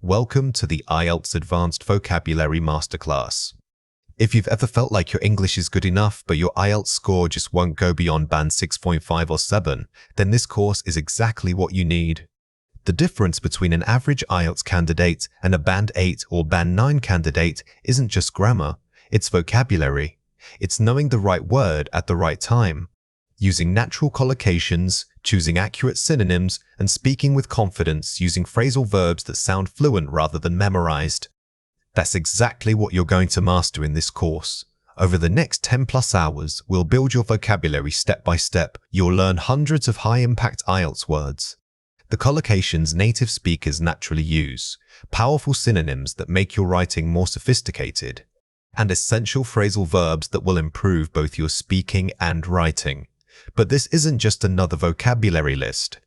Welcome to the IELTS Advanced Vocabulary Masterclass. If you've ever felt like your English is good enough but your IELTS score just won't go beyond band 6.5 or 7, then this course is exactly what you need. The difference between an average IELTS candidate and a band 8 or band 9 candidate isn't just grammar, it's vocabulary. It's knowing the right word at the right time, using natural collocations, choosing accurate synonyms, and speaking with confidence using phrasal verbs that sound fluent rather than memorized. That's exactly what you're going to master in this course. Over the next 10+ hours, we'll build your vocabulary step by step. You'll learn hundreds of high-impact IELTS words, the collocations native speakers naturally use, powerful synonyms that make your writing more sophisticated, and essential phrasal verbs that will improve both your speaking and writing. But this isn't just another vocabulary list.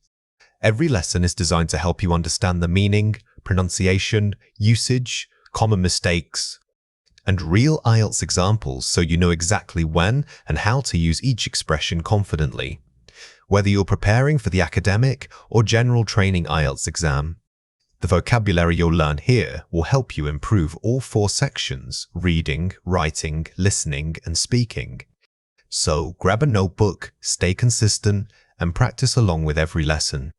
Every lesson is designed to help you understand the meaning, pronunciation, usage, common mistakes, and real IELTS examples so you know exactly when and how to use each expression confidently. Whether you're preparing for the academic or general training IELTS exam, the vocabulary you'll learn here will help you improve all 4 sections: reading, writing, listening, and speaking. So grab a notebook, stay consistent, and practice along with every lesson.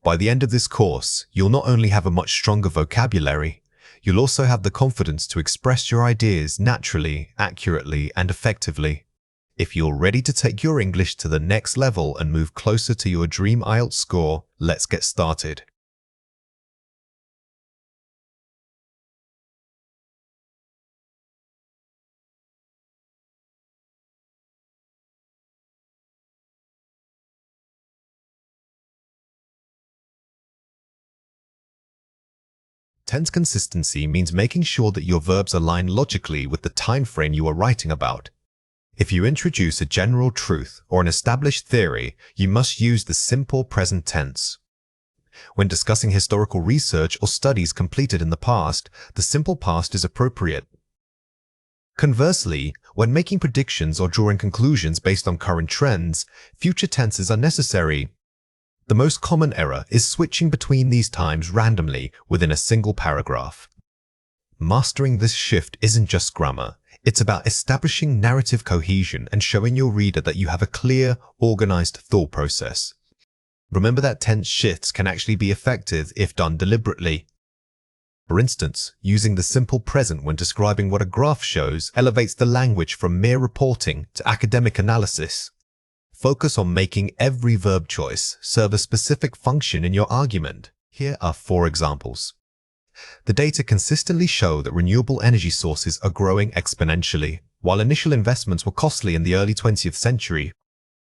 By the end of this course, you'll not only have a much stronger vocabulary, you'll also have the confidence to express your ideas naturally, accurately, and effectively. If you're ready to take your English to the next level and move closer to your dream IELTS score, let's get started. Tense consistency means making sure that your verbs align logically with the time frame you are writing about. If you introduce a general truth or an established theory, you must use the simple present tense. When discussing historical research or studies completed in the past, the simple past is appropriate. Conversely, when making predictions or drawing conclusions based on current trends, future tenses are necessary. The most common error is switching between these times randomly within a single paragraph. Mastering this shift isn't just grammar, it's about establishing narrative cohesion and showing your reader that you have a clear, organized thought process. Remember that tense shifts can actually be effective if done deliberately. For instance, using the simple present when describing what a graph shows elevates the language from mere reporting to academic analysis. Focus on making every verb choice serve a specific function in your argument. Here are 4 examples. The data consistently show that renewable energy sources are growing exponentially. While initial investments were costly in the early 20th century,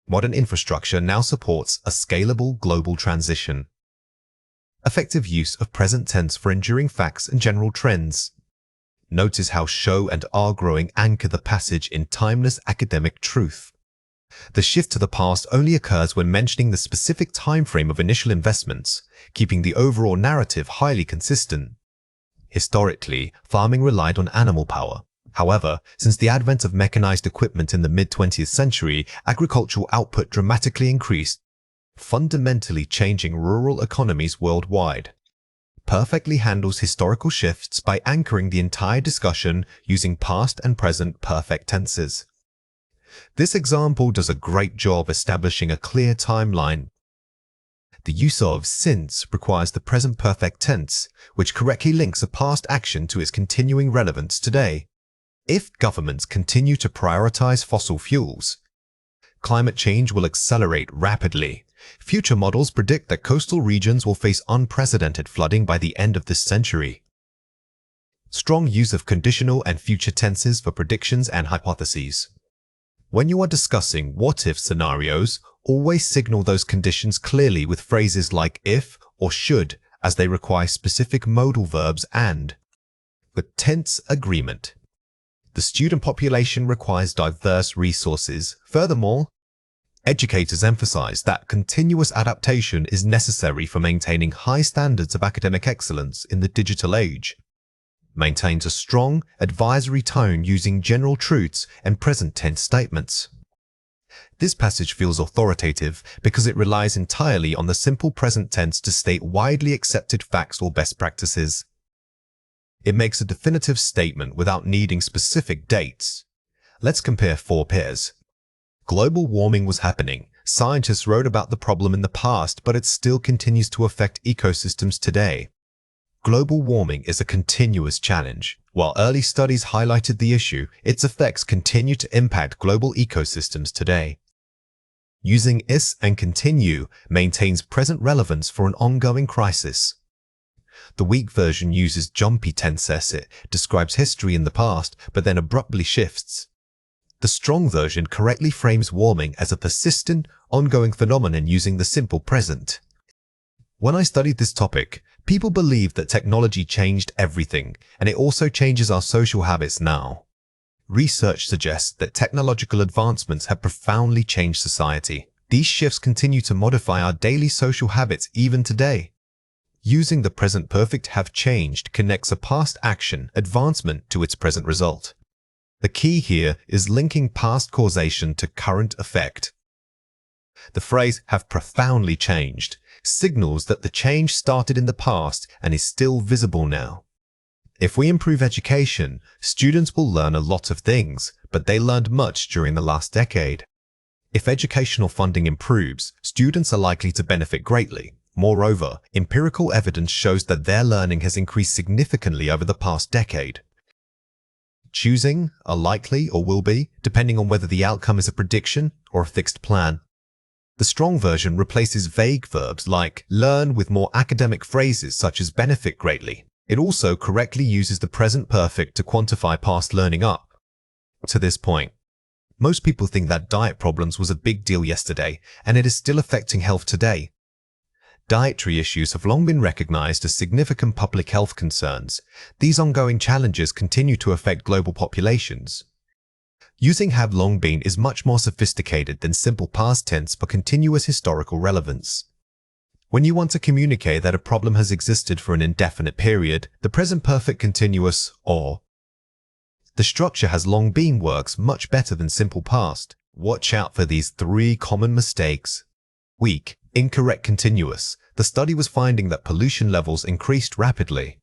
modern infrastructure now supports a scalable global transition. Effective use of present tense for enduring facts and general trends. Notice how show and are growing anchor the passage in timeless academic truth. The shift to the past only occurs when mentioning the specific time frame of initial investments, keeping the overall narrative highly consistent. Historically, farming relied on animal power. However, since the advent of mechanized equipment in the mid-20th century, agricultural output dramatically increased, fundamentally changing rural economies worldwide. Perfectly handles historical shifts by anchoring the entire discussion using past and present perfect tenses. This example does a great job establishing a clear timeline. The use of since requires the present perfect tense, which correctly links a past action to its continuing relevance today. If governments continue to prioritize fossil fuels, climate change will accelerate rapidly. Future models predict that coastal regions will face unprecedented flooding by the end of this century. Strong use of conditional and future tenses for predictions and hypotheses. When you are discussing what-if scenarios, always signal those conditions clearly with phrases like if or should, as they require specific modal verbs and with tense agreement. The student population requires diverse resources. Furthermore, educators emphasize that continuous adaptation is necessary for maintaining high standards of academic excellence in the digital age. Maintains a strong, advisory tone using general truths and present tense statements. This passage feels authoritative because it relies entirely on the simple present tense to state widely accepted facts or best practices. It makes a definitive statement without needing specific dates. Let's compare 4 pairs. Global warming was happening. Scientists wrote about the problem in the past, but it still continues to affect ecosystems today. Global warming is a continuous challenge. While early studies highlighted the issue, its effects continue to impact global ecosystems today. Using is and continue maintains present relevance for an ongoing crisis. The weak version uses jumpy tense as it describes history in the past, but then abruptly shifts. The strong version correctly frames warming as a persistent, ongoing phenomenon using the simple present. When I studied this topic, people believed that technology changed everything, and it also changes our social habits now. Research suggests that technological advancements have profoundly changed society. These shifts continue to modify our daily social habits even today. Using the present perfect have changed connects a past action advancement to its present result. The key here is linking past causation to current effect. The phrase have profoundly changed signals that the change started in the past and is still visible now. If we improve education, students will learn a lot of things, but they learned much during the last decade. If educational funding improves, students are likely to benefit greatly. Moreover, empirical evidence shows that their learning has increased significantly over the past decade. Choosing are likely or will be, depending on whether the outcome is a prediction or a fixed plan. The strong version replaces vague verbs like learn with more academic phrases such as benefit greatly. It also correctly uses the present perfect to quantify past learning up. To this point, most people think that diet problems was a big deal yesterday, and it is still affecting health today. Dietary issues have long been recognized as significant public health concerns. These ongoing challenges continue to affect global populations. Using have long been is much more sophisticated than simple past tense for continuous historical relevance. When you want to communicate that a problem has existed for an indefinite period, the present perfect continuous or the structure has long been works much better than simple past. Watch out for these 3 common mistakes. Weak, incorrect continuous. The study was finding that pollution levels increased rapidly.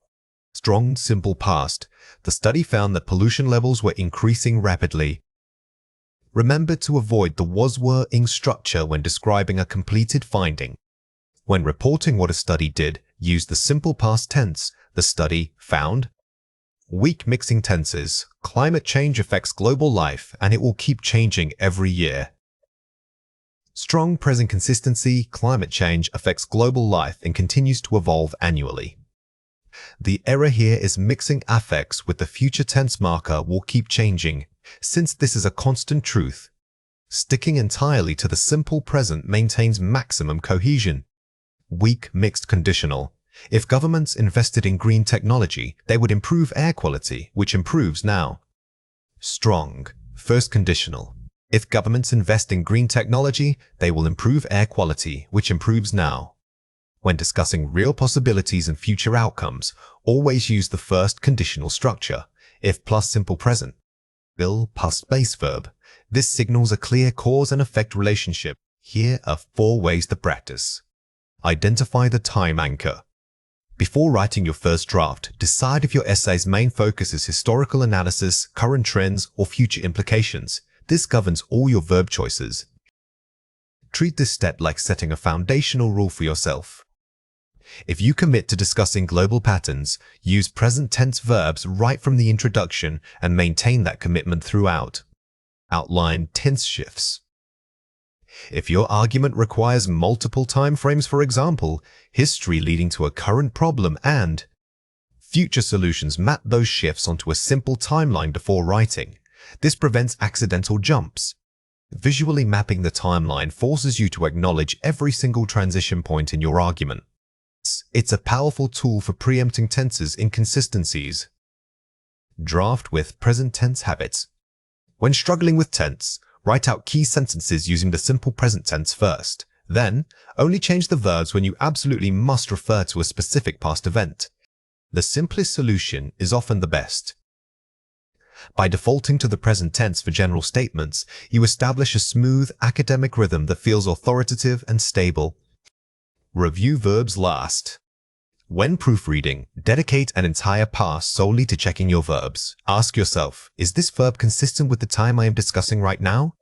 Strong, simple past. The study found that pollution levels were increasing rapidly. Remember to avoid the was-were-ing structure when describing a completed finding. When reporting what a study did, use the simple past tense. The study found. Weak mixing tenses. Climate change affects global life, and it will keep changing every year. Strong present consistency. Climate change affects global life and continues to evolve annually. The error here is mixing affects with the future tense marker will keep changing, since this is a constant truth. Sticking entirely to the simple present maintains maximum cohesion. Weak mixed conditional. If governments invested in green technology, they would improve air quality, which improves now. Strong first conditional. If governments invest in green technology, they will improve air quality, which improves now. When discussing real possibilities and future outcomes, always use the first conditional structure, if plus simple present. Will plus base verb. This signals a clear cause and effect relationship. Here are 4 ways to practice. Identify the time anchor. Before writing your first draft, decide if your essay's main focus is historical analysis, current trends, or future implications. This governs all your verb choices. Treat this step like setting a foundational rule for yourself. If you commit to discussing global patterns, use present tense verbs right from the introduction and maintain that commitment throughout. Outline tense shifts. If your argument requires multiple time frames, for example, history leading to a current problem and future solutions, map those shifts onto a simple timeline before writing. This prevents accidental jumps. Visually mapping the timeline forces you to acknowledge every single transition point in your argument. It's a powerful tool for preempting tenses inconsistencies. Draft with present tense habits. When struggling with tense, write out key sentences using the simple present tense first. Then, only change the verbs when you absolutely must refer to a specific past event. The simplest solution is often the best. By defaulting to the present tense for general statements, you establish a smooth academic rhythm that feels authoritative and stable. Review verbs last. When proofreading, dedicate an entire pass solely to checking your verbs. Ask yourself, is this verb consistent with the time I am discussing right now?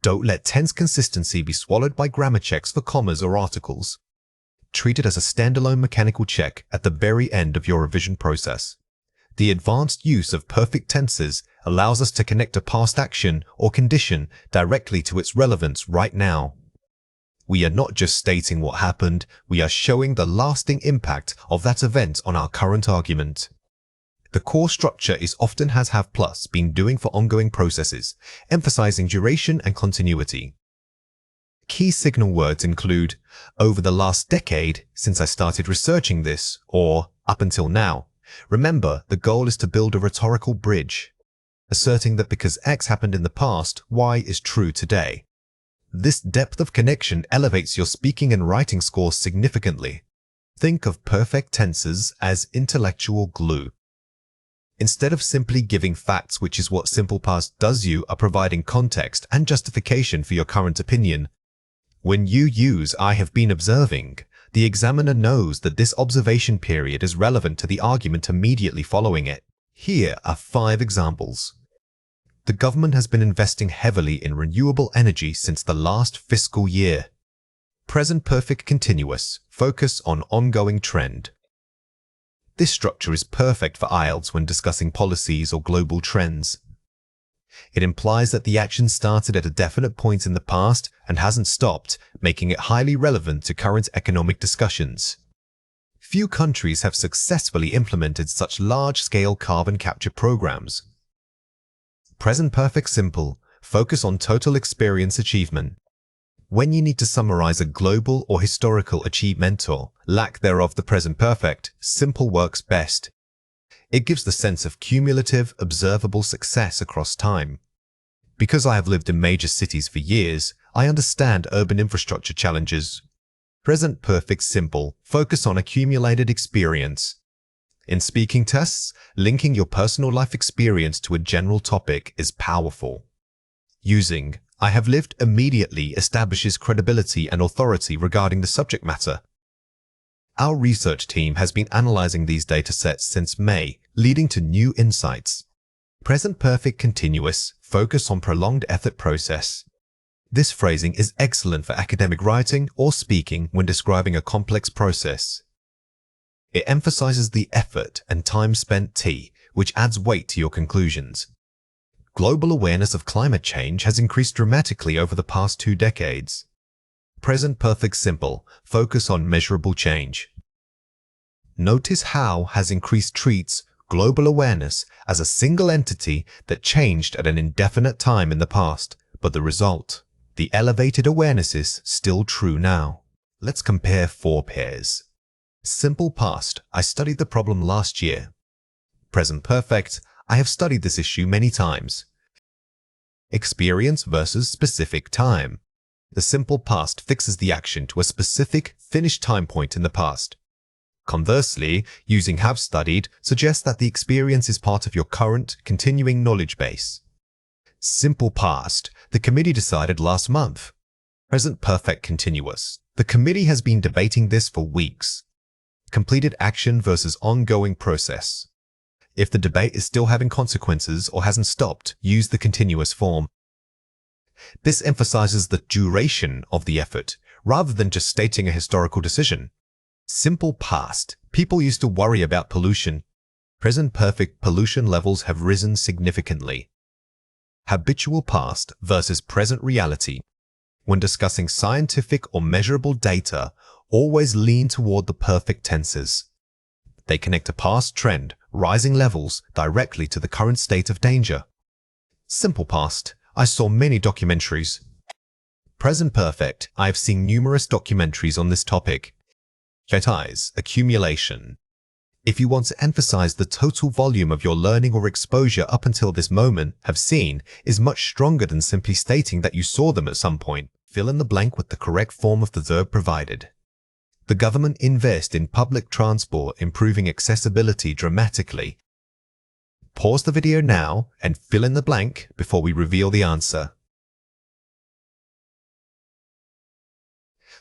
Don't let tense consistency be swallowed by grammar checks for commas or articles. Treat it as a standalone mechanical check at the very end of your revision process. The advanced use of perfect tenses allows us to connect a past action or condition directly to its relevance right now. We are not just stating what happened, we are showing the lasting impact of that event on our current argument. The core structure is often has have plus been doing for ongoing processes, emphasizing duration and continuity. Key signal words include over the last decade since I started researching this, or up until now. Remember, the goal is to build a rhetorical bridge, asserting that because X happened in the past, Y is true today. This depth of connection elevates your speaking and writing scores significantly. Think of perfect tenses as intellectual glue. Instead of simply giving facts, which is what simple past does, you are providing context and justification for your current opinion. When you use I have been observing, the examiner knows that this observation period is relevant to the argument immediately following it. Here are 5 examples. The government has been investing heavily in renewable energy since the last fiscal year. Present perfect continuous, focus on ongoing trend. This structure is perfect for IELTS when discussing policies or global trends. It implies that the action started at a definite point in the past and hasn't stopped, making it highly relevant to current economic discussions. Few countries have successfully implemented such large-scale carbon capture programs. Present perfect simple, focus on total experience achievement. When you need to summarize a global or historical achievement or lack thereof, the present perfect simple works best. It gives the sense of cumulative, observable success across time. Because I have lived in major cities for years, I understand urban infrastructure challenges. Present perfect simple, focus on accumulated experience. In speaking tests, linking your personal life experience to a general topic is powerful. Using I have lived immediately establishes credibility and authority regarding the subject matter. Our research team has been analyzing these data sets since May, leading to new insights. Present perfect continuous, focus on prolonged effort process. This phrasing is excellent for academic writing or speaking when describing a complex process. It emphasizes the effort and time spent which adds weight to your conclusions. Global awareness of climate change has increased dramatically over the past 2 decades. Present perfect simple, focus on measurable change. Notice how has increased treats global awareness as a single entity that changed at an indefinite time in the past, but the result, the elevated awareness, is still true now. Let's compare 4 pairs. Simple past, I studied the problem last year. Present perfect, I have studied this issue many times. Experience versus specific time. The simple past fixes the action to a specific, finished time point in the past. Conversely, using have studied suggests that the experience is part of your current, continuing knowledge base. Simple past, the committee decided last month. Present perfect continuous, the committee has been debating this for weeks. Completed action versus ongoing process. If the debate is still having consequences or hasn't stopped, use the continuous form. This emphasizes the duration of the effort, rather than just stating a historical decision. Simple past, people used to worry about pollution. Present perfect, pollution levels have risen significantly. Habitual past versus present reality. When discussing scientific or measurable data, always lean toward the perfect tenses. They connect a past trend, rising levels, directly to the current state of danger. Simple past, I saw many documentaries. Present perfect, I have seen numerous documentaries on this topic. Chatize, accumulation. If you want to emphasize the total volume of your learning or exposure up until this moment, have seen, is much stronger than simply stating that you saw them at some point. Fill in the blank with the correct form of the verb provided. The government invest in public transport, improving accessibility dramatically. Pause the video now and fill in the blank before we reveal the answer.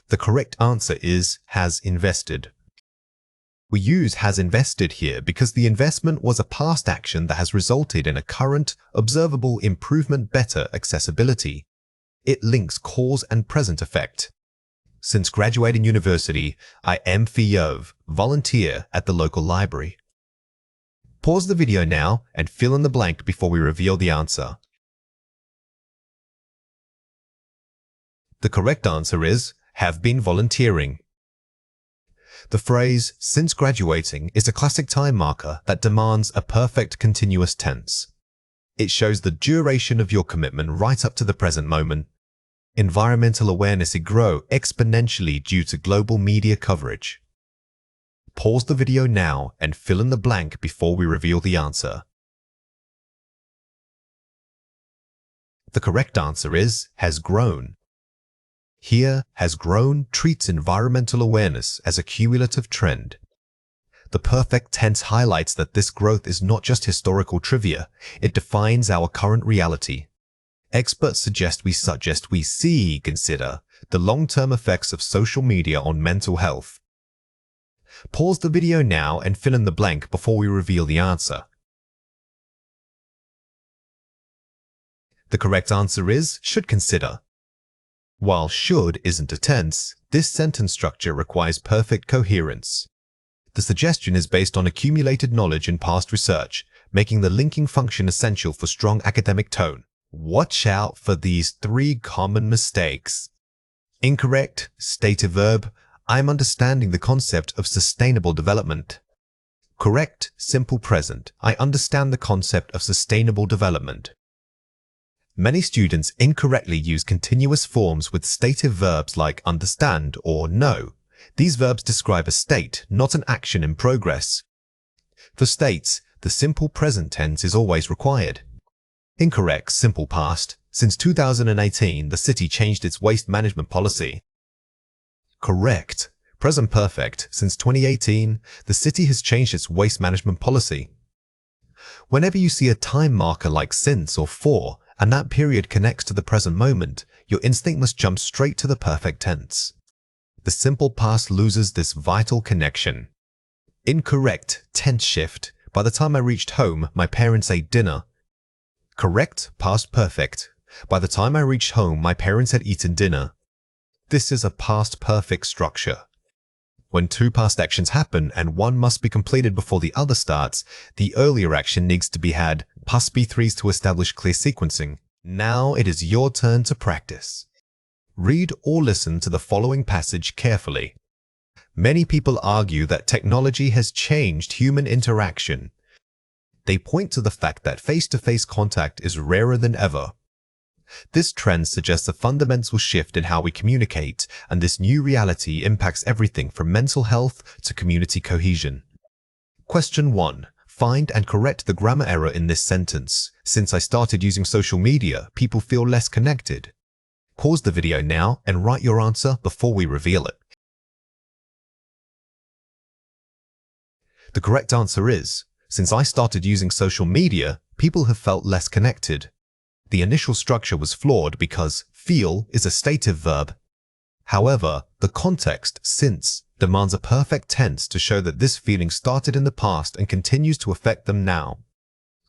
The correct answer is has invested. We use has invested here because the investment was a past action that has resulted in a current, observable improvement, better accessibility. It links cause and present effect. Since graduating university, I am volunteer at the local library. Pause the video now and fill in the blank before we reveal the answer. The correct answer is have been volunteering. The phrase since graduating is a classic time marker that demands a perfect continuous tense. It shows the duration of your commitment right up to the present moment. Environmental awareness grows exponentially due to global media coverage. Pause the video now and fill in the blank before we reveal the answer. The correct answer is has grown. Here, has grown treats environmental awareness as a cumulative trend. The perfect tense highlights that this growth is not just historical trivia, it defines our current reality. Experts suggest we consider the long-term effects of social media on mental health. Pause the video now and fill in the blank before we reveal the answer. The correct answer is should consider. While should isn't a tense, this sentence structure requires perfect coherence. The suggestion is based on accumulated knowledge and past research, making the linking function essential for strong academic tone. Watch out for these 3 common mistakes. Incorrect, stative verb, I'm understanding the concept of sustainable development. Correct, simple present, I understand the concept of sustainable development. Many students incorrectly use continuous forms with stative verbs like understand or know. These verbs describe a state, not an action in progress. For states, the simple present tense is always required. Incorrect, simple past. Since 2018, the city changed its waste management policy. Correct, present perfect. Since 2018, the city has changed its waste management policy. Whenever you see a time marker like since or for, and that period connects to the present moment, your instinct must jump straight to the perfect tense. The simple past loses this vital connection. Incorrect, tense shift. By the time I reached home, my parents ate dinner. Correct, past perfect. By the time I reached home, my parents had eaten dinner. This is a past perfect structure. When 2 past actions happen and one must be completed before the other starts, the earlier action needs to be had past B3s to establish clear sequencing. Now it is your turn to practice. Read or listen to the following passage carefully. Many people argue that technology has changed human interaction. They point to the fact that face-to-face contact is rarer than ever. This trend suggests a fundamental shift in how we communicate, and this new reality impacts everything from mental health to community cohesion. Question 1. Find and correct the grammar error in this sentence. Since I started using social media, people feel less connected. Pause the video now and write your answer before we reveal it. The correct answer is, since I started using social media, people have felt less connected. The initial structure was flawed because feel is a stative verb. However, the context, since, demands a perfect tense to show that this feeling started in the past and continues to affect them now.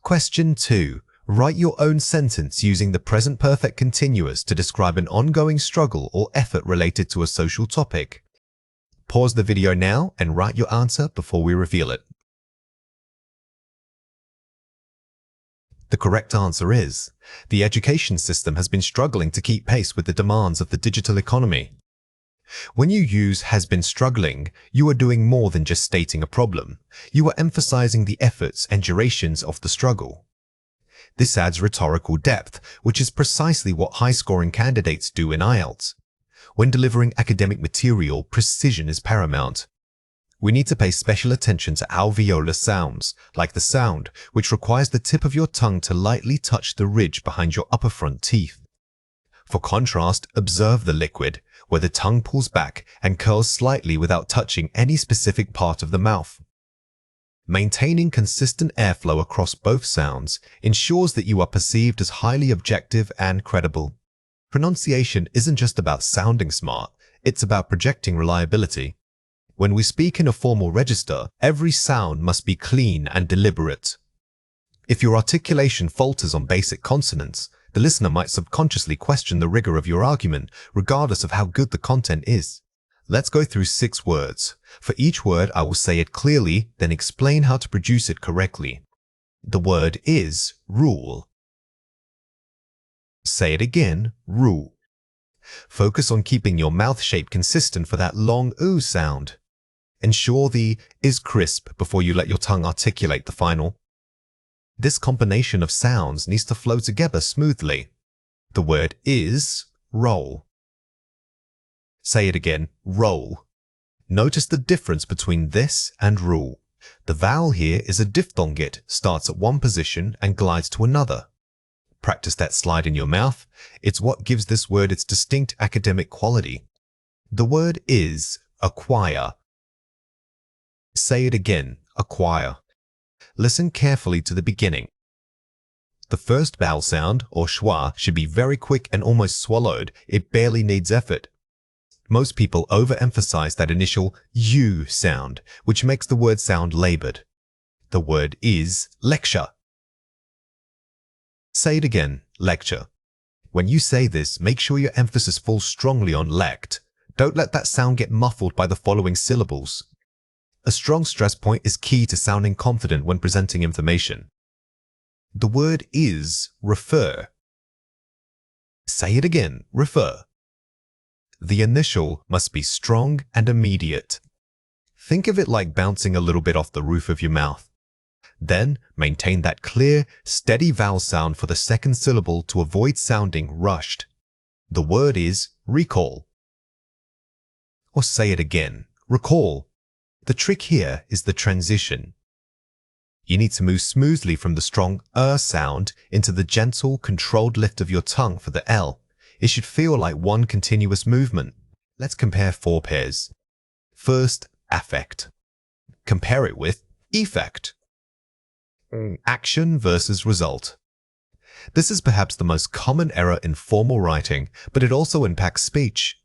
Question 2. Write your own sentence using the present perfect continuous to describe an ongoing struggle or effort related to a social topic. Pause the video now and write your answer before we reveal it. The correct answer is, the education system has been struggling to keep pace with the demands of the digital economy. When you use has been struggling, you are doing more than just stating a problem. You are emphasizing the efforts and durations of the struggle. This adds rhetorical depth, which is precisely what high-scoring candidates do in IELTS. When delivering academic material, precision is paramount. We need to pay special attention to alveolar sounds, like the sound which requires the tip of your tongue to lightly touch the ridge behind your upper front teeth. For contrast, observe the liquid, where the tongue pulls back and curls slightly without touching any specific part of the mouth. Maintaining consistent airflow across both sounds ensures that you are perceived as highly objective and credible. Pronunciation isn't just about sounding smart, it's about projecting reliability. When we speak in a formal register, every sound must be clean and deliberate. If your articulation falters on basic consonants, the listener might subconsciously question the rigor of your argument, regardless of how good the content is. Let's go through 6 words. For each word, I will say it clearly, then explain how to produce it correctly. The word is rule. Say it again, rule. Focus on keeping your mouth shape consistent for that long oo sound. Ensure the is crisp before you let your tongue articulate the final. This combination of sounds needs to flow together smoothly. The word is roll. Say it again, roll. Notice the difference between this and rule. The vowel here is a diphthong. It starts at one position and glides to another. Practice that slide in your mouth. It's what gives this word its distinct academic quality. The word is acquire. Say it again, acquire. Listen carefully to the beginning. The first vowel sound, or schwa, should be very quick and almost swallowed. It barely needs effort. Most people overemphasize that initial U sound, which makes the word sound labored. The word is lecture. Say it again, lecture. When you say this, make sure your emphasis falls strongly on lect. Don't let that sound get muffled by the following syllables. A strong stress point is key to sounding confident when presenting information. The word is refer. Say it again, refer. The initial must be strong and immediate. Think of it like bouncing a little bit off the roof of your mouth. Then maintain that clear, steady vowel sound for the second syllable to avoid sounding rushed. The word is recall. Or say it again, recall. The trick here is the transition. You need to move smoothly from the strong sound into the gentle, controlled lift of your tongue for the L. It should feel like one continuous movement. Let's compare 4 pairs. First, affect. Compare it with effect. Action versus result. This is perhaps the most common error in formal writing, but it also impacts speech.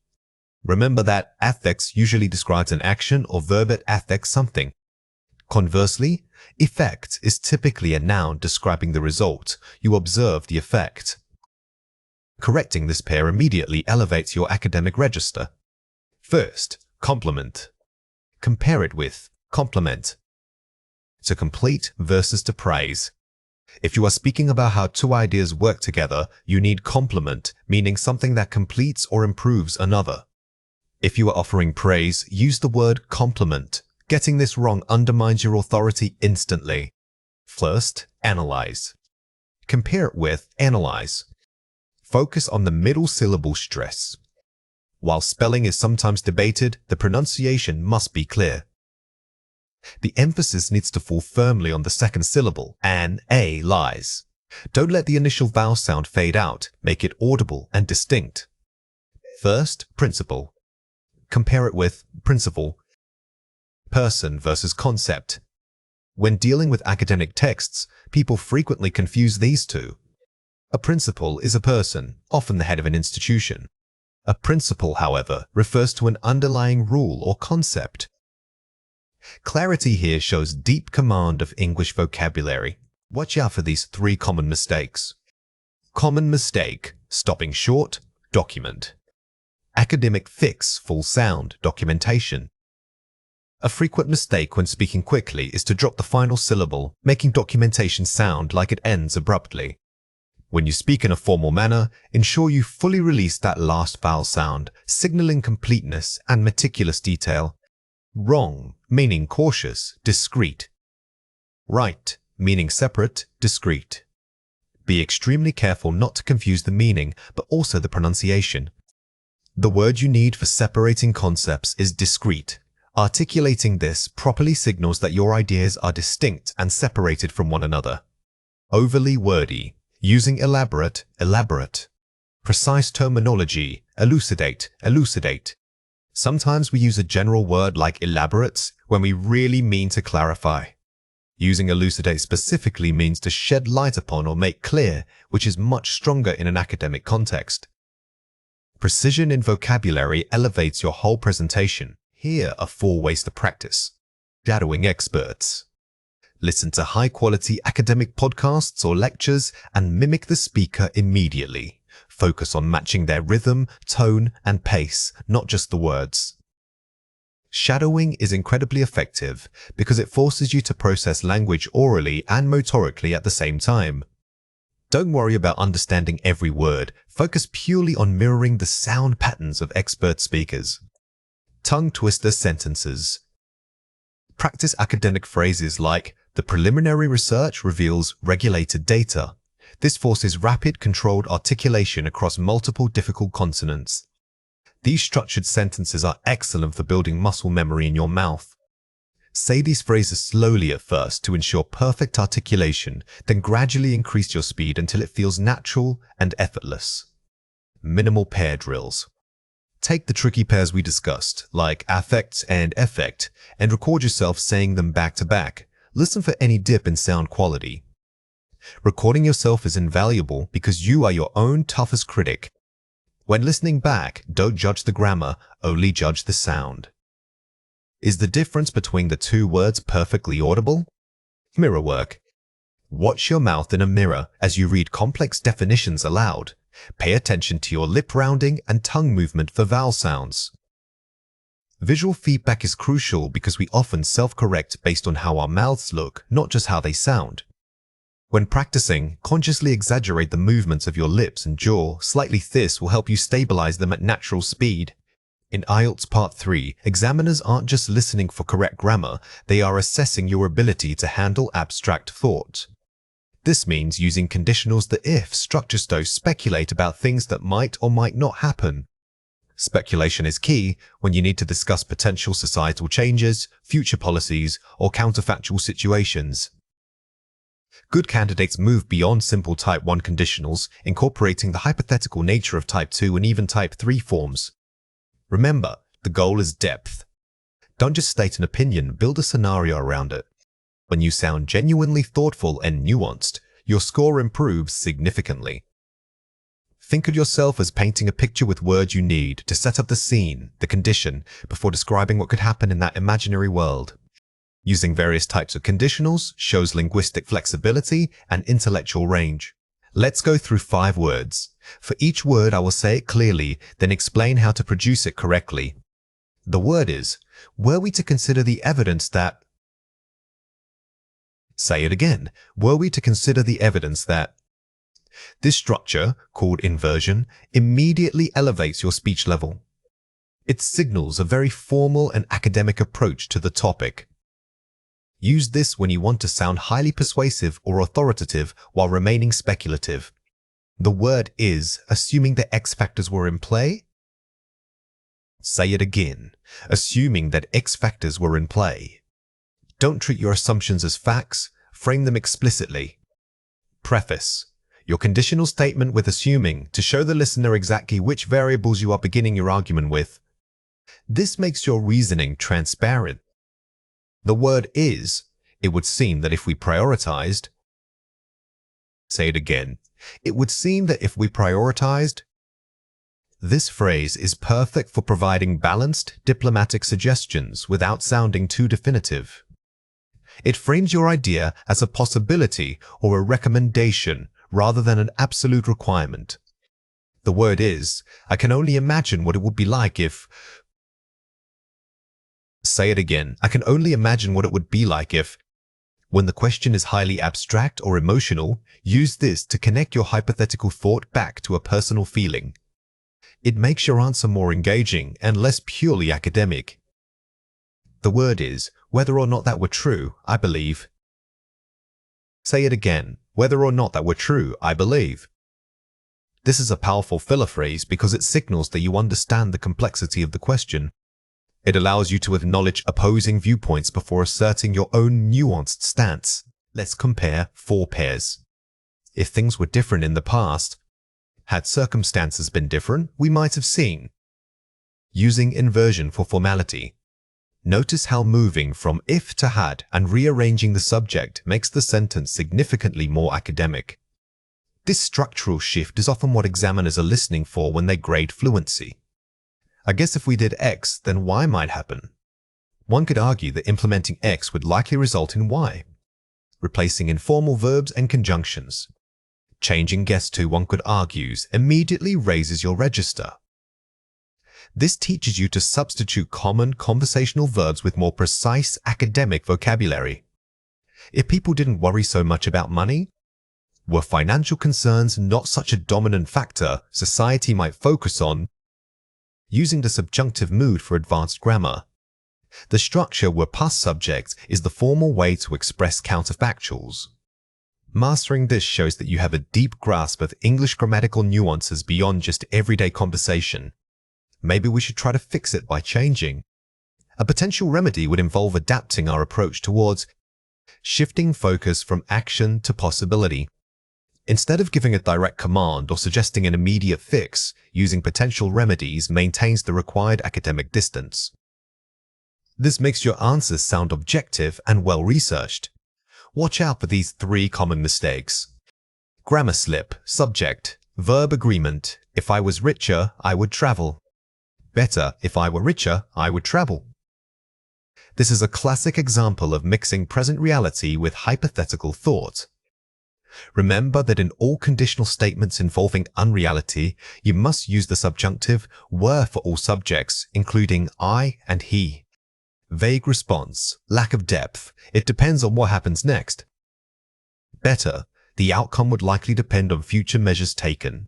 Remember that affects usually describes an action or verb that affects something. Conversely, effect is typically a noun describing the result. You observe the effect. Correcting this pair immediately elevates your academic register. First, compliment. Compare it with compliment. To complete versus to praise. If you are speaking about how 2 ideas work together, you need complement, meaning something that completes or improves another. If you are offering praise, use the word compliment. Getting this wrong undermines your authority instantly. First, analyze. Compare it with analyze. Focus on the middle syllable stress. While spelling is sometimes debated, the pronunciation must be clear. The emphasis needs to fall firmly on the second syllable, lies. Don't let the initial vowel sound fade out. Make it audible and distinct. First, principle. Compare it with principle. Person versus concept. When dealing with academic texts, people frequently confuse these two. A principal is a person, often the head of an institution. A principle, however, refers to an underlying rule or concept. Clarity here shows deep command of English vocabulary. Watch out for these 3 common mistakes. Common mistake: stopping short, document. Academic fix: full sound, documentation. A frequent mistake when speaking quickly is to drop the final syllable, making documentation sound like it ends abruptly. When you speak in a formal manner, ensure you fully release that last vowel sound, signaling completeness and meticulous detail. Wrong, meaning cautious, discreet. Right, meaning separate, discreet. Be extremely careful not to confuse the meaning, but also the pronunciation. The word you need for separating concepts is discrete. Articulating this properly signals that your ideas are distinct and separated from one another. Overly wordy. Using elaborate, elaborate. Precise terminology, elucidate, elucidate. Sometimes we use a general word like elaborate when we really mean to clarify. Using elucidate specifically means to shed light upon or make clear, which is much stronger in an academic context. Precision in vocabulary elevates your whole presentation. Here are 4 ways to practice. Shadowing experts. Listen to high-quality academic podcasts or lectures and mimic the speaker immediately. Focus on matching their rhythm, tone, and pace, not just the words. Shadowing is incredibly effective because it forces you to process language orally and motorically at the same time. Don't worry about understanding every word. Focus purely on mirroring the sound patterns of expert speakers. Tongue twister sentences. Practice academic phrases like, "The preliminary research reveals regulated data." This forces rapid, controlled articulation across multiple difficult consonants. These structured sentences are excellent for building muscle memory in your mouth. Say these phrases slowly at first to ensure perfect articulation, then gradually increase your speed until it feels natural and effortless. Minimal pair drills. Take the tricky pairs we discussed, like affect and effect, and record yourself saying them back to back. Listen for any dip in sound quality. Recording yourself is invaluable because you are your own toughest critic. When listening back, don't judge the grammar, only judge the sound. Is the difference between the 2 words perfectly audible? Mirror work. Watch your mouth in a mirror as you read complex definitions aloud. Pay attention to your lip rounding and tongue movement for vowel sounds. Visual feedback is crucial because we often self-correct based on how our mouths look, not just how they sound. When practicing, consciously exaggerate the movements of your lips and jaw. Slightly this will help you stabilize them at natural speed. In IELTS Part 3, examiners aren't just listening for correct grammar, they are assessing your ability to handle abstract thought. This means using conditionals the if structures to speculate about things that might or might not happen. Speculation is key when you need to discuss potential societal changes, future policies, or counterfactual situations. Good candidates move beyond simple Type 1 conditionals, incorporating the hypothetical nature of Type 2 and even Type 3 forms. Remember, the goal is depth. Don't just state an opinion, build a scenario around it. When you sound genuinely thoughtful and nuanced, your score improves significantly. Think of yourself as painting a picture with words you need to set up the scene, the condition, before describing what could happen in that imaginary world. Using various types of conditionals shows linguistic flexibility and intellectual range. Let's go through 5 words. For each word, I will say it clearly, then explain how to produce it correctly. The word is, were we to consider the evidence that... Say it again. Were we to consider the evidence that... This structure, called inversion, immediately elevates your speech level. It signals a very formal and academic approach to the topic. Use this when you want to sound highly persuasive or authoritative while remaining speculative. The word is, assuming that X factors were in play. Say it again, assuming that X factors were in play. Don't treat your assumptions as facts, frame them explicitly. Preface. Your conditional statement with assuming to show the listener exactly which variables you are beginning your argument with. This makes your reasoning transparent. The word is, it would seem that if we prioritized. Say it again. It would seem that if we prioritized. This phrase is perfect for providing balanced, diplomatic suggestions without sounding too definitive. It frames your idea as a possibility or a recommendation rather than an absolute requirement. The word is, I can only imagine what it would be like if... Say it again. I can only imagine what it would be like if... When the question is highly abstract or emotional, use this to connect your hypothetical thought back to a personal feeling. It makes your answer more engaging and less purely academic. The word is, whether or not that were true, I believe. Say it again. Whether or not that were true, I believe. This is a powerful filler phrase because it signals that you understand the complexity of the question. It allows you to acknowledge opposing viewpoints before asserting your own nuanced stance. Let's compare 4 pairs. If things were different in the past, had circumstances been different, we might have seen. Using inversion for formality. Notice how moving from if to had and rearranging the subject makes the sentence significantly more academic. This structural shift is often what examiners are listening for when they grade fluency. I guess if we did X, then Y might happen. One could argue that implementing X would likely result in Y. Replacing informal verbs and conjunctions. Changing guess to, one could argue, immediately raises your register. This teaches you to substitute common conversational verbs with more precise academic vocabulary. If people didn't worry so much about money, were financial concerns not such a dominant factor, society might focus on using the subjunctive mood for advanced grammar. The structure where past subject is the formal way to express counterfactuals. Mastering this shows that you have a deep grasp of English grammatical nuances beyond just everyday conversation. Maybe we should try to fix it by changing. A potential remedy would involve adapting our approach towards shifting focus from action to possibility. Instead of giving a direct command or suggesting an immediate fix, using potential remedies maintains the required academic distance. This makes your answers sound objective and well-researched. Watch out for these 3 common mistakes. Grammar slip, subject, verb agreement. If I was richer, I would travel. Better, if I were richer, I would travel. This is a classic example of mixing present reality with hypothetical thought. Remember that in all conditional statements involving unreality, you must use the subjunctive were for all subjects, including I and he. Vague response, lack of depth, it depends on what happens next. Better, the outcome would likely depend on future measures taken.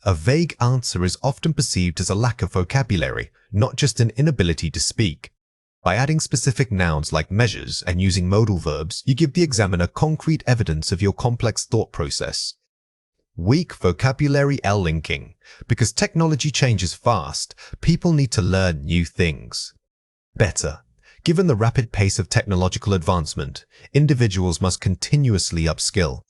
A vague answer is often perceived as a lack of vocabulary, not just an inability to speak. By adding specific nouns like measures and using modal verbs, you give the examiner concrete evidence of your complex thought process. Weak vocabulary L-linking. Because technology changes fast, people need to learn new things. Better. Given the rapid pace of technological advancement, individuals must continuously upskill.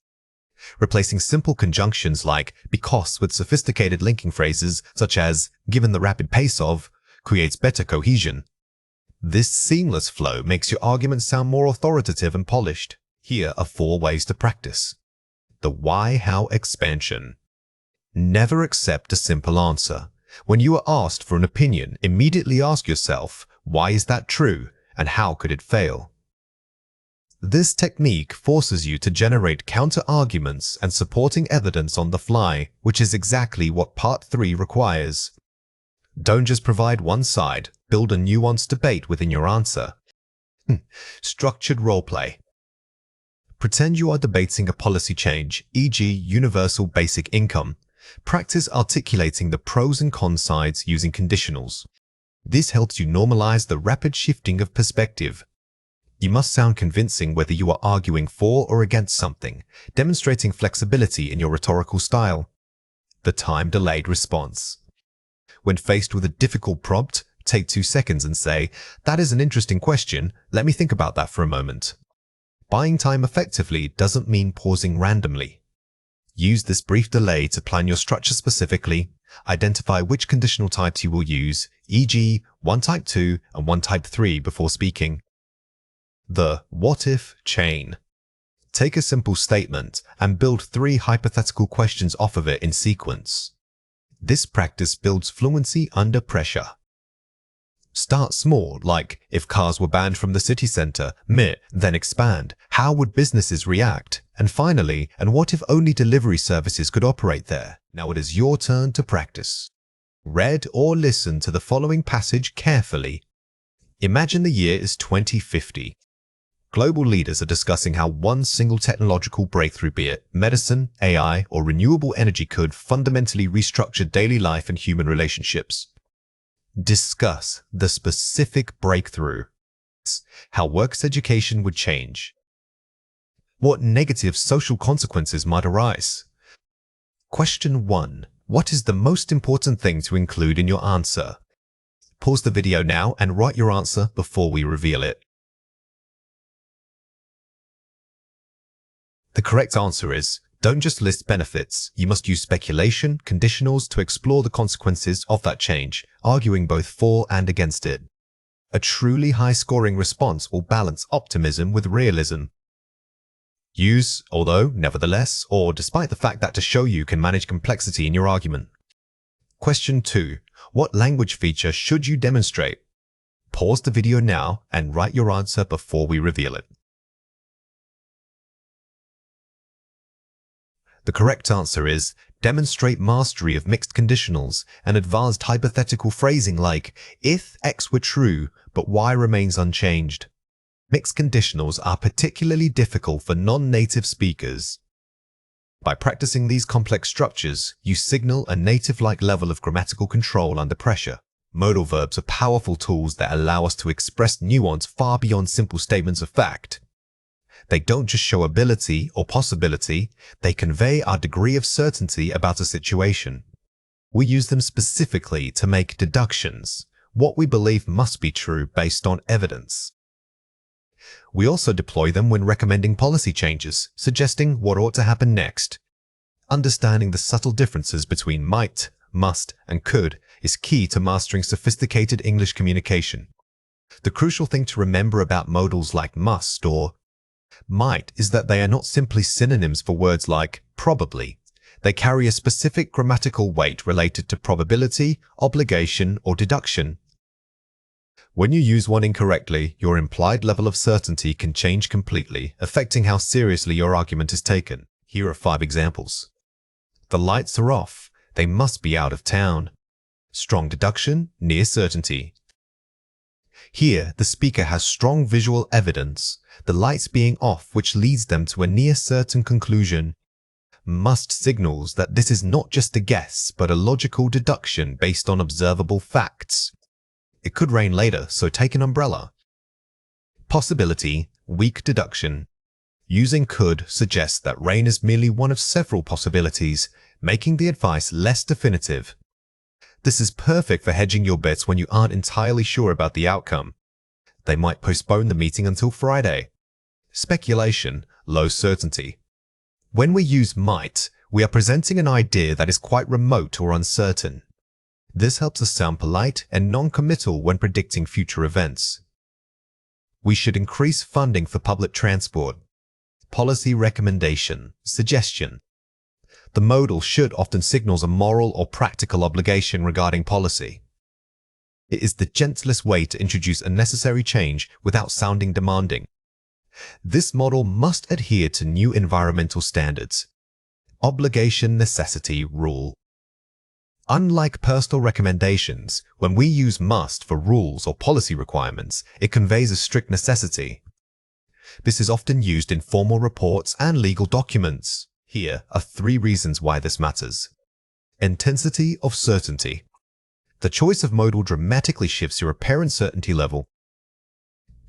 Replacing simple conjunctions like because with sophisticated linking phrases such as given the rapid pace of creates better cohesion. This seamless flow makes your argument sound more authoritative and polished. Here are 4 ways to practice. The why-how expansion. Never accept a simple answer. When you are asked for an opinion, immediately ask yourself, why is that true and how could it fail? This technique forces you to generate counter-arguments and supporting evidence on the fly, which is exactly what Part 3 requires. Don't just provide one side, build a nuanced debate within your answer. Structured roleplay. Pretend you are debating a policy change, e.g. universal basic income. Practice articulating the pros and cons sides using conditionals. This helps you normalize the rapid shifting of perspective. You must sound convincing whether you are arguing for or against something, demonstrating flexibility in your rhetorical style. The time-delayed response. When faced with a difficult prompt, take 2 seconds and say, that is an interesting question, let me think about that for a moment. Buying time effectively doesn't mean pausing randomly. Use this brief delay to plan your structure specifically, identify which conditional types you will use, e.g. one type 2 and one type 3 before speaking. The what-if chain. Take a simple statement and build 3 hypothetical questions off of it in sequence. This practice builds fluency under pressure. Start small, like if cars were banned from the city center, then expand. How would businesses react? And finally, and what if only delivery services could operate there? Now it is your turn to practice. Read or listen to the following passage carefully. Imagine the year is 2050. Global leaders are discussing how one single technological breakthrough, be it medicine, AI, or renewable energy, could fundamentally restructure daily life and human relationships. Discuss the specific breakthrough. How works education would change. What negative social consequences might arise. Question 1. What is the most important thing to include in your answer? Pause the video now and write your answer before we reveal it. The correct answer is, don't just list benefits. You must use speculation, conditionals to explore the consequences of that change, arguing both for and against it. A truly high-scoring response will balance optimism with realism. Use although, nevertheless, or despite the fact that to show you can manage complexity in your argument. Question 2. What language feature should you demonstrate? Pause the video now and write your answer before we reveal it. The correct answer is demonstrate mastery of mixed conditionals and advanced hypothetical phrasing like, if X were true, but Y remains unchanged. Mixed conditionals are particularly difficult for non-native speakers. By practicing these complex structures, you signal a native-like level of grammatical control under pressure. Modal verbs are powerful tools that allow us to express nuance far beyond simple statements of fact. They don't just show ability or possibility, they convey our degree of certainty about a situation. We use them specifically to make deductions, what we believe must be true based on evidence. We also deploy them when recommending policy changes, suggesting what ought to happen next. Understanding the subtle differences between might, must, and could is key to mastering sophisticated English communication. The crucial thing to remember about modals like must or might is that they are not simply synonyms for words like probably. They carry a specific grammatical weight related to probability, obligation, or deduction. When you use one incorrectly, your implied level of certainty can change completely, affecting how seriously your argument is taken. Here are 5 examples. The lights are off. They must be out of town. Strong deduction, near certainty. Here, the speaker has strong visual evidence, the lights being off, which leads them to a near certain conclusion. Must signals that this is not just a guess, but a logical deduction based on observable facts. It could rain later, so take an umbrella. Possibility, weak deduction. Using could suggests that rain is merely one of several possibilities, making the advice less definitive. This is perfect for hedging your bets when you aren't entirely sure about the outcome. They might postpone the meeting until Friday. Speculation, low certainty. When we use might, we are presenting an idea that is quite remote or uncertain. This helps us sound polite and non-committal when predicting future events. We should increase funding for public transport. Policy recommendation, suggestion. The modal should often signals a moral or practical obligation regarding policy. It is the gentlest way to introduce a necessary change without sounding demanding. This model must adhere to new environmental standards. Obligation necessity rule. Unlike personal recommendations, when we use must for rules or policy requirements, it conveys a strict necessity. This is often used in formal reports and legal documents. Here are 3 reasons why this matters. Intensity of certainty. The choice of modal dramatically shifts your apparent certainty level.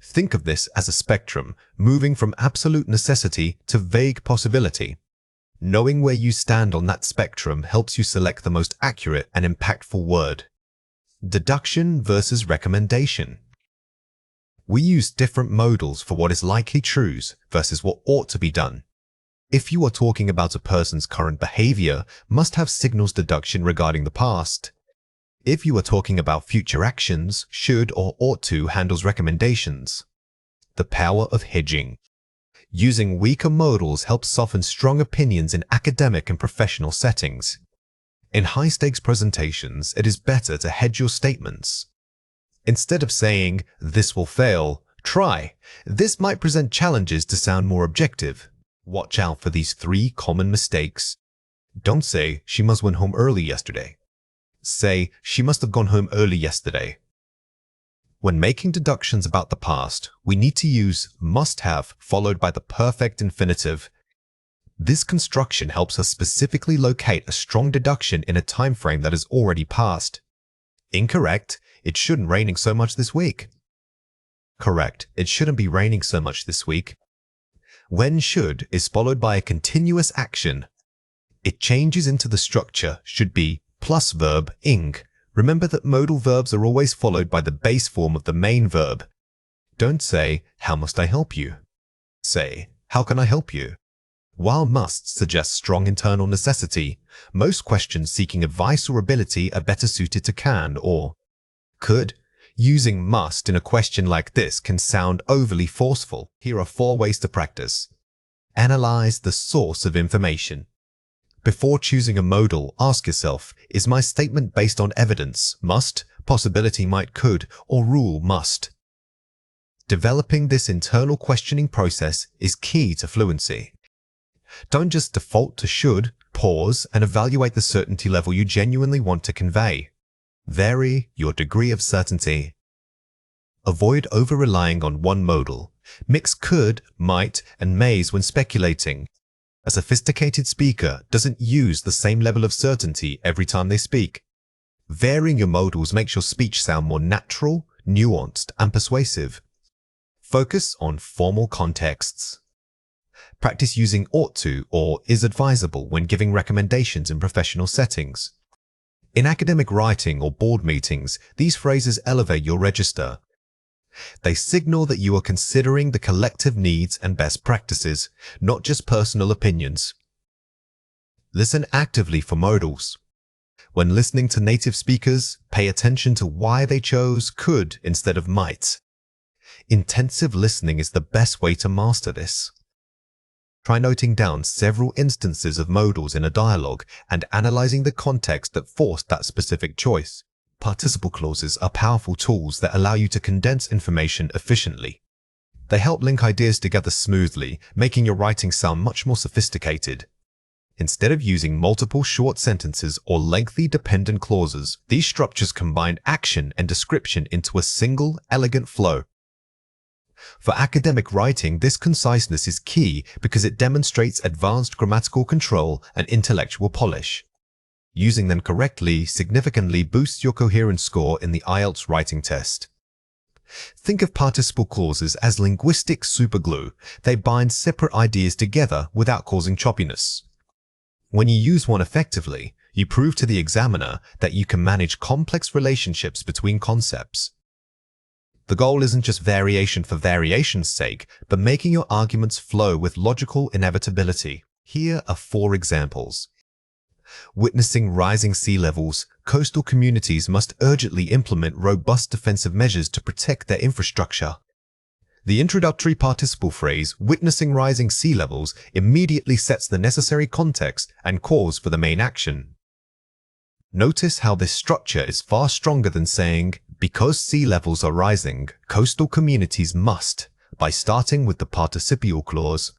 Think of this as a spectrum, moving from absolute necessity to vague possibility. Knowing where you stand on that spectrum helps you select the most accurate and impactful word. Deduction versus recommendation. We use different modals for what is likely trues versus what ought to be done. If you are talking about a person's current behavior, must have signals deduction regarding the past. If you are talking about future actions, should or ought to handles recommendations. The power of hedging. Using weaker modals helps soften strong opinions in academic and professional settings. In high-stakes presentations, it is better to hedge your statements. Instead of saying, "This will fail," try, "This might present challenges," to sound more objective. Watch out for these 3 common mistakes. Don't say, "She must went home early yesterday." Say, "She must have gone home early yesterday." When making deductions about the past, we need to use must have followed by the perfect infinitive. This construction helps us specifically locate a strong deduction in a time frame that has already passed. Incorrect, "It shouldn't raining so much this week." Correct, "It shouldn't be raining so much this week." When should is followed by a continuous action. It changes into the structure should be plus verb ing. Remember that modal verbs are always followed by the base form of the main verb. Don't say, "How must I help you?" Say, "How can I help you?" While must suggests strong internal necessity, most questions seeking advice or ability are better suited to can or could. Using must in a question like this can sound overly forceful. Here are 4 ways to practice. Analyze the source of information. Before choosing a modal, ask yourself, is my statement based on evidence, must, possibility might could, or rule must? Developing this internal questioning process is key to fluency. Don't just default to should, pause and evaluate the certainty level you genuinely want to convey. Vary your degree of certainty. Avoid over-relying on one modal. Mix could, might, and mays when speculating. A sophisticated speaker doesn't use the same level of certainty every time they speak. Varying your modals makes your speech sound more natural, nuanced, and persuasive. Focus on formal contexts. Practice using ought to or is advisable when giving recommendations in professional settings. In academic writing or board meetings, these phrases elevate your register. They signal that you are considering the collective needs and best practices, not just personal opinions. Listen actively for modals. When listening to native speakers, pay attention to why they chose could instead of might. Intensive listening is the best way to master this. Try noting down several instances of modals in a dialogue and analyzing the context that forced that specific choice. Participle clauses are powerful tools that allow you to condense information efficiently. They help link ideas together smoothly, making your writing sound much more sophisticated. Instead of using multiple short sentences or lengthy dependent clauses, these structures combine action and description into a single, elegant flow. For academic writing, this conciseness is key because it demonstrates advanced grammatical control and intellectual polish. Using them correctly significantly boosts your coherence score in the IELTS writing test. Think of participle clauses as linguistic superglue. They bind separate ideas together without causing choppiness. When you use one effectively, you prove to the examiner that you can manage complex relationships between concepts. The goal isn't just variation for variation's sake, but making your arguments flow with logical inevitability. Here are 4 examples. Witnessing rising sea levels, coastal communities must urgently implement robust defensive measures to protect their infrastructure. The introductory participle phrase, witnessing rising sea levels, immediately sets the necessary context and cause for the main action. Notice how this structure is far stronger than saying, because sea levels are rising, coastal communities must, by starting with the participial clause.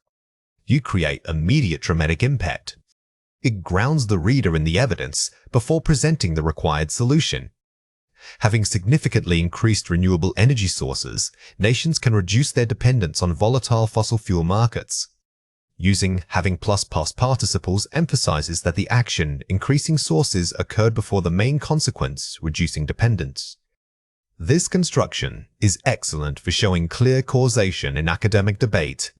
You create immediate dramatic impact. It grounds the reader in the evidence before presenting the required solution. Having significantly increased renewable energy sources, nations can reduce their dependence on volatile fossil fuel markets. Using having plus past participles emphasizes that the action, increasing sources, occurred before the main consequence, reducing dependence. This construction is excellent for showing clear causation in academic debate.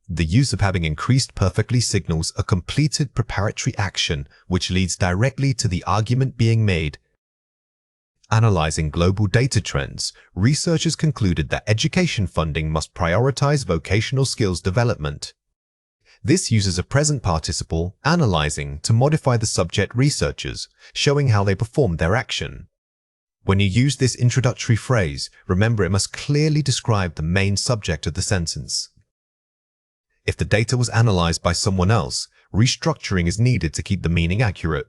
The use of having increased perfectly signals a completed preparatory action which leads directly to the argument being made. Analyzing global data trends, researchers concluded that education funding must prioritize vocational skills development. This uses a present participle, analyzing, to modify the subject researchers, showing how they performed their action. When you use this introductory phrase, remember it must clearly describe the main subject of the sentence. If the data was analyzed by someone else, restructuring is needed to keep the meaning accurate.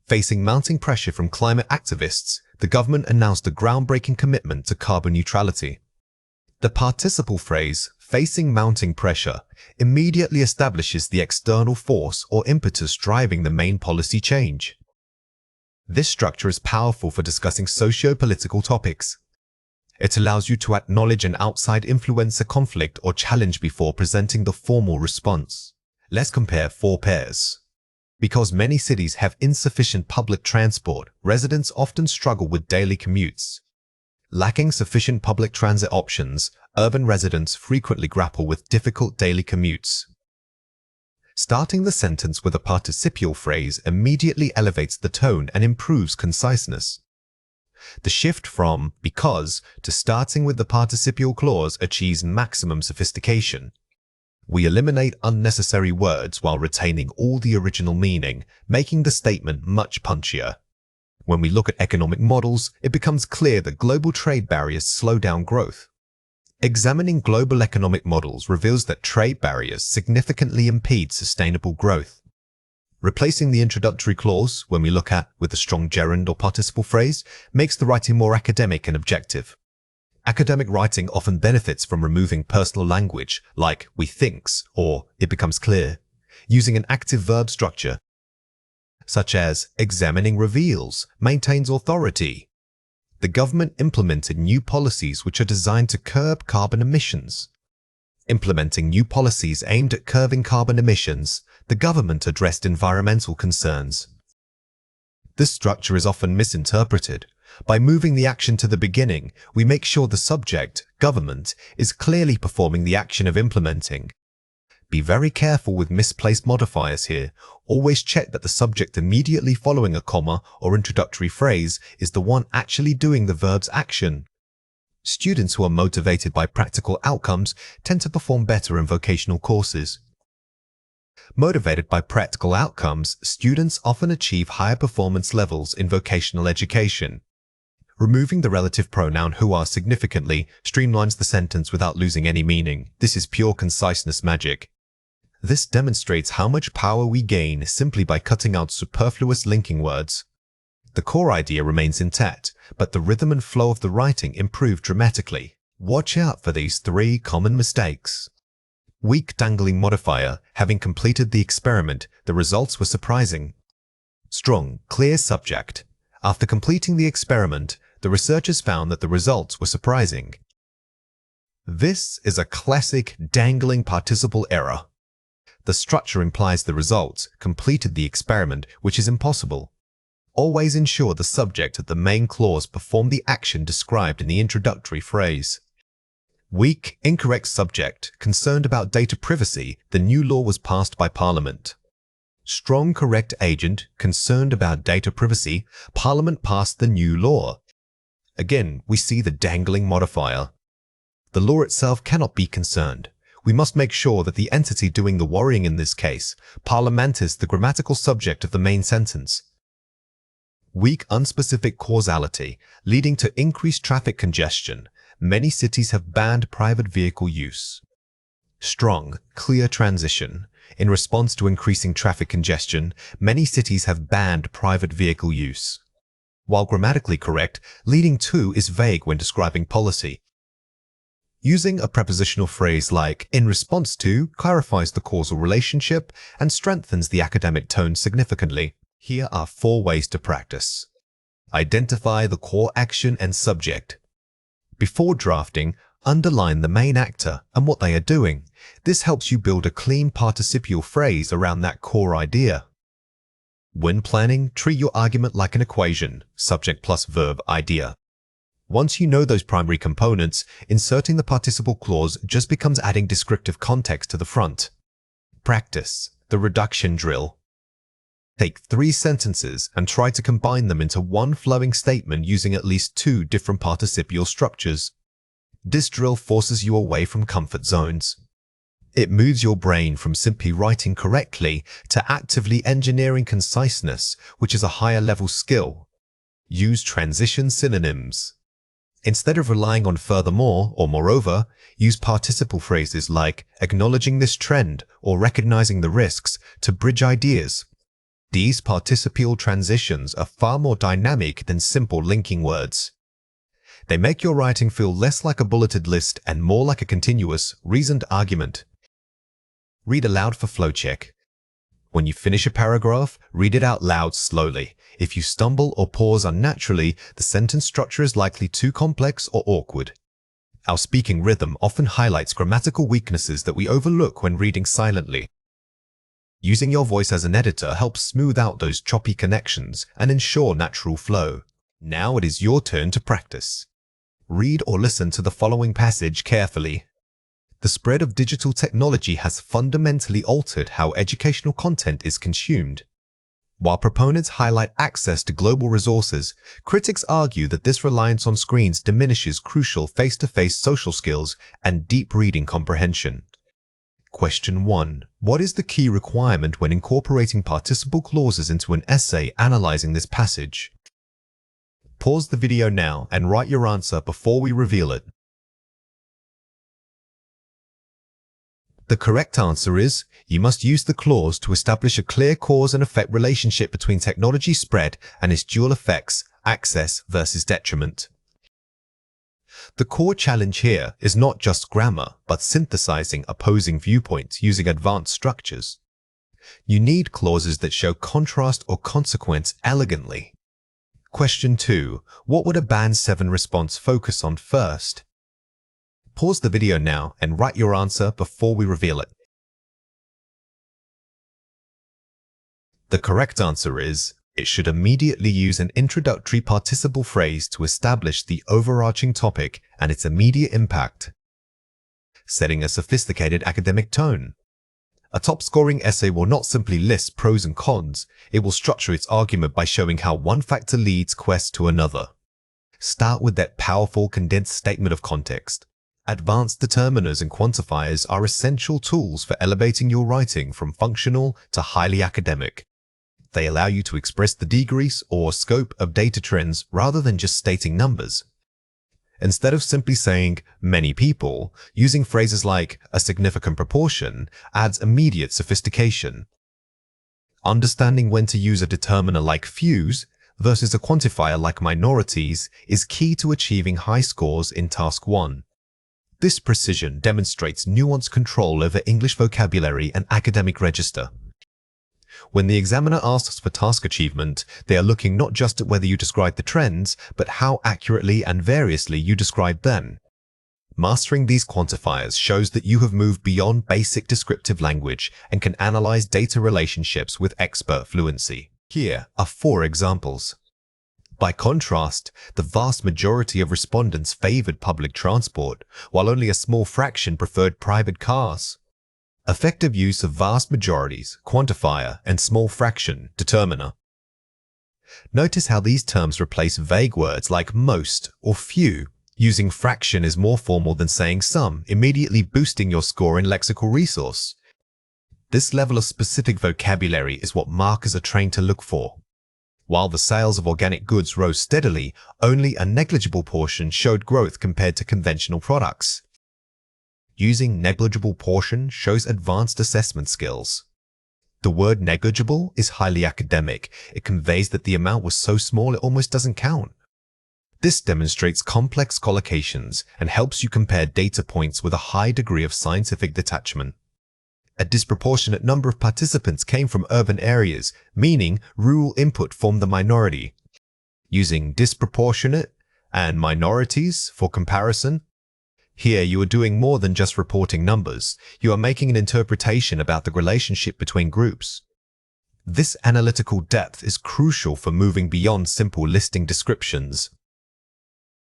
Facing mounting pressure from climate activists, the government announced a groundbreaking commitment to carbon neutrality. The participle phrase, facing mounting pressure, immediately establishes the external force or impetus driving the main policy change. This structure is powerful for discussing socio-political topics. It allows you to acknowledge an outside influencer conflict or challenge before presenting the formal response. Let's compare 4 pairs. Because many cities have insufficient public transport, residents often struggle with daily commutes. Lacking sufficient public transit options, urban residents frequently grapple with difficult daily commutes. Starting the sentence with a participial phrase immediately elevates the tone and improves conciseness. The shift from because to starting with the participial clause achieves maximum sophistication. We eliminate unnecessary words while retaining all the original meaning, making the statement much punchier. When we look at economic models, it becomes clear that global trade barriers slow down growth. Examining global economic models reveals that trade barriers significantly impede sustainable growth. Replacing the introductory clause, when we look at with a strong gerund or participle phrase, makes the writing more academic and objective. Academic writing often benefits from removing personal language like we thinks or it becomes clear, using an active verb structure such as examining reveals, maintains authority. The government implemented new policies which are designed to curb carbon emissions. Implementing new policies aimed at curbing carbon emissions, the government addressed environmental concerns. This structure is often misinterpreted. By moving the action to the beginning, we make sure the subject, government, is clearly performing the action of implementing. Be very careful with misplaced modifiers here. Always check that the subject immediately following a comma or introductory phrase is the one actually doing the verb's action. Students who are motivated by practical outcomes tend to perform better in vocational courses. Motivated by practical outcomes, students often achieve higher performance levels in vocational education. Removing the relative pronoun who are significantly streamlines the sentence without losing any meaning. This is pure conciseness magic. This demonstrates how much power we gain simply by cutting out superfluous linking words. The core idea remains intact, but the rhythm and flow of the writing improve dramatically. Watch out for these 3 common mistakes. Weak dangling modifier. Having completed the experiment, the results were surprising. Strong, clear subject. After completing the experiment, the researchers found that the results were surprising. This is a classic dangling participle error. The structure implies the result completed the experiment, which is impossible. Always ensure the subject of the main clause performed the action described in the introductory phrase. Weak, incorrect subject. Concerned about data privacy, the new law was passed by Parliament. Strong, correct agent. Concerned about data privacy, Parliament passed the new law. Again, we see the dangling modifier. The law itself cannot be concerned. We must make sure that the entity doing the worrying in this case, Parliament, is the grammatical subject of the main sentence. Weak, unspecific causality, leading to increased traffic congestion. Many cities have banned private vehicle use. Strong, clear transition. In response to increasing traffic congestion, many cities have banned private vehicle use. While grammatically correct, leading to is vague when describing policy. Using a prepositional phrase like in response to clarifies the causal relationship and strengthens the academic tone significantly. Here are 4 ways to practice. Identify the core action and subject. Before drafting, underline the main actor and what they are doing. This helps you build a clean participial phrase around that core idea. When planning, treat your argument like an equation, subject plus verb idea. Once you know those primary components, inserting the participle clause just becomes adding descriptive context to the front. Practice the reduction drill. Take 3 sentences and try to combine them into one flowing statement using at least 2 different participial structures. This drill forces you away from comfort zones. It moves your brain from simply writing correctly to actively engineering conciseness, which is a higher level skill. Use transition synonyms. Instead of relying on furthermore or moreover, use participle phrases like acknowledging this trend or recognizing the risks to bridge ideas. These participial transitions are far more dynamic than simple linking words. They make your writing feel less like a bulleted list and more like a continuous, reasoned argument. Read aloud for flow check. When you finish a paragraph, read it out loud slowly. If you stumble or pause unnaturally, the sentence structure is likely too complex or awkward. Our speaking rhythm often highlights grammatical weaknesses that we overlook when reading silently. Using your voice as an editor helps smooth out those choppy connections and ensure natural flow. Now it is your turn to practice. Read or listen to the following passage carefully. The spread of digital technology has fundamentally altered how educational content is consumed. While proponents highlight access to global resources, critics argue that this reliance on screens diminishes crucial face-to-face social skills and deep reading comprehension. Question 1. What is the key requirement when incorporating participle clauses into an essay analyzing this passage? Pause the video now and write your answer before we reveal it. The correct answer is, you must use the clause to establish a clear cause and effect relationship between technology spread and its dual effects, access versus detriment. The core challenge here is not just grammar, but synthesizing opposing viewpoints using advanced structures. You need clauses that show contrast or consequence elegantly. Question 2. What would a Band 7 response focus on first? Pause the video now and write your answer before we reveal it. The correct answer is, it should immediately use an introductory participle phrase to establish the overarching topic and its immediate impact, setting a sophisticated academic tone. A top-scoring essay will not simply list pros and cons, it will structure its argument by showing how one factor leads quest to another. Start with that powerful condensed statement of context. Advanced determiners and quantifiers are essential tools for elevating your writing from functional to highly academic. They allow you to express the degrees or scope of data trends rather than just stating numbers. Instead of simply saying many people, using phrases like a significant proportion adds immediate sophistication. Understanding when to use a determiner like fews versus a quantifier like minorities is key to achieving high scores in Task 1. This precision demonstrates nuanced control over English vocabulary and academic register. When the examiner asks for task achievement, they are looking not just at whether you describe the trends, but how accurately and variously you describe them. Mastering these quantifiers shows that you have moved beyond basic descriptive language and can analyze data relationships with expert fluency. Here are 4 examples. By contrast, the vast majority of respondents favored public transport, while only a small fraction preferred private cars. Effective use of vast majorities, quantifier, and small fraction, determiner. Notice how these terms replace vague words like most or few. Using fraction is more formal than saying some, immediately boosting your score in lexical resource. This level of specific vocabulary is what markers are trained to look for. While the sales of organic goods rose steadily, only a negligible portion showed growth compared to conventional products. Using negligible portion shows advanced assessment skills. The word negligible is highly academic. It conveys that the amount was so small it almost doesn't count. This demonstrates complex collocations and helps you compare data points with a high degree of scientific detachment. A disproportionate number of participants came from urban areas, meaning rural input formed the minority. Using disproportionate and minorities for comparison, here you are doing more than just reporting numbers. You are making an interpretation about the relationship between groups. This analytical depth is crucial for moving beyond simple listing descriptions.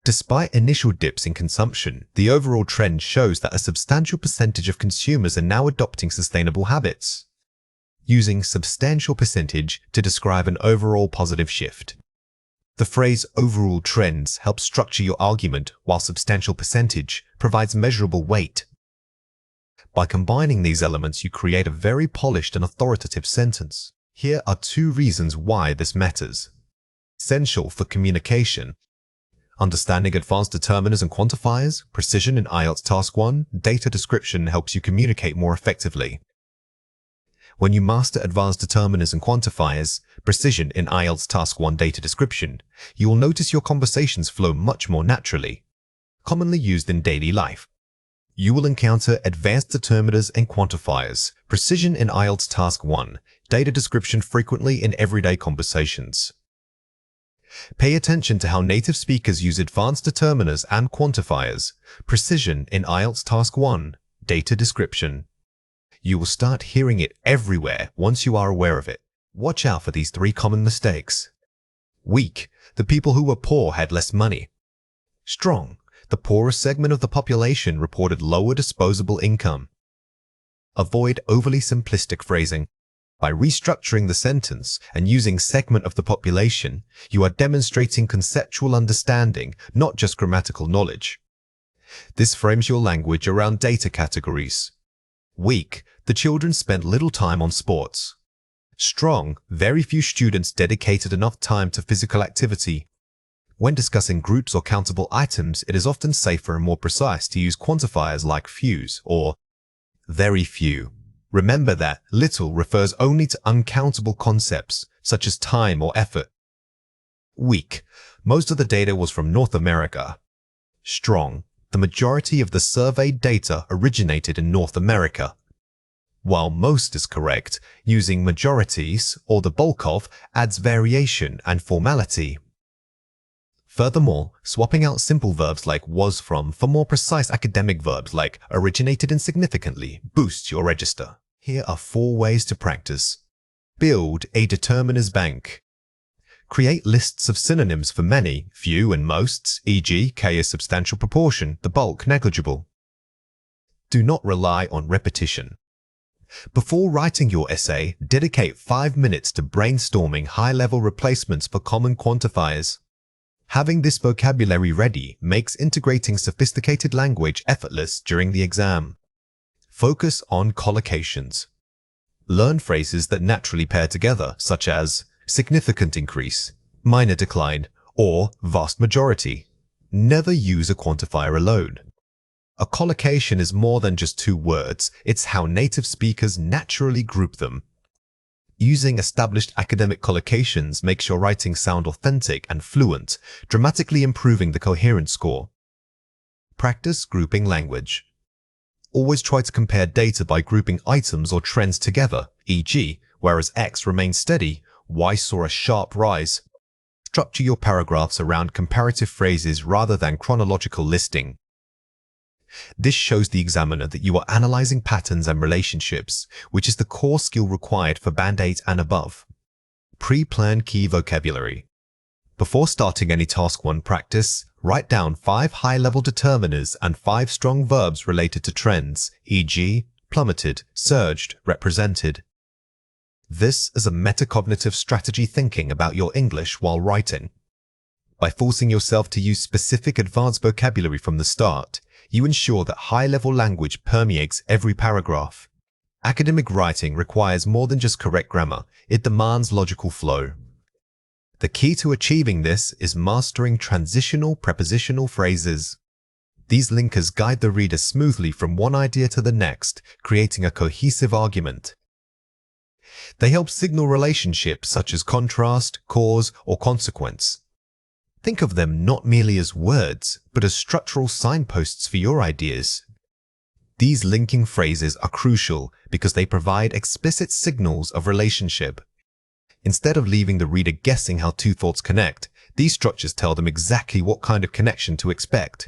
Despite initial dips in consumption, the overall trend shows that a substantial percentage of consumers are now adopting sustainable habits. Using substantial percentage to describe an overall positive shift. The phrase overall trends helps structure your argument, while substantial percentage provides measurable weight. By combining these elements, you create a very polished and authoritative sentence. Here are 2 reasons why this matters. Essential for communication. Understanding advanced determiners and quantifiers, precision in IELTS Task 1, data description helps you communicate more effectively. When you master advanced determiners and quantifiers, precision in IELTS Task 1 data description, you will notice your conversations flow much more naturally. Commonly used in daily life. You will encounter advanced determiners and quantifiers, precision in IELTS Task 1, data description frequently in everyday conversations. Pay attention to how native speakers use advanced determiners and quantifiers, precision in IELTS Task 1, data description. You will start hearing it everywhere once you are aware of it. Watch out for these 3 common mistakes. Weak, the people who were poor had less money. Strong, the poorest segment of the population reported lower disposable income. Avoid overly simplistic phrasing. By restructuring the sentence and using segment of the population, you are demonstrating conceptual understanding, not just grammatical knowledge. This frames your language around data categories. Weak, the children spent little time on sports. Strong, very few students dedicated enough time to physical activity. When discussing groups or countable items, it is often safer and more precise to use quantifiers like fews or very few. Remember that little refers only to uncountable concepts, such as time or effort. Weak. Most of the data was from North America. Strong. The majority of the surveyed data originated in North America. While most is correct, using majorities or the bulk of adds variation and formality. Furthermore, swapping out simple verbs like was from for more precise academic verbs like originated in significantly boosts your register. Here are 4 ways to practice. Build a determiners bank. Create lists of synonyms for many, few, and most, e.g. K is substantial proportion, the bulk negligible. Do not rely on repetition. Before writing your essay, dedicate 5 minutes to brainstorming high-level replacements for common quantifiers. Having this vocabulary ready makes integrating sophisticated language effortless during the exam. Focus on collocations. Learn phrases that naturally pair together, such as significant increase, minor decline, or vast majority. Never use a quantifier alone. A collocation is more than just 2 words, it's how native speakers naturally group them. Using established academic collocations makes your writing sound authentic and fluent, dramatically improving the coherence score. Practice grouping language. Always try to compare data by grouping items or trends together, e.g., whereas X remained steady, Y saw a sharp rise. Structure your paragraphs around comparative phrases rather than chronological listing. This shows the examiner that you are analyzing patterns and relationships, which is the core skill required for Band 8 and above. Pre-plan key vocabulary. Before starting any Task 1 practice, write down 5 high-level determiners and 5 strong verbs related to trends, e.g., plummeted, surged, represented. This is a metacognitive strategy thinking about your English while writing. By forcing yourself to use specific advanced vocabulary from the start, you ensure that high-level language permeates every paragraph. Academic writing requires more than just correct grammar, it demands logical flow. The key to achieving this is mastering transitional prepositional phrases. These linkers guide the reader smoothly from one idea to the next, creating a cohesive argument. They help signal relationships such as contrast, cause, or consequence. Think of them not merely as words, but as structural signposts for your ideas. These linking phrases are crucial because they provide explicit signals of relationship. Instead of leaving the reader guessing how 2 thoughts connect, these structures tell them exactly what kind of connection to expect.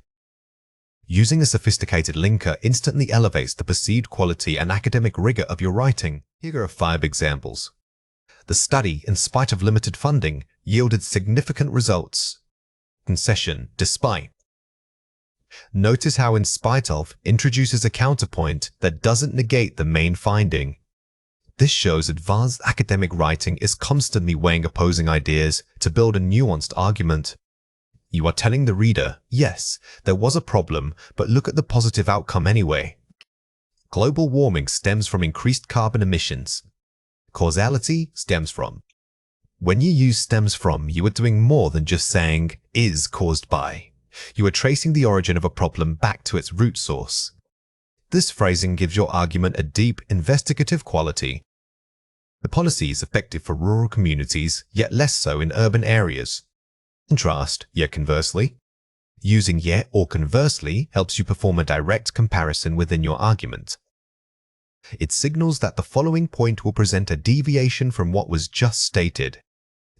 Using a sophisticated linker instantly elevates the perceived quality and academic rigor of your writing. Here are 5 examples. The study, in spite of limited funding, yielded significant results. Concession, despite. Notice how in spite of introduces a counterpoint that doesn't negate the main finding. This shows advanced academic writing is constantly weighing opposing ideas to build a nuanced argument. You are telling the reader, yes, there was a problem, but look at the positive outcome anyway. Global warming stems from increased carbon emissions. Causality stems from. When you use stems from, you are doing more than just saying is caused by. You are tracing the origin of a problem back to its root source. This phrasing gives your argument a deep, investigative quality. The policy is effective for rural communities, yet less so in urban areas. Contrast, yet conversely. Using yet or conversely helps you perform a direct comparison within your argument. It signals that the following point will present a deviation from what was just stated.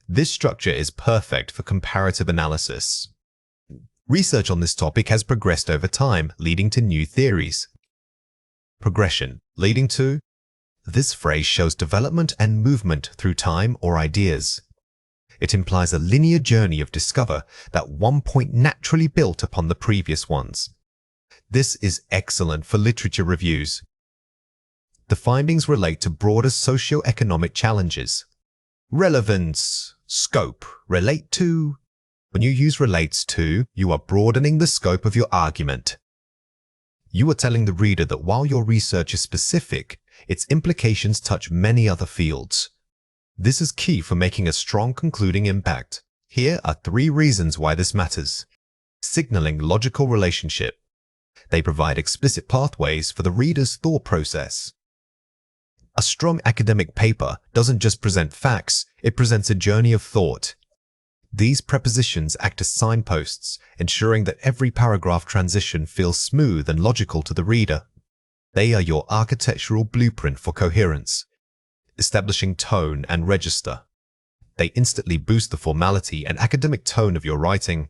This structure is perfect for comparative analysis. Research on this topic has progressed over time, leading to new theories. Progression, leading to. This phrase shows development and movement through time or ideas. It implies a linear journey of discover that one point naturally built upon the previous ones. This is excellent for literature reviews. The findings relate to broader socio-economic challenges. Relevance, scope, relate to. When you use relates to, you are broadening the scope of your argument. You are telling the reader that while your research is specific, its implications touch many other fields. This is key for making a strong concluding impact. Here are 3 reasons why this matters. Signaling logical relationship. They provide explicit pathways for the reader's thought process. A strong academic paper doesn't just present facts, it presents a journey of thought. These prepositions act as signposts, ensuring that every paragraph transition feels smooth and logical to the reader. They are your architectural blueprint for coherence, establishing tone and register. They instantly boost the formality and academic tone of your writing.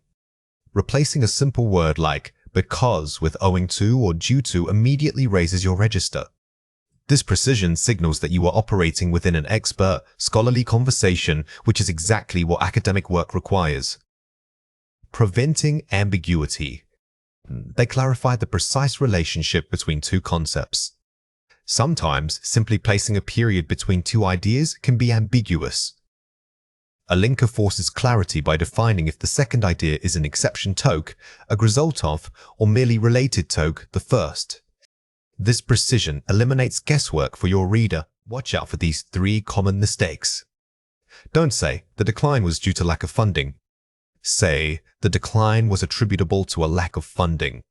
Replacing a simple word like because with owing to or due to immediately raises your register. This precision signals that you are operating within an expert, scholarly conversation, which is exactly what academic work requires. Preventing ambiguity. They clarify the precise relationship between two concepts. Sometimes, simply placing a period between two ideas can be ambiguous. A linker forces clarity by defining if the second idea is an exception toke, a result of, or merely related toke, the first. This precision eliminates guesswork for your reader. Watch out for these 3 common mistakes. Don't say, the decline was due to lack of funding. Say, the decline was attributable to a lack of funding.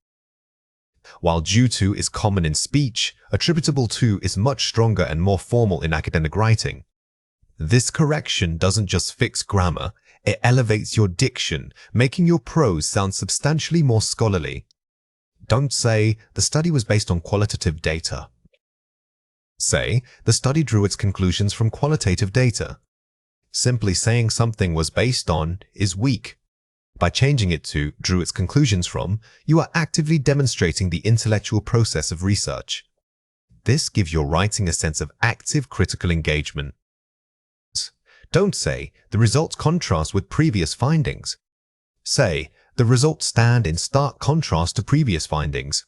While due to is common in speech, attributable to is much stronger and more formal in academic writing. This correction doesn't just fix grammar, it elevates your diction, making your prose sound substantially more scholarly. Don't say, the study was based on qualitative data. Say, the study drew its conclusions from qualitative data. Simply saying something was based on is weak. By changing it to drew its conclusions from, you are actively demonstrating the intellectual process of research. This gives your writing a sense of active critical engagement. Don't say, the results contrast with previous findings. Say, the results stand in stark contrast to previous findings.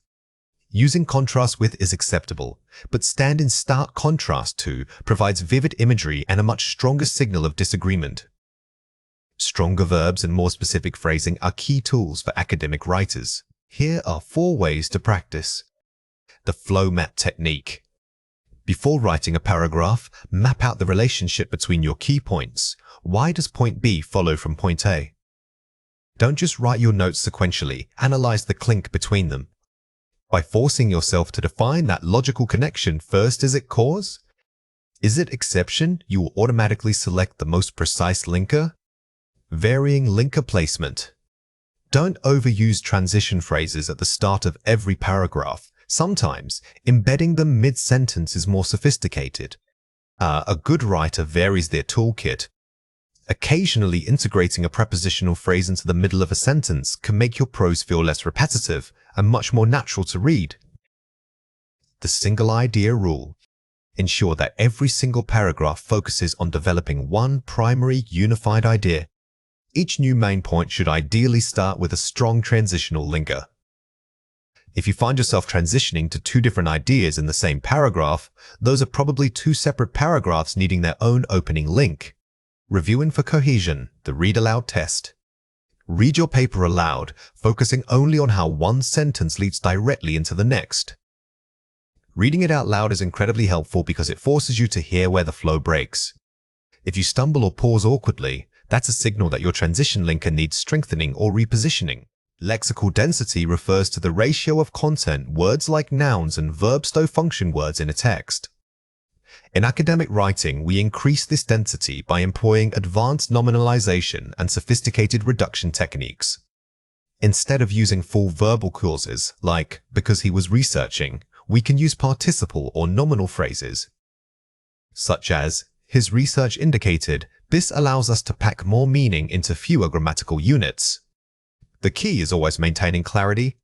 Using contrast with is acceptable, but stand in stark contrast to provides vivid imagery and a much stronger signal of disagreement. Stronger verbs and more specific phrasing are key tools for academic writers. Here are 4 ways to practice. The flow map technique. Before writing a paragraph, map out the relationship between your key points. Why does point B follow from point A? Don't just write your notes sequentially, analyze the clink between them. By forcing yourself to define that logical connection first, is it cause? Is it exception? You will automatically select the most precise linker. Varying linker placement. Don't overuse transition phrases at the start of every paragraph. Sometimes, embedding them mid-sentence is more sophisticated. A good writer varies their toolkit. Occasionally integrating a prepositional phrase into the middle of a sentence can make your prose feel less repetitive and much more natural to read. The single idea rule. Ensure that every single paragraph focuses on developing one primary unified idea. Each new main point should ideally start with a strong transitional linker. If you find yourself transitioning to 2 different ideas in the same paragraph, those are probably 2 separate paragraphs needing their own opening link. Reviewing for cohesion, the read aloud test. Read your paper aloud, focusing only on how one sentence leads directly into the next. Reading it out loud is incredibly helpful because it forces you to hear where the flow breaks. If you stumble or pause awkwardly, that's a signal that your transition linker needs strengthening or repositioning. Lexical density refers to the ratio of content, words like nouns and verbs to function words in a text. In academic writing, we increase this density by employing advanced nominalization and sophisticated reduction techniques. Instead of using full verbal clauses, like because he was researching, we can use participle or nominal phrases, such as his research indicated. This allows us to pack more meaning into fewer grammatical units. The key is always maintaining clarity.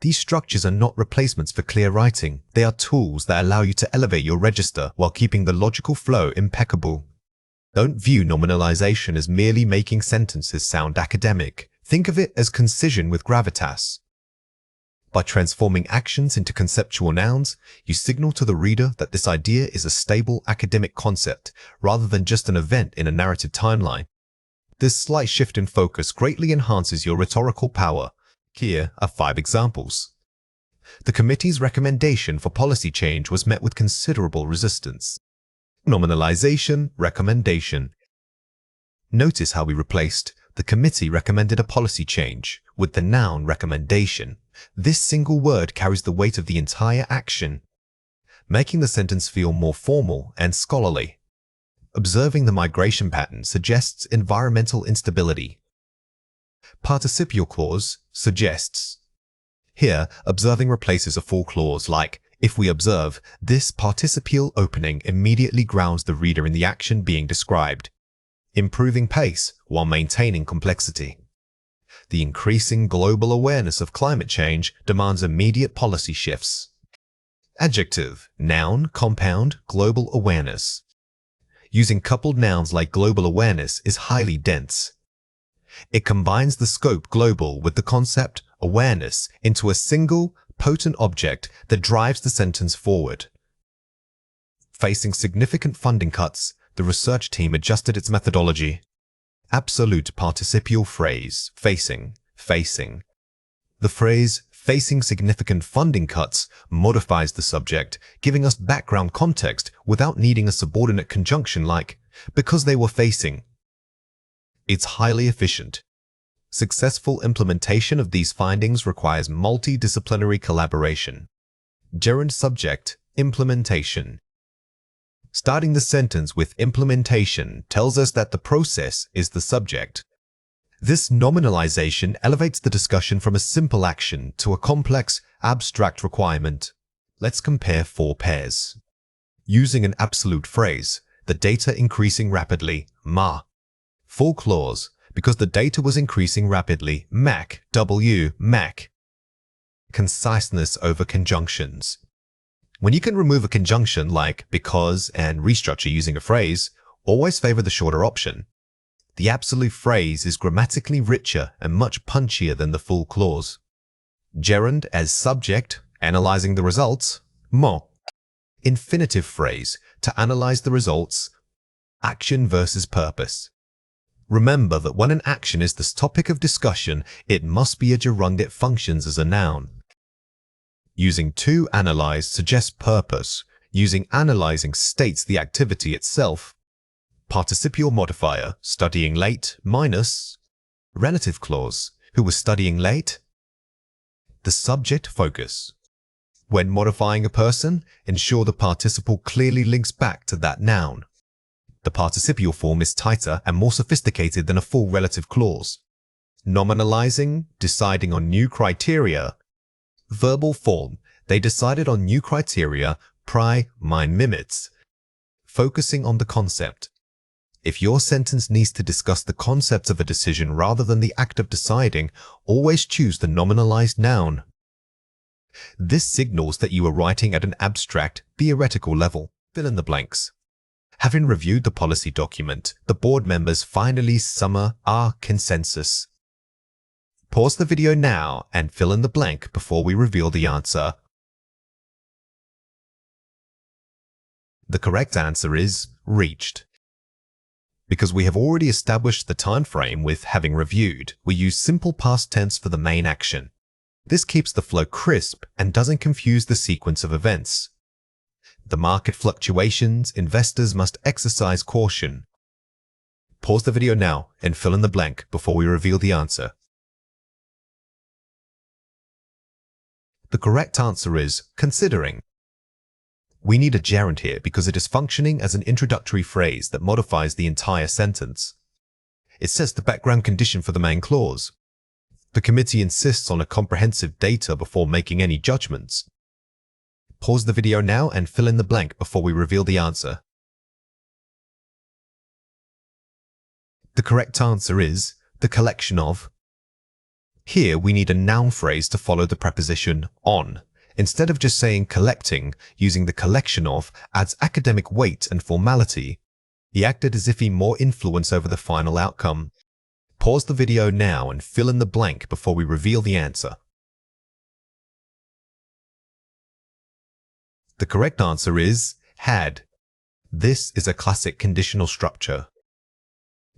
These structures are not replacements for clear writing. They are tools that allow you to elevate your register while keeping the logical flow impeccable. Don't view nominalization as merely making sentences sound academic. Think of it as concision with gravitas. By transforming actions into conceptual nouns, you signal to the reader that this idea is a stable academic concept rather than just an event in a narrative timeline. This slight shift in focus greatly enhances your rhetorical power. Here are 5 examples. The committee's recommendation for policy change was met with considerable resistance. Nominalization, recommendation. Notice how we replaced the committee recommended a policy change with the noun recommendation. This single word carries the weight of the entire action, making the sentence feel more formal and scholarly. Observing the migration pattern suggests environmental instability. Participial clause suggests. Here, observing replaces a full clause like, if we observe, this participial opening immediately grounds the reader in the action being described, improving pace while maintaining complexity. The increasing global awareness of climate change demands immediate policy shifts. Adjective, noun, compound, global awareness. Using coupled nouns like global awareness is highly dense. It combines the scope global with the concept awareness into a single, potent object that drives the sentence forward. Facing significant funding cuts, the research team adjusted its methodology. Absolute participial phrase, facing. The phrase facing significant funding cuts modifies the subject, giving us background context without needing a subordinate conjunction like, because they were facing. It's highly efficient. Successful implementation of these findings requires multidisciplinary collaboration. Gerund subject, implementation. Starting the sentence with implementation tells us that the process is the subject. This nominalization elevates the discussion from a simple action to a complex, abstract requirement. Let's compare 4 pairs. Using an absolute phrase, the data increasing rapidly, ma. Full clause, because the data was increasing rapidly, mac, mac. Conciseness over conjunctions. When you can remove a conjunction like because and restructure using a phrase, always favor the shorter option. The absolute phrase is grammatically richer and much punchier than the full clause. Gerund as subject, analyzing the results, mo. Infinitive phrase, to analyze the results, action versus purpose. Remember that when an action is the topic of discussion, it must be a gerund. It functions as a noun. Using to analyze suggests purpose. Using analyzing states the activity itself. Participial modifier, studying late, minus. Relative clause, who was studying late. The subject focus. When modifying a person, ensure the participle clearly links back to that noun. The participial form is tighter and more sophisticated than a full relative clause. Nominalizing, deciding on new criteria. Verbal form, they decided on new criteria, mein Mimits. Focusing on the concept. If your sentence needs to discuss the concept of a decision rather than the act of deciding, always choose the nominalized noun. This signals that you are writing at an abstract, theoretical level. Fill in the blanks. Having reviewed the policy document, the board members finally summer our consensus. Pause the video now and fill in the blank before we reveal the answer. The correct answer is reached. Because we have already established the time frame with having reviewed, we use simple past tense for the main action. This keeps the flow crisp and doesn't confuse the sequence of events. The market fluctuations, investors must exercise caution. Pause the video now and fill in the blank before we reveal the answer. The correct answer is considering. We need a gerund here because it is functioning as an introductory phrase that modifies the entire sentence. It sets the background condition for the main clause. The committee insists on a comprehensive data before making any judgments. Pause the video now and fill in the blank before we reveal the answer. The correct answer is the collection of. Here we need a noun phrase to follow the preposition on. Instead of just saying collecting, using the collection of adds academic weight and formality. He acted as if he more influence over the final outcome. Pause the video now and fill in the blank before we reveal the answer. The correct answer is had. This is a classic conditional structure.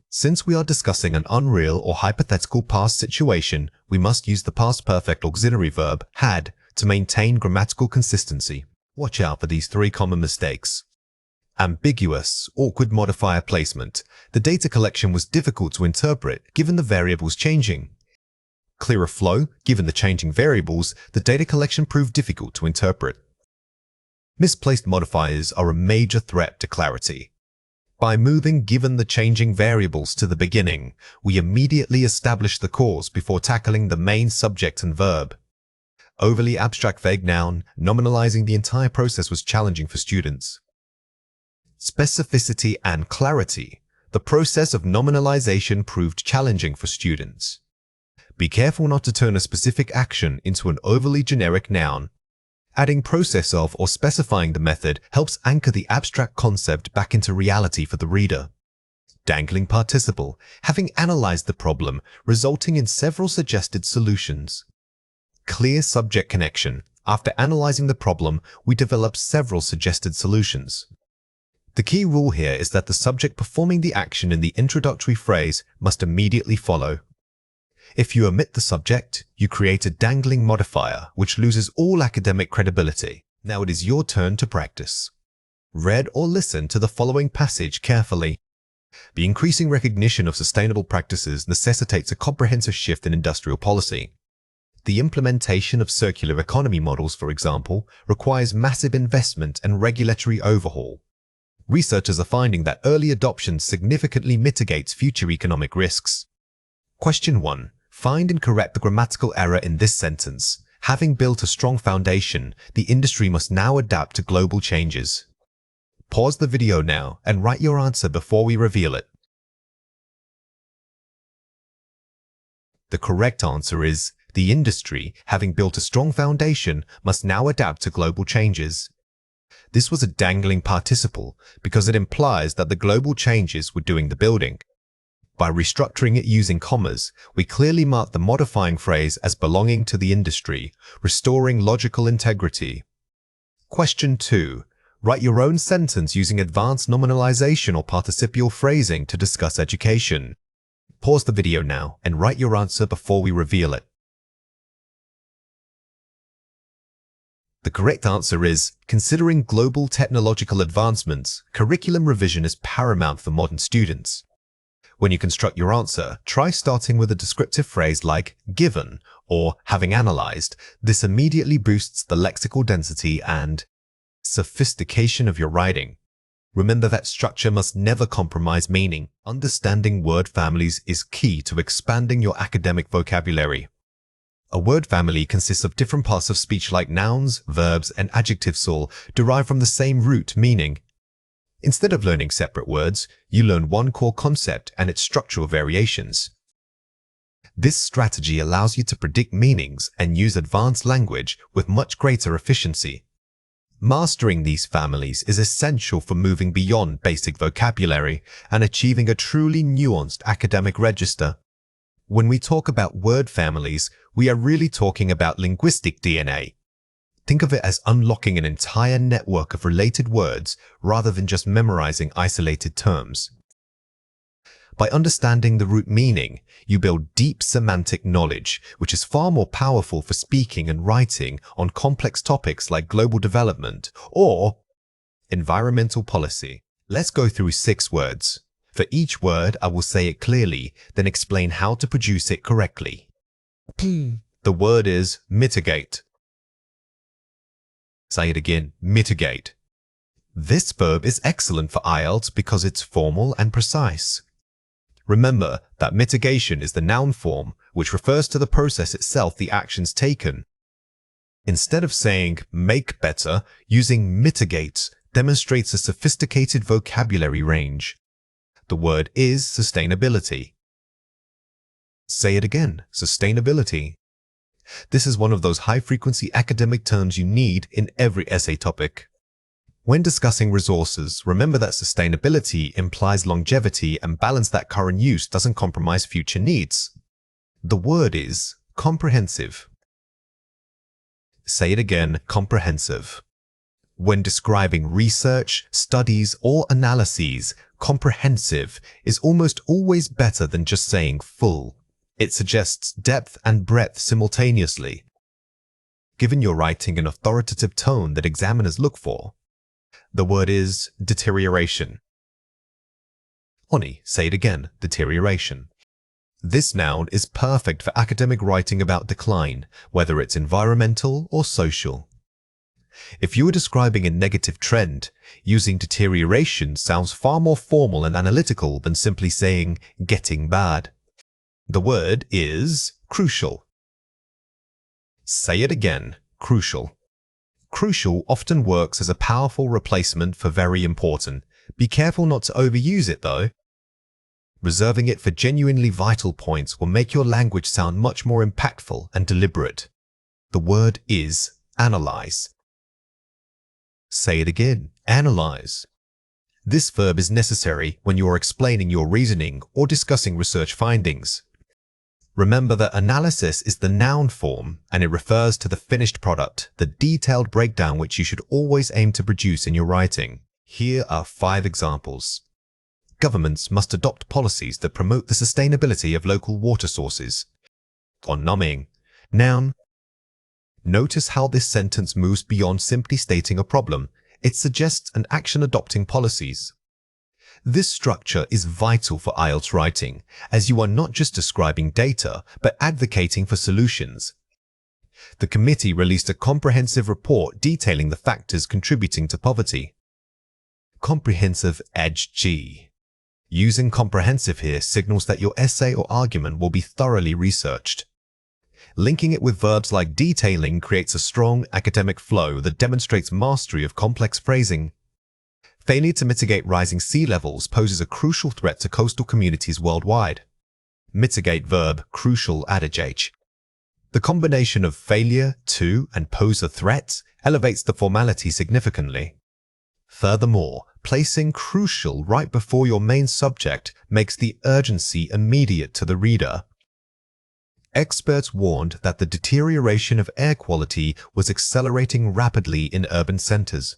Since we are discussing an unreal or hypothetical past situation, we must use the past perfect auxiliary verb had to maintain grammatical consistency. Watch out for these 3 common mistakes. Ambiguous, awkward modifier placement. The data collection was difficult to interpret given the variables changing. clearer flow. Given the changing variables, the data collection proved difficult to interpret. Misplaced modifiers are a major threat to clarity. By moving given the changing variables to the beginning, we immediately establish the cause before tackling the main subject and verb. Overly abstract vague noun, nominalizing the entire process was challenging for students. Specificity and clarity. The process of nominalization proved challenging for students. Be careful not to turn a specific action into an overly generic noun. Adding process of or specifying the method helps anchor the abstract concept back into reality for the reader. Dangling participle, having analyzed the problem, resulting in several suggested solutions. Clear subject connection. After analyzing the problem, we develop several suggested solutions. The key rule here is that the subject performing the action in the introductory phrase must immediately follow. If you omit the subject, you create a dangling modifier, which loses all academic credibility. Now it is your turn to practice. Read or listen to the following passage carefully. The increasing recognition of sustainable practices necessitates a comprehensive shift in industrial policy. The implementation of circular economy models, for example, requires massive investment and regulatory overhaul. Researchers are finding that early adoption significantly mitigates future economic risks. Question 1. Find and correct the grammatical error in this sentence. Having built a strong foundation, the industry must now adapt to global changes. Pause the video now and write your answer before we reveal it. The correct answer is, the industry, having built a strong foundation, must now adapt to global changes. This was a dangling participle because it implies that the global changes were doing the building. By restructuring it using commas, we clearly mark the modifying phrase as belonging to the industry, restoring logical integrity. Question 2. Write your own sentence using advanced nominalization or participial phrasing to discuss education. Pause the video now and write your answer before we reveal it. The correct answer is, considering global technological advancements, curriculum revision is paramount for modern students. When you construct your answer, try starting with a descriptive phrase like given or having analyzed. This immediately boosts the lexical density and sophistication of your writing. Remember that structure must never compromise meaning. Understanding word families is key to expanding your academic vocabulary. A word family consists of different parts of speech like nouns, verbs, and adjectives all derived from the same root meaning. Instead of learning separate words, you learn one core concept and its structural variations. This strategy allows you to predict meanings and use advanced language with much greater efficiency. Mastering these families is essential for moving beyond basic vocabulary and achieving a truly nuanced academic register. When we talk about word families, we are really talking about linguistic DNA. Think of it as unlocking an entire network of related words rather than just memorizing isolated terms. By understanding the root meaning, you build deep semantic knowledge, which is far more powerful for speaking and writing on complex topics like global development or environmental policy. Let's go through 6 words. For each word, I will say it clearly, then explain how to produce it correctly. The word is mitigate. Say it again, mitigate. This verb is excellent for IELTS because it's formal and precise. Remember that mitigation is the noun form, which refers to the process itself, the actions taken. Instead of saying make better, using mitigate demonstrates a sophisticated vocabulary range. The word is sustainability. Say it again, sustainability. This is one of those high-frequency academic terms you need in every essay topic. When discussing resources, remember that sustainability implies longevity and balance that current use doesn't compromise future needs. The word is comprehensive. Say it again, comprehensive. When describing research, studies, or analyses, comprehensive is almost always better than just saying full. It suggests depth and breadth simultaneously, giving your writing an authoritative tone that examiners look for. The word is deterioration. Oni, say it again, deterioration. This noun is perfect for academic writing about decline, whether it's environmental or social. If you are describing a negative trend, using deterioration sounds far more formal and analytical than simply saying getting bad. The word is crucial. Say it again, crucial. Crucial often works as a powerful replacement for very important. Be careful not to overuse it though. Reserving it for genuinely vital points will make your language sound much more impactful and deliberate. The word is analyze. Say it again, analyze. This verb is necessary when you are explaining your reasoning or discussing research findings. Remember that analysis is the noun form and it refers to the finished product, the detailed breakdown which you should always aim to produce in your writing. Here are 5 examples. Governments must adopt policies that promote the sustainability of local water sources. On numbing, noun. Notice how this sentence moves beyond simply stating a problem. It suggests an action adopting policies. This structure is vital for IELTS writing, as you are not just describing data, but advocating for solutions. The committee released a comprehensive report detailing the factors contributing to poverty. Comprehensive edge G. Using comprehensive here signals that your essay or argument will be thoroughly researched. Linking it with verbs like detailing creates a strong academic flow that demonstrates mastery of complex phrasing. Failure to mitigate rising sea levels poses a crucial threat to coastal communities worldwide. Mitigate verb, crucial adjective. The combination of failure to and pose a threat elevates the formality significantly. Furthermore, placing crucial right before your main subject makes the urgency immediate to the reader. Experts warned that the deterioration of air quality was accelerating rapidly in urban centers.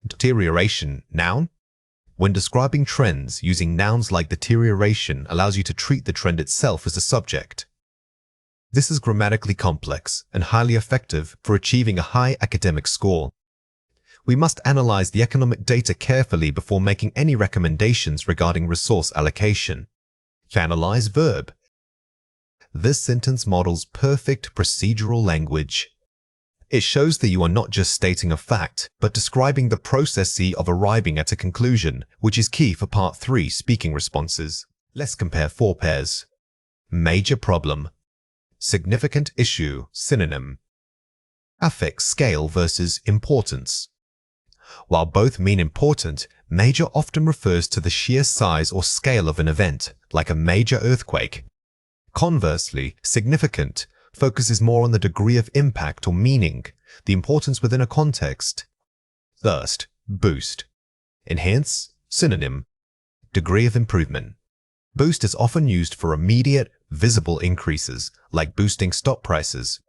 Deterioration, noun. When describing trends, using nouns like deterioration allows you to treat the trend itself as a subject. This is grammatically complex and highly effective for achieving a high academic score. We must analyze the economic data carefully before making any recommendations regarding resource allocation. Analyze verb. This sentence models perfect procedural language. It shows that you are not just stating a fact, but describing the process of arriving at a conclusion, which is key for Part 3 speaking responses. Let's compare 4 pairs. Major problem. Significant issue, synonym. Affix scale versus importance. While both mean important, major often refers to the sheer size or scale of an event, like a major earthquake. Conversely, significant focuses more on the degree of impact or meaning, the importance within a context. Thirst, boost. Enhance, synonym. Degree of improvement. Boost is often used for immediate, visible increases, like boosting stock prices.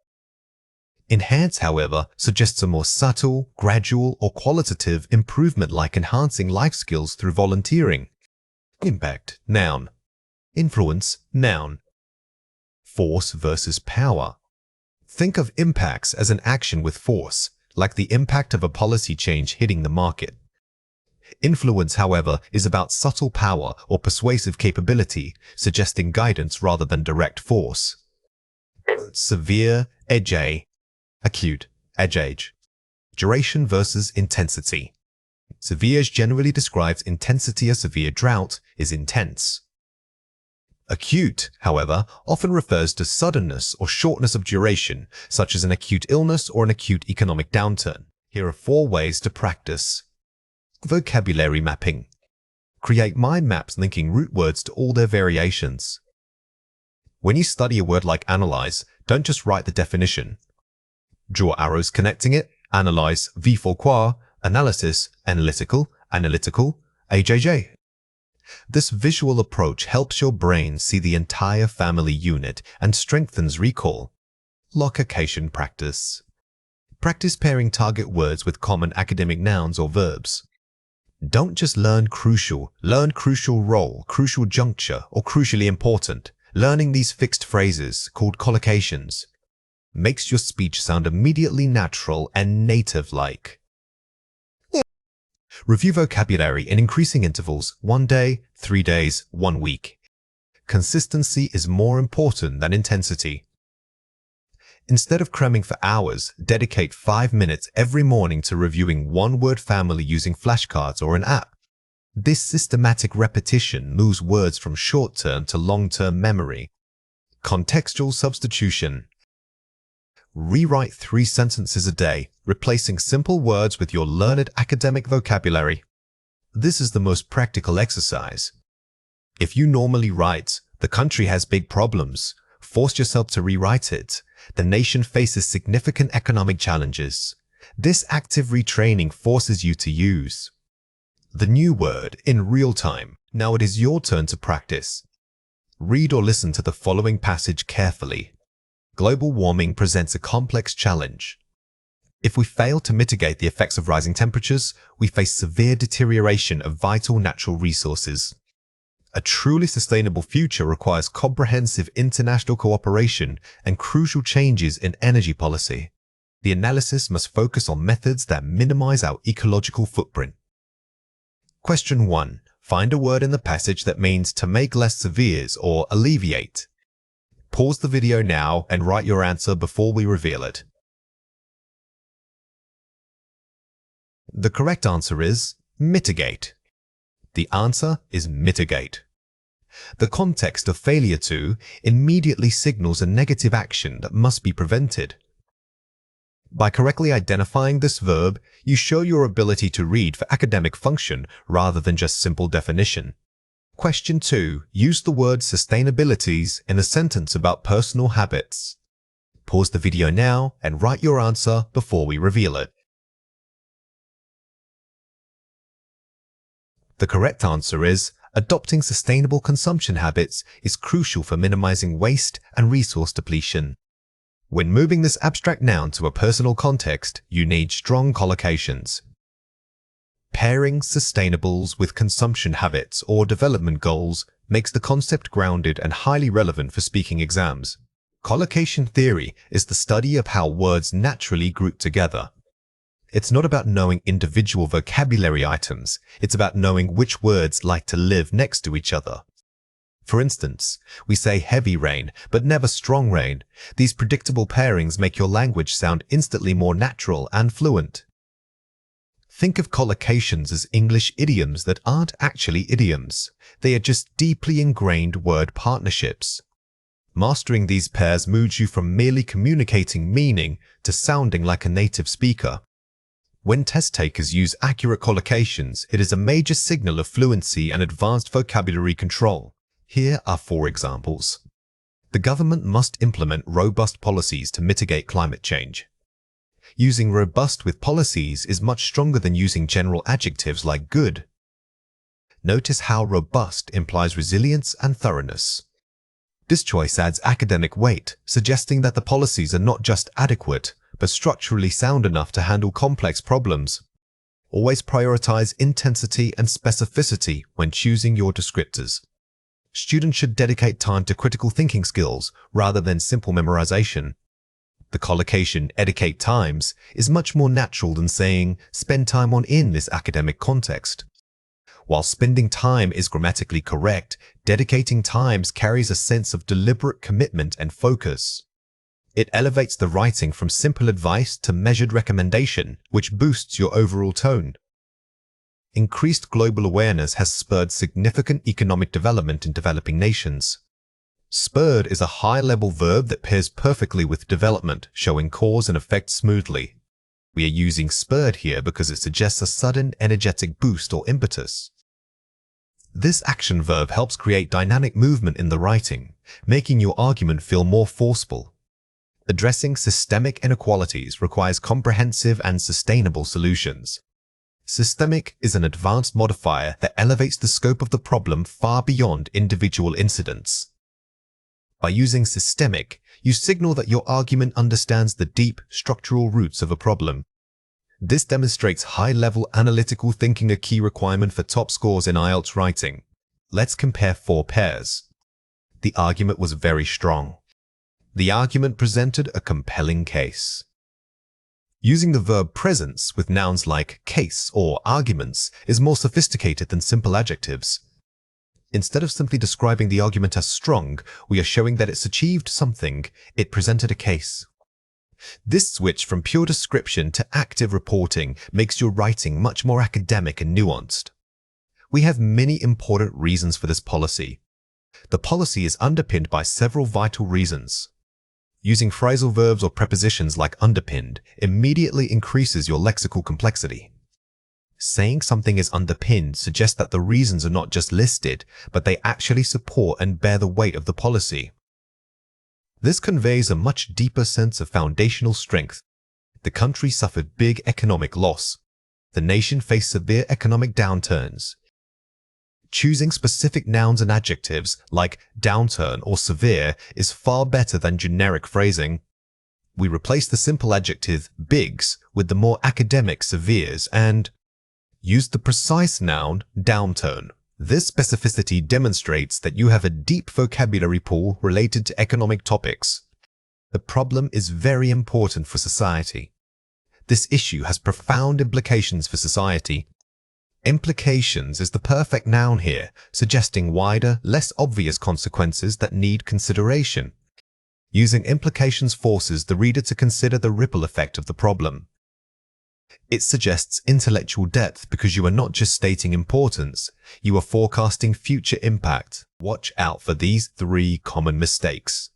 Enhance, however, suggests a more subtle, gradual, or qualitative improvement like enhancing life skills through volunteering. Impact, noun. Influence, noun. Force versus power. Think of impacts as an action with force, like the impact of a policy change hitting the market. Influence, however, is about subtle power or persuasive capability, suggesting guidance rather than direct force. Severe, edge. Acute, edge. Duration versus intensity. Severe generally describes intensity. A severe drought is intense. Acute, however, often refers to suddenness or shortness of duration, such as an acute illness or an acute economic downturn. Here are 4 ways to practice. Vocabulary mapping. Create mind maps linking root words to all their variations. When you study a word like analyze, don't just write the definition. Draw arrows connecting it, analyze, V for qua, analysis, analytical, AJJ. This visual approach helps your brain see the entire family unit and strengthens recall. Collocation practice. Practice pairing target words with common academic nouns or verbs. Don't just learn crucial role, crucial juncture, or crucially important. Learning these fixed phrases, called collocations, makes your speech sound immediately natural and native-like. Review vocabulary in increasing intervals, 1 day, 3 days, 1 week. consistency is more important than intensity. Instead of cramming for hours, dedicate 5 minutes every morning to reviewing one word family using flashcards or an app. This systematic repetition moves words from short-term to long-term memory. Contextual substitution. Rewrite 3 sentences a day, replacing simple words with your learned academic vocabulary. This is the most practical exercise. If you normally write, "The country has big problems," force yourself to rewrite it. The nation faces significant economic challenges. This active retraining forces you to use the new word in real time. Now it is your turn to practice. Read or listen to the following passage carefully. Global warming presents a complex challenge. If we fail to mitigate the effects of rising temperatures, we face severe deterioration of vital natural resources. A truly sustainable future requires comprehensive international cooperation and crucial changes in energy policy. The analysis must focus on methods that minimize our ecological footprint. Question 1. Find a word in the passage that means to make less severe or alleviate. Pause the video now and write your answer before we reveal it. The correct answer is mitigate. The answer is mitigate. The context of failure to immediately signals a negative action that must be prevented. By correctly identifying this verb, you show your ability to read for academic function rather than just simple definition. Question 2. Use the word sustainabilities in a sentence about personal habits. Pause the video now and write your answer before we reveal it. The correct answer is adopting sustainable consumption habits is crucial for minimizing waste and resource depletion. When moving this abstract noun to a personal context, you need strong collocations. Pairing sustainables with consumption habits or development goals makes the concept grounded and highly relevant for speaking exams. Collocation theory is the study of how words naturally group together. It's not about knowing individual vocabulary items, it's about knowing which words like to live next to each other. For instance, we say heavy rain, but never strong rain. These predictable pairings make your language sound instantly more natural and fluent. Think of collocations as English idioms that aren't actually idioms. They are just deeply ingrained word partnerships. Mastering these pairs moves you from merely communicating meaning to sounding like a native speaker. When test takers use accurate collocations, it is a major signal of fluency and advanced vocabulary control. Here are 4 examples. The government must implement robust policies to mitigate climate change. Using robust with policies is much stronger than using general adjectives like good. Notice how robust implies resilience and thoroughness. This choice adds academic weight, suggesting that the policies are not just adequate, but structurally sound enough to handle complex problems. Always prioritize intensity and specificity when choosing your descriptors. Students should dedicate time to critical thinking skills rather than simple memorization. The collocation "educate times" is much more natural than saying "spend time on" in this academic context. While spending time is grammatically correct, dedicating times carries a sense of deliberate commitment and focus. It elevates the writing from simple advice to measured recommendation, which boosts your overall tone. Increased global awareness has spurred significant economic development in developing nations. Spurred is a high-level verb that pairs perfectly with development, showing cause and effect smoothly. We are using spurred here because it suggests a sudden, energetic boost or impetus. This action verb helps create dynamic movement in the writing, making your argument feel more forceful. Addressing systemic inequalities requires comprehensive and sustainable solutions. Systemic is an advanced modifier that elevates the scope of the problem far beyond individual incidents. By using systemic, you signal that your argument understands the deep, structural roots of a problem. This demonstrates high-level analytical thinking, a key requirement for top scores in IELTS writing. Let's compare 4 pairs. The argument was very strong. The argument presented a compelling case. Using the verb presence with nouns like case or arguments is more sophisticated than simple adjectives. Instead of simply describing the argument as strong, we are showing that it's achieved something, it presented a case. This switch from pure description to active reporting makes your writing much more academic and nuanced. We have many important reasons for this policy. The policy is underpinned by several vital reasons. Using phrasal verbs or prepositions like underpinned immediately increases your lexical complexity. Saying something is underpinned suggests that the reasons are not just listed, but they actually support and bear the weight of the policy. This conveys a much deeper sense of foundational strength. The country suffered big economic loss. The nation faced severe economic downturns. Choosing specific nouns and adjectives like downturn or severe is far better than generic phrasing. We replace the simple adjective bigs with the more academic severes and use the precise noun downturn. This specificity demonstrates that you have a deep vocabulary pool related to economic topics. The problem is very important for society. This issue has profound implications for society. Implications is the perfect noun here, suggesting wider, less obvious consequences that need consideration. Using implications forces the reader to consider the ripple effect of the problem. It suggests intellectual depth because you are not just stating importance, you are forecasting future impact. Watch out for these 3 common mistakes.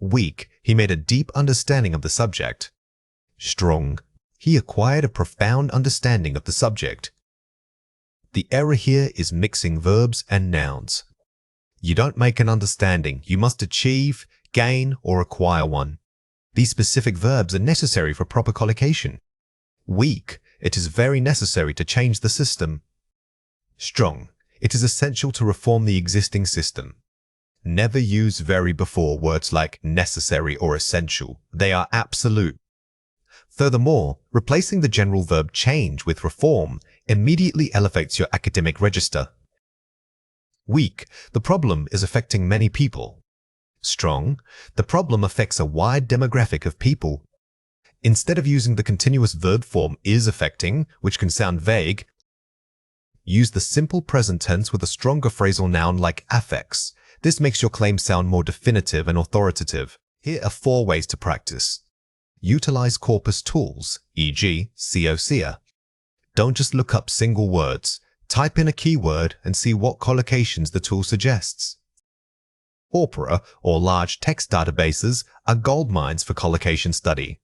Weak, he made a deep understanding of the subject. Strong, he acquired a profound understanding of the subject. The error here is mixing verbs and nouns. You don't make an understanding, you must achieve, gain, or acquire one. These specific verbs are necessary for proper collocation. Weak, it is very necessary to change the system. Strong, it is essential to reform the existing system. Never use very before words like necessary or essential. They are absolute. Furthermore, replacing the general verb change with reform immediately elevates your academic register. Weak, the problem is affecting many people. Strong, the problem affects a wide demographic of people. Instead of using the continuous verb form is affecting, which can sound vague, use the simple present tense with a stronger phrasal noun like affects. This makes your claim sound more definitive and authoritative. Here are 4 ways to practice. Utilize corpus tools, e.g., COCA. Don't just look up single words. Type in a keyword and see what collocations the tool suggests. Opera, or large text databases, are goldmines for collocation study.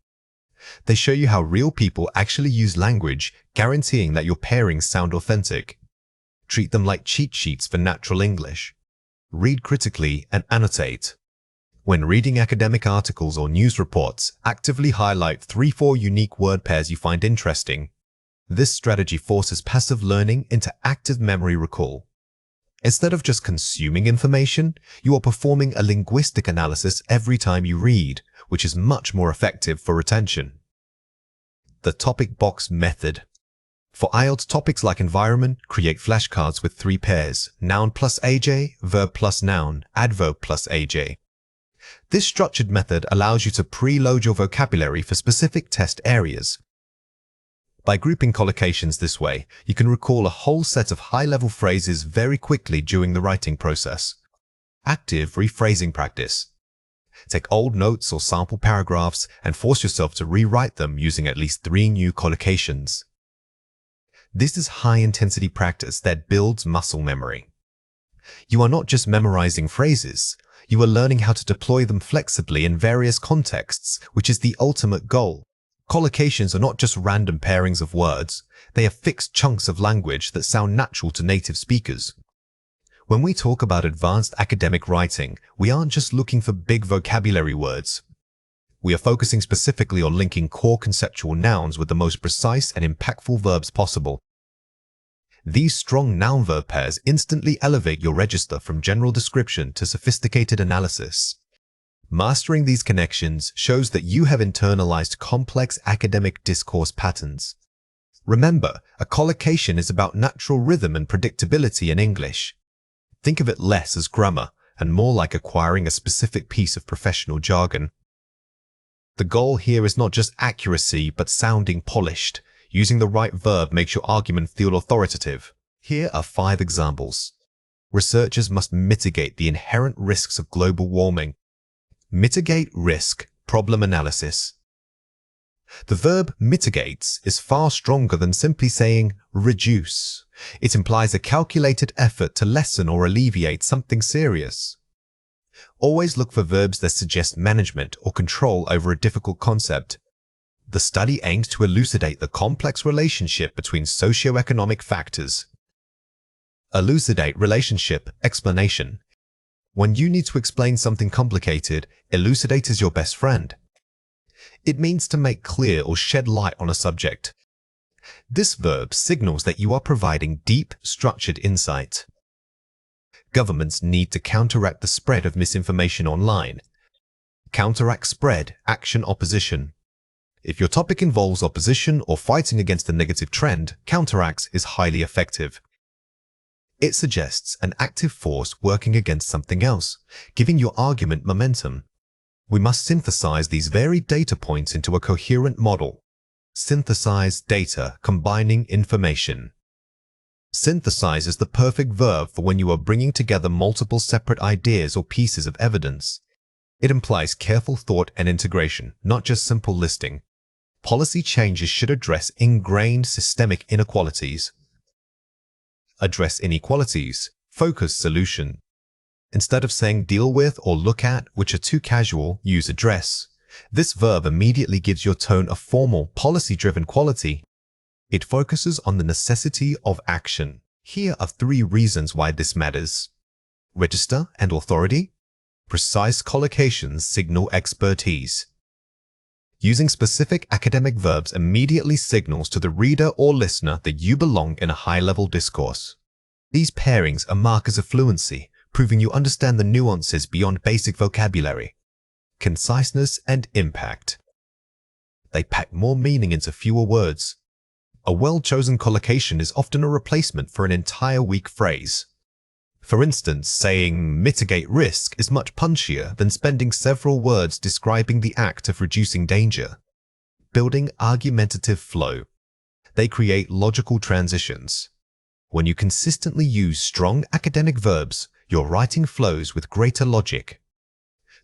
They show you how real people actually use language, guaranteeing that your pairings sound authentic. Treat them like cheat sheets for natural English. Read critically and annotate. When reading academic articles or news reports, actively highlight 3-4 unique word pairs you find interesting. This strategy forces passive learning into active memory recall. Instead of just consuming information, you are performing a linguistic analysis every time you read, which is much more effective for retention. The topic box method. For IELTS topics like environment, create flashcards with 3 pairs, noun plus AJ, verb plus noun, adverb plus AJ. This structured method allows you to preload your vocabulary for specific test areas. By grouping collocations this way, you can recall a whole set of high-level phrases very quickly during the writing process. Active rephrasing practice. Take old notes or sample paragraphs and force yourself to rewrite them using at least 3 new collocations. This is high-intensity practice that builds muscle memory. You are not just memorizing phrases, you are learning how to deploy them flexibly in various contexts, which is the ultimate goal. Collocations are not just random pairings of words, they are fixed chunks of language that sound natural to native speakers. When we talk about advanced academic writing, we aren't just looking for big vocabulary words. We are focusing specifically on linking core conceptual nouns with the most precise and impactful verbs possible. These strong noun-verb pairs instantly elevate your register from general description to sophisticated analysis. Mastering these connections shows that you have internalized complex academic discourse patterns. Remember, a collocation is about natural rhythm and predictability in English. Think of it less as grammar and more like acquiring a specific piece of professional jargon. The goal here is not just accuracy, but sounding polished. Using the right verb makes your argument feel authoritative. Here are 5 examples. Researchers must mitigate the inherent risks of global warming. Mitigate risk problem analysis. The verb mitigates is far stronger than simply saying reduce. It implies a calculated effort to lessen or alleviate something serious. Always look for verbs that suggest management or control over a difficult concept. The study aims to elucidate the complex relationship between socioeconomic factors. Elucidate relationship explanation. When you need to explain something complicated, elucidate is your best friend. It means to make clear or shed light on a subject. This verb signals that you are providing deep, structured insight. Governments need to counteract the spread of misinformation online. Counteract spread, action, opposition. If your topic involves opposition or fighting against a negative trend, counteracts is highly effective. It suggests an active force working against something else, giving your argument momentum. We must synthesize these varied data points into a coherent model. Synthesize data, combining information. Synthesize is the perfect verb for when you are bringing together multiple separate ideas or pieces of evidence. It implies careful thought and integration, not just simple listing. Policy changes should address ingrained systemic inequalities. Address inequalities. Focus solution. Instead of saying deal with or look at, which are too casual, use address. This verb immediately gives your tone a formal, policy-driven quality. It focuses on the necessity of action. Here are 3 reasons why this matters. Register and authority. Precise collocations signal expertise. Using specific academic verbs immediately signals to the reader or listener that you belong in a high-level discourse. These pairings are markers of fluency, proving you understand the nuances beyond basic vocabulary. Conciseness and impact. They pack more meaning into fewer words. A well-chosen collocation is often a replacement for an entire weak phrase. For instance, saying mitigate risk is much punchier than spending several words describing the act of reducing danger. Building argumentative flow. They create logical transitions. When you consistently use strong academic verbs, your writing flows with greater logic.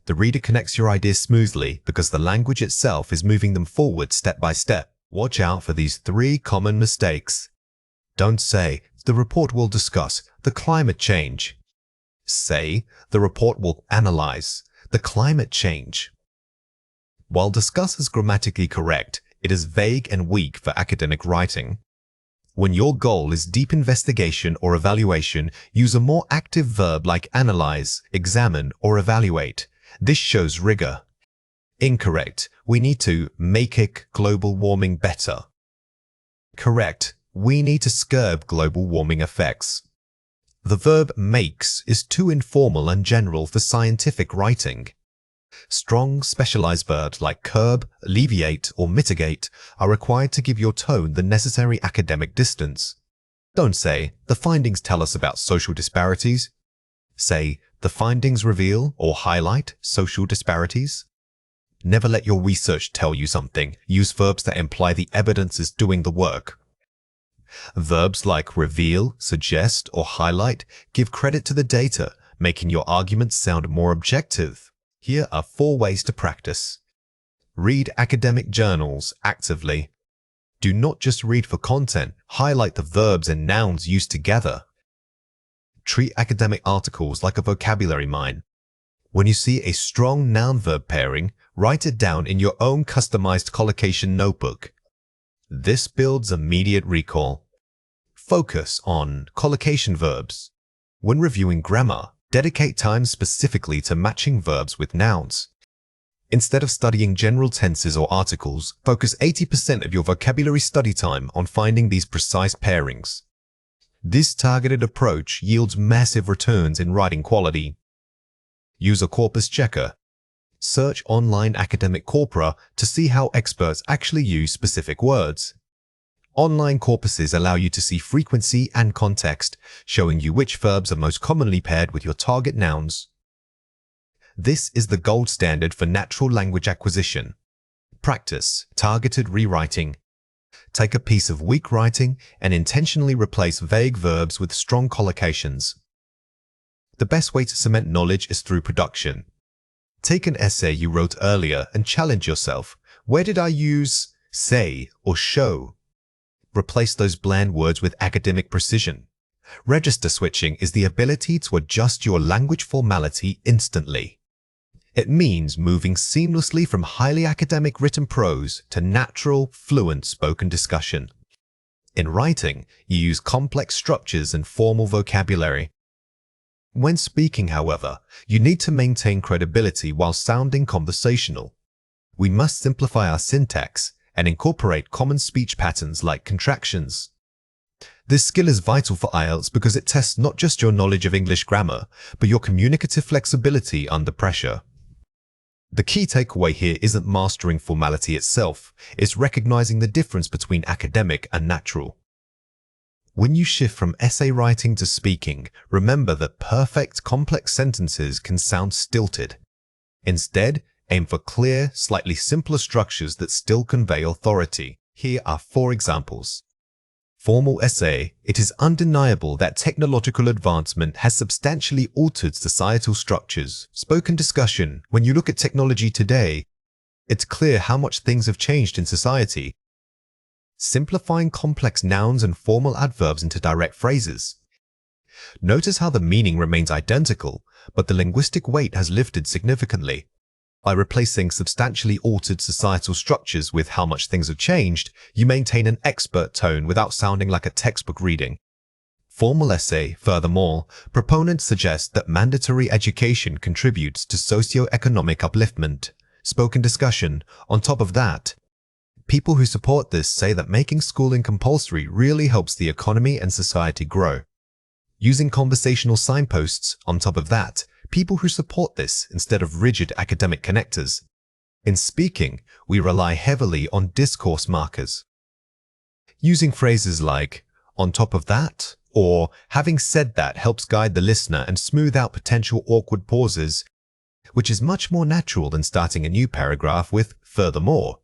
The reader connects your ideas smoothly because the language itself is moving them forward step by step. Watch out for these 3 common mistakes. Don't say, the report will discuss the climate change. Say, the report will analyze the climate change. While discuss is grammatically correct, it is vague and weak for academic writing. When your goal is deep investigation or evaluation, use a more active verb like analyze, examine, or evaluate. This shows rigor. Incorrect. We need to make global warming better. Correct. We need to curb global warming effects. The verb makes is too informal and general for scientific writing. Strong, specialized verbs like curb, alleviate, or mitigate are required to give your tone the necessary academic distance. Don't say, the findings tell us about social disparities. Say, the findings reveal or highlight social disparities. Never let your research tell you something. Use verbs that imply the evidence is doing the work. Verbs like reveal, suggest, or highlight give credit to the data, making your arguments sound more objective. Here are 4 ways to practice. Read academic journals actively. Do not just read for content, highlight the verbs and nouns used together. Treat academic articles like a vocabulary mine. When you see a strong noun-verb pairing, write it down in your own customized collocation notebook. This builds immediate recall. Focus on collocation verbs. When reviewing grammar, dedicate time specifically to matching verbs with nouns. Instead of studying general tenses or articles, focus 80% of your vocabulary study time on finding these precise pairings. This targeted approach yields massive returns in writing quality. Use a corpus checker. Search online academic corpora to see how experts actually use specific words. Online corpuses allow you to see frequency and context, showing you which verbs are most commonly paired with your target nouns. This is the gold standard for natural language acquisition. Practice targeted rewriting. Take a piece of weak writing and intentionally replace vague verbs with strong collocations. the best way to cement knowledge is through production. Take an essay you wrote earlier and challenge yourself. Where did I use say or show? Replace those bland words with academic precision. Register switching is the ability to adjust your language formality instantly. It means moving seamlessly from highly academic written prose to natural, fluent spoken discussion. In writing, you use complex structures and formal vocabulary. When speaking, however, you need to maintain credibility while sounding conversational. We must simplify our syntax and incorporate common speech patterns like contractions. This skill is vital for IELTS because it tests not just your knowledge of English grammar, but your communicative flexibility under pressure. The key takeaway here isn't mastering formality itself, it's recognizing the difference between academic and natural. When you shift from essay writing to speaking, remember that perfect, complex sentences can sound stilted. Instead, aim for clear, slightly simpler structures that still convey authority. Here are 4 examples. Formal essay. It is undeniable that technological advancement has substantially altered societal structures. Spoken discussion. When you look at technology today, it's clear how much things have changed in society. Simplifying complex nouns and formal adverbs into direct phrases. Notice how the meaning remains identical, but the linguistic weight has lifted significantly. By replacing substantially altered societal structures with how much things have changed, you maintain an expert tone without sounding like a textbook reading. Formal essay. Furthermore, proponents suggest that mandatory education contributes to socio-economic upliftment. Spoken discussion. On top of that, people who support this say that making schooling compulsory really helps the economy and society grow. Using conversational signposts. On top of that, people who support this instead of rigid academic connectors. In speaking, we rely heavily on discourse markers. Using phrases like, on top of that, or having said that helps guide the listener and smooth out potential awkward pauses, which is much more natural than starting a new paragraph with furthermore.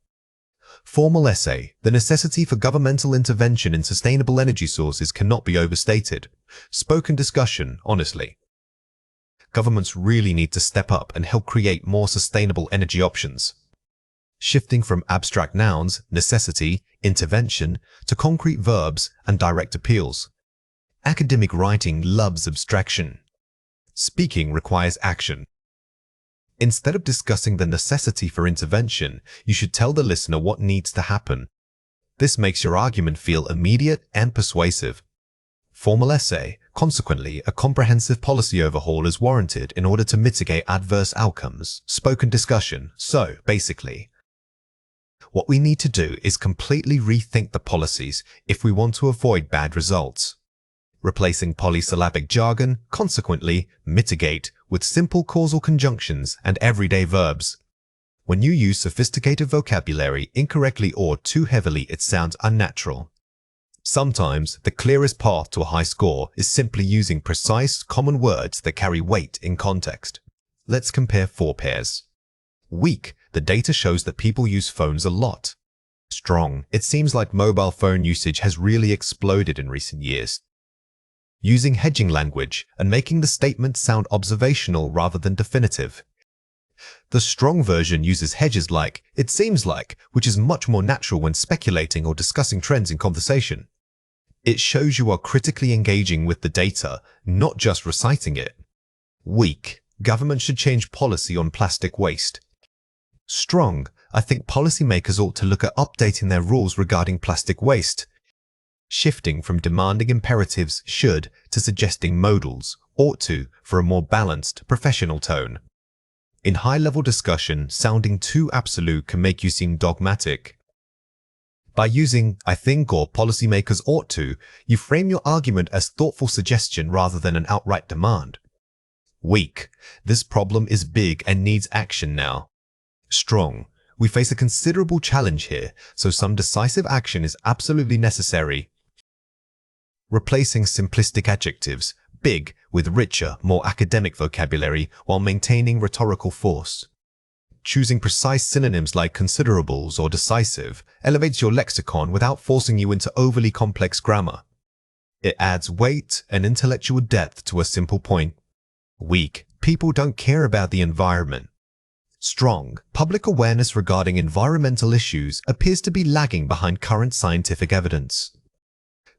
Formal essay. The necessity for governmental intervention in sustainable energy sources cannot be overstated. Spoken discussion. Honestly, governments really need to step up and help create more sustainable energy options. Shifting from abstract nouns, necessity, intervention, to concrete verbs and direct appeals. Academic writing loves abstraction. Speaking requires action. Instead of discussing the necessity for intervention, you should tell the listener what needs to happen. This makes your argument feel immediate and persuasive. Formal essay. Consequently, a comprehensive policy overhaul is warranted in order to mitigate adverse outcomes. Spoken discussion. So, basically, what we need to do is completely rethink the policies if we want to avoid bad results. Replacing polysyllabic jargon, consequently, mitigate with simple causal conjunctions and everyday verbs. When you use sophisticated vocabulary incorrectly or too heavily, it sounds unnatural. Sometimes, the clearest path to a high score is simply using precise, common words that carry weight in context. Let's compare 4 pairs. Weak. The data shows that people use phones a lot. Strong. It seems like mobile phone usage has really exploded in recent years. Using hedging language and making the statement sound observational rather than definitive. The strong version uses hedges like, it seems like, which is much more natural when speculating or discussing trends in conversation. It shows you are critically engaging with the data, not just reciting it. Weak. Government should change policy on plastic waste. Strong. I think policymakers ought to look at updating their rules regarding plastic waste. Shifting from demanding imperatives should to suggesting modals, ought to, for a more balanced, professional tone. In high-level discussion, sounding too absolute can make you seem dogmatic. By using I think or policymakers ought to, you frame your argument as thoughtful suggestion rather than an outright demand. Weak. This problem is big and needs action now. Strong. We face a considerable challenge here, so some decisive action is absolutely necessary. Replacing simplistic adjectives, big, with richer, more academic vocabulary while maintaining rhetorical force. Choosing precise synonyms like considerables or decisive elevates your lexicon without forcing you into overly complex grammar. It adds weight and intellectual depth to a simple point. Weak, people don't care about the environment. Strong, public awareness regarding environmental issues appears to be lagging behind current scientific evidence.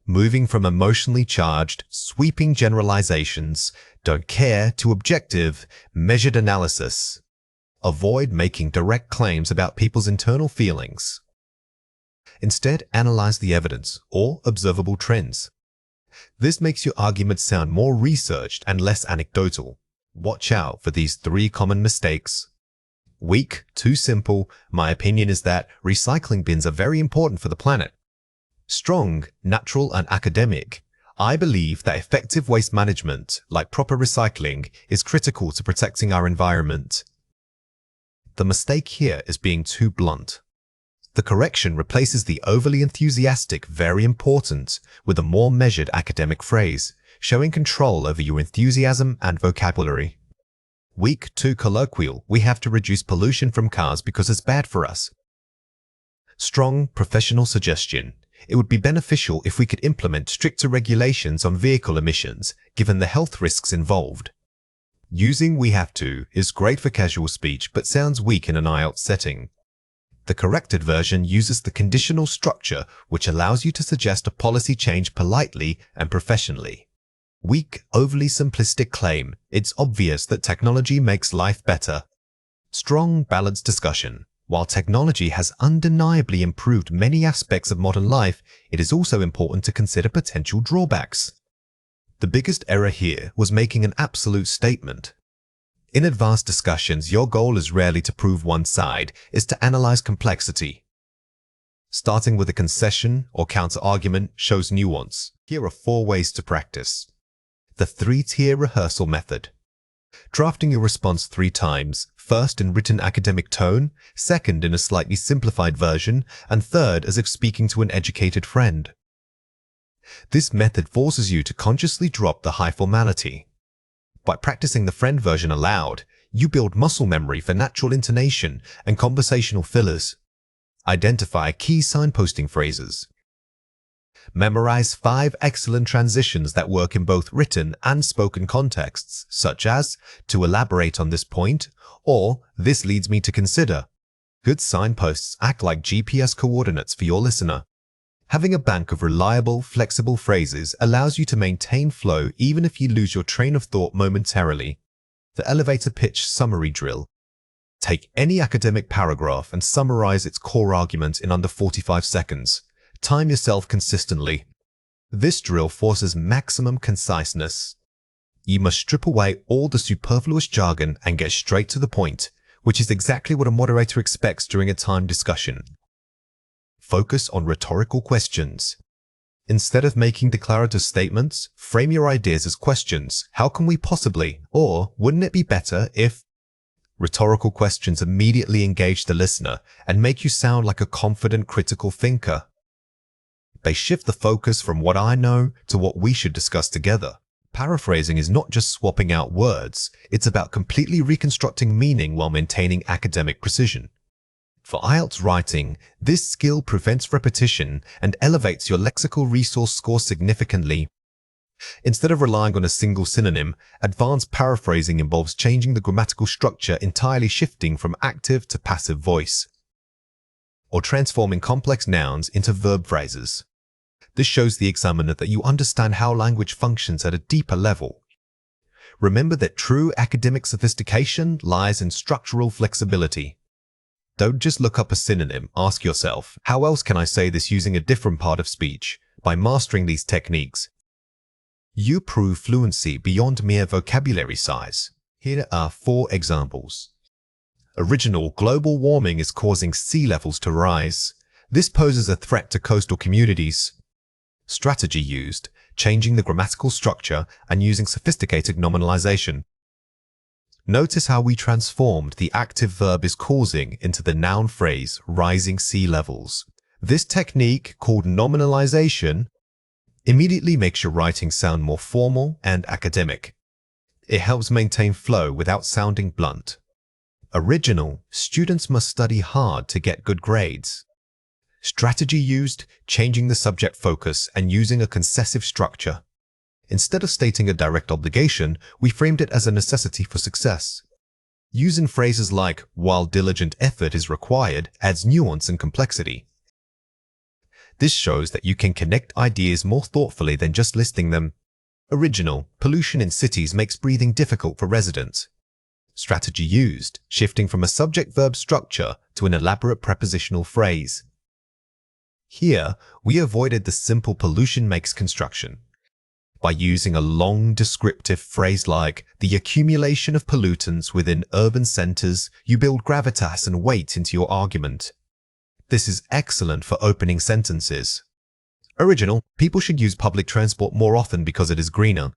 Moving from emotionally charged, sweeping generalizations, don't care, to objective, measured analysis. Avoid making direct claims about people's internal feelings. Instead, analyze the evidence or observable trends. This makes your argument sound more researched and less anecdotal. Watch out for these 3 common mistakes. Weak, too simple. My opinion is that recycling bins are very important for the planet. Strong, natural and academic. I believe that effective waste management, like proper recycling, is critical to protecting our environment. The mistake here is being too blunt. The correction replaces the overly enthusiastic very important with a more measured academic phrase, showing control over your enthusiasm and vocabulary. Weak, too colloquial. We have to reduce pollution from cars because it's bad for us. Strong, professional suggestion. It would be beneficial if we could implement stricter regulations on vehicle emissions, given the health risks involved. Using we have to is great for casual speech but sounds weak in an IELTS setting. The corrected version uses the conditional structure, which allows you to suggest a policy change politely and professionally. Weak, overly simplistic claim. It's obvious that technology makes life better. Strong, balanced discussion. While technology has undeniably improved many aspects of modern life, it is also important to consider potential drawbacks. The biggest error here was making an absolute statement. In advanced discussions, your goal is rarely to prove one side, is to analyze complexity. Starting with a concession or counter-argument shows nuance. Here are 4 ways to practice. The 3-tier rehearsal method. Drafting your response 3 times, first in written academic tone, second in a slightly simplified version, and third as if speaking to an educated friend. This method forces you to consciously drop the high formality. By practicing the friend version aloud, you build muscle memory for natural intonation and conversational fillers. Identify key signposting phrases. Memorize 5 excellent transitions that work in both written and spoken contexts, such as, to elaborate on this point, or this leads me to consider. Good signposts act like GPS coordinates for your listener. Having a bank of reliable, flexible phrases allows you to maintain flow even if you lose your train of thought momentarily. The elevator pitch summary drill. Take any academic paragraph and summarize its core argument in under 45 seconds. Time yourself consistently. This drill forces maximum conciseness. You must strip away all the superfluous jargon and get straight to the point, which is exactly what a moderator expects during a timed discussion. Focus on rhetorical questions. Instead of making declarative statements, frame your ideas as questions. How can we possibly? Or wouldn't it be better if? Rhetorical questions immediately engage the listener and make you sound like a confident critical thinker. They shift the focus from what I know to what we should discuss together. Paraphrasing is not just swapping out words, it's about completely reconstructing meaning while maintaining academic precision. For IELTS writing, this skill prevents repetition and elevates your lexical resource score significantly. Instead of relying on a single synonym, advanced paraphrasing involves changing the grammatical structure, entirely shifting from active to passive voice, or transforming complex nouns into verb phrases. This shows the examiner that you understand how language functions at a deeper level. Remember that true academic sophistication lies in structural flexibility. Don't just look up a synonym, ask yourself, how else can I say this using a different part of speech? By mastering these techniques, you prove fluency beyond mere vocabulary size. Here are 4 examples. Original: global warming is causing sea levels to rise. This poses a threat to coastal communities. Strategy used: changing the grammatical structure and using sophisticated nominalization. Notice how we transformed the active verb is causing into the noun phrase rising sea levels. This technique, called nominalization, immediately makes your writing sound more formal and academic. It helps maintain flow without sounding blunt. Original: students must study hard to get good grades. Strategy used: changing the subject focus and using a concessive structure. Instead of stating a direct obligation, we framed it as a necessity for success. Using phrases like, while diligent effort is required, adds nuance and complexity. This shows that you can connect ideas more thoughtfully than just listing them. Original, pollution in cities makes breathing difficult for residents. Strategy used, shifting from a subject-verb structure to an elaborate prepositional phrase. Here, we avoided the simple pollution makes construction. By using a long descriptive phrase like, the accumulation of pollutants within urban centers, you build gravitas and weight into your argument. This is excellent for opening sentences. Original, people should use public transport more often because it is greener.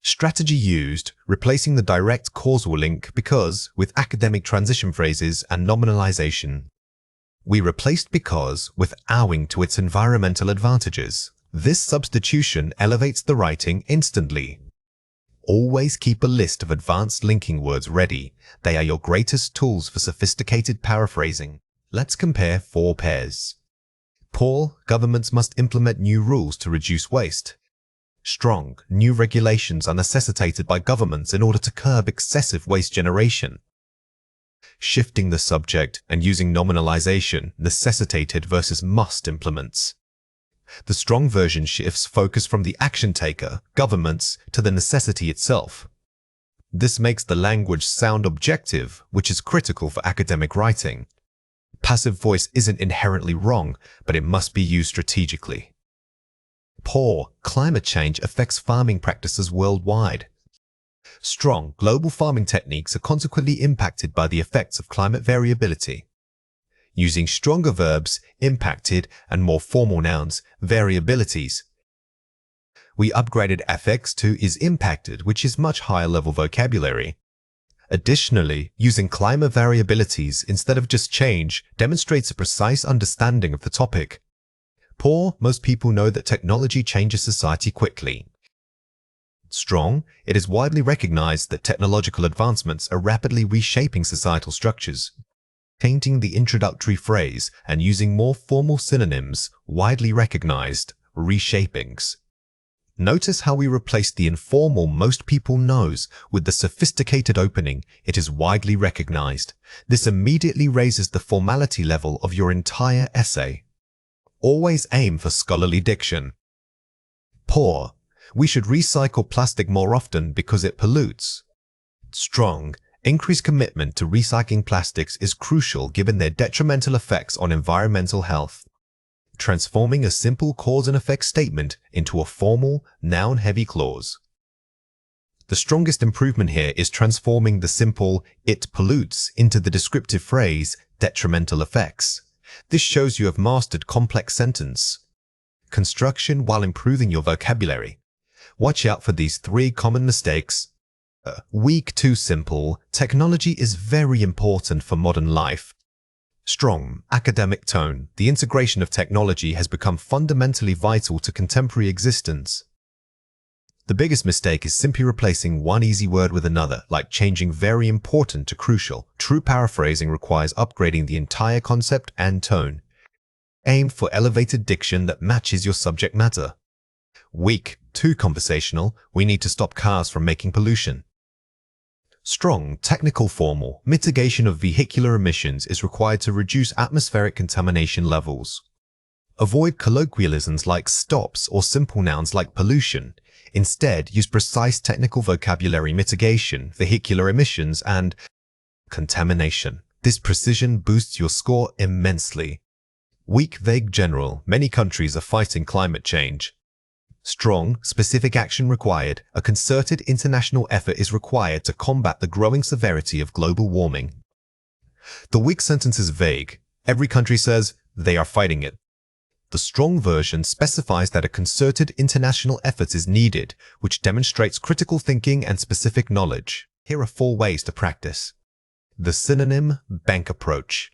Strategy used, replacing the direct causal link because with academic transition phrases and nominalization. We replaced because with owing to its environmental advantages. This substitution elevates the writing instantly. Always keep a list of advanced linking words ready. They are your greatest tools for sophisticated paraphrasing. Let's compare 4 pairs. Poor, governments must implement new rules to reduce waste. Strong, new regulations are necessitated by governments in order to curb excessive waste generation. Shifting the subject and using nominalization, necessitated versus must implements. The strong version shifts focus from the action taker, governments, to the necessity itself. This makes the language sound objective, which is critical for academic writing. Passive voice isn't inherently wrong, but it must be used strategically. Poor, climate change affects farming practices worldwide. Strong, global farming techniques are consequently impacted by the effects of climate variability. Using stronger verbs, impacted, and more formal nouns, variabilities. We upgraded affects to is impacted, which is much higher level vocabulary. Additionally, using climate variabilities instead of just change demonstrates a precise understanding of the topic. Poor, most people know that technology changes society quickly. Strong, it is widely recognized that technological advancements are rapidly reshaping societal structures. Painting the introductory phrase and using more formal synonyms, widely recognized, reshapings. Notice how we replaced the informal most people knows with the sophisticated opening, it is widely recognized. This immediately raises the formality level of your entire essay. Always aim for scholarly diction. Poor, we should recycle plastic more often because it pollutes. Strong, increased commitment to recycling plastics is crucial given their detrimental effects on environmental health. Transforming a simple cause and effect statement into a formal, noun-heavy clause. The strongest improvement here is transforming the simple "it pollutes" into the descriptive phrase "detrimental effects." This shows you have mastered complex sentence construction while improving your vocabulary. Watch out for these 3 common mistakes. Weak, too simple. Technology is very important for modern life. Strong, academic tone. The integration of technology has become fundamentally vital to contemporary existence. The biggest mistake is simply replacing one easy word with another, like changing very important to crucial. True paraphrasing requires upgrading the entire concept and tone. Aim for elevated diction that matches your subject matter. Weak, too conversational. We need to stop cars from making pollution. Strong, technical formal. Mitigation of vehicular emissions is required to reduce atmospheric contamination levels. Avoid colloquialisms like stops or simple nouns like pollution. Instead, use precise technical vocabulary mitigation, vehicular emissions, and contamination. This precision boosts your score immensely. Weak, vague, general. Many countries are fighting climate change. Strong, specific action required. A concerted international effort is required to combat the growing severity of global warming. The weak sentence is vague. Every country says they are fighting it. The strong version specifies that a concerted international effort is needed, which demonstrates critical thinking and specific knowledge. Here are 4 ways to practice. The synonym bank approach.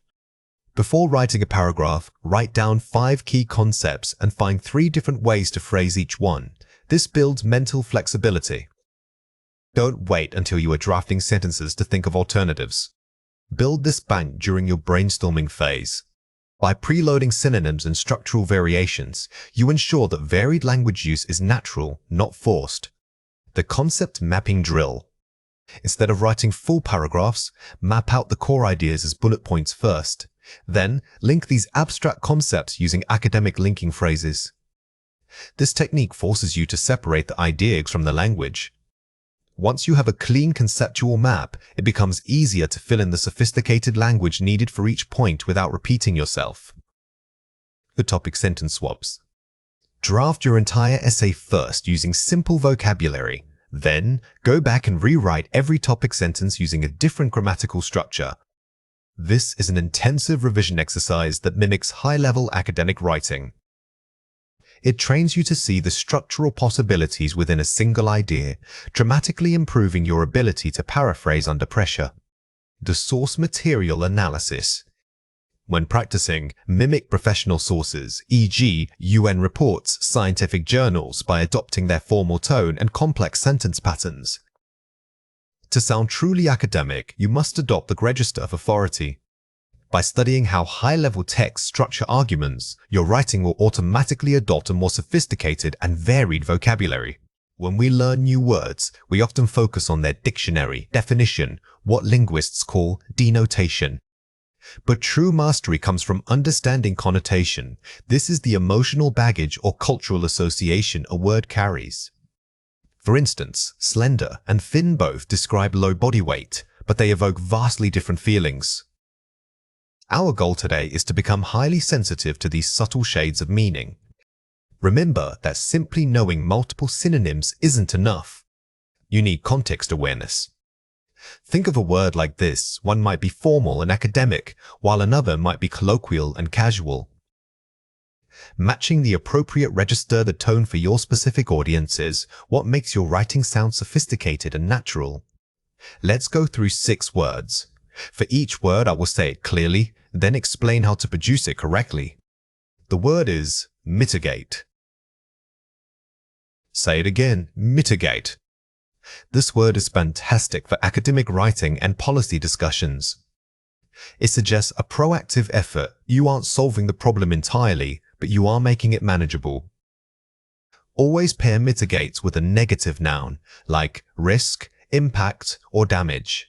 Before writing a paragraph, write down 5 key concepts and find 3 different ways to phrase each one. This builds mental flexibility. Don't wait until you are drafting sentences to think of alternatives. Build this bank during your brainstorming phase. By preloading synonyms and structural variations, you ensure that varied language use is natural, not forced. The concept mapping drill. Instead of writing full paragraphs, map out the core ideas as bullet points first. Then, link these abstract concepts using academic linking phrases. This technique forces you to separate the ideas from the language. Once you have a clean conceptual map, it becomes easier to fill in the sophisticated language needed for each point without repeating yourself. The topic sentence swaps. Draft your entire essay first using simple vocabulary. Then, go back and rewrite every topic sentence using a different grammatical structure. This is an intensive revision exercise that mimics high-level academic writing. It trains you to see the structural possibilities within a single idea, dramatically improving your ability to paraphrase under pressure. The source material analysis. When practicing, mimic professional sources, e.g., UN reports, scientific journals, by adopting their formal tone and complex sentence patterns. To sound truly academic, you must adopt the register of authority. By studying how high-level texts structure arguments, your writing will automatically adopt a more sophisticated and varied vocabulary. When we learn new words, we often focus on their dictionary, definition, what linguists call denotation. But true mastery comes from understanding connotation. This is the emotional baggage or cultural association a word carries. For instance, slender and thin both describe low body weight, but they evoke vastly different feelings. Our goal today is to become highly sensitive to these subtle shades of meaning. Remember that simply knowing multiple synonyms isn't enough. You need context awareness. Think of a word like this. One might be formal and academic, while another might be colloquial and casual. Matching the appropriate register, the tone for your specific audience is what makes your writing sound sophisticated and natural. Let's go through 6 words. For each word, I will say it clearly, then explain how to produce it correctly. The word is mitigate. Say it again, mitigate. This word is fantastic for academic writing and policy discussions. It suggests a proactive effort. You aren't solving the problem entirely, but you are making it manageable. Always pair mitigate with a negative noun, like risk, impact, or damage.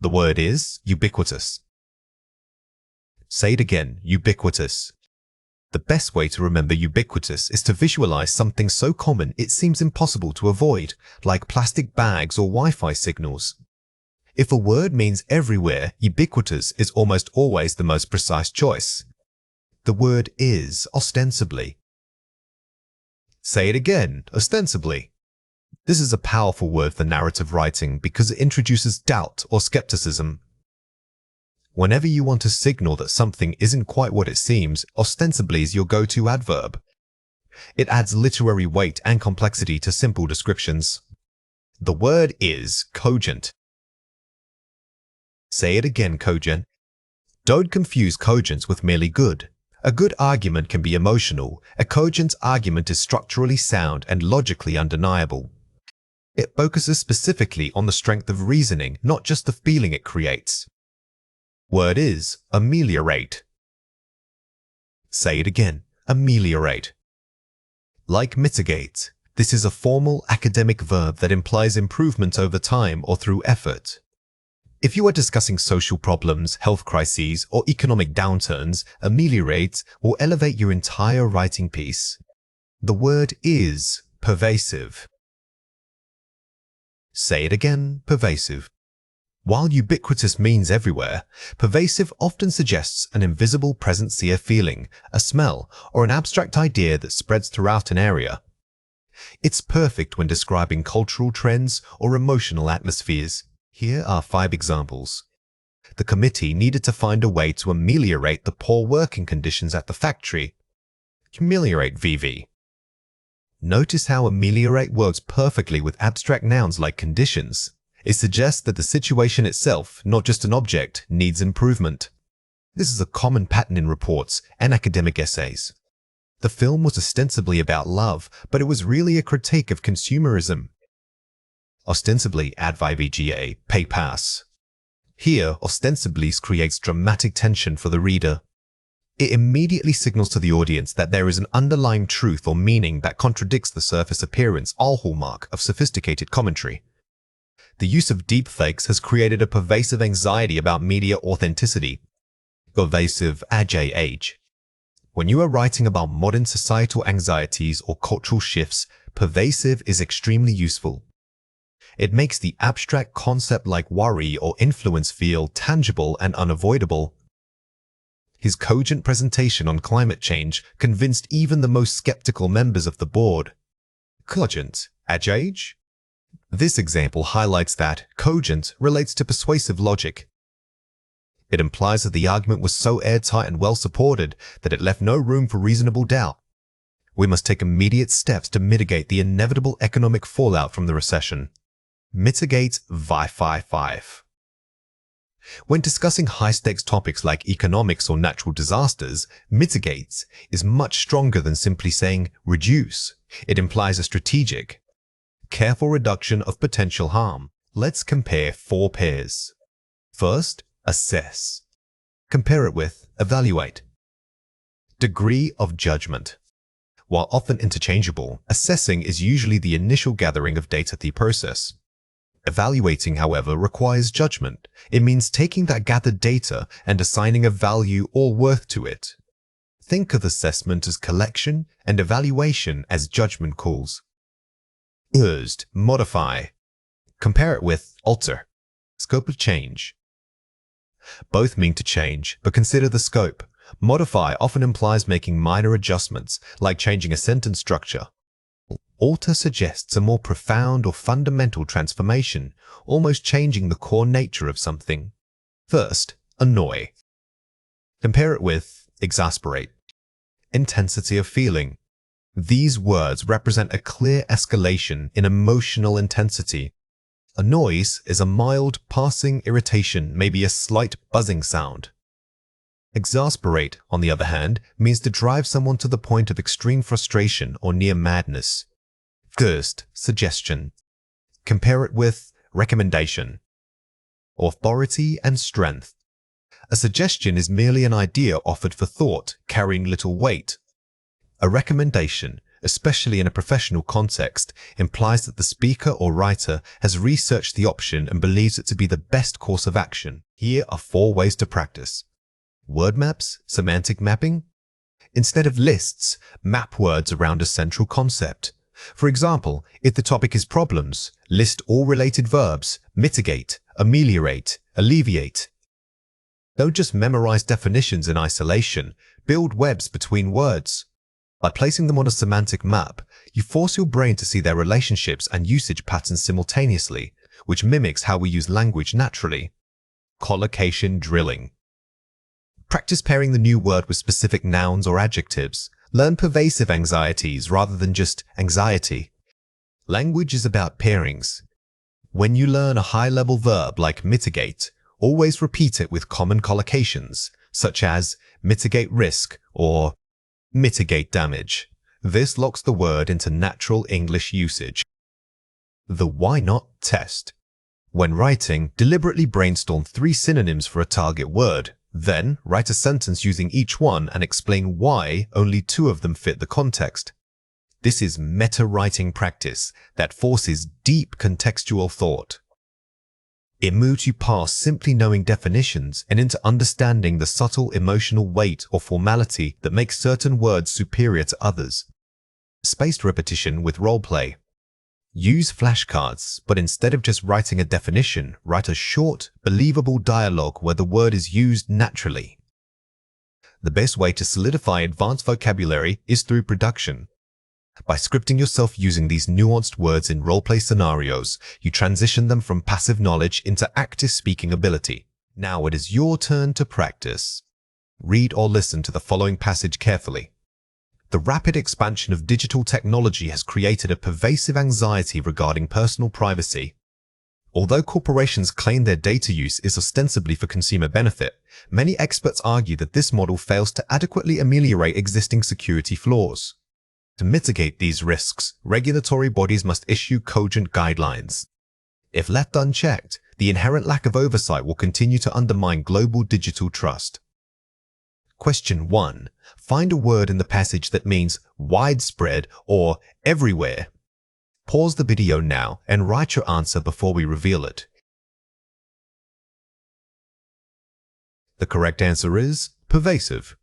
The word is ubiquitous. Say it again, ubiquitous. The best way to remember ubiquitous is to visualize something so common it seems impossible to avoid, like plastic bags or Wi-Fi signals. If a word means everywhere, ubiquitous is almost always the most precise choice. The word is ostensibly. Say it again, ostensibly. This is a powerful word for narrative writing because it introduces doubt or skepticism. Whenever you want to signal that something isn't quite what it seems, ostensibly is your go-to adverb. It adds literary weight and complexity to simple descriptions. The word is cogent. Say it again, cogent. Don't confuse cogent with merely good. A good argument can be emotional. A cogent argument is structurally sound and logically undeniable. It focuses specifically on the strength of reasoning, not just the feeling it creates. Word is ameliorate. Say it again, ameliorate. Like mitigate, this is a formal academic verb that implies improvement over time or through effort. If you are discussing social problems, health crises, or economic downturns, ameliorate will elevate your entire writing piece. The word is pervasive. Say it again, pervasive. While ubiquitous means everywhere, pervasive often suggests an invisible presence here feeling, a smell, or an abstract idea that spreads throughout an area. It's perfect when describing cultural trends or emotional atmospheres. Here are 5 examples. The committee needed to find a way to ameliorate the poor working conditions at the factory. Ameliorate VV. Notice how ameliorate works perfectly with abstract nouns like conditions. It suggests that the situation itself, not just an object, needs improvement. This is a common pattern in reports and academic essays. The film was ostensibly about love, but it was really a critique of consumerism. Ostensibly, ad VVGA, pay pass. Here, ostensibly creates dramatic tension for the reader. It immediately signals to the audience that there is an underlying truth or meaning that contradicts the surface appearance, all hallmark of sophisticated commentary. The use of deepfakes has created a pervasive anxiety about media authenticity. Pervasive age. When you are writing about modern societal anxieties or cultural shifts, pervasive is extremely useful. It makes the abstract concept like worry or influence feel tangible and unavoidable. His cogent presentation on climate change convinced even the most skeptical members of the board. Cogent age? This example highlights that cogent relates to persuasive logic. It implies that the argument was so airtight and well supported that it left no room for reasonable doubt. We must take immediate steps to mitigate the inevitable economic fallout from the recession. Mitigate V55. When discussing high-stakes topics like economics or natural disasters, mitigate is much stronger than simply saying reduce. It implies a strategic, careful reduction of potential harm. Let's compare 4 pairs. First, assess. Compare it with evaluate. Degree of judgment. While often interchangeable, assessing is usually the initial gathering of data the process. Evaluating, however, requires judgment. It means taking that gathered data and assigning a value or worth to it. Think of assessment as collection and evaluation as judgment calls. Used, modify. Compare it with alter. Scope of change. Both mean to change, but consider the scope. Modify often implies making minor adjustments, like changing a sentence structure. Alter suggests a more profound or fundamental transformation, almost changing the core nature of something. First, annoy. Compare it with exasperate. Intensity of feeling. These words represent a clear escalation in emotional intensity. Annoys is a mild, passing irritation, maybe a slight buzzing sound. Exasperate, on the other hand, means to drive someone to the point of extreme frustration or near madness. First, suggestion. Compare it with recommendation. Authority and strength. A suggestion is merely an idea offered for thought, carrying little weight. A recommendation, especially in a professional context, implies that the speaker or writer has researched the option and believes it to be the best course of action. Here are 4 ways to practice. Word maps, semantic mapping. Instead of lists, map words around a central concept. For example, if the topic is problems, list all related verbs: mitigate, ameliorate, alleviate. Don't just memorize definitions in isolation, build webs between words. By placing them on a semantic map, you force your brain to see their relationships and usage patterns simultaneously, which mimics how we use language naturally. Collocation drilling. Practice pairing the new word with specific nouns or adjectives. Learn pervasive anxieties rather than just anxiety. Language is about pairings. When you learn a high-level verb like mitigate, always repeat it with common collocations, such as mitigate risk or mitigate damage. This locks the word into natural English usage. The why not test. When writing, deliberately brainstorm 3 synonyms for a target word. Then, write a sentence using each one and explain why only 2 of them fit the context. This is meta-writing practice that forces deep contextual thought. It moves you past simply knowing definitions and into understanding the subtle emotional weight or formality that makes certain words superior to others. Spaced repetition with role-play. Use flashcards, but instead of just writing a definition, write a short, believable dialogue where the word is used naturally. The best way to solidify advanced vocabulary is through production. By scripting yourself using these nuanced words in role-play scenarios, you transition them from passive knowledge into active speaking ability. Now it is your turn to practice. Read or listen to the following passage carefully. The rapid expansion of digital technology has created a pervasive anxiety regarding personal privacy. Although corporations claim their data use is ostensibly for consumer benefit, many experts argue that this model fails to adequately ameliorate existing security flaws. To mitigate these risks, regulatory bodies must issue cogent guidelines. If left unchecked, the inherent lack of oversight will continue to undermine global digital trust. Question 1. Find a word in the passage that means widespread or everywhere. Pause the video now and write your answer before we reveal it. The correct answer is pervasive.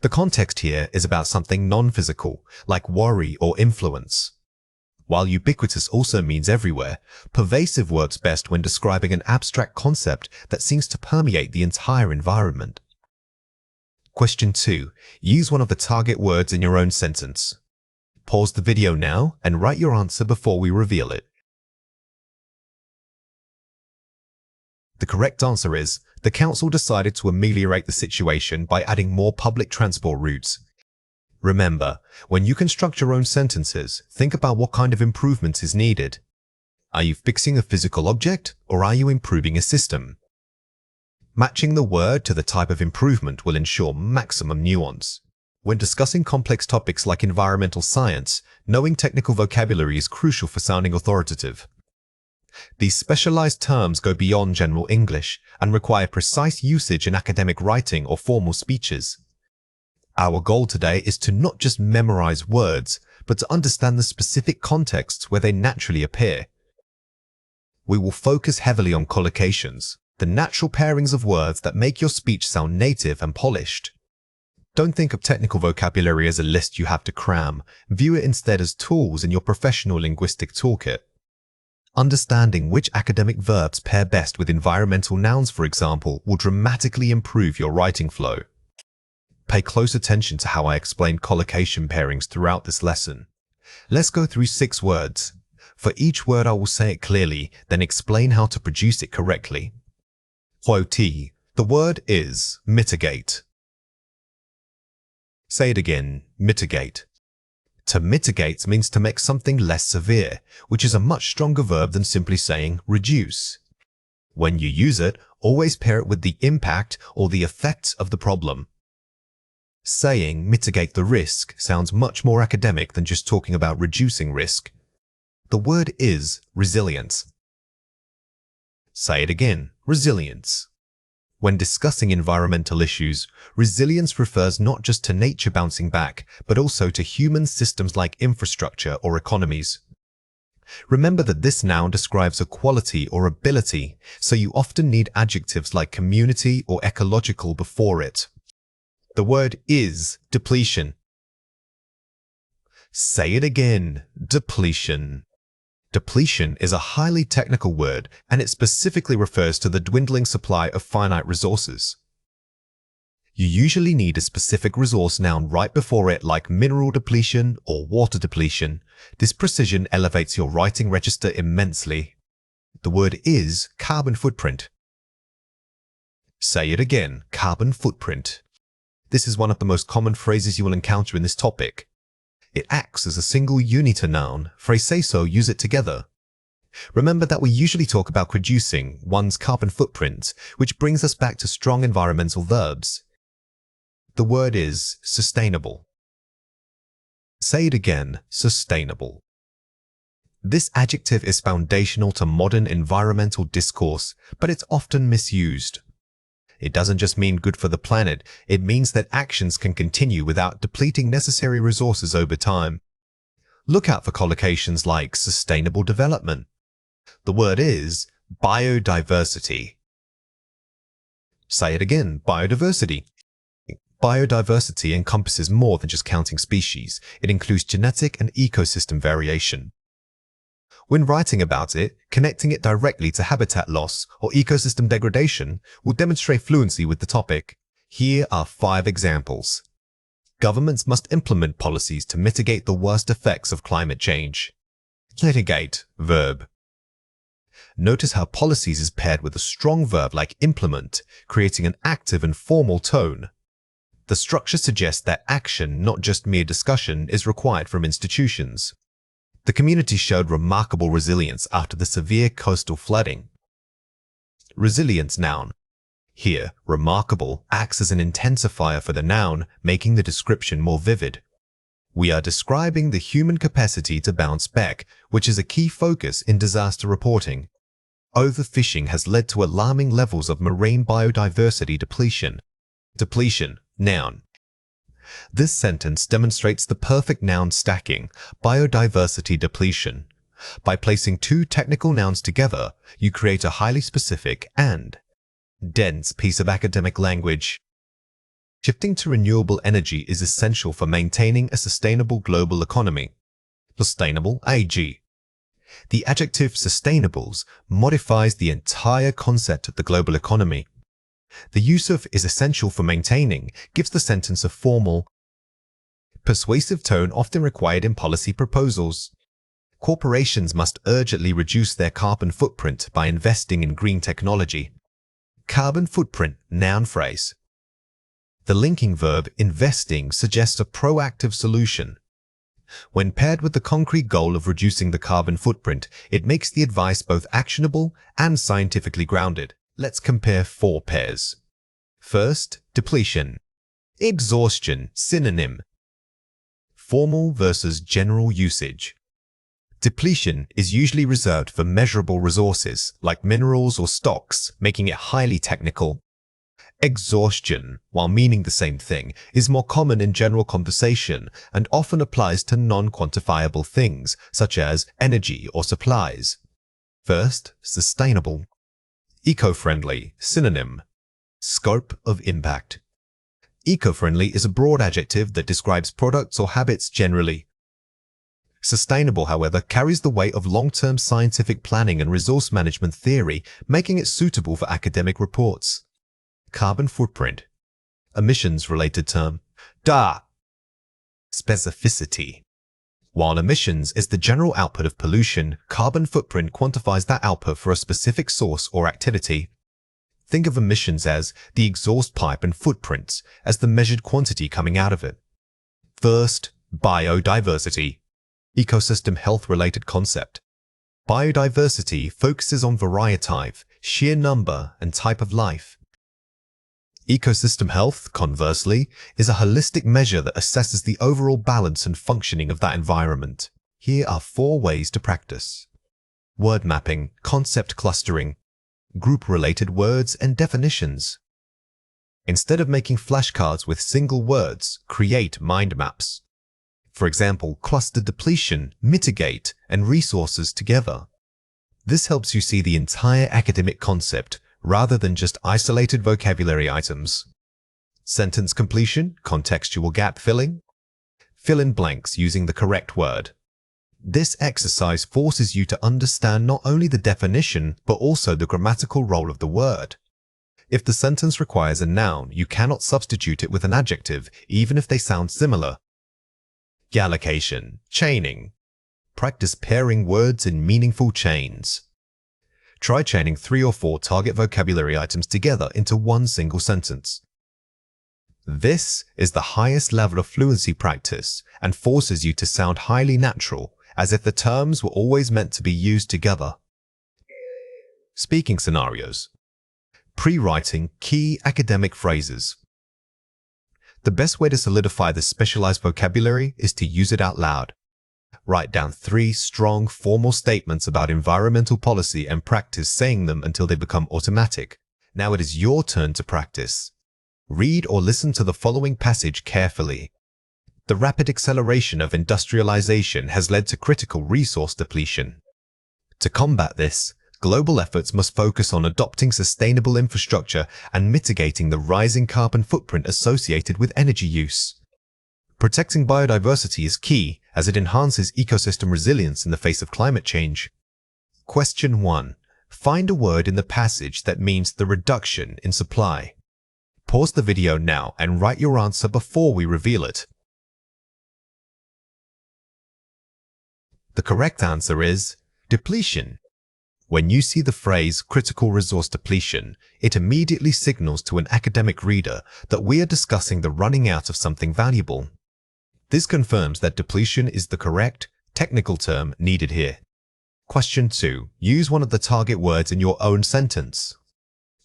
The context here is about something non-physical, like worry or influence. While ubiquitous also means everywhere, pervasive works best when describing an abstract concept that seems to permeate the entire environment. Question 2. Use one of the target words in your own sentence. Pause the video now and write your answer before we reveal it. The correct answer is, the council decided to ameliorate the situation by adding more public transport routes. Remember, when you construct your own sentences, think about what kind of improvement is needed. Are you fixing a physical object or are you improving a system? Matching the word to the type of improvement will ensure maximum nuance. When discussing complex topics like environmental science, knowing technical vocabulary is crucial for sounding authoritative. These specialized terms go beyond general English and require precise usage in academic writing or formal speeches. Our goal today is to not just memorize words, but to understand the specific contexts where they naturally appear. We will focus heavily on collocations, the natural pairings of words that make your speech sound native and polished. Don't think of technical vocabulary as a list you have to cram. View it instead as tools in your professional linguistic toolkit. Understanding which academic verbs pair best with environmental nouns, for example, will dramatically improve your writing flow. Pay close attention to how I explain collocation pairings throughout this lesson. Let's go through 6 words. For each word I will say it clearly, then explain how to produce it correctly. Quotee. The word is mitigate. Say it again, mitigate. To mitigate means to make something less severe, which is a much stronger verb than simply saying reduce. When you use it, always pair it with the impact or the effects of the problem. Saying mitigate the risk sounds much more academic than just talking about reducing risk. The word is resilience. Say it again, resilience. When discussing environmental issues, resilience refers not just to nature bouncing back, but also to human systems like infrastructure or economies. Remember that this noun describes a quality or ability, so you often need adjectives like community or ecological before it. The word is depletion. Say it again, depletion. Depletion is a highly technical word, and it specifically refers to the dwindling supply of finite resources. You usually need a specific resource noun right before it, like mineral depletion or water depletion. This precision elevates your writing register immensely. The word is carbon footprint. Say it again, carbon footprint. This is one of the most common phrases you will encounter in this topic. It acts as a single uniter noun. Phrases so use it together. Remember that we usually talk about reducing one's carbon footprint, which brings us back to strong environmental verbs. The word is sustainable. Say it again, sustainable. This adjective is foundational to modern environmental discourse, but it's often misused. It doesn't just mean good for the planet, it means that actions can continue without depleting necessary resources over time. Look out for collocations like sustainable development. The word is biodiversity. Say it again, biodiversity. Biodiversity encompasses more than just counting species. It includes genetic and ecosystem variation. When writing about it, connecting it directly to habitat loss or ecosystem degradation will demonstrate fluency with the topic. Here are 5 examples. Governments must implement policies to mitigate the worst effects of climate change. Mitigate, verb. Notice how policies is paired with a strong verb like implement, creating an active and formal tone. The structure suggests that action, not just mere discussion, is required from institutions. The community showed remarkable resilience after the severe coastal flooding. Resilience noun. Here, remarkable acts as an intensifier for the noun, making the description more vivid. We are describing the human capacity to bounce back, which is a key focus in disaster reporting. Overfishing has led to alarming levels of marine biodiversity depletion. Depletion, Noun. This sentence demonstrates the perfect noun stacking, biodiversity depletion. By placing two technical nouns together, you create a highly specific and dense piece of academic language. Shifting to renewable energy is essential for maintaining a sustainable global economy. Sustainable, i.e. The adjective sustainables modifies the entire concept of the global economy. The use of is essential for maintaining gives the sentence a formal, persuasive tone often required in policy proposals. Corporations must urgently reduce their carbon footprint by investing in green technology. Carbon footprint, noun phrase. The linking verb investing suggests a proactive solution. When paired with the concrete goal of reducing the carbon footprint, it makes the advice both actionable and scientifically grounded. Let's compare 4 pairs. First, depletion. Exhaustion, synonym. Formal versus general usage. Depletion is usually reserved for measurable resources, like minerals or stocks, making it highly technical. Exhaustion, while meaning the same thing, is more common in general conversation and often applies to non-quantifiable things, such as energy or supplies. First, sustainable. Eco-friendly, synonym. Scope of impact. Eco-friendly is a broad adjective that describes products or habits generally. Sustainable, however, carries the weight of long-term scientific planning and resource management theory, making it suitable for academic reports. Carbon footprint. Emissions-related term. Specificity. While emissions is the general output of pollution, carbon footprint quantifies that output for a specific source or activity. Think of emissions as the exhaust pipe and footprints as the measured quantity coming out of it. First, biodiversity. Ecosystem health-related concept. Biodiversity focuses on variety, sheer number, and type of life. Ecosystem health, conversely, is a holistic measure that assesses the overall balance and functioning of that environment. Here are 4 ways to practice. Word mapping, concept clustering, group-related words and definitions. Instead of making flashcards with single words, create mind maps. For example, cluster depletion, mitigate, and resources together. This helps you see the entire academic concept rather than just isolated vocabulary items. Sentence completion, contextual gap filling. Fill in blanks using the correct word. This exercise forces you to understand not only the definition, but also the grammatical role of the word. If the sentence requires a noun, you cannot substitute it with an adjective, even if they sound similar. Collocation, chaining. Practice pairing words in meaningful chains. Try chaining 3 or 4 target vocabulary items together into one single sentence. This is the highest level of fluency practice and forces you to sound highly natural, as if the terms were always meant to be used together. Speaking scenarios. Pre-writing key academic phrases. The best way to solidify this specialized vocabulary is to use it out loud. Write down 3 strong, formal statements about environmental policy and practice saying them until they become automatic. Now it is your turn to practice. Read or listen to the following passage carefully. The rapid acceleration of industrialization has led to critical resource depletion. To combat this, global efforts must focus on adopting sustainable infrastructure and mitigating the rising carbon footprint associated with energy use. Protecting biodiversity is key as it enhances ecosystem resilience in the face of climate change. Question 1. Find a word in the passage that means the reduction in supply. Pause the video now and write your answer before we reveal it. The correct answer is depletion. When you see the phrase critical resource depletion, it immediately signals to an academic reader that we are discussing the running out of something valuable. This confirms that depletion is the correct, technical term needed here. Question 2. Use one of the target words in your own sentence.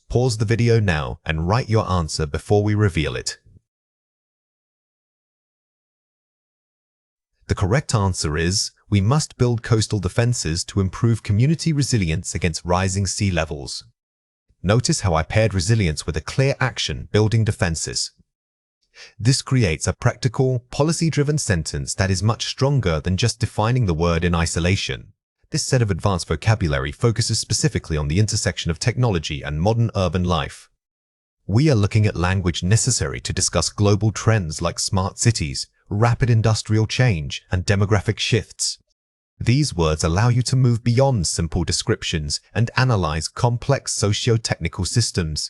Pause the video now and write your answer before we reveal it. The correct answer is, we must build coastal defenses to improve community resilience against rising sea levels. Notice how I paired resilience with a clear action, building defenses. This creates a practical, policy-driven sentence that is much stronger than just defining the word in isolation. This set of advanced vocabulary focuses specifically on the intersection of technology and modern urban life. We are looking at language necessary to discuss global trends like smart cities, rapid industrial change, and demographic shifts. These words allow you to move beyond simple descriptions and analyze complex socio-technical systems.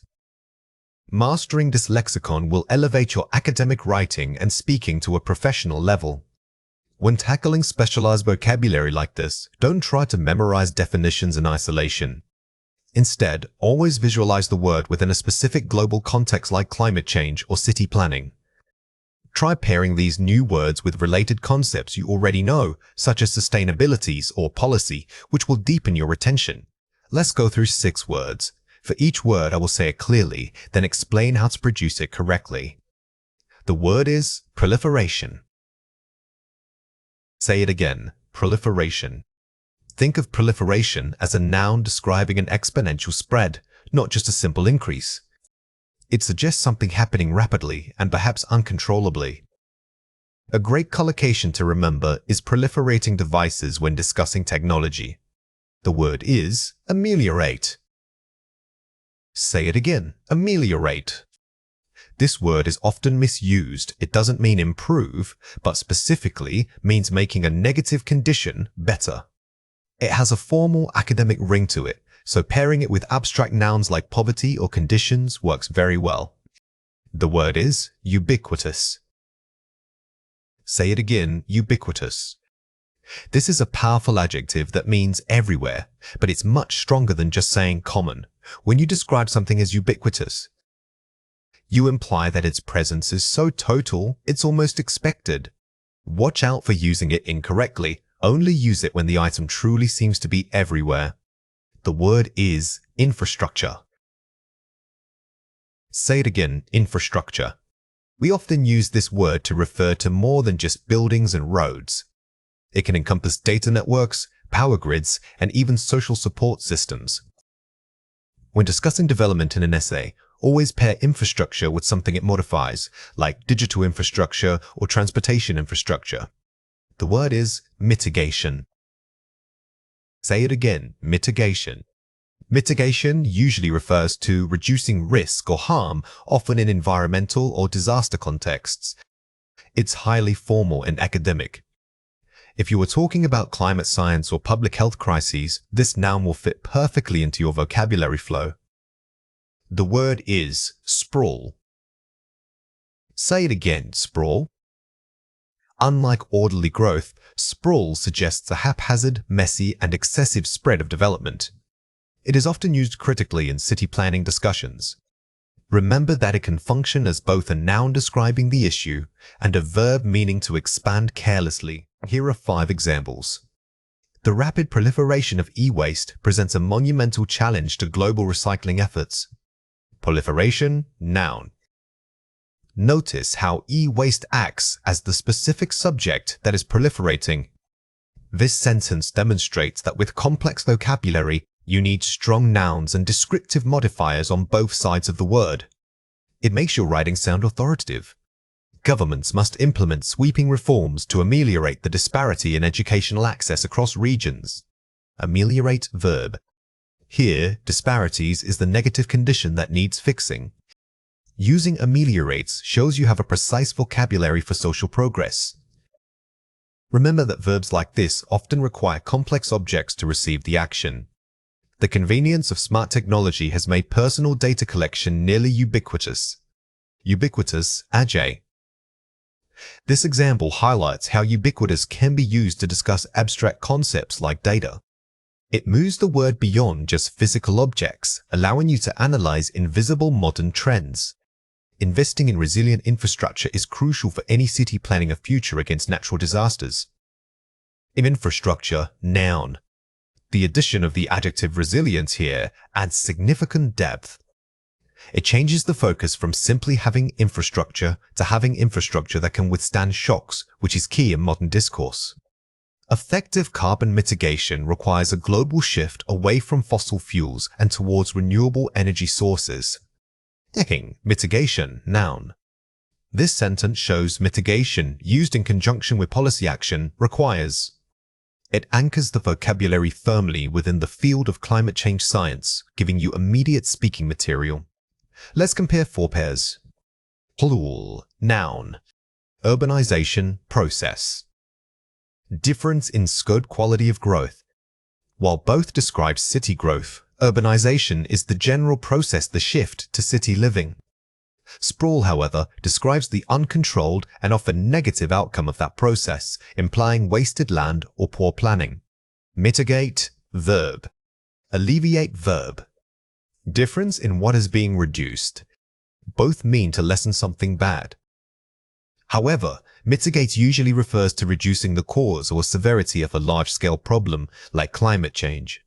Mastering this lexicon will elevate your academic writing and speaking to a professional level. When tackling specialized vocabulary like this, don't try to memorize definitions in isolation. Instead, always visualize the word within a specific global context like climate change or city planning. Try pairing these new words with related concepts you already know, such as sustainability or policy, which will deepen your retention. Let's go through 6 words. For each word, I will say it clearly, then explain how to produce it correctly. The word is proliferation. Say it again, proliferation. Think of proliferation as a noun describing an exponential spread, not just a simple increase. It suggests something happening rapidly and perhaps uncontrollably. A great collocation to remember is proliferating devices when discussing technology. The word is ameliorate. Say it again, ameliorate. This word is often misused. It doesn't mean improve, but specifically means making a negative condition better. It has a formal academic ring to it, so pairing it with abstract nouns like poverty or conditions works very well. The word is ubiquitous. Say it again, ubiquitous. This is a powerful adjective that means everywhere, but it's much stronger than just saying common. When you describe something as ubiquitous, you imply that its presence is so total, it's almost expected. Watch out for using it incorrectly. Only use it when the item truly seems to be everywhere. The word is infrastructure. Say it again, infrastructure. We often use this word to refer to more than just buildings and roads. It can encompass data networks, power grids, and even social support systems. When discussing development in an essay, always pair infrastructure with something it modifies, like digital infrastructure or transportation infrastructure. The word is mitigation. Say it again, mitigation. Mitigation usually refers to reducing risk or harm, often in environmental or disaster contexts. It's highly formal and academic. If you were talking about climate science or public health crises, this noun will fit perfectly into your vocabulary flow. The word is sprawl. Say it again, sprawl. Unlike orderly growth, sprawl suggests a haphazard, messy, and excessive spread of development. It is often used critically in city planning discussions. Remember that it can function as both a noun describing the issue and a verb meaning to expand carelessly. Here are 5 examples. The rapid proliferation of e-waste presents a monumental challenge to global recycling efforts. Proliferation, noun. Notice how e-waste acts as the specific subject that is proliferating. This sentence demonstrates that with complex vocabulary, you need strong nouns and descriptive modifiers on both sides of the word. It makes your writing sound authoritative. Governments must implement sweeping reforms to ameliorate the disparity in educational access across regions. Ameliorate verb. Here, disparities is the negative condition that needs fixing. Using ameliorates shows you have a precise vocabulary for social progress. Remember that verbs like this often require complex objects to receive the action. The convenience of smart technology has made personal data collection nearly ubiquitous. Ubiquitous, adjective. This example highlights how ubiquitous can be used to discuss abstract concepts like data. It moves the word beyond just physical objects, allowing you to analyze invisible modern trends. Investing in resilient infrastructure is crucial for any city planning a future against natural disasters. In infrastructure, noun. The addition of the adjective resilience here adds significant depth. It changes the focus from simply having infrastructure to having infrastructure that can withstand shocks, which is key in modern discourse. Effective carbon mitigation requires a global shift away from fossil fuels and towards renewable energy sources. Mitigation, noun. This sentence shows mitigation used in conjunction with policy action requires. It anchors the vocabulary firmly within the field of climate change science, giving you immediate speaking material. Let's compare 4 pairs. Plural, noun. Urbanization, process. Difference in scope, quality of growth. While both describe city growth, urbanization is the general process, the shift to city living. Sprawl, however, describes the uncontrolled and often negative outcome of that process, implying wasted land or poor planning. Mitigate, verb. Alleviate, verb. Difference in what is being reduced. Both mean to lessen something bad. However, mitigate usually refers to reducing the cause or severity of a large-scale problem like climate change.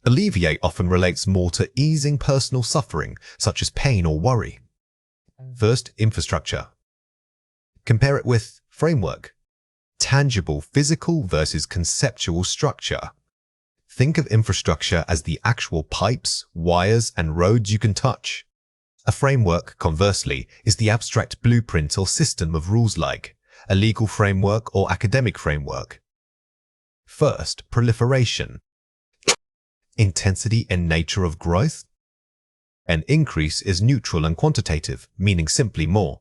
Alleviate often relates more to easing personal suffering, such as pain or worry. First, infrastructure. Compare it with framework. Tangible, physical versus conceptual structure. Think of infrastructure as the actual pipes, wires, and roads you can touch. A framework, conversely, is the abstract blueprint or system of rules like a legal framework or academic framework. First, proliferation. Intensity and nature of growth. An increase is neutral and quantitative, meaning simply more.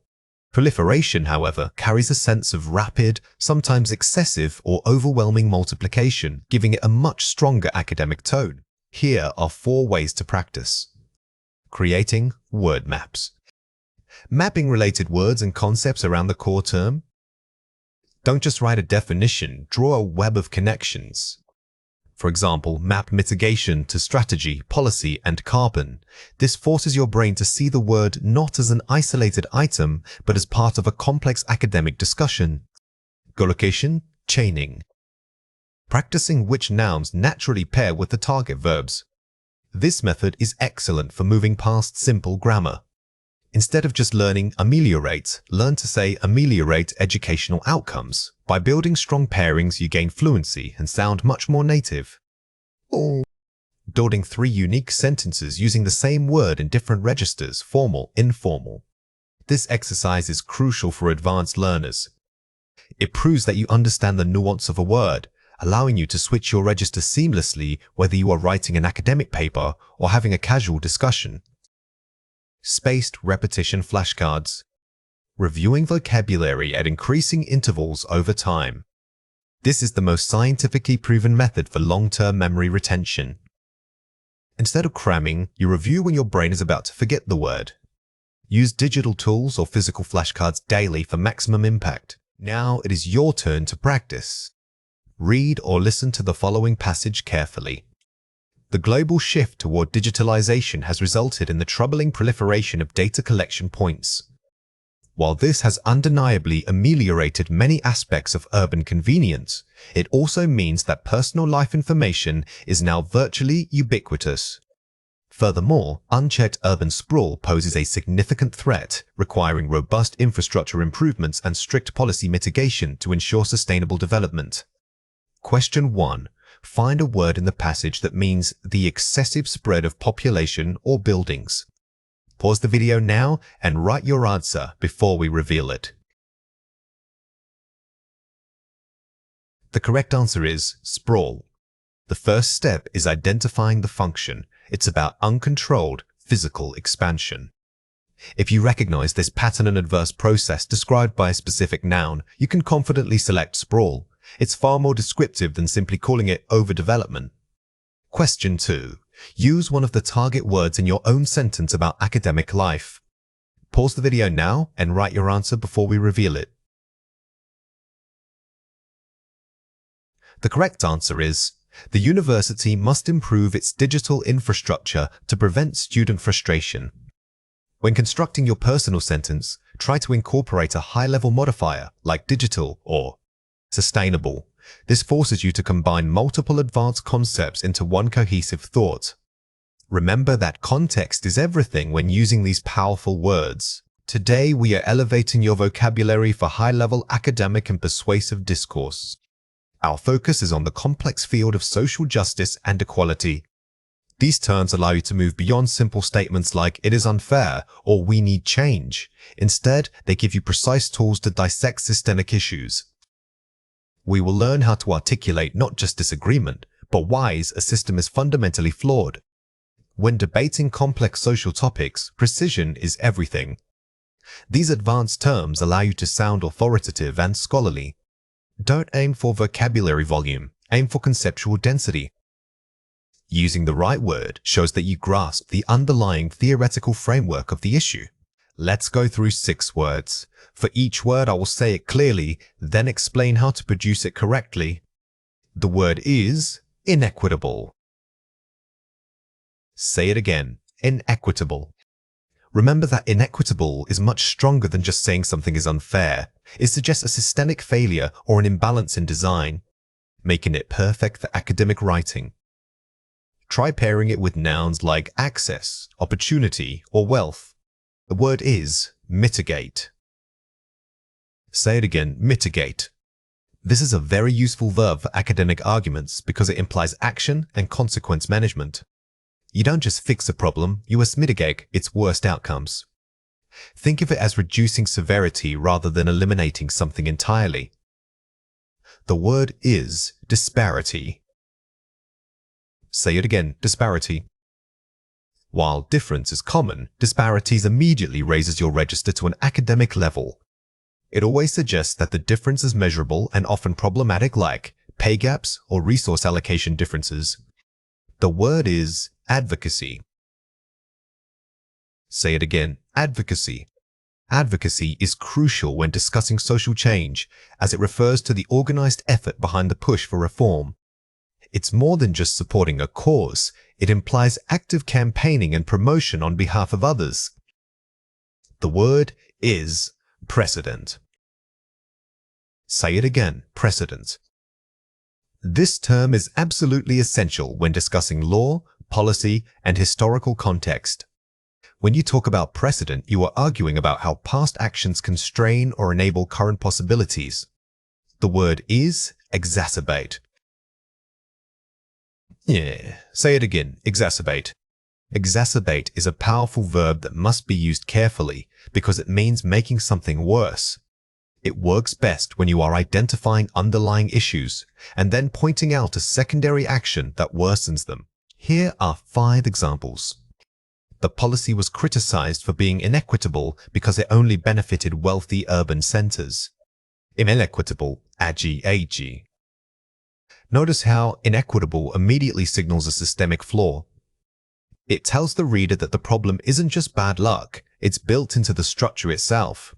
Proliferation, however, carries a sense of rapid, sometimes excessive or overwhelming multiplication, giving it a much stronger academic tone. Here are 4 ways to practice. Creating word maps. Mapping related words and concepts around the core term. Don't just write a definition, draw a web of connections. For example, map mitigation to strategy, policy, and carbon. This forces your brain to see the word not as an isolated item, but as part of a complex academic discussion. Collocation, chaining. Practicing which nouns naturally pair with the target verbs. This method is excellent for moving past simple grammar. Instead of just learning ameliorate, learn to say ameliorate educational outcomes. By building strong pairings, you gain fluency and sound much more native. Building 3 unique sentences using the same word in different registers, formal, informal. This exercise is crucial for advanced learners. It proves that you understand the nuance of a word, allowing you to switch your register seamlessly whether you are writing an academic paper or having a casual discussion. Spaced repetition flashcards. Reviewing vocabulary at increasing intervals over time. This is the most scientifically proven method for long-term memory retention. Instead of cramming, you review when your brain is about to forget the word. Use digital tools or physical flashcards daily for maximum impact. Now it is your turn to practice. Read or listen to the following passage carefully. The global shift toward digitalization has resulted in the troubling proliferation of data collection points. While this has undeniably ameliorated many aspects of urban convenience, it also means that personal life information is now virtually ubiquitous. Furthermore, unchecked urban sprawl poses a significant threat, requiring robust infrastructure improvements and strict policy mitigation to ensure sustainable development. Question 1. Find a word in the passage that means the excessive spread of population or buildings. Pause the video now and write your answer before we reveal it. The correct answer is sprawl. The first step is identifying the function. It's about uncontrolled physical expansion. If you recognize this pattern and adverse process described by a specific noun, you can confidently select sprawl. It's far more descriptive than simply calling it overdevelopment. Question 2. Use one of the target words in your own sentence about academic life. Pause the video now and write your answer before we reveal it. The correct answer is, the university must improve its digital infrastructure to prevent student frustration. When constructing your personal sentence, try to incorporate a high-level modifier like digital or sustainable. This forces you to combine multiple advanced concepts into one cohesive thought. Remember that context is everything when using these powerful words. Today, we are elevating your vocabulary for high-level academic and persuasive discourse. Our focus is on the complex field of social justice and equality. These terms allow you to move beyond simple statements like "it is unfair" or "we need change." Instead, they give you precise tools to dissect systemic issues. We will learn how to articulate not just disagreement, but why a system is fundamentally flawed. When debating complex social topics, precision is everything. These advanced terms allow you to sound authoritative and scholarly. Don't aim for vocabulary volume, aim for conceptual density. Using the right word shows that you grasp the underlying theoretical framework of the issue. Let's go through 6 words. For each word, I will say it clearly, then explain how to produce it correctly. The word is inequitable. Say it again, inequitable. Remember that inequitable is much stronger than just saying something is unfair. It suggests a systemic failure or an imbalance in design, making it perfect for academic writing. Try pairing it with nouns like access, opportunity, or wealth. The word is mitigate. Say it again, mitigate. This is a very useful verb for academic arguments because it implies action and consequence management. You don't just fix a problem, you must mitigate its worst outcomes. Think of it as reducing severity rather than eliminating something entirely. The word is disparity. Say it again, disparity. While difference is common, disparities immediately raises your register to an academic level. It always suggests that the difference is measurable and often problematic, like pay gaps or resource allocation differences. The word is advocacy. Say it again, advocacy. Advocacy is crucial when discussing social change, as it refers to the organized effort behind the push for reform. It's more than just supporting a cause. It implies active campaigning and promotion on behalf of others. The word is precedent. Say it again, precedent. This term is absolutely essential when discussing law, policy, and historical context. When you talk about precedent, you are arguing about how past actions constrain or enable current possibilities. The word is exacerbate. Say it again, exacerbate. Exacerbate is a powerful verb that must be used carefully because it means making something worse. It works best when you are identifying underlying issues and then pointing out a secondary action that worsens them. Here are 5 examples. The policy was criticized for being inequitable because it only benefited wealthy urban centers. Inequitable, ag. Notice how inequitable immediately signals a systemic flaw. It tells the reader that the problem isn't just bad luck, it's built into the structure itself.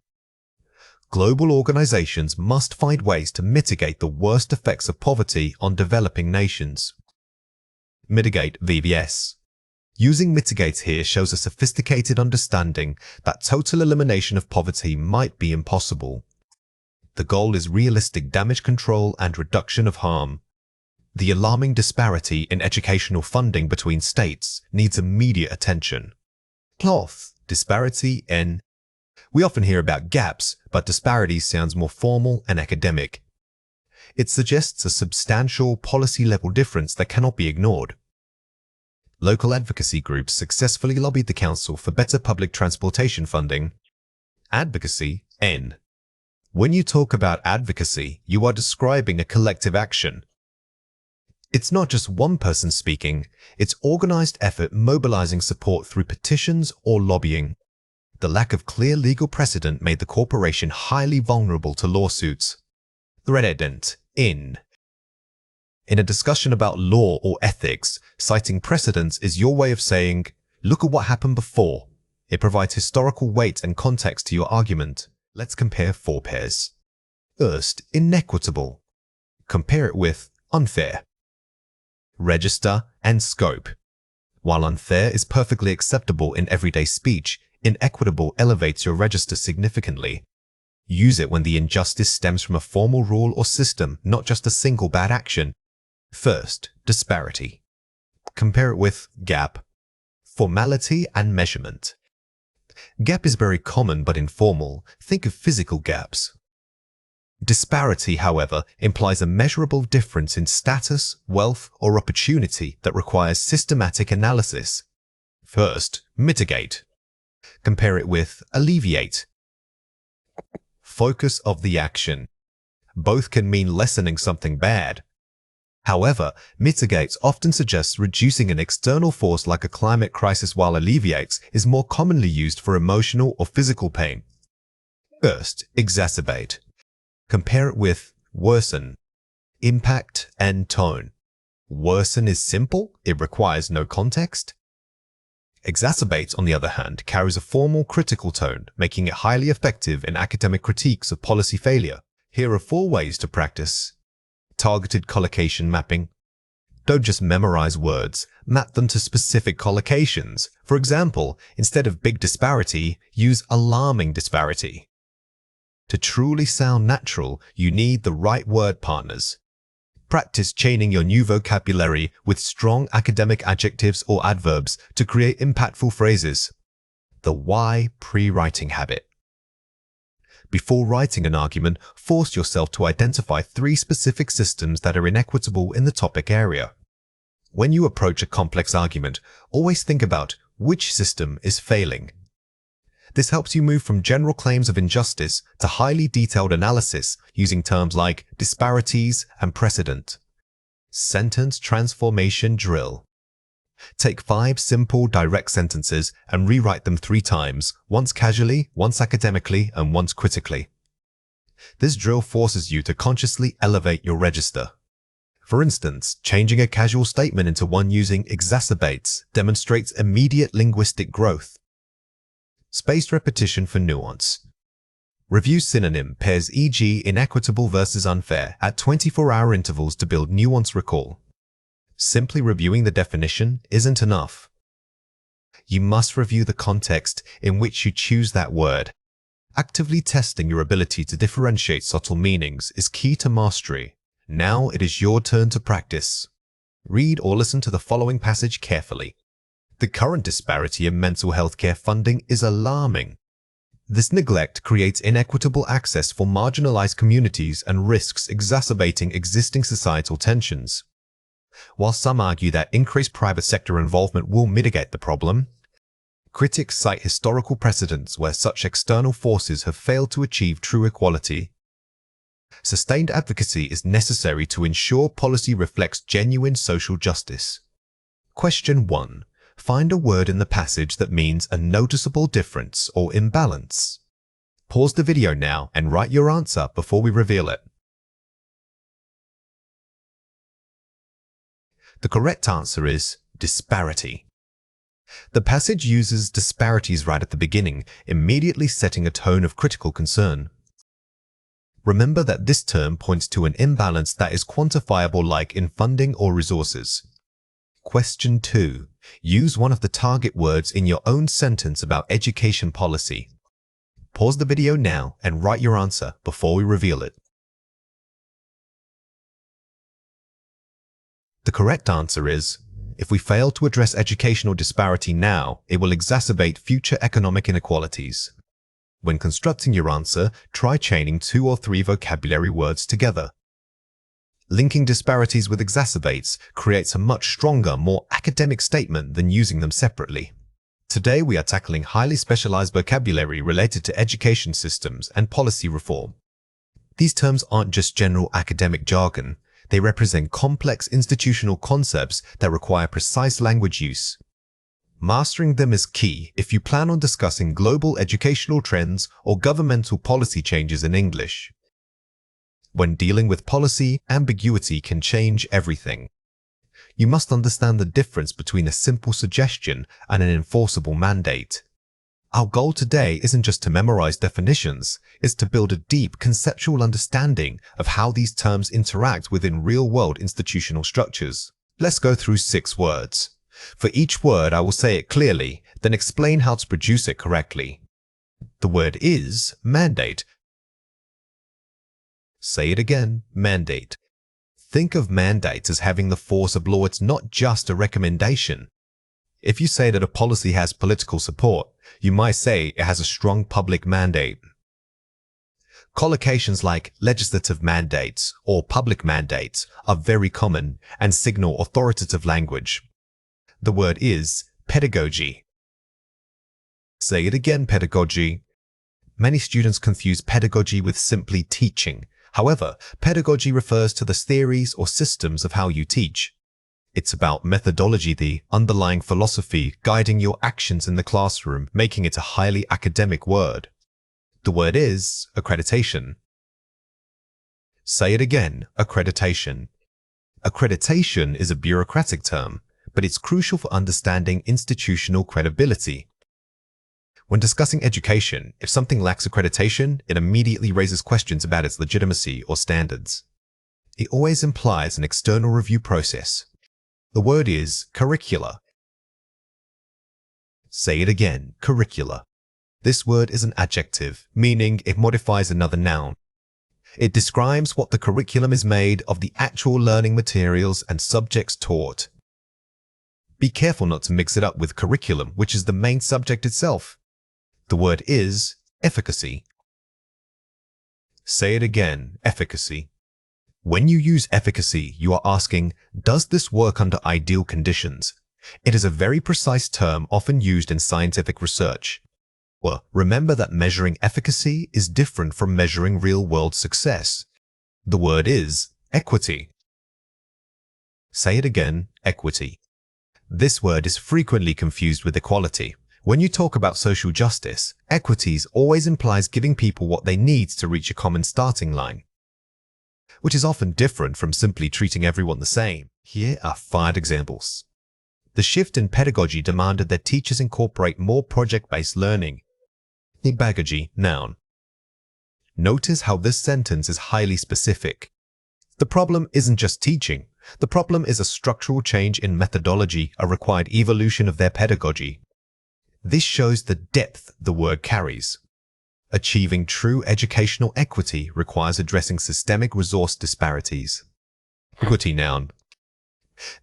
Global organizations must find ways to mitigate the worst effects of poverty on developing nations. Mitigate, VBS. Using mitigate here shows a sophisticated understanding that total elimination of poverty might be impossible. The goal is realistic damage control and reduction of harm. The alarming disparity in educational funding between states needs immediate attention. Cloth, disparity in. We often hear about gaps, but disparity sounds more formal and academic. It suggests a substantial policy-level difference that cannot be ignored. Local advocacy groups successfully lobbied the council for better public transportation funding. Advocacy, N. When you talk about advocacy, you are describing a collective action. It's not just one person speaking, it's organized effort mobilizing support through petitions or lobbying. The lack of clear legal precedent made the corporation highly vulnerable to lawsuits. Precedent, in. In a discussion about law or ethics, citing precedents is your way of saying, look at what happened before. It provides historical weight and context to your argument. Let's compare 4 pairs. First, inequitable. Compare it with unfair. Register and scope. While unfair is perfectly acceptable in everyday speech, inequitable elevates your register significantly. Use it when the injustice stems from a formal rule or system, not just a single bad action. First, disparity. Compare it with gap. Formality and measurement. Gap is very common but informal. Think of physical gaps. Disparity, however, implies a measurable difference in status, wealth, or opportunity that requires systematic analysis. First, mitigate. Compare it with alleviate. Focus of the action. Both can mean lessening something bad. However, mitigate often suggests reducing an external force like a climate crisis, while alleviate is more commonly used for emotional or physical pain. First, exacerbate. Compare it with worsen. Impact and tone. Worsen is simple, it requires no context. Exacerbate, on the other hand, carries a formal critical tone, making it highly effective in academic critiques of policy failure. Here are 4 ways to practice. Targeted collocation mapping. Don't just memorize words, map them to specific collocations. For example, instead of big disparity, use alarming disparity. To truly sound natural, you need the right word partners. Practice chaining your new vocabulary with strong academic adjectives or adverbs to create impactful phrases. The why pre-writing habit. Before writing an argument, force yourself to identify 3 specific systems that are inequitable in the topic area. When you approach a complex argument, always think about which system is failing. This helps you move from general claims of injustice to highly detailed analysis using terms like disparities and precedent. Sentence transformation drill. Take 5 simple, direct sentences and rewrite them 3 times, once casually, once academically, and once critically. This drill forces you to consciously elevate your register. For instance, changing a casual statement into one using exacerbates demonstrates immediate linguistic growth. Spaced repetition for nuance. Review synonym pairs, e.g. inequitable versus unfair, at 24-hour intervals to build nuance recall. Simply reviewing the definition isn't enough. You must review the context in which you choose that word. Actively testing your ability to differentiate subtle meanings is key to mastery. Now it is your turn to practice. Read or listen to the following passage carefully. The current disparity in mental health care funding is alarming. This neglect creates inequitable access for marginalized communities and risks exacerbating existing societal tensions. While some argue that increased private sector involvement will mitigate the problem, critics cite historical precedents where such external forces have failed to achieve true equality. Sustained advocacy is necessary to ensure policy reflects genuine social justice. Question 1. Find a word in the passage that means a noticeable difference or imbalance. Pause the video now and write your answer before we reveal it. The correct answer is disparity. The passage uses disparities right at the beginning, immediately setting a tone of critical concern. Remember that this term points to an imbalance that is quantifiable, like in funding or resources. Question 2. Use one of the target words in your own sentence about education policy. Pause the video now and write your answer before we reveal it. The correct answer is, if we fail to address educational disparity now, it will exacerbate future economic inequalities. When constructing your answer, try chaining 2 or 3 vocabulary words together. Linking disparities with exacerbates creates a much stronger, more academic statement than using them separately. Today we are tackling highly specialized vocabulary related to education systems and policy reform. These terms aren't just general academic jargon, they represent complex institutional concepts that require precise language use. Mastering them is key if you plan on discussing global educational trends or governmental policy changes in English. When dealing with policy, ambiguity can change everything. You must understand the difference between a simple suggestion and an enforceable mandate. Our goal today isn't just to memorize definitions, it's to build a deep conceptual understanding of how these terms interact within real-world institutional structures. Let's go through 6 words. For each word, I will say it clearly, then explain how to produce it correctly. The word is mandate. Say it again, mandate. Think of mandate as having the force of law. It's not just a recommendation. If you say that a policy has political support, you might say it has a strong public mandate. Collocations like legislative mandates or public mandates are very common and signal authoritative language. The word is pedagogy. Say it again, pedagogy. Many students confuse pedagogy with simply teaching. However, pedagogy refers to the theories or systems of how you teach. It's about methodology, the underlying philosophy guiding your actions in the classroom, making it a highly academic word. The word is accreditation. Say it again, accreditation. Accreditation is a bureaucratic term, but it's crucial for understanding institutional credibility. When discussing education, if something lacks accreditation, it immediately raises questions about its legitimacy or standards. It always implies an external review process. The word is curricula. Say it again, curricula. This word is an adjective, meaning it modifies another noun. It describes what the curriculum is made of, the actual learning materials and subjects taught. Be careful not to mix it up with curriculum, which is the main subject itself. The word is efficacy. Say it again, efficacy. When you use efficacy, you are asking, does this work under ideal conditions? It is a very precise term often used in scientific research. Well, remember that measuring efficacy is different from measuring real-world success. The word is equity. Say it again, equity. This word is frequently confused with equality. When you talk about social justice, equity always implies giving people what they need to reach a common starting line, which is often different from simply treating everyone the same. Here are 5 examples. The shift in pedagogy demanded that teachers incorporate more project-based learning. Pedagogy, noun. Notice how this sentence is highly specific. The problem isn't just teaching. The problem is a structural change in methodology, a required evolution of their pedagogy. This shows the depth the word carries. Achieving true educational equity requires addressing systemic resource disparities. Equity, noun.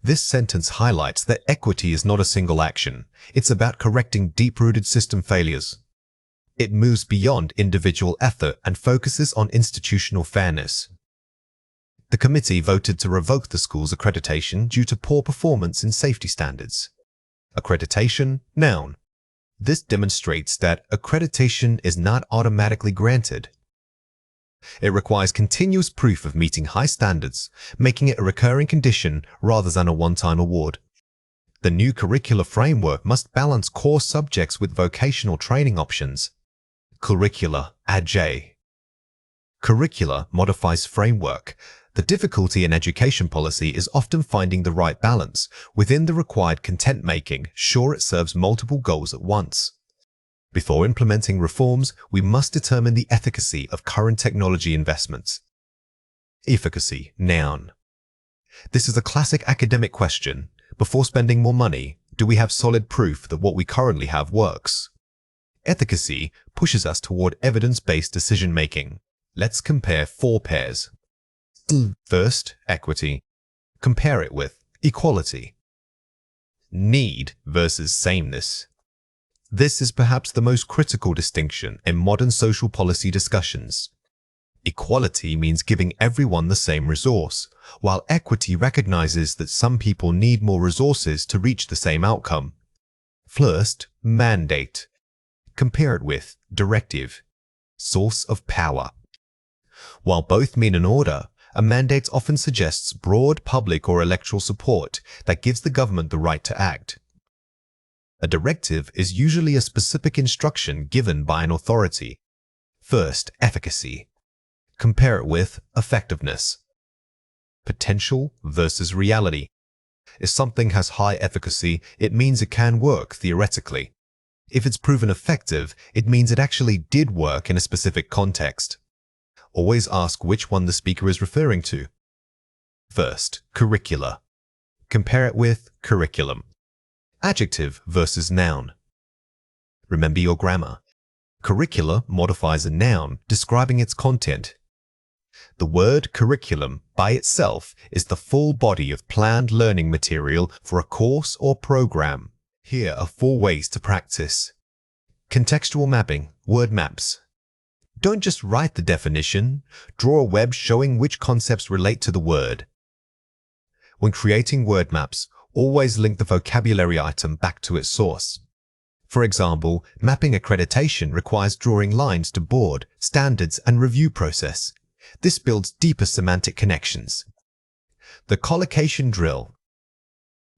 This sentence highlights that equity is not a single action. It's about correcting deep-rooted system failures. It moves beyond individual effort and focuses on institutional fairness. The committee voted to revoke the school's accreditation due to poor performance in safety standards. Accreditation, noun. This demonstrates that accreditation is not automatically granted. It requires continuous proof of meeting high standards, making it a recurring condition rather than a one-time award. The new curricular framework must balance core subjects with vocational training options. Curricula, adj. Curricula modifies framework. The difficulty in education policy is often finding the right balance within the required content making, sure it serves multiple goals at once. Before implementing reforms, we must determine the efficacy of current technology investments. Efficacy, noun. This is a classic academic question. Before spending more money, do we have solid proof that what we currently have works? Efficacy pushes us toward evidence-based decision-making. Let's compare 4 pairs. First, equity. Compare it with equality. Need versus sameness. This is perhaps the most critical distinction in modern social policy discussions. Equality means giving everyone the same resource, while equity recognizes that some people need more resources to reach the same outcome. First, mandate. Compare it with directive. Source of power. While both mean an order, a mandate often suggests broad public or electoral support that gives the government the right to act. A directive is usually a specific instruction given by an authority. First, efficacy. Compare it with effectiveness. Potential versus reality. If something has high efficacy, it means it can work theoretically. If it's proven effective, it means it actually did work in a specific context. Always ask which one the speaker is referring to. First, curricula. Compare it with curriculum. Adjective versus noun. Remember your grammar. Curricula modifies a noun describing its content. The word curriculum by itself is the full body of planned learning material for a course or program. Here are 4 ways to practice. Contextual mapping, word maps. Don't just write the definition, draw a web showing which concepts relate to the word. When creating word maps, always link the vocabulary item back to its source. For example, mapping accreditation requires drawing lines to board, standards, and review process. This builds deeper semantic connections. The collocation drill.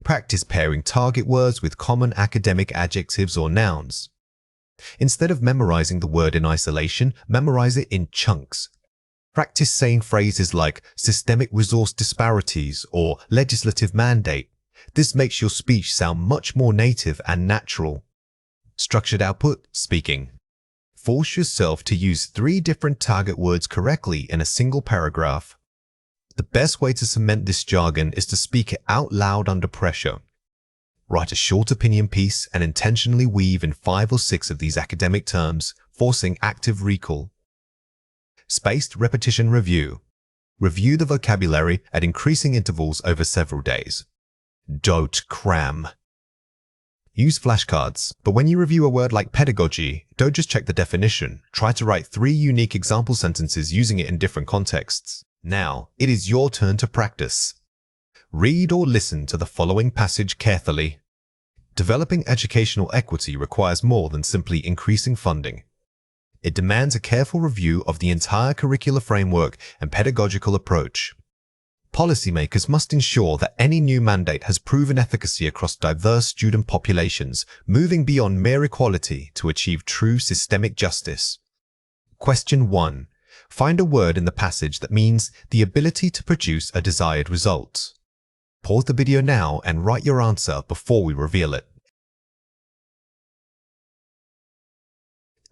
Practice pairing target words with common academic adjectives or nouns. Instead of memorizing the word in isolation, memorize it in chunks. Practice saying phrases like systemic resource disparities or legislative mandate. This makes your speech sound much more native and natural. Structured output, speaking. Force yourself to use 3 different target words correctly in a single paragraph. The best way to cement this jargon is to speak it out loud under pressure. Write a short opinion piece and intentionally weave in 5 or 6 of these academic terms, forcing active recall. Spaced repetition review. Review the vocabulary at increasing intervals over several days. Don't cram. Use flashcards, but when you review a word like pedagogy, don't just check the definition. Try to write 3 unique example sentences using it in different contexts. Now, it is your turn to practice. Read or listen to the following passage carefully. Developing educational equity requires more than simply increasing funding. It demands a careful review of the entire curricular framework and pedagogical approach. Policymakers must ensure that any new mandate has proven efficacy across diverse student populations, moving beyond mere equality to achieve true systemic justice. Question 1. Find a word in the passage that means the ability to produce a desired result. Pause the video now and write your answer before we reveal it.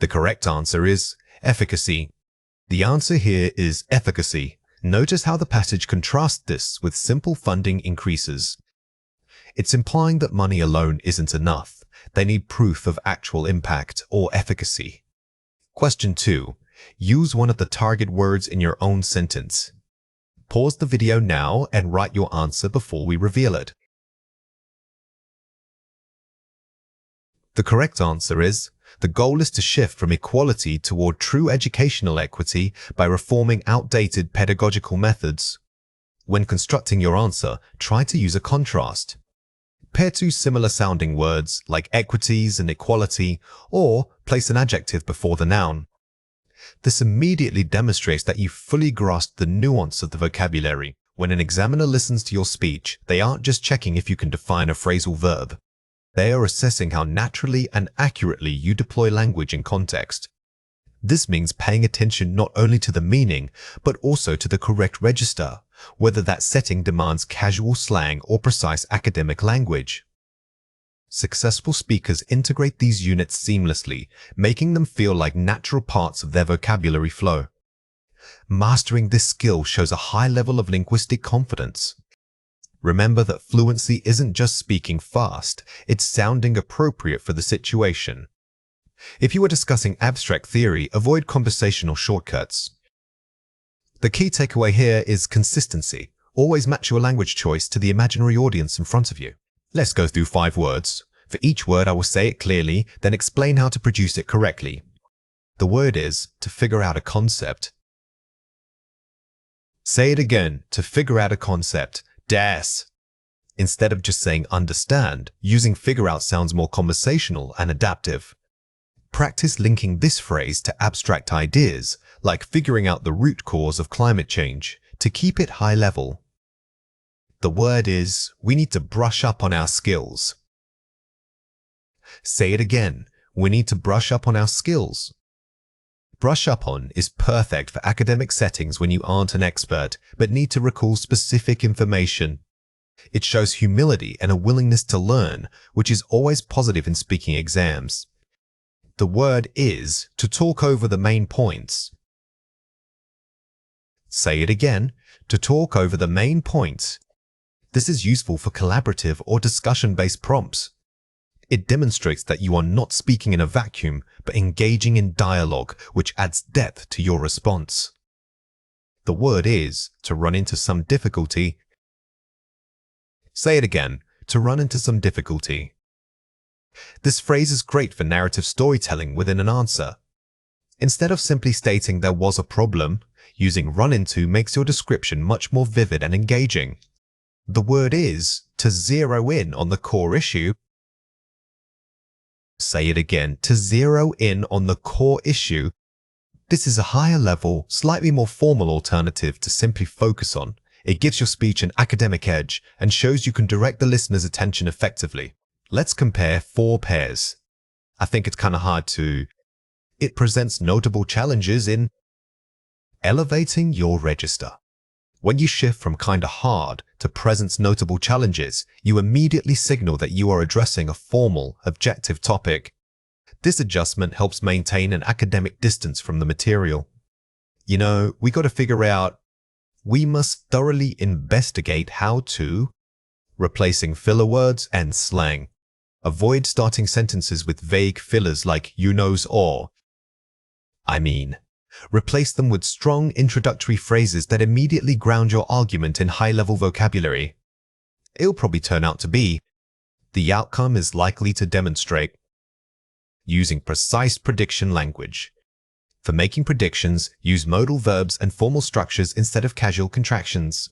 The correct answer is efficacy. The answer here is efficacy. Notice how the passage contrasts this with simple funding increases. It's implying that money alone isn't enough. They need proof of actual impact or efficacy. Question 2. Use one of the target words in your own sentence. Pause the video now and write your answer before we reveal it. The correct answer is, the goal is to shift from equality toward true educational equity by reforming outdated pedagogical methods. When constructing your answer, try to use a contrast. Pair 2 similar sounding words like equities and equality, or place an adjective before the noun. This immediately demonstrates that you fully grasped the nuance of the vocabulary. When an examiner listens to your speech, they aren't just checking if you can define a phrasal verb. They are assessing how naturally and accurately you deploy language in context. This means paying attention not only to the meaning, but also to the correct register, whether that setting demands casual slang or precise academic language. Successful speakers integrate these units seamlessly, making them feel like natural parts of their vocabulary flow. Mastering this skill shows a high level of linguistic confidence. Remember that fluency isn't just speaking fast, it's sounding appropriate for the situation. If you are discussing abstract theory, avoid conversational shortcuts. The key takeaway here is consistency. Always match your language choice to the imaginary audience in front of you. Let's go through 5 words. For each word, I will say it clearly, then explain how to produce it correctly. The word is to figure out a concept. Say it again, to figure out a concept. Das. Instead of just saying understand, using figure out sounds more conversational and adaptive. Practice linking this phrase to abstract ideas, like figuring out the root cause of climate change, to keep it high level. The word is, we need to brush up on our skills. Say it again, we need to brush up on our skills. Brush up on is perfect for academic settings when you aren't an expert, but need to recall specific information. It shows humility and a willingness to learn, which is always positive in speaking exams. The word is to talk over the main points. Say it again, to talk over the main points. This is useful for collaborative or discussion-based prompts. It demonstrates that you are not speaking in a vacuum, but engaging in dialogue, which adds depth to your response. The word is to run into some difficulty. Say it again, to run into some difficulty. This phrase is great for narrative storytelling within an answer. Instead of simply stating there was a problem, using run into makes your description much more vivid and engaging. The word is to zero in on the core issue. Say it again, to zero in on the core issue. This is a higher level, slightly more formal alternative to simply focus on. It gives your speech an academic edge and shows you can direct the listener's attention effectively. Let's compare 4 pairs. I think it's kind of hard to... It presents notable challenges in elevating your register. When you shift from kind of hard to presents notable challenges, you immediately signal that you are addressing a formal, objective topic. This adjustment helps maintain an academic distance from the material. You know, we got to figure out, we must thoroughly investigate how to, replacing filler words and slang. Avoid starting sentences with vague fillers like you knows or I mean. Replace them with strong introductory phrases that immediately ground your argument in high-level vocabulary. It'll probably turn out to be, the outcome is likely to demonstrate. Using precise prediction language. For making predictions, use modal verbs and formal structures instead of casual contractions.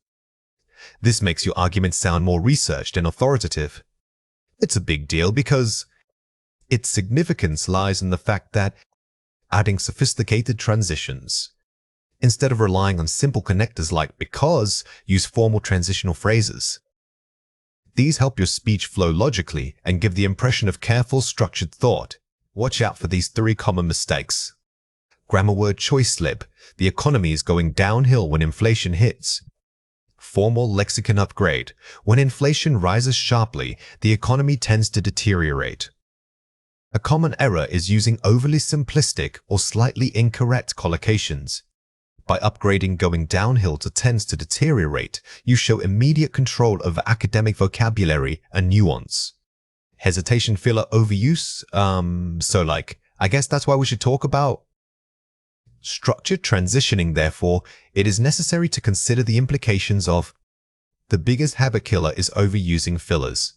This makes your argument sound more researched and authoritative. It's a big deal because its significance lies in the fact that adding sophisticated transitions. Instead of relying on simple connectors like because, use formal transitional phrases. These help your speech flow logically and give the impression of careful, structured thought. Watch out for these 3 common mistakes. Grammar word choice slip. The economy is going downhill when inflation hits. Formal lexicon upgrade. When inflation rises sharply, the economy tends to deteriorate. A common error is using overly simplistic or slightly incorrect collocations. By upgrading going downhill to tends to deteriorate, you show immediate control over academic vocabulary and nuance. Hesitation filler overuse? I guess that's why we should talk about structured transitioning. Therefore, it is necessary to consider the implications of the biggest habit killer is overusing fillers.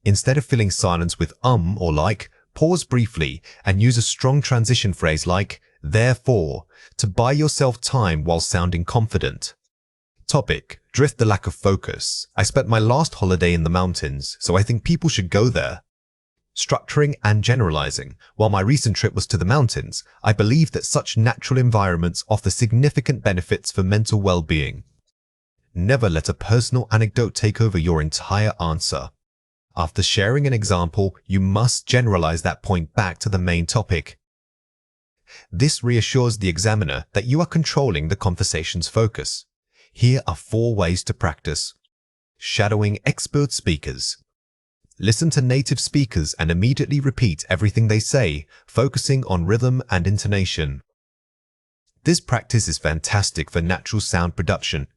Instead of filling silence with or like, pause briefly and use a strong transition phrase like therefore to buy yourself time while sounding confident. Topic: drift, the lack of focus. I spent my last holiday in the mountains, so I think people should go there. Structuring and generalizing. While my recent trip was to the mountains, I believe that such natural environments offer significant benefits for mental well-being. Never let a personal anecdote take over your entire answer. After sharing an example, you must generalize that point back to the main topic. This reassures the examiner that you are controlling the conversation's focus. Here are 4 ways to practice. Shadowing expert speakers. Listen to native speakers and immediately repeat everything they say, focusing on rhythm and intonation. This practice is fantastic for natural sound production.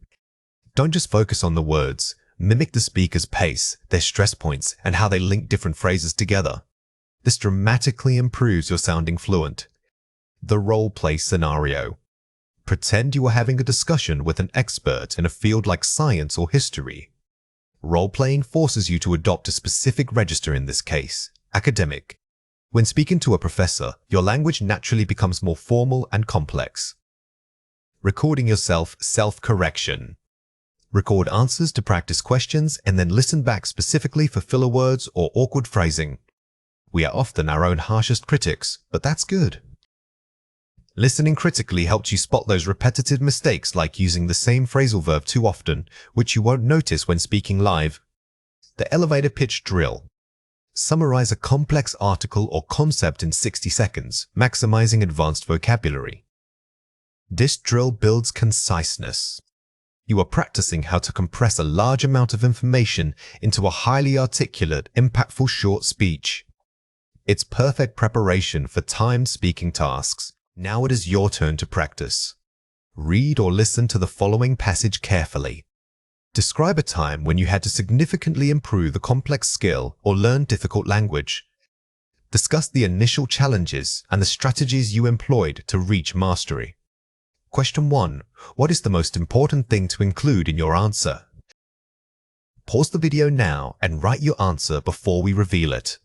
Don't just focus on the words. Mimic the speaker's pace, their stress points, and how they link different phrases together. This dramatically improves your sounding fluent. The role-play scenario. Pretend you are having a discussion with an expert in a field like science or history. Role-playing forces you to adopt a specific register, in this case, academic. When speaking to a professor, your language naturally becomes more formal and complex. Recording yourself, self-correction. Record answers to practice questions and then listen back specifically for filler words or awkward phrasing. We are often our own harshest critics, but that's good. Listening critically helps you spot those repetitive mistakes like using the same phrasal verb too often, which you won't notice when speaking live. The elevator pitch drill. Summarize a complex article or concept in 60 seconds, maximizing advanced vocabulary. This drill builds conciseness. You are practicing how to compress a large amount of information into a highly articulate, impactful short speech. It's perfect preparation for timed speaking tasks. Now it is your turn to practice. Read or listen to the following passage carefully. Describe a time when you had to significantly improve a complex skill or learn difficult language. Discuss the initial challenges and the strategies you employed to reach mastery. Question 1. What is the most important thing to include in your answer? Pause the video now and write your answer before we reveal it.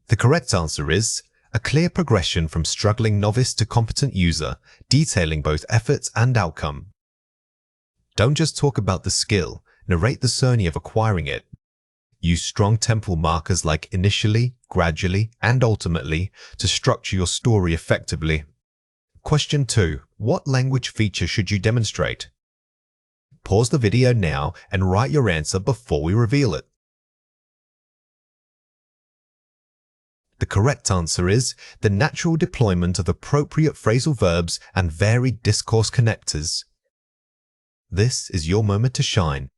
The correct answer is a clear progression from struggling novice to competent user, detailing both efforts and outcome. Don't just talk about the skill, narrate the journey of acquiring it. Use strong temporal markers like initially, gradually, and ultimately to structure your story effectively. Question 2. What language feature should you demonstrate? Pause the video now and write your answer before we reveal it. The correct answer is the natural deployment of appropriate phrasal verbs and varied discourse connectors. This is your moment to shine.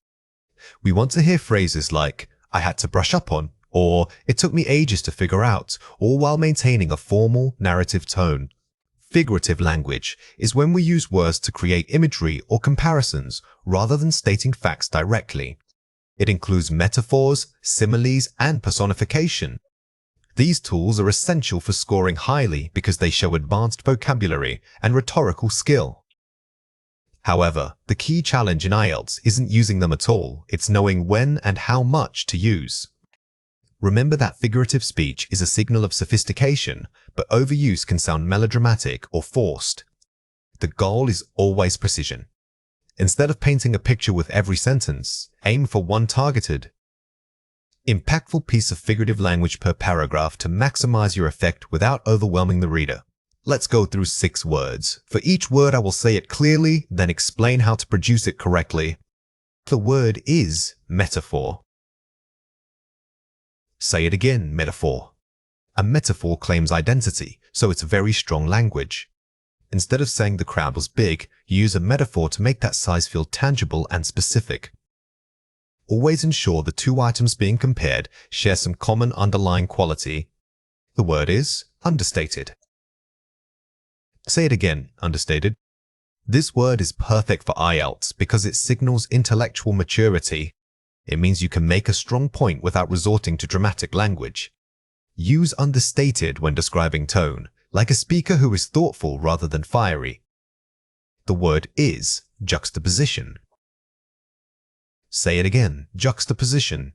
We want to hear phrases like, I had to brush up on, or it took me ages to figure out, all while maintaining a formal narrative tone. Figurative language is when we use words to create imagery or comparisons rather than stating facts directly. It includes metaphors, similes, and personification. These tools are essential for scoring highly because they show advanced vocabulary and rhetorical skill. However, the key challenge in IELTS isn't using them at all, it's knowing when and how much to use. Remember that figurative speech is a signal of sophistication, but overuse can sound melodramatic or forced. The goal is always precision. Instead of painting a picture with every sentence, aim for one targeted, impactful piece of figurative language per paragraph to maximize your effect without overwhelming the reader. Let's go through 6 words. For each word, I will say it clearly, then explain how to produce it correctly. The word is metaphor. Say it again, metaphor. A metaphor claims identity, so it's very strong language. Instead of saying the crowd was big, you use a metaphor to make that size feel tangible and specific. Always ensure the 2 items being compared share some common underlying quality. The word is understated. Say it again, understated. This word is perfect for IELTS because it signals intellectual maturity. It means you can make a strong point without resorting to dramatic language. Use understated when describing tone, like a speaker who is thoughtful rather than fiery. The word is juxtaposition. Say it again, juxtaposition.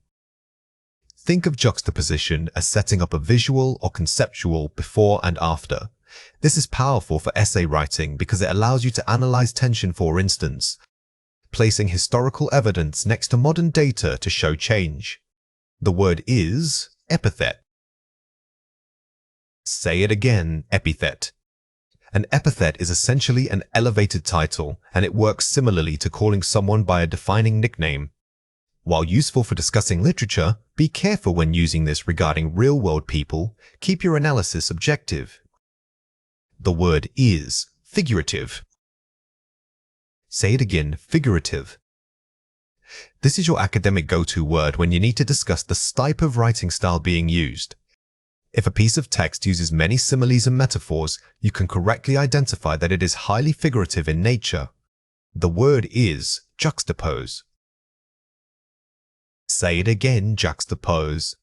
Think of juxtaposition as setting up a visual or conceptual before and after. This is powerful for essay writing because it allows you to analyze tension, for instance, placing historical evidence next to modern data to show change. The word is epithet. Say it again, epithet. An epithet is essentially an elevated title, and it works similarly to calling someone by a defining nickname. While useful for discussing literature, be careful when using this regarding real-world people. Keep your analysis objective. The word is figurative. Say it again, figurative. This is your academic go-to word when you need to discuss the type of writing style being used. If a piece of text uses many similes and metaphors, you can correctly identify that it is highly figurative in nature. The word is juxtapose. Say it again, juxtapose.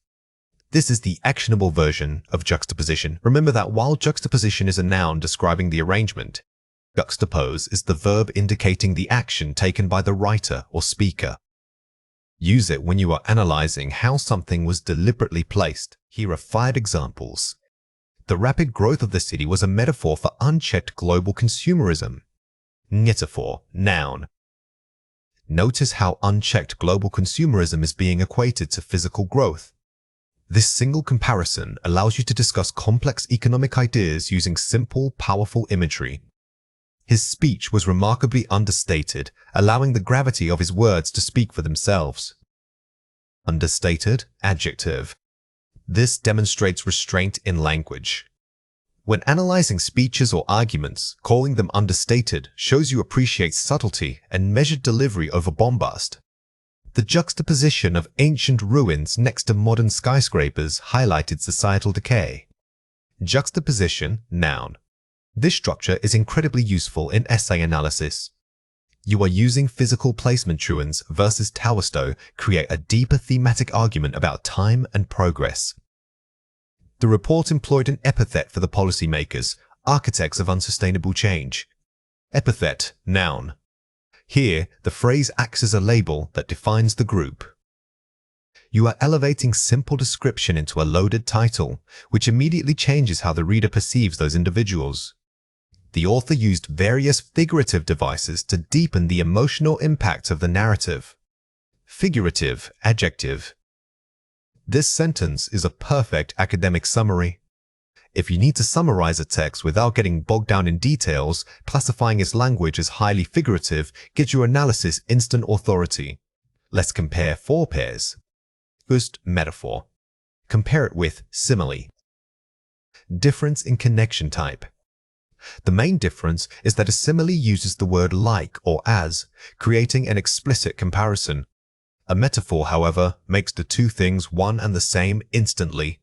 This is the actionable version of juxtaposition. Remember that while juxtaposition is a noun describing the arrangement, juxtapose is the verb indicating the action taken by the writer or speaker. Use it when you are analyzing how something was deliberately placed. Here are 5 examples. The rapid growth of the city was a metaphor for unchecked global consumerism. Metaphor, noun. Notice how unchecked global consumerism is being equated to physical growth. This single comparison allows you to discuss complex economic ideas using simple, powerful imagery. His speech was remarkably understated, allowing the gravity of his words to speak for themselves. Understated, adjective. This demonstrates restraint in language. When analyzing speeches or arguments, calling them understated shows you appreciate subtlety and measured delivery over bombast. The juxtaposition of ancient ruins next to modern skyscrapers highlighted societal decay. Juxtaposition, noun. This structure is incredibly useful in essay analysis. You are using physical placement truants versus towerstow create a deeper thematic argument about time and progress. The report employed an epithet for the policymakers, architects of unsustainable change. Epithet, noun. Here, the phrase acts as a label that defines the group. You are elevating simple description into a loaded title, which immediately changes how the reader perceives those individuals. The author used various figurative devices to deepen the emotional impact of the narrative. Figurative adjective. This sentence is a perfect academic summary. If you need to summarize a text without getting bogged down in details, classifying its language as highly figurative gives your analysis instant authority. Let's compare 4 pairs. First, metaphor. Compare it with simile. Difference in connection type. The main difference is that a simile uses the word like or as, creating an explicit comparison. A metaphor, however, makes the two things one and the same instantly.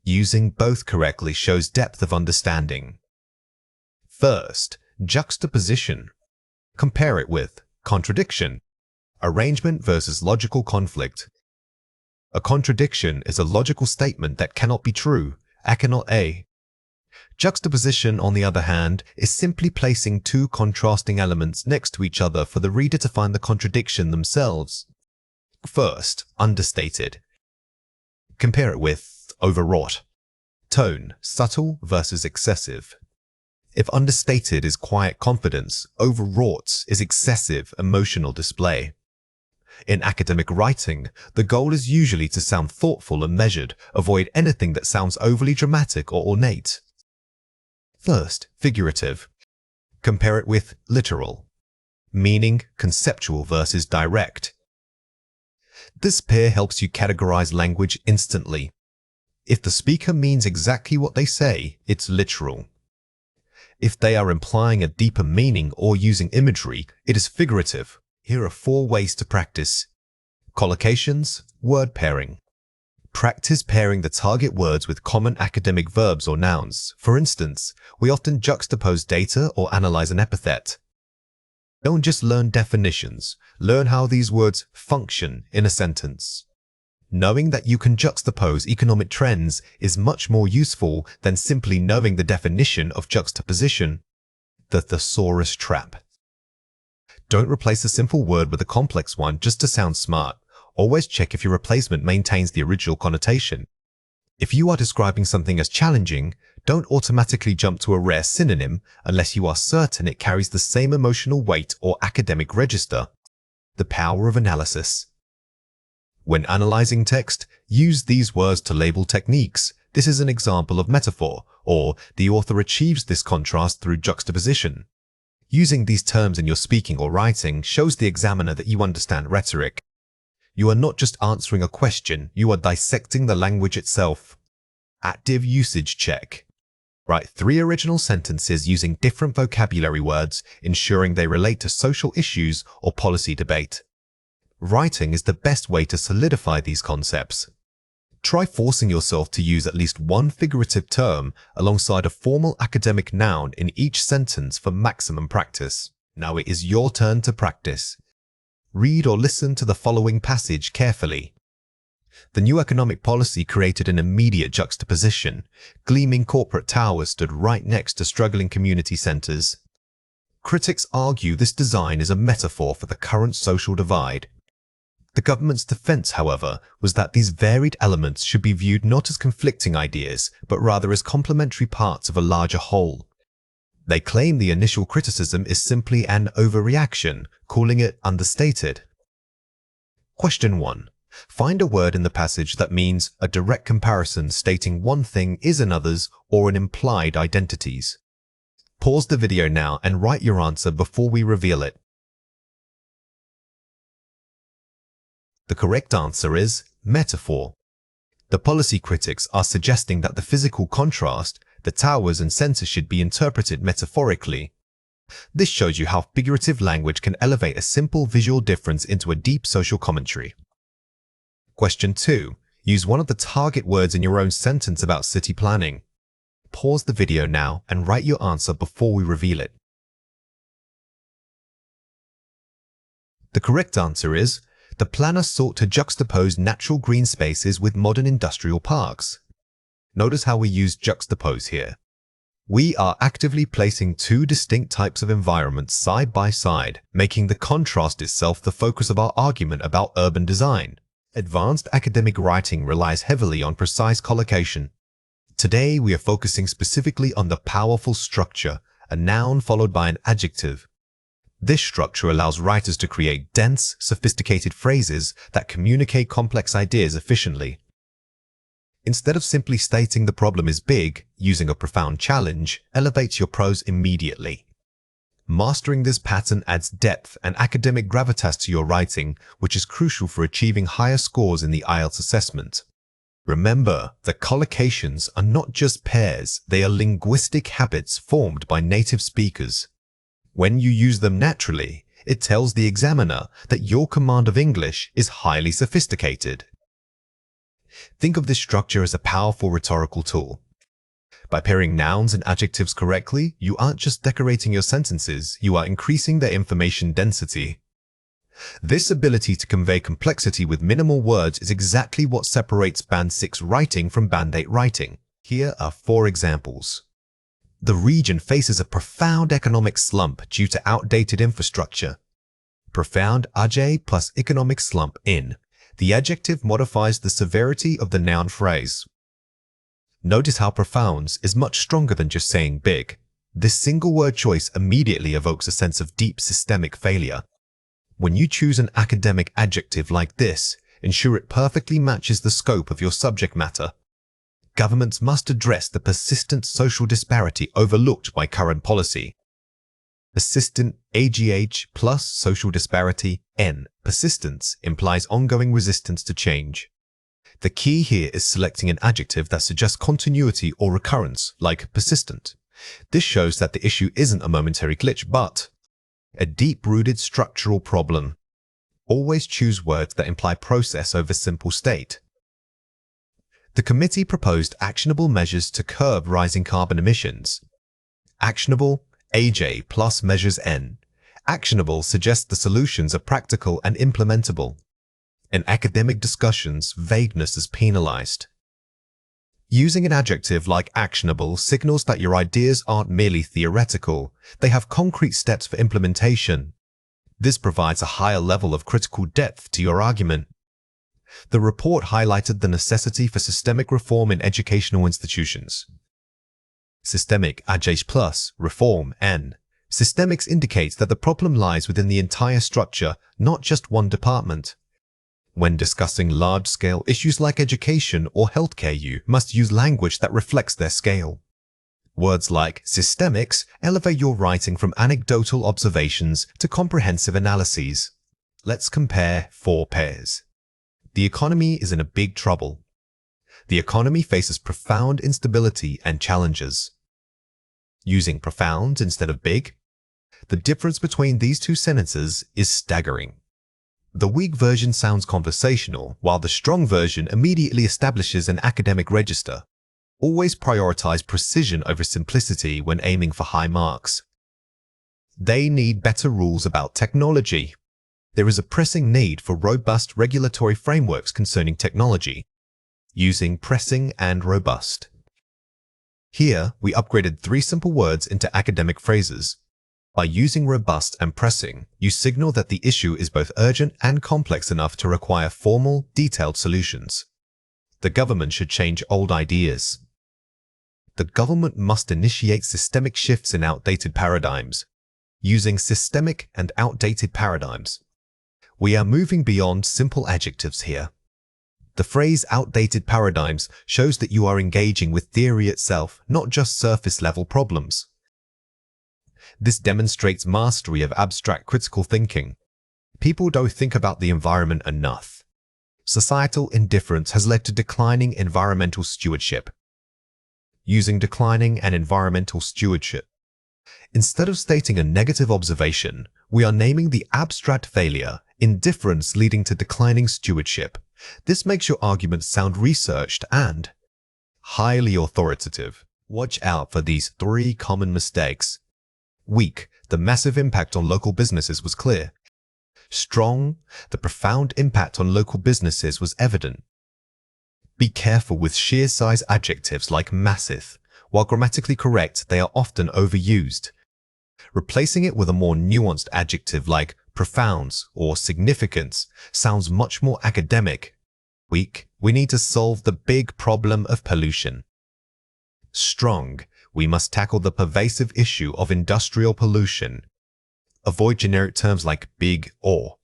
Using both correctly shows depth of understanding. First, juxtaposition. Compare it with contradiction. Arrangement versus logical conflict. A contradiction is a logical statement that cannot be true, A cannot A. Juxtaposition, on the other hand, is simply placing two contrasting elements next to each other for the reader to find the contradiction themselves. First, understated. Compare it with overwrought. Tone, subtle versus excessive. If understated is quiet confidence, overwrought is excessive emotional display. In academic writing, the goal is usually to sound thoughtful and measured, avoid anything that sounds overly dramatic or ornate. First, figurative. Compare it with literal. Meaning conceptual versus direct. This pair helps you categorize language instantly. If the speaker means exactly what they say, it's literal. If they are implying a deeper meaning or using imagery, it is figurative. Here are 4 ways to practice. Collocations, word pairing. Practice pairing the target words with common academic verbs or nouns. For instance, we often juxtapose data or analyze an epithet. Don't just learn definitions, learn how these words function in a sentence. Knowing that you can juxtapose economic trends is much more useful than simply knowing the definition of juxtaposition. The thesaurus trap. Don't replace a simple word with a complex one just to sound smart. Always check if your replacement maintains the original connotation. If you are describing something as challenging, don't automatically jump to a rare synonym unless you are certain it carries the same emotional weight or academic register. The power of analysis. When analyzing text, use these words to label techniques. This is an example of metaphor, or the author achieves this contrast through juxtaposition. Using these terms in your speaking or writing shows the examiner that you understand rhetoric. You are not just answering a question, you are dissecting the language itself. Active usage check. Write 3 original sentences using different vocabulary words, ensuring they relate to social issues or policy debate. Writing is the best way to solidify these concepts. Try forcing yourself to use at least one figurative term alongside a formal academic noun in each sentence for maximum practice. Now it is your turn to practice. Read or listen to the following passage carefully. The new economic policy created an immediate juxtaposition. Gleaming corporate towers stood right next to struggling community centers. Critics argue this design is a metaphor for the current social divide. The government's defense, however, was that these varied elements should be viewed not as conflicting ideas, but rather as complementary parts of a larger whole. They claim the initial criticism is simply an overreaction, calling it understated. Question 1. Find a word in the passage that means a direct comparison stating one thing is another's or an implied identities. Pause the video now and write your answer before we reveal it. The correct answer is metaphor. The policy critics are suggesting that the physical contrast, the towers and centers, should be interpreted metaphorically. This shows you how figurative language can elevate a simple visual difference into a deep social commentary. Question 2. Use one of the target words in your own sentence about city planning. Pause the video now and write your answer before we reveal it. The correct answer is the planner sought to juxtapose natural green spaces with modern industrial parks. Notice how we use juxtapose here. We are actively placing 2 distinct types of environments side by side, making the contrast itself the focus of our argument about urban design. Advanced academic writing relies heavily on precise collocation. Today, we are focusing specifically on the powerful structure, a noun followed by an adjective. This structure allows writers to create dense, sophisticated phrases that communicate complex ideas efficiently. Instead of simply stating the problem is big, using a profound challenge elevates your prose immediately. Mastering this pattern adds depth and academic gravitas to your writing, which is crucial for achieving higher scores in the IELTS assessment. Remember, the collocations are not just pairs, they are linguistic habits formed by native speakers. When you use them naturally, it tells the examiner that your command of English is highly sophisticated. Think of this structure as a powerful rhetorical tool. By pairing nouns and adjectives correctly, you aren't just decorating your sentences, you are increasing their information density. This ability to convey complexity with minimal words is exactly what separates Band 6 writing from Band 8 writing. Here are 4 examples. The region faces a profound economic slump due to outdated infrastructure. Profound ajay plus economic slump in. The adjective modifies the severity of the noun phrase. Notice how profound is much stronger than just saying big. This single word choice immediately evokes a sense of deep systemic failure. When you choose an academic adjective like this, ensure it perfectly matches the scope of your subject matter. Governments must address the persistent social disparity overlooked by current policy. Persistent AGH plus social disparity N. Persistence implies ongoing resistance to change. The key here is selecting an adjective that suggests continuity or recurrence, like persistent. This shows that the issue isn't a momentary glitch, but a deep-rooted structural problem. Always choose words that imply process over simple state. The committee proposed actionable measures to curb rising carbon emissions. Actionable, AJ plus measures N. Actionable suggests the solutions are practical and implementable. In academic discussions, vagueness is penalized. Using an adjective like actionable signals that your ideas aren't merely theoretical, they have concrete steps for implementation. This provides a higher level of critical depth to your argument. The report highlighted the necessity for systemic reform in educational institutions. Systemic AJ plus reform N. Systemics indicates that the problem lies within the entire structure, not just one department. When discussing large-scale issues like education or healthcare, you must use language that reflects their scale. Words like systemics elevate your writing from anecdotal observations to comprehensive analyses. Let's compare 4 pairs. The economy is in a big trouble. The economy faces profound instability and challenges. Using profound instead of big, the difference between these 2 sentences is staggering. The weak version sounds conversational, while the strong version immediately establishes an academic register. Always prioritize precision over simplicity when aiming for high marks. They need better rules about technology. There is a pressing need for robust regulatory frameworks concerning technology. Using pressing and robust. Here, we upgraded 3 simple words into academic phrases. By using robust and pressing, you signal that the issue is both urgent and complex enough to require formal, detailed solutions. The government should change old ideas. The government must initiate systemic shifts in outdated paradigms. Using systemic and outdated paradigms. We are moving beyond simple adjectives here. The phrase outdated paradigms shows that you are engaging with theory itself, not just surface-level problems. This demonstrates mastery of abstract critical thinking. People don't think about the environment enough. Societal indifference has led to declining environmental stewardship. Using declining and environmental stewardship. Instead of stating a negative observation, we are naming the abstract failure, indifference leading to declining stewardship. This makes your argument sound researched and highly authoritative. Watch out for these 3 common mistakes. Weak, the massive impact on local businesses was clear. Strong, the profound impact on local businesses was evident. Be careful with sheer size adjectives like massive. While grammatically correct, they are often overused. Replacing it with a more nuanced adjective like profound or significant sounds much more academic. Weak, we need to solve the big problem of pollution. Strong, we must tackle the pervasive issue of industrial pollution. Avoid generic terms like big or.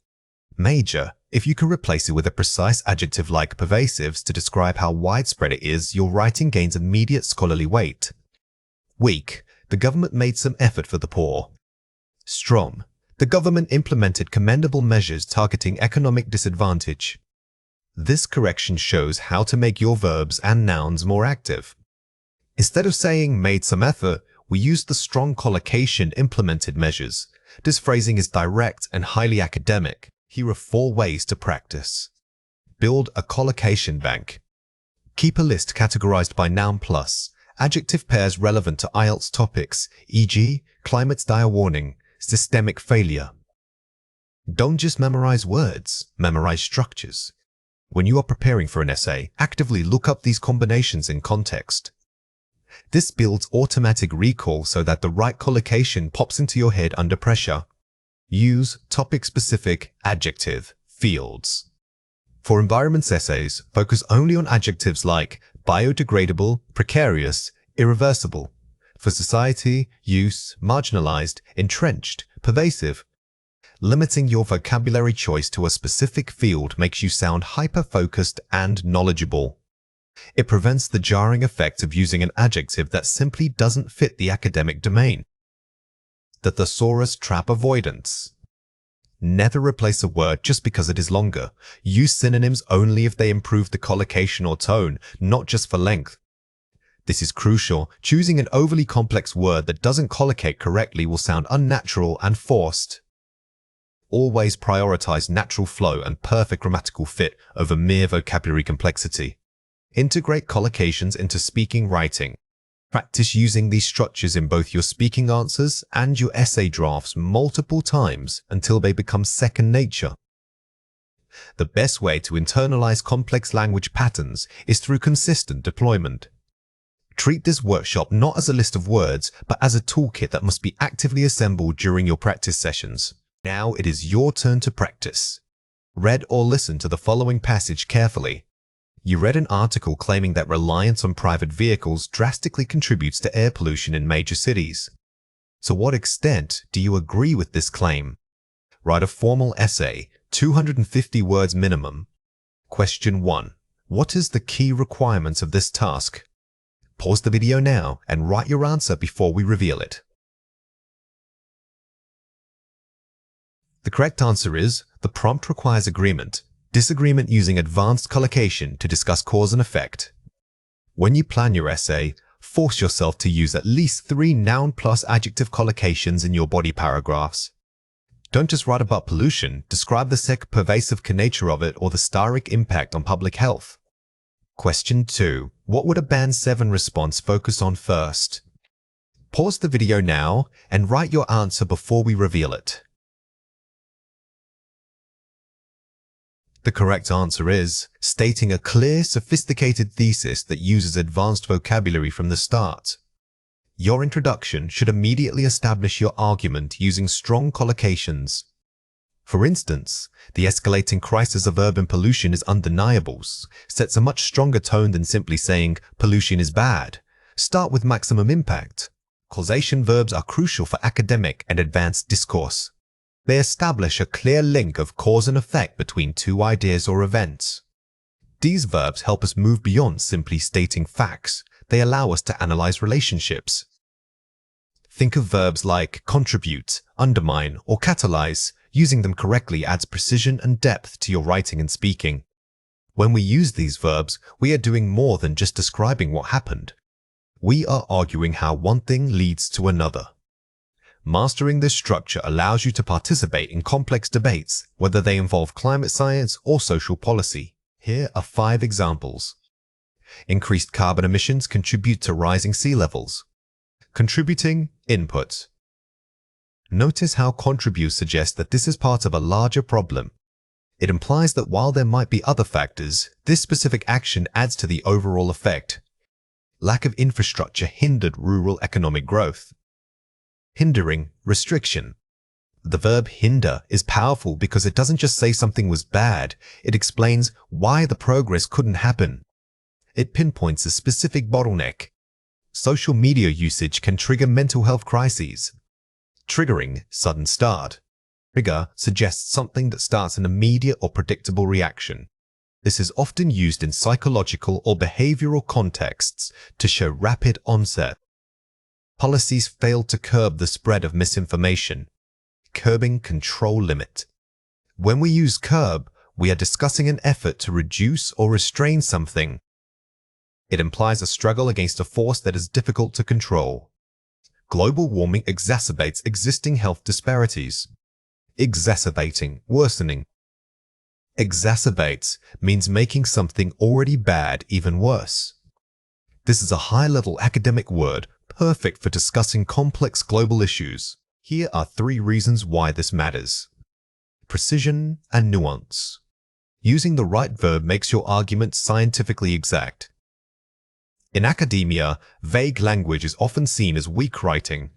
Major, if you can replace it with a precise adjective like pervasive to describe how widespread it is, your writing gains immediate scholarly weight. Weak, the government made some effort for the poor. Strong, the government implemented commendable measures targeting economic disadvantage. This correction shows how to make your verbs and nouns more active. Instead of saying made some effort, we use the strong collocation implemented measures. This phrasing is direct and highly academic. Here are 4 ways to practice. Build a collocation bank. Keep a list categorized by noun plus, adjective pairs relevant to IELTS topics, e.g., climate's dire warning, systemic failure. Don't just memorize words, memorize structures. When you are preparing for an essay, actively look up these combinations in context. This builds automatic recall so that the right collocation pops into your head under pressure. Use topic-specific adjective fields. For environments essays, focus only on adjectives like biodegradable, precarious, irreversible. For society, use marginalized, entrenched, pervasive. Limiting your vocabulary choice to a specific field makes you sound hyper-focused and knowledgeable. It prevents the jarring effect of using an adjective that simply doesn't fit the academic domain. The thesaurus trap avoidance. Never replace a word just because it is longer. Use synonyms only if they improve the collocation or tone, not just for length. This is crucial. Choosing an overly complex word that doesn't collocate correctly will sound unnatural and forced. Always prioritize natural flow and perfect grammatical fit over mere vocabulary complexity. Integrate collocations into speaking writing. Practice using these structures in both your speaking answers and your essay drafts multiple times until they become second nature. The best way to internalize complex language patterns is through consistent deployment. Treat this workshop not as a list of words, but as a toolkit that must be actively assembled during your practice sessions. Now it is your turn to practice. Read or listen to the following passage carefully. You read an article claiming that reliance on private vehicles drastically contributes to air pollution in major cities. To what extent do you agree with this claim? Write a formal essay, 250 words minimum. Question 1. What is the key requirements of this task? Pause the video now and write your answer before we reveal it. The correct answer is, the prompt requires agreement. Disagreement using advanced collocation to discuss cause and effect. When you plan your essay, force yourself to use at least 3 noun plus adjective collocations in your body paragraphs. Don't just write about pollution, describe the pervasive nature of it or the stark impact on public health. Question 2. What would a Band 7 response focus on first? Pause the video now and write your answer before we reveal it. The correct answer is stating a clear, sophisticated thesis that uses advanced vocabulary from the start. Your introduction should immediately establish your argument using strong collocations. For instance, the escalating crisis of urban pollution is undeniable, sets a much stronger tone than simply saying pollution is bad. Start with maximum impact. Causation verbs are crucial for academic and advanced discourse. They establish a clear link of cause and effect between 2 ideas or events. These verbs help us move beyond simply stating facts. They allow us to analyze relationships. Think of verbs like contribute, undermine, or catalyze. Using them correctly adds precision and depth to your writing and speaking. When we use these verbs, we are doing more than just describing what happened. We are arguing how one thing leads to another. Mastering this structure allows you to participate in complex debates, whether they involve climate science or social policy. Here are 5 examples. Increased carbon emissions contribute to rising sea levels. Contributing input. Notice how contribute suggests that this is part of a larger problem. It implies that while there might be other factors, this specific action adds to the overall effect. Lack of infrastructure hindered rural economic growth. Hindering restriction. The verb hinder is powerful because it doesn't just say something was bad, it explains why the progress couldn't happen. It pinpoints a specific bottleneck. Social media usage can trigger mental health crises. Triggering, sudden start. Trigger suggests something that starts an immediate or predictable reaction. This is often used in psychological or behavioral contexts to show rapid onset. Policies fail to curb the spread of misinformation. Curbing control limit. When we use curb, we are discussing an effort to reduce or restrain something. It implies a struggle against a force that is difficult to control. Global warming exacerbates existing health disparities. Exacerbating, worsening. Exacerbates means making something already bad even worse. This is a high-level academic word, perfect for discussing complex global issues. Here are 3 reasons why this matters. Precision and nuance. Using the right verb makes your argument scientifically exact. In academia, vague language is often seen as weak writing.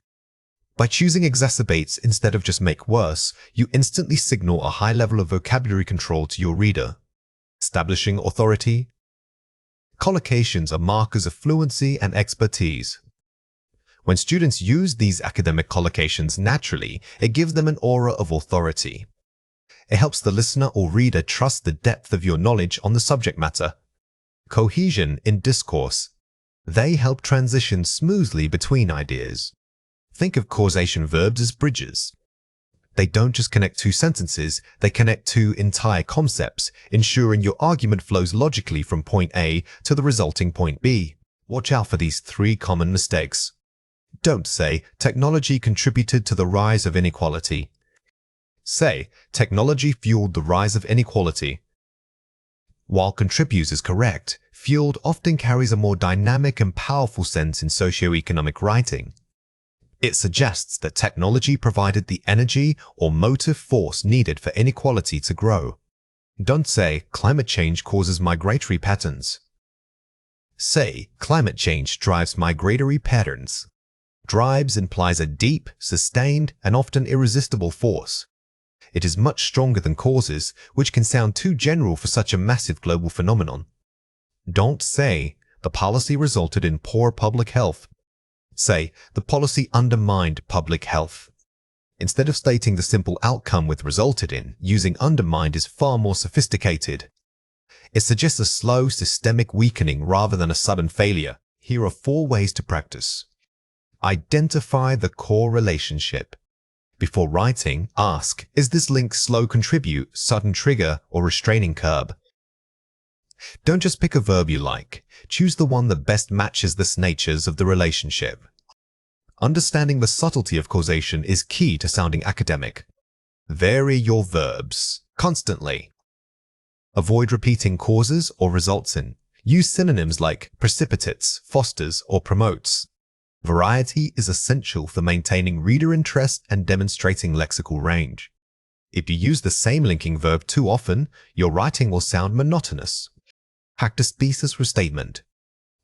By choosing exacerbates instead of just make worse, you instantly signal a high level of vocabulary control to your reader. Establishing authority. Collocations are markers of fluency and expertise. When students use these academic collocations naturally, it gives them an aura of authority. It helps the listener or reader trust the depth of your knowledge on the subject matter. Cohesion in discourse. They help transition smoothly between ideas. Think of causation verbs as bridges. They don't just connect 2 sentences, they connect 2 entire concepts, ensuring your argument flows logically from point A to the resulting point B. Watch out for these 3 common mistakes. Don't say, technology contributed to the rise of inequality. Say, technology fueled the rise of inequality. While contributes is correct, fueled often carries a more dynamic and powerful sense in socioeconomic writing. It suggests that technology provided the energy or motive force needed for inequality to grow. Don't say, climate change causes migratory patterns. Say, climate change drives migratory patterns. Drives implies a deep, sustained, and often irresistible force. It is much stronger than causes, which can sound too general for such a massive global phenomenon. Don't say, the policy resulted in poor public health. Say, the policy undermined public health. Instead of stating the simple outcome with resulted in, using undermined is far more sophisticated. It suggests a slow, systemic weakening rather than a sudden failure. Here are 4 ways to practice. Identify the core relationship. Before writing, ask, is this link slow contribute, sudden trigger, or restraining curb? Don't just pick a verb you like. Choose the one that best matches the natures of the relationship. Understanding the subtlety of causation is key to sounding academic. Vary your verbs constantly. Avoid repeating causes or results in. Use synonyms like precipitates, fosters, or promotes. Variety is essential for maintaining reader interest and demonstrating lexical range. If you use the same linking verb too often, your writing will sound monotonous. Practice thesis restatement.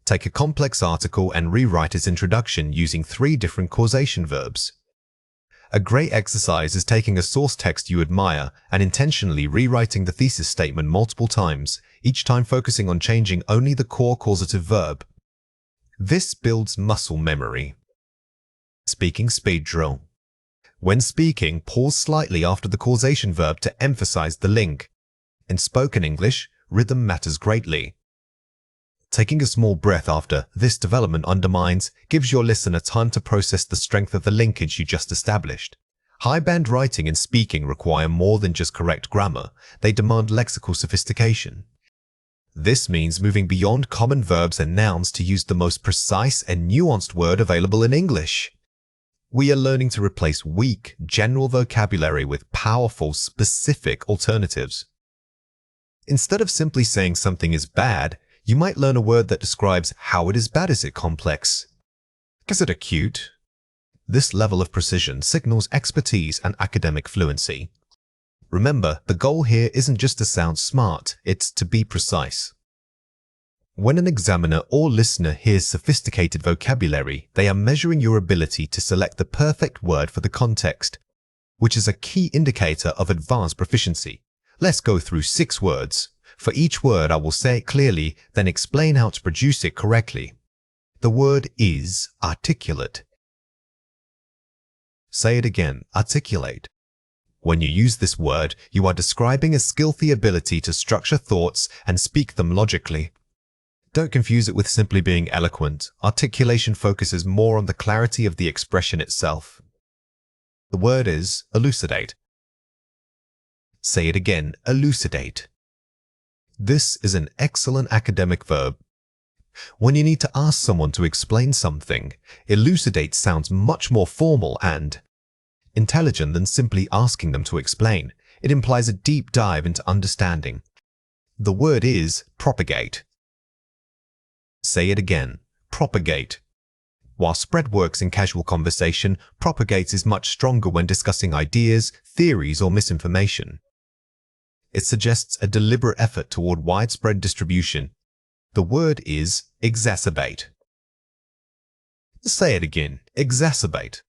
Take a complex article and rewrite its introduction using 3 different causation verbs. A great exercise is taking a source text you admire and intentionally rewriting the thesis statement multiple times, each time focusing on changing only the core causative verb. This builds muscle memory. Speaking speed drill. When speaking, pause slightly after the causation verb to emphasize the link. In spoken English, rhythm matters greatly. Taking a small breath after this development undermines gives your listener time to process the strength of the linkage you just established. High-band writing and speaking require more than just correct grammar. They demand lexical sophistication. This means moving beyond common verbs and nouns to use the most precise and nuanced word available in English. We are learning to replace weak, general vocabulary with powerful, specific alternatives. Instead of simply saying something is bad, you might learn a word that describes how it is bad. Is it complex? Is it acute? This level of precision signals expertise and academic fluency. Remember, the goal here isn't just to sound smart, it's to be precise. When an examiner or listener hears sophisticated vocabulary, they are measuring your ability to select the perfect word for the context. which is a key indicator of advanced proficiency. Let's go through 6 words. For each word, I will say it clearly, then explain how to produce it correctly. The word is articulate. Say it again, articulate. When you use this word, you are describing a skillful ability to structure thoughts and speak them logically. Don't confuse it with simply being eloquent. Articulation focuses more on the clarity of the expression itself. The word is elucidate. Say it again, elucidate. This is an excellent academic verb. When you need to ask someone to explain something, elucidate sounds much more formal and intelligent than simply asking them to explain. It implies a deep dive into understanding. The word is propagate. Say it again, propagate. While spread works in casual conversation, propagate is much stronger when discussing ideas, theories, or misinformation. It suggests a deliberate effort toward widespread distribution. The word is exacerbate. Say it again, exacerbate.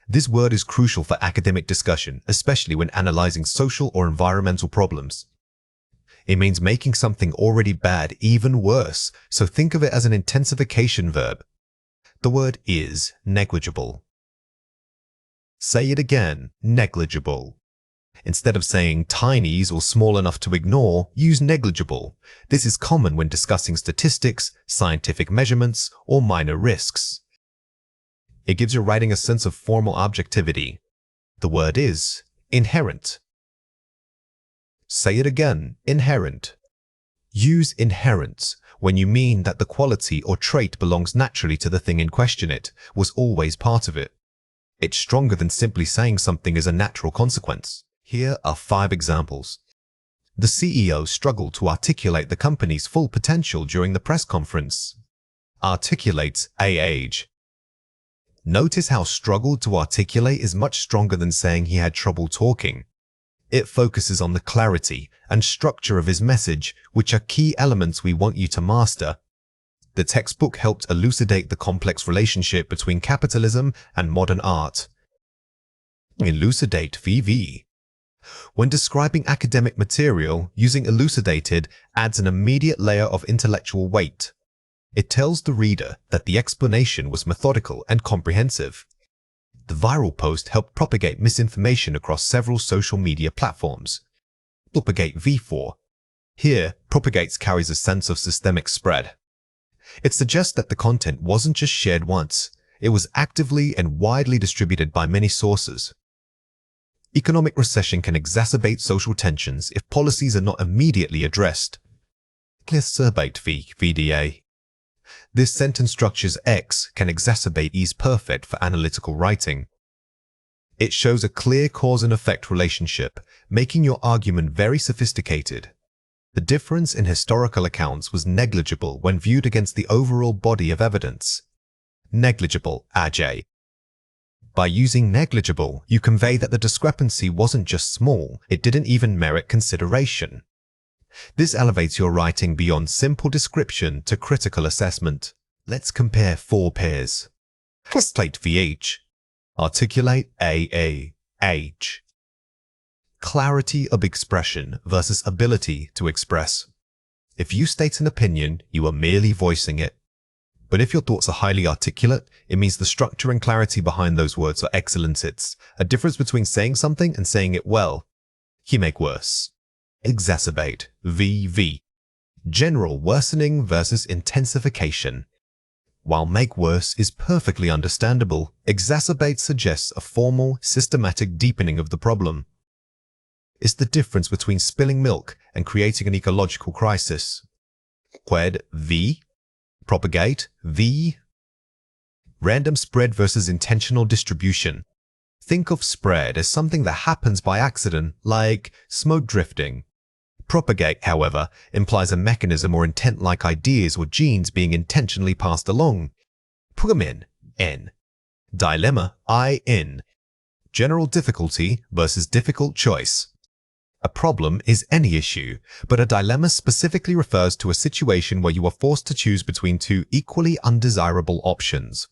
This word is crucial for academic discussion, especially when analyzing social or environmental problems. It means making something already bad even worse, so think of it as an intensification verb. The word is negligible. Say it again, negligible. Instead of saying tiny or small enough to ignore, use negligible. This is common when discussing statistics, scientific measurements, or minor risks. It gives your writing a sense of formal objectivity. The word is inherent. Say it again, inherent. Use inherent when you mean that the quality or trait belongs naturally to the thing in question. It was always part of it. It's stronger than simply saying something is a natural consequence. Here are 5 examples. The CEO struggled to articulate the company's full potential during the press conference. Articulate a age. Notice how struggled to articulate is much stronger than saying he had trouble talking. It focuses on the clarity and structure of his message, which are key elements we want you to master. The textbook helped elucidate the complex relationship between capitalism and modern art. Elucidate VV. When describing academic material, using elucidated adds an immediate layer of intellectual weight. It tells the reader that the explanation was methodical and comprehensive. The viral post helped propagate misinformation across several social media platforms. Propagate V4. Here, propagates carries a sense of systemic spread. It suggests that the content wasn't just shared once, it was actively and widely distributed by many sources. Economic recession can exacerbate social tensions if policies are not immediately addressed. Exacerbate VDA. This sentence structure's X can exacerbate is perfect for analytical writing. It shows a clear cause and effect relationship, making your argument very sophisticated. The difference in historical accounts was negligible when viewed against the overall body of evidence. Negligible, AJ. By using negligible, you convey that the discrepancy wasn't just small, it didn't even merit consideration. This elevates your writing beyond simple description to critical assessment. Let's compare 4 pairs. Articulate VH. Articulate AA. H. Clarity of expression versus ability to express. If you state an opinion, you are merely voicing it. But if your thoughts are highly articulate, it means the structure and clarity behind those words are excellent. It's a difference between saying something and saying it well. You make worse. Exacerbate, VV. General worsening versus intensification. While make worse is perfectly understandable, exacerbate suggests a formal, systematic deepening of the problem. It's the difference between spilling milk and creating an ecological crisis. Qued, V. Propagate, V. Random spread versus intentional distribution. Think of spread as something that happens by accident, like smoke drifting. Propagate, however, implies a mechanism or intent like ideas or genes being intentionally passed along. Pugmin, N. Dilemma, IN. General difficulty versus difficult choice. A problem is any issue, but a dilemma specifically refers to a situation where you are forced to choose between 2 equally undesirable options.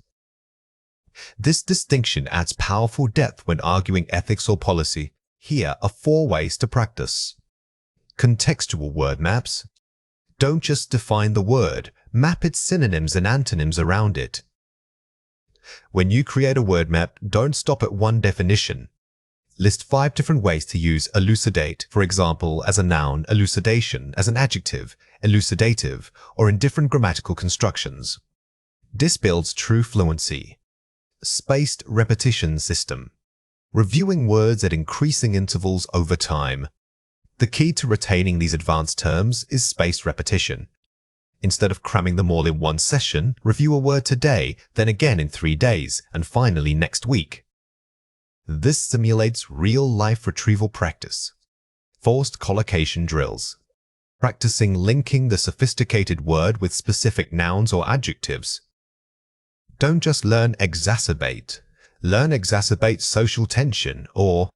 This distinction adds powerful depth when arguing ethics or policy. Here are 4 ways to practice. Contextual word maps. Don't just define the word, map its synonyms and antonyms around it. When you create a word map, don't stop at one definition. List 5 different ways to use elucidate, for example, as a noun, elucidation as an adjective, elucidative, or in different grammatical constructions. This builds true fluency. Spaced repetition system. Reviewing words at increasing intervals over time. The key to retaining these advanced terms is spaced repetition. Instead of cramming them all in one session, review a word today, then again in 3 days, and finally next week. This simulates real-life retrieval practice. Forced collocation drills. Practicing linking the sophisticated word with specific nouns or adjectives. Don't just learn exacerbate. Learn exacerbate social tension or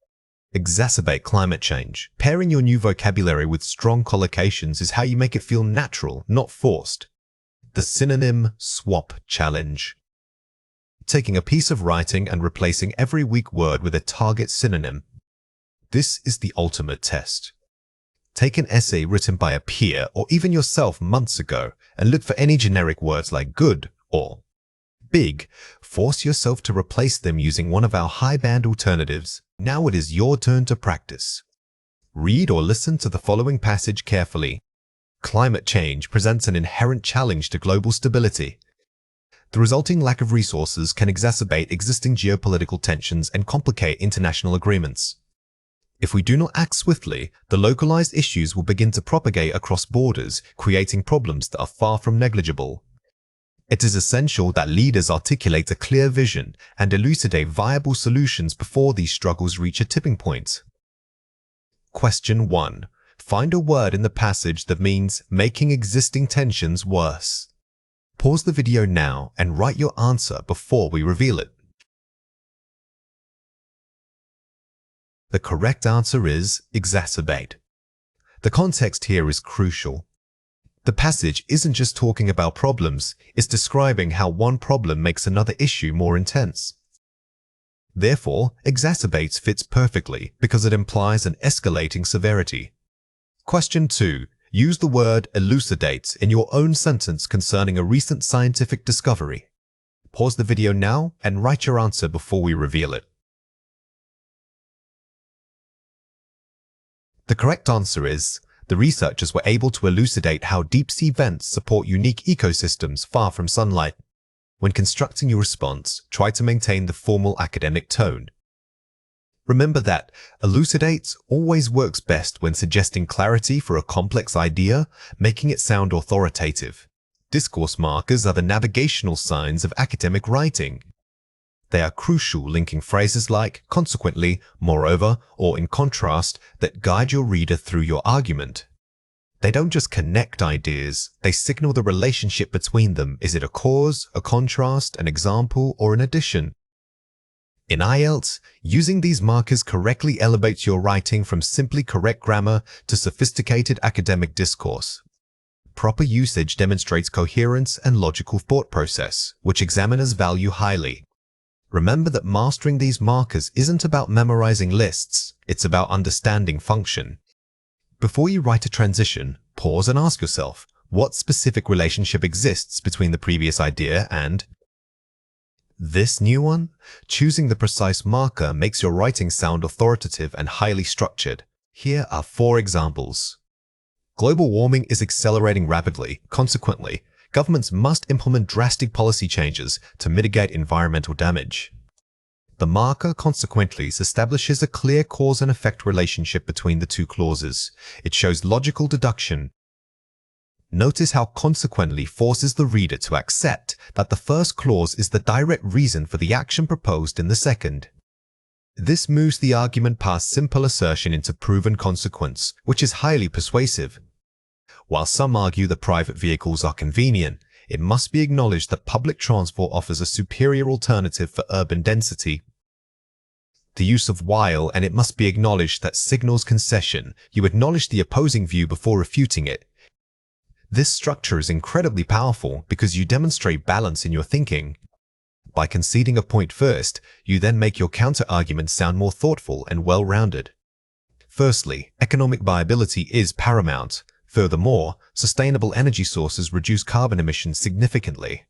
exacerbate climate change. Pairing your new vocabulary with strong collocations is how you make it feel natural, not forced. The Synonym Swap Challenge. Taking a piece of writing and replacing every weak word with a target synonym. This is the ultimate test. Take an essay written by a peer or even yourself months ago and look for any generic words like good or big. Force yourself to replace them using one of our high-band alternatives. Now it is your turn to practice. Read or listen to the following passage carefully. Climate change presents an inherent challenge to global stability. The resulting lack of resources can exacerbate existing geopolitical tensions and complicate international agreements. If we do not act swiftly, the localized issues will begin to propagate across borders, creating problems that are far from negligible. It is essential that leaders articulate a clear vision and elucidate viable solutions before these struggles reach a tipping point. Question 1. Find a word in the passage that means making existing tensions worse. Pause the video now and write your answer before we reveal it. The correct answer is exacerbate. The context here is crucial. The passage isn't just talking about problems, it's describing how one problem makes another issue more intense. Therefore, exacerbates fits perfectly because it implies an escalating severity. Question 2. Use the word elucidate in your own sentence concerning a recent scientific discovery. Pause the video now and write your answer before we reveal it. The correct answer is, the researchers were able to elucidate how deep-sea vents support unique ecosystems far from sunlight. When constructing your response, try to maintain the formal academic tone. Remember that elucidate always works best when suggesting clarity for a complex idea, making it sound authoritative. Discourse markers are the navigational signs of academic writing. They are crucial, linking phrases like consequently, moreover, or in contrast that guide your reader through your argument. They don't just connect ideas, they signal the relationship between them. Is it a cause, a contrast, an example, or an addition? In IELTS, using these markers correctly elevates your writing from simply correct grammar to sophisticated academic discourse. Proper usage demonstrates coherence and logical thought process, which examiners value highly. Remember that mastering these markers isn't about memorizing lists, it's about understanding function. Before you write a transition, pause and ask yourself, what specific relationship exists between the previous idea and this new one? Choosing the precise marker makes your writing sound authoritative and highly structured. Here are 4 examples. Global warming is accelerating rapidly. Consequently, governments must implement drastic policy changes to mitigate environmental damage. The marker consequently establishes a clear cause and effect relationship between the 2 clauses. It shows logical deduction. Notice how consequently forces the reader to accept that the first clause is the direct reason for the action proposed in the second. This moves the argument past simple assertion into proven consequence, which is highly persuasive. While some argue that private vehicles are convenient, it must be acknowledged that public transport offers a superior alternative for urban density. The use of while, and it must be acknowledged that signals concession. You acknowledge the opposing view before refuting it. This structure is incredibly powerful because you demonstrate balance in your thinking. By conceding a point first, you then make your counter-argument sound more thoughtful and well-rounded. Firstly, economic viability is paramount. Furthermore, sustainable energy sources reduce carbon emissions significantly.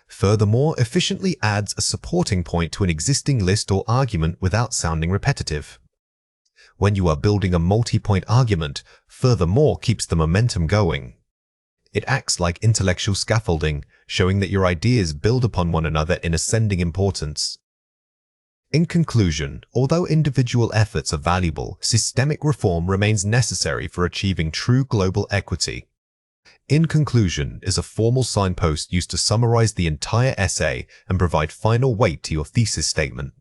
Furthermore, efficiently adds a supporting point to an existing list or argument without sounding repetitive. When you are building a multi-point argument, furthermore keeps the momentum going. It acts like intellectual scaffolding, showing that your ideas build upon one another in ascending importance. In conclusion, although individual efforts are valuable, systemic reform remains necessary for achieving true global equity. In conclusion is a formal signpost used to summarize the entire essay and provide final weight to your thesis statement.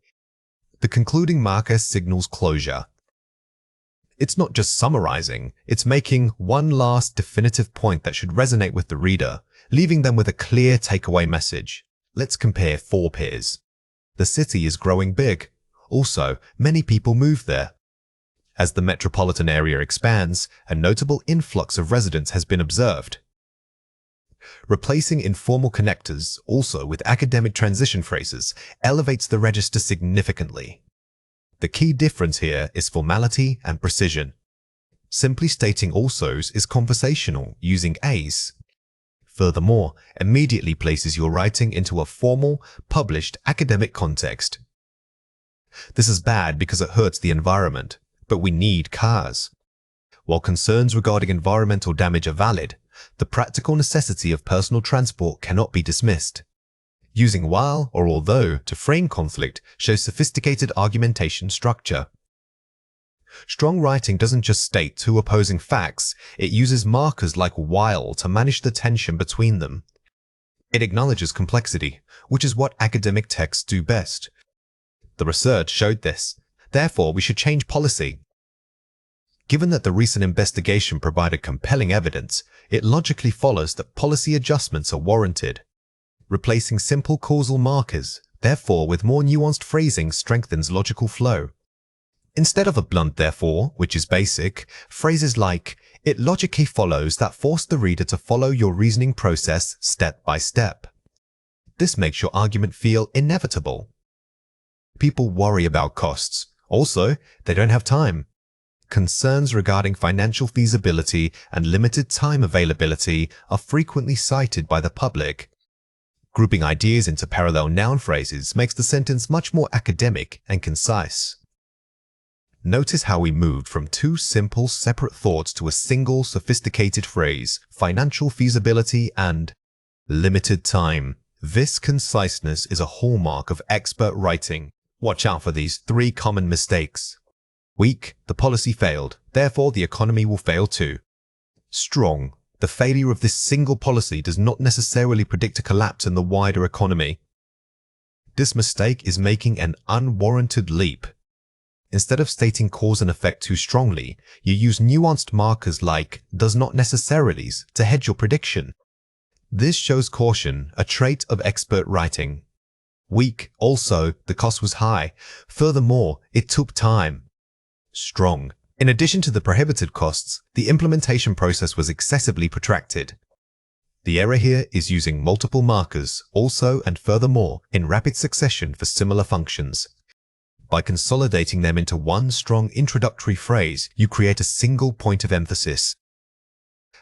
The concluding marker signals closure. It's not just summarizing, it's making one last definitive point that should resonate with the reader, leaving them with a clear takeaway message. Let's compare 4 pairs. The city is growing big. Also, many people move there. As the metropolitan area expands, a notable influx of residents has been observed. Replacing informal connectors, also with academic transition phrases, elevates the register significantly. The key difference here is formality and precision. Simply stating alsos is conversational, using a's. Furthermore, immediately places your writing into a formal, published academic context. This is bad because it hurts the environment, but we need cars. While concerns regarding environmental damage are valid, the practical necessity of personal transport cannot be dismissed. Using while or although to frame conflict shows sophisticated argumentation structure. Strong writing doesn't just state 2 opposing facts, it uses markers like while to manage the tension between them. It acknowledges complexity, which is what academic texts do best. The research showed this. Therefore, we should change policy. Given that the recent investigation provided compelling evidence, it logically follows that policy adjustments are warranted. Replacing simple causal markers, therefore, with more nuanced phrasing strengthens logical flow. Instead of a blunt therefore, which is basic, phrases like, it logically follows that force the reader to follow your reasoning process step by step. This makes your argument feel inevitable. People worry about costs. Also, they don't have time. Concerns regarding financial feasibility and limited time availability are frequently cited by the public. Grouping ideas into parallel noun phrases makes the sentence much more academic and concise. Notice how we moved from 2 simple, separate thoughts to a single, sophisticated phrase, financial feasibility and limited time. This conciseness is a hallmark of expert writing. Watch out for these 3 common mistakes. Weak, the policy failed, therefore the economy will fail too. Strong, the failure of this single policy does not necessarily predict a collapse in the wider economy. This mistake is making an unwarranted leap. Instead of stating cause and effect too strongly, you use nuanced markers like does not necessarily to hedge your prediction. This shows caution, a trait of expert writing. Weak, also, the cost was high. Furthermore, it took time. Strong. In addition to the prohibited costs, the implementation process was excessively protracted. The error here is using multiple markers, also and furthermore, in rapid succession for similar functions. By consolidating them into one strong introductory phrase, you create a single point of emphasis.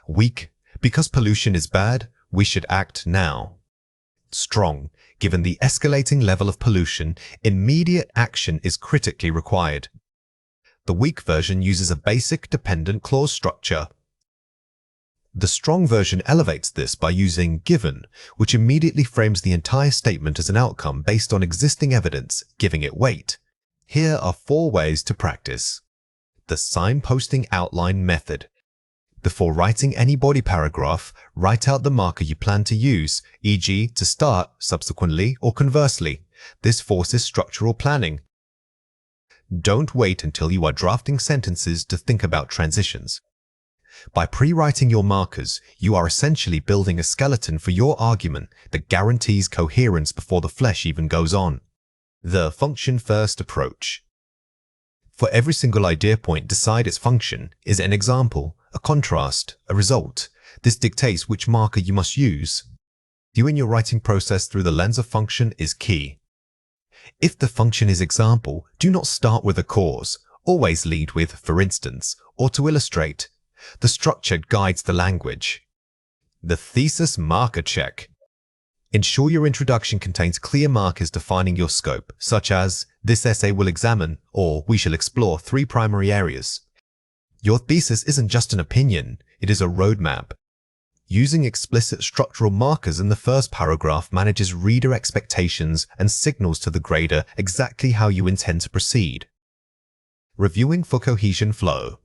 Weak. Because pollution is bad, we should act now. Strong. Given the escalating level of pollution, immediate action is critically required. The weak version uses a basic dependent clause structure. The strong version elevates this by using given, which immediately frames the entire statement as an outcome based on existing evidence, giving it weight. Here are 4 ways to practice. The signposting outline method. Before writing any body paragraph, write out the marker you plan to use, e.g. to start, subsequently, or conversely. This forces structural planning. Don't wait until you are drafting sentences to think about transitions. By pre-writing your markers, you are essentially building a skeleton for your argument that guarantees coherence before the flesh even goes on. The function-first approach. For every single idea point, decide its function. Is it an example, a contrast, a result? This dictates which marker you must use. Viewing your writing process through the lens of function is key. If the function is example, do not start with a cause. Always lead with for instance or to illustrate. The structure guides the language. The thesis marker check. Ensure your introduction contains clear markers defining your scope, such as, this essay will examine, or we shall explore 3 primary areas. Your thesis isn't just an opinion, it is a roadmap. Using explicit structural markers in the first paragraph manages reader expectations and signals to the grader exactly how you intend to proceed. Reviewing for cohesion flow.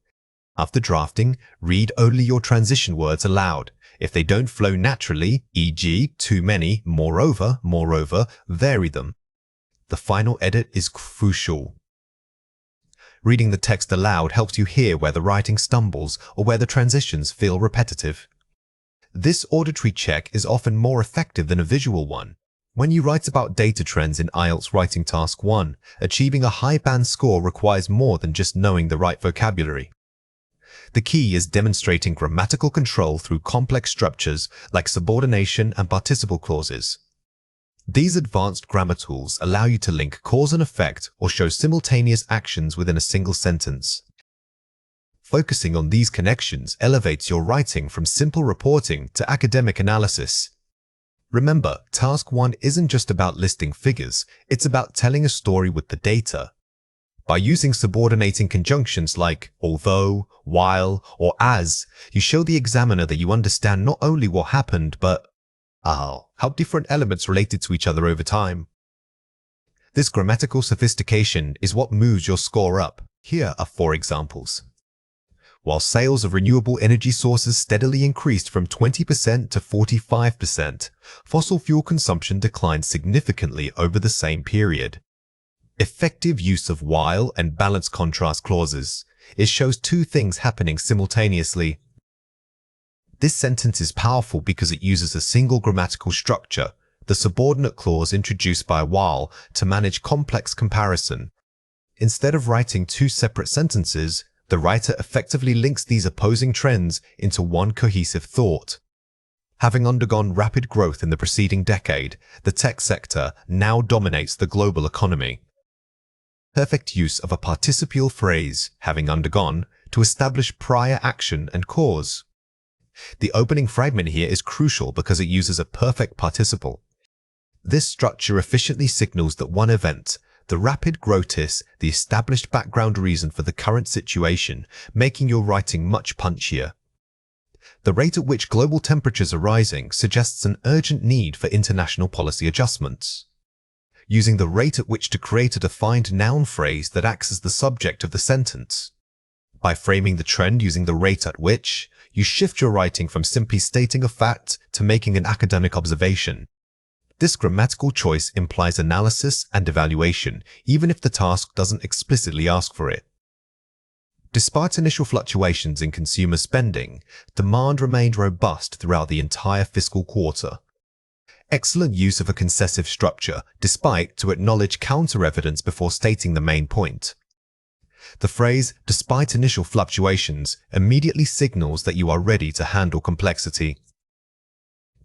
After drafting, read only your transition words aloud. If they don't flow naturally, e.g., too many, moreover, vary them. The final edit is crucial. Reading the text aloud helps you hear where the writing stumbles or where the transitions feel repetitive. This auditory check is often more effective than a visual one. When you write about data trends in IELTS Writing Task 1, achieving a high band score requires more than just knowing the right vocabulary. The key is demonstrating grammatical control through complex structures like subordination and participle clauses. These advanced grammar tools allow you to link cause and effect or show simultaneous actions within a single sentence. Focusing on these connections elevates your writing from simple reporting to academic analysis. Remember, Task 1 isn't just about listing figures, it's about telling a story with the data. By using subordinating conjunctions like although, while, or as, you show the examiner that you understand not only what happened, but how different elements related to each other over time. This grammatical sophistication is what moves your score up. Here are 4 examples. While sales of renewable energy sources steadily increased from 20% to 45%, fossil fuel consumption declined significantly over the same period. Effective use of while and balanced contrast clauses. It shows 2 things happening simultaneously. This sentence is powerful because it uses a single grammatical structure, the subordinate clause introduced by while, to manage complex comparison. Instead of writing 2 separate sentences, the writer effectively links these opposing trends into one cohesive thought. Having undergone rapid growth in the preceding decade, the tech sector now dominates the global economy. Perfect use of a participial phrase, having undergone, to establish prior action and cause. The opening fragment here is crucial because it uses a perfect participle. This structure efficiently signals that one event, the rapid growth, is the established background reason for the current situation, making your writing much punchier. The rate at which global temperatures are rising suggests an urgent need for international policy adjustments. Using the rate at which to create a defined noun phrase that acts as the subject of the sentence. By framing the trend using the rate at which, you shift your writing from simply stating a fact to making an academic observation. This grammatical choice implies analysis and evaluation, even if the task doesn't explicitly ask for it. Despite initial fluctuations in consumer spending, demand remained robust throughout the entire fiscal quarter. Excellent use of a concessive structure, despite, to acknowledge counter-evidence before stating the main point. The phrase, despite initial fluctuations, immediately signals that you are ready to handle complexity.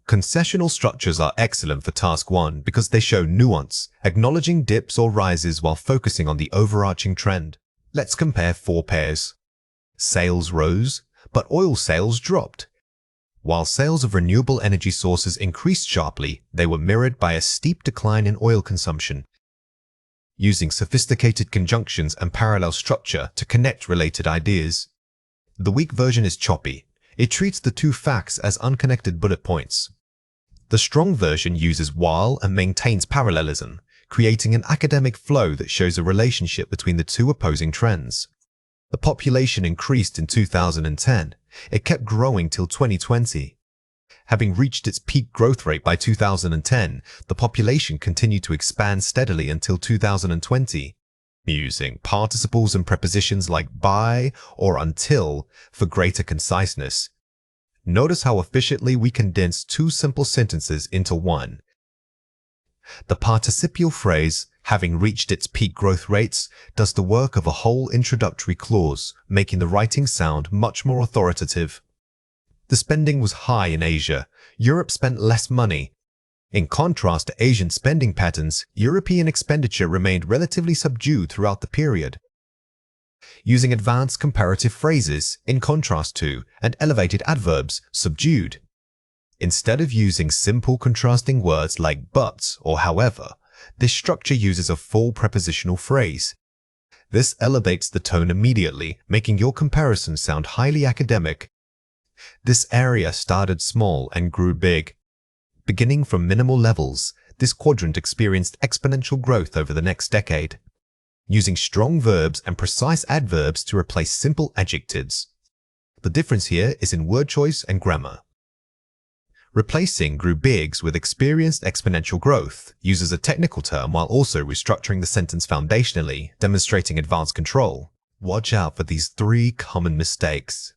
Concessional structures are excellent for Task 1 because they show nuance, acknowledging dips or rises while focusing on the overarching trend. Let's compare 4 pairs. Sales rose, but oil sales dropped. While sales of renewable energy sources increased sharply, they were mirrored by a steep decline in oil consumption. Using sophisticated conjunctions and parallel structure to connect related ideas. The weak version is choppy. It treats the 2 facts as unconnected bullet points. The strong version uses while and maintains parallelism, creating an academic flow that shows a relationship between the 2 opposing trends. The population increased in 2010. It kept growing till 2020. Having reached its peak growth rate by 2010, the population continued to expand steadily until 2020. Using participles and prepositions like by or until for greater conciseness. Notice how efficiently we condense 2 simple sentences into one. The participial phrase, having reached its peak growth rates, does the work of a whole introductory clause, making the writing sound much more authoritative. The spending was high in Asia. Europe spent less money. In contrast to Asian spending patterns, European expenditure remained relatively subdued throughout the period. Using advanced comparative phrases, in contrast to, and elevated adverbs, subdued. Instead of using simple contrasting words like but or however, this structure uses a full prepositional phrase. This elevates the tone immediately, making your comparison sound highly academic. This area started small and grew big. Beginning from minimal levels, this quadrant experienced exponential growth over the next decade, using strong verbs and precise adverbs to replace simple adjectives. The difference here is in word choice and grammar. Replacing grew bigs with experienced exponential growth uses a technical term while also restructuring the sentence foundationally, demonstrating advanced control. Watch out for these 3 common mistakes.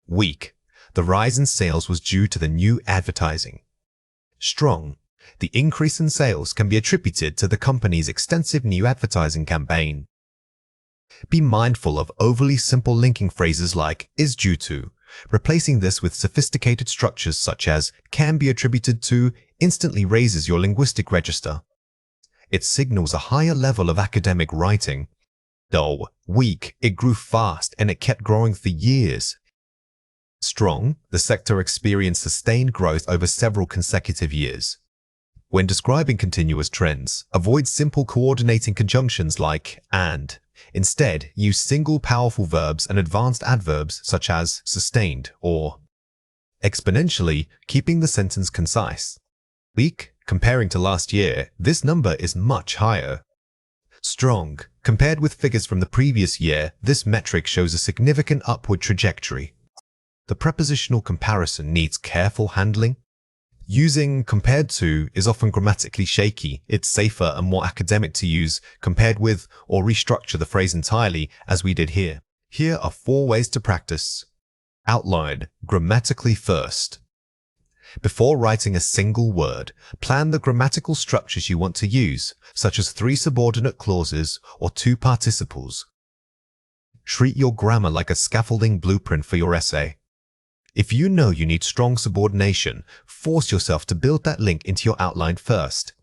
Weak. The rise in sales was due to the new advertising. Strong. The increase in sales can be attributed to the company's extensive new advertising campaign. Be mindful of overly simple linking phrases like is due to. Replacing this with sophisticated structures such as can be attributed to instantly raises your linguistic register. It signals a higher level of academic writing. Though weak, it grew fast and it kept growing for years. Strong, the sector experienced sustained growth over several consecutive years. When describing continuous trends, avoid simple coordinating conjunctions like and. Instead, use single powerful verbs and advanced adverbs such as sustained or. Exponentially, keeping the sentence concise. Weak, comparing to last year, this number is much higher. Strong, compared with figures from the previous year, this metric shows a significant upward trajectory. The prepositional comparison needs careful handling. Using compared to is often grammatically shaky. It's safer and more academic to use compared with or restructure the phrase entirely as we did here. Here are 4 ways to practice. Outline grammatically first. Before writing a single word, plan the grammatical structures you want to use, such as 3 subordinate clauses or 2 participles. Treat your grammar like a scaffolding blueprint for your essay. If you know you need strong subordination, force yourself to build that link into your outline first.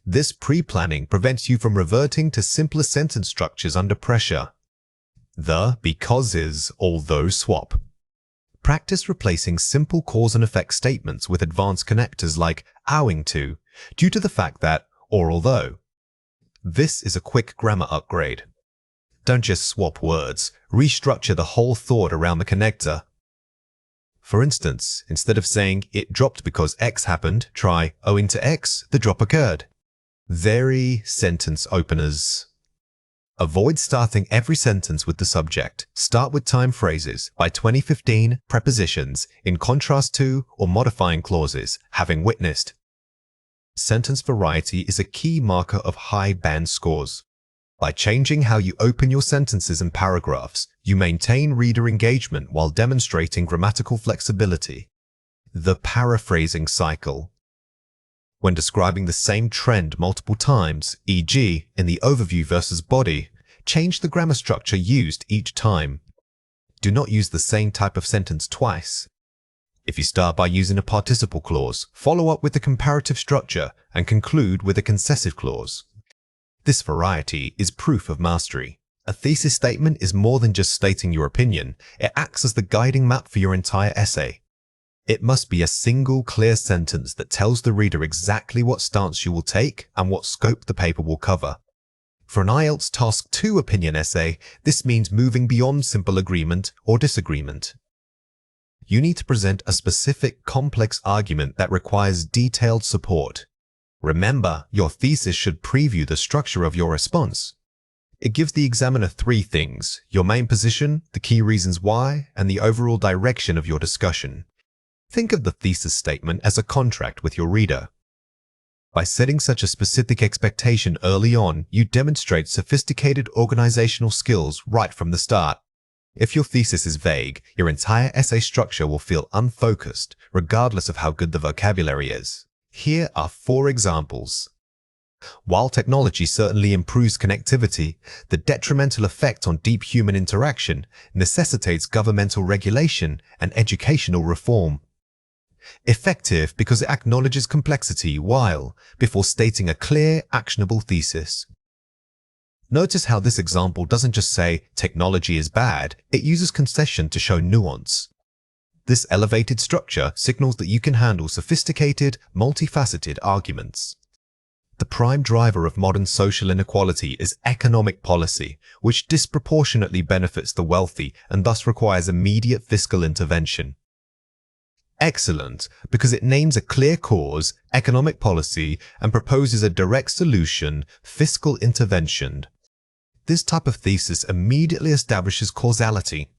This pre-planning prevents you from reverting to simpler sentence structures under pressure. The because is although swap. Practice replacing simple cause and effect statements with advanced connectors like owing to, due to the fact that, or although. This is a quick grammar upgrade. Don't just swap words, restructure the whole thought around the connector. For instance, instead of saying it dropped because X happened, try owing to X, the drop occurred. Vary sentence openers. Avoid starting every sentence with the subject. Start with time phrases. By 2015, prepositions, in contrast to or modifying clauses, having witnessed. Sentence variety is a key marker of high band scores. By changing how you open your sentences and paragraphs, you maintain reader engagement while demonstrating grammatical flexibility. The paraphrasing cycle. When describing the same trend multiple times, e.g., in the overview versus body, change the grammar structure used each time. Do not use the same type of sentence twice. If you start by using a participle clause, follow up with the comparative structure and conclude with a concessive clause. This variety is proof of mastery. A thesis statement is more than just stating your opinion. It acts as the guiding map for your entire essay. It must be a single clear sentence that tells the reader exactly what stance you will take and what scope the paper will cover. For an IELTS Task 2 opinion essay, this means moving beyond simple agreement or disagreement. You need to present a specific, complex argument that requires detailed support. Remember, your thesis should preview the structure of your response. It gives the examiner 3 things: your main position, the key reasons why, and the overall direction of your discussion. Think of the thesis statement as a contract with your reader. By setting such a specific expectation early on, you demonstrate sophisticated organizational skills right from the start. If your thesis is vague, your entire essay structure will feel unfocused, regardless of how good the vocabulary is. Here are 4 examples. While technology certainly improves connectivity, the detrimental effect on deep human interaction necessitates governmental regulation and educational reform. Effective because it acknowledges complexity while before stating a clear, actionable thesis. Notice how this example doesn't just say technology is bad, it uses concession to show nuance. This elevated structure signals that you can handle sophisticated, multifaceted arguments. The prime driver of modern social inequality is economic policy, which disproportionately benefits the wealthy and thus requires immediate fiscal intervention. Excellent, because it names a clear cause, economic policy, and proposes a direct solution, fiscal intervention. This type of thesis immediately establishes causality.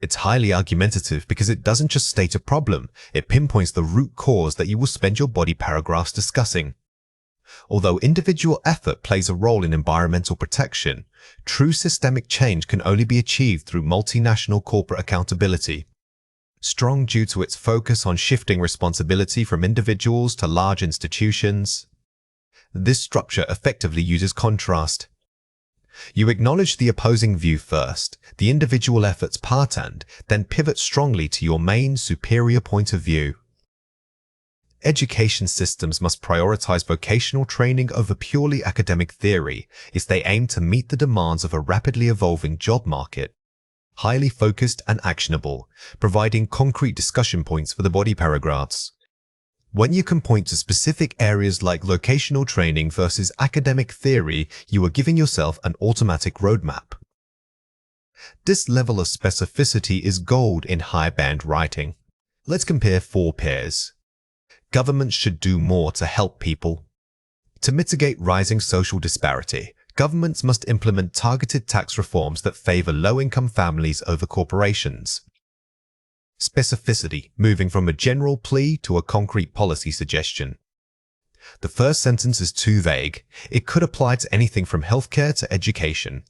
It's highly argumentative because it doesn't just state a problem, it pinpoints the root cause that you will spend your body paragraphs discussing. Although individual effort plays a role in environmental protection, true systemic change can only be achieved through multinational corporate accountability. Strong due to its focus on shifting responsibility from individuals to large institutions, this structure effectively uses contrast. You acknowledge the opposing view first, the individual effort's part and, then pivot strongly to your main superior point of view. Education systems must prioritize vocational training over purely academic theory if they aim to meet the demands of a rapidly evolving job market. Highly focused and actionable, providing concrete discussion points for the body paragraphs. When you can point to specific areas like locational training versus academic theory, you are giving yourself an automatic roadmap. This level of specificity is gold in high-band writing. Let's compare 4 pairs. Governments should do more to help people. To mitigate rising social disparity, governments must implement targeted tax reforms that favor low-income families over corporations. Specificity, moving from a general plea to a concrete policy suggestion. The first sentence is too vague. It could apply to anything from healthcare to education.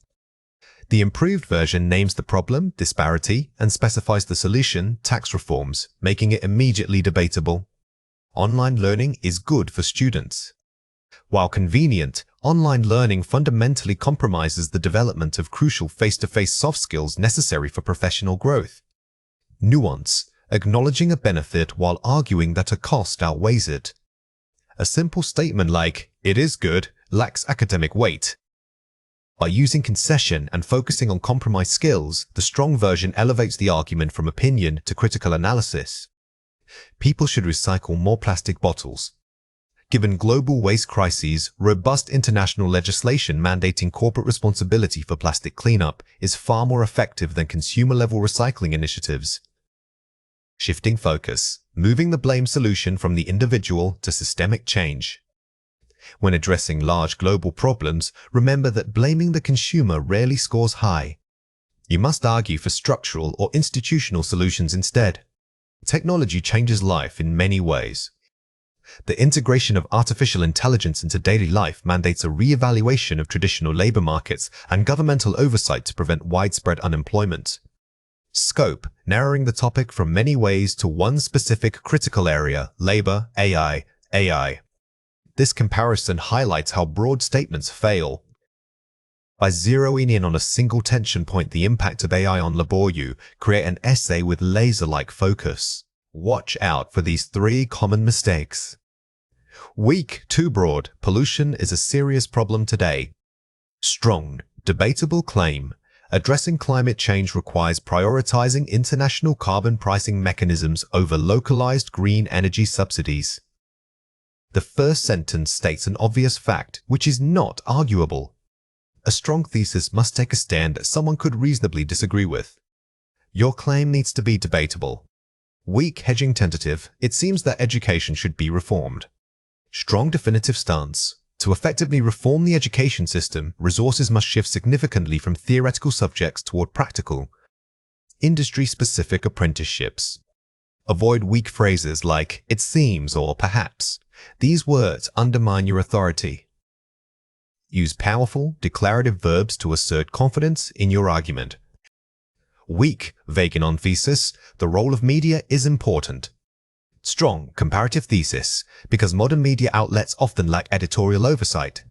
The improved version names the problem, disparity, and specifies the solution, tax reforms, making it immediately debatable. Online learning is good for students. While convenient, online learning fundamentally compromises the development of crucial face-to-face soft skills necessary for professional growth. Nuance, acknowledging a benefit while arguing that a cost outweighs it. A simple statement like, "It is good," lacks academic weight. By using concession and focusing on compromise skills, the strong version elevates the argument from opinion to critical analysis. People should recycle more plastic bottles. Given global waste crises, robust international legislation mandating corporate responsibility for plastic cleanup is far more effective than consumer-level recycling initiatives. Shifting focus, moving the blame solution from the individual to systemic change. When addressing large global problems, remember that blaming the consumer rarely scores high. You must argue for structural or institutional solutions instead. Technology changes life in many ways. The integration of artificial intelligence into daily life mandates a re-evaluation of traditional labor markets and governmental oversight to prevent widespread unemployment. Scope, narrowing the topic from many ways to one specific critical area, labor, AI. This comparison highlights how broad statements fail. By zeroing in on a single tension point, the impact of AI on labor, you create an essay with laser-like focus. Watch out for these 3 common mistakes. Weak, too broad, pollution is a serious problem today. Strong, debatable claim. Addressing climate change requires prioritizing international carbon pricing mechanisms over localized green energy subsidies. The first sentence states an obvious fact, which is not arguable. A strong thesis must take a stand that someone could reasonably disagree with. Your claim needs to be debatable. Weak, hedging, tentative, it seems that education should be reformed. Strong, definitive stance. To effectively reform the education system, resources must shift significantly from theoretical subjects toward practical, industry-specific apprenticeships. Avoid weak phrases like "it seems" or "perhaps." These words undermine your authority. Use powerful, declarative verbs to assert confidence in your argument. Weak, vague on thesis, the role of media is important. Strong, comparative thesis, because modern media outlets often lack editorial oversight.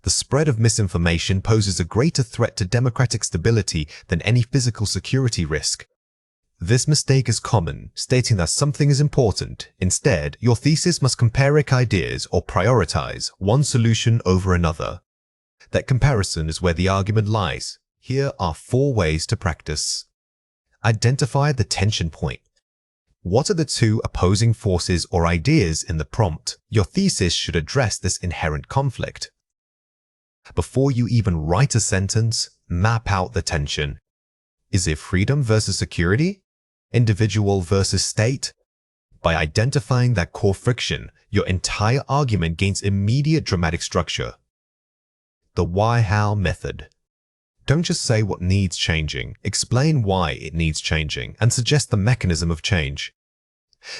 The spread of misinformation poses a greater threat to democratic stability than any physical security risk. This mistake is common, stating that something is important. Instead, your thesis must compare ideas or prioritize one solution over another. That comparison is where the argument lies. Here are 4 ways to practice. Identify the tension point. What are the 2 opposing forces or ideas in the prompt? Your thesis should address this inherent conflict. Before you even write a sentence, map out the tension. Is it freedom versus security? Individual versus state? By identifying that core friction, your entire argument gains immediate dramatic structure. The why-how method. Don't just say what needs changing, explain why it needs changing, and suggest the mechanism of change.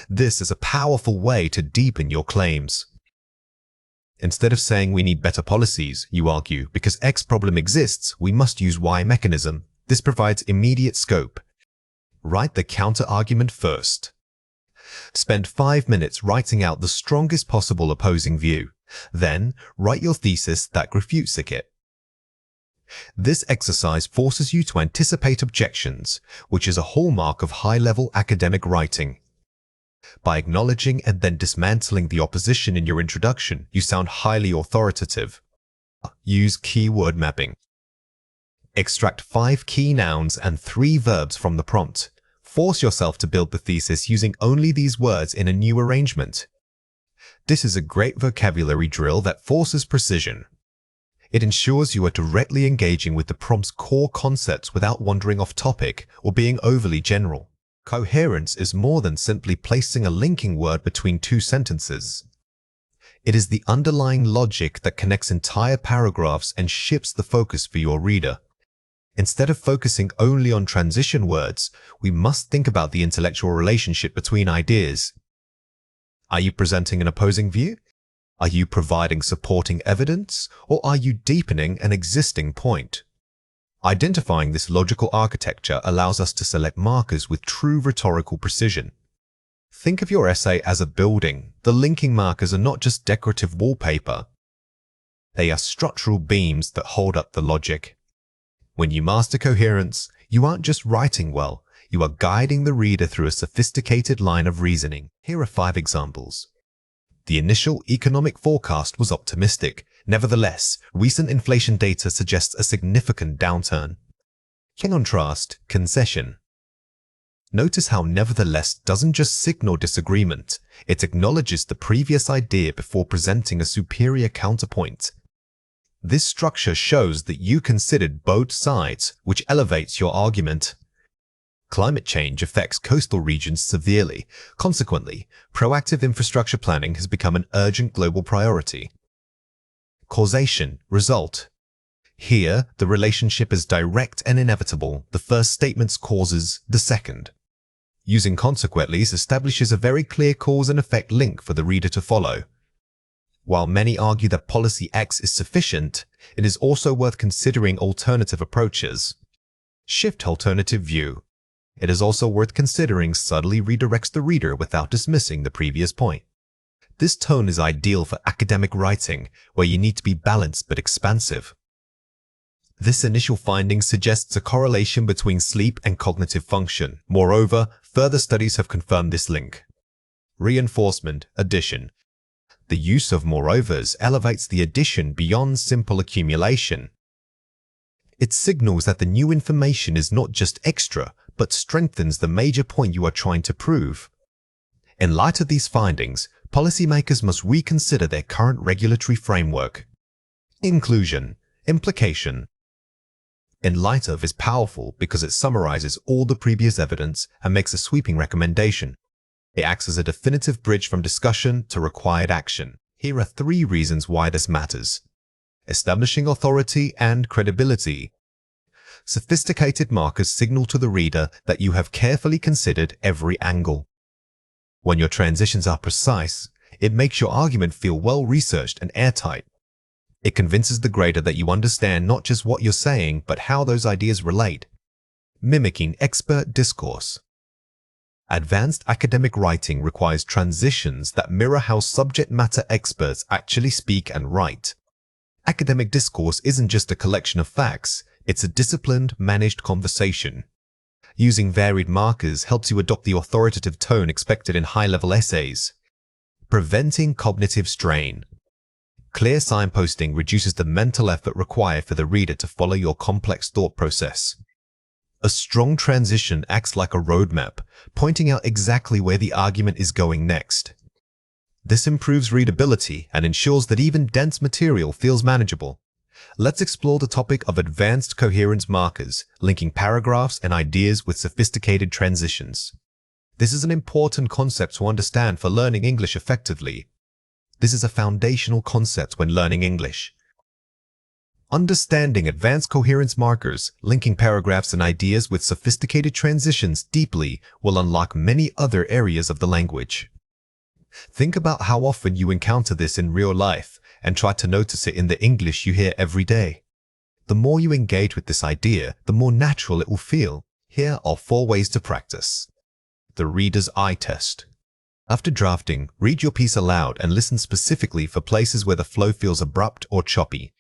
This is a powerful way to deepen your claims. Instead of saying we need better policies, you argue, because X problem exists, we must use Y mechanism. This provides immediate scope. Write the counter-argument first. Spend 5 minutes writing out the strongest possible opposing view. Then, write your thesis that refutes it. This exercise forces you to anticipate objections, which is a hallmark of high-level academic writing. By acknowledging and then dismantling the opposition in your introduction, you sound highly authoritative. Use keyword mapping. Extract 5 key nouns and 3 verbs from the prompt. Force yourself to build the thesis using only these words in a new arrangement. This is a great vocabulary drill that forces precision. It ensures you are directly engaging with the prompt's core concepts without wandering off topic or being overly general. Coherence is more than simply placing a linking word between 2 sentences. It is the underlying logic that connects entire paragraphs and shifts the focus for your reader. Instead of focusing only on transition words, we must think about the intellectual relationship between ideas. Are you presenting an opposing view? Are you providing supporting evidence? Or are you deepening an existing point? Identifying this logical architecture allows us to select markers with true rhetorical precision. Think of your essay as a building. The linking markers are not just decorative wallpaper. They are structural beams that hold up the logic. When you master coherence, you aren't just writing well, you are guiding the reader through a sophisticated line of reasoning. Here are 5 examples. The initial economic forecast was optimistic. Nevertheless, recent inflation data suggests a significant downturn. In contrast, concession. Notice how nevertheless doesn't just signal disagreement, it acknowledges the previous idea before presenting a superior counterpoint. This structure shows that you considered both sides, which elevates your argument. Climate change affects coastal regions severely. Consequently, proactive infrastructure planning has become an urgent global priority. Causation, result. Here, the relationship is direct and inevitable. The first statement causes the second. Using consequentlies establishes a very clear cause and effect link for the reader to follow. While many argue that policy X is sufficient, it is also worth considering alternative approaches. Shift alternative view. It is also worth considering subtly redirects the reader without dismissing the previous point. This tone is ideal for academic writing, where you need to be balanced but expansive. This initial finding suggests a correlation between sleep and cognitive function. Moreover, further studies have confirmed this link. Reinforcement, addition. The use of moreovers elevates the addition beyond simple accumulation. It signals that the new information is not just extra, but strengthens the major point you are trying to prove. In light of these findings, policymakers must reconsider their current regulatory framework. Inclusion, implication. In light of is powerful because it summarizes all the previous evidence and makes a sweeping recommendation. It acts as a definitive bridge from discussion to required action. Here are 3 reasons why this matters. Establishing authority and credibility. Sophisticated markers signal to the reader that you have carefully considered every angle. When your transitions are precise, it makes your argument feel well-researched and airtight. It convinces the grader that you understand not just what you're saying, but how those ideas relate. Mimicking expert discourse. Advanced academic writing requires transitions that mirror how subject matter experts actually speak and write. Academic discourse isn't just a collection of facts, it's a disciplined, managed conversation. Using varied markers helps you adopt the authoritative tone expected in high-level essays. Preventing cognitive strain. Clear signposting reduces the mental effort required for the reader to follow your complex thought process. A strong transition acts like a roadmap, pointing out exactly where the argument is going next. This improves readability and ensures that even dense material feels manageable. Let's explore the topic of advanced coherence markers, linking paragraphs and ideas with sophisticated transitions. This is an important concept to understand for learning English effectively. This is a foundational concept when learning English. Understanding advanced coherence markers, linking paragraphs and ideas with sophisticated transitions deeply will unlock many other areas of the language. Think about how often you encounter this in real life and try to notice it in the English you hear every day. The more you engage with this idea, the more natural it will feel. Here are 4 ways to practice. The reader's eye test. After drafting, read your piece aloud and listen specifically for places where the flow feels abrupt or choppy.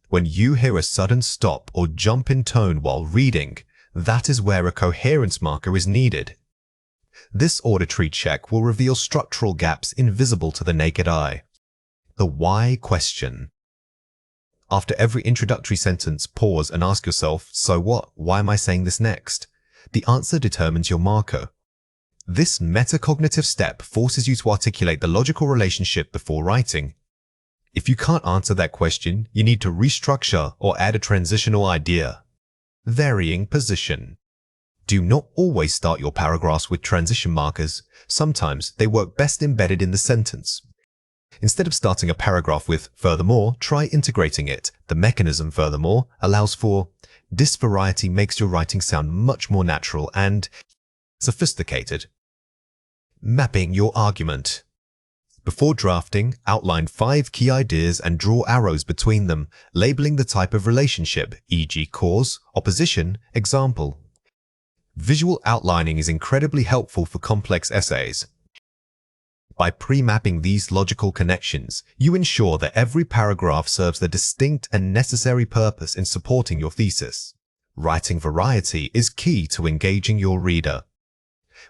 When you hear a sudden stop or jump in tone while reading, that is where a coherence marker is needed. This auditory check will reveal structural gaps invisible to the naked eye. The why question. After every introductory sentence, pause and ask yourself, so what? Why am I saying this next? The answer determines your marker. This metacognitive step forces you to articulate the logical relationship before writing. If you can't answer that question, you need to restructure or add a transitional idea. Varying position. Do not always start your paragraphs with transition markers. Sometimes they work best embedded in the sentence. Instead of starting a paragraph with "furthermore," try integrating it. The mechanism "furthermore" allows for this variety makes your writing sound much more natural and sophisticated. Mapping your argument. Before drafting, outline 5 key ideas and draw arrows between them, labeling the type of relationship, e.g. cause, opposition, example. Visual outlining is incredibly helpful for complex essays. By pre-mapping these logical connections, you ensure that every paragraph serves a distinct and necessary purpose in supporting your thesis. Writing variety is key to engaging your reader.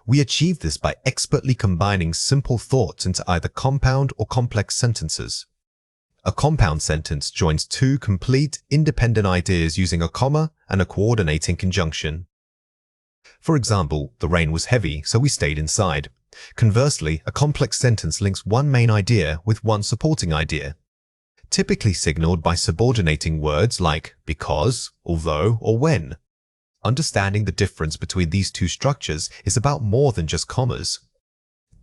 We achieve this by expertly combining simple thoughts into either compound or complex sentences. A compound sentence joins 2 complete, independent ideas using a comma and a coordinating conjunction. For example, the rain was heavy, so we stayed inside. Conversely, a complex sentence links one main idea with one supporting idea, typically signaled by subordinating words like because, although, or when. Understanding the difference between these 2 structures is about more than just commas.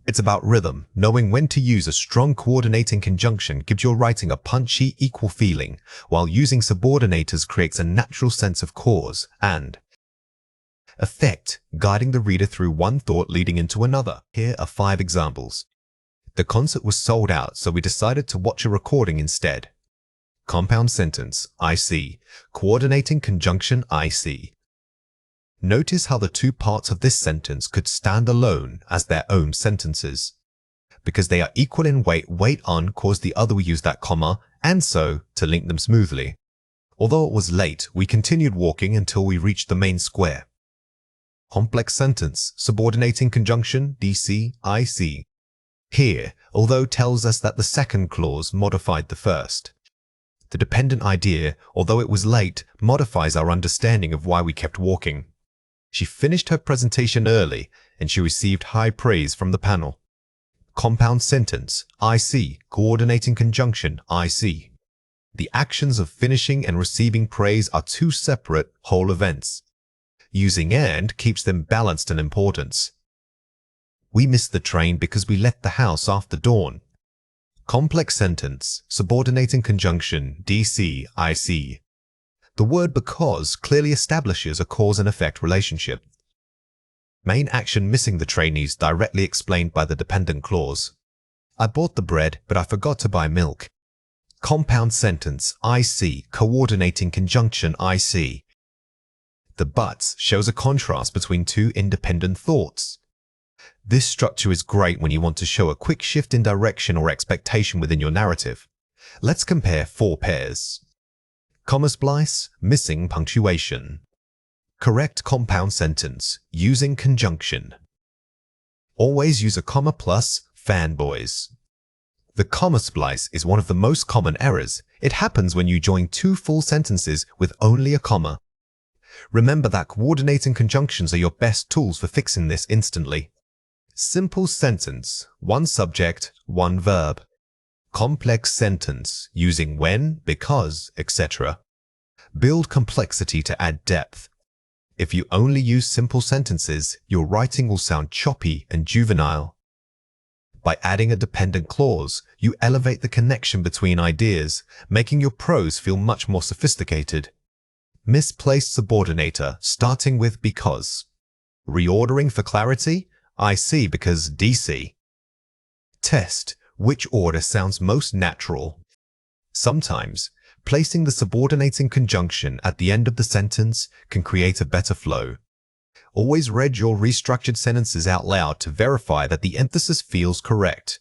It's about rhythm. Knowing when to use a strong coordinating conjunction gives your writing a punchy, equal feeling, while using subordinators creates a natural sense of cause and effect, guiding the reader through one thought leading into another. Here are 5 examples. The concert was sold out, so we decided to watch a recording instead. Compound sentence, I see. Coordinating conjunction, I see. Notice how the 2 parts of this sentence could stand alone as their own sentences. Because they are equal in weight, wait on caused the other we use that comma, and so to link them smoothly. Although it was late, we continued walking until we reached the main square. Complex sentence, subordinating conjunction, DC, IC. Here, although tells us that the second clause modified the first. The dependent idea, although it was late, modifies our understanding of why we kept walking. She finished her presentation early, and she received high praise from the panel. Compound sentence, IC, coordinating conjunction, IC. The actions of finishing and receiving praise are 2 separate, whole events. Using and keeps them balanced in importance. We missed the train because we left the house after dawn. Complex sentence, subordinating conjunction, DC, IC. The word because clearly establishes a cause and effect relationship. Main action missing the trainees directly explained by the dependent clause. I bought the bread, but I forgot to buy milk. Compound sentence, IC, coordinating conjunction, IC. The but shows a contrast between 2 independent thoughts. This structure is great when you want to show a quick shift in direction or expectation within your narrative. Let's compare 4 pairs. Comma splice, missing punctuation. Correct compound sentence using conjunction. Always use a comma plus fanboys. The comma splice is one of the most common errors. It happens when you join two full sentences with only a comma. Remember that coordinating conjunctions are your best tools for fixing this instantly. Simple sentence, one subject, one verb. Complex sentence, using when, because, etc. Build complexity to add depth. If you only use simple sentences, your writing will sound choppy and juvenile. By adding a dependent clause, you elevate the connection between ideas, making your prose feel much more sophisticated. Misplaced subordinator, starting with because. Reordering for clarity, I see because DC. Test which order sounds most natural. Sometimes, placing the subordinating conjunction at the end of the sentence can create a better flow. Always read your restructured sentences out loud to verify that the emphasis feels correct.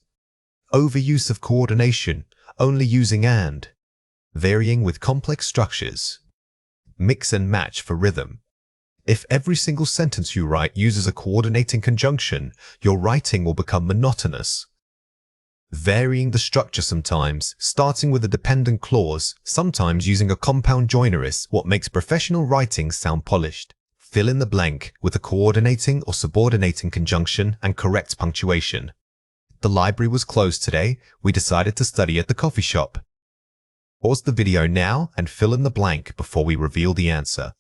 Overuse of coordination, only using and. Varying with complex structures. Mix and match for rhythm. If every single sentence you write uses a coordinating conjunction, your writing will become monotonous. Varying the structure sometimes, starting with a dependent clause, sometimes using a compound joiner is what makes professional writing sound polished. Fill in the blank with a coordinating or subordinating conjunction and correct punctuation. The library was closed today. We decided to study at the coffee shop. Pause the video now and fill in the blank before we reveal the answer.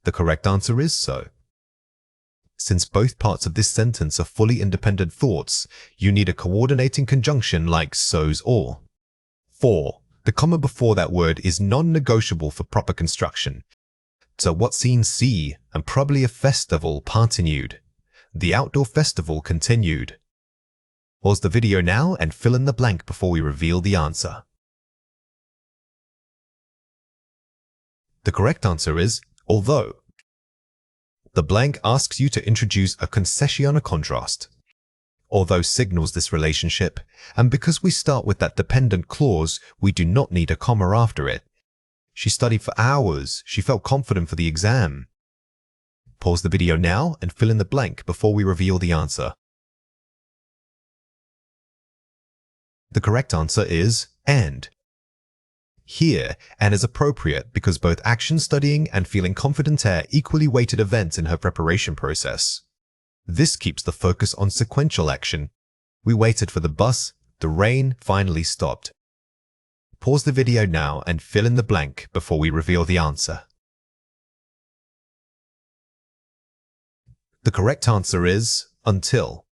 The correct answer is so. Since both parts of this sentence are fully independent thoughts, you need a coordinating conjunction like so's or. 4. The comma before that word is non-negotiable for proper construction. So what scene C and probably a festival continued. The outdoor festival continued. Pause the video now and fill in the blank before we reveal the answer. The correct answer is although. The blank asks you to introduce a concession or contrast. Although signals this relationship, and because we start with that dependent clause, we do not need a comma after it. She studied for hours. She felt confident for the exam. Pause the video now and fill in the blank before we reveal the answer. The correct answer is and. Here, and is appropriate because both action studying and feeling confident are equally weighted events in her preparation process. This keeps the focus on sequential action. We waited for the bus, the rain finally stopped. Pause the video now and fill in the blank before we reveal the answer. The correct answer is until.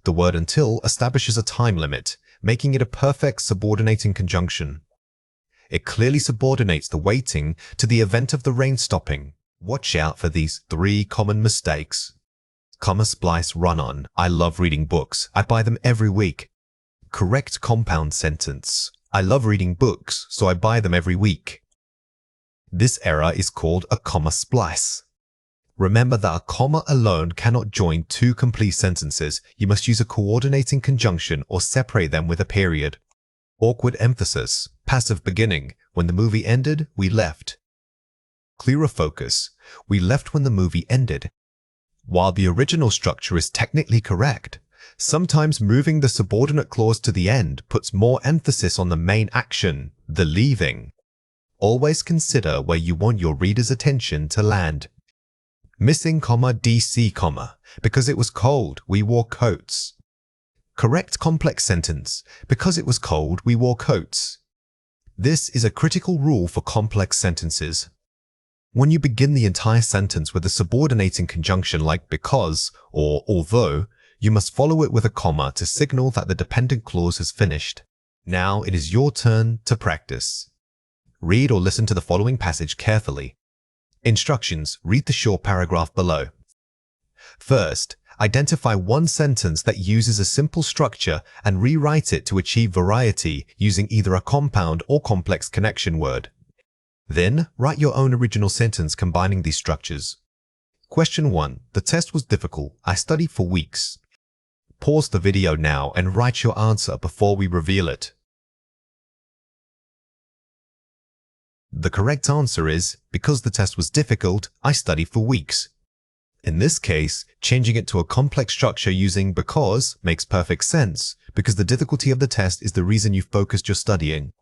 The word until establishes a time limit, making it a perfect subordinating conjunction. It clearly subordinates the waiting to the event of the rain stopping. Watch out for these 3 common mistakes. Comma splice run-on. I love reading books. I buy them every week. Correct compound sentence. I love reading books, so I buy them every week. This error is called a comma splice. Remember that a comma alone cannot join 2 complete sentences. You must use a coordinating conjunction or separate them with a period. Awkward emphasis. Passive beginning. When the movie ended, we left. Clearer focus. We left when the movie ended. While the original structure is technically correct, sometimes moving the subordinate clause to the end puts more emphasis on the main action, the leaving. Always consider where you want your reader's attention to land. Missing comma DC comma. Because it was cold, we wore coats. Correct complex sentence. Because it was cold, we wore coats. This is a critical rule for complex sentences. When you begin the entire sentence with a subordinating conjunction like because or although, you must follow it with a comma to signal that the dependent clause has finished. Now it is your turn to practice. Read or listen to the following passage carefully. Instructions. Read the short paragraph below. First, identify one sentence that uses a simple structure and rewrite it to achieve variety using either a compound or complex connection word. Then, write your own original sentence combining these structures. Question 1. The test was difficult. I studied for weeks. Pause the video now and write your answer before we reveal it. The correct answer is, because the test was difficult, I studied for weeks. In this case, changing it to a complex structure using because makes perfect sense, because the difficulty of the test is the reason you focused your studying.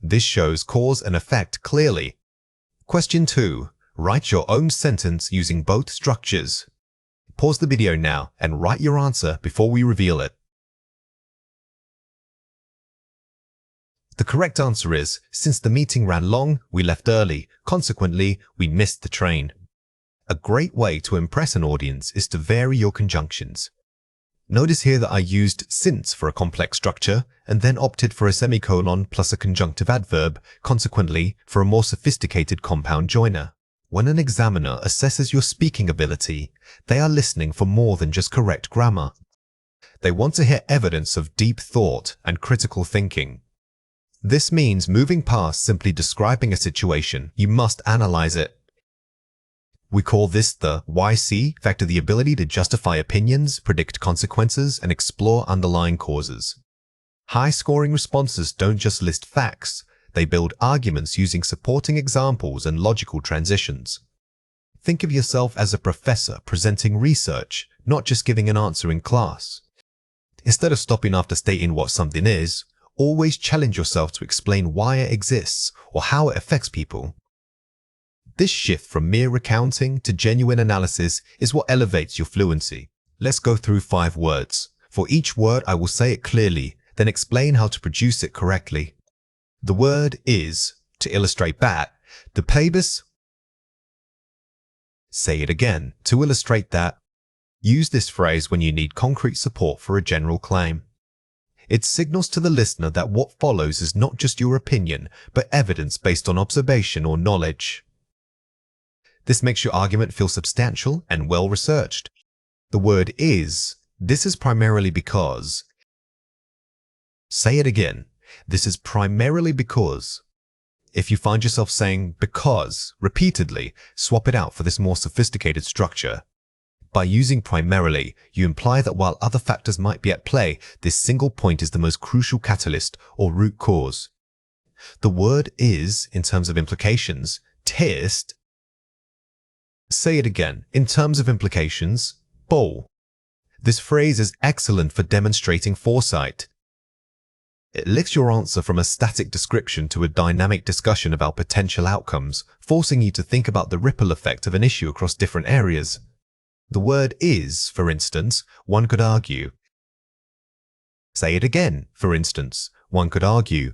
This shows cause and effect clearly. Question 2. Write your own sentence using both structures. Pause the video now and write your answer before we reveal it. The correct answer is, since the meeting ran long, we left early. Consequently, we missed the train. A great way to impress an audience is to vary your conjunctions. Notice here that I used since for a complex structure and then opted for a semicolon plus a conjunctive adverb, consequently for a more sophisticated compound joiner. When an examiner assesses your speaking ability, they are listening for more than just correct grammar. They want to hear evidence of deep thought and critical thinking. This means moving past simply describing a situation, you must analyze it. We call this the YC factor, the ability to justify opinions, predict consequences, and explore underlying causes. High-scoring responses don't just list facts, they build arguments using supporting examples and logical transitions. Think of yourself as a professor presenting research, not just giving an answer in class. Instead of stopping after stating what something is, always challenge yourself to explain why it exists or how it affects people. This shift from mere recounting to genuine analysis is what elevates your fluency. Let's go through 5 words. For each word, I will say it clearly, then explain how to produce it correctly. The word is, to illustrate that, the pebis. Say it again, to illustrate that. Use this phrase when you need concrete support for a general claim. It signals to the listener that what follows is not just your opinion, but evidence based on observation or knowledge. This makes your argument feel substantial and well-researched. The word is, this is primarily because. Say it again, this is primarily because. If you find yourself saying because repeatedly, swap it out for this more sophisticated structure. By using primarily, you imply that while other factors might be at play, this single point is the most crucial catalyst or root cause. The word is, in terms of implications, test. Say it again, in terms of implications, bowl. This phrase is excellent for demonstrating foresight. It lifts your answer from a static description to a dynamic discussion about potential outcomes, forcing you to think about the ripple effect of an issue across different areas. The word is, for instance, one could argue. Say it again, for instance, one could argue.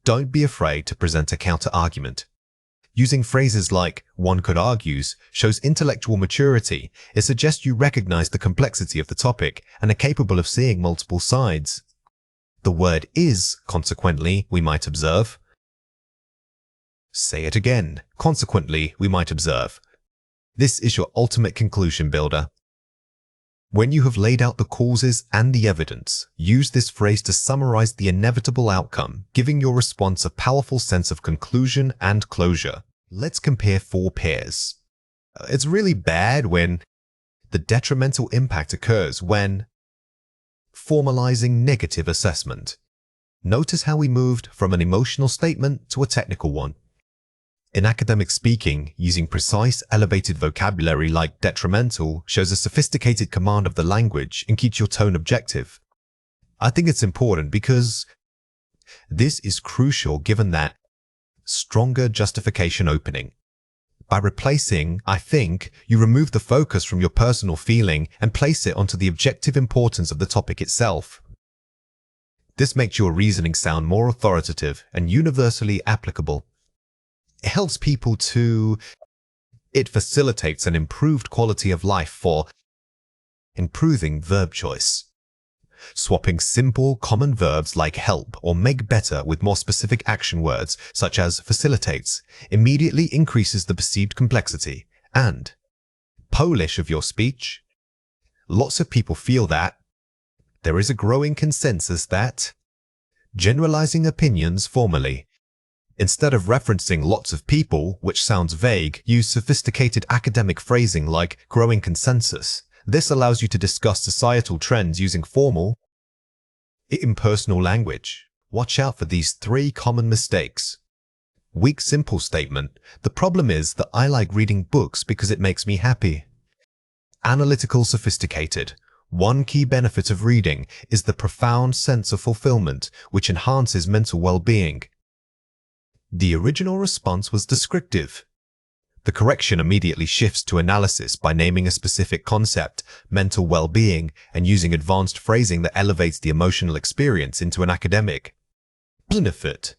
Don't be afraid to present a counter-argument. Using phrases like one could argues shows intellectual maturity. It suggests you recognize the complexity of the topic and are capable of seeing multiple sides. The word is, consequently, we might observe. Say it again. Consequently, we might observe. This is your ultimate conclusion builder. When you have laid out the causes and the evidence, use this phrase to summarize the inevitable outcome, giving your response a powerful sense of conclusion and closure. Let's compare 4 pairs. It's really bad when the detrimental impact occurs when formalizing negative assessment. Notice how we moved from an emotional statement to a technical one. In academic speaking, using precise, elevated vocabulary like detrimental shows a sophisticated command of the language and keeps your tone objective. I think it's important because this is crucial given that stronger justification opening. By replacing I think, you remove the focus from your personal feeling and place it onto the objective importance of the topic itself. This makes your reasoning sound more authoritative and universally applicable. It helps people to. It facilitates an improved quality of life for improving verb choice. Swapping simple, common verbs like help or make better with more specific action words such as facilitates immediately increases the perceived complexity and polish of your speech. Lots of people feel that there is a growing consensus that generalizing opinions formally. Instead of referencing lots of people, which sounds vague, use sophisticated academic phrasing like growing consensus. This allows you to discuss societal trends using formal, impersonal language. Watch out for these 3 common mistakes. Weak simple statement. The problem is that I like reading books because it makes me happy. Analytical sophisticated. One key benefit of reading is the profound sense of fulfillment, which enhances mental well-being. The original response was descriptive. The correction immediately shifts to analysis by naming a specific concept, mental well-being, and using advanced phrasing that elevates the emotional experience into an academic benefit.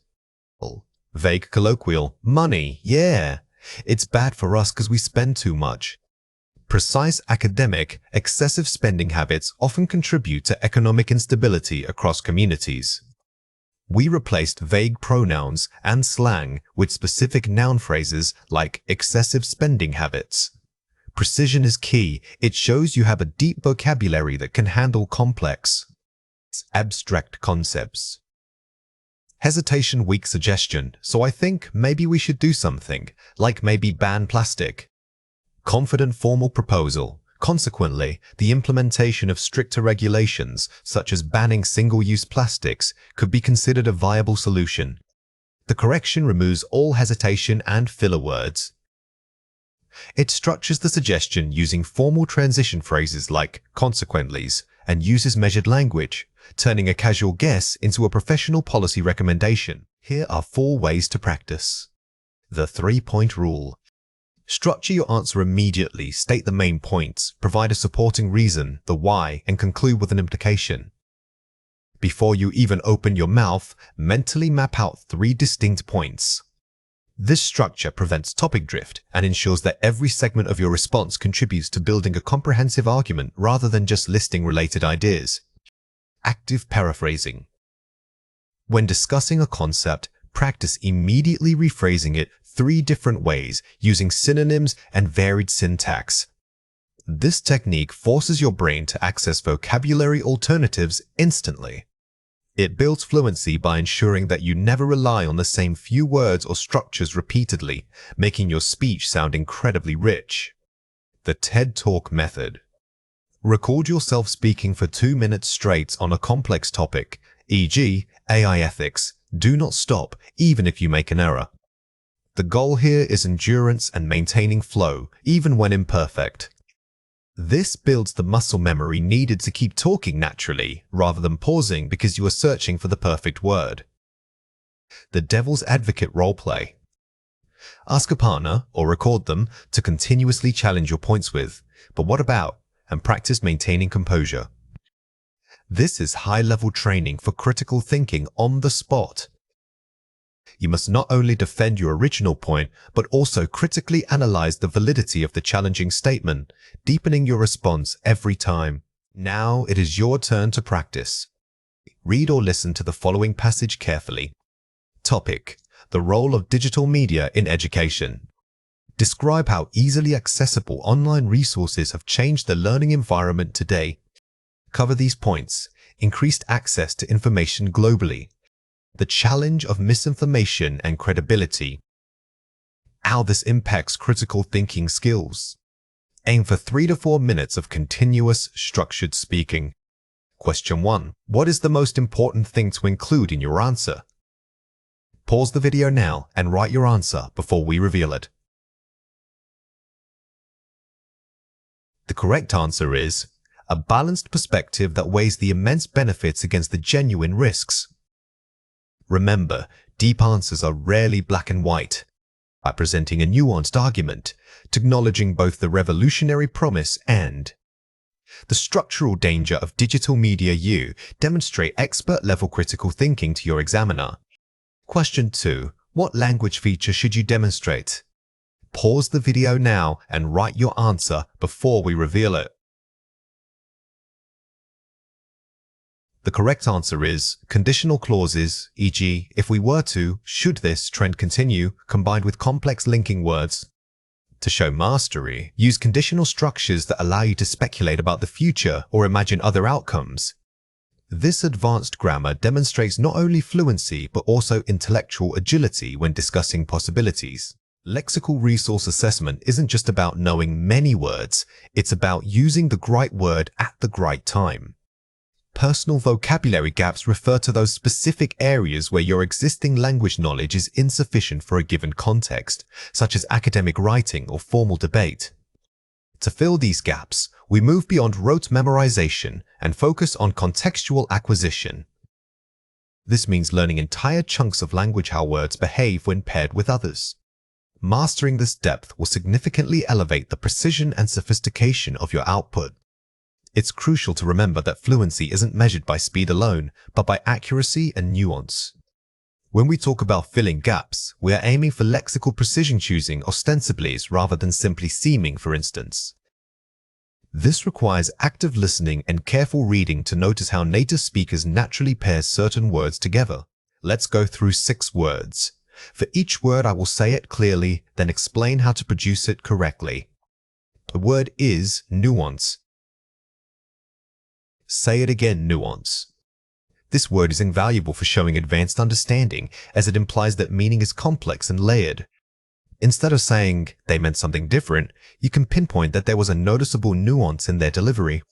Vague colloquial. Money. Yeah. It's bad for us because we spend too much. Precise academic, excessive spending habits often contribute to economic instability across communities. We replaced vague pronouns and slang with specific noun phrases like excessive spending habits. Precision is key. It shows you have a deep vocabulary that can handle complex, abstract concepts. Hesitation. Weak suggestion. So I think maybe we should do something, like maybe ban plastic. Confident formal proposal. Consequently, the implementation of stricter regulations, such as banning single-use plastics, could be considered a viable solution. The correction removes all hesitation and filler words. It structures the suggestion using formal transition phrases like consequently's and uses measured language, turning a casual guess into a professional policy recommendation. Here are 4 ways to practice. The 3-point rule. Structure your answer immediately, state the main points, provide a supporting reason, the why, and conclude with an implication. Before you even open your mouth, mentally map out 3 distinct points. This structure prevents topic drift and ensures that every segment of your response contributes to building a comprehensive argument rather than just listing related ideas. Active paraphrasing. When discussing a concept, practice immediately rephrasing it 3 different ways using synonyms and varied syntax. This technique forces your brain to access vocabulary alternatives instantly. It builds fluency by ensuring that you never rely on the same few words or structures repeatedly, making your speech sound incredibly rich. The TED Talk method. Record yourself speaking for 2 minutes straight on a complex topic, e.g., AI ethics. Do not stop, even if you make an error. The goal here is endurance and maintaining flow, even when imperfect. This builds the muscle memory needed to keep talking naturally, rather than pausing because you are searching for the perfect word. The devil's advocate roleplay. Ask a partner, or record them, to continuously challenge your points with, but what about, and practice maintaining composure. This is high-level training for critical thinking on the spot. You must not only defend your original point, but also critically analyze the validity of the challenging statement, deepening your response every time. Now it is your turn to practice. Read or listen to the following passage carefully. Topic: the role of digital media in education. Describe how easily accessible online resources have changed the learning environment today. Cover these points: increased access to information globally, the challenge of misinformation and credibility, how this impacts critical thinking skills. Aim for 3 to 4 minutes of continuous, structured speaking. Question 1. What is the most important thing to include in your answer? Pause the video now and write your answer before we reveal it. The correct answer is a balanced perspective that weighs the immense benefits against the genuine risks. Remember, deep answers are rarely black and white. By presenting a nuanced argument, to acknowledging both the revolutionary promise and the structural danger of digital media, you demonstrate expert-level critical thinking to your examiner. Question 2. What language feature should you demonstrate? Pause the video now and write your answer before we reveal it. The correct answer is conditional clauses, e.g., if we were to, should this trend continue, combined with complex linking words. To show mastery, use conditional structures that allow you to speculate about the future or imagine other outcomes. This advanced grammar demonstrates not only fluency but also intellectual agility when discussing possibilities. Lexical resource assessment isn't just about knowing many words, it's about using the right word at the right time. Personal vocabulary gaps refer to those specific areas where your existing language knowledge is insufficient for a given context, such as academic writing or formal debate. To fill these gaps, we move beyond rote memorization and focus on contextual acquisition. This means learning entire chunks of language, how words behave when paired with others. Mastering this depth will significantly elevate the precision and sophistication of your output. It's crucial to remember that fluency isn't measured by speed alone, but by accuracy and nuance. When we talk about filling gaps, we are aiming for lexical precision, choosing ostensibly rather than simply seeming, for instance. This requires active listening and careful reading to notice how native speakers naturally pair certain words together. Let's go through 6 words. For each word, I will say it clearly, then explain how to produce it correctly. The word is nuance. Say it again, nuance. This word is invaluable for showing advanced understanding, as it implies that meaning is complex and layered. Instead of saying they meant something different, you can pinpoint that there was a noticeable nuance in their delivery.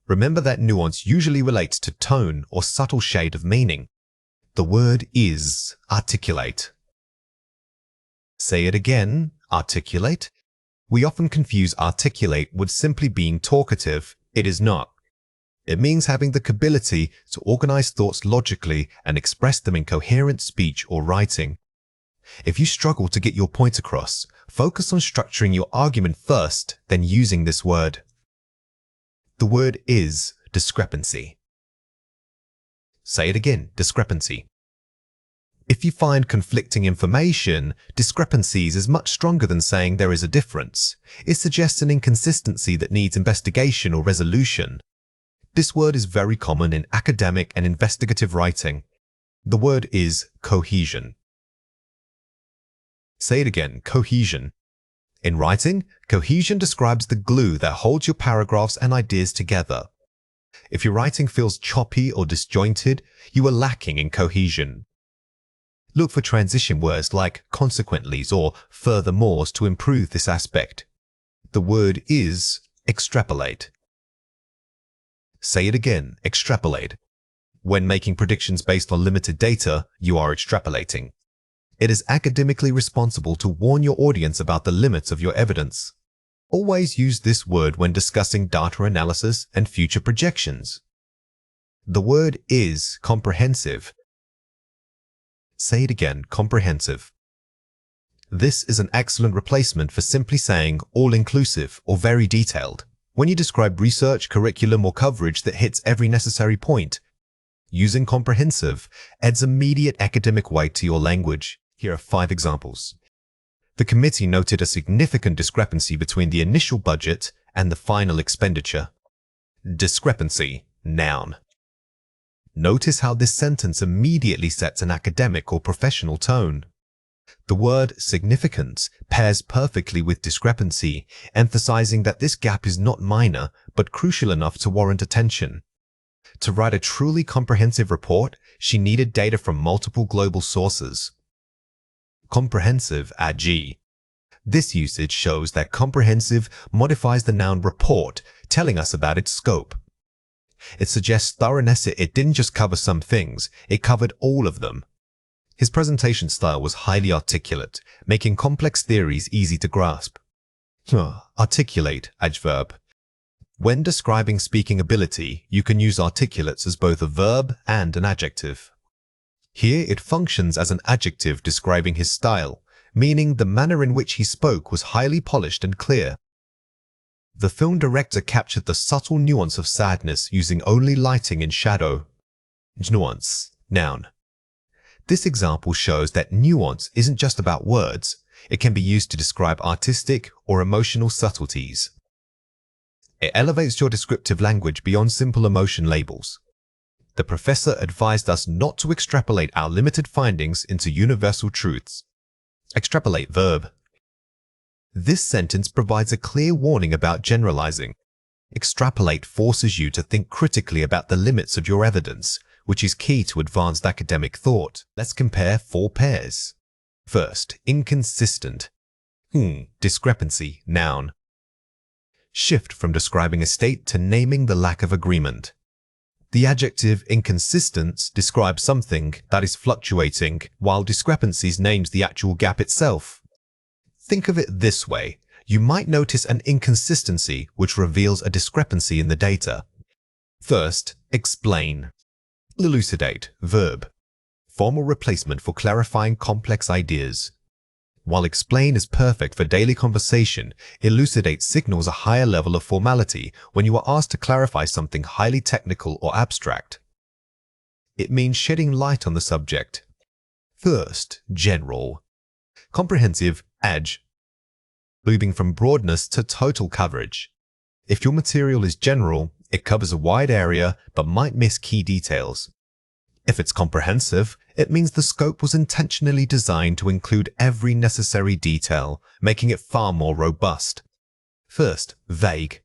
Remember that nuance usually relates to tone or subtle shade of meaning. The word is articulate. Say it again, articulate. We often confuse articulate with simply being talkative. It is not. It means having the ability to organize thoughts logically and express them in coherent speech or writing. If you struggle to get your point across, focus on structuring your argument first, then using this word. The word is discrepancy. Say it again, discrepancy. If you find conflicting information, discrepancies is much stronger than saying there is a difference. It suggests an inconsistency that needs investigation or resolution. This word is very common in academic and investigative writing. The word is cohesion. Say it again, cohesion. In writing, cohesion describes the glue that holds your paragraphs and ideas together. If your writing feels choppy or disjointed, you are lacking in cohesion. Look for transition words like consequently's or furthermore's to improve this aspect. The word is extrapolate. Say it again, extrapolate. When making predictions based on limited data, you are extrapolating. It is academically responsible to warn your audience about the limits of your evidence. Always use this word when discussing data analysis and future projections. The word is comprehensive. Say it again, comprehensive. This is an excellent replacement for simply saying all-inclusive or very detailed. When you describe research, curriculum, or coverage that hits every necessary point, using comprehensive adds immediate academic weight to your language. Here are 5 examples. The committee noted a significant discrepancy between the initial budget and the final expenditure. Discrepancy, noun. Notice how this sentence immediately sets an academic or professional tone. The word significance pairs perfectly with discrepancy, emphasizing that this gap is not minor, but crucial enough to warrant attention. To write a truly comprehensive report, she needed data from multiple global sources. Comprehensive, add G. This usage shows that comprehensive modifies the noun report, telling us about its scope. It suggests thoroughness. It didn't just cover some things, it covered all of them. His presentation style was highly articulate, making complex theories easy to grasp. Articulate, adverb. When describing speaking ability, you can use articulates as both a verb and an adjective. Here it functions as an adjective describing his style, meaning the manner in which he spoke was highly polished and clear. The film director captured the subtle nuance of sadness using only lighting and shadow. Nuance, noun. This example shows that nuance isn't just about words. It can be used to describe artistic or emotional subtleties. It elevates your descriptive language beyond simple emotion labels. The professor advised us not to extrapolate our limited findings into universal truths. Extrapolate, verb. This sentence provides a clear warning about generalizing. Extrapolate forces you to think critically about the limits of your evidence, which is key to advanced academic thought. Let's compare 4 pairs. First, inconsistent. Discrepancy, noun. Shift from describing a state to naming the lack of agreement. The adjective inconsistent describes something that is fluctuating, while discrepancies names the actual gap itself. Think of it this way. You might notice an inconsistency which reveals a discrepancy in the data. First, explain. Elucidate, verb. Formal replacement for clarifying complex ideas. While explain is perfect for daily conversation, elucidate signals a higher level of formality when you are asked to clarify something highly technical or abstract. It means shedding light on the subject. First, general. Comprehensive, edge. Moving from broadness to total coverage. If your material is general, it covers a wide area but might miss key details. If it's comprehensive, it means the scope was intentionally designed to include every necessary detail, making it far more robust. First, vague.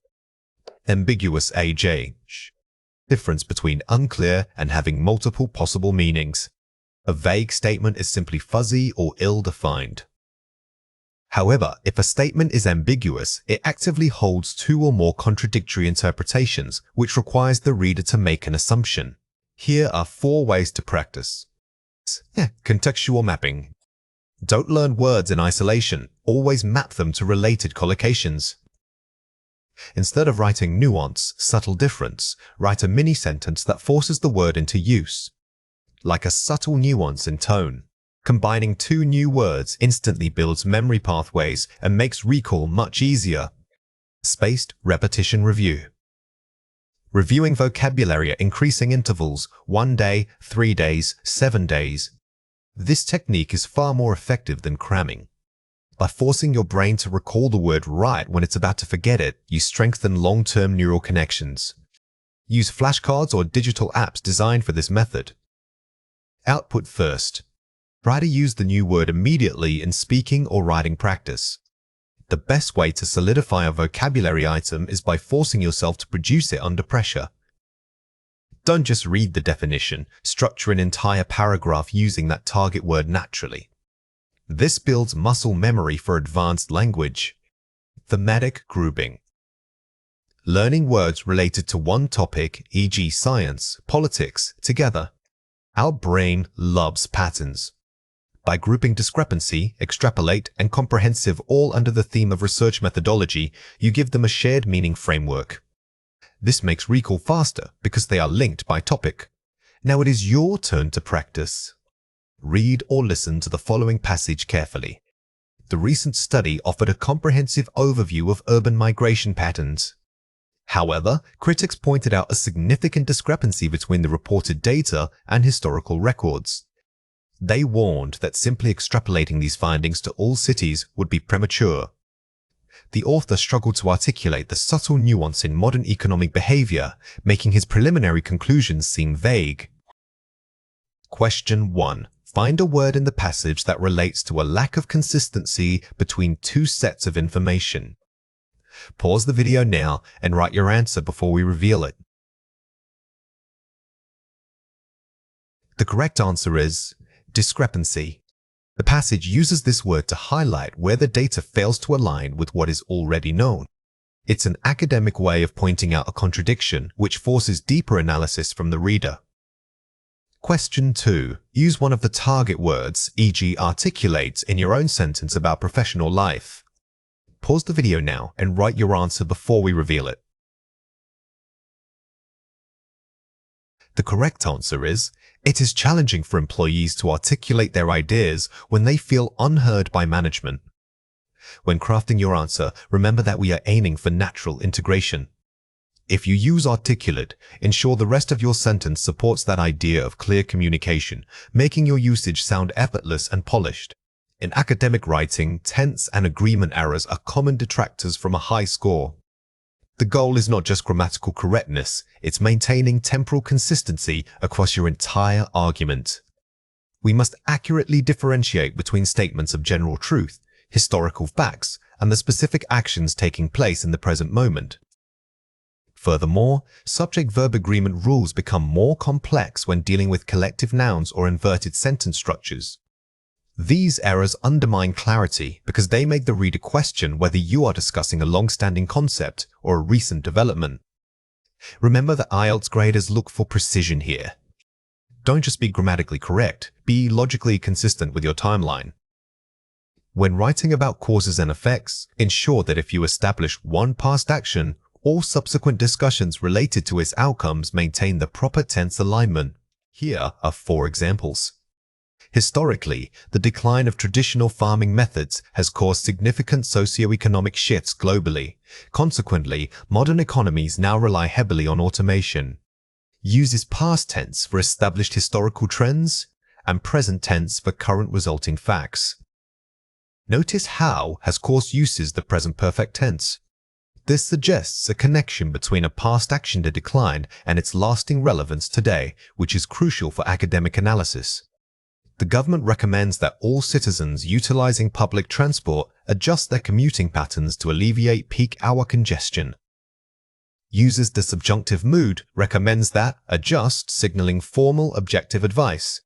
Ambiguous AJ. Difference between unclear and having multiple possible meanings. A vague statement is simply fuzzy or ill-defined. However, if a statement is ambiguous, it actively holds two or more contradictory interpretations, which requires the reader to make an assumption. Here are 4 ways to practice. Contextual mapping. Don't learn words in isolation. Always map them to related collocations. Instead of writing nuance, subtle difference, write a mini-sentence that forces the word into use. Like a subtle nuance in tone. Combining 2 new words instantly builds memory pathways and makes recall much easier. Spaced repetition review. Reviewing vocabulary at increasing intervals, 1 day, 3 days, 7 days. This technique is far more effective than cramming. By forcing your brain to recall the word right when it's about to forget it, you strengthen long-term neural connections. Use flashcards or digital apps designed for this method. Output first. Try to use the new word immediately in speaking or writing practice. The best way to solidify a vocabulary item is by forcing yourself to produce it under pressure. Don't just read the definition, structure an entire paragraph using that target word naturally. This builds muscle memory for advanced language. Thematic grouping. Learning words related to one topic, e.g. science, politics, together. Our brain loves patterns. By grouping discrepancy, extrapolate, and comprehensive all under the theme of research methodology, you give them a shared meaning framework. This makes recall faster because they are linked by topic. Now it is your turn to practice. Read or listen to the following passage carefully. The recent study offered a comprehensive overview of urban migration patterns. However, critics pointed out a significant discrepancy between the reported data and historical records. They warned that simply extrapolating these findings to all cities would be premature. The author struggled to articulate the subtle nuance in modern economic behavior, making his preliminary conclusions seem vague. Question 1. Find a word in the passage that relates to a lack of consistency between 2 sets of information. Pause the video now and write your answer before we reveal it. The correct answer is discrepancy. The passage uses this word to highlight where the data fails to align with what is already known. It's an academic way of pointing out a contradiction which forces deeper analysis from the reader. Question 2. Use one of the target words, e.g. articulate, in your own sentence about professional life. Pause the video now and write your answer before we reveal it. The correct answer is, it is challenging for employees to articulate their ideas when they feel unheard by management. When crafting your answer, remember that we are aiming for natural integration. If you use articulate, ensure the rest of your sentence supports that idea of clear communication, making your usage sound effortless and polished. In academic writing, tense and agreement errors are common detractors from a high score. The goal is not just grammatical correctness, it's maintaining temporal consistency across your entire argument. We must accurately differentiate between statements of general truth, historical facts, and the specific actions taking place in the present moment. Furthermore, subject-verb agreement rules become more complex when dealing with collective nouns or inverted sentence structures. These errors undermine clarity because they make the reader question whether you are discussing a long-standing concept or a recent development. Remember that IELTS graders look for precision here. Don't just be grammatically correct, be logically consistent with your timeline. When writing about causes and effects, ensure that if you establish one past action, all subsequent discussions related to its outcomes maintain the proper tense alignment. Here are 4 examples. Historically, the decline of traditional farming methods has caused significant socio-economic shifts globally. Consequently, modern economies now rely heavily on automation. Uses past tense for established historical trends and present tense for current resulting facts. Notice how has course uses the present perfect tense. This suggests a connection between a past action to decline and its lasting relevance today, which is crucial for academic analysis. The government recommends that all citizens utilizing public transport adjust their commuting patterns to alleviate peak hour congestion. Uses the subjunctive mood recommends that adjust, signaling formal objective advice.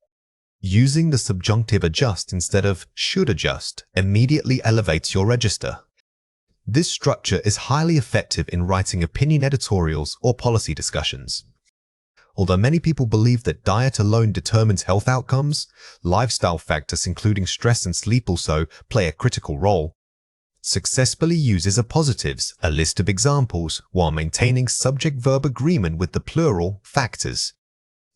Using the subjunctive adjust instead of should adjust immediately elevates your register. This structure is highly effective in writing opinion editorials or policy discussions. Although many people believe that diet alone determines health outcomes, lifestyle factors including stress and sleep also play a critical role. Successfully uses appositives, a list of examples, while maintaining subject-verb agreement with the plural factors.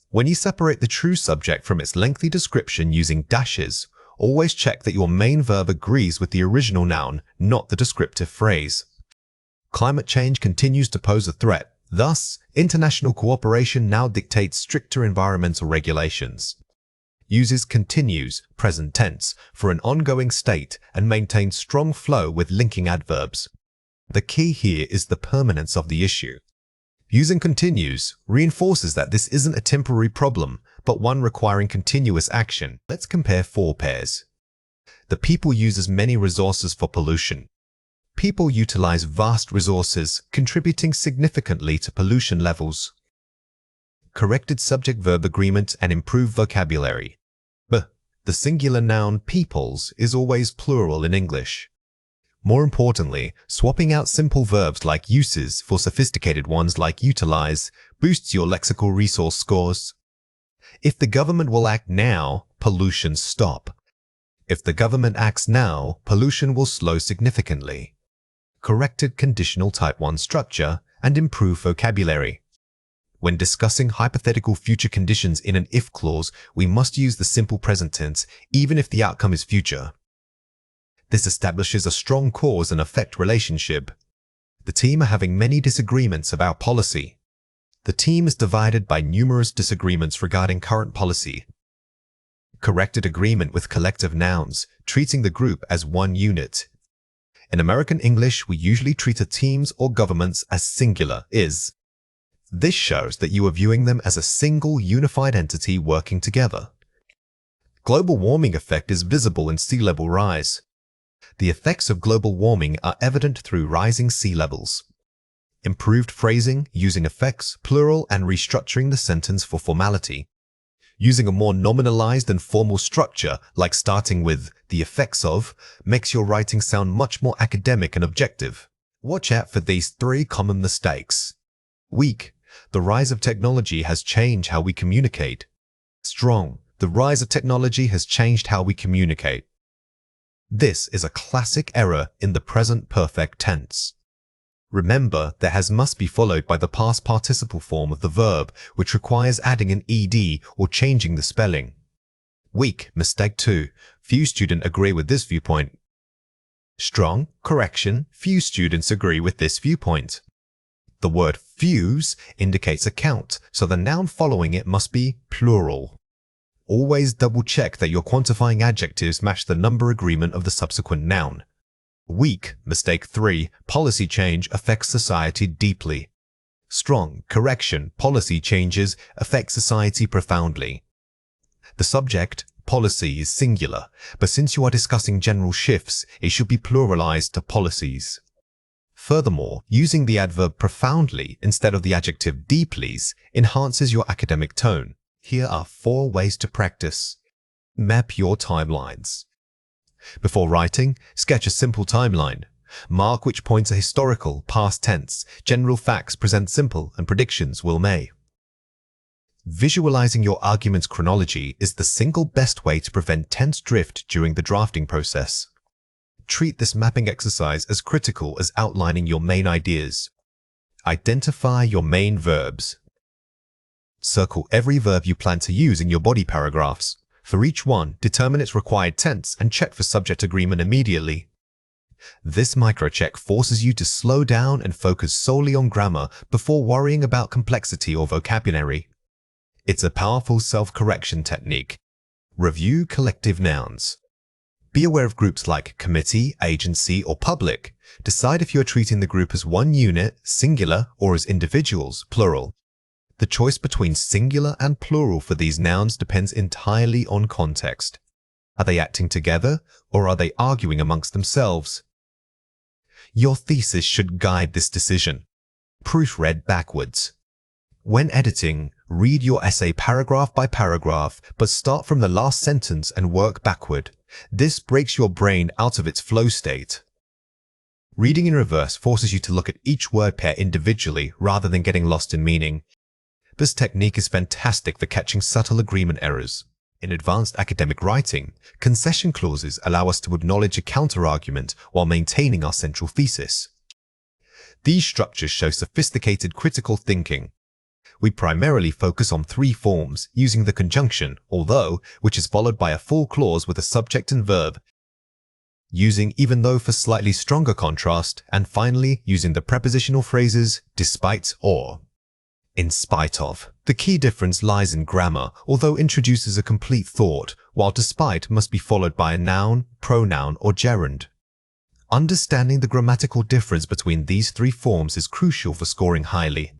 When you separate the true subject from its lengthy description using dashes, always check that your main verb agrees with the original noun, not the descriptive phrase. Climate change continues to pose a threat. Thus, international cooperation now dictates stricter environmental regulations. Uses continues, present tense, for an ongoing state and maintains strong flow with linking adverbs. The key here is the permanence of the issue. Using continues reinforces that this isn't a temporary problem, but one requiring continuous action. Let's compare 4 pairs. The people uses many resources for pollution. People utilize vast resources, contributing significantly to pollution levels. Corrected subject-verb agreement and improved vocabulary. The singular noun peoples is always plural in English. More importantly, swapping out simple verbs like uses for sophisticated ones like utilize boosts your lexical resource scores. If the government will act now, pollution stop. If the government acts now, pollution will slow significantly. Corrected conditional type 1 structure and improved vocabulary. When discussing hypothetical future conditions in an if clause, we must use the simple present tense, even if the outcome is future. This establishes a strong cause and effect relationship. The team are having many disagreements about policy. The team is divided by numerous disagreements regarding current policy. Corrected agreement with collective nouns, treating the group as one unit. In American English, we usually treat teams or governments as singular, is. This shows that you are viewing them as a single unified entity working together. Global warming effect is visible in sea level rise. The effects of global warming are evident through rising sea levels. Improved phrasing, using effects, plural, and restructuring the sentence for formality. Using a more nominalized and formal structure, like starting with the effects of, makes your writing sound much more academic and objective. Watch out for these 3 common mistakes. Weak. The rise of technology has changed how we communicate. Strong. The rise of technology has changed how we communicate. This is a classic error in the present perfect tense. Remember, the has must be followed by the past participle form of the verb, which requires adding an ed or changing the spelling. Weak. Mistake 2. Few students agree with this viewpoint. Strong. Correction. Few students agree with this viewpoint. The word fews indicates a count, so the noun following it must be plural. Always double check that your quantifying adjectives match the number agreement of the subsequent noun. Weak. Mistake 3. Policy change affects society deeply. Strong. Correction. Policy changes affect society profoundly. The subject, policy, is singular, but since you are discussing general shifts, it should be pluralized to policies. Furthermore, using the adverb profoundly instead of the adjective deeply enhances your academic tone. Here are 4 ways to practice. Map your timelines. Before writing, sketch a simple timeline. Mark which points are historical, past tense, general facts present simple, and predictions will may. Visualizing your argument's chronology is the single best way to prevent tense drift during the drafting process. Treat this mapping exercise as critical as outlining your main ideas. Identify your main verbs. Circle every verb you plan to use in your body paragraphs. For each one, determine its required tense and check for subject agreement immediately. This microcheck forces you to slow down and focus solely on grammar before worrying about complexity or vocabulary. It's a powerful self-correction technique. Review collective nouns. Be aware of groups like committee, agency, or public. Decide if you are treating the group as one unit, singular, or as individuals, plural. The choice between singular and plural for these nouns depends entirely on context. Are they acting together, or are they arguing amongst themselves? Your thesis should guide this decision. Proofread backwards. When editing, read your essay paragraph by paragraph, but start from the last sentence and work backward. This breaks your brain out of its flow state. Reading in reverse forces you to look at each word pair individually rather than getting lost in meaning. This technique is fantastic for catching subtle agreement errors. In advanced academic writing, concession clauses allow us to acknowledge a counter-argument while maintaining our central thesis. These structures show sophisticated critical thinking. We primarily focus on three forms, using the conjunction, although, which is followed by a full clause with a subject and verb, using even though for slightly stronger contrast, and finally using the prepositional phrases despite or in spite of. The key difference lies in grammar, although introduces a complete thought, while despite must be followed by a noun, pronoun, or gerund. Understanding the grammatical difference between these three forms is crucial for scoring highly.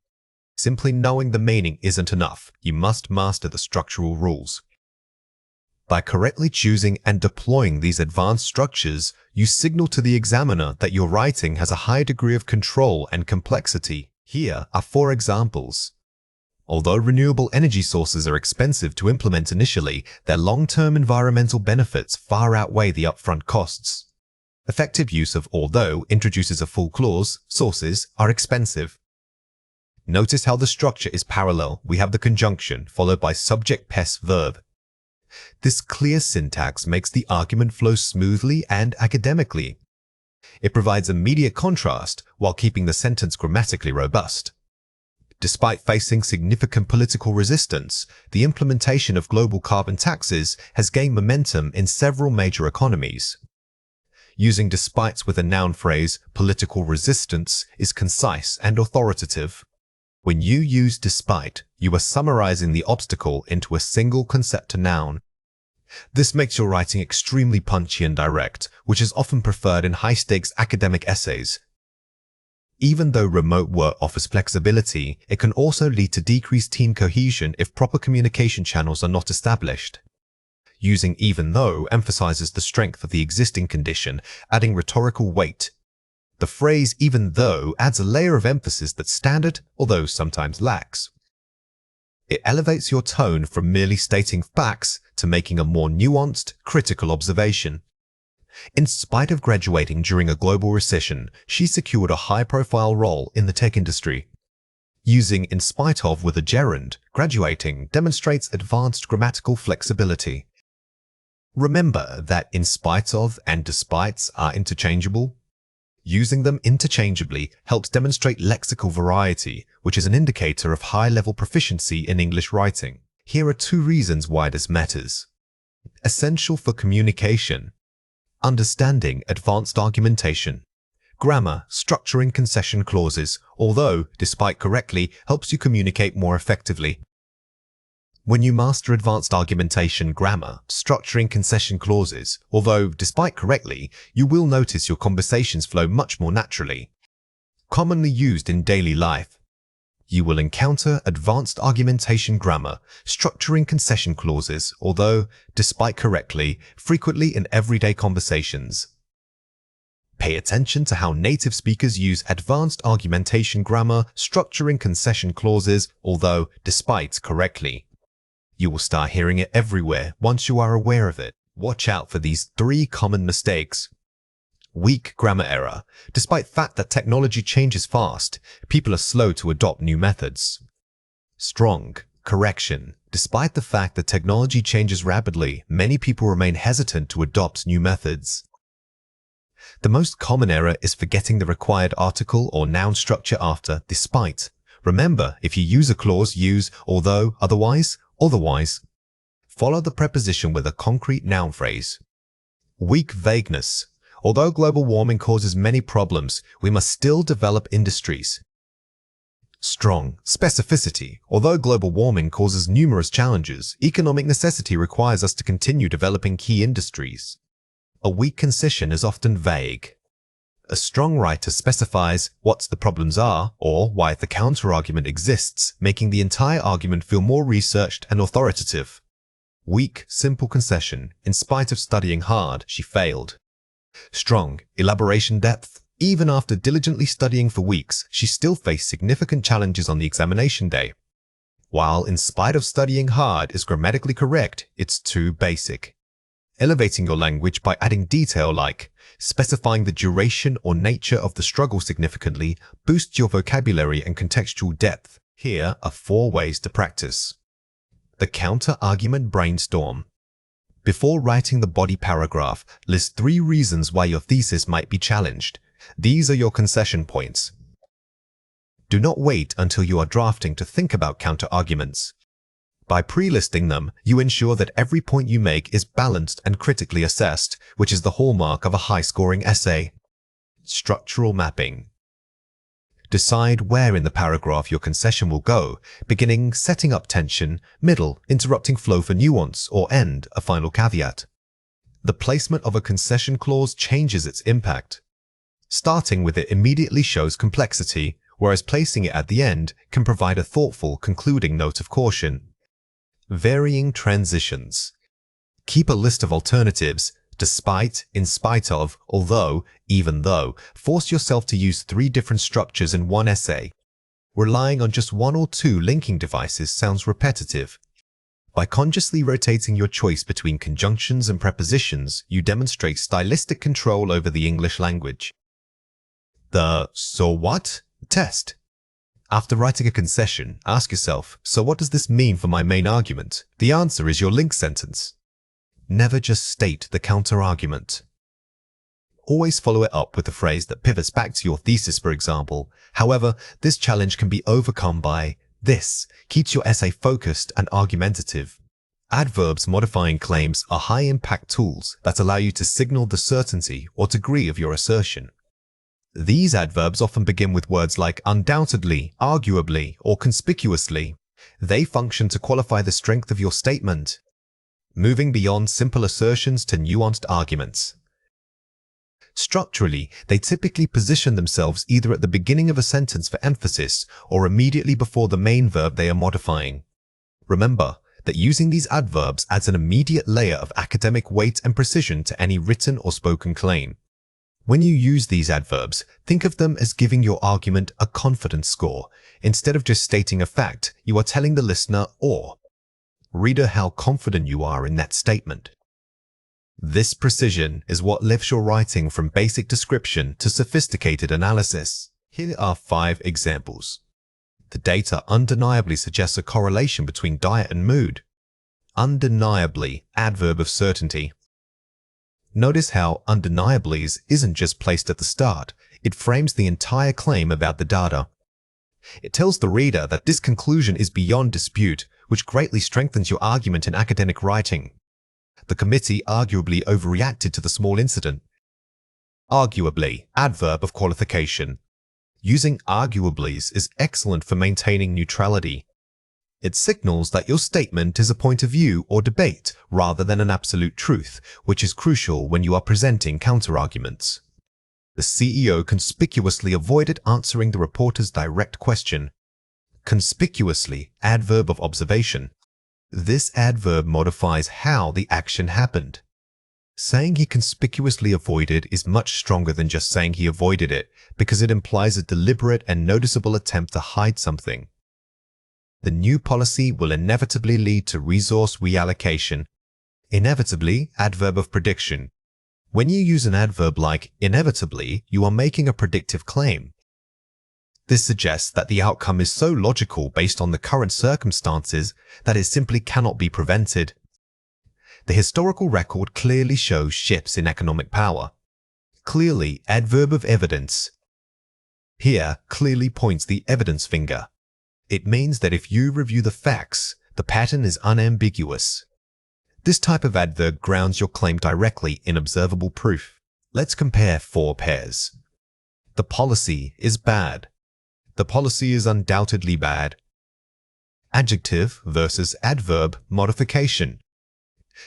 Simply knowing the meaning isn't enough. You must master the structural rules. By correctly choosing and deploying these advanced structures, you signal to the examiner that your writing has a high degree of control and complexity. Here are 4 examples. Although renewable energy sources are expensive to implement initially, their long-term environmental benefits far outweigh the upfront costs. Effective use of although introduces a full clause. Sources are expensive. Notice how the structure is parallel. We have the conjunction followed by subject pes verb. This clear syntax makes the argument flow smoothly and academically. It provides immediate contrast while keeping the sentence grammatically robust. Despite facing significant political resistance, the implementation of global carbon taxes has gained momentum in several major economies. Using despites with a noun phrase, political resistance, is concise and authoritative. When you use despite, you are summarizing the obstacle into a single concept to noun. This makes your writing extremely punchy and direct, which is often preferred in high-stakes academic essays. Even though remote work offers flexibility, it can also lead to decreased team cohesion if proper communication channels are not established. Using even though emphasizes the strength of the existing condition, adding rhetorical weight. The phrase even though adds a layer of emphasis that standard, although sometimes lacks. It elevates your tone from merely stating facts to making a more nuanced, critical observation. In spite of graduating during a global recession, she secured a high-profile role in the tech industry. Using in spite of with a gerund, graduating demonstrates advanced grammatical flexibility. Remember that in spite of and despite are interchangeable. Using them interchangeably helps demonstrate lexical variety, which is an indicator of high-level proficiency in English writing. Here are 2 reasons why this matters. Essential for communication. Understanding advanced argumentation. Grammar, structuring concession clauses, although, despite correctly, helps you communicate more effectively. When you master advanced argumentation, grammar, structuring concession clauses, although, despite correctly, you will notice your conversations flow much more naturally. Commonly used in daily life. You will encounter advanced argumentation grammar, structuring concession clauses, although, despite correctly, frequently in everyday conversations. Pay attention to how native speakers use advanced argumentation grammar, structuring concession clauses, although, despite correctly. You will start hearing it everywhere once you are aware of it. Watch out for these 3 common mistakes. Weak grammar error. Despite the fact that technology changes fast, people are slow to adopt new methods. Strong correction. Despite the fact that technology changes rapidly, many people remain hesitant to adopt new methods. The most common error is forgetting the required article or noun structure after despite. Remember, if you use a clause, use although, otherwise. Follow the preposition with a concrete noun phrase. Weak vagueness. Although global warming causes many problems, we must still develop industries. Strong specificity. Although global warming causes numerous challenges, economic necessity requires us to continue developing key industries. A weak concession is often vague. A strong writer specifies what the problems are or why the counterargument exists, making the entire argument feel more researched and authoritative. Weak simple concession. In spite of studying hard, she failed. Strong elaboration depth. Even after diligently studying for weeks, she still faced significant challenges on the examination day. While in spite of studying hard is grammatically correct, it's too basic. Elevating your language by adding detail like specifying the duration or nature of the struggle significantly boosts your vocabulary and contextual depth. Here are 4 ways to practice. The counter-argument brainstorm. Before writing the body paragraph, list 3 reasons why your thesis might be challenged. These are your concession points. Do not wait until you are drafting to think about counter-arguments. By pre-listing them, you ensure that every point you make is balanced and critically assessed, which is the hallmark of a high-scoring essay. Structural mapping. Decide where in the paragraph your concession will go, beginning setting up tension, middle interrupting flow for nuance, or end a final caveat. The placement of a concession clause changes its impact. Starting with it immediately shows complexity, whereas placing it at the end can provide a thoughtful concluding note of caution. Varying transitions. Keep a list of alternatives, despite, in spite of, although, even though. Force yourself to use 3 different structures in one essay. Relying on just 1 or 2 linking devices sounds repetitive. By consciously rotating your choice between conjunctions and prepositions, you demonstrate stylistic control over the English language. The so what test. After writing a concession, ask yourself, so what does this mean for my main argument? The answer is your link sentence. Never just state the counter-argument. Always follow it up with a phrase that pivots back to your thesis, for example. However, this challenge can be overcome by this. Keeps your essay focused and argumentative. Adverbs modifying claims are high-impact tools that allow you to signal the certainty or degree of your assertion. These adverbs often begin with words like undoubtedly, arguably, or conspicuously. They function to qualify the strength of your statement, moving beyond simple assertions to nuanced arguments. Structurally, they typically position themselves either at the beginning of a sentence for emphasis or immediately before the main verb they are modifying. Remember that using these adverbs adds an immediate layer of academic weight and precision to any written or spoken claim. When you use these adverbs, think of them as giving your argument a confidence score. Instead of just stating a fact, you are telling the listener or reader how confident you are in that statement. This precision is what lifts your writing from basic description to sophisticated analysis. Here are 5 examples. The data undeniably suggests a correlation between diet and mood. Undeniably, adverb of certainty. Notice how undeniably isn't just placed at the start. It frames the entire claim about the data. It tells the reader that this conclusion is beyond dispute, which greatly strengthens your argument in academic writing. The committee arguably overreacted to the small incident. Arguably, adverb of qualification. Using arguablys is excellent for maintaining neutrality. It signals that your statement is a point of view or debate rather than an absolute truth, which is crucial when you are presenting counterarguments. The CEO conspicuously avoided answering the reporter's direct question. Conspicuously, adverb of observation. This adverb modifies how the action happened. Saying he conspicuously avoided is much stronger than just saying he avoided it, because it implies a deliberate and noticeable attempt to hide something. The new policy will inevitably lead to resource reallocation. Inevitably, adverb of prediction. When you use an adverb like inevitably, you are making a predictive claim. This suggests that the outcome is so logical based on the current circumstances that it simply cannot be prevented. The historical record clearly shows shifts in economic power. Clearly, adverb of evidence. Here clearly points the evidence finger. It means that if you review the facts, the pattern is unambiguous. This type of adverb grounds your claim directly in observable proof. Let's compare 4 pairs. The policy is bad. The policy is undoubtedly bad. Adjective versus adverb modification.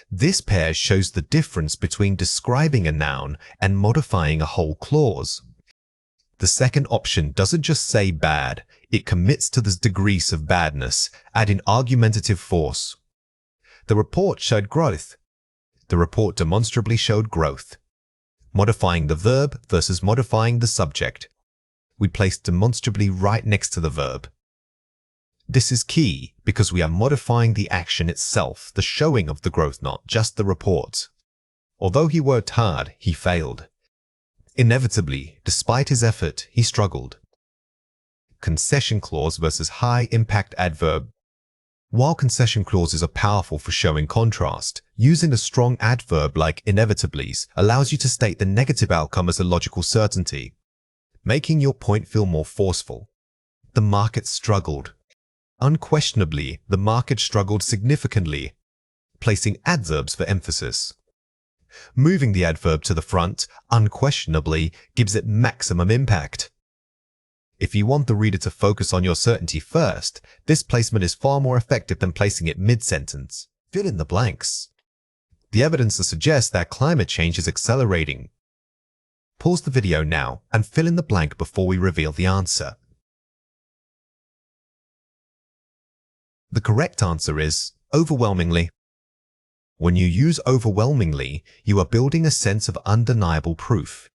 This pair shows the difference between describing a noun and modifying a whole clause. The second option doesn't just say bad, it commits to the degrees of badness, adding argumentative force. The report showed growth. The report demonstrably showed growth. Modifying the verb versus modifying the subject. We place demonstrably right next to the verb. This is key because we are modifying the action itself, the showing of the growth, not just the report. Although he worked hard, he failed. Inevitably, despite his effort, he struggled. Concession clause versus high-impact adverb. While concession clauses are powerful for showing contrast, using a strong adverb like inevitably allows you to state the negative outcome as a logical certainty, making your point feel more forceful. The market struggled. Unquestionably, the market struggled significantly, placing adverbs for emphasis. Moving the adverb to the front, unquestionably, gives it maximum impact. If you want the reader to focus on your certainty first, this placement is far more effective than placing it mid-sentence. Fill in the blanks. The evidence suggests that climate change is accelerating. Pause the video now and fill in the blank before we reveal the answer. The correct answer is overwhelmingly. When you use overwhelmingly, you are building a sense of undeniable proof.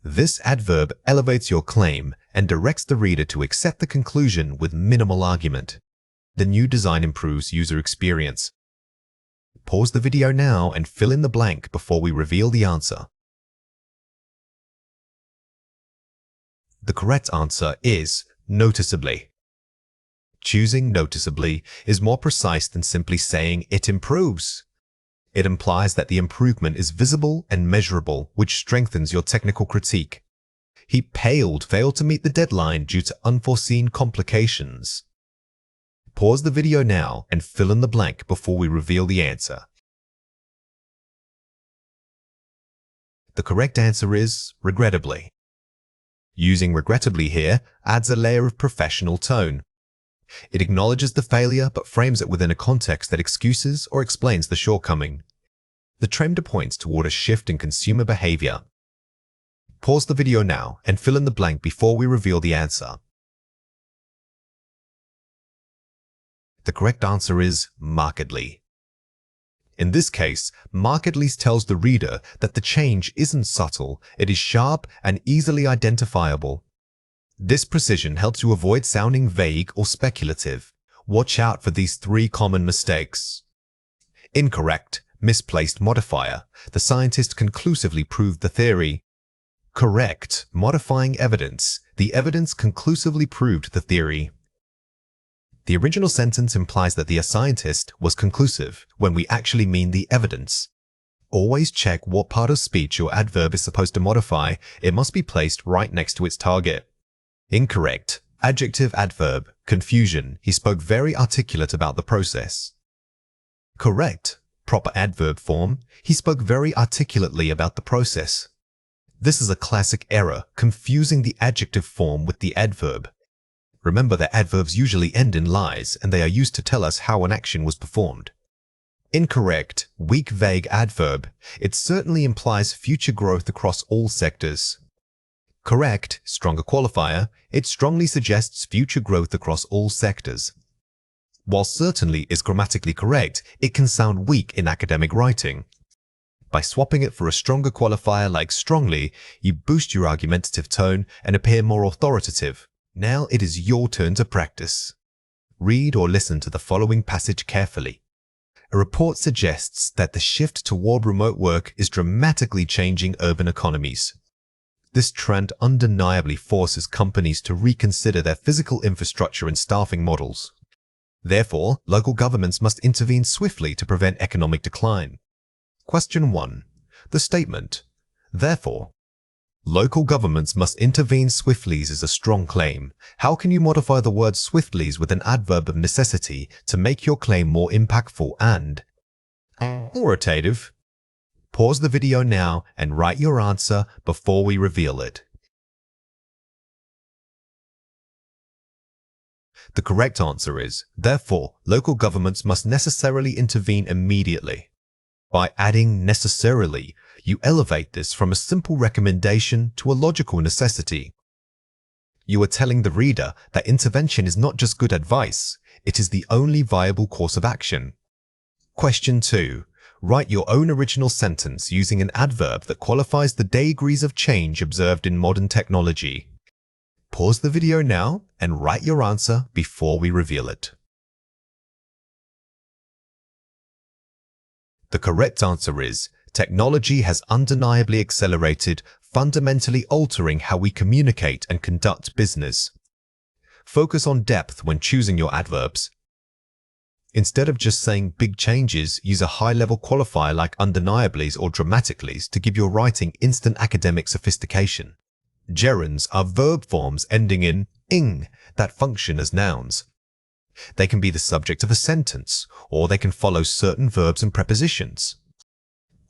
This adverb elevates your claim and directs the reader to accept the conclusion with minimal argument. The new design improves user experience. Pause the video now and fill in the blank before we reveal the answer. The correct answer is noticeably. Choosing noticeably is more precise than simply saying it improves. It implies that the improvement is visible and measurable, which strengthens your technical critique. He failed to meet the deadline due to unforeseen complications. Pause the video now and fill in the blank before we reveal the answer. The correct answer is regrettably. Using regrettably here adds a layer of professional tone. It acknowledges the failure but frames it within a context that excuses or explains the shortcoming. The trend points toward a shift in consumer behavior. Pause the video now and fill in the blank before we reveal the answer. The correct answer is markedly. In this case, markedly tells the reader that the change isn't subtle, it is sharp and easily identifiable. This precision helps you avoid sounding vague or speculative. Watch out for these 3 common mistakes. Incorrect, misplaced modifier. The scientist conclusively proved the theory. Correct, modifying evidence. The evidence conclusively proved the theory. The original sentence implies that the scientist was conclusive when we actually mean the evidence. Always check what part of speech your adverb is supposed to modify. It must be placed right next to its target. Incorrect. Adjective adverb. Confusion. He spoke very articulate about the process. Correct. Proper adverb form. He spoke very articulately about the process. This is a classic error, confusing the adjective form with the adverb. Remember that adverbs usually end in lies, and they are used to tell us how an action was performed. Incorrect. Weak, vague adverb. It certainly implies future growth across all sectors. Correct, stronger qualifier. It strongly suggests future growth across all sectors. While certainly is grammatically correct, it can sound weak in academic writing. By swapping it for a stronger qualifier like strongly, you boost your argumentative tone and appear more authoritative. Now it is your turn to practice. Read or listen to the following passage carefully. A report suggests that the shift toward remote work is dramatically changing urban economies. This trend undeniably forces companies to reconsider their physical infrastructure and staffing models. Therefore, local governments must intervene swiftly to prevent economic decline. Question 1. The statement, therefore, local governments must intervene swiftly is a strong claim. How can you modify the word swiftly with an adverb of necessity to make your claim more impactful and authoritative? Pause the video now and write your answer before we reveal it. The correct answer is, therefore, local governments must necessarily intervene immediately. By adding necessarily, you elevate this from a simple recommendation to a logical necessity. You are telling the reader that intervention is not just good advice, it is the only viable course of action. Question 2. Write your own original sentence using an adverb that qualifies the degrees of change observed in modern technology. Pause the video now and write your answer before we reveal it. The correct answer is, technology has undeniably accelerated, fundamentally altering how we communicate and conduct business. Focus on depth when choosing your adverbs. Instead of just saying big changes, use a high-level qualifier like undeniablys or dramaticallys to give your writing instant academic sophistication. Gerunds are verb forms ending in ing that function as nouns. They can be the subject of a sentence, or they can follow certain verbs and prepositions.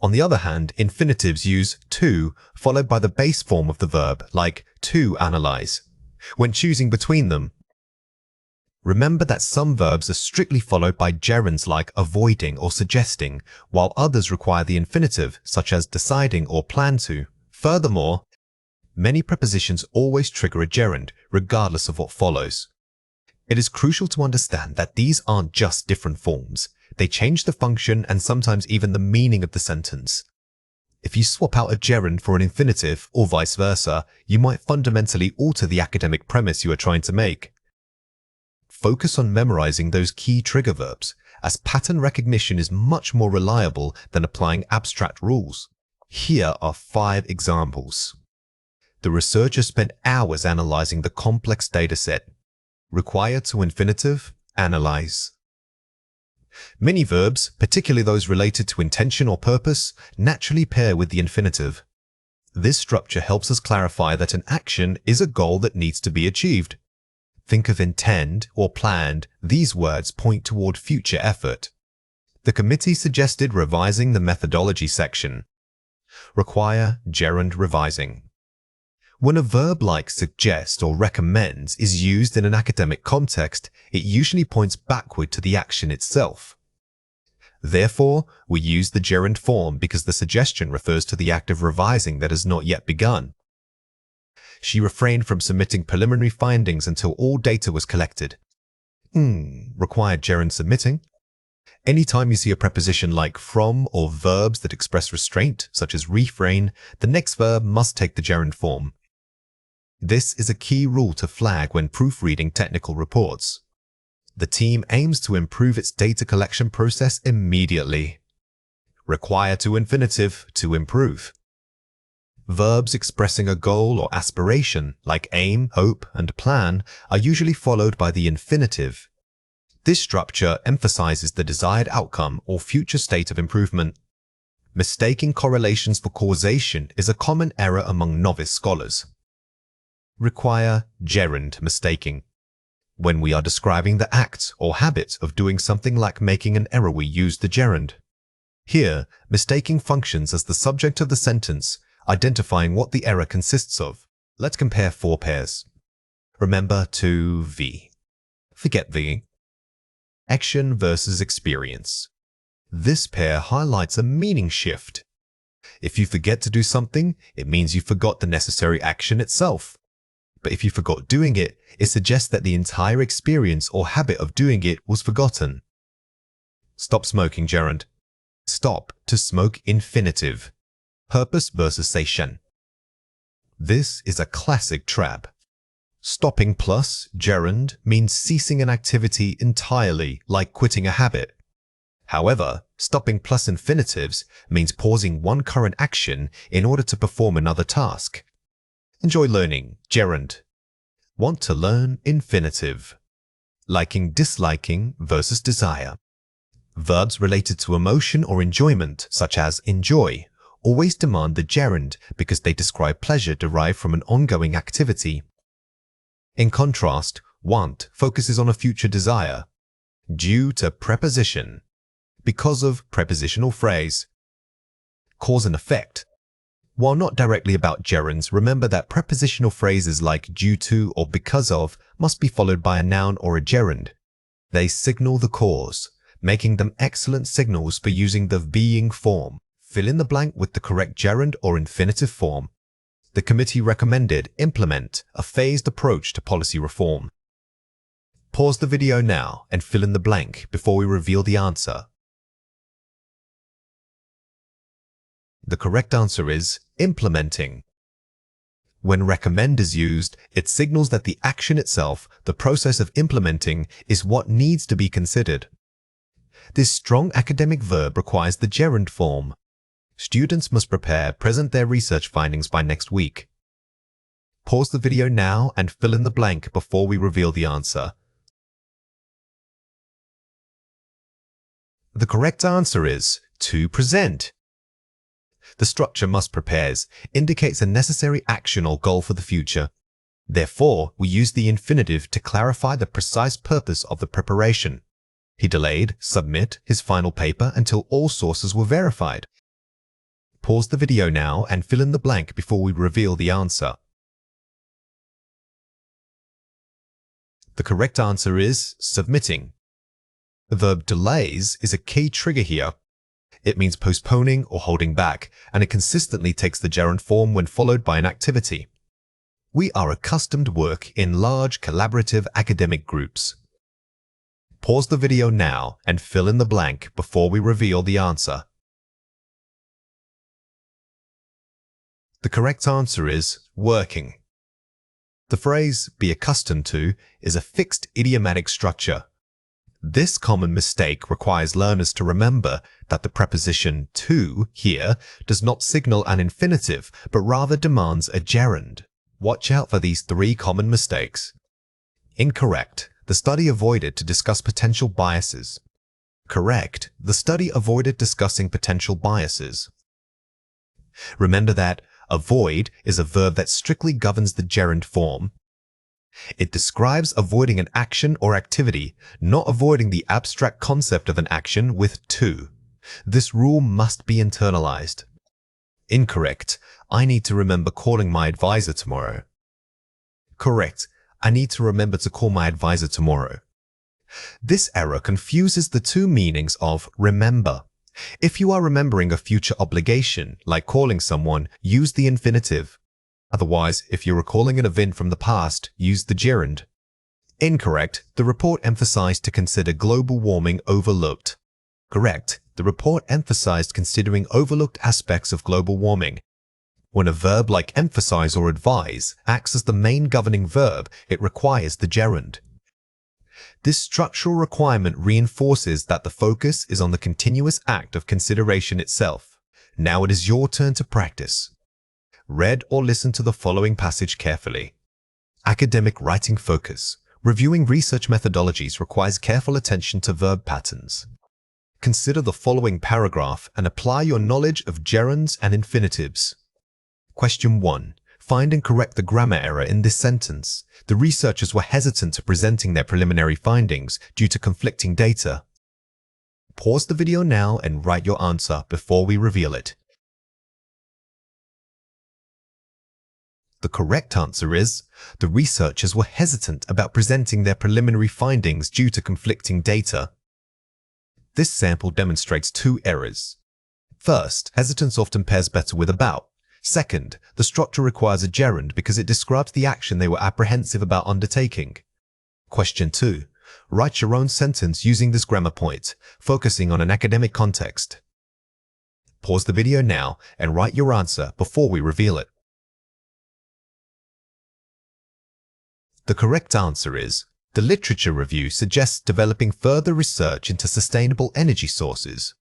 On the other hand, infinitives use to followed by the base form of the verb, like to analyze. When choosing between them, remember that some verbs are strictly followed by gerunds like avoiding or suggesting, while others require the infinitive, such as deciding or plan to. Furthermore, many prepositions always trigger a gerund, regardless of what follows. It is crucial to understand that these aren't just different forms. They change the function and sometimes even the meaning of the sentence. If you swap out a gerund for an infinitive or vice versa, you might fundamentally alter the academic premise you are trying to make. Focus on memorizing those key trigger verbs, as pattern recognition is much more reliable than applying abstract rules. Here are 5 examples. The researcher spent hours analyzing the complex dataset. Require to infinitive, analyze. Many verbs, particularly those related to intention or purpose, naturally pair with the infinitive. This structure helps us clarify that an action is a goal that needs to be achieved. Think of intend or planned. These words point toward future effort. The committee suggested revising the methodology section. Require gerund revising. When a verb like suggest or recommends is used in an academic context, it usually points backward to the action itself. Therefore, we use the gerund form because the suggestion refers to the act of revising that has not yet begun. She refrained from submitting preliminary findings until all data was collected. Required gerund submitting. Anytime you see a preposition like from or verbs that express restraint, such as refrain, the next verb must take the gerund form. This is a key rule to flag when proofreading technical reports. The team aims to improve its data collection process immediately. Require to infinitive, to improve. Verbs expressing a goal or aspiration, like aim, hope, and plan, are usually followed by the infinitive. This structure emphasizes the desired outcome or future state of improvement. Mistaking correlations for causation is a common error among novice scholars. Require gerund mistaking. When we are describing the act or habit of doing something like making an error, we use the gerund. Here, mistaking functions as the subject of the sentence, identifying what the error consists of. Let's compare 4 pairs. Remember to V. Forget V. Action versus experience. This pair highlights a meaning shift. If you forget to do something, it means you forgot the necessary action itself. But if you forgot doing it, it suggests that the entire experience or habit of doing it was forgotten. Stop smoking gerund. Stop to smoke infinitive. Purpose versus sation. This is a classic trap. Stopping plus gerund means ceasing an activity entirely, like quitting a habit. However, stopping plus infinitives means pausing one current action in order to perform another task. Enjoy learning gerund. Want to learn infinitive. Liking, disliking versus desire. Verbs related to emotion or enjoyment, such as enjoy, always demand the gerund because they describe pleasure derived from an ongoing activity. In contrast, want focuses on a future desire. Due to preposition. Because of prepositional phrase. Cause and effect. While not directly about gerunds, remember that prepositional phrases like due to or because of must be followed by a noun or a gerund. They signal the cause, making them excellent signals for using the being form. Fill in the blank with the correct gerund or infinitive form. The committee recommended implement a phased approach to policy reform. Pause the video now and fill in the blank before we reveal the answer. The correct answer is implementing. When recommend is used, it signals that the action itself, the process of implementing, is what needs to be considered. This strong academic verb requires the gerund form. Students must present their research findings by next week. Pause the video now and fill in the blank before we reveal the answer. The correct answer is to present. The structure must prepares indicates a necessary action or goal for the future. Therefore, we use the infinitive to clarify the precise purpose of the preparation. He delayed submit his final paper until all sources were verified. Pause the video now and fill in the blank before we reveal the answer. The correct answer is submitting. The verb delays is a key trigger here. It means postponing or holding back, and it consistently takes the gerund form when followed by an activity. We are accustomed to work in large collaborative academic groups. Pause the video now and fill in the blank before we reveal the answer. The correct answer is working. The phrase be accustomed to is a fixed idiomatic structure. This common mistake requires learners to remember that the preposition to here does not signal an infinitive, but rather demands a gerund. Watch out for these three common mistakes. Incorrect. The study avoided to discuss potential biases. Correct. The study avoided discussing potential biases. Remember that avoid is a verb that strictly governs the gerund form. It describes avoiding an action or activity, not avoiding the abstract concept of an action with to. This rule must be internalized. Incorrect. I need to remember calling my advisor tomorrow. Correct. I need to remember to call my advisor tomorrow. This error confuses the two meanings of remember. If you are remembering a future obligation, like calling someone, use the infinitive. Otherwise, if you're recalling an event from the past, use the gerund. Incorrect. The report emphasized to consider global warming overlooked. Correct. The report emphasized considering overlooked aspects of global warming. When a verb like emphasize or advise acts as the main governing verb, it requires the gerund. This structural requirement reinforces that the focus is on the continuous act of consideration itself. Now it is your turn to practice. Read or listen to the following passage carefully. Academic writing focus. Reviewing research methodologies requires careful attention to verb patterns. Consider the following paragraph and apply your knowledge of gerunds and infinitives. Question 1. Find and correct the grammar error in this sentence. The researchers were hesitant to presenting their preliminary findings due to conflicting data. Pause the video now and write your answer before we reveal it. The correct answer is, the researchers were hesitant about presenting their preliminary findings due to conflicting data. This sample demonstrates two errors. First, hesitance often pairs better with about. Second, the structure requires a gerund because it describes the action they were apprehensive about undertaking. Question 2. Write your own sentence using this grammar point, focusing on an academic context. Pause the video now and write your answer before we reveal it. The correct answer is, The literature review suggests developing further research into sustainable energy sources.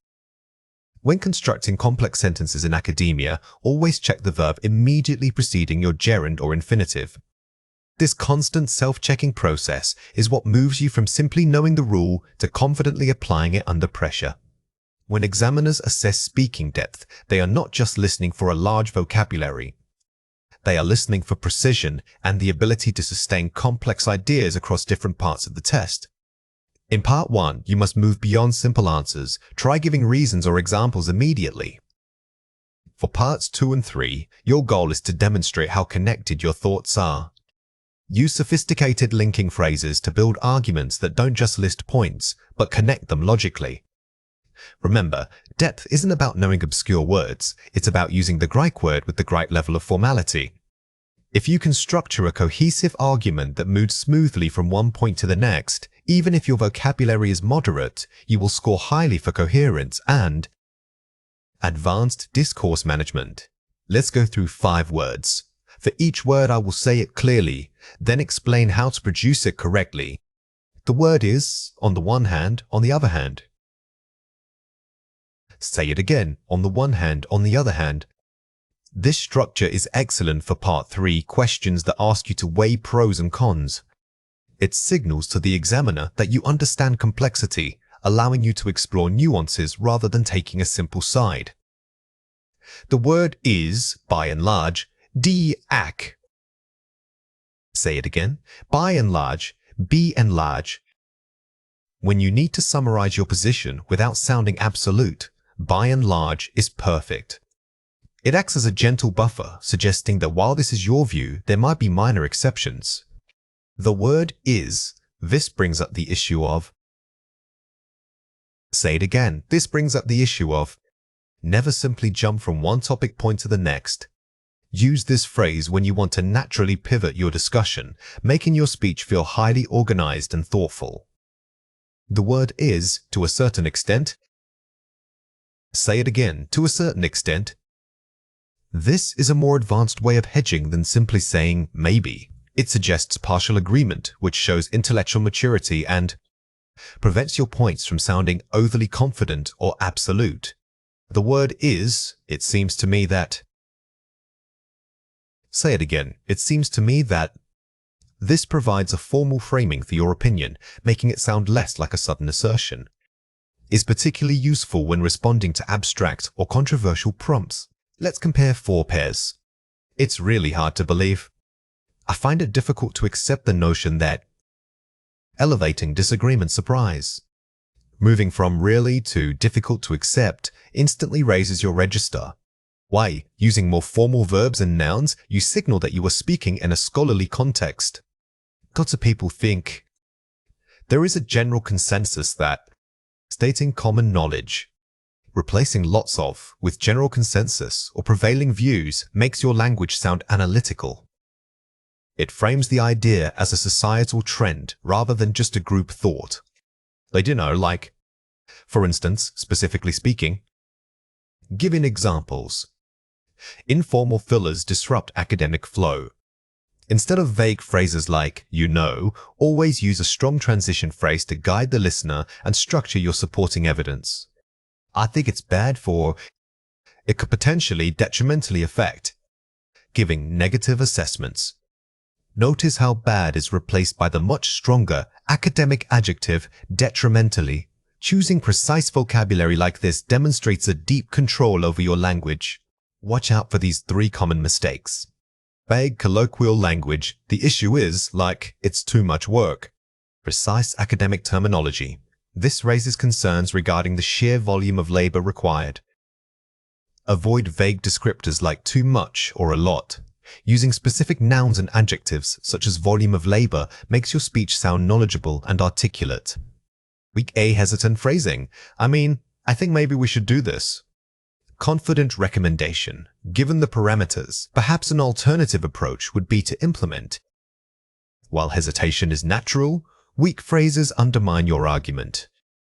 When constructing complex sentences in academia, always check the verb immediately preceding your gerund or infinitive. This constant self-checking process is what moves you from simply knowing the rule to confidently applying it under pressure. When examiners assess speaking depth, they are not just listening for a large vocabulary. They are listening for precision and the ability to sustain complex ideas across different parts of the test. In Part 1, you must move beyond simple answers. Try giving reasons or examples immediately. For Parts 2 and 3, your goal is to demonstrate how connected your thoughts are. Use sophisticated linking phrases to build arguments that don't just list points, but connect them logically. Remember, depth isn't about knowing obscure words, it's about using the right word with the right level of formality. If you can structure a cohesive argument that moves smoothly from one point to the next, even if your vocabulary is moderate, you will score highly for coherence and advanced discourse management. Let's go through 5 words. For each word, I will say it clearly, then explain how to produce it correctly. The word is, on the one hand, on the other hand. Say it again, on the one hand, on the other hand. This structure is excellent for Part 3 questions that ask you to weigh pros and cons. It signals to the examiner that you understand complexity, allowing you to explore nuances rather than taking a simple side. The word is, by and large, de-ac. Say it again, by and large, be and large. When you need to summarize your position without sounding absolute, by and large is perfect. It acts as a gentle buffer, suggesting that while this is your view, there might be minor exceptions. The word is. This brings up the issue of. Say it again. This brings up the issue of. Never simply jump from one topic point to the next. Use this phrase when you want to naturally pivot your discussion, making your speech feel highly organized and thoughtful. The word is, to a certain extent. Say it again, to a certain extent. This is a more advanced way of hedging than simply saying maybe. It suggests partial agreement, which shows intellectual maturity and prevents your points from sounding overly confident or absolute. The word is, it seems to me that. Say it again, it seems to me that. This provides a formal framing for your opinion, making it sound less like a sudden assertion. Is particularly useful when responding to abstract or controversial prompts. Let's compare 4 pairs. It's really hard to believe. I find it difficult to accept the notion that elevating disagreement surprise. Moving from really to difficult to accept instantly raises your register. Why? Using more formal verbs and nouns, you signal that you are speaking in a scholarly context. Lots of people think. There is a general consensus that stating common knowledge, replacing lots of with general consensus or prevailing views makes your language sound analytical. It frames the idea as a societal trend rather than just a group thought. Like, for instance, specifically speaking, giving examples. Informal fillers disrupt academic flow. Instead of vague phrases like, you know, always use a strong transition phrase to guide the listener and structure your supporting evidence. I think it's bad for. It could potentially detrimentally affect. Giving negative assessments. Notice how bad is replaced by the much stronger academic adjective detrimentally. Choosing precise vocabulary like this demonstrates a deep control over your language. Watch out for these 3 common mistakes. Vague colloquial language. The issue is, like, it's too much work. Precise academic terminology. This raises concerns regarding the sheer volume of labor required. Avoid vague descriptors like too much or a lot. Using specific nouns and adjectives, such as volume of labor, makes your speech sound knowledgeable and articulate. Weak A hesitant phrasing. I think maybe we should do this. Confident recommendation. Given the parameters, perhaps an alternative approach would be to implement. While hesitation is natural, weak phrases undermine your argument.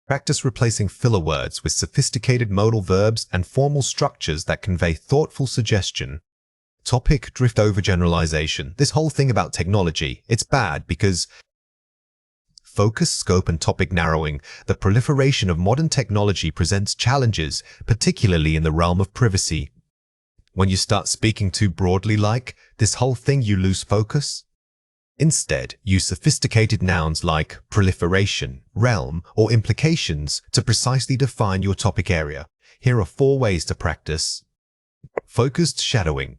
Practice replacing filler words with sophisticated modal verbs and formal structures that convey thoughtful suggestion. Topic drift over generalization. This whole thing about technology, it's bad because focus, scope, and topic narrowing, the proliferation of modern technology presents challenges, particularly in the realm of privacy. When you start speaking too broadly like, this whole thing, you lose focus. Instead, use sophisticated nouns like proliferation, realm, or implications to precisely define your topic area. Here are 4 ways to practice. Focused shadowing.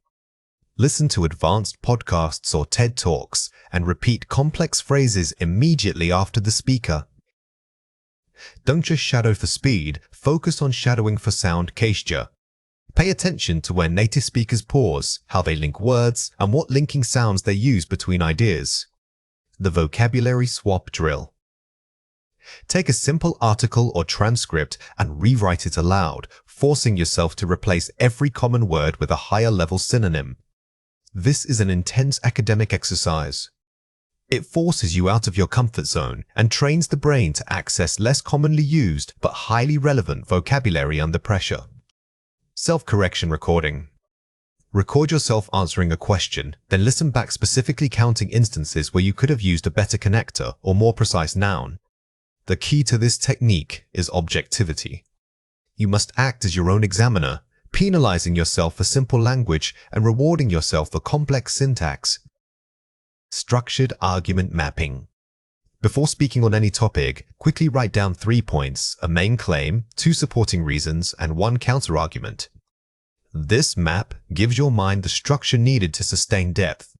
Listen to advanced podcasts or TED Talks and repeat complex phrases immediately after the speaker. Don't just shadow for speed, focus on shadowing for sound gesture. Pay attention to where native speakers pause, how they link words, and what linking sounds they use between ideas. The vocabulary swap drill. Take a simple article or transcript and rewrite it aloud, forcing yourself to replace every common word with a higher-level synonym. This is an intense academic exercise. It forces you out of your comfort zone and trains the brain to access less commonly used but highly relevant vocabulary under pressure. Self-correction recording. Record yourself answering a question, then listen back, specifically counting instances where you could have used a better connector or more precise noun. The key to this technique is objectivity. You must act as your own examiner, penalizing yourself for simple language and rewarding yourself for complex syntax. Structured argument mapping. Before speaking on any topic, quickly write down 3 points, a main claim, 2 supporting reasons, and 1 counterargument. This map gives your mind the structure needed to sustain depth.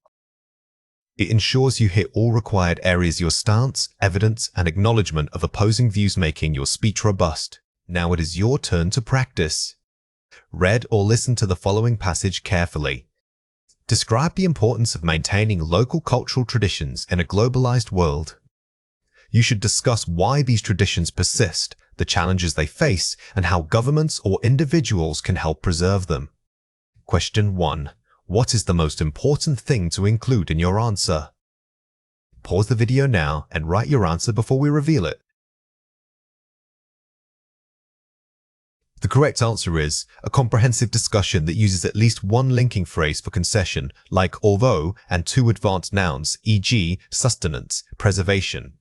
It ensures you hit all required areas: your stance, evidence, and acknowledgement of opposing views, making your speech robust. Now it is your turn to practice. Read or listen to the following passage carefully. Describe the importance of maintaining local cultural traditions in a globalized world. You should discuss why these traditions persist, the challenges they face, and how governments or individuals can help preserve them. Question 1. What is the most important thing to include in your answer? Pause the video now and write your answer before we reveal it. The correct answer is a comprehensive discussion that uses at least 1 linking phrase for concession, like although, and 2 advanced nouns, e.g., sustenance, preservation.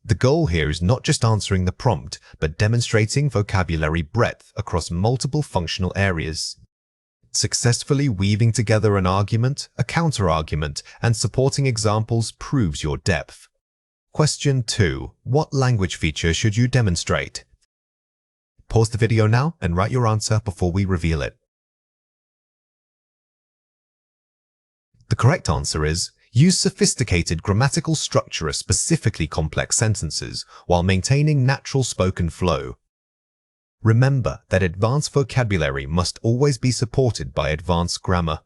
The goal here is not just answering the prompt, but demonstrating vocabulary breadth across multiple functional areas. Successfully weaving together an argument, a counter-argument, and supporting examples proves your depth. Question 2. What language feature should you demonstrate? Pause the video now and write your answer before we reveal it. The correct answer is use sophisticated grammatical structure, specifically complex sentences, while maintaining natural spoken flow. Remember that advanced vocabulary must always be supported by advanced grammar.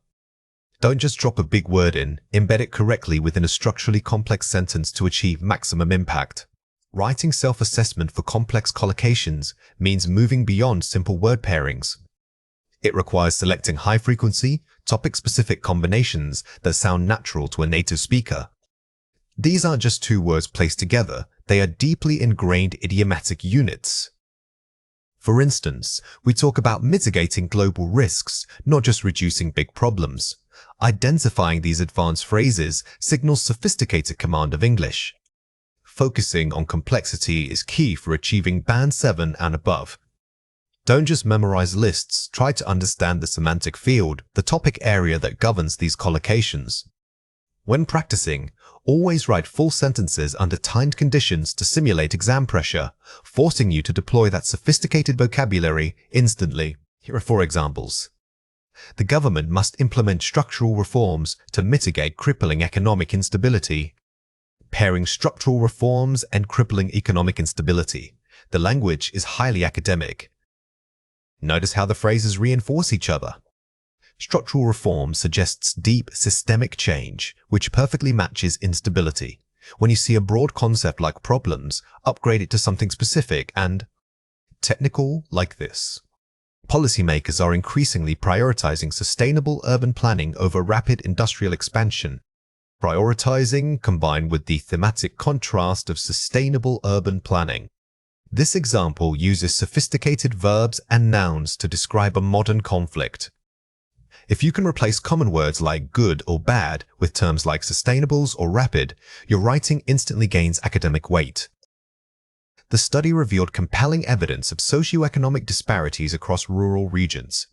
Don't just drop a big word in, embed it correctly within a structurally complex sentence to achieve maximum impact. Writing self-assessment for complex collocations means moving beyond simple word pairings. It requires selecting high-frequency, topic-specific combinations that sound natural to a native speaker. These aren't just 2 words placed together, they are deeply ingrained idiomatic units. For instance, we talk about mitigating global risks, not just reducing big problems. Identifying these advanced phrases signals sophisticated command of English. Focusing on complexity is key for achieving Band 7 and above. Don't just memorize lists, try to understand the semantic field, the topic area that governs these collocations. When practicing, always write full sentences under timed conditions to simulate exam pressure, forcing you to deploy that sophisticated vocabulary instantly. Here are 4 examples. The government must implement structural reforms to mitigate crippling economic instability. Pairing structural reforms and crippling economic instability. The language is highly academic. Notice how the phrases reinforce each other. Structural reform suggests deep systemic change, which perfectly matches instability. When you see a broad concept like problems, upgrade it to something specific and technical like this. Policymakers are increasingly prioritizing sustainable urban planning over rapid industrial expansion. Prioritizing combined with the thematic contrast of sustainable urban planning. This example uses sophisticated verbs and nouns to describe a modern conflict. If you can replace common words like good or bad with terms like sustainables or rapid, your writing instantly gains academic weight. The study revealed compelling evidence of socioeconomic disparities across rural regions.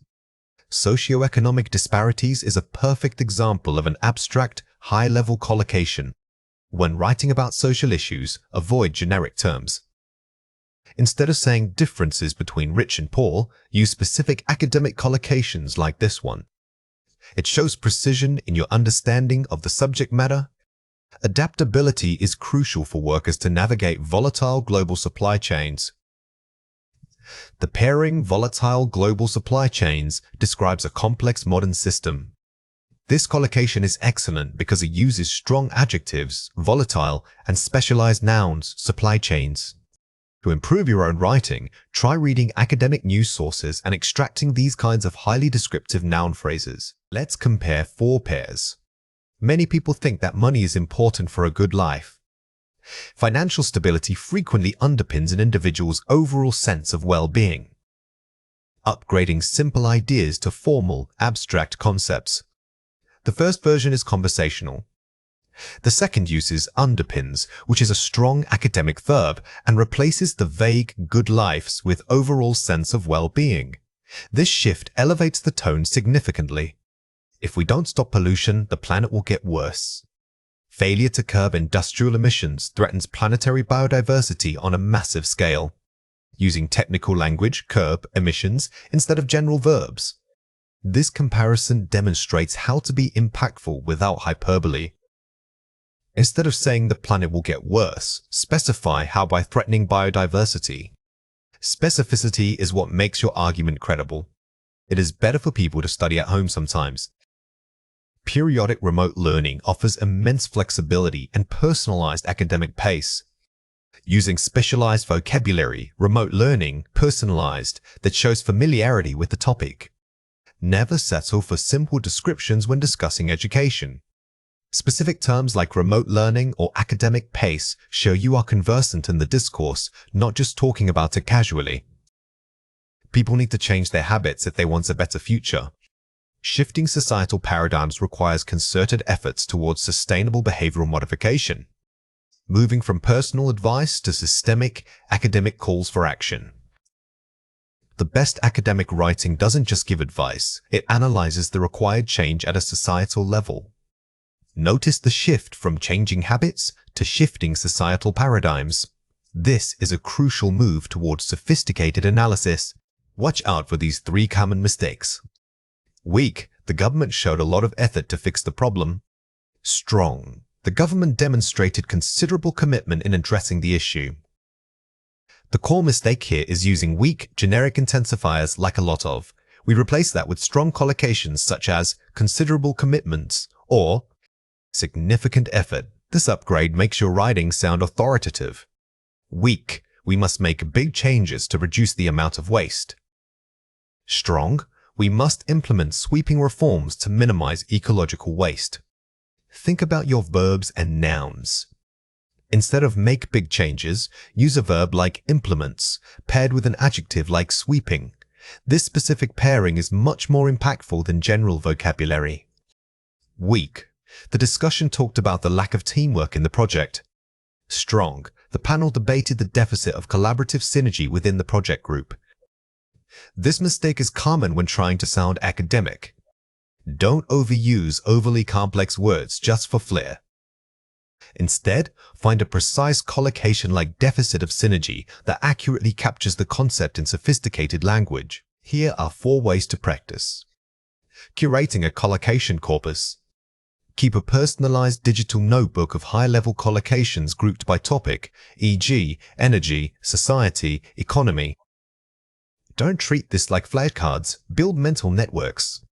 Socioeconomic disparities is a perfect example of an abstract, high-level collocation. When writing about social issues, avoid generic terms. Instead of saying differences between rich and poor, use specific academic collocations like this one. It shows precision in your understanding of the subject matter. Adaptability is crucial for workers to navigate volatile global supply chains. The pairing volatile global supply chains describes a complex modern system. This collocation is excellent because it uses strong adjectives, volatile, and specialized nouns, supply chains. To improve your own writing, try reading academic news sources and extracting these kinds of highly descriptive noun phrases. Let's compare 4 pairs. Many people think that money is important for a good life. Financial stability frequently underpins an individual's overall sense of well-being. Upgrading simple ideas to formal, abstract concepts. The first version is conversational. The second uses underpins, which is a strong academic verb and replaces the vague good lives with overall sense of well-being. This shift elevates the tone significantly. If we don't stop pollution, the planet will get worse. Failure to curb industrial emissions threatens planetary biodiversity on a massive scale. Using technical language, curb emissions instead of general verbs. This comparison demonstrates how to be impactful without hyperbole. Instead of saying the planet will get worse, specify how by threatening biodiversity. Specificity is what makes your argument credible. It is better for people to study at home sometimes. Periodic remote learning offers immense flexibility and personalized academic pace. Using specialized vocabulary, remote learning, personalized, that shows familiarity with the topic. Never settle for simple descriptions when discussing education. Specific terms like remote learning or academic pace show you are conversant in the discourse, not just talking about it casually. People need to change their habits if they want a better future. Shifting societal paradigms requires concerted efforts towards sustainable behavioral modification, moving from personal advice to systemic, academic calls for action. The best academic writing doesn't just give advice, it analyzes the required change at a societal level. Notice the shift from changing habits to shifting societal paradigms. This is a crucial move towards sophisticated analysis. Watch out for these 3 common mistakes. Weak, the government showed a lot of effort to fix the problem. Strong, the government demonstrated considerable commitment in addressing the issue. The core mistake here is using weak, generic intensifiers like a lot of. We replace that with strong collocations such as considerable commitments or significant effort. This upgrade makes your writing sound authoritative. Weak, we must make big changes to reduce the amount of waste. Strong, we must implement sweeping reforms to minimize ecological waste. Think about your verbs and nouns. Instead of make big changes, use a verb like implements, paired with an adjective like sweeping. This specific pairing is much more impactful than general vocabulary. Weak, the discussion talked about the lack of teamwork in the project. Strong, the panel debated the deficit of collaborative synergy within the project group. This mistake is common when trying to sound academic. Don't overuse overly complex words just for flair. Instead, find a precise collocation like deficit of synergy that accurately captures the concept in sophisticated language. Here are 4 ways to practice. Curating a collocation corpus. Keep a personalized digital notebook of high-level collocations grouped by topic, e.g., energy, society, economy. Don't treat this like flashcards, build mental networks.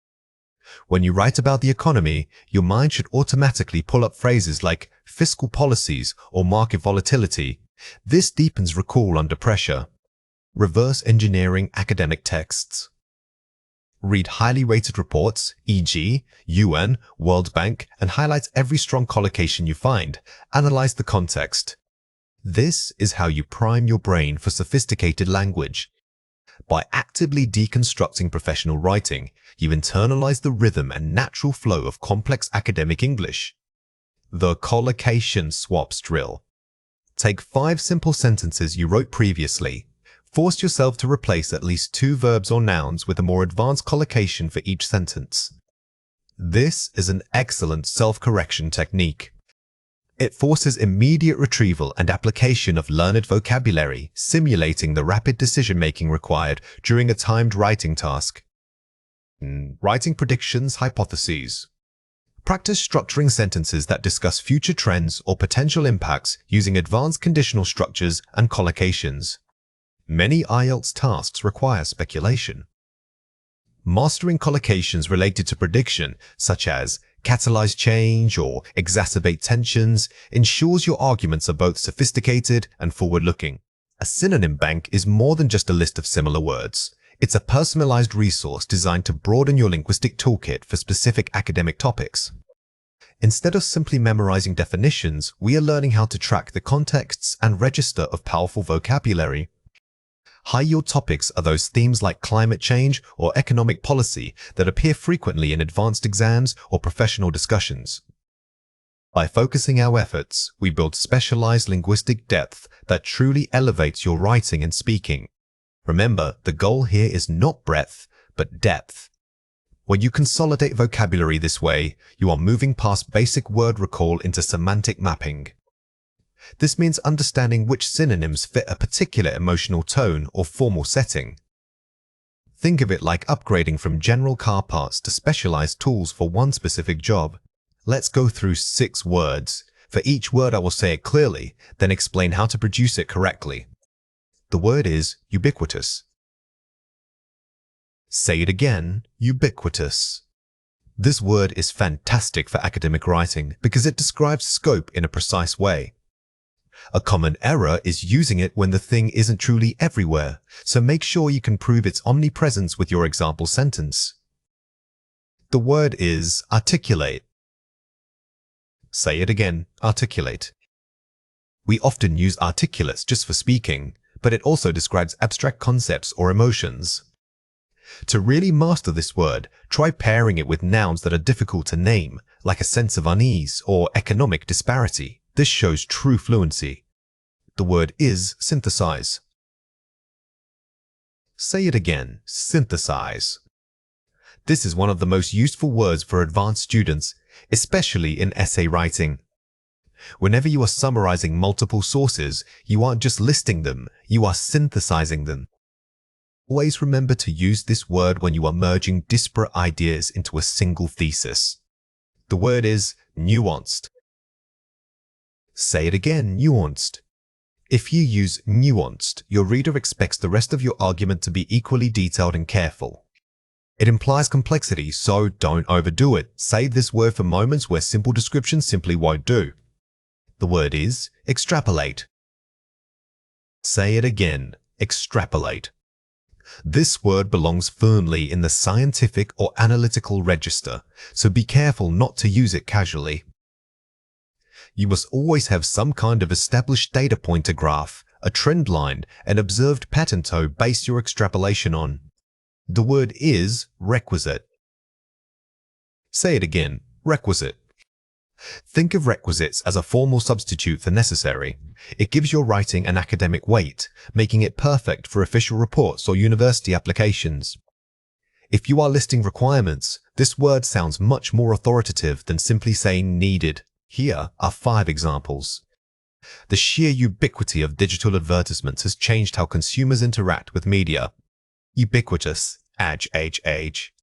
When you write about the economy, your mind should automatically pull up phrases like fiscal policies or market volatility. This deepens recall under pressure. Reverse engineering academic texts. Read highly rated reports, e.g., UN, World Bank, and highlight every strong collocation you find. Analyze the context. This is how you prime your brain for sophisticated language. By actively deconstructing professional writing, you internalize the rhythm and natural flow of complex academic English. The collocation swaps drill. Take 5 simple sentences you wrote previously. Force yourself to replace at least 2 verbs or nouns with a more advanced collocation for each sentence. This is an excellent self-correction technique. It forces immediate retrieval and application of learned vocabulary, simulating the rapid decision-making required during a timed writing task. Writing predictions, hypotheses. Practice structuring sentences that discuss future trends or potential impacts using advanced conditional structures and collocations. Many IELTS tasks require speculation. Mastering collocations related to prediction, such as catalyze change or exacerbate tensions, ensures your arguments are both sophisticated and forward-looking. A synonym bank is more than just a list of similar words. It's a personalized resource designed to broaden your linguistic toolkit for specific academic topics. Instead of simply memorizing definitions, we are learning how to track the contexts and register of powerful vocabulary. High-yield topics are those themes like climate change or economic policy that appear frequently in advanced exams or professional discussions. By focusing our efforts, we build specialized linguistic depth that truly elevates your writing and speaking. Remember, the goal here is not breadth, but depth. When you consolidate vocabulary this way, you are moving past basic word recall into semantic mapping. This means understanding which synonyms fit a particular emotional tone or formal setting. Think of it like upgrading from general car parts to specialized tools for one specific job. Let's go through 6 words. For each word I will say it clearly, then explain how to produce it correctly. The word is ubiquitous. Say it again, ubiquitous. This word is fantastic for academic writing because it describes scope in a precise way. A common error is using it when the thing isn't truly everywhere, so make sure you can prove its omnipresence with your example sentence. The word is articulate. Say it again, articulate. We often use articulates just for speaking, but it also describes abstract concepts or emotions. To really master this word, try pairing it with nouns that are difficult to name, like a sense of unease or economic disparity. This shows true fluency. The word is synthesize. Say it again, synthesize. This is one of the most useful words for advanced students, especially in essay writing. Whenever you are summarizing multiple sources, you aren't just listing them, you are synthesizing them. Always remember to use this word when you are merging disparate ideas into a single thesis. The word is nuanced. Say it again, nuanced. If you use nuanced, your reader expects the rest of your argument to be equally detailed and careful. It implies complexity, so don't overdo it. Save this word for moments where simple descriptions simply won't do. The word is extrapolate. Say it again, extrapolate. This word belongs firmly in the scientific or analytical register, so be careful not to use it casually. You must always have some kind of established data point to graph, a trend line, an observed pattern to base your extrapolation on. The word is requisite. Say it again, requisite. Think of requisites as a formal substitute for necessary. It gives your writing an academic weight, making it perfect for official reports or university applications. If you are listing requirements, this word sounds much more authoritative than simply saying needed. Here are 5 examples. The sheer ubiquity of digital advertisements has changed how consumers interact with media. Ubiquitous, age.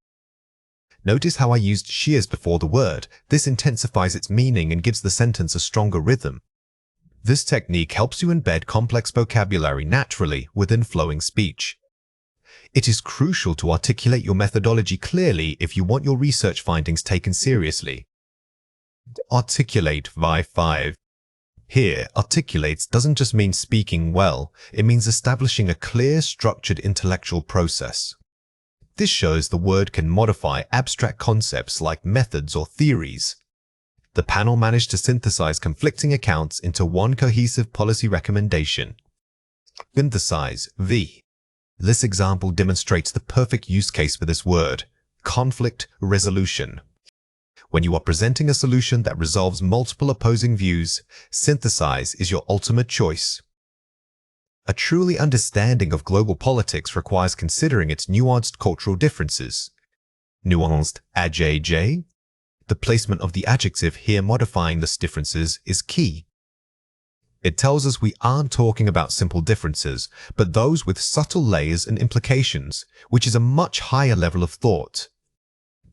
Notice how I used sheers before the word. This intensifies its meaning and gives the sentence a stronger rhythm. This technique helps you embed complex vocabulary naturally within flowing speech. It is crucial to articulate your methodology clearly if you want your research findings taken seriously. Articulate by 5. Here, articulates doesn't just mean speaking well, it means establishing a clear, structured intellectual process. This shows the word can modify abstract concepts like methods or theories. The panel managed to synthesize conflicting accounts into one cohesive policy recommendation. Synthesize, V. This example demonstrates the perfect use case for this word: conflict resolution. When you are presenting a solution that resolves multiple opposing views, synthesize is your ultimate choice. A truly understanding of global politics requires considering its nuanced cultural differences. Nuanced adjective. The placement of the adjective here modifying these differences is key. It tells us we aren't talking about simple differences, but those with subtle layers and implications, which is a much higher level of thought.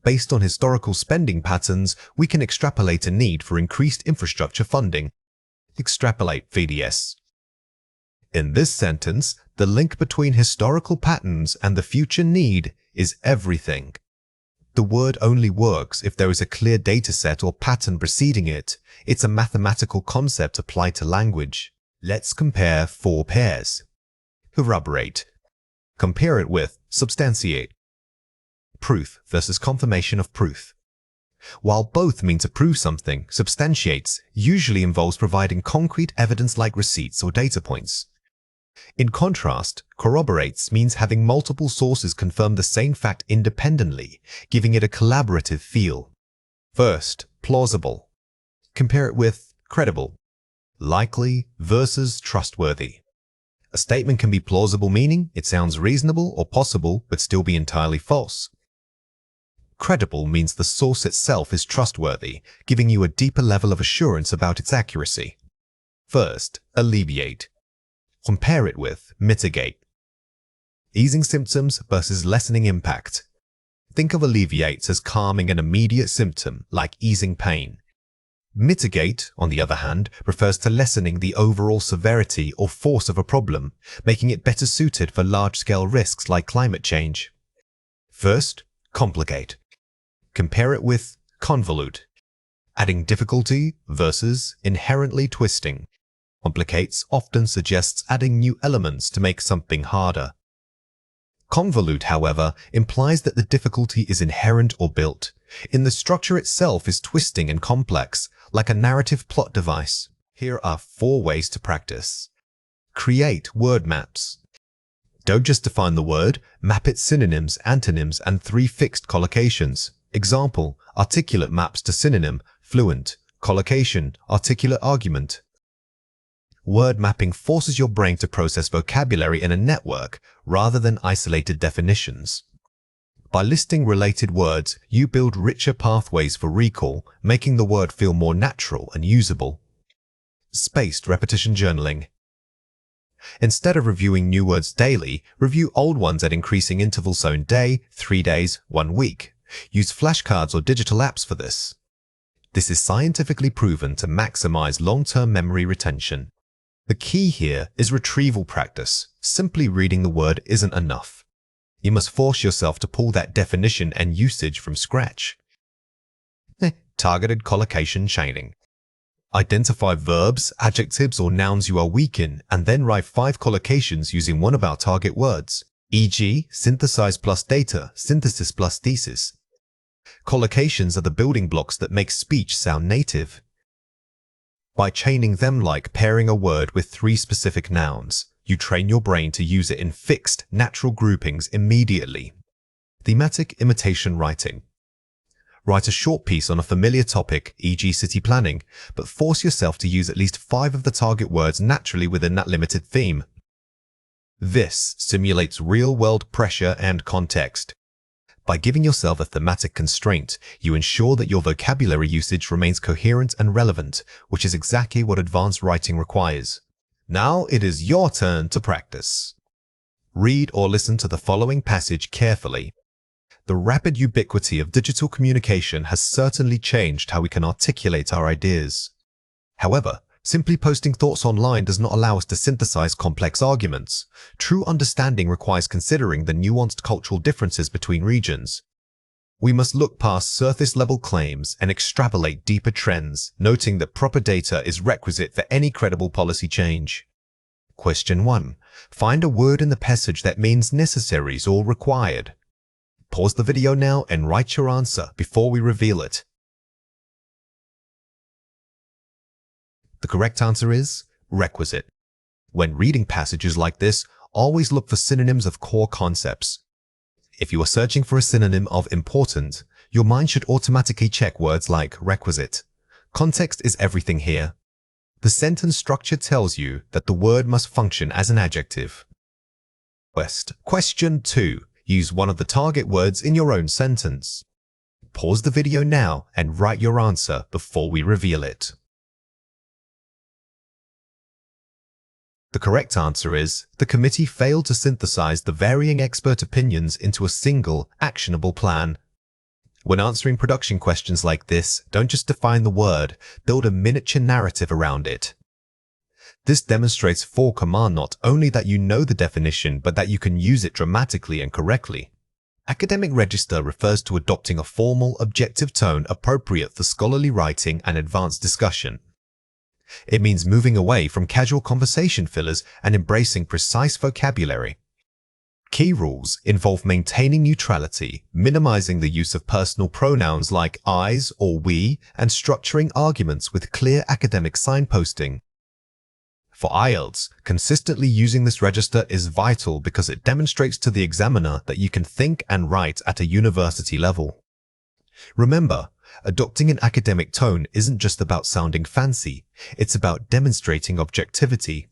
Based on historical spending patterns, we can extrapolate a need for increased infrastructure funding. Extrapolate VDS. In this sentence, the link between historical patterns and the future need is everything. The word only works if there is a clear dataset or pattern preceding it. It's a mathematical concept applied to language. Let's compare four pairs. Corroborate. Compare it with substantiate. Proof versus confirmation of proof. While both mean to prove something, substantiates usually involves providing concrete evidence like receipts or data points. In contrast, corroborates means having multiple sources confirm the same fact independently, giving it a collaborative feel. First, plausible. Compare it with credible. Likely versus trustworthy. A statement can be plausible, meaning it sounds reasonable or possible but still be entirely false. Credible means the source itself is trustworthy, giving you a deeper level of assurance about its accuracy. First, alleviate. Compare it with mitigate. Easing symptoms versus lessening impact. Think of alleviate as calming an immediate symptom, like easing pain. Mitigate, on the other hand, refers to lessening the overall severity or force of a problem, making it better suited for large-scale risks like climate change. First, complicate. Compare it with convolute. Adding difficulty versus inherently twisting. Complicates often suggests adding new elements to make something harder. Convolute, however, implies that the difficulty is inherent or built. In the structure itself is twisting and complex, like a narrative plot device. Here are 4 ways to practice. Create word maps. Don't just define the word, map its synonyms, antonyms, and 3 fixed collocations. Example, articulate maps to synonym, fluent. Collocation, articulate argument. Word mapping forces your brain to process vocabulary in a network rather than isolated definitions. By listing related words, you build richer pathways for recall, making the word feel more natural and usable. Spaced repetition journaling. Instead of reviewing new words daily, review old ones at increasing intervals, so in day, 3 days, 1 week. Use flashcards or digital apps for this. This is scientifically proven to maximize long-term memory retention. The key here is retrieval practice. Simply reading the word isn't enough. You must force yourself to pull that definition and usage from scratch. Targeted collocation chaining. Identify verbs, adjectives, or nouns you are weak in, and then write 5 collocations using one of our target words, e.g., synthesize plus data, synthesis plus thesis. Collocations are the building blocks that make speech sound native. By chaining them like pairing a word with 3 specific nouns, you train your brain to use it in fixed, natural groupings immediately. Thematic imitation writing. Write a short piece on a familiar topic, e.g. city planning, but force yourself to use at least 5 of the target words naturally within that limited theme. This simulates real-world pressure and context. By giving yourself a thematic constraint, you ensure that your vocabulary usage remains coherent and relevant, which is exactly what advanced writing requires. Now it is your turn to practice. Read or listen to the following passage carefully. The rapid ubiquity of digital communication has certainly changed how we can articulate our ideas. However, simply posting thoughts online does not allow us to synthesize complex arguments. True understanding requires considering the nuanced cultural differences between regions. We must look past surface-level claims and extrapolate deeper trends, noting that proper data is requisite for any credible policy change. Question 1. Find a word in the passage that means necessaries or required. Pause the video now and write your answer before we reveal it. The correct answer is requisite. When reading passages like this, Always look for synonyms of core concepts. If you are searching for a synonym of important, your mind should automatically check words like requisite. Context is everything here. The sentence structure tells you that the word must function as an adjective. Question 2. Use one of the target words in your own sentence. Pause the video now and write your answer before we reveal it. The correct answer is, the committee failed to synthesize the varying expert opinions into a single, actionable plan. When answering production questions like this, don't just define the word, build a miniature narrative around it. This demonstrates for command not only that you know the definition, but that you can use it dramatically and correctly. Academic register refers to adopting a formal, objective tone appropriate for scholarly writing and advanced discussion. It means moving away from casual conversation fillers and embracing precise vocabulary. Key rules involve maintaining neutrality, minimizing the use of personal pronouns like I's or we, and structuring arguments with clear academic signposting. For IELTS, consistently using this register is vital because it demonstrates to the examiner that you can think and write at a university level. Remember, adopting an academic tone isn't just about sounding fancy, it's about demonstrating objectivity.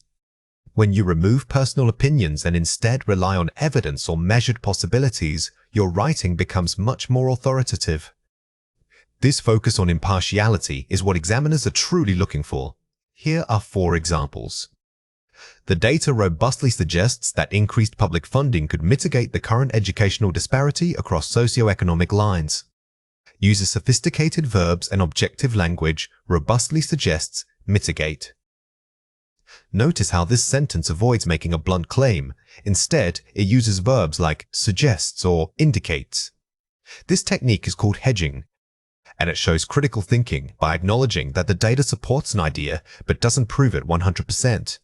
When you remove personal opinions and instead rely on evidence or measured possibilities, your writing becomes much more authoritative. This focus on impartiality is what examiners are truly looking for. Here are 4 examples. The data robustly suggests that increased public funding could mitigate the current educational disparity across socioeconomic lines. Uses sophisticated verbs and objective language, robustly suggests, mitigate. Notice how this sentence avoids making a blunt claim. Instead, it uses verbs like suggests or indicates. This technique is called hedging, and it shows critical thinking by acknowledging that the data supports an idea but doesn't prove it 100%.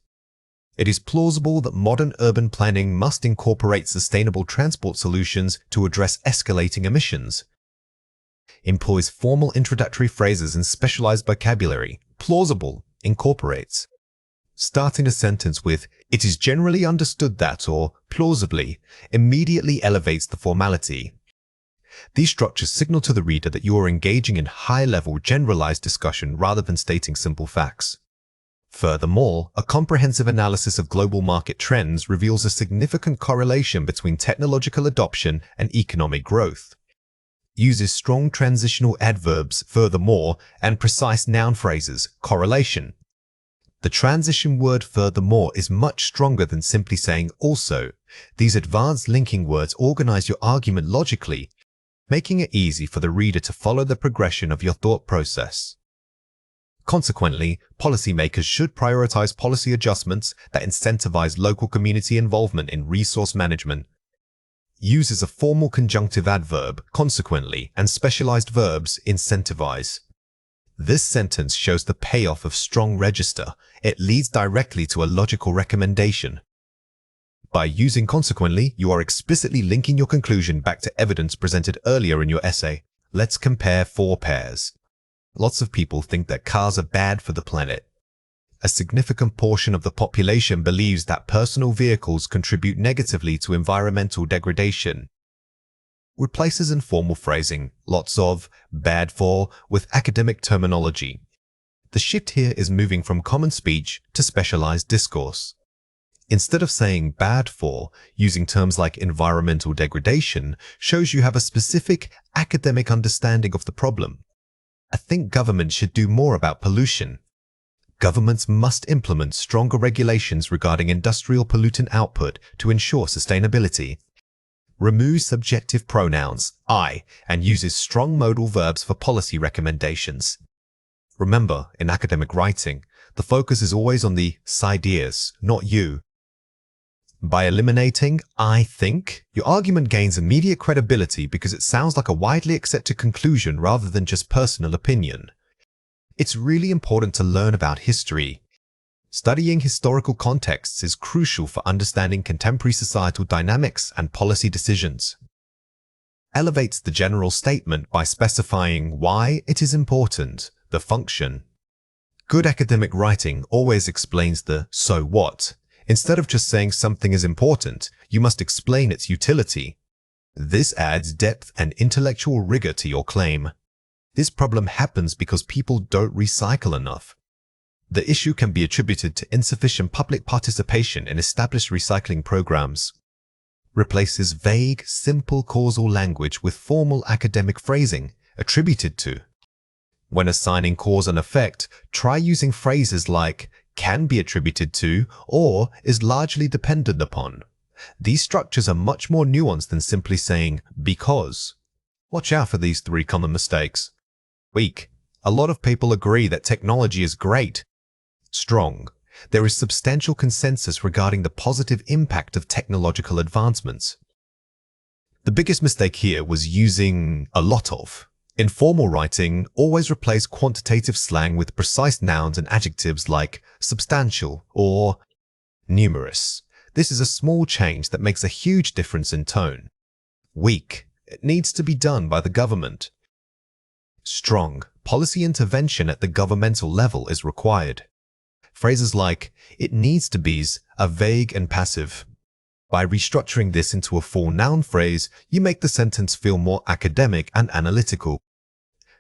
It is plausible that modern urban planning must incorporate sustainable transport solutions to address escalating emissions. Employs formal introductory phrases and specialized vocabulary. Plausible incorporates. Starting a sentence with, "It is generally understood that," or plausibly, immediately elevates the formality. These structures signal to the reader that you are engaging in high-level, generalized discussion rather than stating simple facts. Furthermore, a comprehensive analysis of global market trends reveals a significant correlation between technological adoption and economic growth. Uses strong transitional adverbs, furthermore, and precise noun phrases, correlation. The transition word furthermore is much stronger than simply saying also. These advanced linking words organize your argument logically, making it easy for the reader to follow the progression of your thought process. Consequently, policymakers should prioritize policy adjustments that incentivize local community involvement in resource management. Uses a formal conjunctive adverb, consequently, and specialized verbs, incentivize. This sentence shows the payoff of strong register. It leads directly to a logical recommendation. By using consequently, you are explicitly linking your conclusion back to evidence presented earlier in your essay. Let's compare 4 pairs. Lots of people think that cars are bad for the planet. A significant portion of the population believes that personal vehicles contribute negatively to environmental degradation. Replaces informal phrasing, lots of, bad for, with academic terminology. The shift here is moving from common speech to specialized discourse. Instead of saying bad for, using terms like environmental degradation shows you have a specific academic understanding of the problem. I think government should do more about pollution. Governments must implement stronger regulations regarding industrial pollutant output to ensure sustainability. Removes subjective pronouns, I, and uses strong modal verbs for policy recommendations. Remember, in academic writing, the focus is always on the ideas, not you. By eliminating I think, your argument gains immediate credibility because it sounds like a widely accepted conclusion rather than just personal opinion. It's really important to learn about history. Studying historical contexts is crucial for understanding contemporary societal dynamics and policy decisions. Elevates the general statement by specifying why it is important, the function. Good academic writing always explains the so what. Instead of just saying something is important, you must explain its utility. This adds depth and intellectual rigor to your claim. This problem happens because people don't recycle enough. The issue can be attributed to insufficient public participation in established recycling programs. Replaces vague, simple causal language with formal academic phrasing attributed to. When assigning cause and effect, try using phrases like can be attributed to or is largely dependent upon. These structures are much more nuanced than simply saying because. Watch out for these 3 common mistakes. Weak. A lot of people agree that technology is great. Strong. There is substantial consensus regarding the positive impact of technological advancements. The biggest mistake here was using a lot of. In formal writing, always replace quantitative slang with precise nouns and adjectives like substantial or numerous. This is a small change that makes a huge difference in tone. Weak. It needs to be done by the government. Strong. Policy intervention at the governmental level is required. Phrases like it needs to be's are vague and passive. By restructuring this into a full noun phrase, you make the sentence feel more academic and analytical.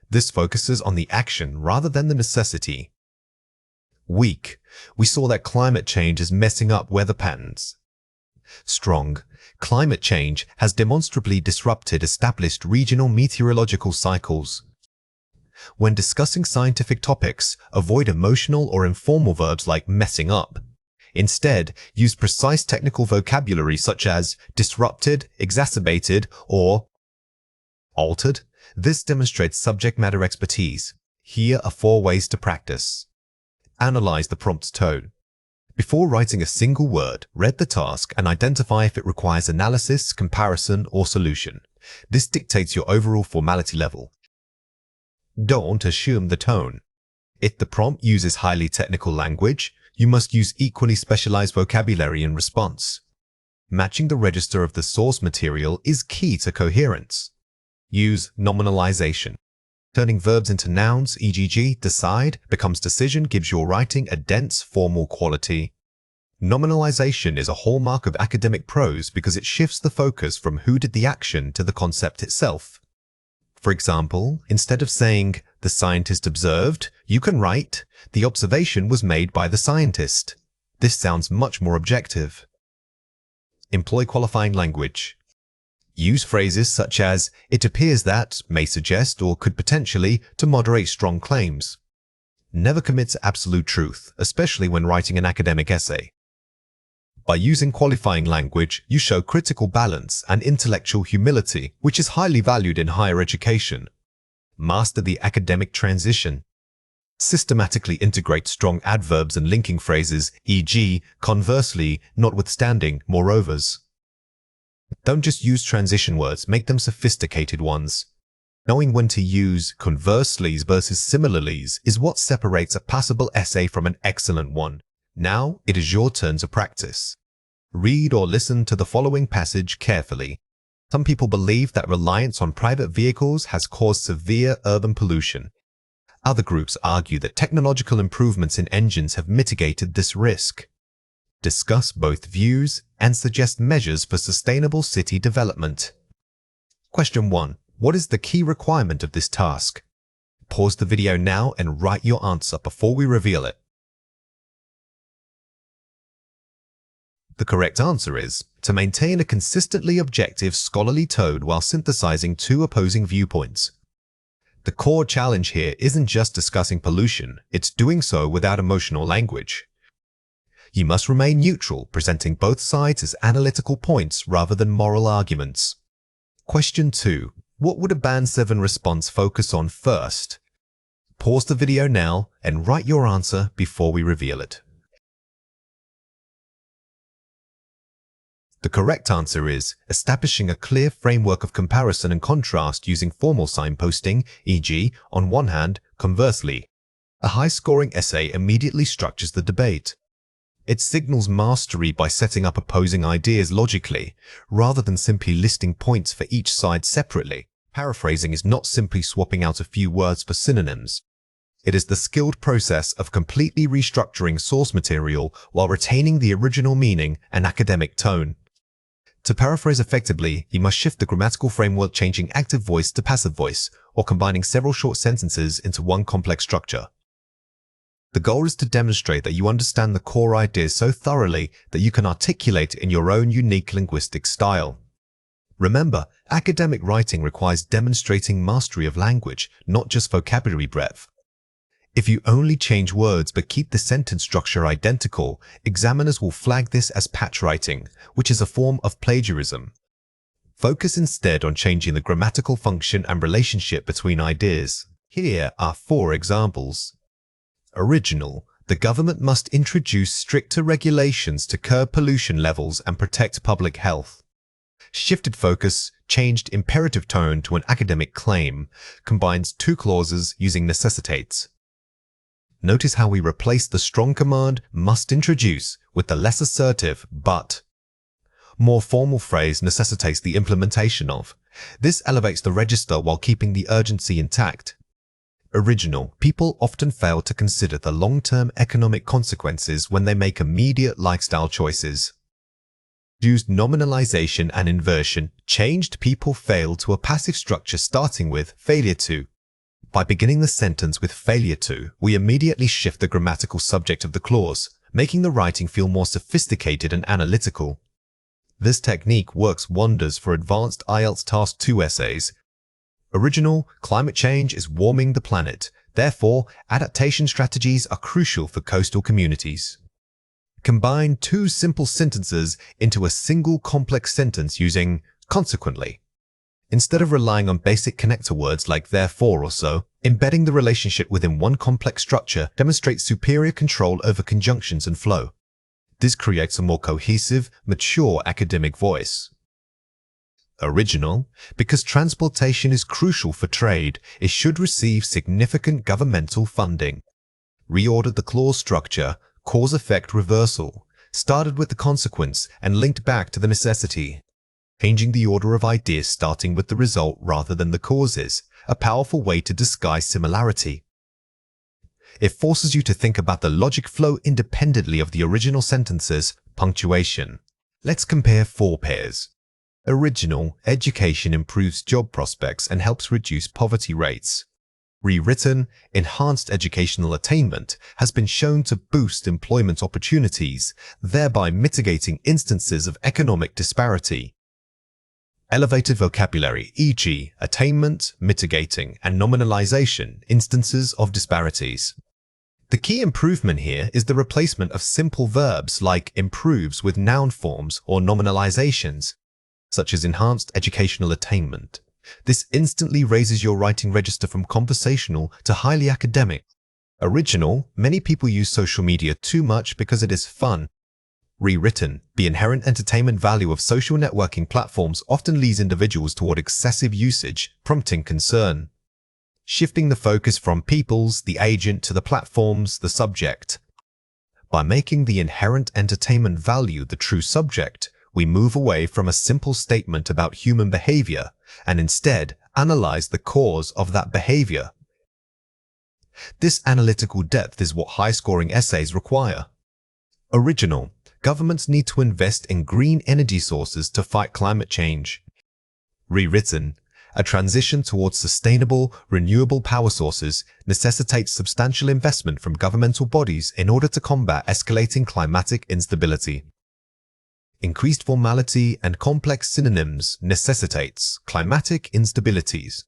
This focuses on the action rather than the necessity. Weak. We saw that climate change is messing up weather patterns. Strong. Climate change has demonstrably disrupted established regional meteorological cycles. When discussing scientific topics, avoid emotional or informal verbs like messing up. Instead, use precise technical vocabulary such as disrupted, exacerbated, or altered. This demonstrates subject matter expertise. Here are 4 ways to practice. Analyze the prompt's tone. Before writing a single word, read the task and identify if it requires analysis, comparison, or solution. This dictates your overall formality level. Don't assume the tone. If the prompt uses highly technical language, you must use equally specialized vocabulary in response. Matching the register of the source material is key to coherence. Use nominalization. Turning verbs into nouns, e.g. decide, becomes decision, gives your writing a dense, formal quality. Nominalization is a hallmark of academic prose because it shifts the focus from who did the action to the concept itself. For example, instead of saying, the scientist observed, you can write, the observation was made by the scientist. This sounds much more objective. Employ qualifying language. Use phrases such as, it appears that, may suggest, or could potentially, to moderate strong claims. Never commit to absolute truth, especially when writing an academic essay. By using qualifying language, you show critical balance and intellectual humility, which is highly valued in higher education. Master the academic transition. Systematically integrate strong adverbs and linking phrases, e.g., conversely, notwithstanding, moreovers. Don't just use transition words, make them sophisticated ones. Knowing when to use conversely's versus similarly's is what separates a passable essay from an excellent one. Now, it is your turn to practice. Read or listen to the following passage carefully. Some people believe that reliance on private vehicles has caused severe urban pollution. Other groups argue that technological improvements in engines have mitigated this risk. Discuss both views and suggest measures for sustainable city development. Question 1. What is the key requirement of this task? Pause the video now and write your answer before we reveal it. The correct answer is to maintain a consistently objective scholarly tone while synthesizing 2 opposing viewpoints. The core challenge here isn't just discussing pollution, it's doing so without emotional language. You must remain neutral, presenting both sides as analytical points rather than moral arguments. Question 2. What would a Band 7 response focus on first? Pause the video now and write your answer before we reveal it. The correct answer is establishing a clear framework of comparison and contrast using formal signposting, e.g., on one hand, conversely. A high-scoring essay immediately structures the debate. It signals mastery by setting up opposing ideas logically, rather than simply listing points for each side separately. Paraphrasing is not simply swapping out a few words for synonyms. It is the skilled process of completely restructuring source material while retaining the original meaning and academic tone. To paraphrase effectively, you must shift the grammatical framework, changing active voice to passive voice, or combining several short sentences into one complex structure. The goal is to demonstrate that you understand the core ideas so thoroughly that you can articulate it in your own unique linguistic style. Remember, academic writing requires demonstrating mastery of language, not just vocabulary breadth. If you only change words but keep the sentence structure identical, examiners will flag this as patch writing, which is a form of plagiarism. Focus instead on changing the grammatical function and relationship between ideas. Here are 4 examples. Original: the government must introduce stricter regulations to curb pollution levels and protect public health. Shifted focus, changed imperative tone to an academic claim, combines 2 clauses using necessitates. Notice how we replace the strong command must introduce with the less assertive but. More formal phrase necessitates the implementation of. This elevates the register while keeping the urgency intact. Original: people often fail to consider the long-term economic consequences when they make immediate lifestyle choices. Used nominalization and inversion. Changed: people fail to a passive structure starting with failure to. By beginning the sentence with failure to, we immediately shift the grammatical subject of the clause, making the writing feel more sophisticated and analytical. This technique works wonders for advanced IELTS Task 2 essays. Original: climate change is warming the planet. Therefore, adaptation strategies are crucial for coastal communities. Combine 2 simple sentences into a single complex sentence using consequently. Instead of relying on basic connector words like therefore or so, embedding the relationship within one complex structure demonstrates superior control over conjunctions and flow. This creates a more cohesive, mature academic voice. Original: because transportation is crucial for trade, it should receive significant governmental funding. Reordered the clause structure, cause-effect reversal, started with the consequence and linked back to the necessity. Changing the order of ideas starting with the result rather than the causes, a powerful way to disguise similarity. It forces you to think about the logic flow independently of the original sentences. Punctuation. Let's compare 4 pairs. Original: education improves job prospects and helps reduce poverty rates. Rewritten: enhanced educational attainment has been shown to boost employment opportunities, thereby mitigating instances of economic disparity. Elevated vocabulary, e.g., attainment, mitigating, and nominalization, instances of disparities. The key improvement here is the replacement of simple verbs like improves with noun forms or nominalizations, such as enhanced educational attainment. This instantly raises your writing register from conversational to highly academic. Original: many people use social media too much because it is fun. Rewritten: the inherent entertainment value of social networking platforms often leads individuals toward excessive usage, prompting concern. Shifting the focus from peoples, the agent, to the platforms, the subject. By making the inherent entertainment value the true subject, we move away from a simple statement about human behavior and instead analyze the cause of that behavior. This analytical depth is what high-scoring essays require. Original: governments need to invest in green energy sources to fight climate change. Rewritten: a transition towards sustainable, renewable power sources necessitates substantial investment from governmental bodies in order to combat escalating climatic instability. Increased formality and complex synonyms necessitates climatic instabilities.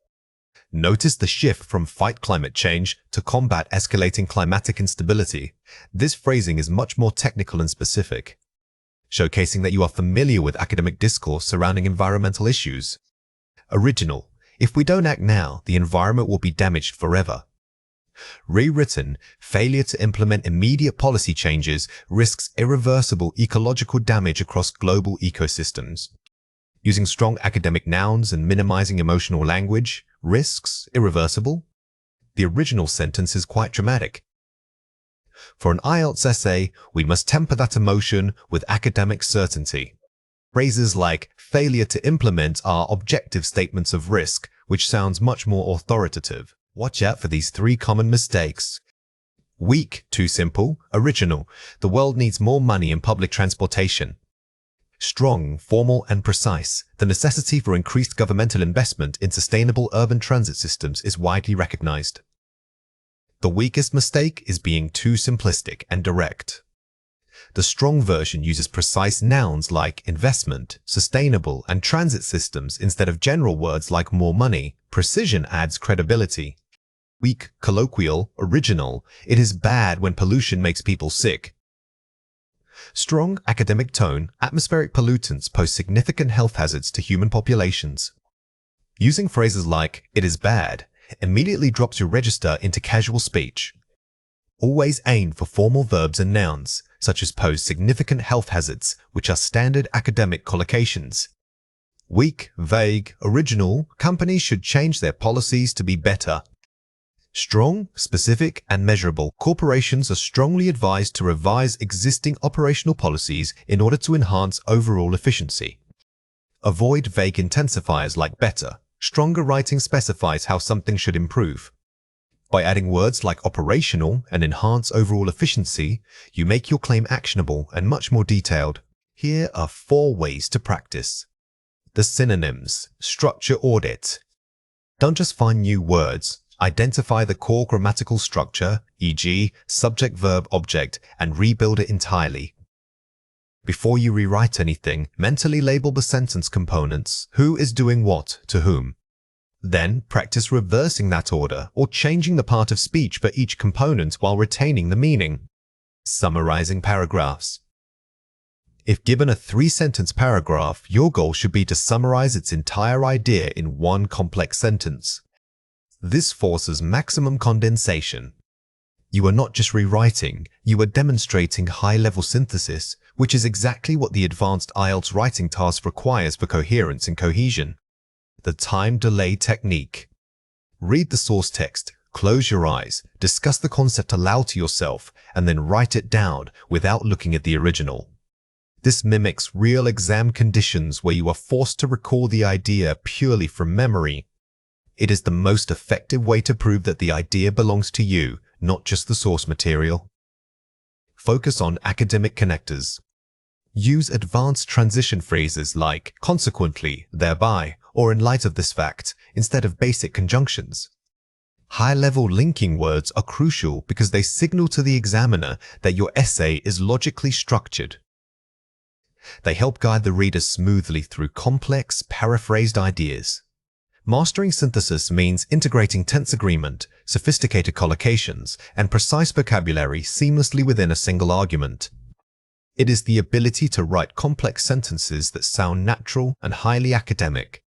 Notice the shift from fight climate change to combat escalating climatic instability. This phrasing is much more technical and specific, showcasing that you are familiar with academic discourse surrounding environmental issues. Original: if we don't act now, the environment will be damaged forever. Rewritten: failure to implement immediate policy changes risks irreversible ecological damage across global ecosystems. Using strong academic nouns and minimizing emotional language, risks irreversible. The original sentence is quite dramatic. For an IELTS essay, we must temper that emotion with academic certainty. Phrases like failure to implement are objective statements of risk, which sounds much more authoritative, Watch out for these 3 common mistakes. Weak, too simple, original. The world needs more money in public transportation. Strong, formal and precise. The necessity for increased governmental investment in sustainable urban transit systems is widely recognized. The weakest mistake is being too simplistic and direct. The strong version uses precise nouns like investment, sustainable, and transit systems instead of general words like more money. Precision adds credibility. Weak, colloquial, original. It is bad when pollution makes people sick. Strong, academic tone. Atmospheric pollutants pose significant health hazards to human populations. Using phrases like, it is bad, immediately drops your register into casual speech. Always aim for formal verbs and nouns, such as pose significant health hazards, which are standard academic collocations. Weak, vague, original. Companies should change their policies to be better. Strong, specific, and measurable. Corporations are strongly advised to revise existing operational policies in order to enhance overall efficiency. Avoid vague intensifiers like better. Stronger writing specifies how something should improve. By adding words like operational and enhance overall efficiency, you make your claim actionable and much more detailed. Here are 4 ways to practice. The synonyms. Structure audit. Don't just find new words. Identify the core grammatical structure, e.g., subject, verb, object, and rebuild it entirely. Before you rewrite anything, mentally label the sentence components, who is doing what to whom. Then practice reversing that order or changing the part of speech for each component while retaining the meaning. Summarizing paragraphs. If given a 3-sentence paragraph, your goal should be to summarize its entire idea in one complex sentence. This forces maximum condensation. You are not just rewriting, you are demonstrating high-level synthesis, which is exactly what the advanced IELTS writing task requires for coherence and cohesion. The time delay technique. Read the source text, close your eyes, discuss the concept aloud to yourself, and then write it down without looking at the original. This mimics real exam conditions where you are forced to recall the idea purely from memory. It is the most effective way to prove that the idea belongs to you, not just the source material. Focus on academic connectors. Use advanced transition phrases like consequently, thereby, or in light of this fact, instead of basic conjunctions. High-level linking words are crucial because they signal to the examiner that your essay is logically structured. They help guide the reader smoothly through complex, paraphrased ideas. Mastering synthesis means integrating tense agreement, sophisticated collocations, and precise vocabulary seamlessly within a single argument. It is the ability to write complex sentences that sound natural and highly academic.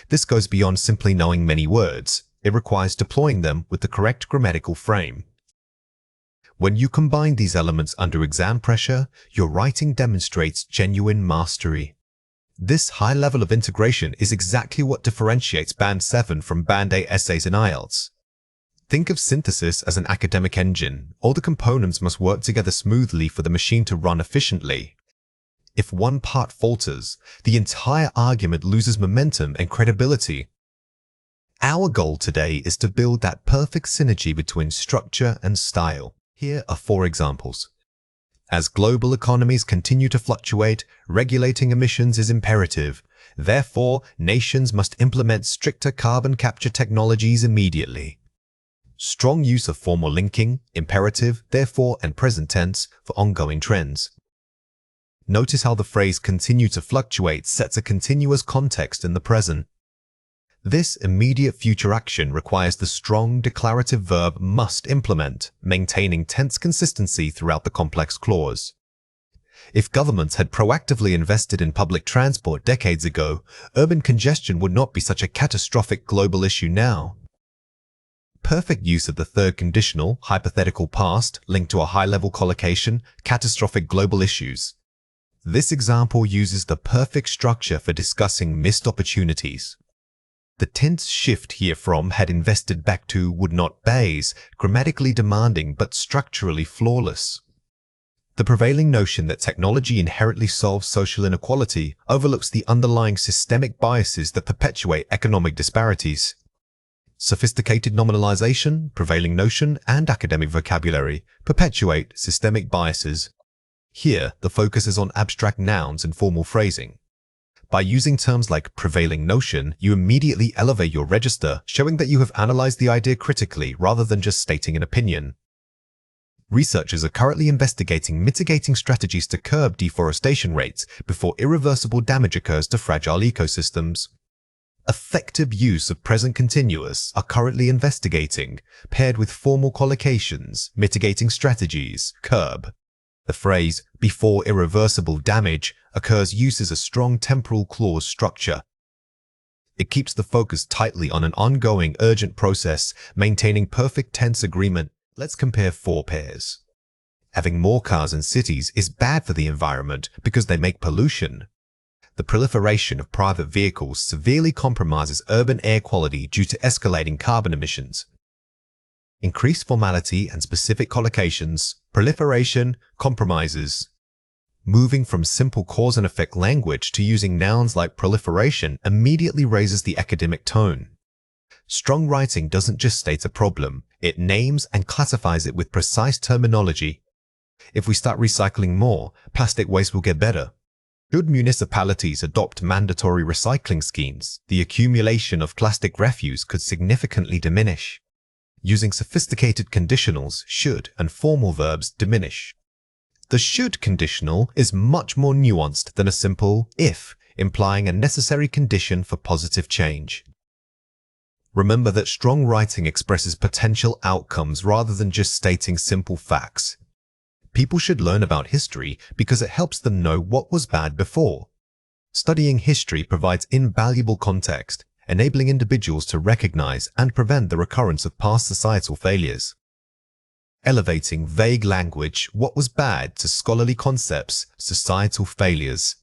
This goes beyond simply knowing many words. It requires deploying them with the correct grammatical frame. When you combine these elements under exam pressure, your writing demonstrates genuine mastery. This high level of integration is exactly what differentiates Band 7 from Band 8 essays in IELTS. Think of synthesis as an academic engine. All the components must work together smoothly for the machine to run efficiently. If one part falters, the entire argument loses momentum and credibility. Our goal today is to build that perfect synergy between structure and style. Here are 4 examples. As global economies continue to fluctuate, regulating emissions is imperative. Therefore, nations must implement stricter carbon capture technologies immediately. Strong use of formal linking, imperative, therefore, and present tense for ongoing trends. Notice how the phrase continue to fluctuate sets a continuous context in the present. This immediate future action requires the strong declarative verb must implement, maintaining tense consistency throughout the complex clause. If governments had proactively invested in public transport decades ago, urban congestion would not be such a catastrophic global issue now. Perfect use of the third conditional, hypothetical past, linked to a high-level collocation, catastrophic global issues. This example uses the perfect structure for discussing missed opportunities. The tense shift here from had invested back to would not base, grammatically demanding but structurally flawless. The prevailing notion that technology inherently solves social inequality overlooks the underlying systemic biases that perpetuate economic disparities. Sophisticated nominalization, prevailing notion, and academic vocabulary perpetuate systemic biases. Here, the focus is on abstract nouns and formal phrasing. By using terms like prevailing notion, you immediately elevate your register, showing that you have analyzed the idea critically rather than just stating an opinion. Researchers are currently investigating mitigating strategies to curb deforestation rates before irreversible damage occurs to fragile ecosystems. Effective use of present continuous are currently investigating, paired with formal collocations, mitigating strategies, curb. The phrase, before irreversible damage, occurs uses a strong temporal clause structure. It keeps the focus tightly on an ongoing, urgent process, maintaining perfect tense agreement. Let's compare 4 pairs. Having more cars in cities is bad for the environment because they make pollution. The proliferation of private vehicles severely compromises urban air quality due to escalating carbon emissions. Increased formality and specific collocations, proliferation, compromises. Moving from simple cause and effect language to using nouns like proliferation immediately raises the academic tone. Strong writing doesn't just state a problem, it names and classifies it with precise terminology. If we start recycling more, plastic waste will get better. Should municipalities adopt mandatory recycling schemes, the accumulation of plastic refuse could significantly diminish. Using sophisticated conditionals, should and formal verbs diminish. The should conditional is much more nuanced than a simple if, implying a necessary condition for positive change. Remember that strong writing expresses potential outcomes rather than just stating simple facts. People should learn about history because it helps them know what was bad before. Studying history provides invaluable context, enabling individuals to recognize and prevent the recurrence of past societal failures. Elevating vague language, what was bad, to scholarly concepts, societal failures.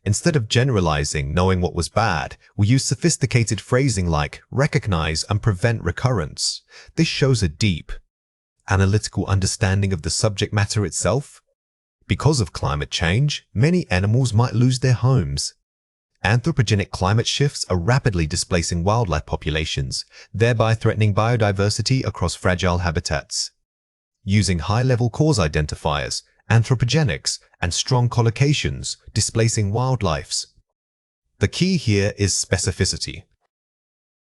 Instead of generalizing knowing what was bad, we use sophisticated phrasing like recognize and prevent recurrence. This shows a deep, analytical understanding of the subject matter itself. Because of climate change, many animals might lose their homes. Anthropogenic climate shifts are rapidly displacing wildlife populations, thereby threatening biodiversity across fragile habitats. Using high-level cause identifiers, anthropogenics, and strong collocations, displacing wildlife. The key here is specificity.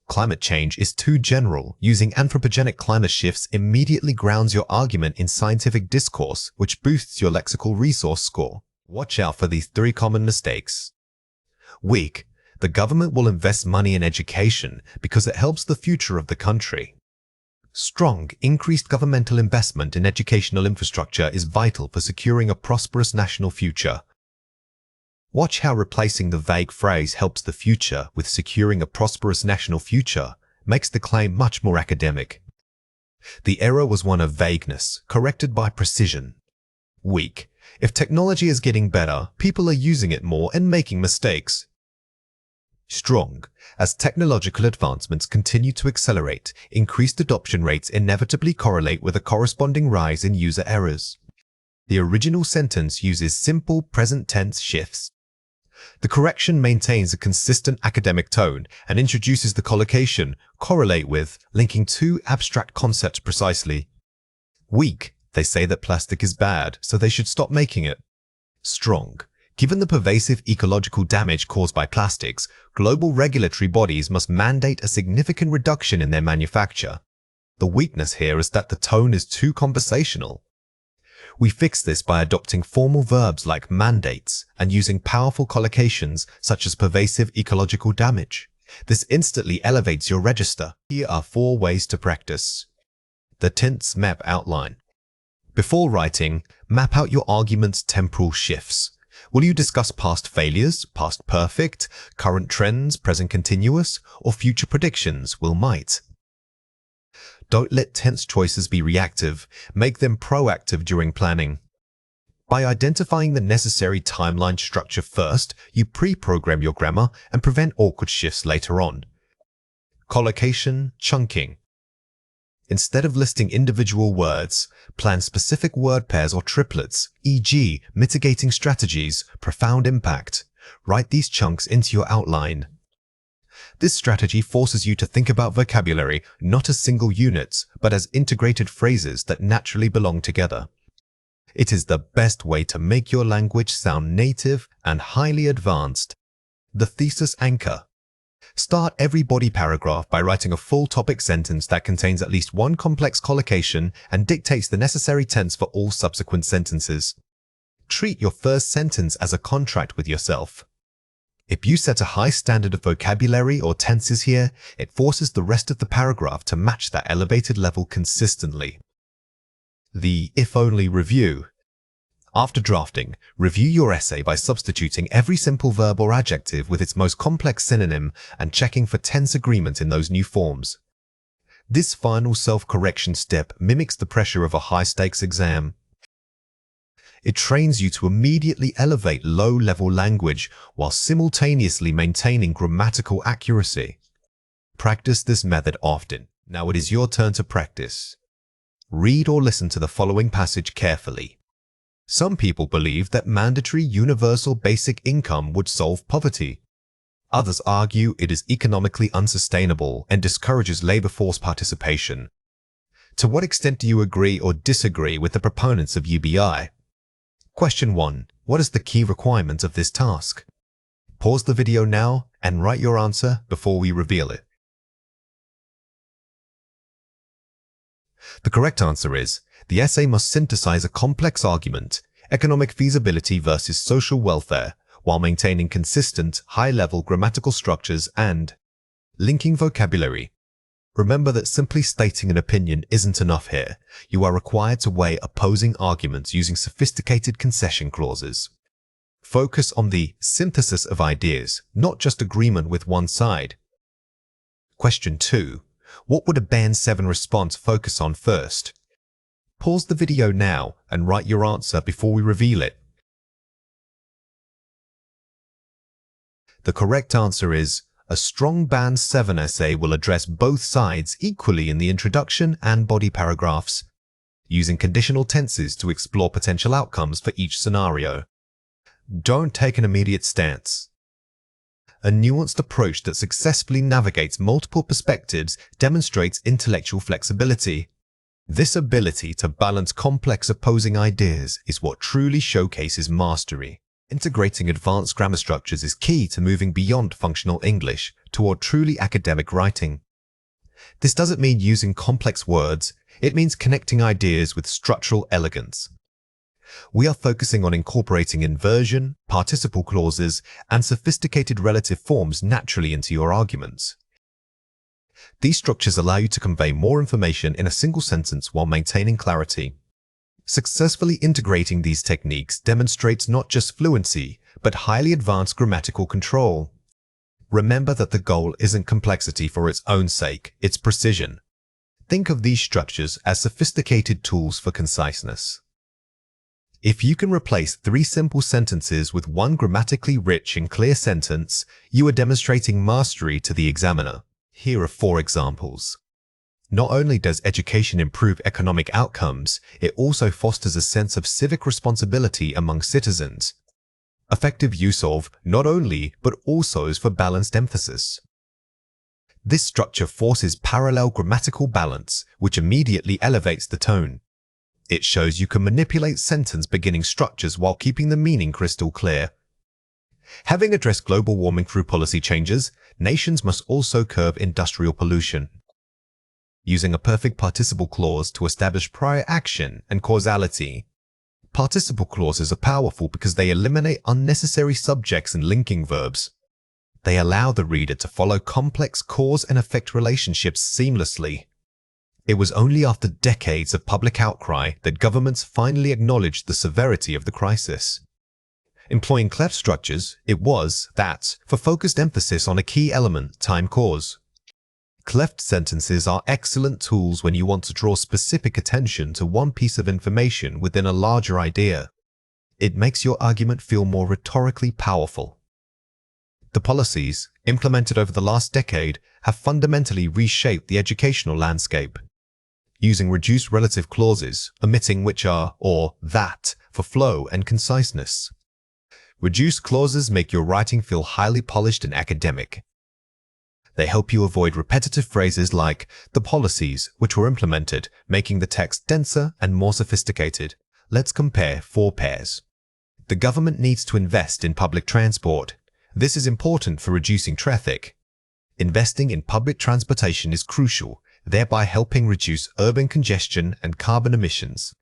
Climate change is too general. Using anthropogenic climate shifts immediately grounds your argument in scientific discourse, which boosts your lexical resource score. Watch out for these 3 common mistakes. Weak. The government will invest money in education because it helps the future of the country. Strong, increased governmental investment in educational infrastructure is vital for securing a prosperous national future. Watch how replacing the vague phrase helps the future with securing a prosperous national future makes the claim much more academic. The error was one of vagueness, corrected by precision. Weak. If technology is getting better, people are using it more and making mistakes. Strong. As technological advancements continue to accelerate, increased adoption rates inevitably correlate with a corresponding rise in user errors. The original sentence uses simple present tense shifts. The correction maintains a consistent academic tone and introduces the collocation correlate with, linking 2 abstract concepts precisely. Weak. They say that plastic is bad, so they should stop making it. Strong. Given the pervasive ecological damage caused by plastics, global regulatory bodies must mandate a significant reduction in their manufacture. The weakness here is that the tone is too conversational. We fix this by adopting formal verbs like mandates and using powerful collocations such as pervasive ecological damage. This instantly elevates your register. Here are 4 ways to practice. The tense map outline. Before writing, map out your argument's temporal shifts. Will you discuss past failures, past perfect, current trends, present continuous, or future predictions, will might? Don't let tense choices be reactive, make them proactive during planning. By identifying the necessary timeline structure first, you pre-program your grammar and prevent awkward shifts later on. Collocation chunking. Instead of listing individual words, plan specific word pairs or triplets, e.g., mitigating strategies, profound impact. Write these chunks into your outline. This strategy forces you to think about vocabulary not as single units, but as integrated phrases that naturally belong together. It is the best way to make your language sound native and highly advanced. The thesis anchor. Start every body paragraph by writing a full topic sentence that contains at least one complex collocation and dictates the necessary tense for all subsequent sentences. Treat your first sentence as a contract with yourself. If you set a high standard of vocabulary or tenses here, it forces the rest of the paragraph to match that elevated level consistently. The if-only review. After drafting, review your essay by substituting every simple verb or adjective with its most complex synonym and checking for tense agreement in those new forms. This final self-correction step mimics the pressure of a high-stakes exam. It trains you to immediately elevate low-level language while simultaneously maintaining grammatical accuracy. Practice this method often. Now it is your turn to practice. Read or listen to the following passage carefully. Some people believe that mandatory universal basic income would solve poverty. Others argue it is economically unsustainable and discourages labor force participation. To what extent do you agree or disagree with the proponents of UBI? Question 1. What is the key requirement of this task? Pause the video now and write your answer before we reveal it. The correct answer is, the essay must synthesize a complex argument, economic feasibility versus social welfare, while maintaining consistent, high-level grammatical structures and linking vocabulary. Remember that simply stating an opinion isn't enough here. You are required to weigh opposing arguments using sophisticated concession clauses. Focus on the synthesis of ideas, not just agreement with one side. Question 2. What would a Band 7 response focus on first? Pause the video now and write your answer before we reveal it. The correct answer is, a strong Band 7 essay will address both sides equally in the introduction and body paragraphs, using conditional tenses to explore potential outcomes for each scenario. Don't take an immediate stance. A nuanced approach that successfully navigates multiple perspectives demonstrates intellectual flexibility. This ability to balance complex opposing ideas is what truly showcases mastery. Integrating advanced grammar structures is key to moving beyond functional English toward truly academic writing. This doesn't mean using complex words, it means connecting ideas with structural elegance. We are focusing on incorporating inversion, participle clauses, and sophisticated relative forms naturally into your arguments. These structures allow you to convey more information in a single sentence while maintaining clarity. Successfully integrating these techniques demonstrates not just fluency, but highly advanced grammatical control. Remember that the goal isn't complexity for its own sake, it's precision. Think of these structures as sophisticated tools for conciseness. If you can replace 3 simple sentences with one grammatically rich and clear sentence, you are demonstrating mastery to the examiner. Here are 4 examples. Not only does education improve economic outcomes, it also fosters a sense of civic responsibility among citizens. Effective use of not only, but also is for balanced emphasis. This structure forces parallel grammatical balance, which immediately elevates the tone. It shows you can manipulate sentence beginning structures while keeping the meaning crystal clear. Having addressed global warming through policy changes, nations must also curb industrial pollution. Using a perfect participle clause to establish prior action and causality. Participle clauses are powerful because they eliminate unnecessary subjects and linking verbs. They allow the reader to follow complex cause and effect relationships seamlessly. It was only after decades of public outcry that governments finally acknowledged the severity of the crisis. Employing cleft structures, it was that, for focused emphasis on a key element, time cause. Cleft sentences are excellent tools when you want to draw specific attention to one piece of information within a larger idea. It makes your argument feel more rhetorically powerful. The policies, implemented over the last decade, have fundamentally reshaped the educational landscape. Using reduced relative clauses, omitting which are or that for flow and conciseness. Reduced clauses make your writing feel highly polished and academic. They help you avoid repetitive phrases like the policies which were implemented, making the text denser and more sophisticated. Let's compare 4 pairs. The government needs to invest in public transport. This is important for reducing traffic. Investing in public transportation is crucial, thereby helping reduce urban congestion and carbon emissions.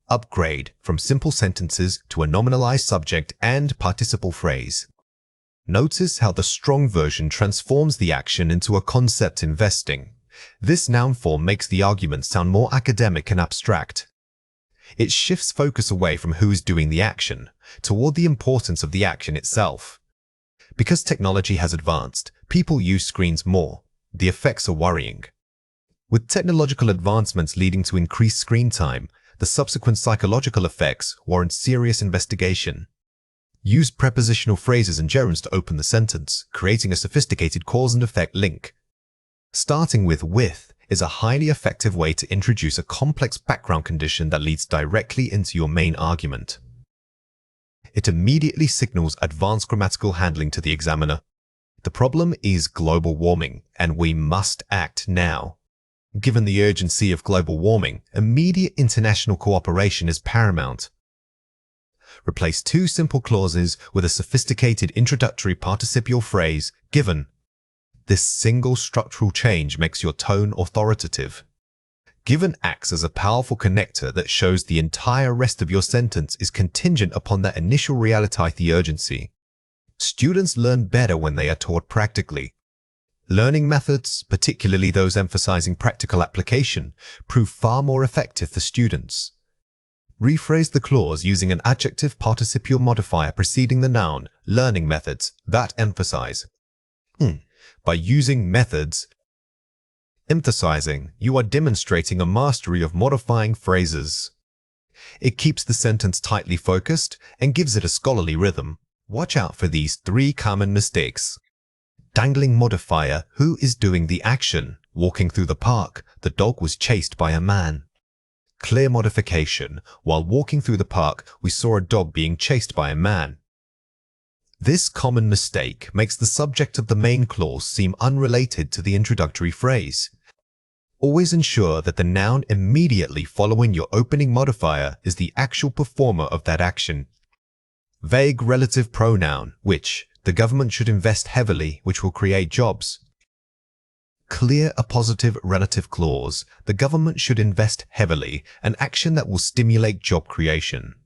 Upgrade from simple sentences to a nominalized subject and participle phrase. Notice how the strong version transforms the action into a concept investing. This noun form makes the argument sound more academic and abstract. It shifts focus away from who is doing the action toward the importance of the action itself. Because technology has advanced, people use screens more. The effects are worrying. With technological advancements leading to increased screen time, the subsequent psychological effects warrant serious investigation. Use prepositional phrases and gerunds to open the sentence, creating a sophisticated cause and effect link. Starting with is a highly effective way to introduce a complex background condition that leads directly into your main argument. It immediately signals advanced grammatical handling to the examiner. The problem is global warming, and we must act now. Given the urgency of global warming, immediate international cooperation is paramount. Replace 2 simple clauses with a sophisticated introductory participial phrase, given. This single structural change makes your tone authoritative. Given acts as a powerful connector that shows the entire rest of your sentence is contingent upon that initial reality, the urgency. Students learn better when they are taught practically. Learning methods, particularly those emphasizing practical application, prove far more effective for students. Rephrase the clause using an adjective participial modifier preceding the noun, learning methods, that emphasize. By using methods, emphasizing, you are demonstrating a mastery of modifying phrases. It keeps the sentence tightly focused and gives it a scholarly rhythm. Watch out for these 3 common mistakes. Dangling modifier, who is doing the action? Walking through the park, the dog was chased by a man. Clear modification, while walking through the park, we saw a dog being chased by a man. This common mistake makes the subject of the main clause seem unrelated to the introductory phrase. Always ensure that the noun immediately following your opening modifier is the actual performer of that action. Vague relative pronoun, which, the government should invest heavily, which will create jobs. Clear appositive relative clause, the government should invest heavily, an action that will stimulate job creation.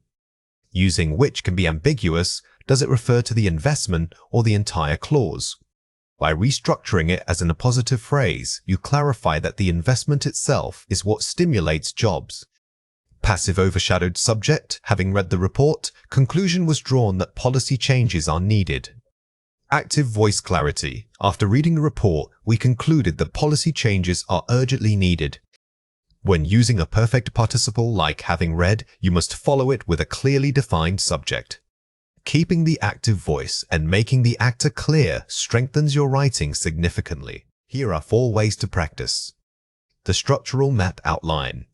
Using which can be ambiguous. Does it refer to the investment or the entire clause? By restructuring it as an appositive phrase, you clarify that the investment itself is what stimulates jobs. Passive overshadowed subject, having read the report, conclusion was drawn that policy changes are needed. Active voice clarity. After reading the report, we concluded that policy changes are urgently needed. When using a perfect participle like having read, you must follow it with a clearly defined subject. Keeping the active voice and making the actor clear strengthens your writing significantly. Here are 4 ways to practice. The structural map outline.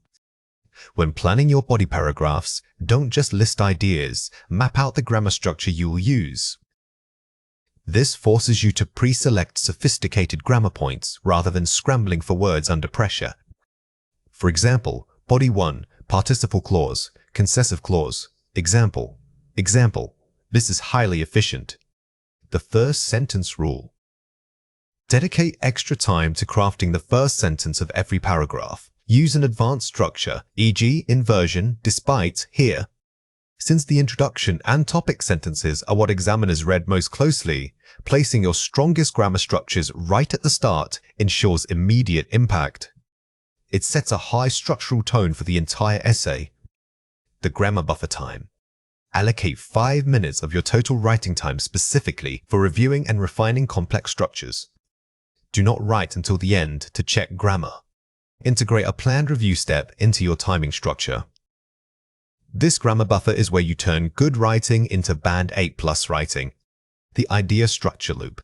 When planning your body paragraphs, don't just list ideas, map out the grammar structure you will use. This forces you to pre-select sophisticated grammar points rather than scrambling for words under pressure. For example, body 1, participle clause, concessive clause, example, example. This is highly efficient. The first sentence rule. Dedicate extra time to crafting the first sentence of every paragraph. Use an advanced structure, e.g. inversion, despite, here. Since the introduction and topic sentences are what examiners read most closely, placing your strongest grammar structures right at the start ensures immediate impact. It sets a high structural tone for the entire essay. The grammar buffer time. Allocate 5 minutes of your total writing time specifically for reviewing and refining complex structures. Do not write until the end to check grammar. Integrate a planned review step into your timing structure. This grammar buffer is where you turn good writing into Band 8+ writing. The idea structure loop.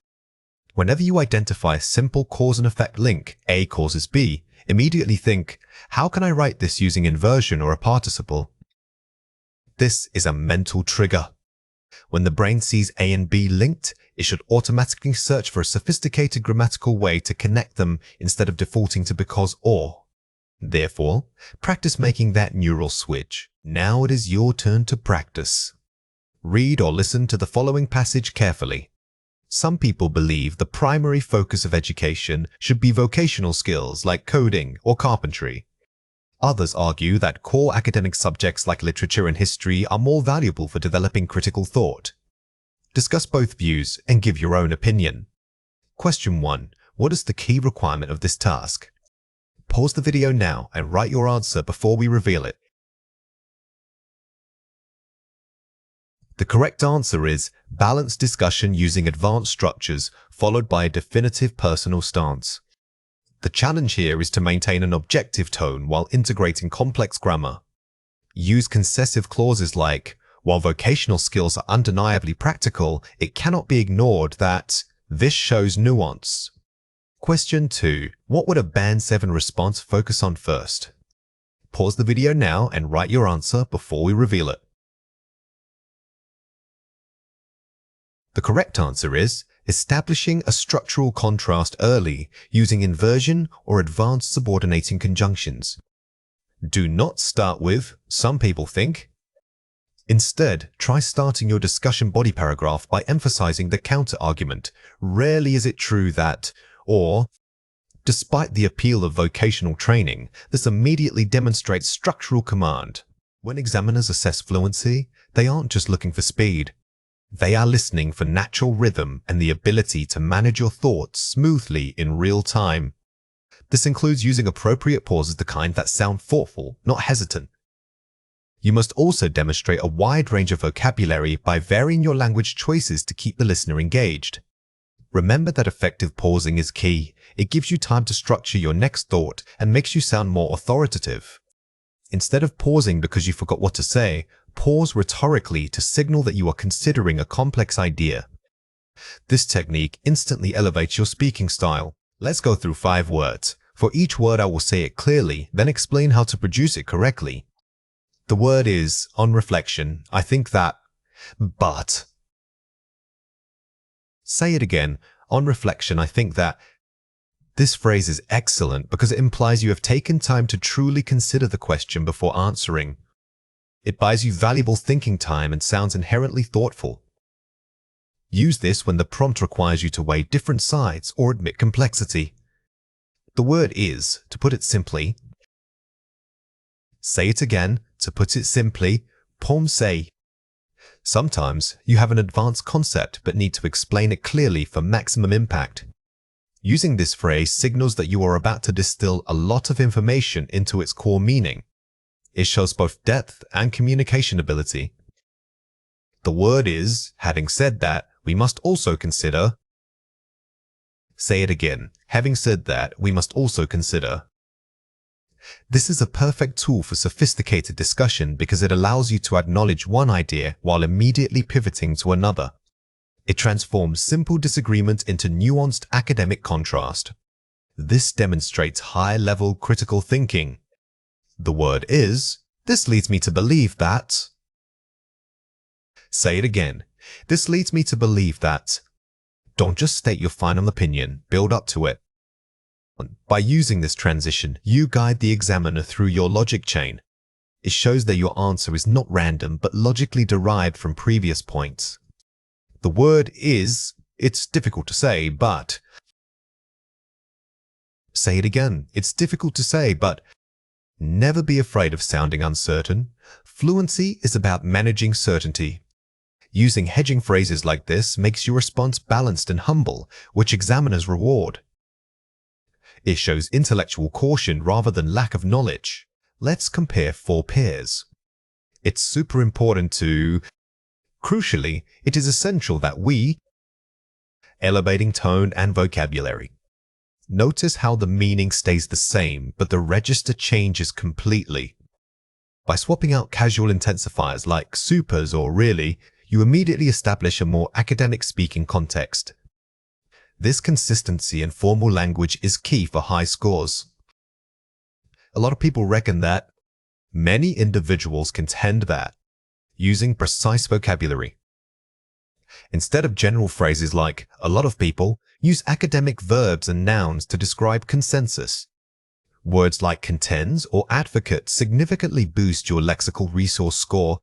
Whenever you identify a simple cause and effect link, A causes B, immediately think, how can I write this using inversion or a participle? This is a mental trigger. When the brain sees A and B linked, it should automatically search for a sophisticated grammatical way to connect them instead of defaulting to because or. Therefore, practice making that neural switch. Now it is your turn to practice. Read or listen to the following passage carefully. Some people believe the primary focus of education should be vocational skills like coding or carpentry. Others argue that core academic subjects like literature and history are more valuable for developing critical thought. Discuss both views and give your own opinion. Question 1. What is the key requirement of this task? Pause the video now and write your answer before we reveal it. The correct answer is balanced discussion using advanced structures followed by a definitive personal stance. The challenge here is to maintain an objective tone while integrating complex grammar. Use concessive clauses like, while vocational skills are undeniably practical, it cannot be ignored that this shows nuance. Question 2. What would a Band 7 response focus on first? Pause the video now and write your answer before we reveal it. The correct answer is establishing a structural contrast early using inversion or advanced subordinating conjunctions. Do not start with, some people think. Instead, try starting your discussion body paragraph by emphasizing the counter-argument. Rarely is it true that, or, despite the appeal of vocational training, this immediately demonstrates structural command. When examiners assess fluency, they aren't just looking for speed. They are listening for natural rhythm and the ability to manage your thoughts smoothly in real time. This includes using appropriate pauses, the kind that sound thoughtful, not hesitant. You must also demonstrate a wide range of vocabulary by varying your language choices to keep the listener engaged. Remember that effective pausing is key. It gives you time to structure your next thought and makes you sound more authoritative. Instead of pausing because you forgot what to say, pause rhetorically to signal that you are considering a complex idea. This technique instantly elevates your speaking style. Let's go through 5 words. For each word, I will say it clearly, then explain how to produce it correctly. The word is, on reflection, I think that, but. Say it again. On reflection, I think that. This phrase is excellent because it implies you have taken time to truly consider the question before answering. It buys you valuable thinking time and sounds inherently thoughtful. Use this when the prompt requires you to weigh different sides or admit complexity. The word is, to put it simply. Say it again, to put it simply, pensez. Sometimes you have an advanced concept but need to explain it clearly for maximum impact. Using this phrase signals that you are about to distill a lot of information into its core meaning. It shows both depth and communication ability. The word is, having said that, we must also consider. Say it again. Having said that, we must also consider. This is a perfect tool for sophisticated discussion because it allows you to acknowledge one idea while immediately pivoting to another. It transforms simple disagreement into nuanced academic contrast. This demonstrates high-level critical thinking. The word is, this leads me to believe that. Say it again. This leads me to believe that. Don't just state your final opinion, build up to it. By using this transition, you guide the examiner through your logic chain. It shows that your answer is not random but logically derived from previous points. The word is, it's difficult to say, but. Say it again. It's difficult to say, but. Never be afraid of sounding uncertain. Fluency is about managing certainty. Using hedging phrases like this makes your response balanced and humble, which examiners reward. It shows intellectual caution rather than lack of knowledge. Let's compare 4 pairs. It's super important to. Crucially, it is essential that we. Elevating tone and vocabulary. Notice how the meaning stays the same, but the register changes completely. By swapping out casual intensifiers like supers or really, you immediately establish a more academic speaking context. This consistency in formal language is key for high scores. A lot of people reckon that. Many individuals contend that. Using precise vocabulary. Instead of general phrases like "a lot of people," use academic verbs and nouns to describe consensus. Words like contends or advocate significantly boost your lexical resource score.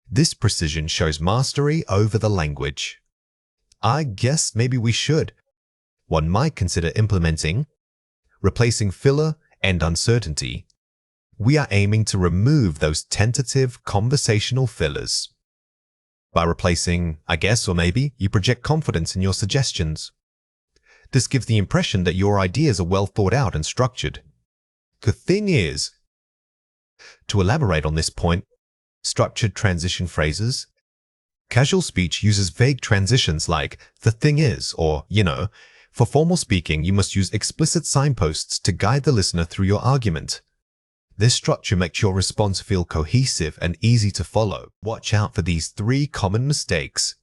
This precision shows mastery over the language. I guess maybe we should. One might consider implementing, replacing filler and uncertainty. We are aiming to remove those tentative conversational fillers. By replacing "I guess" or "maybe," you project confidence in your suggestions. This gives the impression that your ideas are well thought out and structured. The thing is, to elaborate on this point, structured transition phrases. Casual speech uses vague transitions like "the thing is" or "you know." For formal speaking, you must use explicit signposts to guide the listener through your argument. This structure makes your response feel cohesive and easy to follow. Watch out for these 3 common mistakes.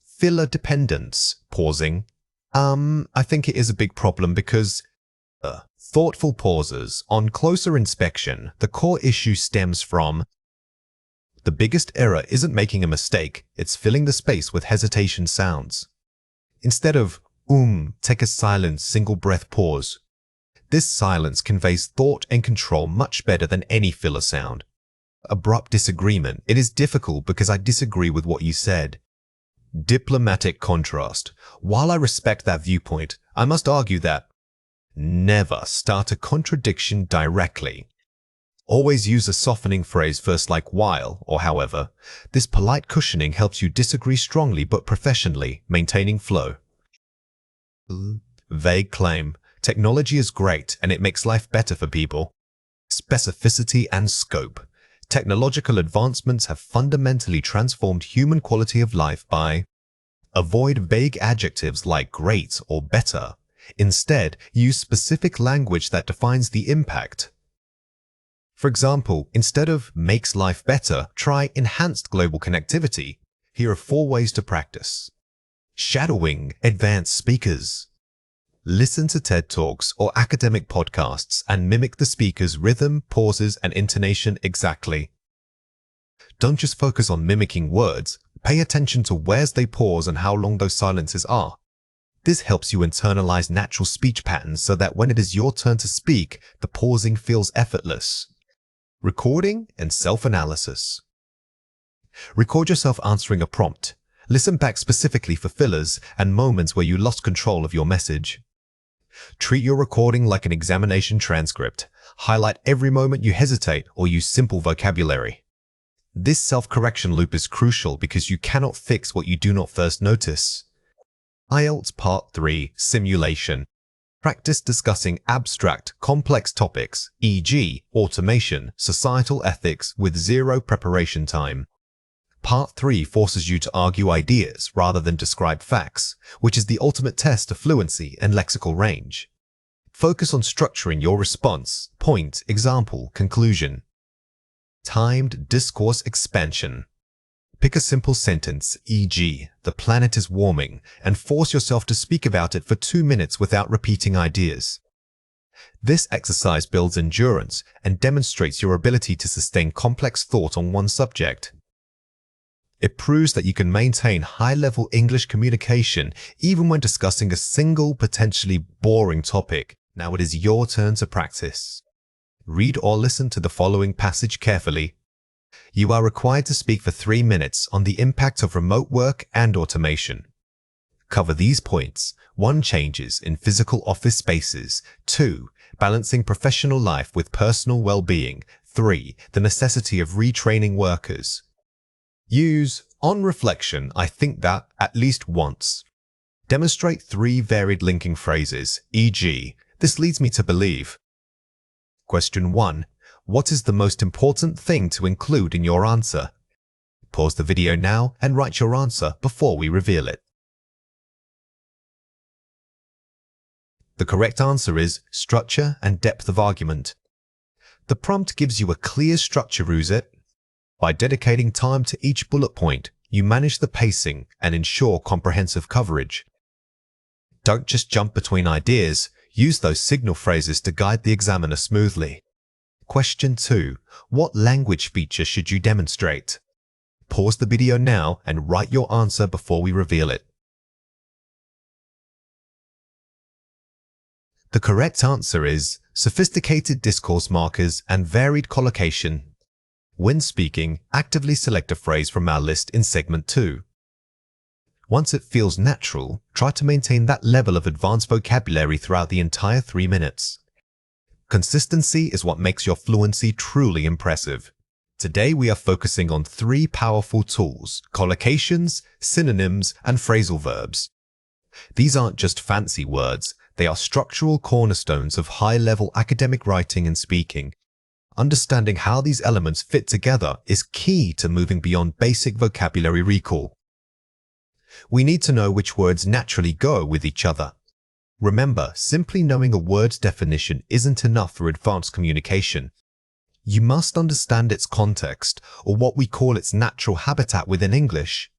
Filler dependence, pausing. I think it is a big problem because thoughtful pauses. On closer inspection, the core issue stems from the biggest error isn't making a mistake, it's filling the space with hesitation sounds. Instead of take a silent, single breath pause. This silence conveys thought and control much better than any filler sound. Abrupt disagreement. It is difficult because I disagree with what you said. Diplomatic contrast. While I respect that viewpoint, I must argue that never start a contradiction directly. Always use a softening phrase first like "while" or "however." This polite cushioning helps you disagree strongly but professionally, maintaining flow. Vague claim. Technology is great and it makes life better for people. Specificity and scope. Technological advancements have fundamentally transformed human quality of life by avoid vague adjectives like great or better. Instead, use specific language that defines the impact. For example, instead of "makes life better," try "enhanced global connectivity." Here are 4 ways to practice. Shadowing advanced speakers. Listen to TED Talks or academic podcasts and mimic the speaker's rhythm, pauses, and intonation exactly. Don't just focus on mimicking words. Pay attention to where they pause and how long those silences are. This helps you internalize natural speech patterns so that when it is your turn to speak, the pausing feels effortless. Recording and self-analysis. Record yourself answering a prompt. Listen back specifically for fillers and moments where you lost control of your message. Treat your recording like an examination transcript. Highlight every moment you hesitate or use simple vocabulary. This self-correction loop is crucial because you cannot fix what you do not first notice. IELTS Part 3 Simulation. Practice discussing abstract, complex topics, e.g., automation, societal ethics, with 0 preparation time. Part 3 forces you to argue ideas rather than describe facts, which is the ultimate test of fluency and lexical range. Focus on structuring your response, point, example, conclusion. Timed discourse expansion. Pick a simple sentence, e.g., "the planet is warming," and force yourself to speak about it for 2 minutes without repeating ideas. This exercise builds endurance and demonstrates your ability to sustain complex thought on one subject. It proves that you can maintain high-level English communication even when discussing a single, potentially boring topic. Now it is your turn to practice. Read or listen to the following passage carefully. You are required to speak for 3 minutes on the impact of remote work and automation. Cover these points. 1. Changes in physical office spaces. 2. Balancing professional life with personal well-being. 3. The necessity of retraining workers. Use "on reflection, I think that" at least once. Demonstrate 3 varied linking phrases, e.g., "this leads me to believe." Question 1. What is the most important thing to include in your answer? Pause the video now and write your answer before we reveal it. The correct answer is structure and depth of argument. The prompt gives you a clear structure roulette. By dedicating time to each bullet point, you manage the pacing and ensure comprehensive coverage. Don't just jump between ideas. Use those signal phrases to guide the examiner smoothly. Question 2. What language feature should you demonstrate? Pause the video now and write your answer before we reveal it. The correct answer is sophisticated discourse markers and varied collocation. When speaking, actively select a phrase from our list in segment 2. Once it feels natural, try to maintain that level of advanced vocabulary throughout the entire 3 minutes. Consistency is what makes your fluency truly impressive. Today we are focusing on 3 powerful tools: collocations, synonyms, and phrasal verbs. These aren't just fancy words, they are structural cornerstones of high-level academic writing and speaking. Understanding how these elements fit together is key to moving beyond basic vocabulary recall. We need to know which words naturally go with each other. Remember, simply knowing a word's definition isn't enough for advanced communication. You must understand its context, or what we call its natural habitat within English.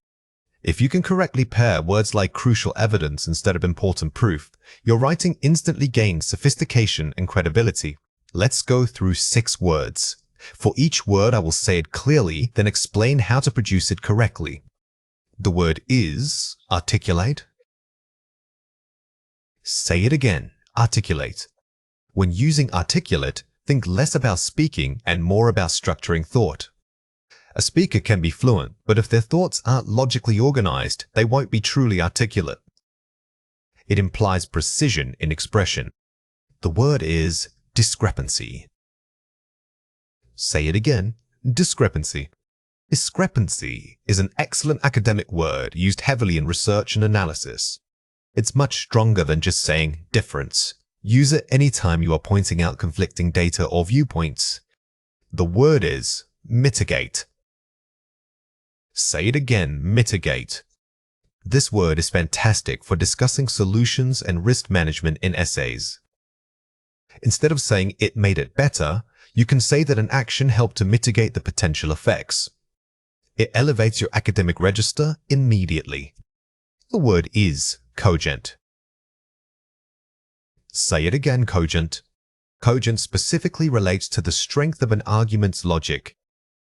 If you can correctly pair words like crucial evidence instead of important proof, your writing instantly gains sophistication and credibility. Let's go through 6 words. For each word, I will say it clearly, then explain how to produce it correctly. The word is articulate. Say it again, articulate. When using articulate, think less about speaking and more about structuring thought. A speaker can be fluent, but if their thoughts aren't logically organized, they won't be truly articulate. It implies precision in expression. The word is discrepancy. Say it again, discrepancy. Discrepancy is an excellent academic word used heavily in research and analysis. It's much stronger than just saying difference. Use it anytime you are pointing out conflicting data or viewpoints. The word is mitigate. Say it again, mitigate. This word is fantastic for discussing solutions and risk management in essays. Instead of saying it made it better, you can say that an action helped to mitigate the potential effects. It elevates your academic register immediately. The word is cogent. Say it again, cogent. Cogent specifically relates to the strength of an argument's logic.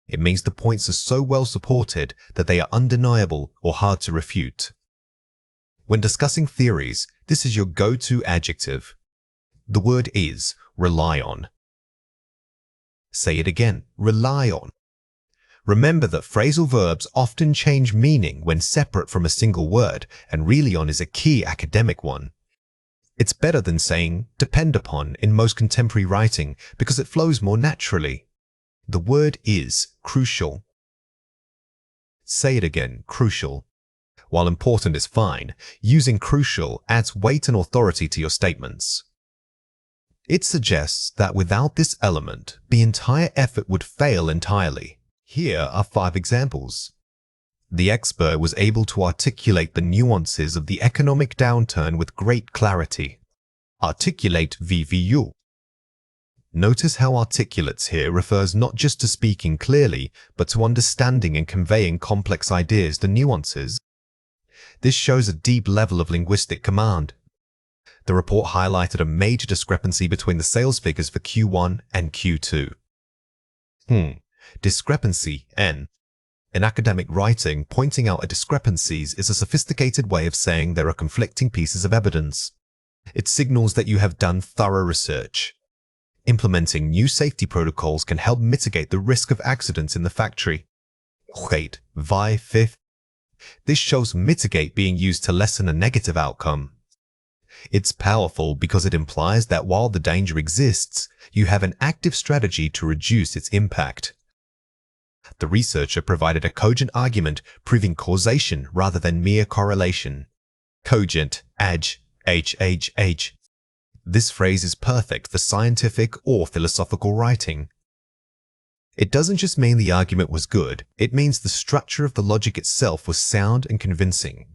It means the points are so well supported that they are undeniable or hard to refute. When discussing theories, this is your go-to adjective. The word is rely on. Say it again, rely on. Remember that phrasal verbs often change meaning when separate from a single word, and rely on is a key academic one. It's better than saying depend upon in most contemporary writing because it flows more naturally. The word is crucial. Say it again, crucial. While important is fine, using crucial adds weight and authority to your statements. It suggests that without this element, the entire effort would fail entirely. Here are 5 examples. The expert was able to articulate the nuances of the economic downturn with great clarity. Articulate VVU. Notice how articulates here refers not just to speaking clearly, but to understanding and conveying complex ideas, the nuances. This shows a deep level of linguistic command. The report highlighted a major discrepancy between the sales figures for Q1 and Q2. Discrepancy, N. In academic writing, pointing out a discrepancies is a sophisticated way of saying there are conflicting pieces of evidence. It signals that you have done thorough research. Implementing new safety protocols can help mitigate the risk of accidents in the factory. This shows mitigate being used to lessen a negative outcome. It's powerful because it implies that while the danger exists, you have an active strategy to reduce its impact. The researcher provided a cogent argument proving causation rather than mere correlation. Cogent, HHH. This phrase is perfect for scientific or philosophical writing. It doesn't just mean the argument was good, it means the structure of the logic itself was sound and convincing.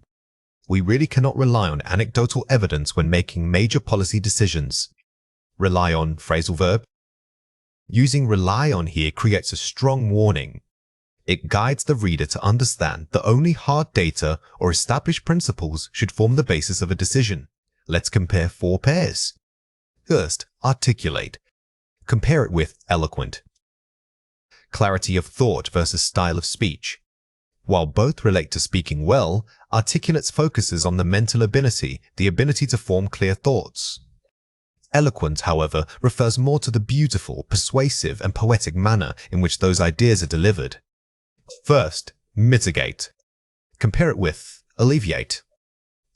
We really cannot rely on anecdotal evidence when making major policy decisions. Rely on phrasal verb. Using rely on here creates a strong warning. It guides the reader to understand that only hard data or established principles should form the basis of a decision. Let's compare 4 pairs. First, articulate. Compare it with eloquent. Clarity of thought versus style of speech. While both relate to speaking well, articulates focuses on the mental ability, the ability to form clear thoughts. Eloquent, however, refers more to the beautiful, persuasive, and poetic manner in which those ideas are delivered. First, mitigate. Compare it with alleviate.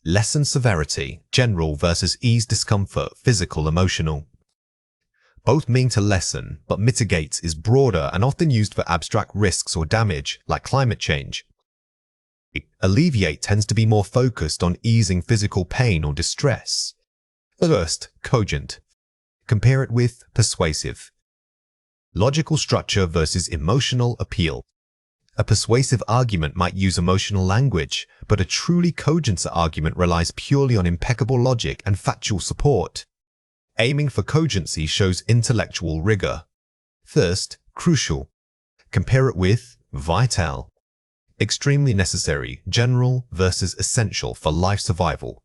Lessen severity, general versus ease discomfort, physical, emotional. Both mean to lessen, but mitigate is broader and often used for abstract risks or damage, like climate change. Alleviate tends to be more focused on easing physical pain or distress. First, cogent. Compare it with persuasive. Logical structure versus emotional appeal. A persuasive argument might use emotional language, but a truly cogent argument relies purely on impeccable logic and factual support. Aiming for cogency shows intellectual rigor. First, crucial. Compare it with vital. Extremely necessary, general versus essential for life survival.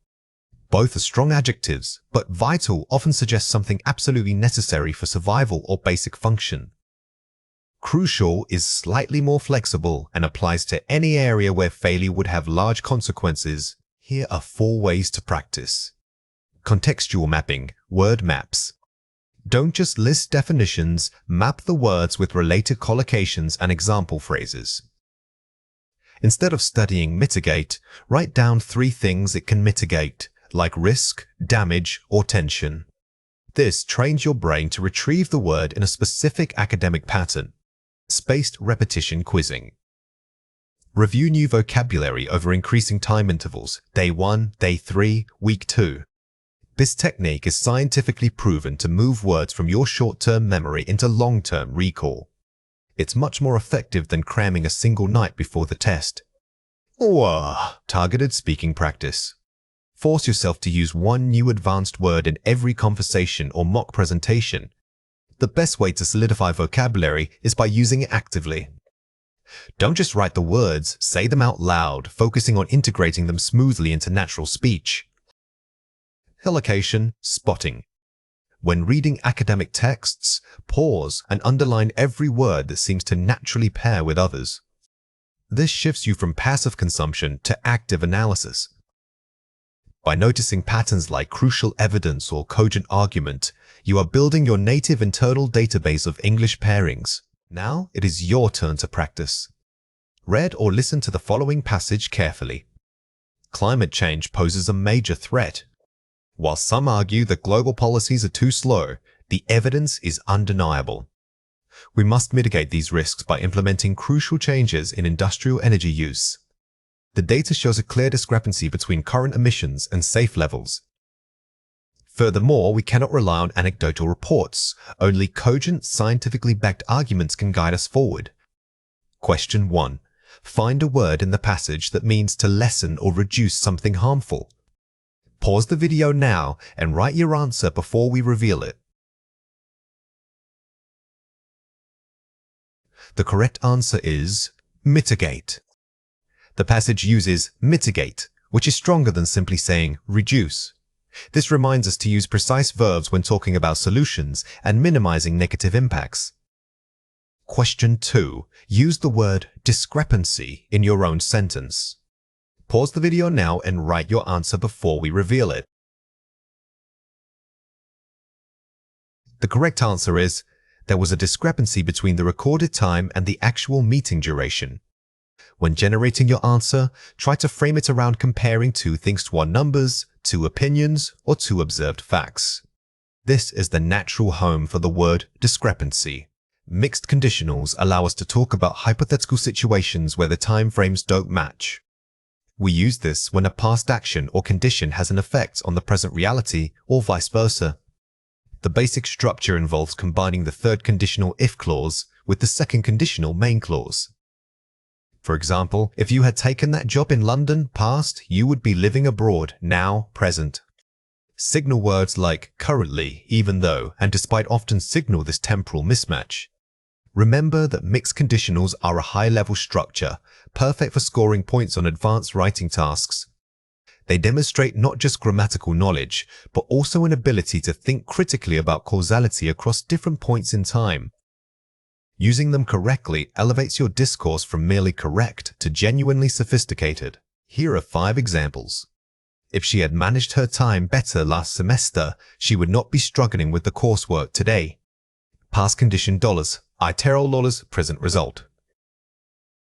Both are strong adjectives, but vital often suggests something absolutely necessary for survival or basic function. Crucial is slightly more flexible and applies to any area where failure would have large consequences. Here are 4 ways to practice. Contextual mapping, word maps. Don't just list definitions, map the words with related collocations and example phrases. Instead of studying mitigate, write down 3 things it can mitigate, like risk, damage, or tension. This trains your brain to retrieve the word in a specific academic pattern. Spaced repetition quizzing. Review new vocabulary over increasing time intervals, day 1, day 3, week 2. This technique is scientifically proven to move words from your short-term memory into long-term recall. It's much more effective than cramming a single night before the test. Targeted speaking practice. Force yourself to use 1 new advanced word in every conversation or mock presentation. The best way to solidify vocabulary is by using it actively. Don't just write the words, say them out loud, focusing on integrating them smoothly into natural speech. Collocation spotting. When reading academic texts, pause and underline every word that seems to naturally pair with others. This shifts you from passive consumption to active analysis. By noticing patterns like crucial evidence or cogent argument, you are building your native internal database of English pairings. Now it is your turn to practice. Read or listen to the following passage carefully. Climate change poses a major threat. While some argue that global policies are too slow, the evidence is undeniable. We must mitigate these risks by implementing crucial changes in industrial energy use. The data shows a clear discrepancy between current emissions and safe levels. Furthermore, we cannot rely on anecdotal reports. Only cogent, scientifically backed arguments can guide us forward. Question 1. Find a word in the passage that means to lessen or reduce something harmful. Pause the video now and write your answer before we reveal it. The correct answer is mitigate. The passage uses mitigate, which is stronger than simply saying reduce. This reminds us to use precise verbs when talking about solutions and minimizing negative impacts. Question 2. Use the word discrepancy in your own sentence. Pause the video now and write your answer before we reveal it. The correct answer is, there was a discrepancy between the recorded time and the actual meeting duration. When generating your answer, try to frame it around comparing 2 things to 1 numbers, 2 opinions, or 2 observed facts. This is the natural home for the word discrepancy. Mixed conditionals allow us to talk about hypothetical situations where the time frames don't match. We use this when a past action or condition has an effect on the present reality or vice versa. The basic structure involves combining the third conditional if clause with the second conditional main clause. For example, if you had taken that job in London, past, you would be living abroad, now, present. Signal words like currently, even though, and despite often signal this temporal mismatch. Remember that mixed conditionals are a high-level structure, perfect for scoring points on advanced writing tasks. They demonstrate not just grammatical knowledge, but also an ability to think critically about causality across different points in time. Using them correctly elevates your discourse from merely correct to genuinely sophisticated. Here are 5 examples. If she had managed her time better last semester, she would not be struggling with the coursework today. Past condition dollars, $, present result.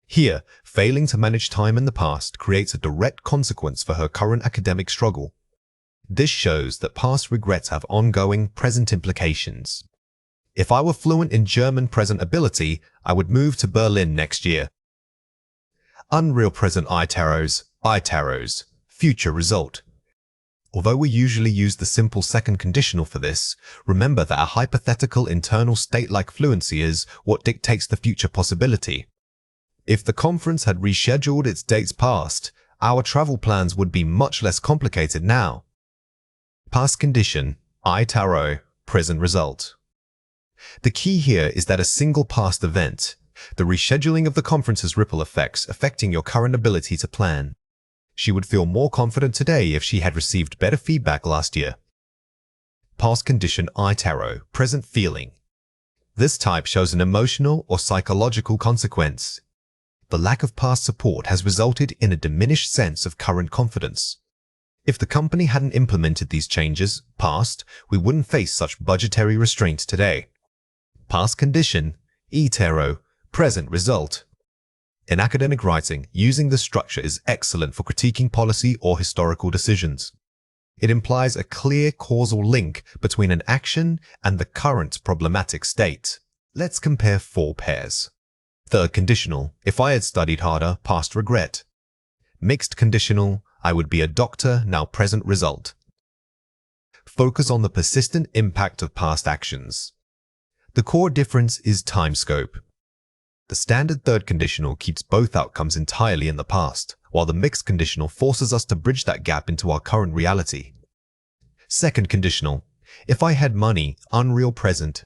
Here, failing to manage time in the past creates a direct consequence for her current academic struggle. This shows that past regrets have ongoing present implications. If I were fluent in German present ability, I would move to Berlin next year. Unreal present I-taros, future result. Although we usually use the simple second conditional for this, remember that a hypothetical internal state like fluency is what dictates the future possibility. If the conference had rescheduled its dates past, our travel plans would be much less complicated now. Past condition, I-taro, present result. The key here is that a single past event, the rescheduling of the conference's ripple effects affecting your current ability to plan. She would feel more confident today if she had received better feedback last year. Past condition I-taro, present feeling. This type shows an emotional or psychological consequence. The lack of past support has resulted in a diminished sense of current confidence. If the company hadn't implemented these changes, past, we wouldn't face such budgetary restraints today. Past condition, I-taro, present result. In academic writing, using this structure is excellent for critiquing policy or historical decisions. It implies a clear causal link between an action and the current problematic state. Let's compare 4 pairs. Third conditional, if I had studied harder, past regret. Mixed conditional, I would be a doctor, now present result. Focus on the persistent impact of past actions. The core difference is time scope. The standard third conditional keeps both outcomes entirely in the past, while the mixed conditional forces us to bridge that gap into our current reality. Second conditional, if I had money, unreal present.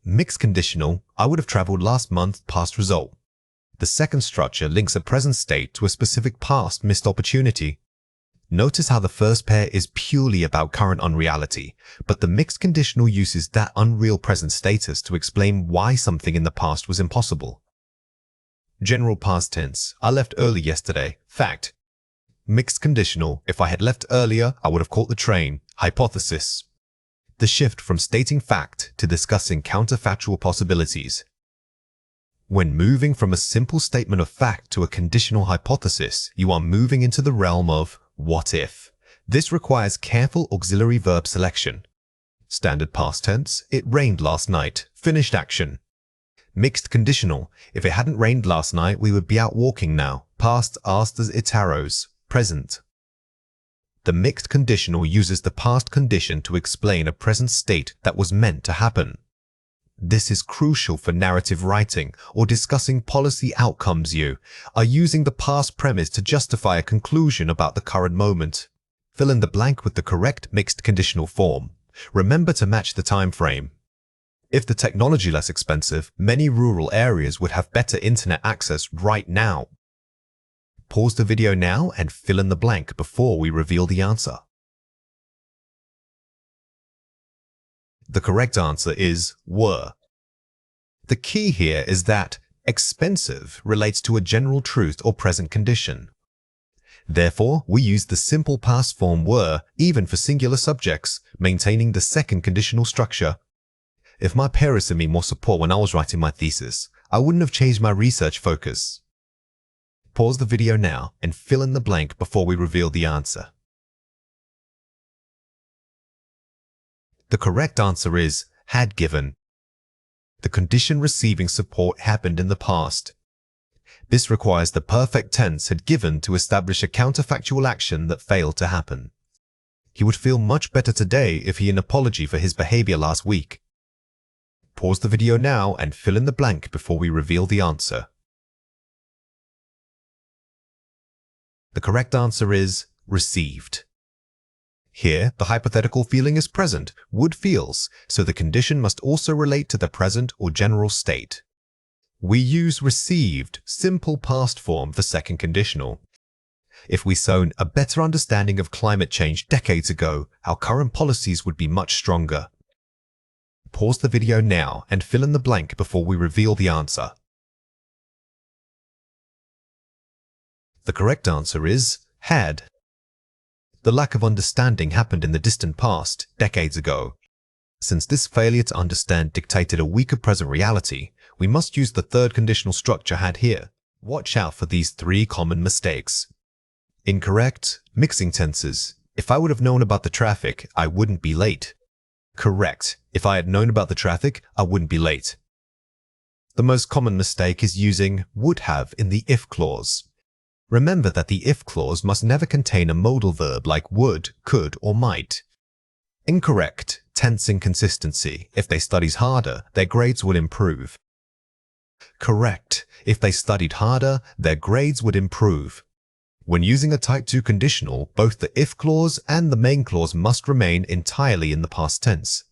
Mixed conditional, I would have traveled last month, past result. The second structure links a present state to a specific past missed opportunity. Notice how the first pair is purely about current unreality, but the mixed conditional uses that unreal present status to explain why something in the past was impossible. General past tense, I left early yesterday, fact. Mixed conditional, if I had left earlier, I would have caught the train, hypothesis. The shift from stating fact to discussing counterfactual possibilities. When moving from a simple statement of fact to a conditional hypothesis, you are moving into the realm of what if. This requires careful auxiliary verb selection. Standard past tense, it rained last night, finished action. Mixed conditional, if it hadn't rained last night, we would be out walking now, past astas itaros, present. The mixed conditional uses the past condition to explain a present state that was meant to happen. This is crucial for narrative writing or discussing policy outcomes. You are using the past premise to justify a conclusion about the current moment. Fill in the blank with the correct mixed conditional form. Remember to match the time frame. If the technology less expensive, many rural areas would have better internet access right now. Pause the video now and fill in the blank before we reveal the answer. The correct answer is were. The key here is that expensive relates to a general truth or present condition. Therefore, we use the simple past form were even for singular subjects, maintaining the second conditional structure. If my parents sent me more support when I was writing my thesis, I wouldn't have changed my research focus. Pause the video now and fill in the blank before we reveal the answer. The correct answer is had given. The condition receiving support happened in the past. This requires the perfect tense had given to establish a counterfactual action that failed to happen. He would feel much better today if he had an apology for his behavior last week. Pause the video now and fill in the blank before we reveal the answer. The correct answer is received. Here, the hypothetical feeling is present, would feels, so the condition must also relate to the present or general state. We use received, simple past form for second conditional. If we sown a better understanding of climate change decades ago, our current policies would be much stronger. Pause the video now and fill in the blank before we reveal the answer. The correct answer is had. The lack of understanding happened in the distant past, decades ago. Since this failure to understand dictated a weaker present reality, we must use the third conditional structure had here. Watch out for these three common mistakes. Incorrect, mixing tenses. If I would have known about the traffic, I wouldn't be late. Correct. If I had known about the traffic, I wouldn't be late. The most common mistake is using would have in the if clause. Remember that the if clause must never contain a modal verb like would, could, or might. Incorrect, tense inconsistency. If they studied harder, their grades would improve. Correct, if they studied harder, their grades would improve. When using a type 2 conditional, both the if clause and the main clause must remain entirely in the past tense.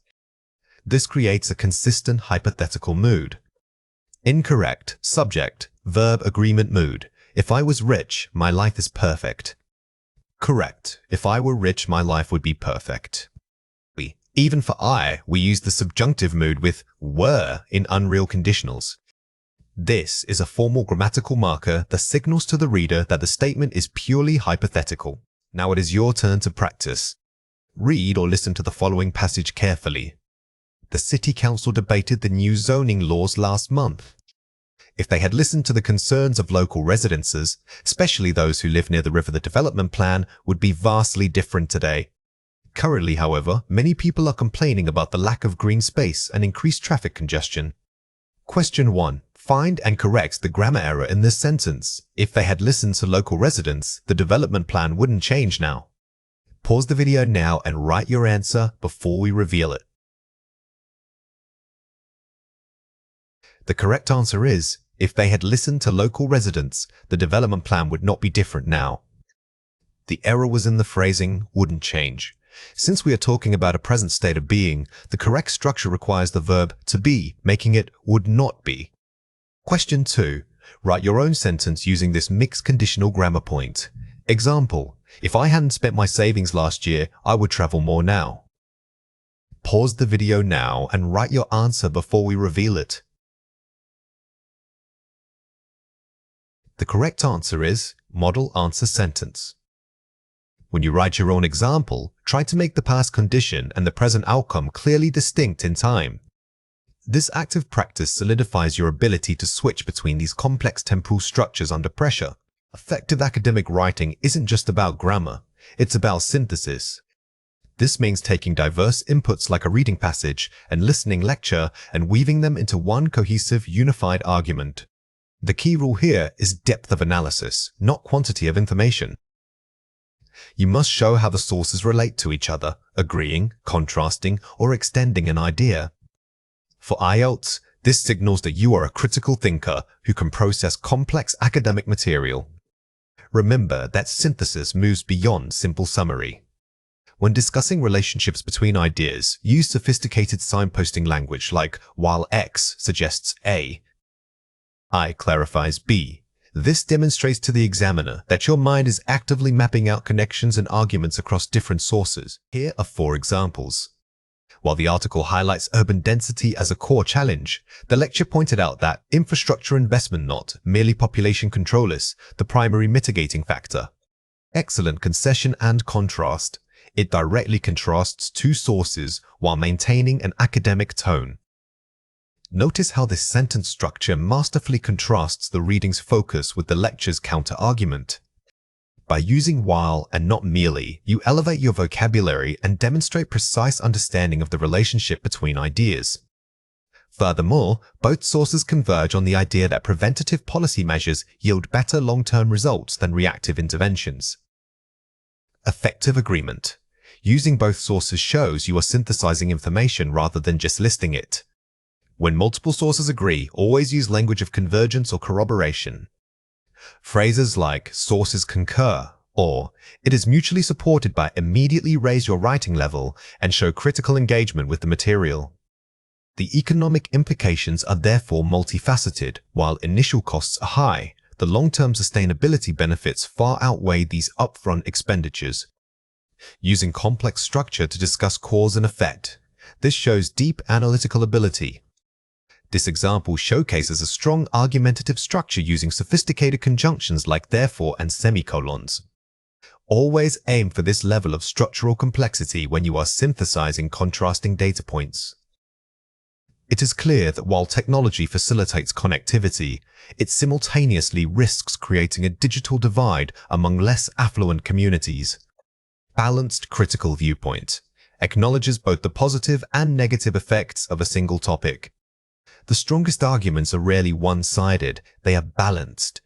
This creates a consistent hypothetical mood. Incorrect, subject, verb agreement mood. If I was rich, my life is perfect. Correct, if I were rich, my life would be perfect. Even for I, we use the subjunctive mood with were in unreal conditionals. This is a formal grammatical marker that signals to the reader that the statement is purely hypothetical. Now it is your turn to practice. Read or listen to the following passage carefully. The City Council debated the new zoning laws last month. If they had listened to the concerns of local residents, especially those who live near the river, the development plan would be vastly different today. Currently, however, many people are complaining about the lack of green space and increased traffic congestion. Question 1. Find and correct the grammar error in this sentence. If they had listened to local residents, the development plan wouldn't change now. Pause the video now and write your answer before we reveal it. The correct answer is, if they had listened to local residents, the development plan would not be different now. The error was in the phrasing wouldn't change. Since we are talking about a present state of being, the correct structure requires the verb to be, making it would not be. Question 2. Write your own sentence using this mixed conditional grammar point. Example, if I hadn't spent my savings last year, I would travel more now. Pause the video now and write your answer before we reveal it. The correct answer is model answer sentence. When you write your own example, try to make the past condition and the present outcome clearly distinct in time. This active practice solidifies your ability to switch between these complex temporal structures under pressure. Effective academic writing isn't just about grammar, it's about synthesis. This means taking diverse inputs like a reading passage and listening lecture and weaving them into one cohesive, unified argument. The key rule here is depth of analysis, not quantity of information. You must show how the sources relate to each other, agreeing, contrasting, or extending an idea. For IELTS, this signals that you are a critical thinker who can process complex academic material. Remember that synthesis moves beyond simple summary. When discussing relationships between ideas, use sophisticated signposting language like while X suggests A, I clarifies B. This demonstrates to the examiner that your mind is actively mapping out connections and arguments across different sources. Here are 4 examples. While the article highlights urban density as a core challenge, the lecture pointed out that infrastructure investment not merely population control is the primary mitigating factor. Excellent concession and contrast. It directly contrasts 2 sources while maintaining an academic tone. Notice how this sentence structure masterfully contrasts the reading's focus with the lecture's counter-argument. By using while and not merely, you elevate your vocabulary and demonstrate precise understanding of the relationship between ideas. Furthermore, both sources converge on the idea that preventative policy measures yield better long-term results than reactive interventions. Effective agreement. Using both sources shows you are synthesizing information rather than just listing it. When multiple sources agree, always use language of convergence or corroboration. Phrases like sources concur or it is mutually supported by immediately raise your writing level and show critical engagement with the material. The economic implications are therefore multifaceted. While initial costs are high, the long-term sustainability benefits far outweigh these upfront expenditures. Using complex structure to discuss cause and effect. This shows deep analytical ability. This example showcases a strong argumentative structure using sophisticated conjunctions like therefore and semicolons. Always aim for this level of structural complexity when you are synthesizing contrasting data points. It is clear that while technology facilitates connectivity, it simultaneously risks creating a digital divide among less affluent communities. Balanced critical viewpoint acknowledges both the positive and negative effects of a single topic. The strongest arguments are rarely one-sided, they are balanced.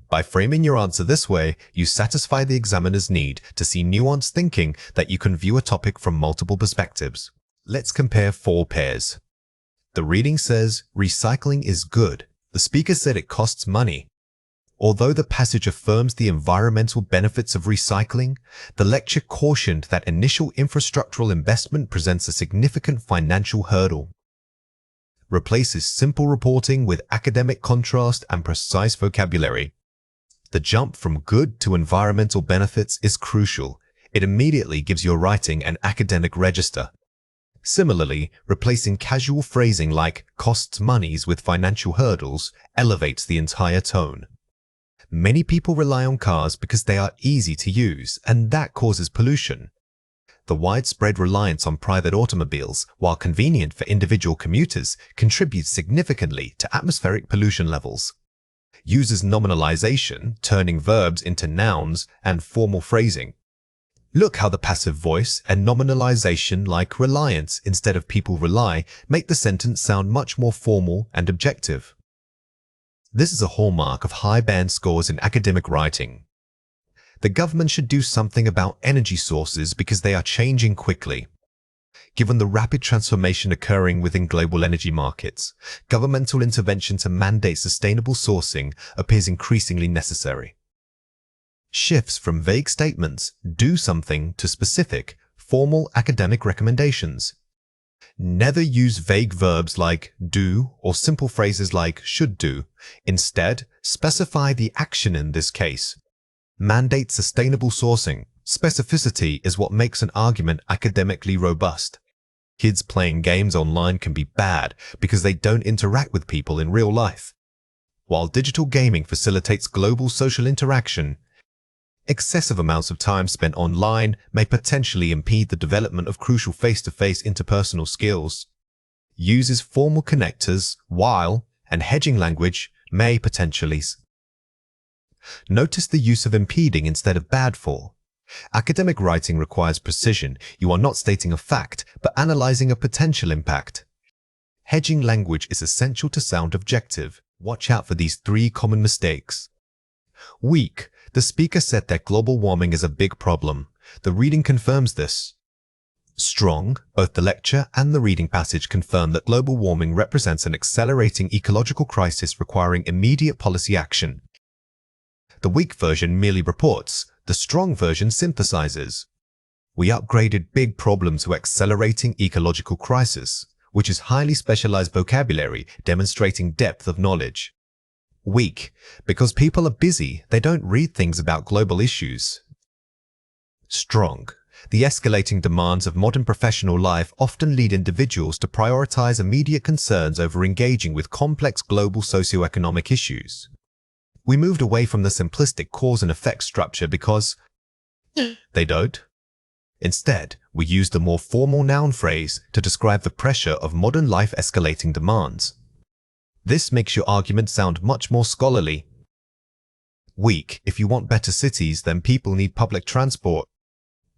By framing your answer this way, you satisfy the examiner's need to see nuanced thinking that you can view a topic from multiple perspectives. Let's compare 4 pairs. The reading says, recycling is good. The speaker said it costs money. Although the passage affirms the environmental benefits of recycling, the lecture cautioned that initial infrastructural investment presents a significant financial hurdle. Replaces simple reporting with academic contrast and precise vocabulary. The jump from good to environmental benefits is crucial. It immediately gives your writing an academic register. Similarly, replacing casual phrasing like costs monies with financial hurdles elevates the entire tone. Many people rely on cars because they are easy to use, and that causes pollution. The widespread reliance on private automobiles, while convenient for individual commuters, contributes significantly to atmospheric pollution levels. Uses nominalization, turning verbs into nouns, and formal phrasing. Look how the passive voice and nominalization like reliance instead of people rely make the sentence sound much more formal and objective. This is a hallmark of high band scores in academic writing. The government should do something about energy sources because they are changing quickly. Given the rapid transformation occurring within global energy markets, governmental intervention to mandate sustainable sourcing appears increasingly necessary. Shifts from vague statements, do something, to specific, formal academic recommendations. Never use vague verbs like do or simple phrases like should do. Instead, specify the action in this case. Mandate sustainable sourcing. Specificity is what makes an argument academically robust. Kids playing games online can be bad because they don't interact with people in real life. While digital gaming facilitates global social interaction, excessive amounts of time spent online may potentially impede the development of crucial face-to-face interpersonal skills. Uses formal connectors, while, and hedging language may potentially. Notice the use of impeding instead of bad for. Academic writing requires precision. You are not stating a fact, but analyzing a potential impact. Hedging language is essential to sound objective. Watch out for these 3 common mistakes. Weak. The speaker said that global warming is a big problem. The reading confirms this. Strong. Both the lecture and the reading passage confirm that global warming represents an accelerating ecological crisis requiring immediate policy action. The weak version merely reports. The strong version synthesizes. We upgraded big problem to accelerating ecological crisis, which is highly specialized vocabulary demonstrating depth of knowledge. Weak. Because people are busy, they don't read things about global issues. Strong. The escalating demands of modern professional life often lead individuals to prioritize immediate concerns over engaging with complex global socioeconomic issues. We moved away from the simplistic cause and effect structure because they don't. Instead, we used a more formal noun phrase to describe the pressure of modern life escalating demands. This makes your argument sound much more scholarly. Weak. If you want better cities, then people need public transport.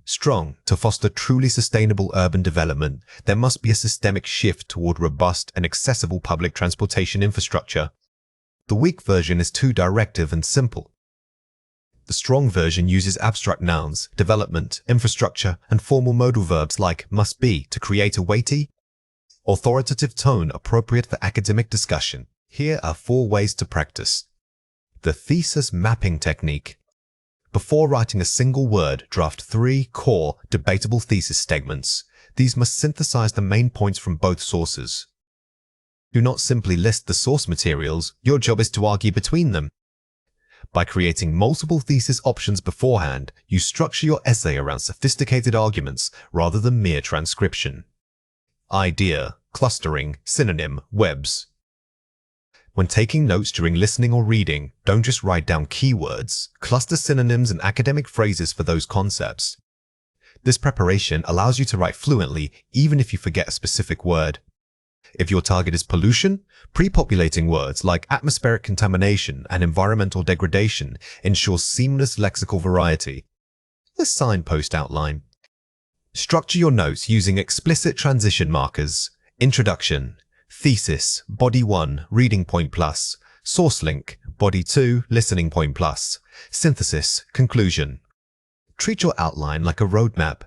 Strong. To foster truly sustainable urban development, there must be a systemic shift toward robust and accessible public transportation infrastructure. The weak version is too directive and simple. The strong version uses abstract nouns, development, infrastructure, and formal modal verbs like must be to create a weighty, authoritative tone appropriate for academic discussion. Here are 4 ways to practice. The thesis mapping technique. Before writing a single word, draft 3 core, debatable thesis statements. These must synthesize the main points from both sources. Do not simply list the source materials, your job is to argue between them. By creating multiple thesis options beforehand, you structure your essay around sophisticated arguments rather than mere transcription. idea, clustering, synonym, webs. When taking notes during listening or reading, don't just write down keywords. Cluster synonyms and academic phrases for those concepts. This preparation allows you to write fluently even if you forget a specific word. If your target is pollution, pre-populating words like atmospheric contamination and environmental degradation ensures seamless lexical variety. The signpost outline. Structure your notes using explicit transition markers. Introduction, thesis, body 1, reading point plus, source link, body 2, listening point plus, synthesis, conclusion. Treat your outline like a roadmap,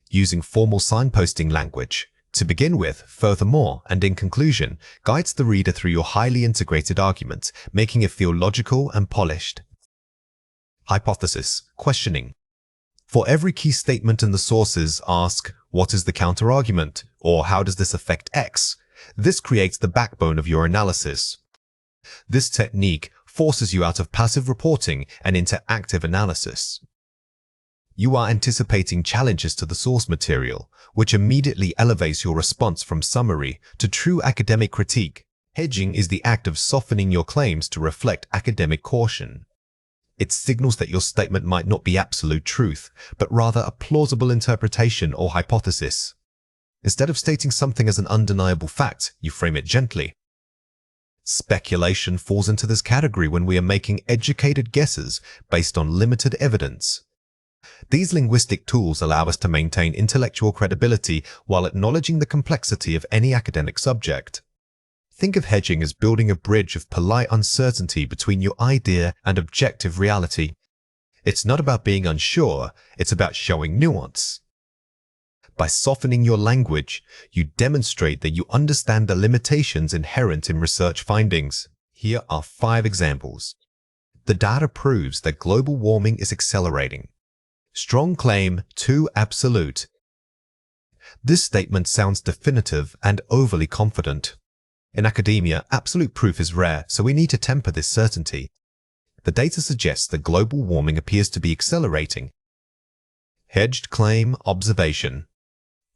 using formal signposting language. To begin with, furthermore, and in conclusion, guides the reader through your highly integrated argument, making it feel logical and polished. Hypothesis, questioning. For every key statement in the sources, ask, what is the counterargument? Or how does this affect X? This creates the backbone of your analysis. This technique forces you out of passive reporting and into active analysis. You are anticipating challenges to the source material, which immediately elevates your response from summary to true academic critique. Hedging is the act of softening your claims to reflect academic caution. It signals that your statement might not be absolute truth, but rather a plausible interpretation or hypothesis. Instead of stating something as an undeniable fact, you frame it gently. Speculation falls into this category when we are making educated guesses based on limited evidence. These linguistic tools allow us to maintain intellectual credibility while acknowledging the complexity of any academic subject. Think of hedging as building a bridge of polite uncertainty between your idea and objective reality. It's not about being unsure, it's about showing nuance. By softening your language, you demonstrate that you understand the limitations inherent in research findings. Here are 5 examples. The data proves that global warming is accelerating. Strong claim, too absolute. This statement sounds definitive and overly confident. In academia, absolute proof is rare, so we need to temper this certainty. The data suggests that global warming appears to be accelerating. Hedged claim, observation.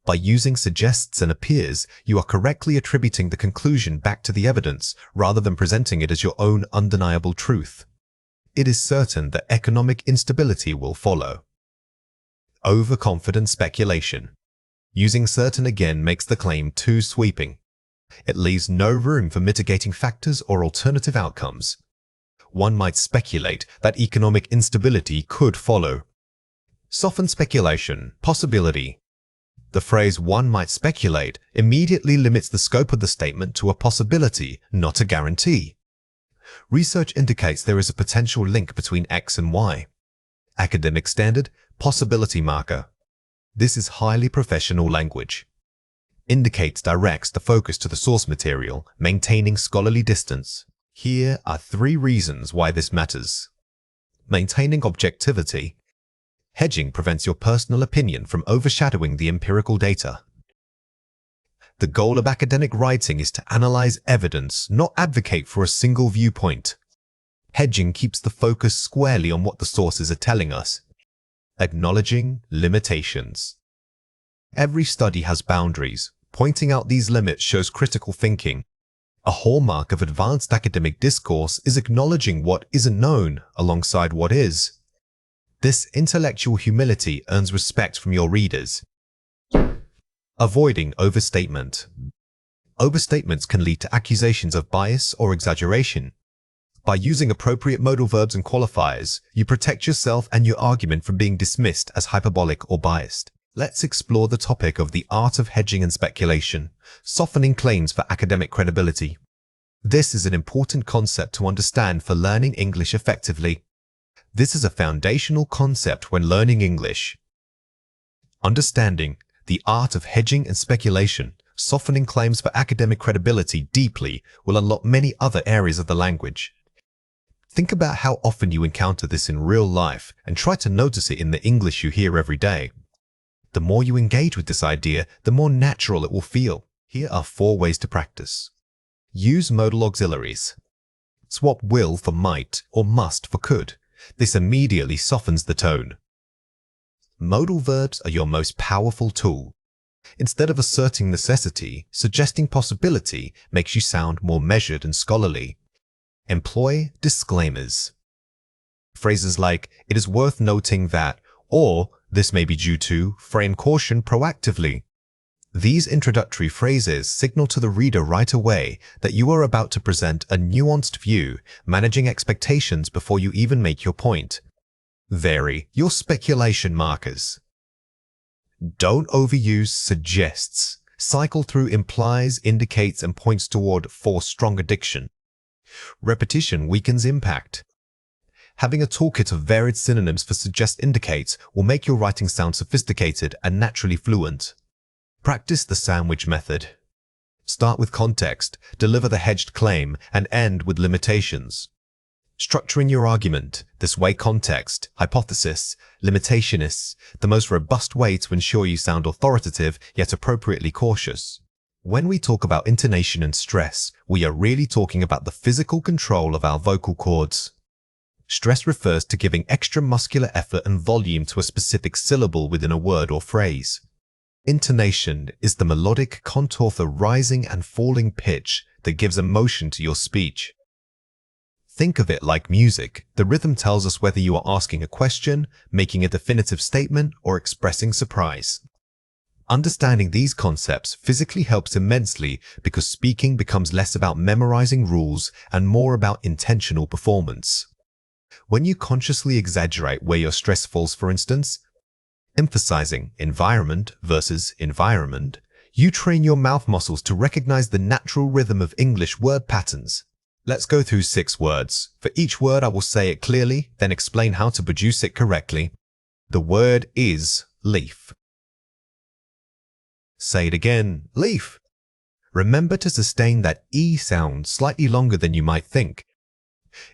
By using suggests and appears, you are correctly attributing the conclusion back to the evidence rather than presenting it as your own undeniable truth. It is certain that economic instability will follow. Overconfident speculation. Using certain again makes the claim too sweeping. It leaves no room for mitigating factors or alternative outcomes. One might speculate that economic instability could follow. Soften speculation, possibility. The phrase "one might speculate" immediately limits the scope of the statement to a possibility, not a guarantee. Research indicates there is a potential link between X and Y. Academic standard, possibility marker. This is highly professional language. Directs the focus to the source material, maintaining scholarly distance. Here are 3 reasons why this matters. Maintaining objectivity. Hedging prevents your personal opinion from overshadowing the empirical data. The goal of academic writing is to analyze evidence, not advocate for a single viewpoint. Hedging keeps the focus squarely on what the sources are telling us. Acknowledging limitations. Every study has boundaries. Pointing out these limits shows critical thinking. A hallmark of advanced academic discourse is acknowledging what isn't known alongside what is. This intellectual humility earns respect from your readers. Avoiding overstatement. Overstatements can lead to accusations of bias or exaggeration. By using appropriate modal verbs and qualifiers, you protect yourself and your argument from being dismissed as hyperbolic or biased. Let's explore the topic of the art of hedging and speculation, softening claims for academic credibility. This is an important concept to understand for learning English effectively. This is a foundational concept when learning English. Understanding the art of hedging and speculation, softening claims for academic credibility deeply will unlock many other areas of the language. Think about how often you encounter this in real life and try to notice it in the English you hear every day. The more you engage with this idea, the more natural it will feel. Here are 4 ways to practice. Use modal auxiliaries. Swap will for might or must for could. This immediately softens the tone. Modal verbs are your most powerful tool. Instead of asserting necessity, suggesting possibility makes you sound more measured and scholarly. Employ disclaimers. Phrases like, it is worth noting that, or this may be due to, frame caution proactively. These introductory phrases signal to the reader right away that you are about to present a nuanced view, managing expectations before you even make your point. Vary your speculation markers. Don't overuse suggests. Cycle through implies, indicates, and points toward for stronger diction. Repetition weakens impact. Having a toolkit of varied synonyms for suggest indicates will make your writing sound sophisticated and naturally fluent. Practice the sandwich method. Start with context, deliver the hedged claim, and end with limitations. Structuring your argument, this way context, hypothesis, limitation is the most robust way to ensure you sound authoritative yet appropriately cautious. When we talk about intonation and stress, we are really talking about the physical control of our vocal cords. Stress refers to giving extra muscular effort and volume to a specific syllable within a word or phrase. Intonation is the melodic contour of the rising and falling pitch that gives emotion to your speech. Think of it like music. The rhythm tells us whether you are asking a question, making a definitive statement, or expressing surprise. Understanding these concepts physically helps immensely because speaking becomes less about memorizing rules and more about intentional performance. When you consciously exaggerate where your stress falls, for instance, emphasizing environment versus environment, you train your mouth muscles to recognize the natural rhythm of English word patterns. Let's go through 6 words. For each word, I will say it clearly, then explain how to produce it correctly. The word is leaf. Say it again, leaf. Remember to sustain that E sound slightly longer than you might think.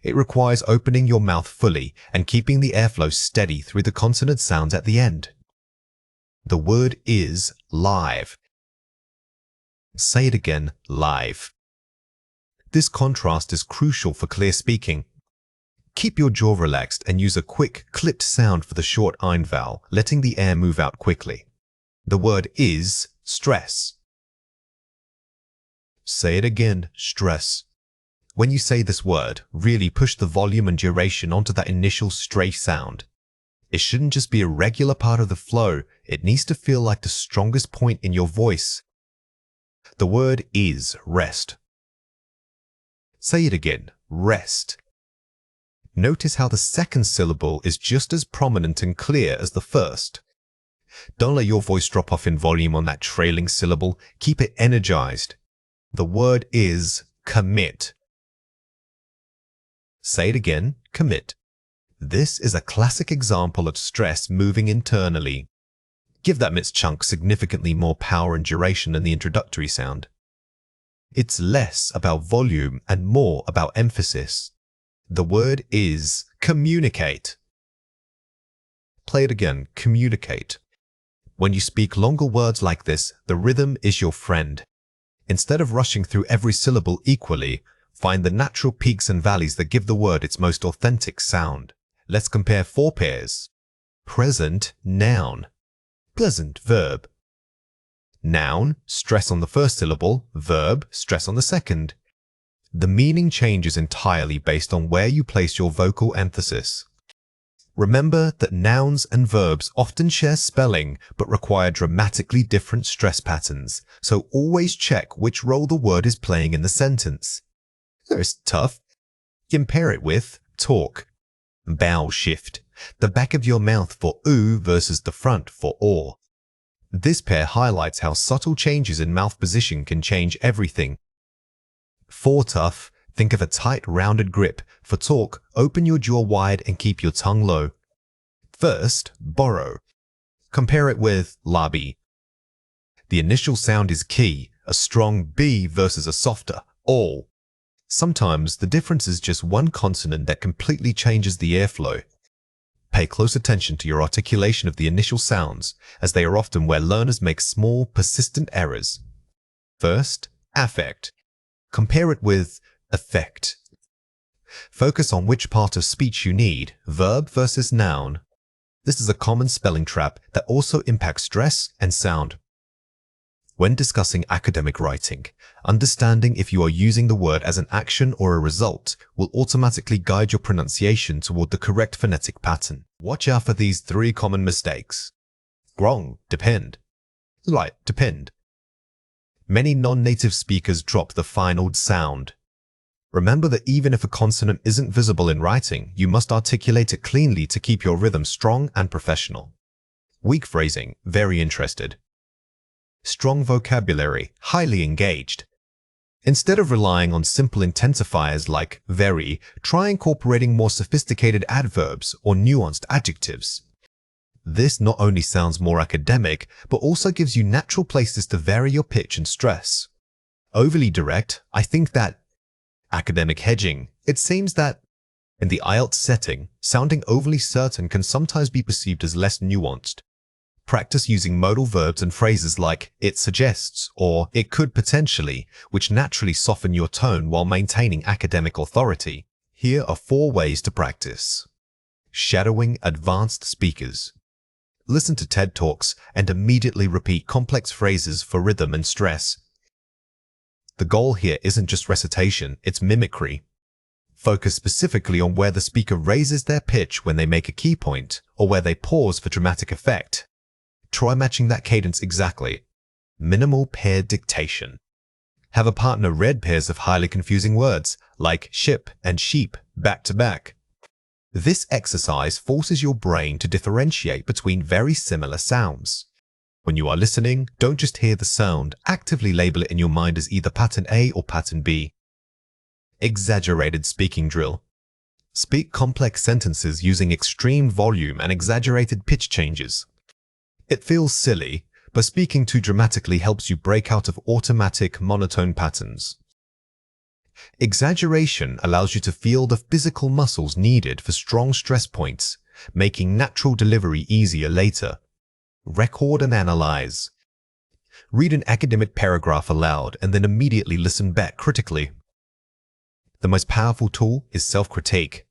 It requires opening your mouth fully and keeping the airflow steady through the consonant sounds at the end. The word is live. Say it again, live. This contrast is crucial for clear speaking. Keep your jaw relaxed and use a quick, clipped sound for the short ein vowel, letting the air move out quickly. The word is stress. Say it again, stress. When you say this word, really push the volume and duration onto that initial stray sound. It shouldn't just be a regular part of the flow, it needs to feel like the strongest point in your voice. The word is rest. Say it again, rest. Notice how the second syllable is just as prominent and clear as the first. Don't let your voice drop off in volume on that trailing syllable, keep it energized. The word is commit. Say it again, commit. This is a classic example of stress moving internally. Give that mid chunk significantly more power and duration than the introductory sound. It's less about volume and more about emphasis. The word is communicate. Play it again, communicate. When you speak longer words like this, the rhythm is your friend. Instead of rushing through every syllable equally, find the natural peaks and valleys that give the word its most authentic sound. Let's compare 4 pairs. Present noun. Present verb. Noun, stress on the first syllable, verb, stress on the second. The meaning changes entirely based on where you place your vocal emphasis. Remember that nouns and verbs often share spelling but require dramatically different stress patterns, so always check which role the word is playing in the sentence. It's tough. Compare it with talk. Vowel shift. The back of your mouth for oo versus the front for or. This pair highlights how subtle changes in mouth position can change everything. For tough, think of a tight, rounded grip. For talk, open your jaw wide and keep your tongue low. First, borrow. Compare it with lobby. The initial sound is key, a strong B versus a softer all. Sometimes the difference is just one consonant that completely changes the airflow. Pay close attention to your articulation of the initial sounds, as they are often where learners make small, persistent errors. First, affect. Compare it with effect. Focus on which part of speech you need, verb versus noun. This is a common spelling trap that also impacts stress and sound. When discussing academic writing, understanding if you are using the word as an action or a result will automatically guide your pronunciation toward the correct phonetic pattern. Watch out for these 3 common mistakes. Wrong, depend. Right, depend. Many non-native speakers drop the final sound. Remember that even if a consonant isn't visible in writing, you must articulate it cleanly to keep your rhythm strong and professional. Weak phrasing, very interested. Strong vocabulary, highly engaged. Instead of relying on simple intensifiers like very, try incorporating more sophisticated adverbs or nuanced adjectives. This not only sounds more academic, but also gives you natural places to vary your pitch and stress. Overly direct, I think that academic hedging. It seems that in the IELTS setting, sounding overly certain can sometimes be perceived as less nuanced. Practice using modal verbs and phrases like it suggests or it could potentially, which naturally soften your tone while maintaining academic authority. Here are 4 ways to practice. Shadowing advanced speakers. Listen to TED Talks and immediately repeat complex phrases for rhythm and stress. The goal here isn't just recitation, it's mimicry. Focus specifically on where the speaker raises their pitch when they make a key point or where they pause for dramatic effect. Try matching that cadence exactly. Minimal paired dictation. Have a partner read pairs of highly confusing words like ship and sheep back to back. This exercise forces your brain to differentiate between very similar sounds. When you are listening, don't just hear the sound, actively label it in your mind as either pattern A or pattern B. Exaggerated speaking drill. Speak complex sentences using extreme volume and exaggerated pitch changes. It feels silly, but speaking too dramatically helps you break out of automatic monotone patterns. Exaggeration allows you to feel the physical muscles needed for strong stress points, making natural delivery easier later. Record and analyze. Read an academic paragraph aloud and then immediately listen back critically. The most powerful tool is self-critique.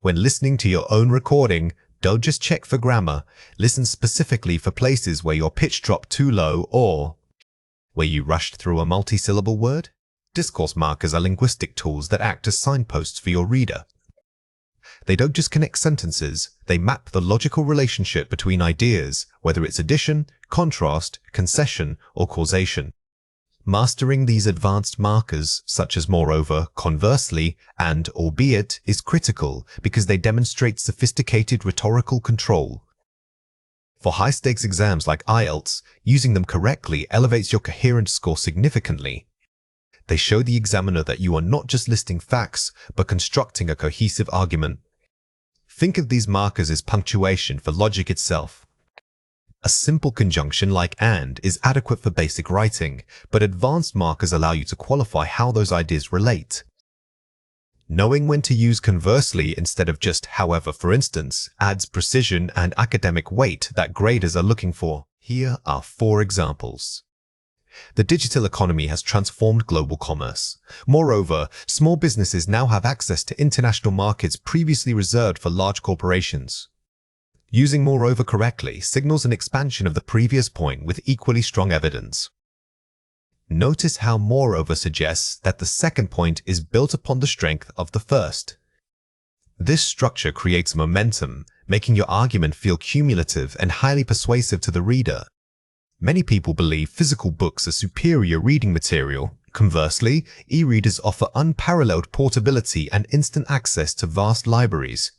When listening to your own recording, don't just check for grammar, listen specifically for places where your pitch dropped too low or where you rushed through a multi-syllable word. Discourse markers are linguistic tools that act as signposts for your reader. They don't just connect sentences, they map the logical relationship between ideas, whether it's addition, contrast, concession, or causation. Mastering these advanced markers, such as moreover, conversely, and albeit, is critical because they demonstrate sophisticated rhetorical control. For high-stakes exams like IELTS, using them correctly elevates your coherence score significantly. They show the examiner that you are not just listing facts, but constructing a cohesive argument. Think of these markers as punctuation for logic itself. A simple conjunction like and is adequate for basic writing, but advanced markers allow you to qualify how those ideas relate. Knowing when to use conversely instead of just however, for instance, adds precision and academic weight that graders are looking for. Here are 4 examples. The digital economy has transformed global commerce. Moreover, small businesses now have access to international markets previously reserved for large corporations. Using moreover correctly signals an expansion of the previous point with equally strong evidence. Notice how moreover suggests that the second point is built upon the strength of the first. This structure creates momentum, making your argument feel cumulative and highly persuasive to the reader. Many people believe physical books are superior reading material. Conversely, e-readers offer unparalleled portability and instant access to vast libraries.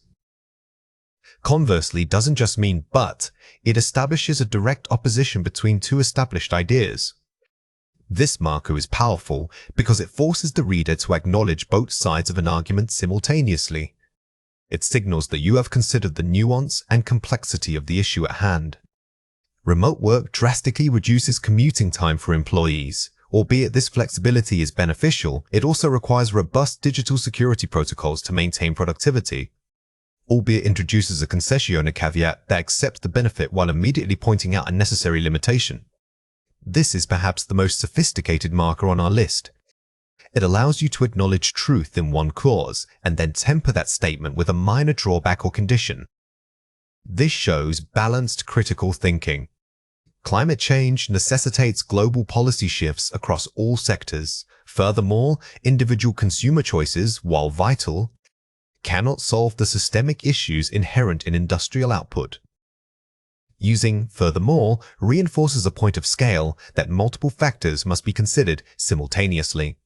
Conversely doesn't just mean but, it establishes a direct opposition between 2 established ideas. This marker is powerful because it forces the reader to acknowledge both sides of an argument simultaneously. It signals that you have considered the nuance and complexity of the issue at hand. Remote work drastically reduces commuting time for employees. Albeit this flexibility is beneficial, it also requires robust digital security protocols to maintain productivity. Albeit introduces a concession caveat that accepts the benefit while immediately pointing out a necessary limitation. This is perhaps the most sophisticated marker on our list. It allows you to acknowledge truth in one clause and then temper that statement with a minor drawback or condition. This shows balanced critical thinking. Climate change necessitates global policy shifts across all sectors. Furthermore, individual consumer choices, while vital, cannot solve the systemic issues inherent in industrial output. Using furthermore reinforces a point of scale that multiple factors must be considered simultaneously.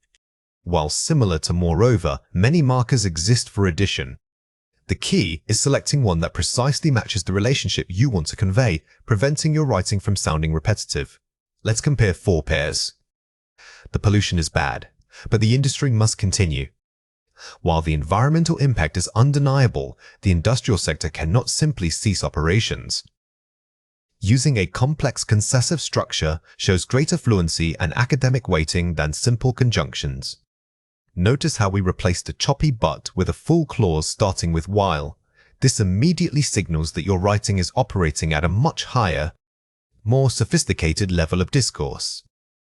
While similar to moreover, many markers exist for addition. The key is selecting one that precisely matches the relationship you want to convey, preventing your writing from sounding repetitive. Let's compare 4 pairs. The pollution is bad, but the industry must continue. While the environmental impact is undeniable, the industrial sector cannot simply cease operations. Using a complex concessive structure shows greater fluency and academic weighting than simple conjunctions. Notice how we replace the choppy but with a full clause starting with while. This immediately signals that your writing is operating at a much higher, more sophisticated level of discourse.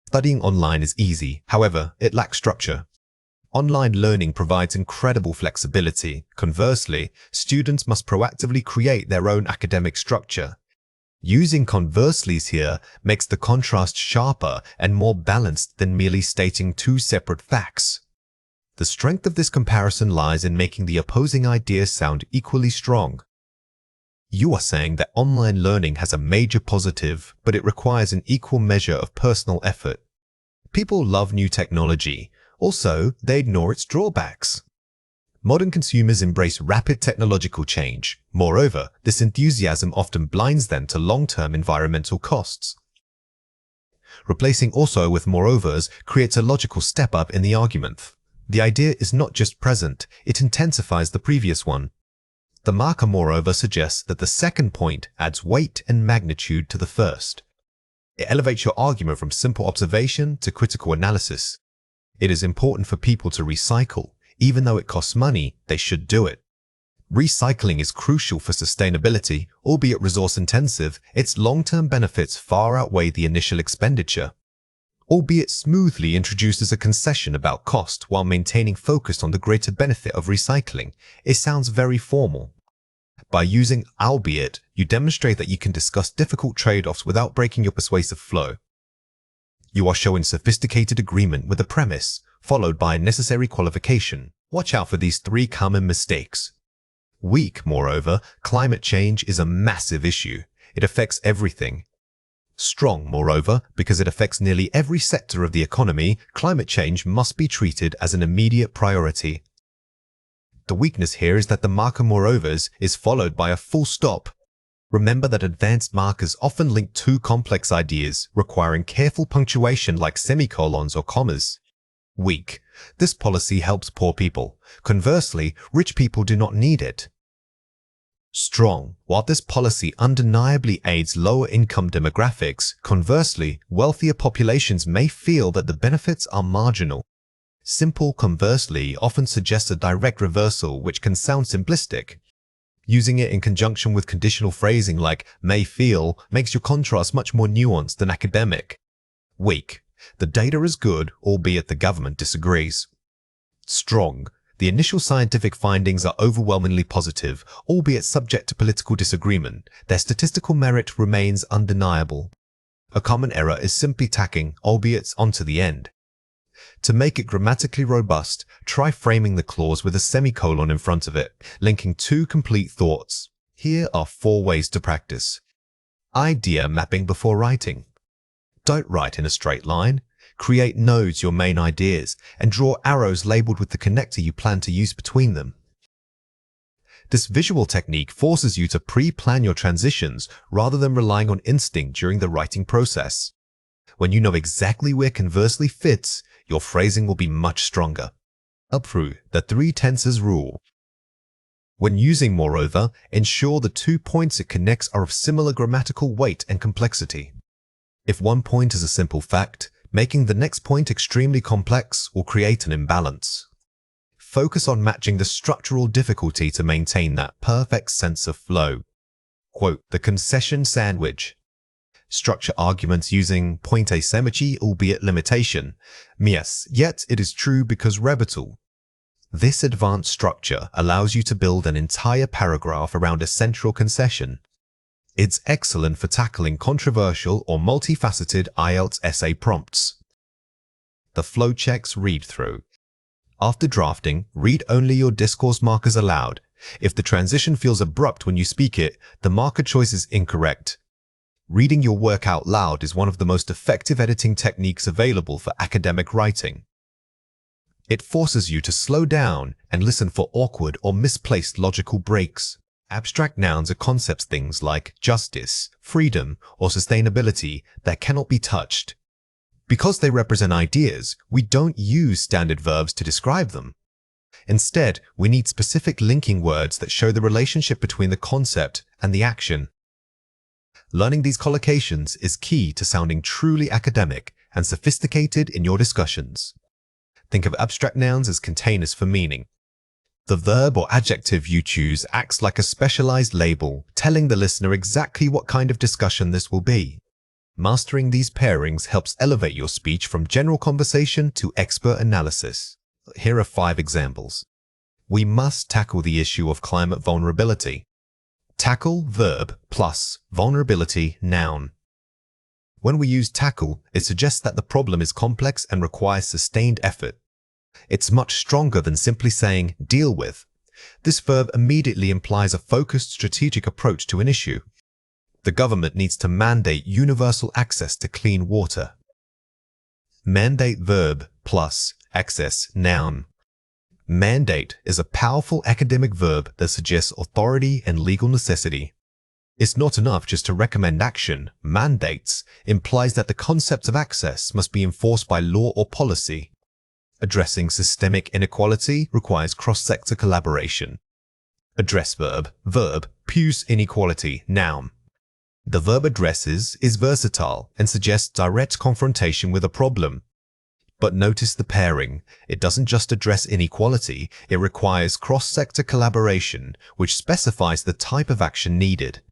Studying online is easy, however, it lacks structure. Online learning provides incredible flexibility. Conversely, students must proactively create their own academic structure. Using converselys here makes the contrast sharper and more balanced than merely stating 2 separate facts. The strength of this comparison lies in making the opposing ideas sound equally strong. You are saying that online learning has a major positive, but it requires an equal measure of personal effort. People love new technology. Also, they ignore its drawbacks. Modern consumers embrace rapid technological change. Moreover, this enthusiasm often blinds them to long-term environmental costs. Replacing also with moreovers creates a logical step up in the argument. The idea is not just present, it intensifies the previous one. The marker moreover suggests that the second point adds weight and magnitude to the first. It elevates your argument from simple observation to critical analysis. It is important for people to recycle. Even though it costs money, they should do it. Recycling is crucial for sustainability, albeit resource-intensive. Its long-term benefits far outweigh the initial expenditure. Albeit smoothly introduces a concession about cost while maintaining focus on the greater benefit of recycling. It sounds very formal. By using albeit, you demonstrate that you can discuss difficult trade-offs without breaking your persuasive flow. You are showing sophisticated agreement with the premise, followed by a necessary qualification. Watch out for these 3 common mistakes. Weak, moreover, climate change is a massive issue. It affects everything. Strong, moreover, because it affects nearly every sector of the economy, climate change must be treated as an immediate priority. The weakness here is that the marker moreovers is followed by a full stop. Remember that advanced markers often link 2 complex ideas, requiring careful punctuation like semicolons or commas. Weak. This policy helps poor people. Conversely, rich people do not need it. Strong. While this policy undeniably aids lower-income demographics, conversely, wealthier populations may feel that the benefits are marginal. Simple, conversely, often suggests a direct reversal, which can sound simplistic. Using it in conjunction with conditional phrasing like may feel makes your contrast much more nuanced than academic. Weak. The data is good, albeit the government disagrees. Strong. The initial scientific findings are overwhelmingly positive, albeit subject to political disagreement. Their statistical merit remains undeniable. A common error is simply tacking albeit onto the end. To make it grammatically robust, try framing the clause with a semicolon in front of it, linking 2 complete thoughts. Here are 4 ways to practice. Idea mapping before writing. Don't write in a straight line. Create nodes your main ideas and draw arrows labeled with the connector you plan to use between them. This visual technique forces you to pre-plan your transitions rather than relying on instinct during the writing process. When you know exactly where conversely fits, your phrasing will be much stronger. Up through the 3 tenses rule. When using moreover, ensure the 2 points it connects are of similar grammatical weight and complexity. If one point is a simple fact, making the next point extremely complex will create an imbalance. Focus on matching the structural difficulty to maintain that perfect sense of flow. Quote, the concession sandwich. Structure arguments using point asymmetry, albeit limitation. Yes, yet it is true because rebuttal. This advanced structure allows you to build an entire paragraph around a central concession. It's excellent for tackling controversial or multifaceted IELTS essay prompts. The flow checks read-through. After drafting, read only your discourse markers aloud. If the transition feels abrupt when you speak it, the marker choice is incorrect. Reading your work out loud is one of the most effective editing techniques available for academic writing. It forces you to slow down and listen for awkward or misplaced logical breaks. Abstract nouns are concepts, things like justice, freedom, or sustainability that cannot be touched. Because they represent ideas, we don't use standard verbs to describe them. Instead, we need specific linking words that show the relationship between the concept and the action. Learning these collocations is key to sounding truly academic and sophisticated in your discussions. Think of abstract nouns as containers for meaning. The verb or adjective you choose acts like a specialized label, telling the listener exactly what kind of discussion this will be. Mastering these pairings helps elevate your speech from general conversation to expert analysis. Here are 5 examples. We must tackle the issue of climate vulnerability. Tackle, verb, plus vulnerability, noun. When we use tackle, it suggests that the problem is complex and requires sustained effort. It's much stronger than simply saying deal with. This verb immediately implies a focused strategic approach to an issue. The government needs to mandate universal access to clean water. Mandate, verb, plus access, noun. Mandate is a powerful academic verb that suggests authority and legal necessity. It's not enough just to recommend action. Mandates implies that the concept of access must be enforced by law or policy. Addressing systemic inequality requires cross-sector collaboration. Address verb, puce inequality, noun. The verb addresses is versatile and suggests direct confrontation with a problem. But notice the pairing. It doesn't just address inequality, it requires cross-sector collaboration, which specifies the type of action needed.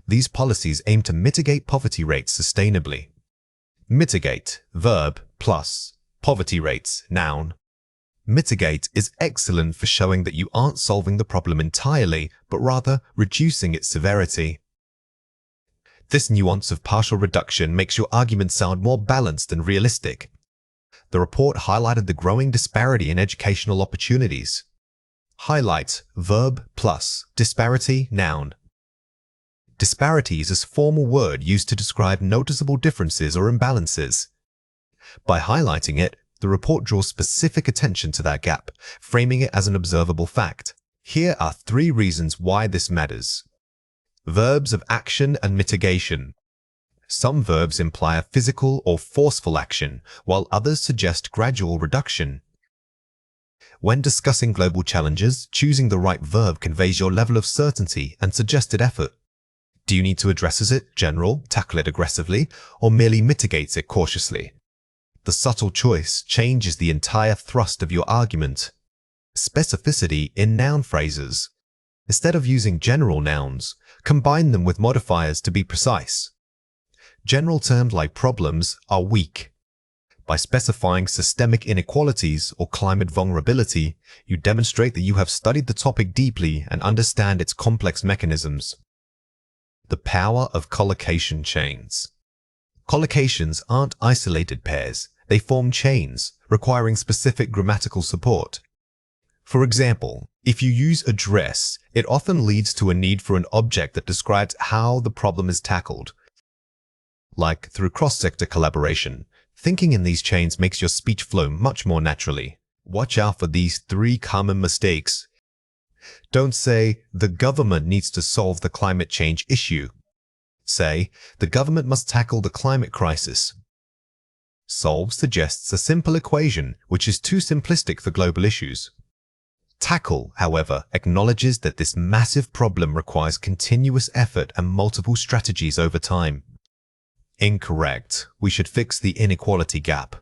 These policies aim to mitigate poverty rates sustainably. Mitigate, verb, plus poverty rates, noun. Mitigate is excellent for showing that you aren't solving the problem entirely, but rather reducing its severity. This nuance of partial reduction makes your argument sound more balanced and realistic. The report highlighted the growing disparity in educational opportunities. Highlight, verb, plus disparity, noun. Disparities is a formal word used to describe noticeable differences or imbalances. By highlighting it, the report draws specific attention to that gap, framing it as an observable fact. Here are 3 reasons why this matters. Verbs of action and mitigation. Some verbs imply a physical or forceful action, while others suggest gradual reduction. When discussing global challenges, choosing the right verb conveys your level of certainty and suggested effort. Do you need to address it, general, tackle it aggressively, or merely mitigate it cautiously? The subtle choice changes the entire thrust of your argument. Specificity in noun phrases. Instead of using general nouns, combine them with modifiers to be precise. General terms like problems are weak. By specifying systemic inequalities or climate vulnerability, you demonstrate that you have studied the topic deeply and understand its complex mechanisms. The power of collocation chains. Collocations aren't isolated pairs, they form chains, requiring specific grammatical support. For example, if you use address, it often leads to a need for an object that describes how the problem is tackled. Like through cross-sector collaboration, thinking in these chains makes your speech flow much more naturally. Watch out for these 3 common mistakes. Don't say, the government needs to solve the climate change issue. Say, the government must tackle the climate crisis. Solve suggests a simple equation, which is too simplistic for global issues. Tackle, however, acknowledges that this massive problem requires continuous effort and multiple strategies over time. Incorrect. We should fix the inequality gap.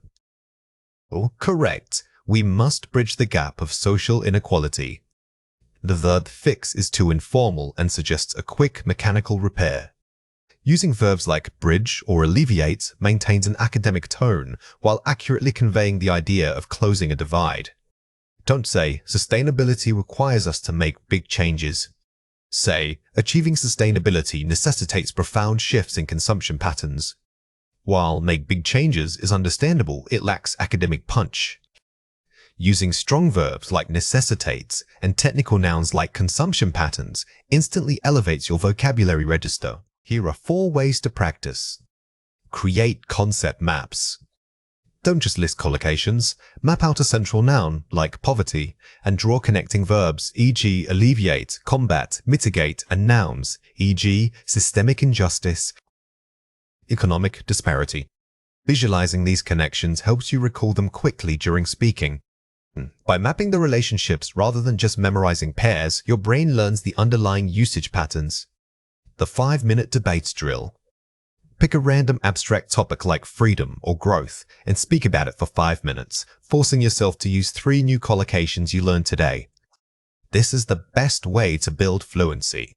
Or correct. We must bridge the gap of social inequality. The verb fix is too informal and suggests a quick mechanical repair. Using verbs like bridge or alleviate maintains an academic tone while accurately conveying the idea of closing a divide. Don't say, sustainability requires us to make big changes. Say, achieving sustainability necessitates profound shifts in consumption patterns. While make big changes is understandable, it lacks academic punch. Using strong verbs like necessitates and technical nouns like consumption patterns instantly elevates your vocabulary register. Here are 4 ways to practice. Create concept maps. Don't just list collocations. Map out a central noun, like poverty, and draw connecting verbs, e.g. alleviate, combat, mitigate, and nouns, e.g. systemic injustice, economic disparity. Visualizing these connections helps you recall them quickly during speaking. By mapping the relationships rather than just memorizing pairs, your brain learns the underlying usage patterns. The 5-minute debates drill. Pick a random abstract topic like freedom or growth and speak about it for 5 minutes, forcing yourself to use 3 new collocations you learned today. This is the best way to build fluency.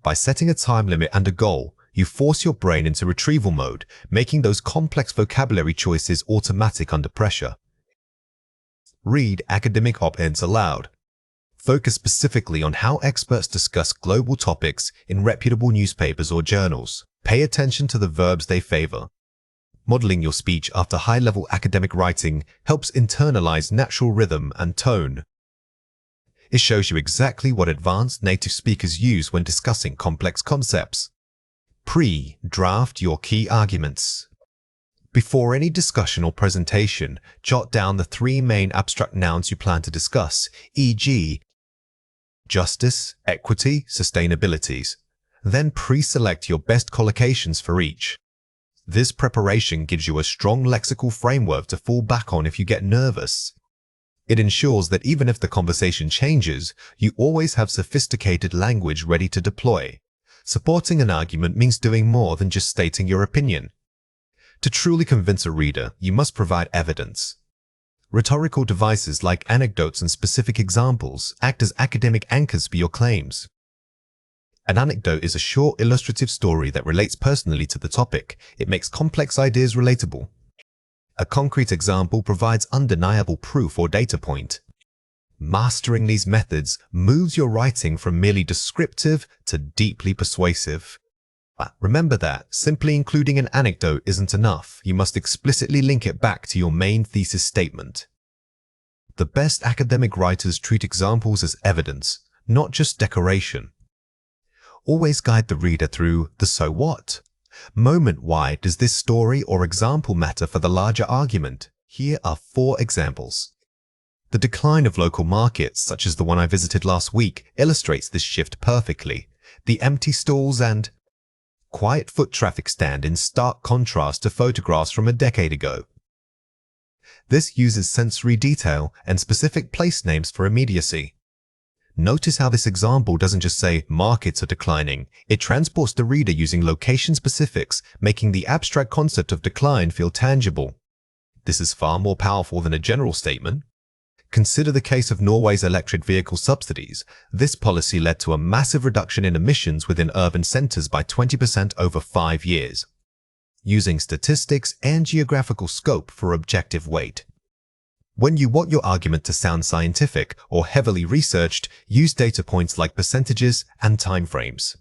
By setting a time limit and a goal, you force your brain into retrieval mode, making those complex vocabulary choices automatic under pressure. Read academic op-eds aloud. Focus specifically on how experts discuss global topics in reputable newspapers or journals. Pay attention to the verbs they favor. Modeling your speech after high-level academic writing helps internalize natural rhythm and tone. It shows you exactly what advanced native speakers use when discussing complex concepts. Pre-draft your key arguments. Before any discussion or presentation, jot down the 3 main abstract nouns you plan to discuss, e.g. justice, equity, sustainabilities. Then pre-select your best collocations for each. This preparation gives you a strong lexical framework to fall back on if you get nervous. It ensures that even if the conversation changes, you always have sophisticated language ready to deploy. Supporting an argument means doing more than just stating your opinion. To truly convince a reader, you must provide evidence. Rhetorical devices like anecdotes and specific examples act as academic anchors for your claims. An anecdote is a short illustrative story that relates personally to the topic. It makes complex ideas relatable. A concrete example provides undeniable proof or data point. Mastering these methods moves your writing from merely descriptive to deeply persuasive. But remember that simply including an anecdote isn't enough. You must explicitly link it back to your main thesis statement. The best academic writers treat examples as evidence, not just decoration. Always guide the reader through the so what moment. Why does this story or example matter for the larger argument? Here are 4 examples. The decline of local markets, such as the one I visited last week, illustrates this shift perfectly. The empty stalls and quiet foot traffic stand in stark contrast to photographs from a decade ago. This uses sensory detail and specific place names for immediacy. Notice how this example doesn't just say markets are declining. It transports the reader using location specifics, making the abstract concept of decline feel tangible. This is far more powerful than a general statement. Consider the case of Norway's electric vehicle subsidies. This policy led to a massive reduction in emissions within urban centers by 20% over 5 years. Using statistics and geographical scope for objective weight. When you want your argument to sound scientific or heavily researched, use data points like percentages and timeframes.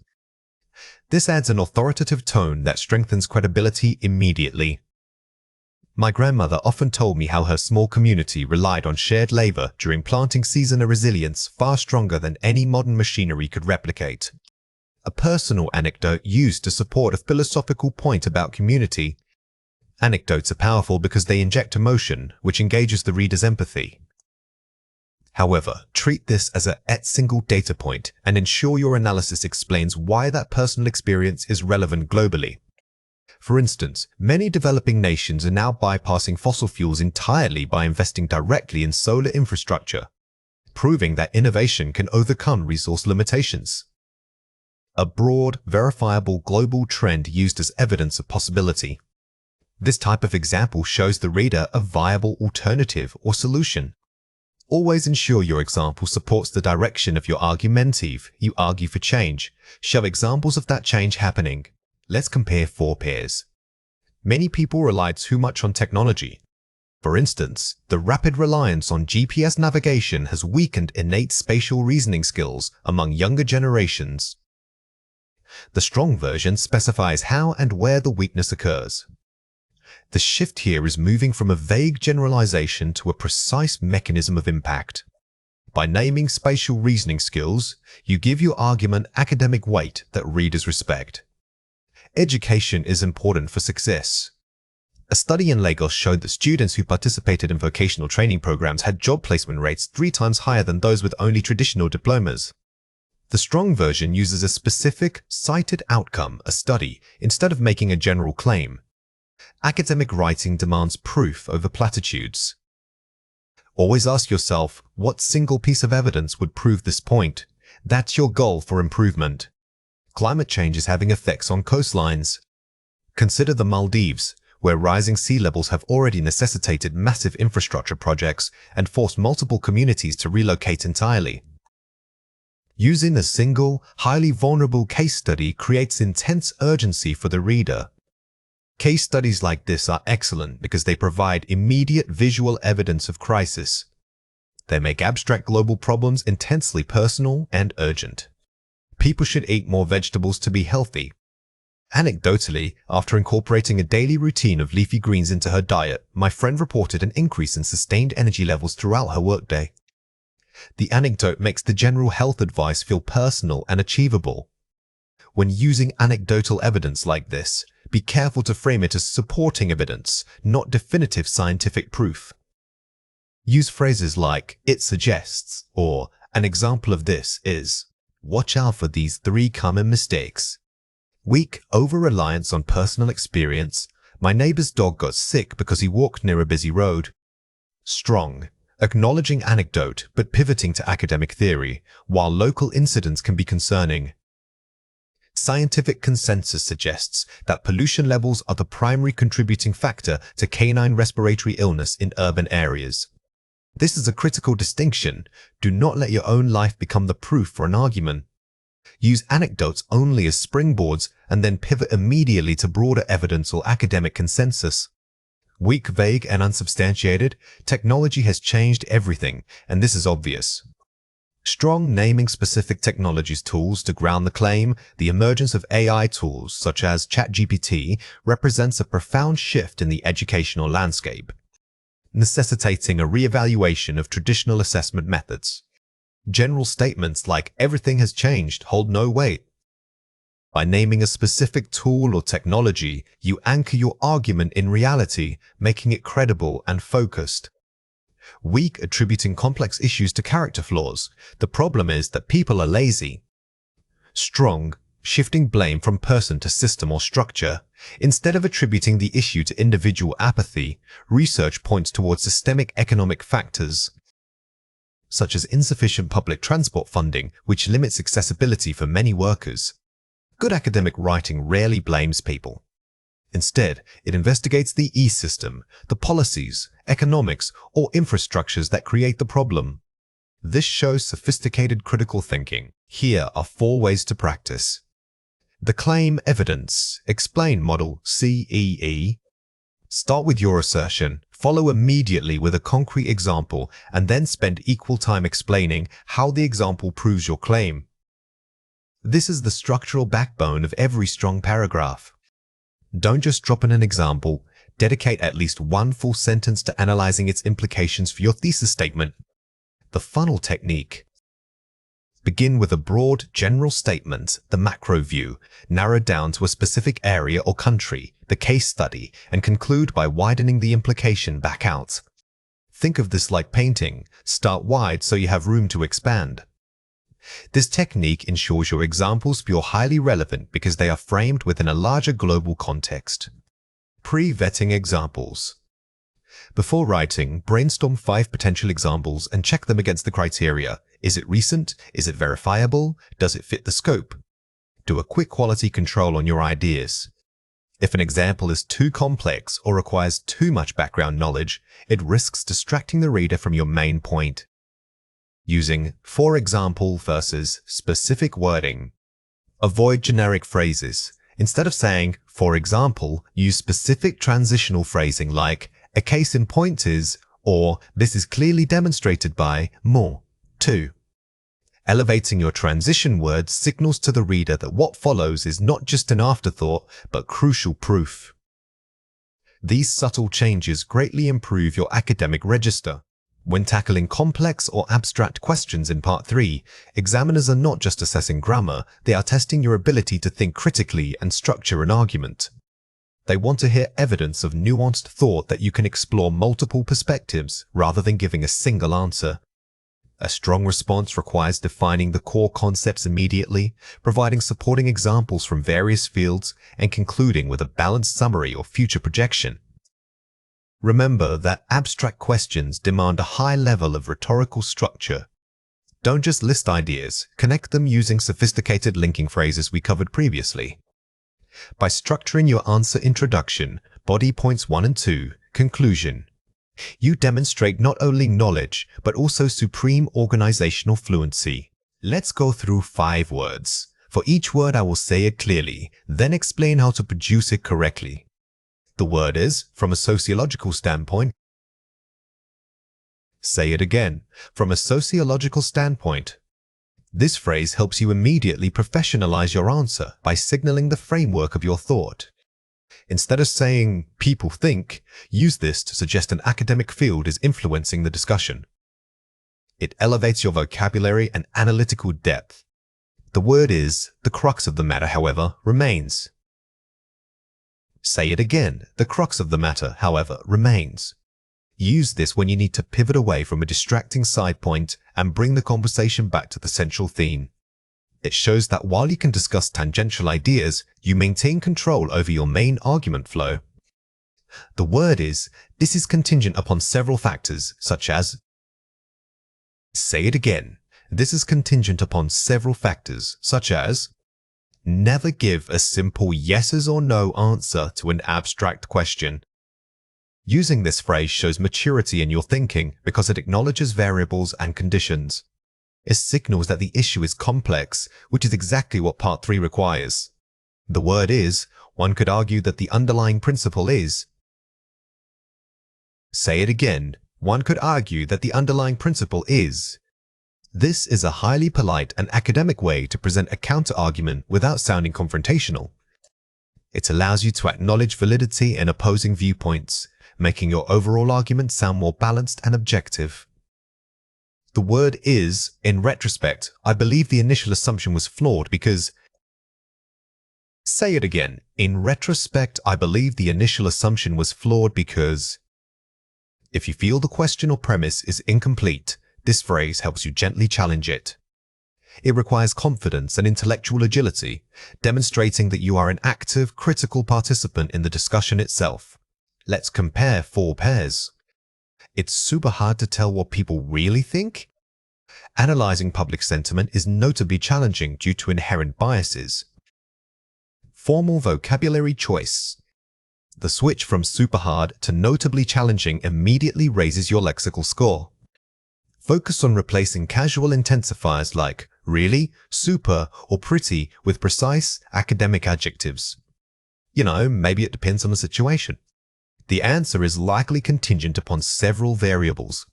This adds an authoritative tone that strengthens credibility immediately. My grandmother often told me how her small community relied on shared labor during planting season, a resilience far stronger than any modern machinery could replicate. A personal anecdote used to support a philosophical point about community. Anecdotes are powerful because they inject emotion, which engages the reader's empathy. However, treat this as a single data point and ensure your analysis explains why that personal experience is relevant globally. For instance, many developing nations are now bypassing fossil fuels entirely by investing directly in solar infrastructure, proving that innovation can overcome resource limitations. A broad, verifiable global trend used as evidence of possibility. This type of example shows the reader a viable alternative or solution. Always ensure your example supports the direction of your argumentative. You argue for change. Show examples of that change happening. Let's compare 4 pairs. Many people rely too much on technology. For instance, the rapid reliance on GPS navigation has weakened innate spatial reasoning skills among younger generations. The strong version specifies how and where the weakness occurs. The shift here is moving from a vague generalization to a precise mechanism of impact. By naming spatial reasoning skills, you give your argument academic weight that readers respect. Education is important for success. A study in Lagos showed that students who participated in vocational training programs had job placement rates 3 times higher than those with only traditional diplomas. The strong version uses a specific, cited outcome, a study, instead of making a general claim. Academic writing demands proof over platitudes. Always ask yourself, what single piece of evidence would prove this point? That's your goal for improvement. Climate change is having effects on coastlines. Consider the Maldives, where rising sea levels have already necessitated massive infrastructure projects and forced multiple communities to relocate entirely. Using a single, highly vulnerable case study creates intense urgency for the reader. Case studies like this are excellent because they provide immediate visual evidence of crisis. They make abstract global problems intensely personal and urgent. People should eat more vegetables to be healthy. Anecdotally, after incorporating a daily routine of leafy greens into her diet, my friend reported an increase in sustained energy levels throughout her workday. The anecdote makes the general health advice feel personal and achievable. When using anecdotal evidence like this, be careful to frame it as supporting evidence, not definitive scientific proof. Use phrases like, "it suggests," or "an example of this is." Watch out for these 3 common mistakes. Weak over-reliance on personal experience. My neighbor's dog got sick because he walked near a busy road. Strong. Acknowledging anecdote but pivoting to academic theory, while local incidents can be concerning. Scientific consensus suggests that pollution levels are the primary contributing factor to canine respiratory illness in urban areas. This is a critical distinction. Do not let your own life become the proof for an argument. Use anecdotes only as springboards and then pivot immediately to broader evidence or academic consensus. Weak, vague, and unsubstantiated, technology has changed everything, and this is obvious. Strong, naming specific technologies tools to ground the claim. The emergence of AI tools such as ChatGPT represents a profound shift in the educational landscape, necessitating a re-evaluation of traditional assessment methods. General statements like "everything has changed" hold no weight. By naming a specific tool or technology, you anchor your argument in reality, making it credible and focused. Weak, attributing complex issues to character flaws. The problem is that people are lazy. Strong, shifting blame from person to system or structure. Instead of attributing the issue to individual apathy, research points towards systemic economic factors, such as insufficient public transport funding, which limits accessibility for many workers. Good academic writing rarely blames people. Instead, it investigates the e-system, the policies, economics, or infrastructures that create the problem. This shows sophisticated critical thinking. Here are 4 ways to practice. The claim, evidence, explain model, CEE. Start with your assertion, follow immediately with a concrete example, and then spend equal time explaining how the example proves your claim. This is the structural backbone of every strong paragraph. Don't just drop in an example, dedicate at least 1 full sentence to analyzing its implications for your thesis statement. The funnel technique. Begin with a broad, general statement, the macro view, narrowed down to a specific area or country, the case study, and conclude by widening the implication back out. Think of this like painting. Start wide so you have room to expand. This technique ensures your examples feel highly relevant because they are framed within a larger global context. Pre-vetting examples. Before writing, brainstorm 5 potential examples and check them against the criteria. Is it recent? Is it verifiable? Does it fit the scope? Do a quick quality control on your ideas. If an example is too complex or requires too much background knowledge, it risks distracting the reader from your main point. Using for example versus specific wording. Avoid generic phrases. Instead of saying, for example, use specific transitional phrasing like, A case in point is, or this is clearly demonstrated by, more. 2. Elevating your transition words signals to the reader that what follows is not just an afterthought, but crucial proof. These subtle changes greatly improve your academic register. When tackling complex or abstract questions in Part 3, examiners are not just assessing grammar, they are testing your ability to think critically and structure an argument. They want to hear evidence of nuanced thought that you can explore multiple perspectives rather than giving a single answer. A strong response requires defining the core concepts immediately, providing supporting examples from various fields, and concluding with a balanced summary or future projection. Remember that abstract questions demand a high level of rhetorical structure. Don't just list ideas, connect them using sophisticated linking phrases we covered previously. By structuring your answer introduction, body points 1 and 2, conclusion, you demonstrate not only knowledge, but also supreme organizational fluency. Let's go through 5 words. For each word I will say it clearly, then explain how to produce it correctly. The word is, from a sociological standpoint. Say it again, from a sociological standpoint. This phrase helps you immediately professionalize your answer by signaling the framework of your thought. Instead of saying, people think, use this to suggest an academic field is influencing the discussion. It elevates your vocabulary and analytical depth. The word is, the crux of the matter, however, remains. Say it again, the crux of the matter, however, remains. Use this when you need to pivot away from a distracting side point and bring the conversation back to the central theme. It shows that while you can discuss tangential ideas, you maintain control over your main argument flow. The word is, this is contingent upon several factors, such as. Say it again. This is contingent upon several factors, such as. Never give a simple yeses or no answer to an abstract question. Using this phrase shows maturity in your thinking because it acknowledges variables and conditions. It signals that the issue is complex, which is exactly what Part 3 requires. The word is, one could argue that the underlying principle is. Say it again. One could argue that the underlying principle is. This is a highly polite and academic way to present a counter-argument without sounding confrontational. It allows you to acknowledge validity in opposing viewpoints, making your overall argument sound more balanced and objective. The word is, in retrospect, I believe the initial assumption was flawed because. Say it again. In retrospect, I believe the initial assumption was flawed because. If you feel the question or premise is incomplete, this phrase helps you gently challenge it. It requires confidence and intellectual agility, demonstrating that you are an active, critical participant in the discussion itself. Let's compare 4 pairs. It's super hard to tell what people really think. Analyzing public sentiment is notably challenging due to inherent biases. Formal vocabulary choice. The switch from super hard to notably challenging immediately raises your lexical score. Focus on replacing casual intensifiers like really, super, or pretty with precise academic adjectives. Maybe it depends on the situation. The answer is likely contingent upon several variables.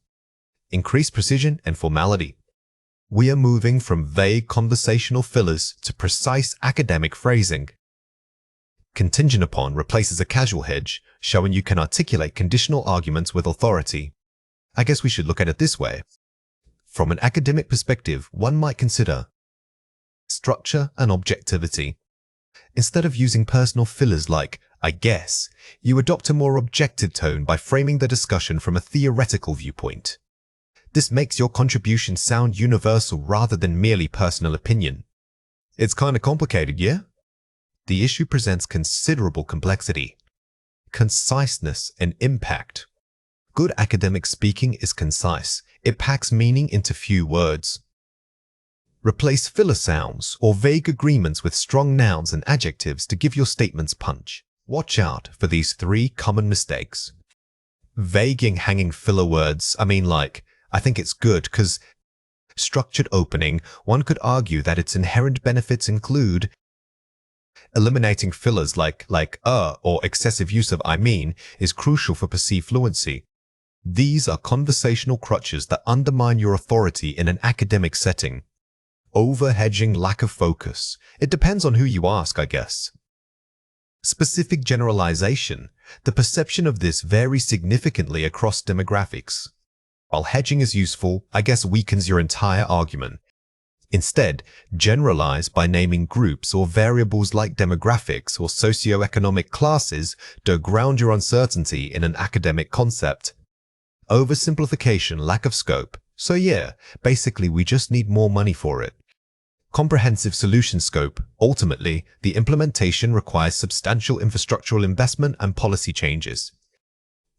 Increased precision and formality. We are moving from vague conversational fillers to precise academic phrasing. Contingent upon replaces a casual hedge, showing you can articulate conditional arguments with authority. I guess we should look at it this way. From an academic perspective, one might consider structure and objectivity. Instead of using personal fillers like, I guess, you adopt a more objective tone by framing the discussion from a theoretical viewpoint. This makes your contribution sound universal rather than merely personal opinion. It's kind of complicated, yeah? The issue presents considerable complexity, conciseness, and impact. Good academic speaking is concise. It packs meaning into few words. Replace filler sounds or vague agreements with strong nouns and adjectives to give your statements punch. Watch out for these 3 common mistakes. Vague and hanging filler words, I think it's good because structured opening, one could argue that its inherent benefits include Eliminating fillers like or excessive use of I mean is crucial for perceived fluency. These are conversational crutches that undermine your authority in an academic setting. Over-hedging, lack of focus. It depends on who you ask, I guess. Specific generalization. The perception of this varies significantly across demographics. While hedging is useful, I guess weakens your entire argument. Instead, generalize by naming groups or variables like demographics or socioeconomic classes to ground your uncertainty in an academic concept. Oversimplification, lack of scope. So yeah, basically we just need more money for it. Comprehensive solution scope. Ultimately, the implementation requires substantial infrastructural investment and policy changes.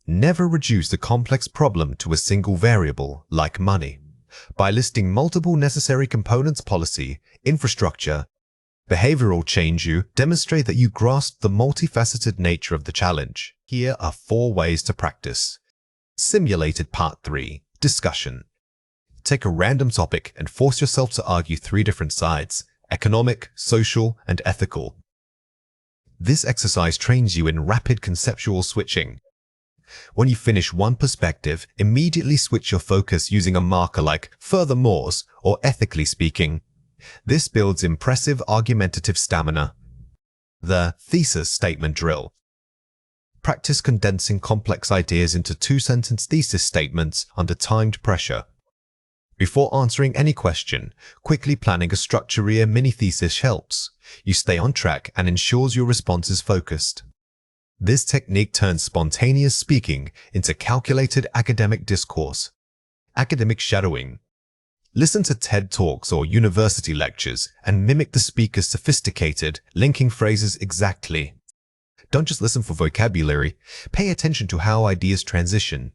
Never reduce a complex problem to a single variable, like money. By listing multiple necessary components, policy, infrastructure, behavioral change, you demonstrate that you grasp the multifaceted nature of the challenge. Here are 4 ways to practice. Simulated Part 3. Discussion. Take a random topic and force yourself to argue 3 different sides: economic, social, and ethical. This exercise trains you in rapid conceptual switching. When you finish one perspective, immediately switch your focus using a marker like furthermore's or ethically speaking. This builds impressive argumentative stamina. The thesis statement drill. Practice condensing complex ideas into 2-sentence thesis statements under timed pressure. Before answering any question, quickly planning a structure mini-thesis helps. You stay on track and ensures your response is focused. This technique turns spontaneous speaking into calculated academic discourse. Academic shadowing. Listen to TED Talks or university lectures and mimic the speaker's sophisticated, linking phrases exactly. Don't just listen for vocabulary, pay attention to how ideas transition.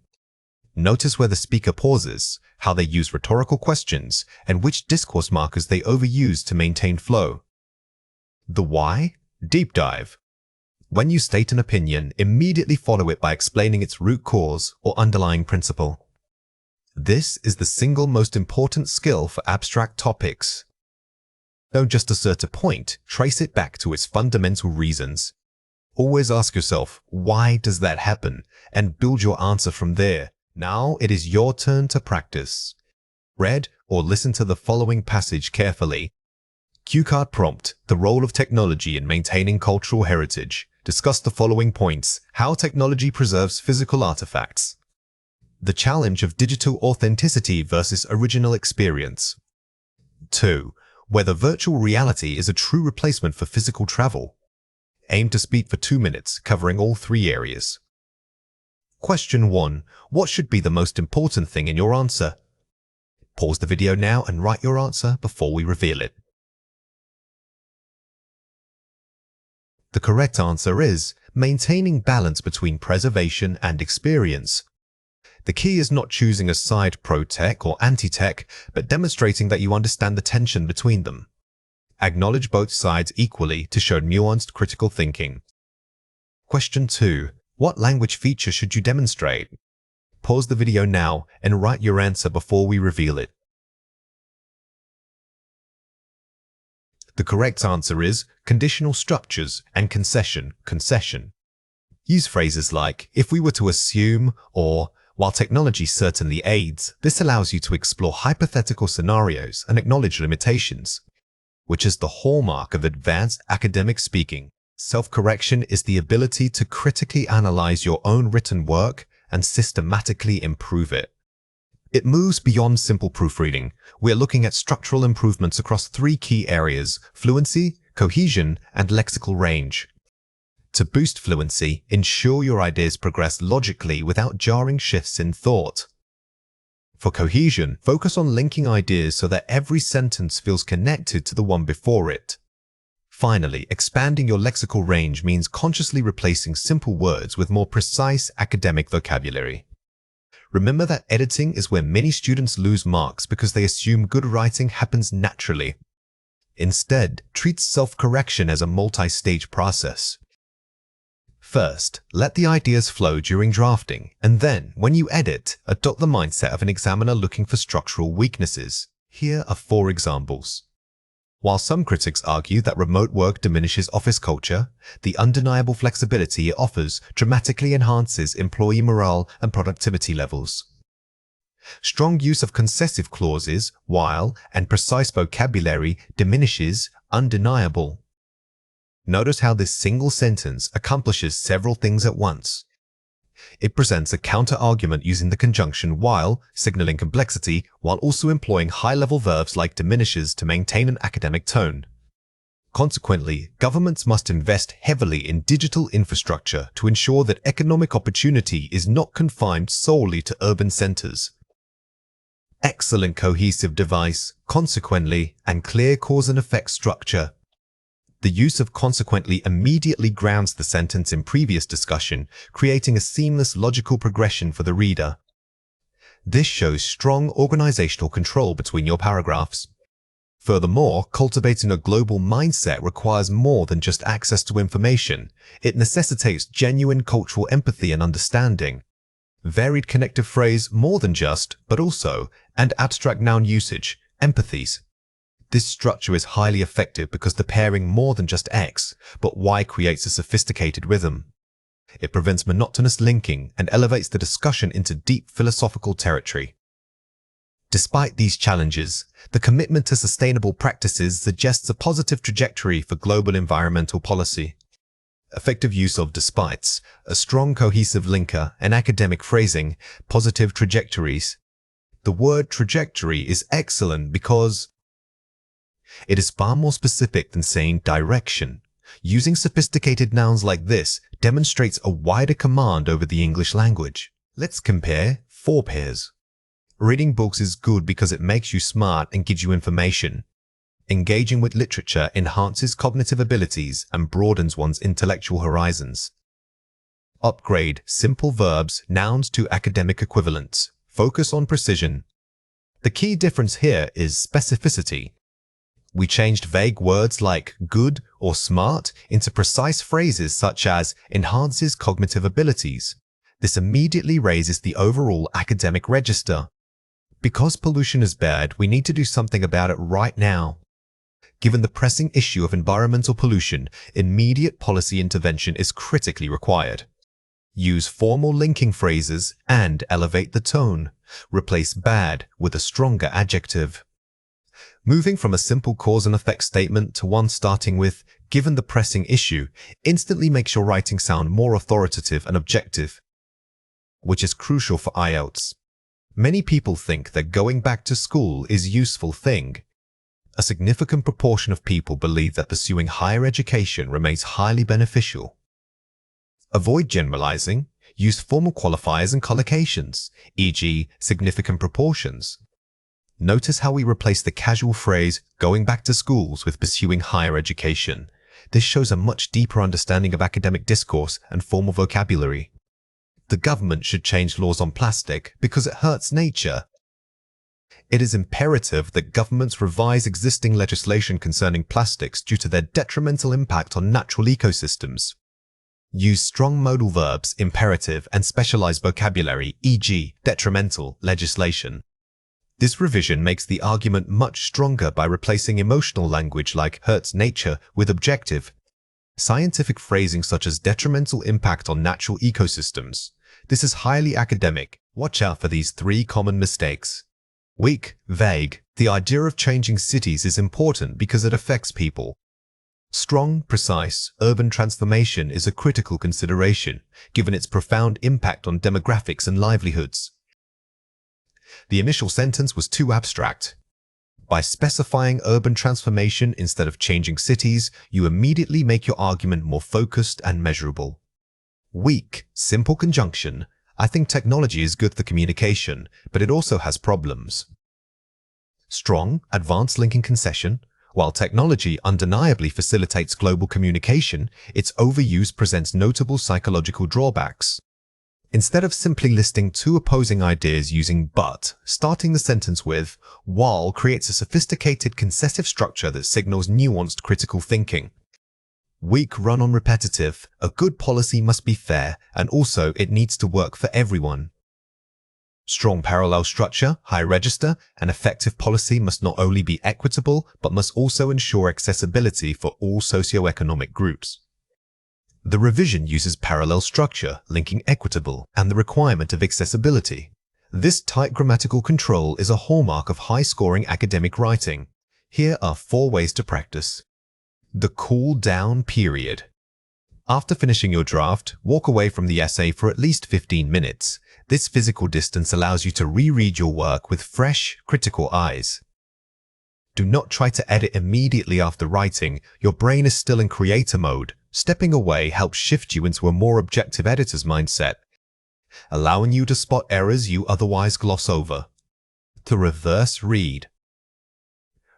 Notice where the speaker pauses, how they use rhetorical questions, and which discourse markers they overuse to maintain flow. The why? Deep dive. When you state an opinion, immediately follow it by explaining its root cause or underlying principle. This is the single most important skill for abstract topics. Don't just assert a point, trace it back to its fundamental reasons. Always ask yourself, why does that happen? And build your answer from there. Now it is your turn to practice. Read or listen to the following passage carefully. Cue card prompt: the role of technology in maintaining cultural heritage. Discuss the following points: how technology preserves physical artifacts. The challenge of digital authenticity versus original experience. 2. Whether virtual reality is a true replacement for physical travel. Aim to speak for 2 minutes, covering all 3 areas. Question 1. What should be the most important thing in your answer? Pause the video now and write your answer before we reveal it. The correct answer is maintaining balance between preservation and experience. The key is not choosing a side pro-tech or anti-tech, but demonstrating that you understand the tension between them. Acknowledge both sides equally to show nuanced critical thinking. Question 2. What language feature should you demonstrate? Pause the video now and write your answer before we reveal it. The correct answer is conditional structures and concession. Use phrases like, if we were to assume, or while technology certainly aids. This allows you to explore hypothetical scenarios and acknowledge limitations, which is the hallmark of advanced academic speaking. Self-correction is the ability to critically analyze your own written work and systematically improve it. It moves beyond simple proofreading. We're looking at structural improvements across 3 key areas: fluency, cohesion, and lexical range. To boost fluency, ensure your ideas progress logically without jarring shifts in thought. For cohesion, focus on linking ideas so that every sentence feels connected to the one before it. Finally, expanding your lexical range means consciously replacing simple words with more precise academic vocabulary. Remember that editing is where many students lose marks because they assume good writing happens naturally. Instead, treat self-correction as a multi-stage process. First, let the ideas flow during drafting, and then, when you edit, adopt the mindset of an examiner looking for structural weaknesses. Here are 4 examples. While some critics argue that remote work diminishes office culture, the undeniable flexibility it offers dramatically enhances employee morale and productivity levels. Strong use of concessive clauses, while, and precise vocabulary diminishes undeniable. Notice how this single sentence accomplishes several things at once. It presents a counter-argument using the conjunction while, signaling complexity, while also employing high-level verbs like diminishes to maintain an academic tone. Consequently, governments must invest heavily in digital infrastructure to ensure that economic opportunity is not confined solely to urban centers. Excellent cohesive device, consequently, and clear cause and effect structure. The use of consequently immediately grounds the sentence in previous discussion, creating a seamless logical progression for the reader. This shows strong organizational control between your paragraphs. Furthermore, cultivating a global mindset requires more than just access to information. It necessitates genuine cultural empathy and understanding. Varied connective phrase more than just, but also, and abstract noun usage, empathies. This structure is highly effective because the pairing more than just X, but Y creates a sophisticated rhythm. It prevents monotonous linking and elevates the discussion into deep philosophical territory. Despite these challenges, the commitment to sustainable practices suggests a positive trajectory for global environmental policy. Effective use of despites, a strong cohesive linker, and academic phrasing, positive trajectories. The word trajectory is excellent because it is far more specific than saying direction. Using sophisticated nouns like this demonstrates a wider command over the English language. Let's compare four pairs. Reading books is good because it makes you smart and gives you information. Engaging with literature enhances cognitive abilities and broadens one's intellectual horizons. Upgrade simple verbs, nouns to academic equivalents. Focus on precision. The key difference here is specificity. We changed vague words like good or smart into precise phrases such as enhances cognitive abilities. This immediately raises the overall academic register. Because pollution is bad, we need to do something about it right now. Given the pressing issue of environmental pollution, immediate policy intervention is critically required. Use formal linking phrases and elevate the tone. Replace bad with a stronger adjective. Moving from a simple cause and effect statement to one starting with, given the pressing issue, instantly makes your writing sound more authoritative and objective, which is crucial for IELTS. Many people think that going back to school is a useful thing. A significant proportion of people believe that pursuing higher education remains highly beneficial. Avoid generalizing. Use formal qualifiers and collocations, e.g., significant proportions. Notice how we replace the casual phrase, going back to schools, with pursuing higher education. This shows a much deeper understanding of academic discourse and formal vocabulary. The government should change laws on plastic because it hurts nature. It is imperative that governments revise existing legislation concerning plastics due to their detrimental impact on natural ecosystems. Use strong modal verbs, imperative, and specialized vocabulary, e.g., detrimental legislation. This revision makes the argument much stronger by replacing emotional language like hurts nature with objective. Scientific phrasing such as detrimental impact on natural ecosystems. This is highly academic. Watch out for these three common mistakes. Weak, vague. The idea of changing cities is important because it affects people. Strong, precise, urban transformation is a critical consideration, given its profound impact on demographics and livelihoods. The initial sentence was too abstract. By specifying urban transformation instead of changing cities, you immediately make your argument more focused and measurable. Weak, simple conjunction. I think technology is good for communication, but it also has problems. Strong, advanced linking concession. While technology undeniably facilitates global communication, its overuse presents notable psychological drawbacks. Instead of simply listing two opposing ideas using but, starting the sentence with while creates a sophisticated concessive structure that signals nuanced critical thinking. Weak, run on repetitive. A good policy must be fair, and also it needs to work for everyone. Strong parallel structure, high register, and effective policy must not only be equitable, but must also ensure accessibility for all socioeconomic groups. The revision uses parallel structure, linking equitable, and the requirement of accessibility. This tight grammatical control is a hallmark of high-scoring academic writing. Here are 4 ways to practice. The cool-down period. After finishing your draft, walk away from the essay for at least 15 minutes. This physical distance allows you to reread your work with fresh, critical eyes. Do not try to edit immediately after writing. Your brain is still in creator mode. Stepping away helps shift you into a more objective editor's mindset, allowing you to spot errors you otherwise gloss over. To reverse read.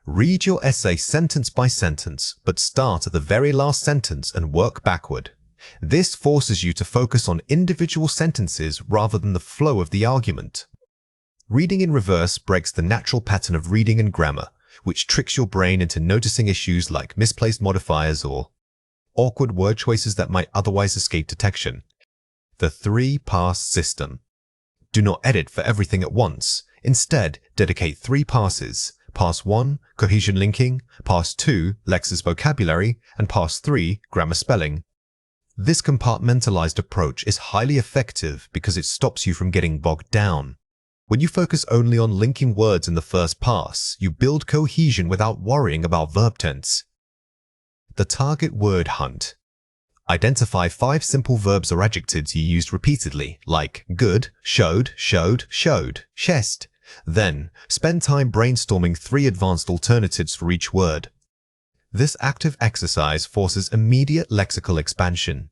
Read your essay sentence by sentence, but start at the very last sentence and work backward. This forces you to focus on individual sentences rather than the flow of the argument. Reading in reverse breaks the natural pattern of reading and grammar, which tricks your brain into noticing issues like misplaced modifiers or awkward word choices that might otherwise escape detection. The 3-pass system. Do not edit for everything at once. Instead, dedicate 3 passes. Pass 1, cohesion linking, Pass 2, lexis vocabulary, and Pass 3, grammar spelling. This compartmentalized approach is highly effective because it stops you from getting bogged down. When you focus only on linking words in the first pass, you build cohesion without worrying about verb tense. The target word hunt. Identify 5 simple verbs or adjectives you used repeatedly, like good, showed, chest. Then, spend time brainstorming 3 advanced alternatives for each word. This active exercise forces immediate lexical expansion.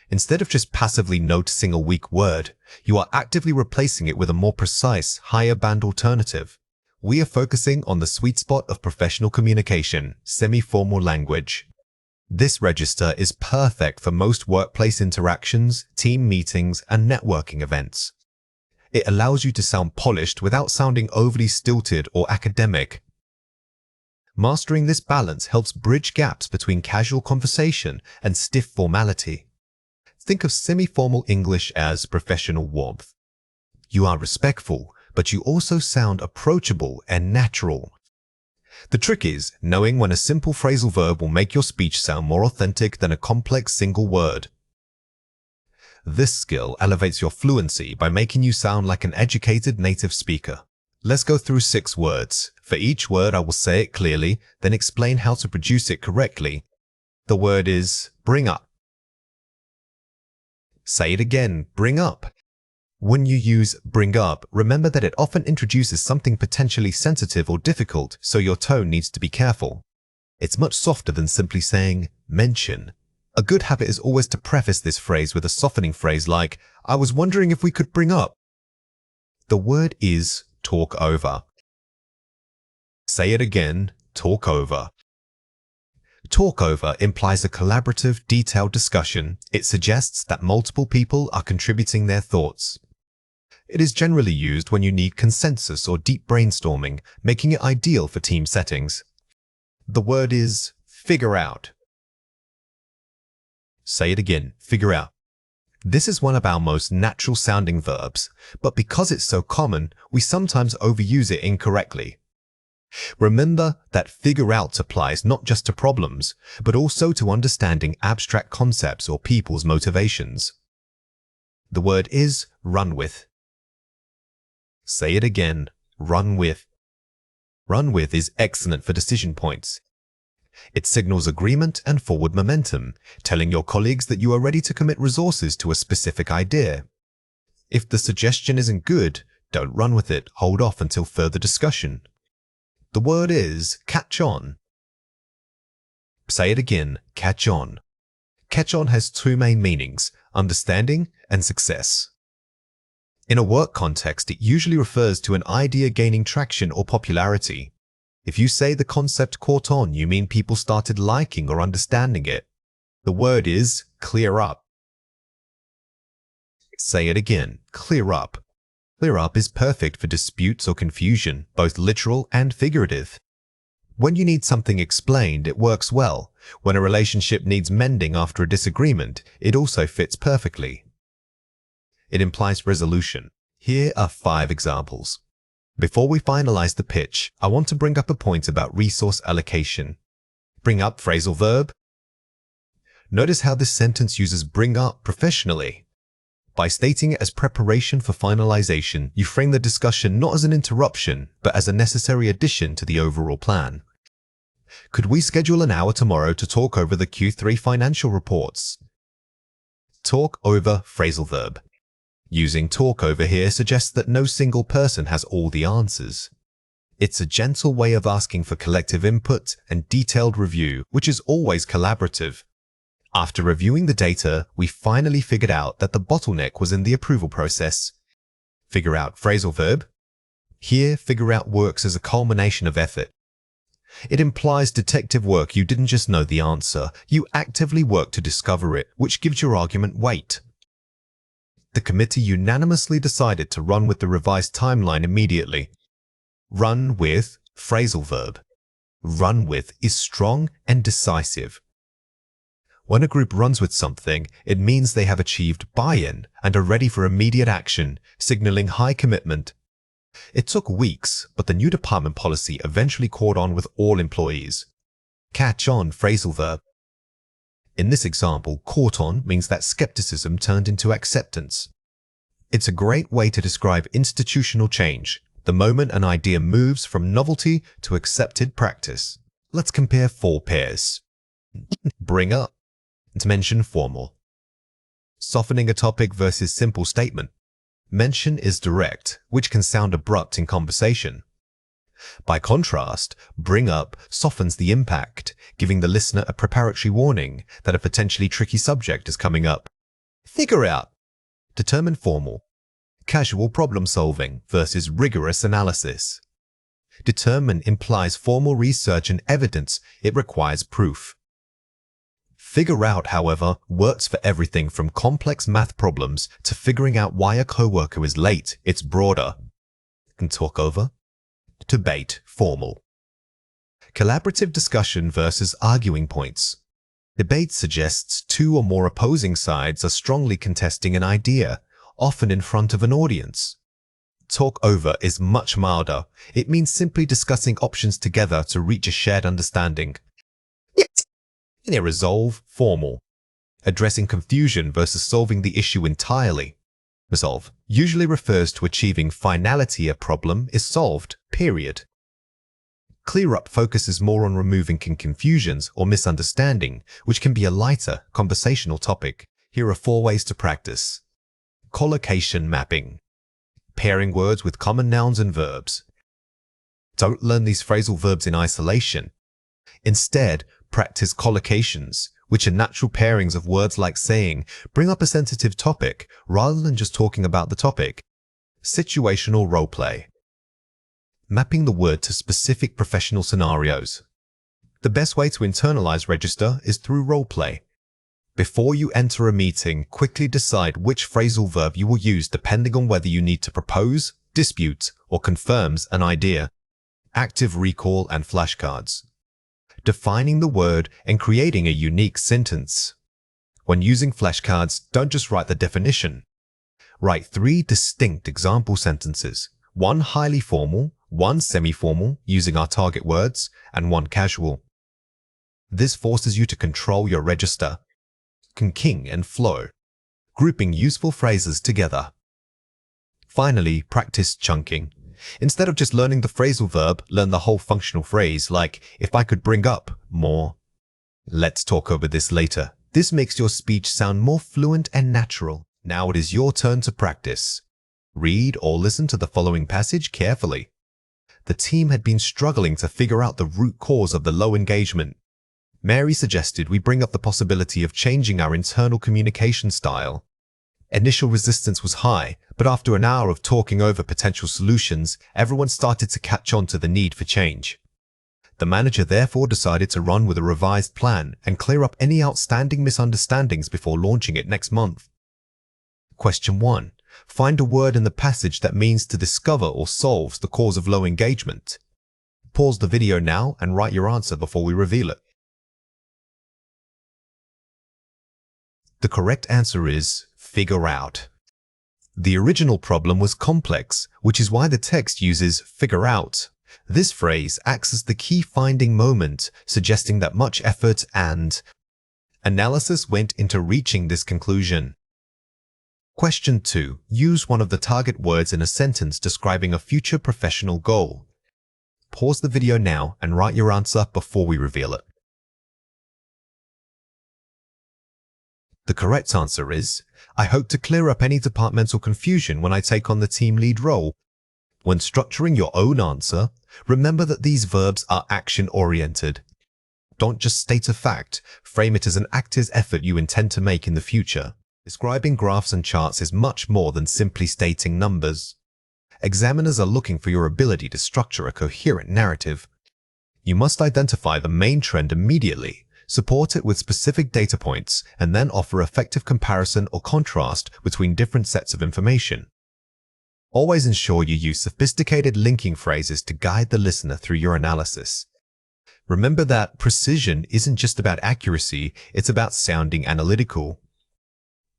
Instead of just passively noticing a weak word, you are actively replacing it with a more precise, higher band alternative. We are focusing on the sweet spot of professional communication, semi-formal language. This register is perfect for most workplace interactions, team meetings, and networking events. It allows you to sound polished without sounding overly stilted or academic. Mastering this balance helps bridge gaps between casual conversation and stiff formality. Think of semi-formal English as professional warmth. You are respectful, but you also sound approachable and natural. The trick is knowing when a simple phrasal verb will make your speech sound more authentic than a complex single word. This skill elevates your fluency by making you sound like an educated native speaker. Let's go through 6 words. For each word, I will say it clearly, then explain how to produce it correctly. The word is bring up. Say it again, bring up. When you use bring up, remember that it often introduces something potentially sensitive or difficult, so your tone needs to be careful. It's much softer than simply saying mention. A good habit is always to preface this phrase with a softening phrase like, I was wondering if we could bring up. The word is talk over. Say it again, talk over. Talk over implies a collaborative, detailed discussion. It suggests that multiple people are contributing their thoughts. It is generally used when you need consensus or deep brainstorming, making it ideal for team settings. The word is figure out. Say it again, figure out. This is one of our most natural sounding verbs, but because it's so common, we sometimes overuse it incorrectly. Remember that figure out applies not just to problems, but also to understanding abstract concepts or people's motivations. The word is run with. Say it again, run with. Run with is excellent for decision points. It signals agreement and forward momentum, telling your colleagues that you are ready to commit resources to a specific idea. If the suggestion isn't good, don't run with it, hold off until further discussion. The word is catch on. Say it again, catch on. Catch on has 2 main meanings, understanding and success. In a work context, it usually refers to an idea gaining traction or popularity. If you say the concept caught on, you mean people started liking or understanding it. The word is clear up. Say it again, clear up. Clear up is perfect for disputes or confusion, both literal and figurative. When you need something explained, it works well. When a relationship needs mending after a disagreement, it also fits perfectly. It implies resolution. Here are 5 examples. Before we finalize the pitch, I want to bring up a point about resource allocation. Bring up phrasal verb. Notice how this sentence uses bring up professionally. By stating it as preparation for finalization, you frame the discussion not as an interruption, but as a necessary addition to the overall plan. Could we schedule an hour tomorrow to talk over the Q3 financial reports? Talk over phrasal verb. Using talk over here suggests that no single person has all the answers. It's a gentle way of asking for collective input and detailed review, which is always collaborative. After reviewing the data, we finally figured out that the bottleneck was in the approval process. Figure out phrasal verb. Here, figure out works as a culmination of effort. It implies detective work. You didn't just know the answer, you actively worked to discover it, which gives your argument weight. The committee unanimously decided to run with the revised timeline immediately. Run with phrasal verb. Run with is strong and decisive. When a group runs with something, it means they have achieved buy-in and are ready for immediate action, signaling high commitment. It took weeks, but the new department policy eventually caught on with all employees. Catch on phrasal verb. In this example, caught on means that skepticism turned into acceptance. It's a great way to describe institutional change, the moment an idea moves from novelty to accepted practice. Let's compare 4 pairs. Bring up. To mention formal. Softening a topic versus simple statement. Mention is direct, which can sound abrupt in conversation. By contrast, bring up softens the impact, giving the listener a preparatory warning that a potentially tricky subject is coming up. Figure out. Determine formal. Casual problem solving versus rigorous analysis. Determine implies formal research and evidence. It requires proof. Figure out, however, works for everything from complex math problems to figuring out why a coworker is late. It's broader. Can talk over. Debate, formal. Collaborative discussion versus arguing points. Debate suggests 2 or more opposing sides are strongly contesting an idea, often in front of an audience. Talk over is much milder. It means simply discussing options together to reach a shared understanding. In a resolve, formal. Addressing confusion versus solving the issue entirely. Resolve usually refers to achieving finality. A problem is solved, period. Clear up focuses more on removing confusions or misunderstanding, which can be a lighter, conversational topic. Here are 4 ways to practice. Collocation mapping. Pairing words with common nouns and verbs. Don't learn these phrasal verbs in isolation. Instead, practice collocations, which are natural pairings of words like saying, bring up a sensitive topic, rather than just talking about the topic. Situational role play. Mapping the word to specific professional scenarios. The best way to internalize register is through role play. Before you enter a meeting, quickly decide which phrasal verb you will use depending on whether you need to propose, dispute, or confirms an idea. Active recall and flashcards. Defining the word and creating a unique sentence. When using flashcards, don't just write the definition. Write 3 distinct example sentences, 1 highly formal, 1 semi-formal using our target words, and 1 casual. This forces you to control your register. King and flow. Grouping useful phrases together. Finally, practice chunking. Instead of just learning the phrasal verb, learn the whole functional phrase, like, if I could bring up more. Let's talk over this later. This makes your speech sound more fluent and natural. Now it is your turn to practice. Read or listen to the following passage carefully. The team had been struggling to figure out the root cause of the low engagement. Mary suggested we bring up the possibility of changing our internal communication style. Initial resistance was high, but after an hour of talking over potential solutions, everyone started to catch on to the need for change. The manager therefore decided to run with a revised plan and clear up any outstanding misunderstandings before launching it next month. Question 1. Find a word in the passage that means to discover or solves the cause of low engagement. Pause the video now and write your answer before we reveal it. The correct answer is figure out. The original problem was complex, which is why the text uses figure out. This phrase acts as the key finding moment, suggesting that much effort and analysis went into reaching this conclusion. Question 2. Use one of the target words in a sentence describing a future professional goal. Pause the video now and write your answer before we reveal it. The correct answer is, I hope to clear up any departmental confusion when I take on the team lead role. When structuring your own answer, remember that these verbs are action-oriented. Don't just state a fact, frame it as an active effort you intend to make in the future. Describing graphs and charts is much more than simply stating numbers. Examiners are looking for your ability to structure a coherent narrative. You must identify the main trend immediately, support it with specific data points, and then offer effective comparison or contrast between different sets of information. Always ensure you use sophisticated linking phrases to guide the listener through your analysis. Remember that precision isn't just about accuracy, it's about sounding analytical.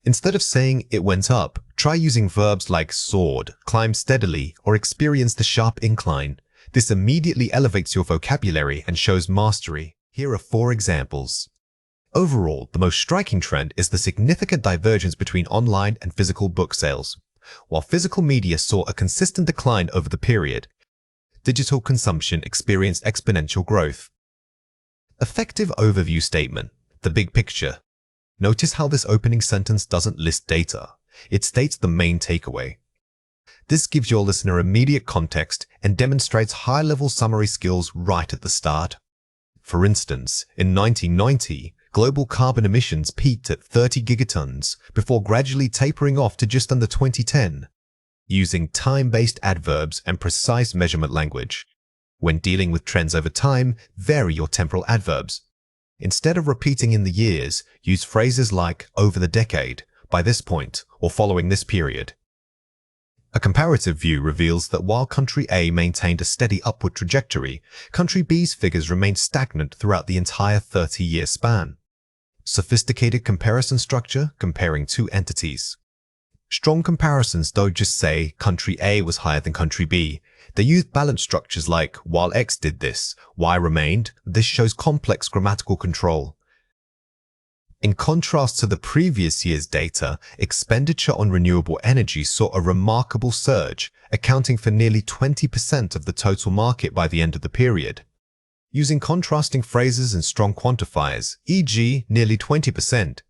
Instead of saying it went up, try using verbs like soared, climb steadily, or experience the sharp incline. This immediately elevates your vocabulary and shows mastery. Here are 4 examples. Overall, the most striking trend is the significant divergence between online and physical book sales. While physical media saw a consistent decline over the period, digital consumption experienced exponential growth. Effective overview statement. The big picture. Notice how this opening sentence doesn't list data. It states the main takeaway. This gives your listener immediate context and demonstrates high-level summary skills right at the start. For instance, in 1990, global carbon emissions peaked at 30 gigatons before gradually tapering off to just under 2010. Using time-based adverbs and precise measurement language. When dealing with trends over time, vary your temporal adverbs. Instead of repeating in the years, use phrases like over the decade, by this point, or following this period. A comparative view reveals that while country A maintained a steady upward trajectory, country B's figures remained stagnant throughout the entire 30-year span. Sophisticated comparison structure comparing 2 entities. Strong comparisons don't just say country A was higher than country B. They use balanced structures like while X did this, Y remained. This shows complex grammatical control. In contrast to the previous year's data, expenditure on renewable energy saw a remarkable surge, accounting for nearly 20% of the total market by the end of the period. Using contrasting phrases and strong quantifiers, e.g., nearly 20%.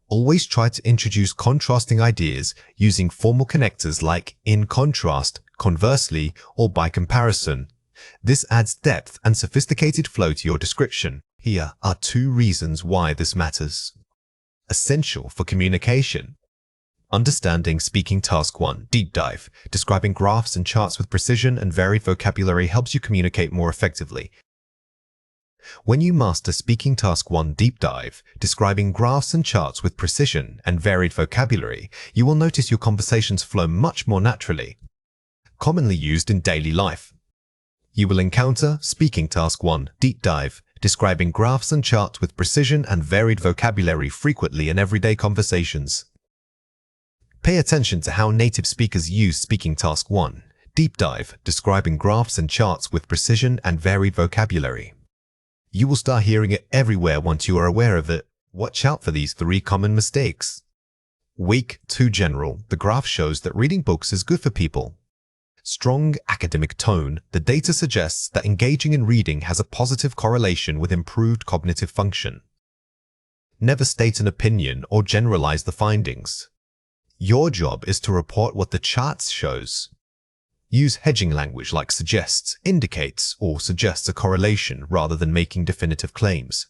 Always try to introduce contrasting ideas using formal connectors like in contrast, conversely, or by comparison. This adds depth and sophisticated flow to your description. Here are 2 reasons why this matters. Essential for communication. Understanding Speaking Task 1 Deep Dive. Describing graphs and charts with precision and varied vocabulary helps you communicate more effectively. When you master Speaking Task 1 Deep Dive, describing graphs and charts with precision and varied vocabulary, you will notice your conversations flow much more naturally. Commonly used in daily life. You will encounter Speaking Task 1 Deep Dive, describing graphs and charts with precision and varied vocabulary frequently in everyday conversations. Pay attention to how native speakers use Speaking Task 1 Deep Dive, describing graphs and charts with precision and varied vocabulary. You will start hearing it everywhere once you are aware of it. Watch out for these 3 common mistakes. Weak, too general. The graph shows that reading books is good for people. Strong academic tone. The data suggests that engaging in reading has a positive correlation with improved cognitive function. Never state an opinion or generalize the findings. Your job is to report what the charts shows. Use hedging language like suggests, indicates, or suggests a correlation rather than making definitive claims.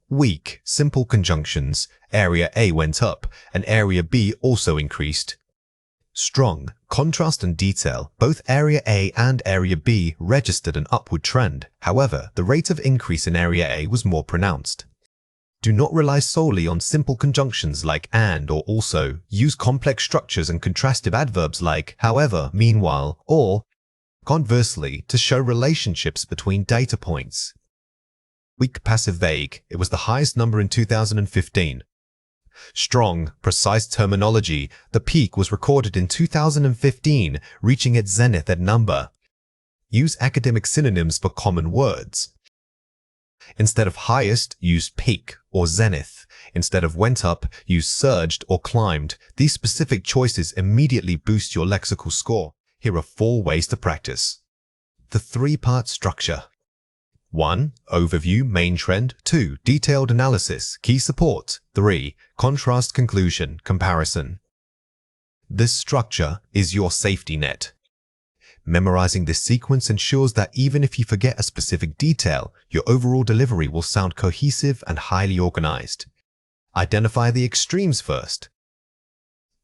Weak, simple conjunctions. Area A went up and area B also increased. Strong, contrast and detail. Both area A and area B registered an upward trend. However, the rate of increase in area A was more pronounced. Do not rely solely on simple conjunctions like and or also. Use complex structures and contrastive adverbs like however, meanwhile, or conversely to show relationships between data points. Weak passive vague. It was the highest number in 2015. Strong, precise terminology. The peak was recorded in 2015, reaching its zenith at number. Use academic synonyms for common words. Instead of highest, use peak or zenith. Instead of went up, use surged or climbed. These specific choices immediately boost your lexical score. Here are 4 ways to practice. The 3-part structure. 1. Overview, main trend. 2. Detailed analysis, key support. 3. Contrast, conclusion, comparison. This structure is your safety net. Memorizing this sequence ensures that even if you forget a specific detail, your overall delivery will sound cohesive and highly organized. Identify the extremes first.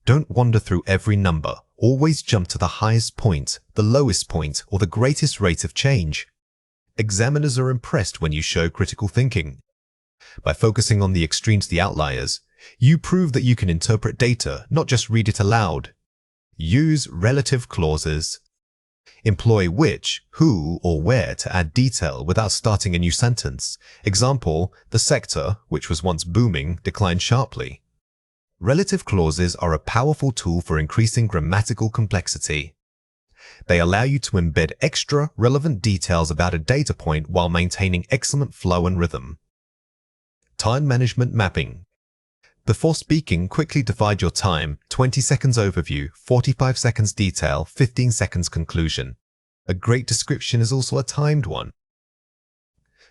Don't wander through every number. Always jump to the highest point, the lowest point, or the greatest rate of change. Examiners are impressed when you show critical thinking. By focusing on the extremes, the outliers, you prove that you can interpret data, not just read it aloud. Use relative clauses. Employ which, who, or where to add detail without starting a new sentence. Example, the sector, which was once booming, declined sharply. Relative clauses are a powerful tool for increasing grammatical complexity. They allow you to embed extra relevant details about a data point while maintaining excellent flow and rhythm. Time management mapping. Before speaking, quickly divide your time: 20 seconds overview, 45 seconds detail, 15 seconds conclusion. A great description is also a timed one.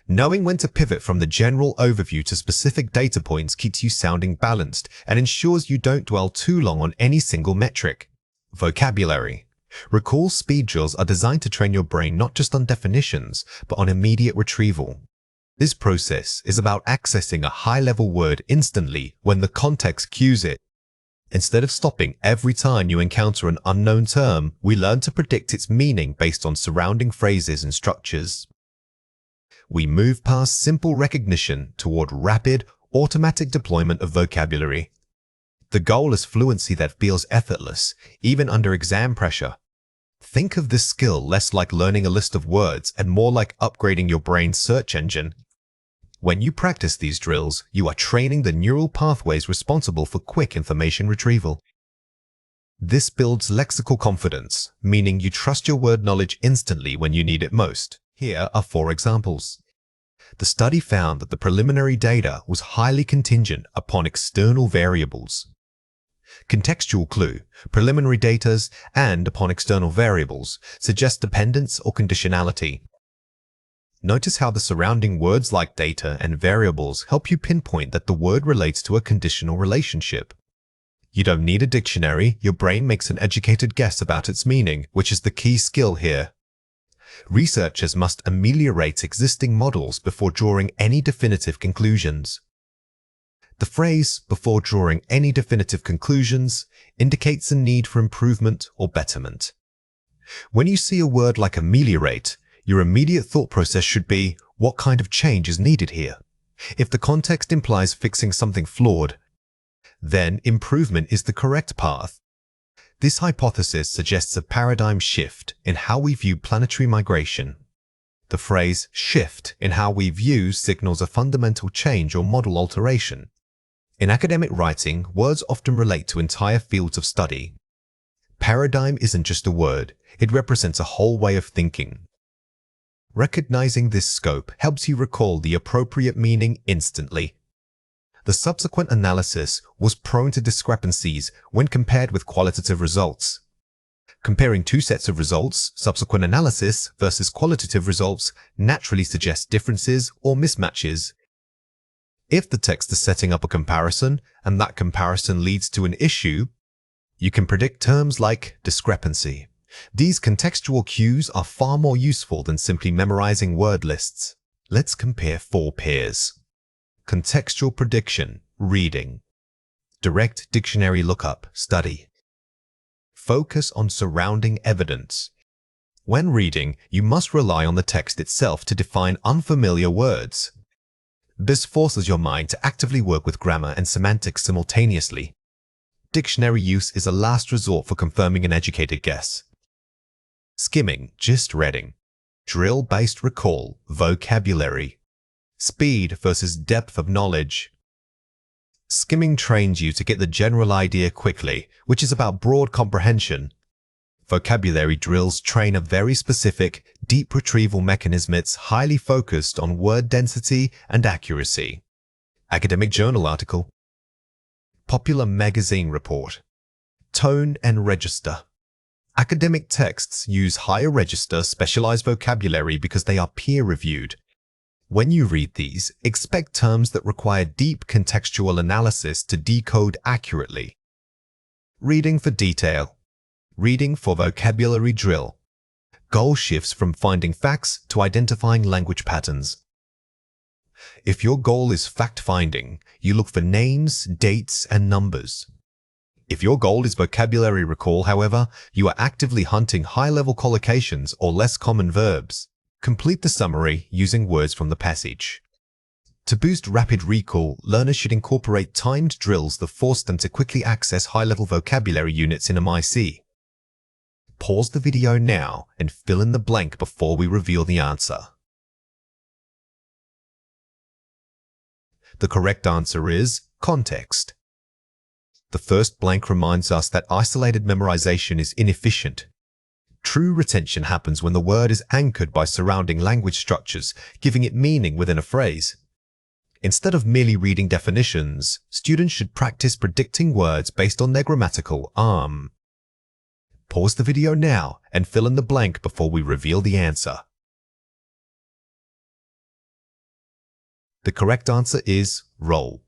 Knowing when to pivot from the general overview to specific data points keeps you sounding balanced and ensures you don't dwell too long on any single metric. Vocabulary. Recall speed drills are designed to train your brain not just on definitions, but on immediate retrieval. This process is about accessing a high-level word instantly when the context cues it. Instead of stopping every time you encounter an unknown term, we learn to predict its meaning based on surrounding phrases and structures. We move past simple recognition toward rapid, automatic deployment of vocabulary. The goal is fluency that feels effortless, even under exam pressure. Think of this skill less like learning a list of words and more like upgrading your brain's search engine. When you practice these drills, you are training the neural pathways responsible for quick information retrieval. This builds lexical confidence, meaning you trust your word knowledge instantly when you need it most. Here are 4 examples. The study found that the preliminary data was highly contingent upon external variables. Contextual clue, preliminary data and upon external variables suggest dependence or conditionality. Notice how the surrounding words like data and variables help you pinpoint that the word relates to a conditional relationship. You don't need a dictionary, your brain makes an educated guess about its meaning, which is the key skill here. Researchers must ameliorate existing models before drawing any definitive conclusions. The phrase "before drawing any definitive conclusions" indicates a need for improvement or betterment. When you see a word like ameliorate, your immediate thought process should be, what kind of change is needed here? If the context implies fixing something flawed, then improvement is the correct path. This hypothesis suggests a paradigm shift in how we view planetary migration. The phrase "shift in how we view" signals a fundamental change or model alteration. In academic writing, words often relate to entire fields of study. Paradigm isn't just a word, it represents a whole way of thinking. Recognizing this scope helps you recall the appropriate meaning instantly. The subsequent analysis was prone to discrepancies when compared with qualitative results. Comparing 2 sets of results, subsequent analysis versus qualitative results, naturally suggests differences or mismatches. If the text is setting up a comparison and that comparison leads to an issue, you can predict terms like discrepancy. These contextual cues are far more useful than simply memorizing word lists. Let's compare 4 pairs. Contextual prediction, reading. Direct dictionary lookup, study. Focus on surrounding evidence. When reading, you must rely on the text itself to define unfamiliar words. This forces your mind to actively work with grammar and semantics simultaneously. Dictionary use is a last resort for confirming an educated guess. Skimming, gist reading. Drill-based recall, vocabulary. Speed versus depth of knowledge. Skimming trains you to get the general idea quickly, which is about broad comprehension. Vocabulary drills train a very specific, deep retrieval mechanism. It's highly focused on word density and accuracy. Academic journal article. Popular magazine report. Tone and register. Academic texts use higher register specialized vocabulary because they are peer-reviewed. When you read these, expect terms that require deep contextual analysis to decode accurately. Reading for detail. Reading for vocabulary drill. Goal shifts from finding facts to identifying language patterns. If your goal is fact-finding, you look for names, dates, and numbers. If your goal is vocabulary recall, however, you are actively hunting high-level collocations or less common verbs. Complete the summary using words from the passage. To boost rapid recall, learners should incorporate timed drills that force them to quickly access high-level vocabulary units in MIC. Pause the video now and fill in the blank before we reveal the answer. The correct answer is context. The first blank reminds us that isolated memorization is inefficient. True retention happens when the word is anchored by surrounding language structures, giving it meaning within a phrase. Instead of merely reading definitions, students should practice predicting words based on their grammatical arm. Pause the video now and fill in the blank before we reveal the answer. The correct answer is role.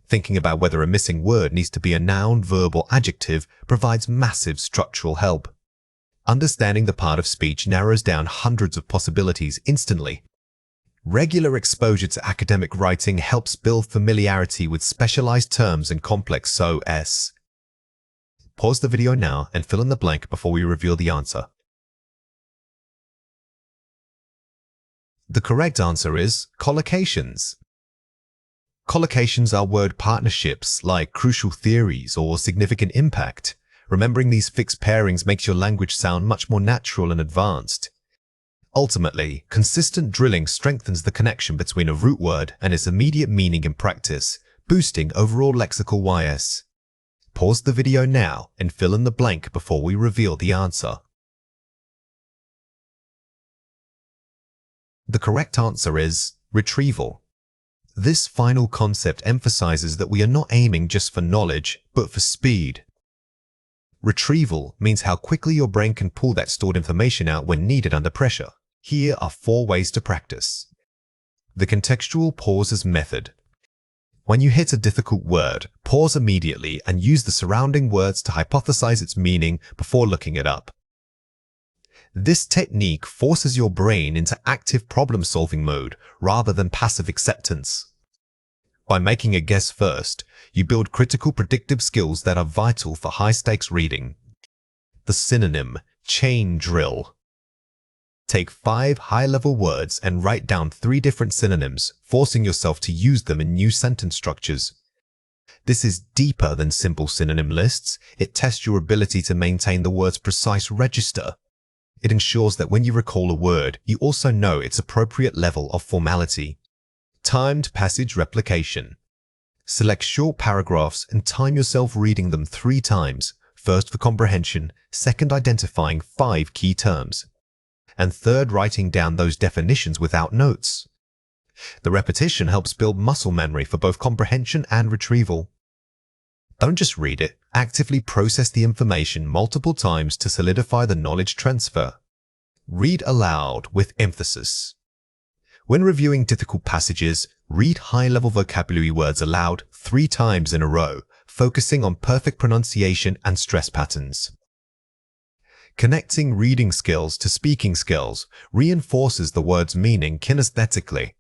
Thinking about whether a missing word needs to be a noun, verb, or adjective provides massive structural help. Understanding the part of speech narrows down hundreds of possibilities instantly. Regular exposure to academic writing helps build familiarity with specialized terms and complex SOS. Pause the video now and fill in the blank before we reveal the answer. The correct answer is collocations. Collocations are word partnerships like crucial theories or significant impact. Remembering these fixed pairings makes your language sound much more natural and advanced. Ultimately, consistent drilling strengthens the connection between a root word and its immediate meaning in practice, boosting overall lexical YS. Pause the video now and fill in the blank before we reveal the answer. The correct answer is retrieval. This final concept emphasizes that we are not aiming just for knowledge, but for speed. Retrieval means how quickly your brain can pull that stored information out when needed under pressure. Here are 4 ways to practice. The contextual pauses method. When you hit a difficult word, pause immediately and use the surrounding words to hypothesize its meaning before looking it up. This technique forces your brain into active problem-solving mode rather than passive acceptance. By making a guess first, you build critical predictive skills that are vital for high-stakes reading. The synonym chain drill. Take 5 high-level words and write down 3 different synonyms, forcing yourself to use them in new sentence structures. This is deeper than simple synonym lists. It tests your ability to maintain the word's precise register. It ensures that when you recall a word, you also know its appropriate level of formality. Timed passage replication. Select short paragraphs and time yourself reading them 3 times, first for comprehension, second identifying 5 key terms, and third writing down those definitions without notes. The repetition helps build muscle memory for both comprehension and retrieval. Don't just read it, actively process the information multiple times to solidify the knowledge transfer. Read aloud with emphasis. When reviewing difficult passages, read high-level vocabulary words aloud 3 times in a row, focusing on perfect pronunciation and stress patterns. Connecting reading skills to speaking skills reinforces the word's meaning kinesthetically.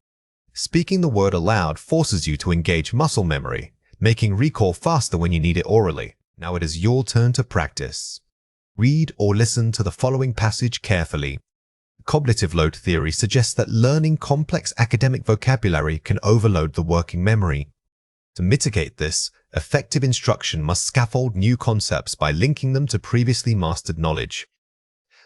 Speaking the word aloud forces you to engage muscle memory, making recall faster when you need it orally. Now it is your turn to practice. Read or listen to the following passage carefully. Cognitive load theory suggests that learning complex academic vocabulary can overload the working memory. To mitigate this, effective instruction must scaffold new concepts by linking them to previously mastered knowledge.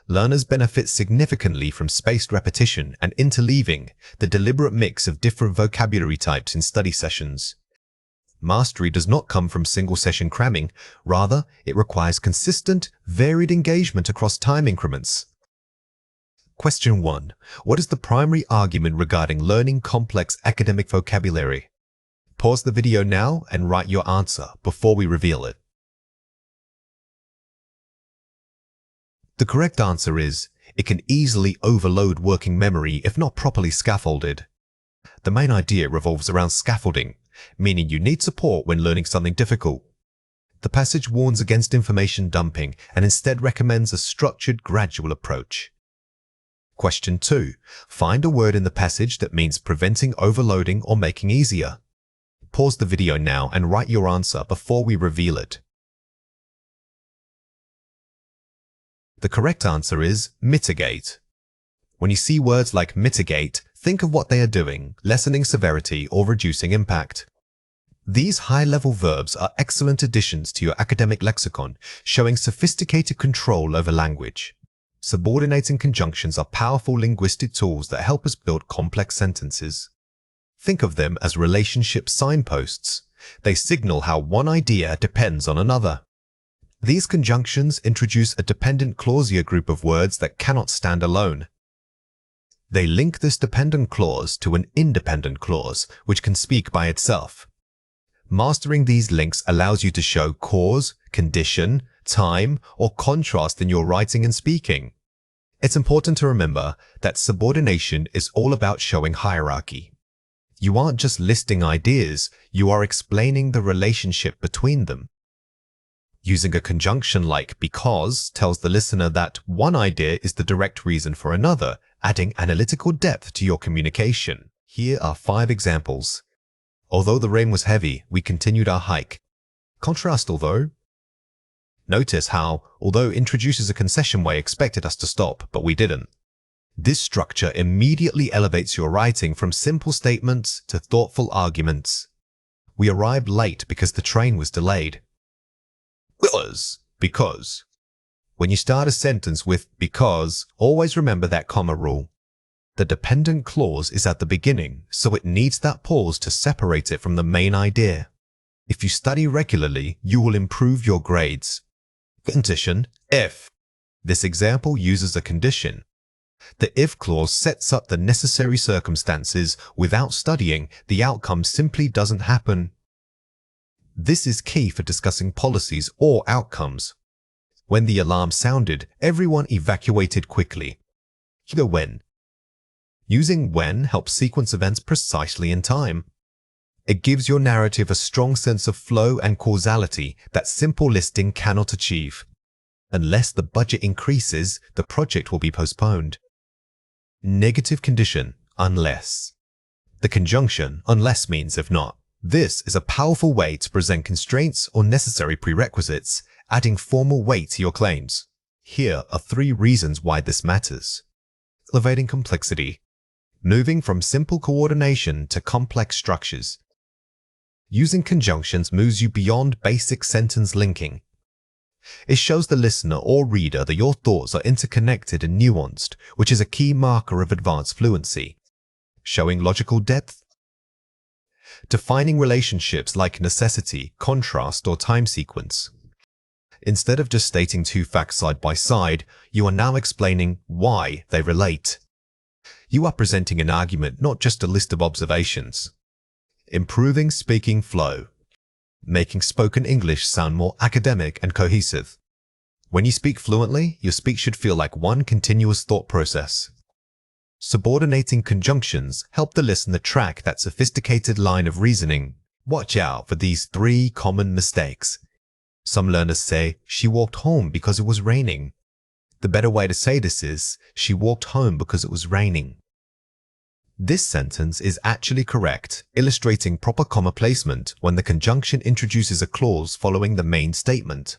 Learners benefit significantly from spaced repetition and interleaving, the deliberate mix of different vocabulary types in study sessions. Mastery does not come from single-session cramming. Rather, it requires consistent, varied engagement across time increments. Question 1. What is the primary argument regarding learning complex academic vocabulary? Pause the video now and write your answer before we reveal it. The correct answer is, it can easily overload working memory if not properly scaffolded. The main idea revolves around scaffolding, meaning you need support when learning something difficult. The passage warns against information dumping and instead recommends a structured, gradual approach. Question 2. Find a word in the passage that means preventing overloading or making easier. Pause the video now and write your answer before we reveal it. The correct answer is mitigate. When you see words like mitigate, think of what they are doing, lessening severity or reducing impact. These high-level verbs are excellent additions to your academic lexicon, showing sophisticated control over language. Subordinating conjunctions are powerful linguistic tools that help us build complex sentences. Think of them as relationship signposts. They signal how one idea depends on another. These conjunctions introduce a dependent clausier group of words that cannot stand alone. They link this dependent clause to an independent clause, which can speak by itself. Mastering these links allows you to show cause, condition, time, or contrast in your writing and speaking. It's important to remember that subordination is all about showing hierarchy. You aren't just listing ideas, you are explaining the relationship between them. Using a conjunction like because tells the listener that one idea is the direct reason for another, adding analytical depth to your communication. Here are 5 examples. Although the rain was heavy, we continued our hike. Contrast although. Notice how, although introduces a concession way, expected us to stop, but we didn't. This structure immediately elevates your writing from simple statements to thoughtful arguments. We arrived late because the train was delayed. Because. When you start a sentence with because, always remember that comma rule. The dependent clause is at the beginning, so it needs that pause to separate it from the main idea. If you study regularly, you will improve your grades. Condition, if. This example uses a condition. The if clause sets up the necessary circumstances. Without studying, the outcome simply doesn't happen. This is key for discussing policies or outcomes. When the alarm sounded, everyone evacuated quickly. The when. Using when helps sequence events precisely in time. It gives your narrative a strong sense of flow and causality that simple listing cannot achieve. Unless the budget increases, the project will be postponed. Negative condition, unless. The conjunction unless means if not. This is a powerful way to present constraints or necessary prerequisites, adding formal weight to your claims. Here are 3 reasons why this matters. Elevating complexity. Moving from simple coordination to complex structures. Using conjunctions moves you beyond basic sentence linking. It shows the listener or reader that your thoughts are interconnected and nuanced, which is a key marker of advanced fluency. Showing logical depth. Defining relationships like necessity, contrast, or time sequence. Instead of just stating 2 facts side by side, you are now explaining why they relate. You are presenting an argument, not just a list of observations. Improving speaking flow. Making spoken English sound more academic and cohesive. When you speak fluently, your speech should feel like one continuous thought process. Subordinating conjunctions help the listener track that sophisticated line of reasoning. Watch out for these 3 common mistakes. Some learners say, she walked home because it was raining. The better way to say this is, she walked home because it was raining. This sentence is actually correct, illustrating proper comma placement when the conjunction introduces a clause following the main statement.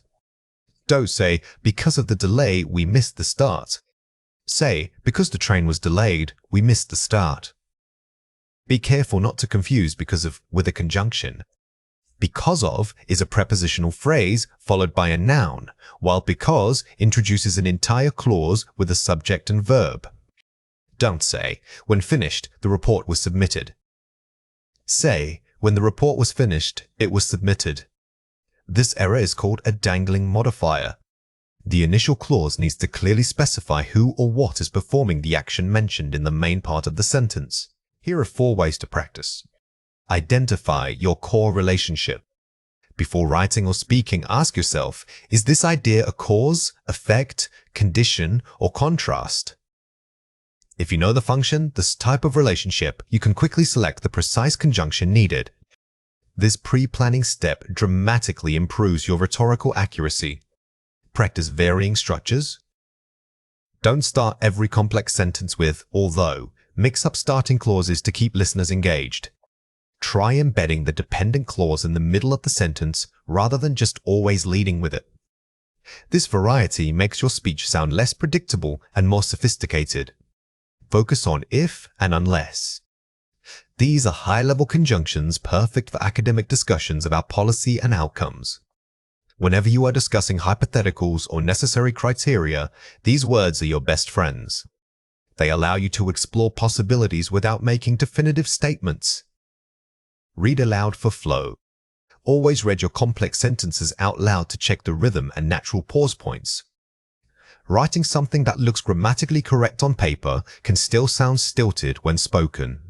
Don't say, because of the delay, we missed the start. Say, because the train was delayed, we missed the start. Be careful not to confuse because of with a conjunction. Because of is a prepositional phrase followed by a noun, while because introduces an entire clause with a subject and verb. Don't say, when finished, the report was submitted. Say, When the report was finished, it was submitted. This error is called a dangling modifier. The initial clause needs to clearly specify who or what is performing the action mentioned in the main part of the sentence. Here are 4 ways to practice. Identify your core relationship. Before writing or speaking, ask yourself, is this idea a cause, effect, condition, or contrast? If you know the function, this type of relationship, you can quickly select the precise conjunction needed. This pre-planning step dramatically improves your rhetorical accuracy. Practice varying structures. Don't start every complex sentence with although. Mix up starting clauses to keep listeners engaged. Try embedding the dependent clause in the middle of the sentence rather than just always leading with it. This variety makes your speech sound less predictable and more sophisticated. Focus on if and unless. These are high-level conjunctions perfect for academic discussions about policy and outcomes. Whenever you are discussing hypotheticals or necessary criteria, these words are your best friends. They allow you to explore possibilities without making definitive statements. Read aloud for flow. Always read your complex sentences out loud to check the rhythm and natural pause points. Writing something that looks grammatically correct on paper can still sound stilted when spoken.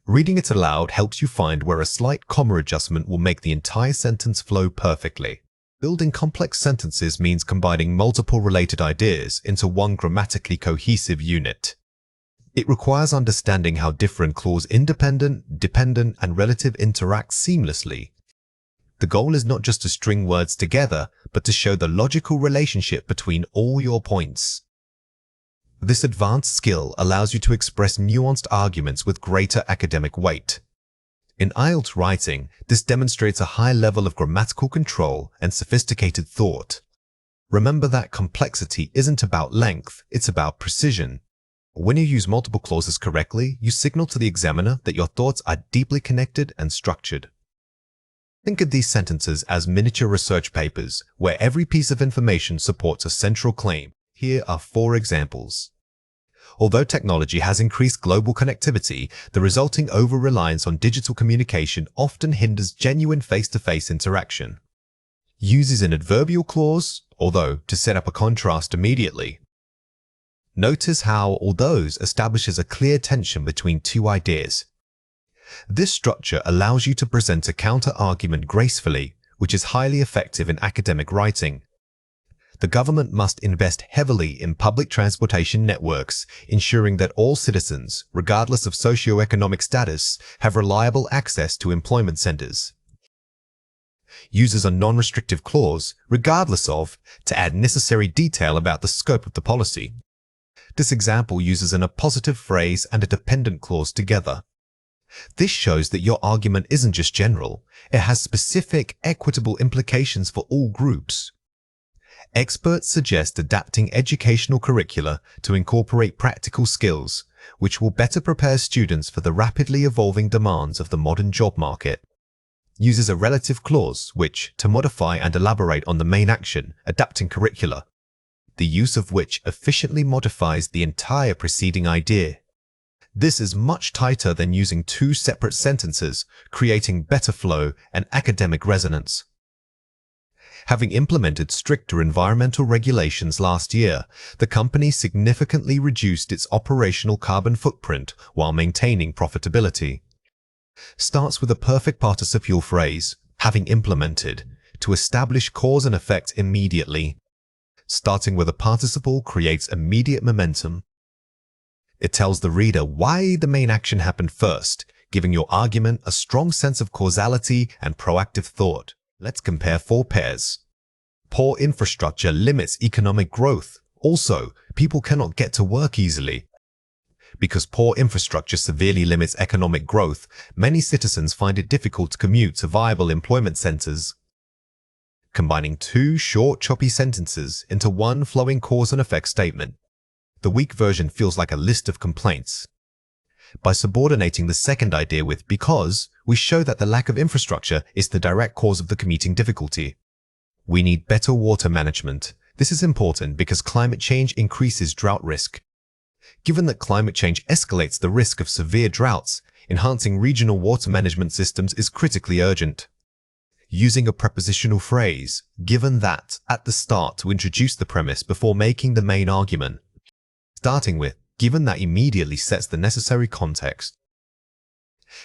Reading it aloud helps you find where a slight comma adjustment will make the entire sentence flow perfectly. Building complex sentences means combining multiple related ideas into one grammatically cohesive unit. It requires understanding how different clause-independent, dependent, and relative interact seamlessly. The goal is not just to string words together, but to show the logical relationship between all your points. This advanced skill allows you to express nuanced arguments with greater academic weight. In IELTS writing, this demonstrates a high level of grammatical control and sophisticated thought. Remember that complexity isn't about length, it's about precision. When you use multiple clauses correctly, you signal to the examiner that your thoughts are deeply connected and structured. Think of these sentences as miniature research papers, where every piece of information supports a central claim. Here are 4 examples. Although technology has increased global connectivity, the resulting over-reliance on digital communication often hinders genuine face-to-face interaction. Uses an adverbial clause, although, to set up a contrast immediately. Notice how although establishes a clear tension between 2 ideas. This structure allows you to present a counter-argument gracefully, which is highly effective in academic writing. The government must invest heavily in public transportation networks, ensuring that all citizens, regardless of socioeconomic status, have reliable access to employment centers. Uses a non-restrictive clause, regardless of, to add necessary detail about the scope of the policy. This example uses an appositive phrase and a dependent clause together. This shows that your argument isn't just general, it has specific, equitable implications for all groups. Experts suggest adapting educational curricula to incorporate practical skills, which will better prepare students for the rapidly evolving demands of the modern job market. Uses a relative clause, which, to modify and elaborate on the main action, adapting curricula, the use of which efficiently modifies the entire preceding idea. This is much tighter than using 2 separate sentences, creating better flow and academic resonance. Having implemented stricter environmental regulations last year, the company significantly reduced its operational carbon footprint while maintaining profitability. Starts with a perfect participial phrase, having implemented, to establish cause and effect immediately. Starting with a participle creates immediate momentum. It tells the reader why the main action happened first, giving your argument a strong sense of causality and proactive thought. Let's compare 4 pairs. Poor infrastructure limits economic growth. Also, people cannot get to work easily. Because poor infrastructure severely limits economic growth, many citizens find it difficult to commute to viable employment centers. Combining 2 short, choppy sentences into one flowing cause and effect statement. The weak version feels like a list of complaints. By subordinating the second idea with because, we show that the lack of infrastructure is the direct cause of the commuting difficulty. We need better water management. This is important because climate change increases drought risk. Given that climate change escalates the risk of severe droughts, Enhancing regional water management systems is critically urgent. Using a prepositional phrase, given that, at the start to introduce the premise before making the main argument. Starting with, given that immediately sets the necessary context.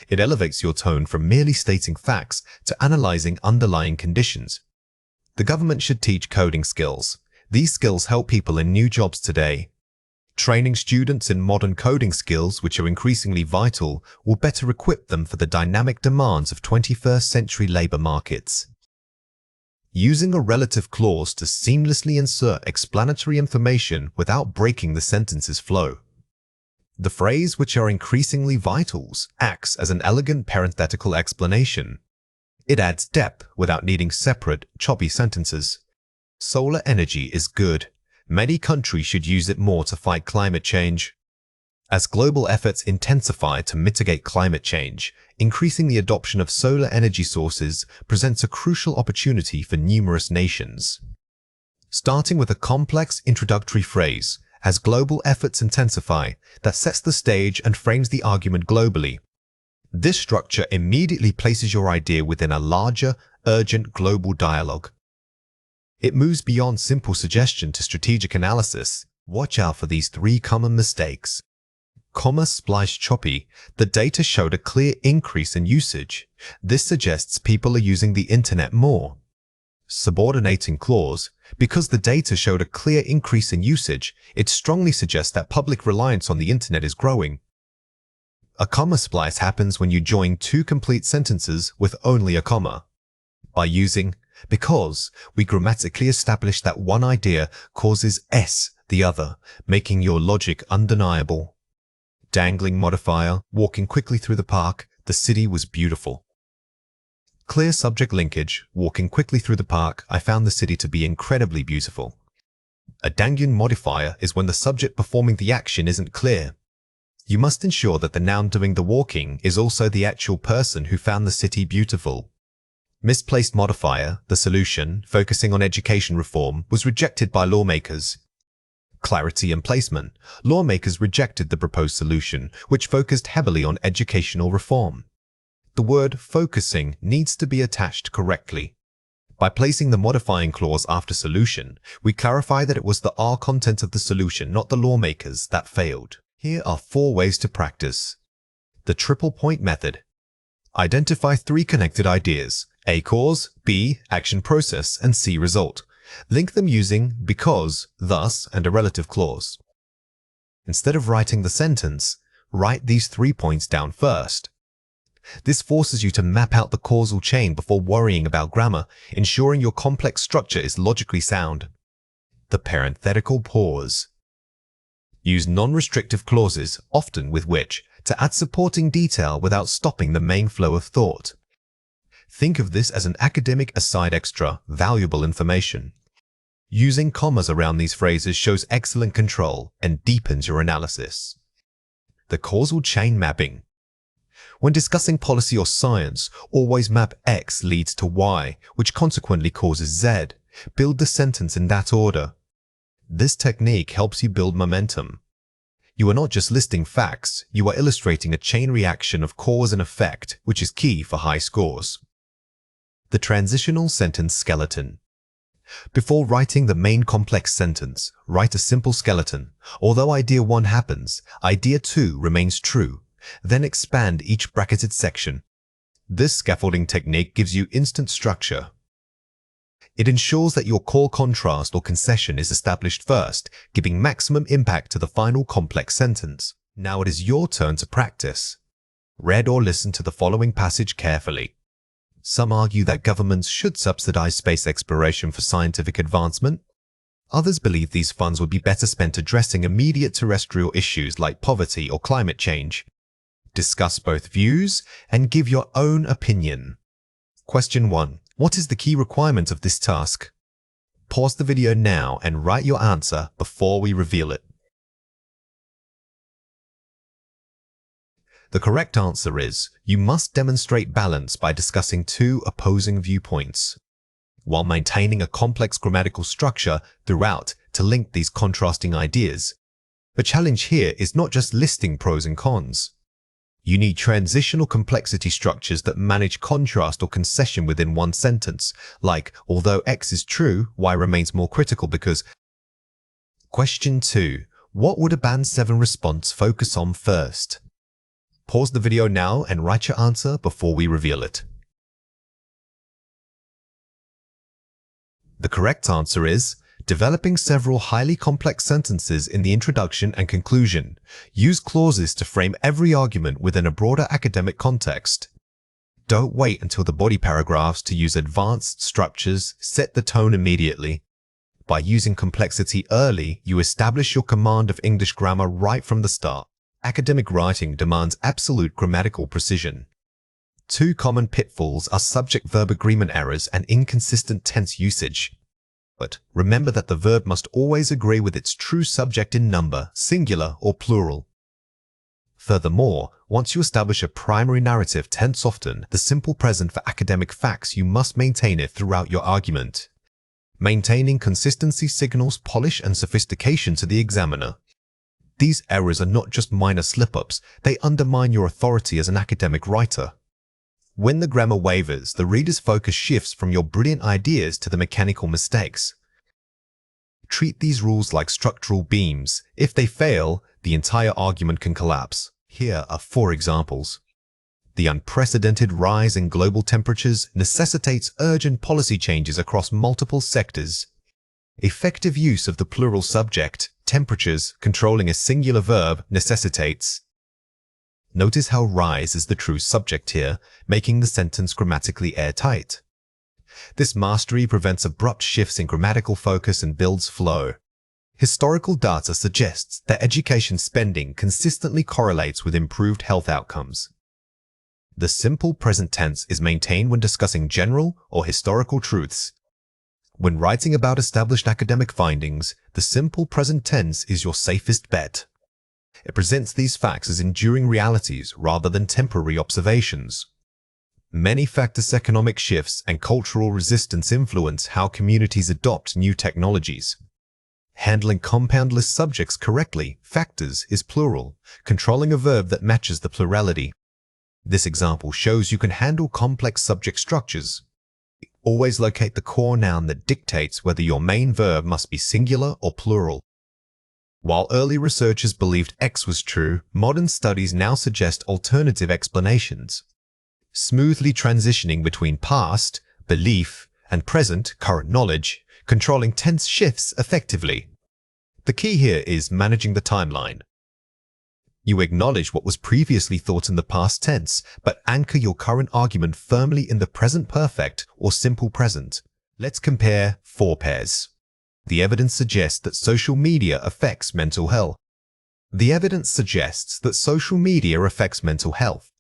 It elevates your tone from merely stating facts to analyzing underlying conditions. The government should teach coding skills. These skills help people in new jobs today. Training students in modern coding skills, which are increasingly vital, will better equip them for the dynamic demands of 21st century labor markets. Using a relative clause to seamlessly insert explanatory information without breaking the sentence's flow. The phrase "which are increasingly vitals" acts as an elegant parenthetical explanation. It adds depth without needing separate, choppy sentences. Solar energy is good. Many countries should use it more to fight climate change. As global efforts intensify to mitigate climate change, increasing the adoption of solar energy sources presents a crucial opportunity for numerous nations. Starting with a complex introductory phrase, as global efforts intensify, that sets the stage and frames the argument globally. This structure immediately places your idea within a larger, urgent global dialogue. It moves beyond simple suggestion to strategic analysis. Watch out for these 3 common mistakes. Comma spliced choppy. The data showed a clear increase in usage. This suggests people are using the internet more. Subordinating clause. Because the data showed a clear increase in usage, it strongly suggests that public reliance on the internet is growing. A comma splice happens when you join 2 complete sentences with only a comma. By using because, we grammatically establish that one idea causes the other, making your logic undeniable. Dangling modifier, walking quickly through the park, the city was beautiful. Clear subject linkage, walking quickly through the park, I found the city to be incredibly beautiful. A dangling modifier is when the subject performing the action isn't clear. You must ensure that the noun doing the walking is also the actual person who found the city beautiful. Misplaced modifier, the solution, focusing on education reform, was rejected by lawmakers. Clarity and placement. Lawmakers rejected the proposed solution, which focused heavily on educational reform. The word focusing needs to be attached correctly. By placing the modifying clause after solution, we clarify that it was the content of the solution, not the lawmakers, that failed. Here are 4 ways to practice. The triple point method. Identify 3 connected ideas. A cause, B action process, and C result. Link them using because, thus, and a relative clause. Instead of writing the sentence, write these 3 points down first. This forces you to map out the causal chain before worrying about grammar, ensuring your complex structure is logically sound. The parenthetical pause. Use non-restrictive clauses, often with which, to add supporting detail without stopping the main flow of thought. Think of this as an academic aside extra, valuable information. Using commas around these phrases shows excellent control and deepens your analysis. The causal chain mapping. When discussing policy or science, always map X leads to Y, which consequently causes Z. Build the sentence in that order. This technique helps you build momentum. You are not just listing facts, you are illustrating a chain reaction of cause and effect, which is key for high scores. The transitional sentence skeleton. Before writing the main complex sentence, write a simple skeleton. Although idea 1 happens, idea 2 remains true. Then expand each bracketed section. This scaffolding technique gives you instant structure. It ensures that your core contrast or concession is established first, giving maximum impact to the final complex sentence. Now it is your turn to practice. Read or listen to the following passage carefully. Some argue that governments should subsidize space exploration for scientific advancement. Others believe these funds would be better spent addressing immediate terrestrial issues like poverty or climate change. Discuss both views and give your own opinion. Question 1. What is the key requirement of this task? Pause the video now and write your answer before we reveal it. The correct answer is, you must demonstrate balance by discussing 2 opposing viewpoints, while maintaining a complex grammatical structure throughout to link these contrasting ideas. The challenge here is not just listing pros and cons. You need transitional complexity structures that manage contrast or concession within one sentence, like, although X is true, Y remains more critical because... Question 2. What would a Band 7 response focus on first? Pause the video now and write your answer before we reveal it. The correct answer is developing several highly complex sentences in the introduction and conclusion. Use clauses to frame every argument within a broader academic context. Don't wait until the body paragraphs to use advanced structures. Set the tone immediately. By using complexity early, you establish your command of English grammar right from the start. Academic writing demands absolute grammatical precision. Two common pitfalls are subject-verb agreement errors and inconsistent tense usage. But remember that the verb must always agree with its true subject in number, singular or plural. Furthermore, once you establish a primary narrative tense often, the simple present for academic facts, you must maintain it throughout your argument. Maintaining consistency signals polish and sophistication to the examiner. These errors are not just minor slip-ups, they undermine your authority as an academic writer. When the grammar wavers, the reader's focus shifts from your brilliant ideas to the mechanical mistakes. Treat these rules like structural beams. If they fail, the entire argument can collapse. Here are 4 examples. The unprecedented rise in global temperatures necessitates urgent policy changes across multiple sectors. Effective use of the plural subject, temperatures, controlling a singular verb, necessitates. Notice how rise is the true subject here, making the sentence grammatically airtight. This mastery prevents abrupt shifts in grammatical focus and builds flow. Historical data suggests that education spending consistently correlates with improved health outcomes. The simple present tense is maintained when discussing general or historical truths. When writing about established academic findings, the simple present tense is your safest bet. It presents these facts as enduring realities rather than temporary observations. Many factors, economic shifts and cultural resistance influence how communities adopt new technologies. Handling compoundless subjects correctly, factors, is plural, controlling a verb that matches the plurality. This example shows you can handle complex subject structures. Always locate the core noun that dictates whether your main verb must be singular or plural. While early researchers believed X was true, modern studies now suggest alternative explanations. Smoothly transitioning between past, belief, and present, current knowledge, controlling tense shifts effectively. The key here is managing the timeline. You acknowledge what was previously thought in the past tense, but anchor your current argument firmly in the present perfect or simple present. Let's compare 4 pairs. The evidence suggests that social media affects mental health. The evidence suggests that social media affects mental health.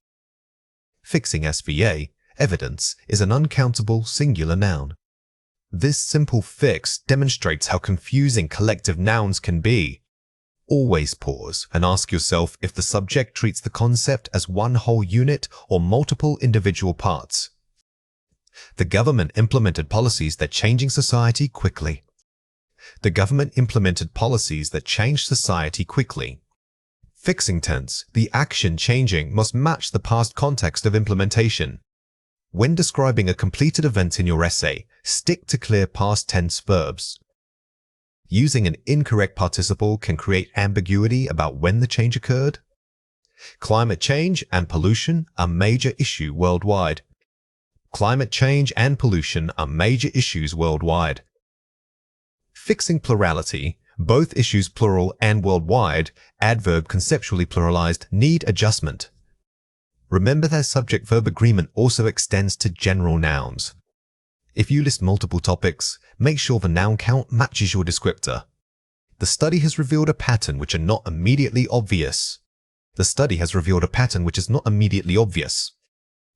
Fixing SVA, evidence, is an uncountable singular noun. This simple fix demonstrates how confusing collective nouns can be. Always pause and ask yourself if the subject treats the concept as one whole unit or multiple individual parts. The government implemented policies that changing society quickly. The government implemented policies that changed society quickly. Fixing tense, the action changing must match the past context of implementation. When describing a completed event in your essay, stick to clear past tense verbs. Using an incorrect participle can create ambiguity about when the change occurred. Climate change and pollution are major issue worldwide. Climate change and pollution are major issues worldwide. Fixing plurality, both issues plural and worldwide, adverb conceptually pluralized, need adjustment. Remember that subject-verb agreement also extends to general nouns. If you list multiple topics, make sure the noun count matches your descriptor. The study has revealed a pattern which are not immediately obvious.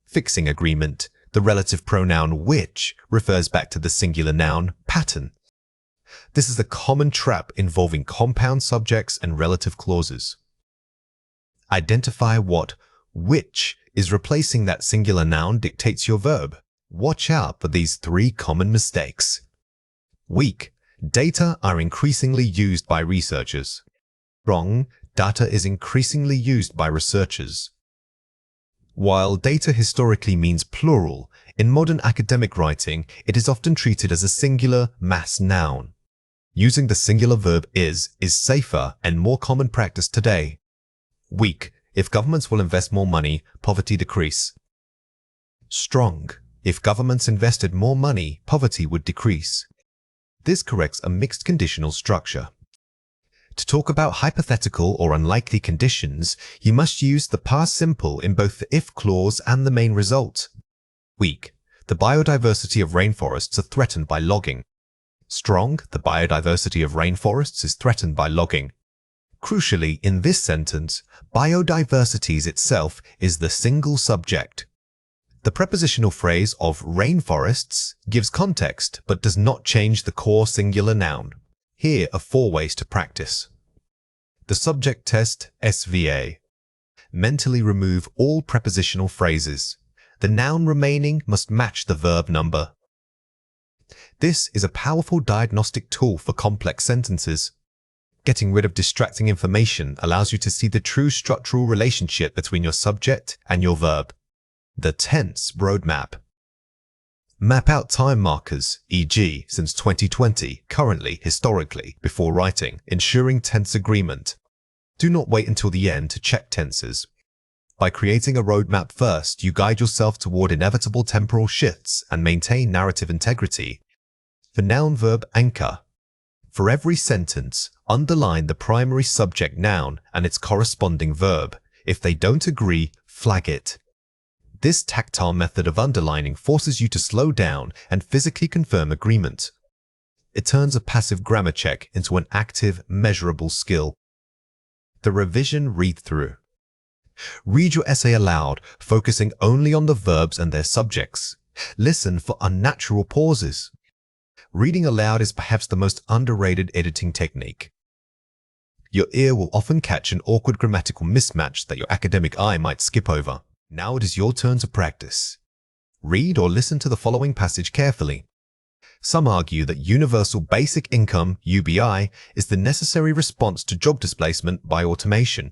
Fixing agreement, the relative pronoun which refers back to the singular noun pattern. This is a common trap involving compound subjects and relative clauses. Identify what which is replacing that singular noun dictates your verb. Watch out for these 3 common mistakes. Weak. Data are increasingly used by researchers. Wrong. Data is increasingly used by researchers. While data historically means plural, in modern academic writing, it is often treated as a singular mass noun. Using the singular verb is safer and more common practice today. Weak. If governments will invest more money, poverty decrease. Strong. If governments invested more money, poverty would decrease. This corrects a mixed conditional structure. To talk about hypothetical or unlikely conditions, you must use the past simple in both the if clause and the main result. Weak. The biodiversity of rainforests are threatened by logging. Strong. The biodiversity of rainforests is threatened by logging. Crucially, in this sentence, biodiversity itself is the single subject. The prepositional phrase of rainforests gives context but does not change the core singular noun. Here are 4 ways to practice. The subject test, SVA. Mentally remove all prepositional phrases. The noun remaining must match the verb number. This is a powerful diagnostic tool for complex sentences. Getting rid of distracting information allows you to see the true structural relationship between your subject and your verb. The tense roadmap. Map out time markers, e.g. since 2020, currently, historically, before writing, ensuring tense agreement. Do not wait until the end to check tenses. By creating a roadmap first, you guide yourself toward inevitable temporal shifts and maintain narrative integrity. The noun-verb anchor. For every sentence, underline the primary subject noun and its corresponding verb. If they don't agree, flag it. This tactile method of underlining forces you to slow down and physically confirm agreement. It turns a passive grammar check into an active, measurable skill. The revision read-through. Read your essay aloud, focusing only on the verbs and their subjects. Listen for unnatural pauses. Reading aloud is perhaps the most underrated editing technique. Your ear will often catch an awkward grammatical mismatch that your academic eye might skip over. Now it is your turn to practice. Read or listen to the following passage carefully. Some argue that universal basic income, UBI, is the necessary response to job displacement by automation.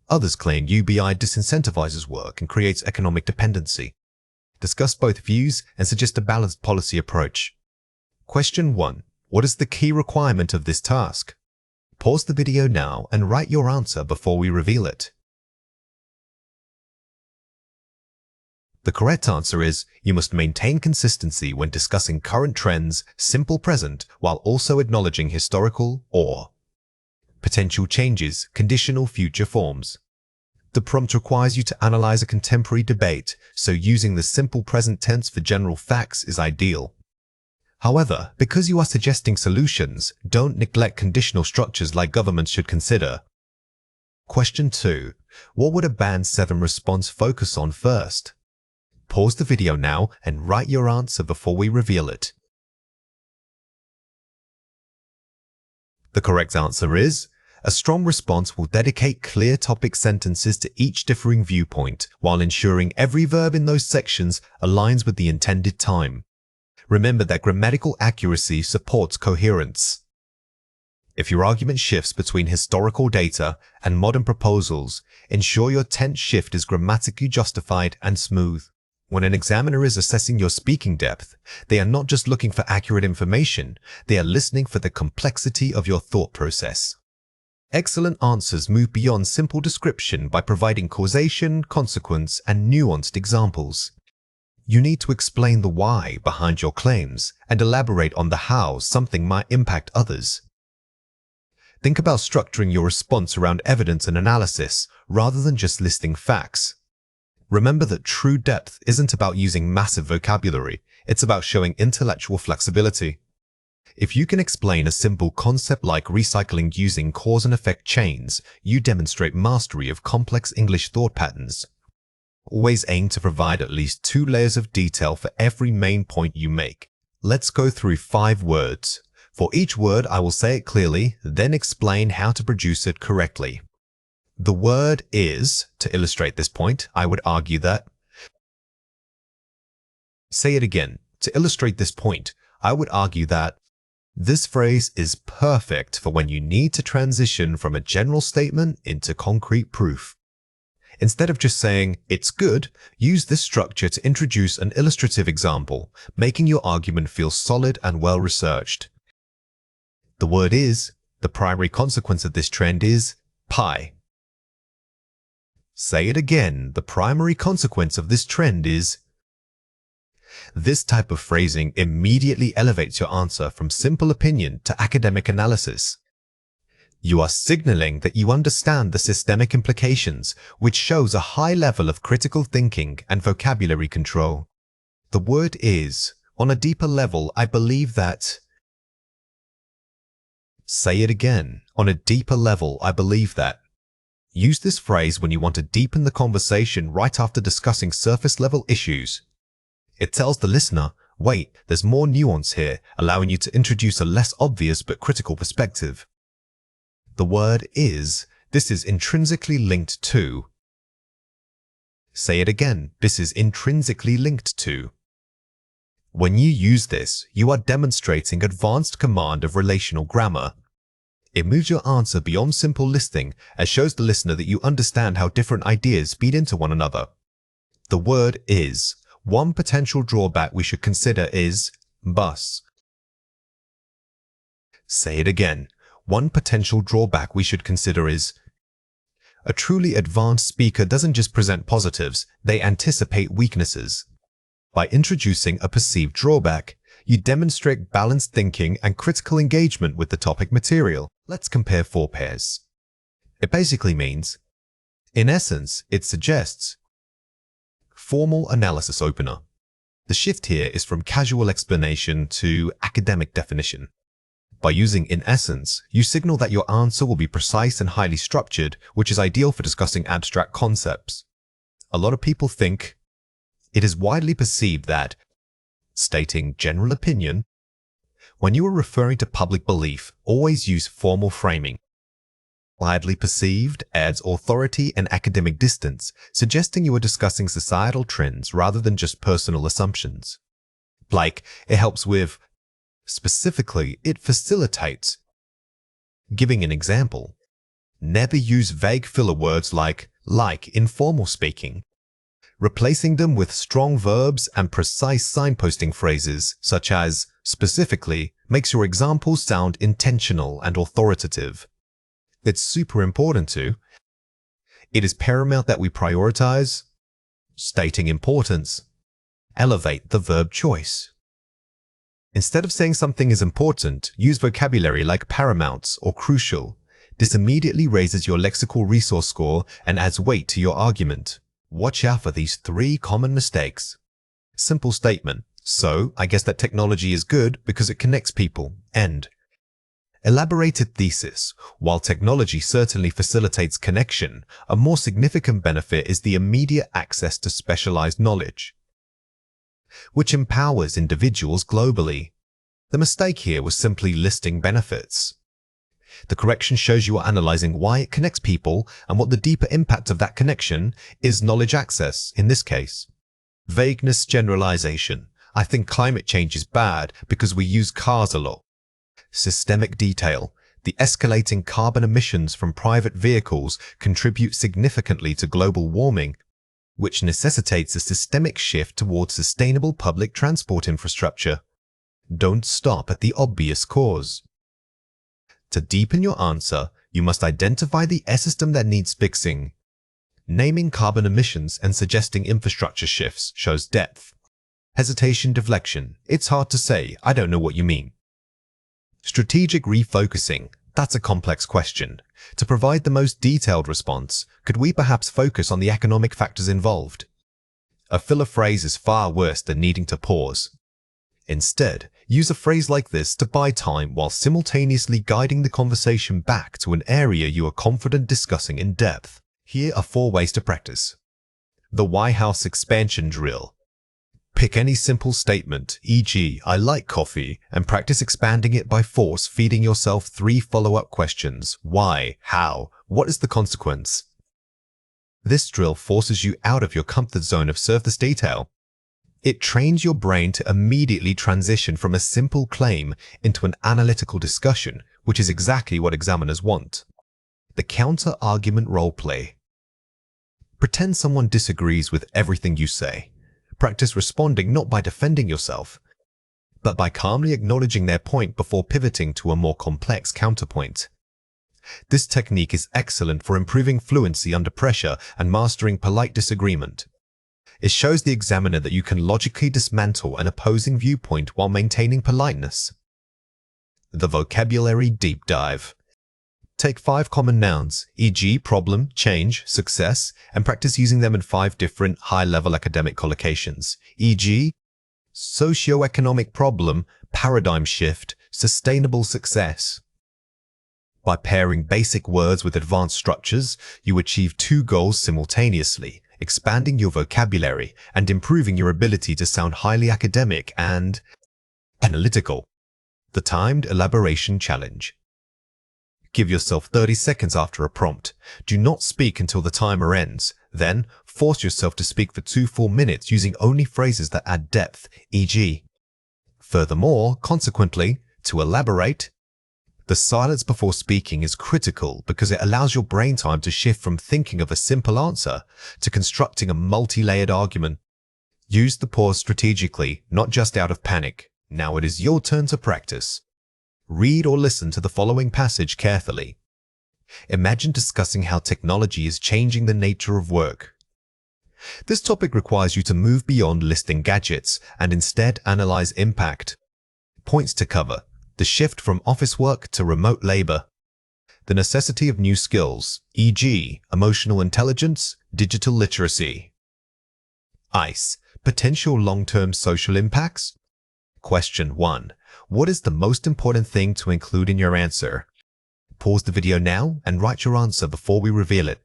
Others claim UBI disincentivizes work and creates economic dependency. Discuss both views and suggest a balanced policy approach. Question 1. What is the key requirement of this task? Pause the video now and write your answer before we reveal it. The correct answer is, you must maintain consistency when discussing current trends, simple present, while also acknowledging historical or potential changes, conditional future forms. The prompt requires you to analyze a contemporary debate, so using the simple present tense for general facts is ideal. However, because you are suggesting solutions, don't neglect conditional structures like governments should consider. Question 2. What would a Band 7 response focus on first? Pause the video now and write your answer before we reveal it. The correct answer is, a strong response will dedicate clear topic sentences to each differing viewpoint while ensuring every verb in those sections aligns with the intended time. Remember that grammatical accuracy supports coherence. If your argument shifts between historical data and modern proposals, ensure your tense shift is grammatically justified and smooth. When an examiner is assessing your speaking depth, they are not just looking for accurate information, they are listening for the complexity of your thought process. Excellent answers move beyond simple description by providing causation, consequence, and nuanced examples. You need to explain the why behind your claims and elaborate on the how something might impact others. Think about structuring your response around evidence and analysis rather than just listing facts. Remember that true depth isn't about using massive vocabulary, it's about showing intellectual flexibility. If you can explain a simple concept like recycling using cause and effect chains, you demonstrate mastery of complex English thought patterns. Always aim to provide at least 2 layers of detail for every main point you make. Let's go through 5 words. For each word, I will say it clearly, then explain how to produce it correctly. The word is, to illustrate this point, I would argue that. Say it again. To illustrate this point, I would argue that. This phrase is perfect for when you need to transition from a general statement into concrete proof. Instead of just saying, "It's good," use this structure to introduce an illustrative example, making your argument feel solid and well-researched. The word is, the primary consequence of this trend is pie. Say it again, the primary consequence of this trend is. This type of phrasing immediately elevates your answer from simple opinion to academic analysis. You are signaling that you understand the systemic implications, which shows a high level of critical thinking and vocabulary control. The word is, on a deeper level, I believe that. Say it again, on a deeper level, I believe that. Use this phrase when you want to deepen the conversation right after discussing surface-level issues. It tells the listener, wait, there's more nuance here, allowing you to introduce a less obvious but critical perspective. The word is, this is intrinsically linked to. Say it again, this is intrinsically linked to. When you use this, you are demonstrating advanced command of relational grammar. It moves your answer beyond simple listing and shows the listener that you understand how different ideas feed into one another. The word is. One potential drawback we should consider is bus. Say it again. One potential drawback we should consider is. A truly advanced speaker doesn't just present positives, they anticipate weaknesses. By introducing a perceived drawback, you demonstrate balanced thinking and critical engagement with the topic material. Let's compare 4 pairs. It basically means, in essence, it suggests formal analysis opener. The shift here is from casual explanation to academic definition. By using in essence, you signal that your answer will be precise and highly structured, which is ideal for discussing abstract concepts. A lot of people think it is widely perceived that stating general opinion, when you are referring to public belief, always use formal framing. Widely perceived adds authority and academic distance, suggesting you are discussing societal trends rather than just personal assumptions. Like, it helps with. Specifically, it facilitates. Giving an example, never use vague filler words like in formal speaking. Replacing them with strong verbs and precise signposting phrases, such as specifically, makes your examples sound intentional and authoritative. It's super important to. It is paramount that we prioritize. Stating importance. Elevate the verb choice. Instead of saying something is important, use vocabulary like paramount or crucial. This immediately raises your lexical resource score and adds weight to your argument. Watch out for these 3 common mistakes. Simple statement. So, I guess that technology is good because it connects people. End. Elaborated thesis. While technology certainly facilitates connection, a more significant benefit is the immediate access to specialized knowledge, which empowers individuals globally. The mistake here was simply listing benefits. The correction shows you are analyzing why it connects people and what the deeper impact of that connection is. Knowledge access, in this case. Vagueness generalization. I think climate change is bad because we use cars a lot. Systemic detail. The escalating carbon emissions from private vehicles contribute significantly to global warming, which necessitates a systemic shift towards sustainable public transport infrastructure. Don't stop at the obvious cause. To deepen your answer, you must identify the system that needs fixing. Naming carbon emissions and suggesting infrastructure shifts shows depth. Hesitation, deflection. It's hard to say, I don't know what you mean. Strategic refocusing. That's a complex question. To provide the most detailed response, could we perhaps focus on the economic factors involved? A filler phrase is far worse than needing to pause. Instead, use a phrase like this to buy time while simultaneously guiding the conversation back to an area you are confident discussing in depth. Here are 4 ways to practice. The White House expansion drill. Pick any simple statement, e.g., I like coffee, and practice expanding it by force, feeding yourself 3 follow-up questions. Why? How? What is the consequence? This drill forces you out of your comfort zone of surface detail. It trains your brain to immediately transition from a simple claim into an analytical discussion, which is exactly what examiners want. The counter-argument role play. Pretend someone disagrees with everything you say. Practice responding not by defending yourself, but by calmly acknowledging their point before pivoting to a more complex counterpoint. This technique is excellent for improving fluency under pressure and mastering polite disagreement. It shows the examiner that you can logically dismantle an opposing viewpoint while maintaining politeness. The vocabulary deep dive. Take 5 common nouns, e.g. problem, change, success, and practice using them in 5 different high-level academic collocations, e.g. socioeconomic problem, paradigm shift, sustainable success. By pairing basic words with advanced structures, you achieve 2 goals simultaneously, expanding your vocabulary and improving your ability to sound highly academic and analytical. The Timed Elaboration Challenge. Give yourself 30 seconds after a prompt. Do not speak until the timer ends. Then, force yourself to speak for 2 full minutes using only phrases that add depth, e.g. Furthermore, consequently, to elaborate, the silence before speaking is critical because it allows your brain time to shift from thinking of a simple answer to constructing a multi-layered argument. Use the pause strategically, not just out of panic. Now it is your turn to practice. Read or listen to the following passage carefully. Imagine discussing how technology is changing the nature of work. This topic requires you to move beyond listing gadgets and instead analyze impact. Points to cover: the shift from office work to remote labor, the necessity of new skills, e.g. emotional intelligence, digital literacy. ICE, potential long-term social impacts. Question 1. What is the most important thing to include in your answer? Pause the video now and write your answer before we reveal it.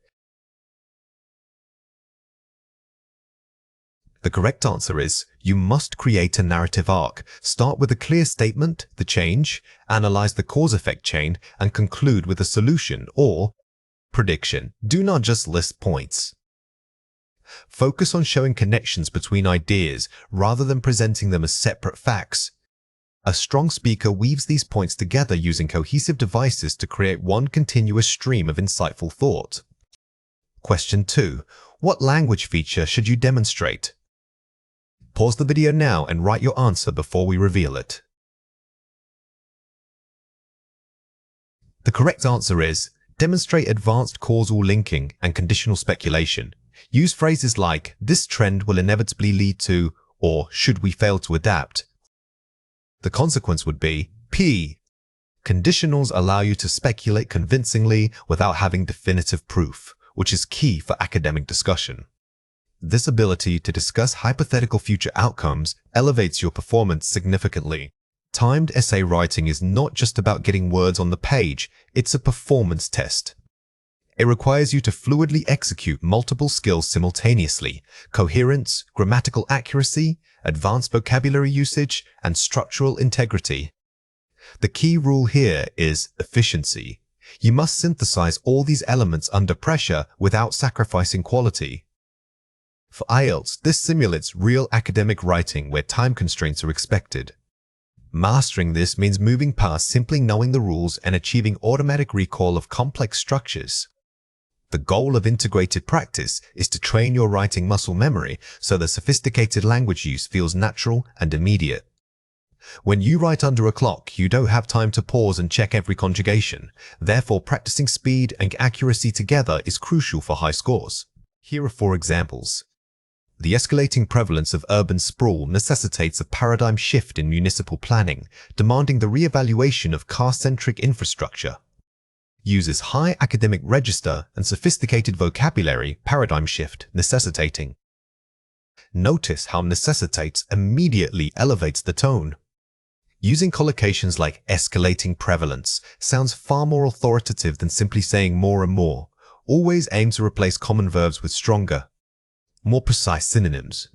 The correct answer is, you must create a narrative arc. Start with a clear statement, the change, analyze the cause-effect chain, and conclude with a solution or prediction. Do not just list points. Focus on showing connections between ideas rather than presenting them as separate facts. A strong speaker weaves these points together using cohesive devices to create one continuous stream of insightful thought. Question 2. What language feature should you demonstrate? Pause the video now and write your answer before we reveal it. The correct answer is, demonstrate advanced causal linking and conditional speculation. Use phrases like, this trend will inevitably lead to, or should we fail to adapt. The consequence would be, P. Conditionals allow you to speculate convincingly without having definitive proof, which is key for academic discussion. This ability to discuss hypothetical future outcomes elevates your performance significantly. Timed essay writing is not just about getting words on the page, it's a performance test. It requires you to fluidly execute multiple skills simultaneously: coherence, grammatical accuracy, advanced vocabulary usage, and structural integrity. The key rule here is efficiency. You must synthesize all these elements under pressure without sacrificing quality. For IELTS, this simulates real academic writing where time constraints are expected. Mastering this means moving past simply knowing the rules and achieving automatic recall of complex structures. The goal of integrated practice is to train your writing muscle memory so that sophisticated language use feels natural and immediate. When you write under a clock, you don't have time to pause and check every conjugation. Therefore, practicing speed and accuracy together is crucial for high scores. Here are 4 examples. The escalating prevalence of urban sprawl necessitates a paradigm shift in municipal planning, demanding the re-evaluation of car-centric infrastructure. Uses high academic register and sophisticated vocabulary, paradigm shift necessitating. Notice how necessitates immediately elevates the tone. Using collocations like escalating prevalence sounds far more authoritative than simply saying more and more. Always aim to replace common verbs with stronger, more precise synonyms.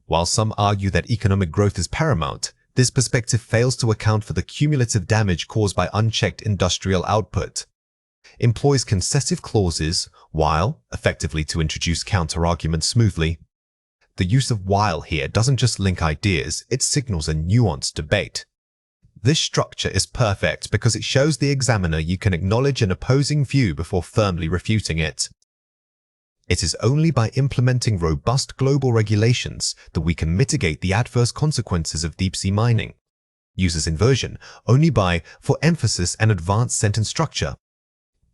While some argue that economic growth is paramount, this perspective fails to account for the cumulative damage caused by unchecked industrial output. Employs concessive clauses, while, effectively to introduce counter-arguments smoothly. The use of while here doesn't just link ideas, it signals a nuanced debate. This structure is perfect because it shows the examiner you can acknowledge an opposing view before firmly refuting it. It is only by implementing robust global regulations that we can mitigate the adverse consequences of deep-sea mining. Uses inversion only by, for emphasis and advanced sentence structure.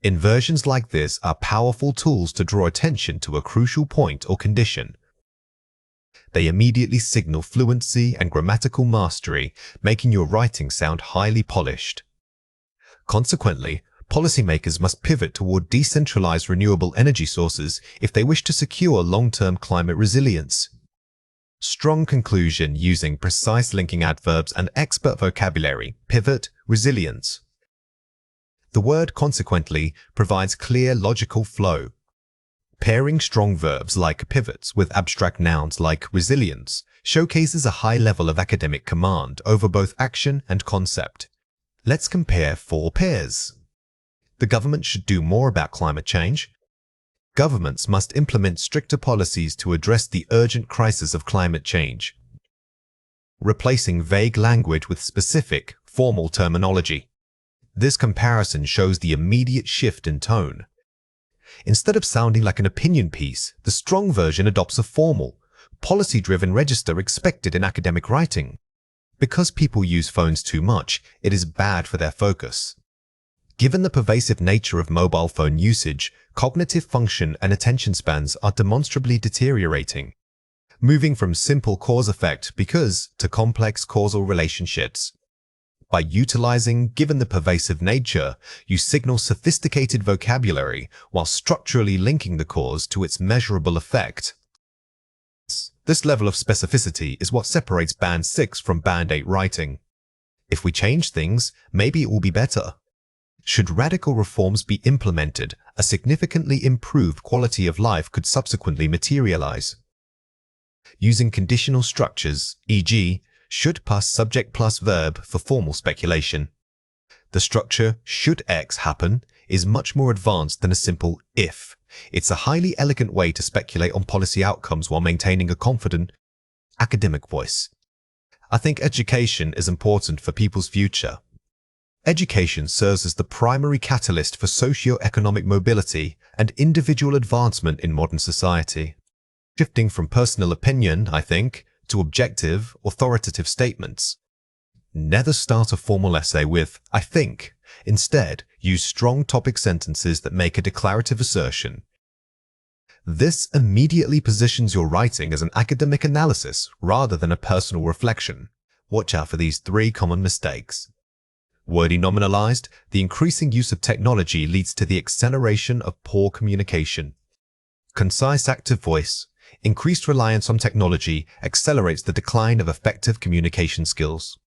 Inversions like this are powerful tools to draw attention to a crucial point or condition. They immediately signal fluency and grammatical mastery, making your writing sound highly polished. Consequently, policymakers must pivot toward decentralized renewable energy sources if they wish to secure long-term climate resilience. Strong conclusion using precise linking adverbs and expert vocabulary, pivot, resilience. The word consequently provides clear logical flow. Pairing strong verbs like pivots with abstract nouns like resilience showcases a high level of academic command over both action and concept. Let's compare 4 pairs. The government should do more about climate change. Governments must implement stricter policies to address the urgent crisis of climate change. Replacing vague language with specific, formal terminology. This comparison shows the immediate shift in tone. Instead of sounding like an opinion piece, the strong version adopts a formal, policy-driven register expected in academic writing. Because people use phones too much, it is bad for their focus. Given the pervasive nature of mobile phone usage, cognitive function and attention spans are demonstrably deteriorating, moving from simple cause-effect because to complex causal relationships. By utilizing given the pervasive nature, you signal sophisticated vocabulary while structurally linking the cause to its measurable effect. This level of specificity is what separates Band 6 from Band 8 writing. If we change things, maybe it will be better. Should radical reforms be implemented, a significantly improved quality of life could subsequently materialize. Using conditional structures, e.g., should plus subject plus verb for formal speculation. The structure should X happen is much more advanced than a simple if. It's a highly elegant way to speculate on policy outcomes while maintaining a confident academic voice. I think education is important for people's future. Education serves as the primary catalyst for socio-economic mobility and individual advancement in modern society. Shifting from personal opinion, I think, to objective, authoritative statements. Never start a formal essay with, I think. Instead, use strong topic sentences that make a declarative assertion. This immediately positions your writing as an academic analysis rather than a personal reflection. Watch out for these 3 common mistakes. Wordy nominalized, the increasing use of technology leads to the acceleration of poor communication. Concise active voice, increased reliance on technology accelerates the decline of effective communication skills.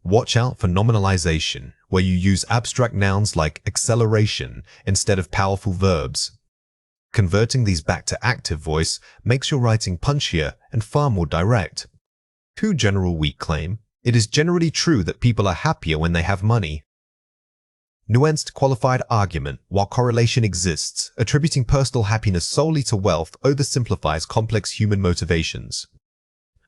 Watch out for nominalization, where you use abstract nouns like acceleration instead of powerful verbs. Converting these back to active voice makes your writing punchier and far more direct. To general weak claim, it is generally true that people are happier when they have money. Nuanced qualified argument, while correlation exists, attributing personal happiness solely to wealth oversimplifies complex human motivations.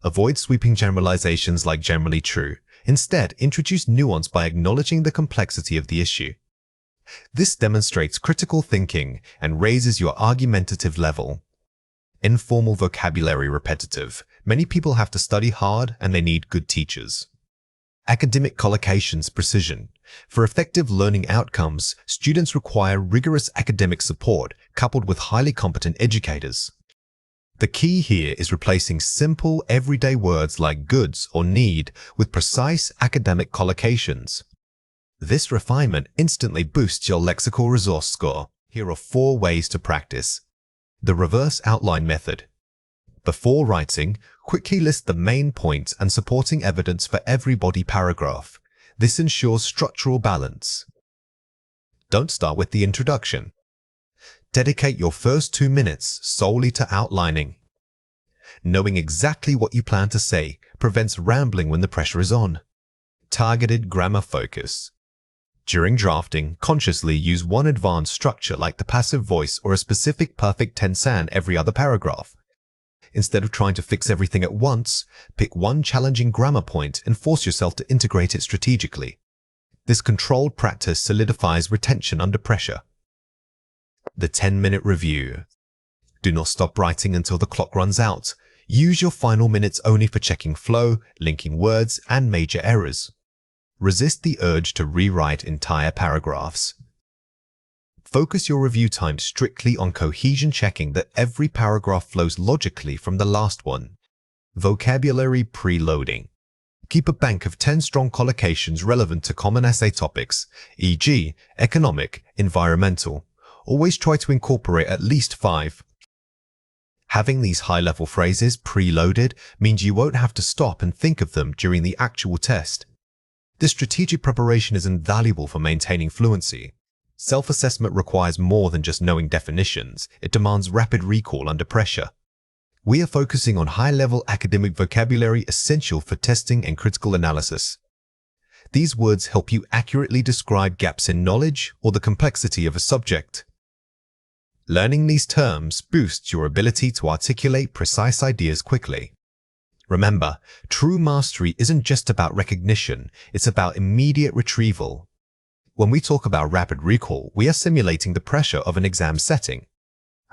Avoid sweeping generalizations like generally true. Instead, introduce nuance by acknowledging the complexity of the issue. This demonstrates critical thinking and raises your argumentative level. Informal vocabulary repetitive. Many people have to study hard and they need good teachers. Academic collocations precision. For effective learning outcomes, students require rigorous academic support coupled with highly competent educators. The key here is replacing simple, everyday words like goods or need with precise academic collocations. This refinement instantly boosts your lexical resource score. Here are 4 ways to practice. The reverse outline method. Before writing, quickly list the main points and supporting evidence for every body paragraph. This ensures structural balance. Don't start with the introduction. Dedicate your first 2 minutes solely to outlining. Knowing exactly what you plan to say prevents rambling when the pressure is on. Targeted grammar focus. During drafting, consciously use one advanced structure like the passive voice or a specific perfect tense every other paragraph. Instead of trying to fix everything at once, pick one challenging grammar point and force yourself to integrate it strategically. This controlled practice solidifies retention under pressure. The 10-minute review. Do not stop writing until the clock runs out. Use your final minutes only for checking flow, linking words, and major errors. Resist the urge to rewrite entire paragraphs. Focus your review time strictly on cohesion, checking that every paragraph flows logically from the last one. Vocabulary preloading. Keep a bank of 10 strong collocations relevant to common essay topics, e.g., economic, environmental. Always try to incorporate at least 5. Having these high-level phrases preloaded means you won't have to stop and think of them during the actual test. This strategic preparation is invaluable for maintaining fluency. Self-assessment requires more than just knowing definitions. It demands rapid recall under pressure. We are focusing on high-level academic vocabulary essential for testing and critical analysis. These words help you accurately describe gaps in knowledge or the complexity of a subject. Learning these terms boosts your ability to articulate precise ideas quickly. Remember, true mastery isn't just about recognition, it's about immediate retrieval. When we talk about rapid recall, we are simulating the pressure of an exam setting.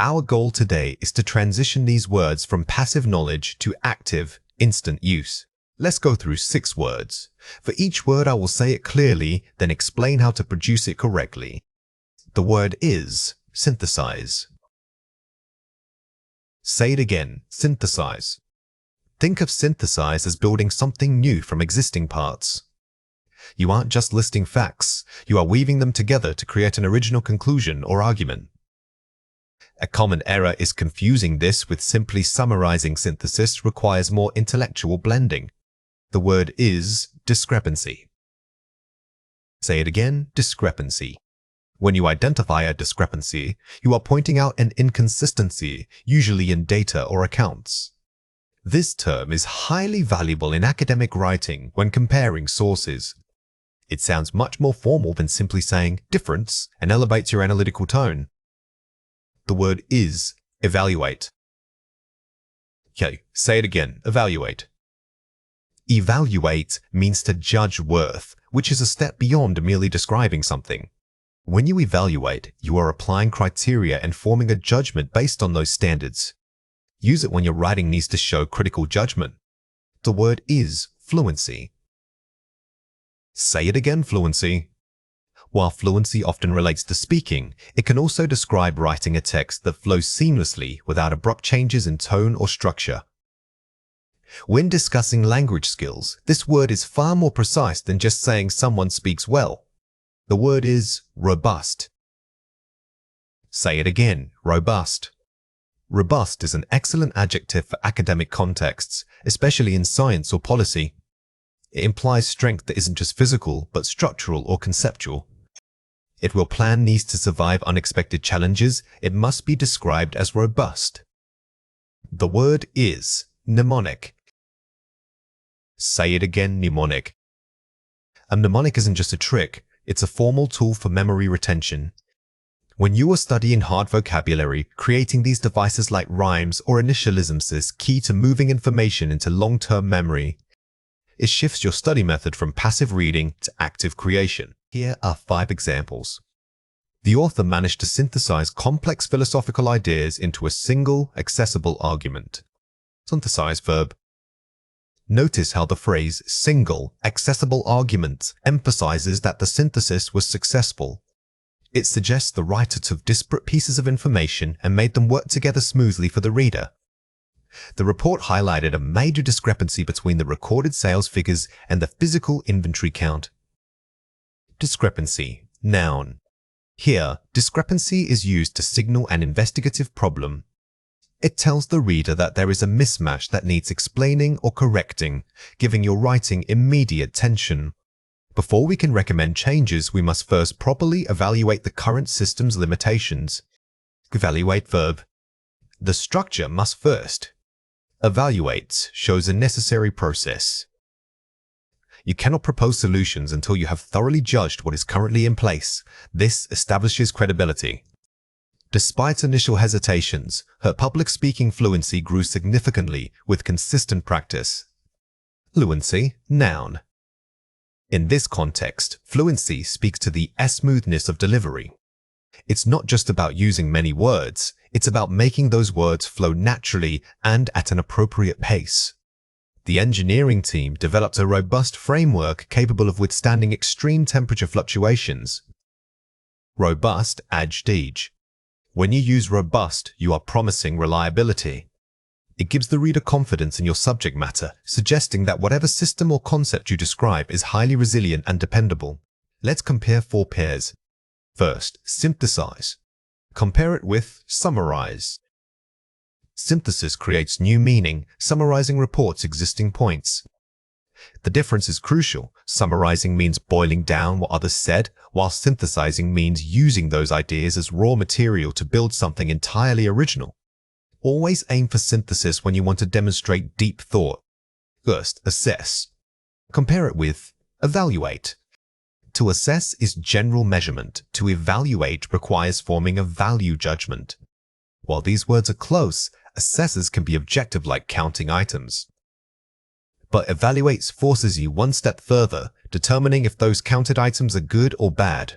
Our goal today is to transition these words from passive knowledge to active, instant use. Let's go through 6 words. For each word, I will say it clearly, then explain how to produce it correctly. The word is synthesize. Say it again, synthesize. Think of synthesize as building something new from existing parts. You aren't just listing facts, you are weaving them together to create an original conclusion or argument. A common error is confusing this with simply summarizing. Synthesis requires more intellectual blending. The word is discrepancy. Say it again, discrepancy. When you identify a discrepancy, you are pointing out an inconsistency, usually in data or accounts. This term is highly valuable in academic writing when comparing sources. It sounds much more formal than simply saying difference and elevates your analytical tone. The word is evaluate. Okay, say it again, evaluate. Evaluate means to judge worth, which is a step beyond merely describing something. When you evaluate, you are applying criteria and forming a judgment based on those standards. Use it when your writing needs to show critical judgment. The word is fluency. Say it again, fluency. While fluency often relates to speaking, it can also describe writing a text that flows seamlessly without abrupt changes in tone or structure. When discussing language skills, this word is far more precise than just saying someone speaks well. The word is robust. Say it again, robust. Robust is an excellent adjective for academic contexts, especially in science or policy. It implies strength that isn't just physical, but structural or conceptual. It will plan needs to survive unexpected challenges. It must be described as robust. The word is mnemonic. Say it again, mnemonic. A mnemonic isn't just a trick, it's a formal tool for memory retention. When you are studying hard vocabulary, creating these devices like rhymes or initialisms is key to moving information into long-term memory. It shifts your study method from passive reading to active creation. Here are 5 examples. The author managed to synthesize complex philosophical ideas into a single, accessible argument. Synthesize verb. Notice how the phrase single, accessible argument emphasizes that the synthesis was successful. It suggests the writer took disparate pieces of information and made them work together smoothly for the reader. The report highlighted a major discrepancy between the recorded sales figures and the physical inventory count. Discrepancy, noun. Here, discrepancy is used to signal an investigative problem. It tells the reader that there is a mismatch that needs explaining or correcting, giving your writing immediate tension. Before we can recommend changes, we must first properly evaluate the current system's limitations. Evaluate verb. The structure must first. Evaluates shows a necessary process. You cannot propose solutions until you have thoroughly judged what is currently in place. This establishes credibility. Despite initial hesitations, her public speaking fluency grew significantly with consistent practice. Fluency, noun. In this context, fluency speaks to the smoothness of delivery. It's not just about using many words, it's about making those words flow naturally and at an appropriate pace. The engineering team developed a robust framework capable of withstanding extreme temperature fluctuations. Robust adjective. When you use robust, you are promising reliability. It gives the reader confidence in your subject matter, suggesting that whatever system or concept you describe is highly resilient and dependable. Let's compare 4 pairs. First, synthesize. Compare it with summarize. Synthesis creates new meaning, summarizing reports' existing points. The difference is crucial. Summarizing means boiling down what others said, while synthesizing means using those ideas as raw material to build something entirely original. Always aim for synthesis when you want to demonstrate deep thought. First, assess. Compare it with evaluate. To assess is general measurement. To evaluate requires forming a value judgment. While these words are close, assessors can be objective like counting items. But evaluates forces you one step further, determining if those counted items are good or bad.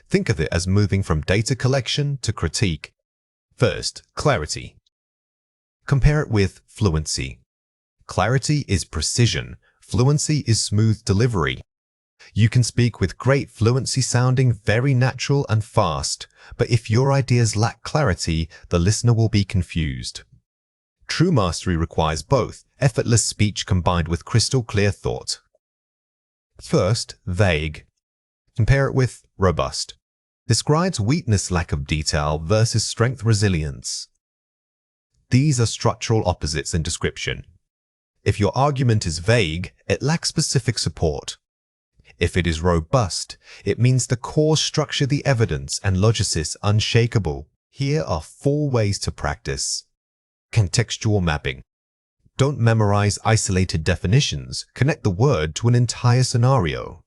Think of it as moving from data collection to critique. First, clarity. Compare it with fluency. Clarity is precision. Fluency is smooth delivery. You can speak with great fluency sounding very natural and fast, but if your ideas lack clarity, the listener will be confused. True mastery requires both effortless speech combined with crystal clear thought. First, vague. Compare it with robust. Describes weakness, lack of detail versus strength, resilience. These are structural opposites in description. If your argument is vague, it lacks specific support. If it is robust, it means the core structure, the evidence, and logicis unshakable. Here are 4 ways to practice. Contextual mapping. Don't memorize isolated definitions. Connect the word to an entire scenario.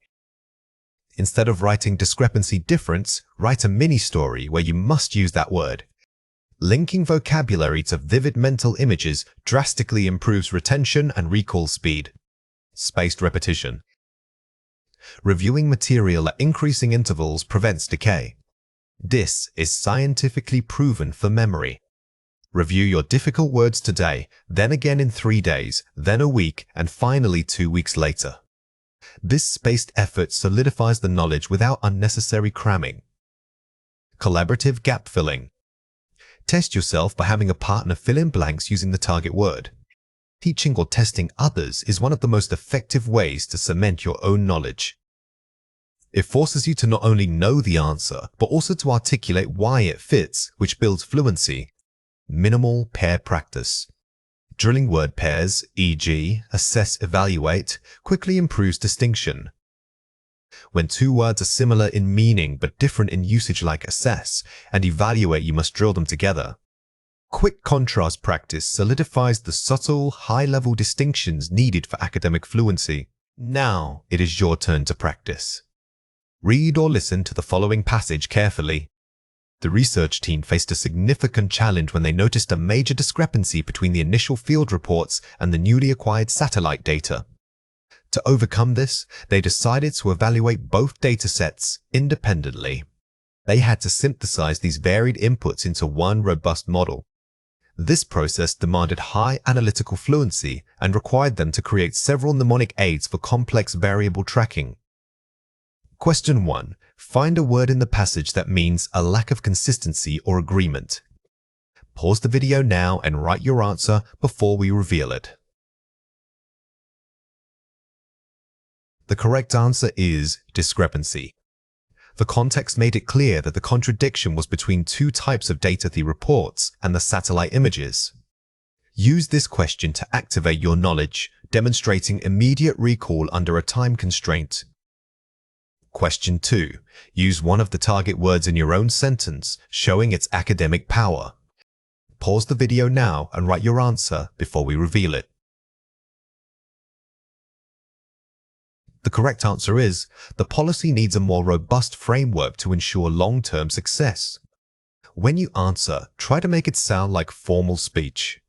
Instead of writing discrepancy difference, write a mini-story where you must use that word. Linking vocabulary to vivid mental images drastically improves retention and recall speed. Spaced repetition. Reviewing material at increasing intervals prevents decay. This is scientifically proven for memory. Review your difficult words today, then again in 3 days, then a week, and finally 2 weeks later. This spaced effort solidifies the knowledge without unnecessary cramming. Collaborative gap filling. Test yourself by having a partner fill in blanks using the target word. Teaching or testing others is one of the most effective ways to cement your own knowledge. It forces you to not only know the answer, but also to articulate why it fits, which builds fluency. Minimal pair practice. Drilling word pairs, e.g., assess, evaluate, quickly improves distinction. When 2 words are similar in meaning but different in usage like assess and evaluate, you must drill them together. Quick contrast practice solidifies the subtle, high-level distinctions needed for academic fluency. Now it is your turn to practice. Read or listen to the following passage carefully. The research team faced a significant challenge when they noticed a major discrepancy between the initial field reports and the newly acquired satellite data. To overcome this, they decided to evaluate both datasets independently. They had to synthesize these varied inputs into one robust model. This process demanded high analytical fluency and required them to create several mnemonic aids for complex variable tracking. Question 1. Find a word in the passage that means a lack of consistency or agreement. Pause the video now and write your answer before we reveal it. The correct answer is discrepancy. The context made it clear that the contradiction was between 2 types of data, the reports and the satellite images. Use this question to activate your knowledge, demonstrating immediate recall under a time constraint. Question 2. Use one of the target words in your own sentence, showing its academic power. Pause the video now and write your answer before we reveal it. The correct answer is, the policy needs a more robust framework to ensure long-term success. When you answer, try to make it sound like formal speech.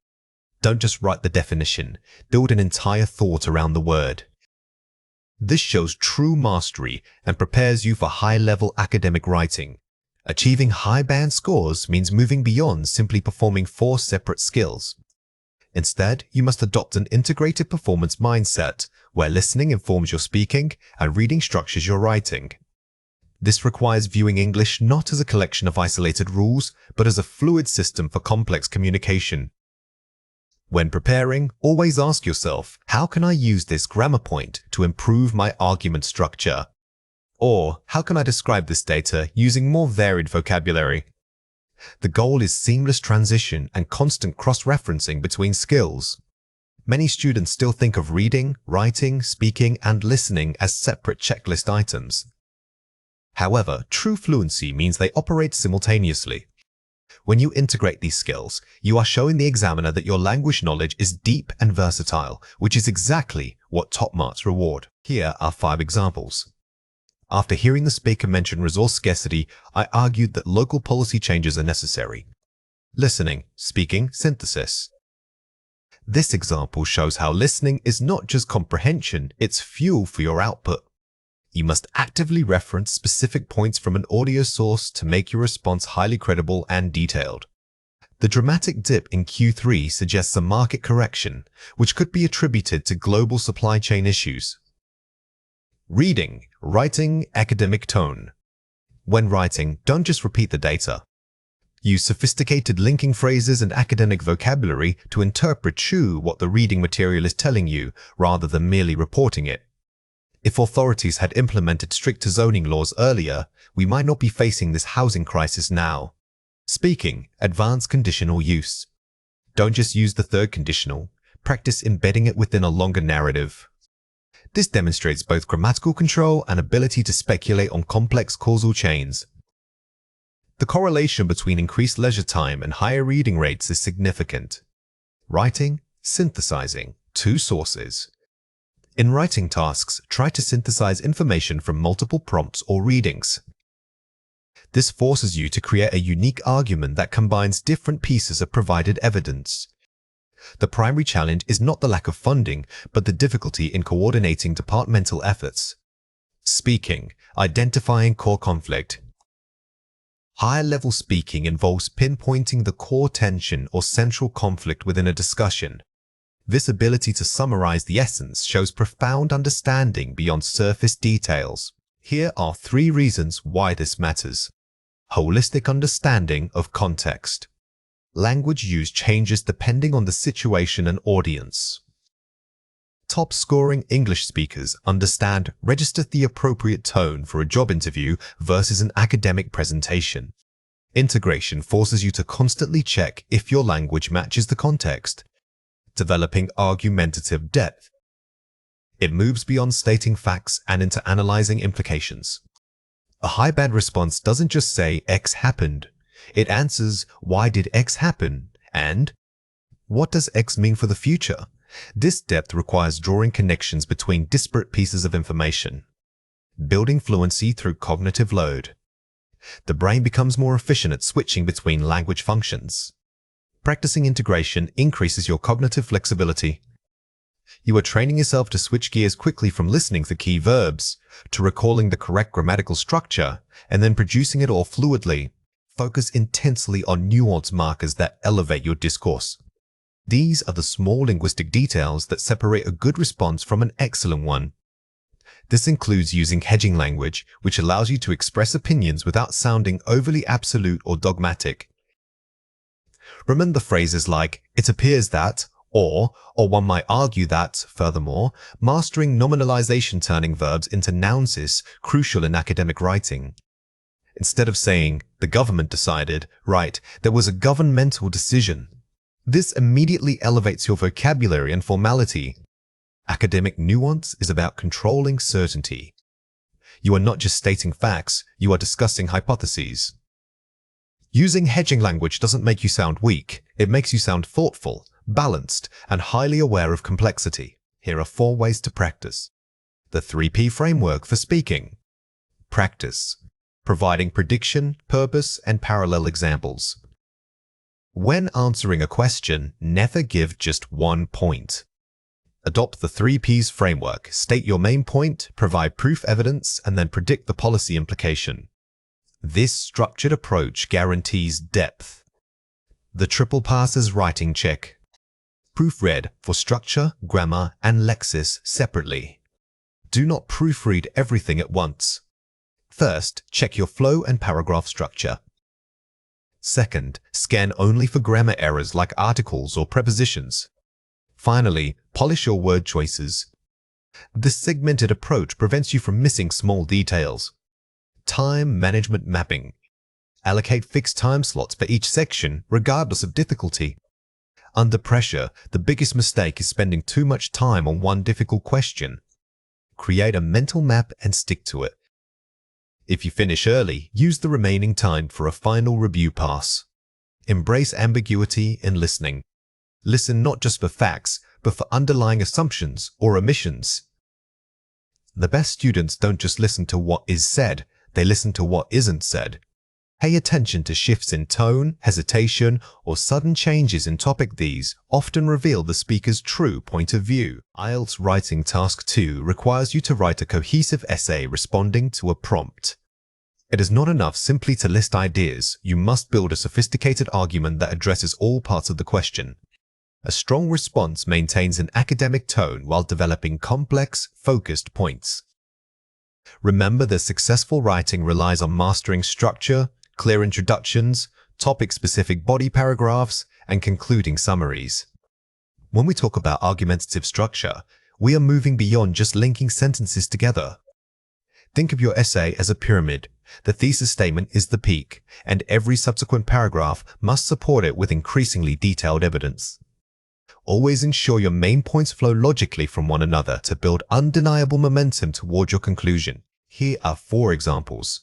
Don't just write the definition, build an entire thought around the word. This shows true mastery and prepares you for high-level academic writing. Achieving high band scores means moving beyond simply performing 4 separate skills. Instead, you must adopt an integrated performance mindset where listening informs your speaking and reading structures your writing. This requires viewing English not as a collection of isolated rules, but as a fluid system for complex communication. When preparing, always ask yourself, how can I use this grammar point to improve my argument structure? Or, how can I describe this data using more varied vocabulary? The goal is seamless transition and constant cross-referencing between skills. Many students still think of reading, writing, speaking, and listening as separate checklist items. However, true fluency means they operate simultaneously. When you integrate these skills, you are showing the examiner that your language knowledge is deep and versatile, which is exactly what top marks reward. Here are 5 examples. After hearing the speaker mention resource scarcity, I argued that local policy changes are necessary. Listening, speaking, synthesis. This example shows how listening is not just comprehension, it's fuel for your output. You must actively reference specific points from an audio source to make your response highly credible and detailed. The dramatic dip in Q3 suggests a market correction, which could be attributed to global supply chain issues. Reading, writing, academic tone. When writing, don't just repeat the data. Use sophisticated linking phrases and academic vocabulary to interpret what the reading material is telling you, rather than merely reporting it. If authorities had implemented stricter zoning laws earlier, we might not be facing this housing crisis now. Speaking, advanced conditional use. Don't just use the third conditional, practice embedding it within a longer narrative. This demonstrates both grammatical control and ability to speculate on complex causal chains. The correlation between increased leisure time and higher reading rates is significant. Writing, synthesizing, 2 sources. In writing tasks, try to synthesize information from multiple prompts or readings. This forces you to create a unique argument that combines different pieces of provided evidence. The primary challenge is not the lack of funding, but the difficulty in coordinating departmental efforts. Speaking, identifying core conflict. Higher-level speaking involves pinpointing the core tension or central conflict within a discussion. This ability to summarize the essence shows profound understanding beyond surface details. Here are 3 reasons why this matters. Holistic understanding of context. Language use changes depending on the situation and audience. Top-scoring English speakers register the appropriate tone for a job interview versus an academic presentation. Integration forces you to constantly check if your language matches the context. Developing argumentative depth. It moves beyond stating facts and into analyzing implications. A high-band response doesn't just say X happened. It answers, why did X happen? And what does X mean for the future? This depth requires drawing connections between disparate pieces of information. Building fluency through cognitive load. The brain becomes more efficient at switching between language functions. Practicing integration increases your cognitive flexibility. You are training yourself to switch gears quickly from listening for key verbs to recalling the correct grammatical structure and then producing it all fluidly. Focus intensely on nuance markers that elevate your discourse. These are the small linguistic details that separate a good response from an excellent one. This includes using hedging language, which allows you to express opinions without sounding overly absolute or dogmatic. Remember phrases like, it appears that, or one might argue that. Furthermore, mastering nominalization turning verbs into nouns is crucial in academic writing. Instead of saying, the government decided, write, there was a governmental decision. This immediately elevates your vocabulary and formality. Academic nuance is about controlling certainty. You are not just stating facts, you are discussing hypotheses. Using hedging language doesn't make you sound weak, it makes you sound thoughtful, balanced, and highly aware of complexity. Here are 4 ways to practice. The 3P framework for speaking. Practice. Providing prediction, purpose, and parallel examples. When answering a question, never give just one point. Adopt the 3Ps framework. State your main point, provide proof evidence, and then predict the policy implication. This structured approach guarantees depth. The triple passes writing check. Proofread for structure, grammar, and lexis separately. Do not proofread everything at once. First, check your flow and paragraph structure. Second, scan only for grammar errors like articles or prepositions. Finally, polish your word choices. This segmented approach prevents you from missing small details. Time management mapping. Allocate fixed time slots for each section, regardless of difficulty. Under pressure, the biggest mistake is spending too much time on one difficult question. Create a mental map and stick to it. If you finish early, use the remaining time for a final review pass. Embrace ambiguity in listening. Listen not just for facts, but for underlying assumptions or omissions. The best students don't just listen to what is said, they listen to what isn't said. Pay attention to shifts in tone, hesitation, or sudden changes in topic. These often reveal the speaker's true point of view. IELTS Writing Task 2 requires you to write a cohesive essay responding to a prompt. It is not enough simply to list ideas. You must build a sophisticated argument that addresses all parts of the question. A strong response maintains an academic tone while developing complex, focused points. Remember that successful writing relies on mastering structure, clear introductions, topic-specific body paragraphs, and concluding summaries. When we talk about argumentative structure, we are moving beyond just linking sentences together. Think of your essay as a pyramid. The thesis statement is the peak, and every subsequent paragraph must support it with increasingly detailed evidence. Always ensure your main points flow logically from one another to build undeniable momentum toward your conclusion. Here are 4 examples.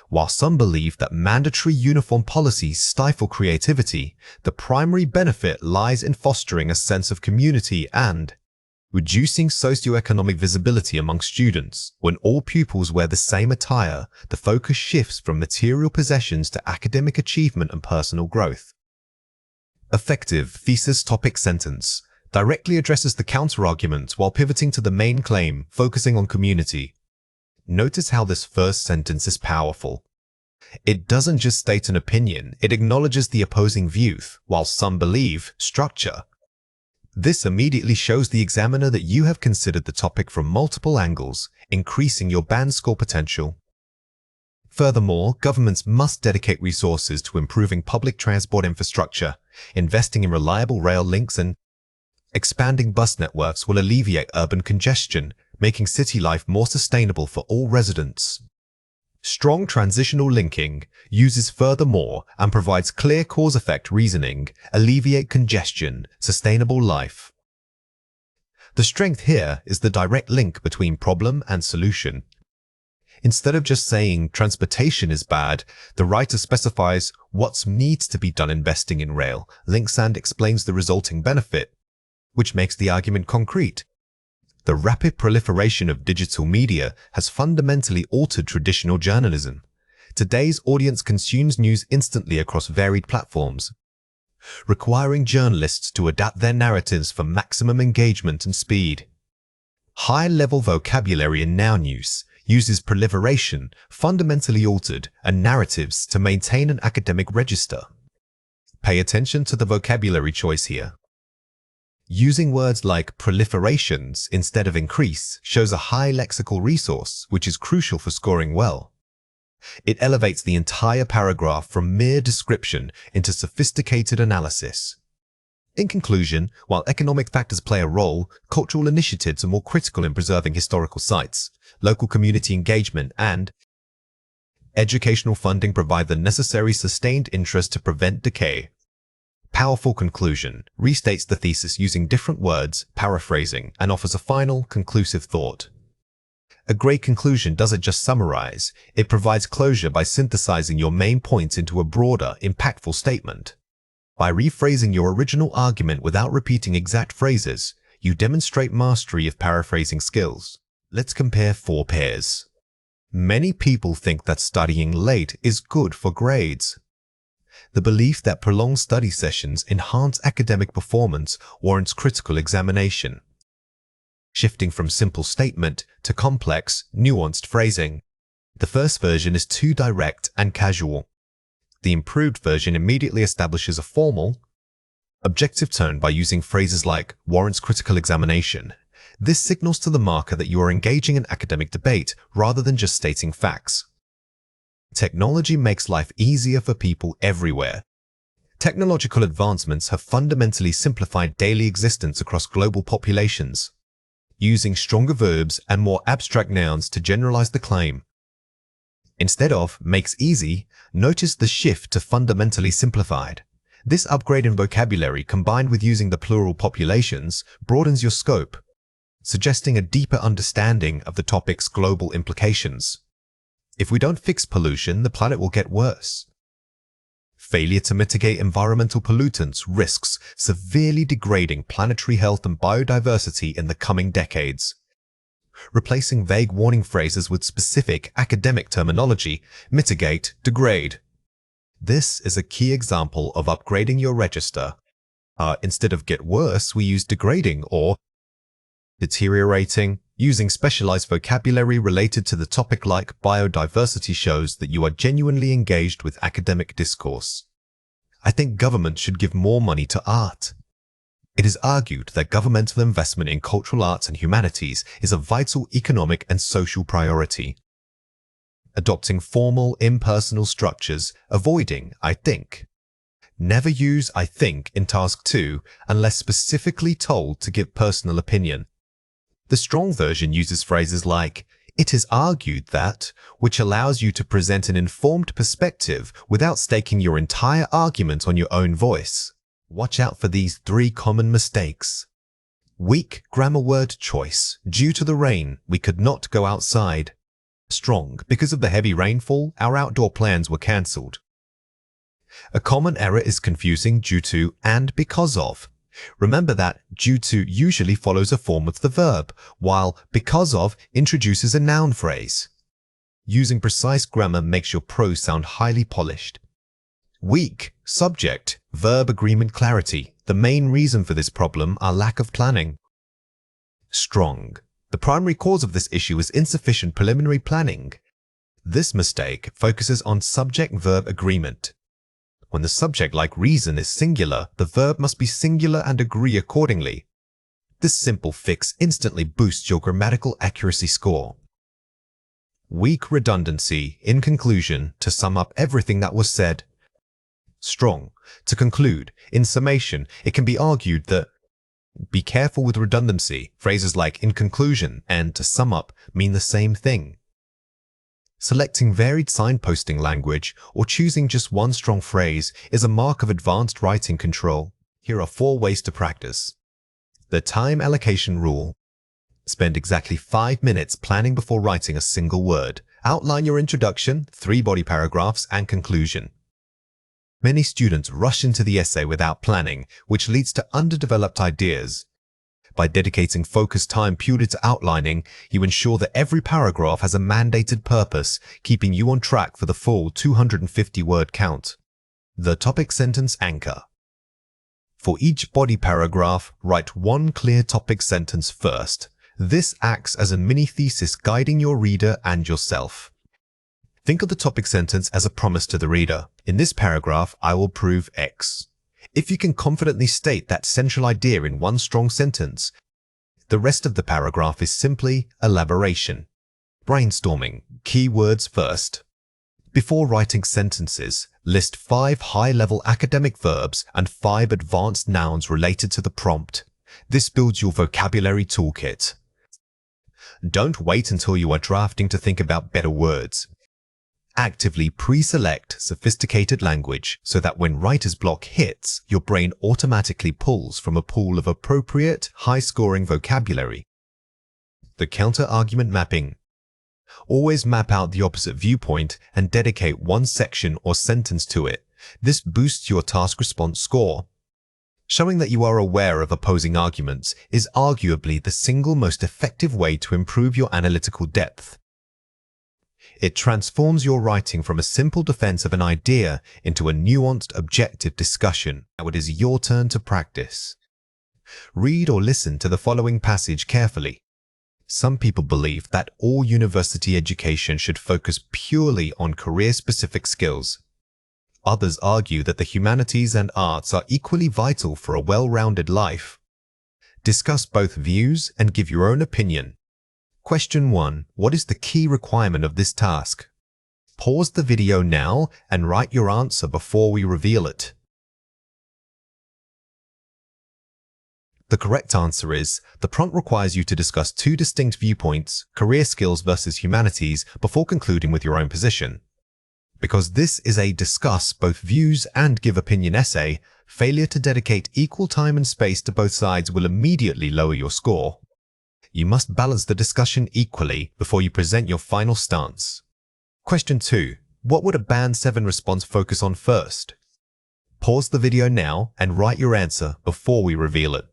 While some believe that mandatory uniform policies stifle creativity, the primary benefit lies in fostering a sense of community and reducing socioeconomic visibility among students. When all pupils wear the same attire, the focus shifts from material possessions to academic achievement and personal growth. Effective thesis topic sentence directly addresses the counterargument while pivoting to the main claim, focusing on community. Notice how this first sentence is powerful. It doesn't just state an opinion, it acknowledges the opposing views, while some believe structure. This immediately shows the examiner that you have considered the topic from multiple angles, increasing your band score potential. Furthermore, governments must dedicate resources to improving public transport infrastructure. Investing in reliable rail links and expanding bus networks will alleviate urban congestion, making city life more sustainable for all residents. Strong transitional linking uses furthermore and provides clear cause-effect reasoning, alleviate congestion, sustainable life. The strength here is the direct link between problem and solution. Instead of just saying transportation is bad, the writer specifies what needs to be done investing in rail links and explains the resulting benefit, which makes the argument concrete. The rapid proliferation of digital media has fundamentally altered traditional journalism. Today's audience consumes news instantly across varied platforms, requiring journalists to adapt their narratives for maximum engagement and speed. High-level vocabulary in noun use uses proliferation, fundamentally altered, and narratives to maintain an academic register. Pay attention to the vocabulary choice here. Using words like proliferations instead of increase shows a high lexical resource, which is crucial for scoring well. It elevates the entire paragraph from mere description into sophisticated analysis. In conclusion, while economic factors play a role, cultural initiatives are more critical in preserving historical sites. Local community engagement and educational funding provide the necessary sustained interest to prevent decay. Powerful conclusion restates the thesis using different words, paraphrasing, and offers a final, conclusive thought. A great conclusion doesn't just summarize, it provides closure by synthesizing your main points into a broader, impactful statement. By rephrasing your original argument without repeating exact phrases, you demonstrate mastery of paraphrasing skills. Let's compare 4 pairs. Many people think that studying late is good for grades. The belief that prolonged study sessions enhance academic performance warrants critical examination. Shifting from simple statement to complex, nuanced phrasing. The first version is too direct and casual. The improved version immediately establishes a formal, objective tone by using phrases like warrants critical examination. This signals to the marker that you are engaging in academic debate rather than just stating facts. Technology makes life easier for people everywhere. Technological advancements have fundamentally simplified daily existence across global populations. Using stronger verbs and more abstract nouns to generalize the claim, instead of makes easy, notice the shift to fundamentally simplified. This upgrade in vocabulary combined with using the plural populations broadens your scope, suggesting a deeper understanding of the topic's global implications. If we don't fix pollution, the planet will get worse. Failure to mitigate environmental pollutants risks severely degrading planetary health and biodiversity in the coming decades. Replacing vague warning phrases with specific academic terminology, mitigate, degrade. This is a key example of upgrading your register. Instead of get worse, we use degrading or deteriorating. Using specialized vocabulary related to the topic like biodiversity shows that you are genuinely engaged with academic discourse. I think government should give more money to art. It is argued that governmental investment in cultural arts and humanities is a vital economic and social priority. Adopting formal, impersonal structures, avoiding I think. Never use I think in task 2 unless specifically told to give personal opinion. The strong version uses phrases like, it is argued that, which allows you to present an informed perspective without staking your entire argument on your own voice. Watch out for these 3 common mistakes. Weak grammar word choice. Due to the rain, we could not go outside. Strong. Because of the heavy rainfall, our outdoor plans were cancelled. A common error is confusing due to and because of. Remember that due to usually follows a form of the verb, while because of introduces a noun phrase. Using precise grammar makes your prose sound highly polished. Weak subject, verb agreement clarity. The main reason for this problem are lack of planning. Strong. The primary cause of this issue is insufficient preliminary planning. This mistake focuses on subject-verb agreement. When the subject, like reason, is singular, the verb must be singular and agree accordingly. This simple fix instantly boosts your grammatical accuracy score. Weak redundancy. In conclusion, to sum up everything that was said. Strong. To conclude, in summation, it can be argued that be careful with redundancy. Phrases like in conclusion and to sum up mean the same thing. Selecting varied signposting language or choosing just one strong phrase is a mark of advanced writing control. Here are 4 ways to practice. The time allocation rule. Spend exactly 5 minutes planning before writing a single word. Outline your introduction, 3 body paragraphs, and conclusion. Many students rush into the essay without planning, which leads to underdeveloped ideas. By dedicating focused time purely to outlining, you ensure that every paragraph has a mandated purpose, keeping you on track for the full 250-word count. The topic sentence anchor. For each body paragraph, write one clear topic sentence first. This acts as a mini-thesis guiding your reader and yourself. Think of the topic sentence as a promise to the reader. In this paragraph, I will prove X. If you can confidently state that central idea in one strong sentence, the rest of the paragraph is simply elaboration. Brainstorming. Keywords first. Before writing sentences, list 5 high-level academic verbs and 5 advanced nouns related to the prompt. This builds your vocabulary toolkit. Don't wait until you are drafting to think about better words. Actively pre-select sophisticated language so that when writer's block hits, your brain automatically pulls from a pool of appropriate, high-scoring vocabulary. The counter-argument mapping. Always map out the opposite viewpoint and dedicate one section or sentence to it. This boosts your task response score. Showing that you are aware of opposing arguments is arguably the single most effective way to improve your analytical depth. It transforms your writing from a simple defense of an idea into a nuanced, objective discussion. Now it is your turn to practice. Read or listen to the following passage carefully. Some people believe that all university education should focus purely on career-specific skills. Others argue that the humanities and arts are equally vital for a well-rounded life. Discuss both views and give your own opinion. Question 1. What is the key requirement of this task? Pause the video now and write your answer before we reveal it. The correct answer is, the prompt requires you to discuss two distinct viewpoints, career skills versus humanities, before concluding with your own position. Because this is a discuss both views and give opinion essay, failure to dedicate equal time and space to both sides will immediately lower your score. You must balance the discussion equally before you present your final stance. Question 2. What would a Band 7 response focus on first? Pause the video now and write your answer before we reveal it.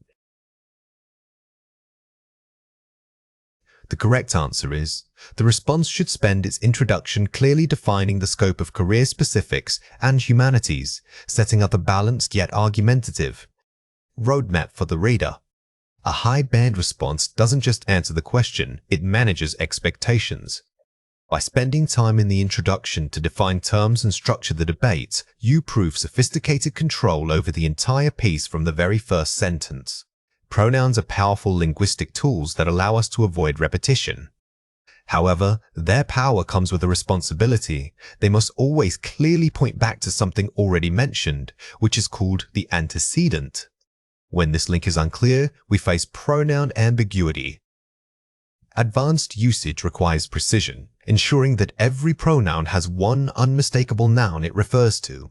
The correct answer is, the response should spend its introduction clearly defining the scope of career specifics and humanities, setting up a balanced yet argumentative roadmap for the reader. A high band response doesn't just answer the question, it manages expectations. By spending time in the introduction to define terms and structure the debate, you prove sophisticated control over the entire piece from the very first sentence. Pronouns are powerful linguistic tools that allow us to avoid repetition. However, their power comes with a responsibility. They must always clearly point back to something already mentioned, which is called the antecedent. When this link is unclear, we face pronoun ambiguity. Advanced usage requires precision, ensuring that every pronoun has one unmistakable noun it refers to.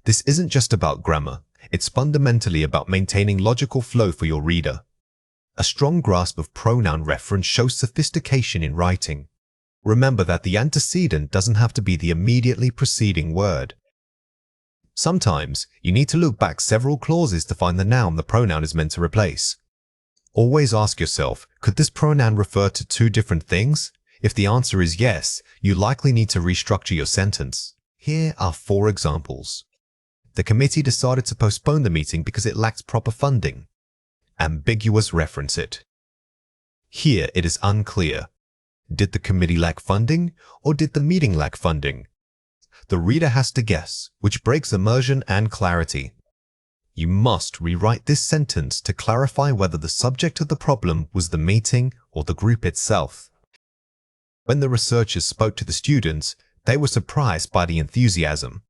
This isn't just about grammar. It's fundamentally about maintaining logical flow for your reader. A strong grasp of pronoun reference shows sophistication in writing. Remember that the antecedent doesn't have to be the immediately preceding word. Sometimes, you need to look back several clauses to find the noun the pronoun is meant to replace. Always ask yourself, could this pronoun refer to two different things? If the answer is yes, you likely need to restructure your sentence. Here are 4 examples. The committee decided to postpone the meeting because it lacked proper funding. Ambiguous reference it. Here it is unclear. Did the committee lack funding, or did the meeting lack funding? The reader has to guess, which breaks immersion and clarity. You must rewrite this sentence to clarify whether the subject of the problem was the meeting or the group itself. When the researchers spoke to the students, they were surprised by the enthusiasm.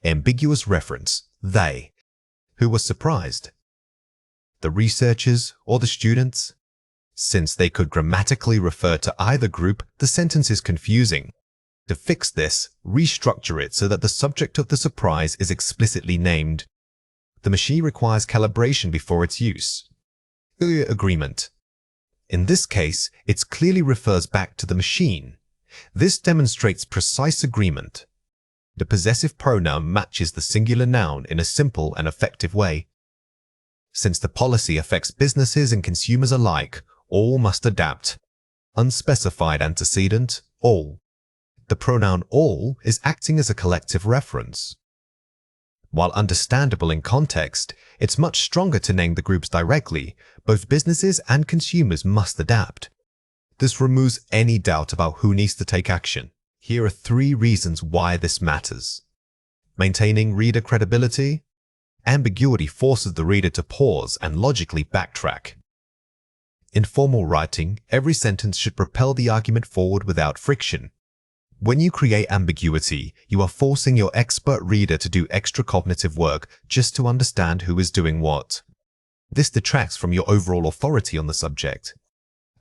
Ambiguous reference, they. Who was surprised? The researchers or the students? Since they could grammatically refer to either group, the sentence is confusing. To fix this, restructure it so that the subject of the surprise is explicitly named. The machine requires calibration before its use. Agreement. In this case, it clearly refers back to the machine. This demonstrates precise agreement. The possessive pronoun matches the singular noun in a simple and effective way. Since the policy affects businesses and consumers alike, all must adapt. Unspecified antecedent, all. The pronoun all is acting as a collective reference. While understandable in context, it's much stronger to name the groups directly. Both businesses and consumers must adapt. This removes any doubt about who needs to take action. Here are 3 reasons why this matters. Maintaining reader credibility. Ambiguity forces the reader to pause and logically backtrack. In formal writing, every sentence should propel the argument forward without friction. When you create ambiguity, you are forcing your expert reader to do extra cognitive work just to understand who is doing what. This detracts from your overall authority on the subject.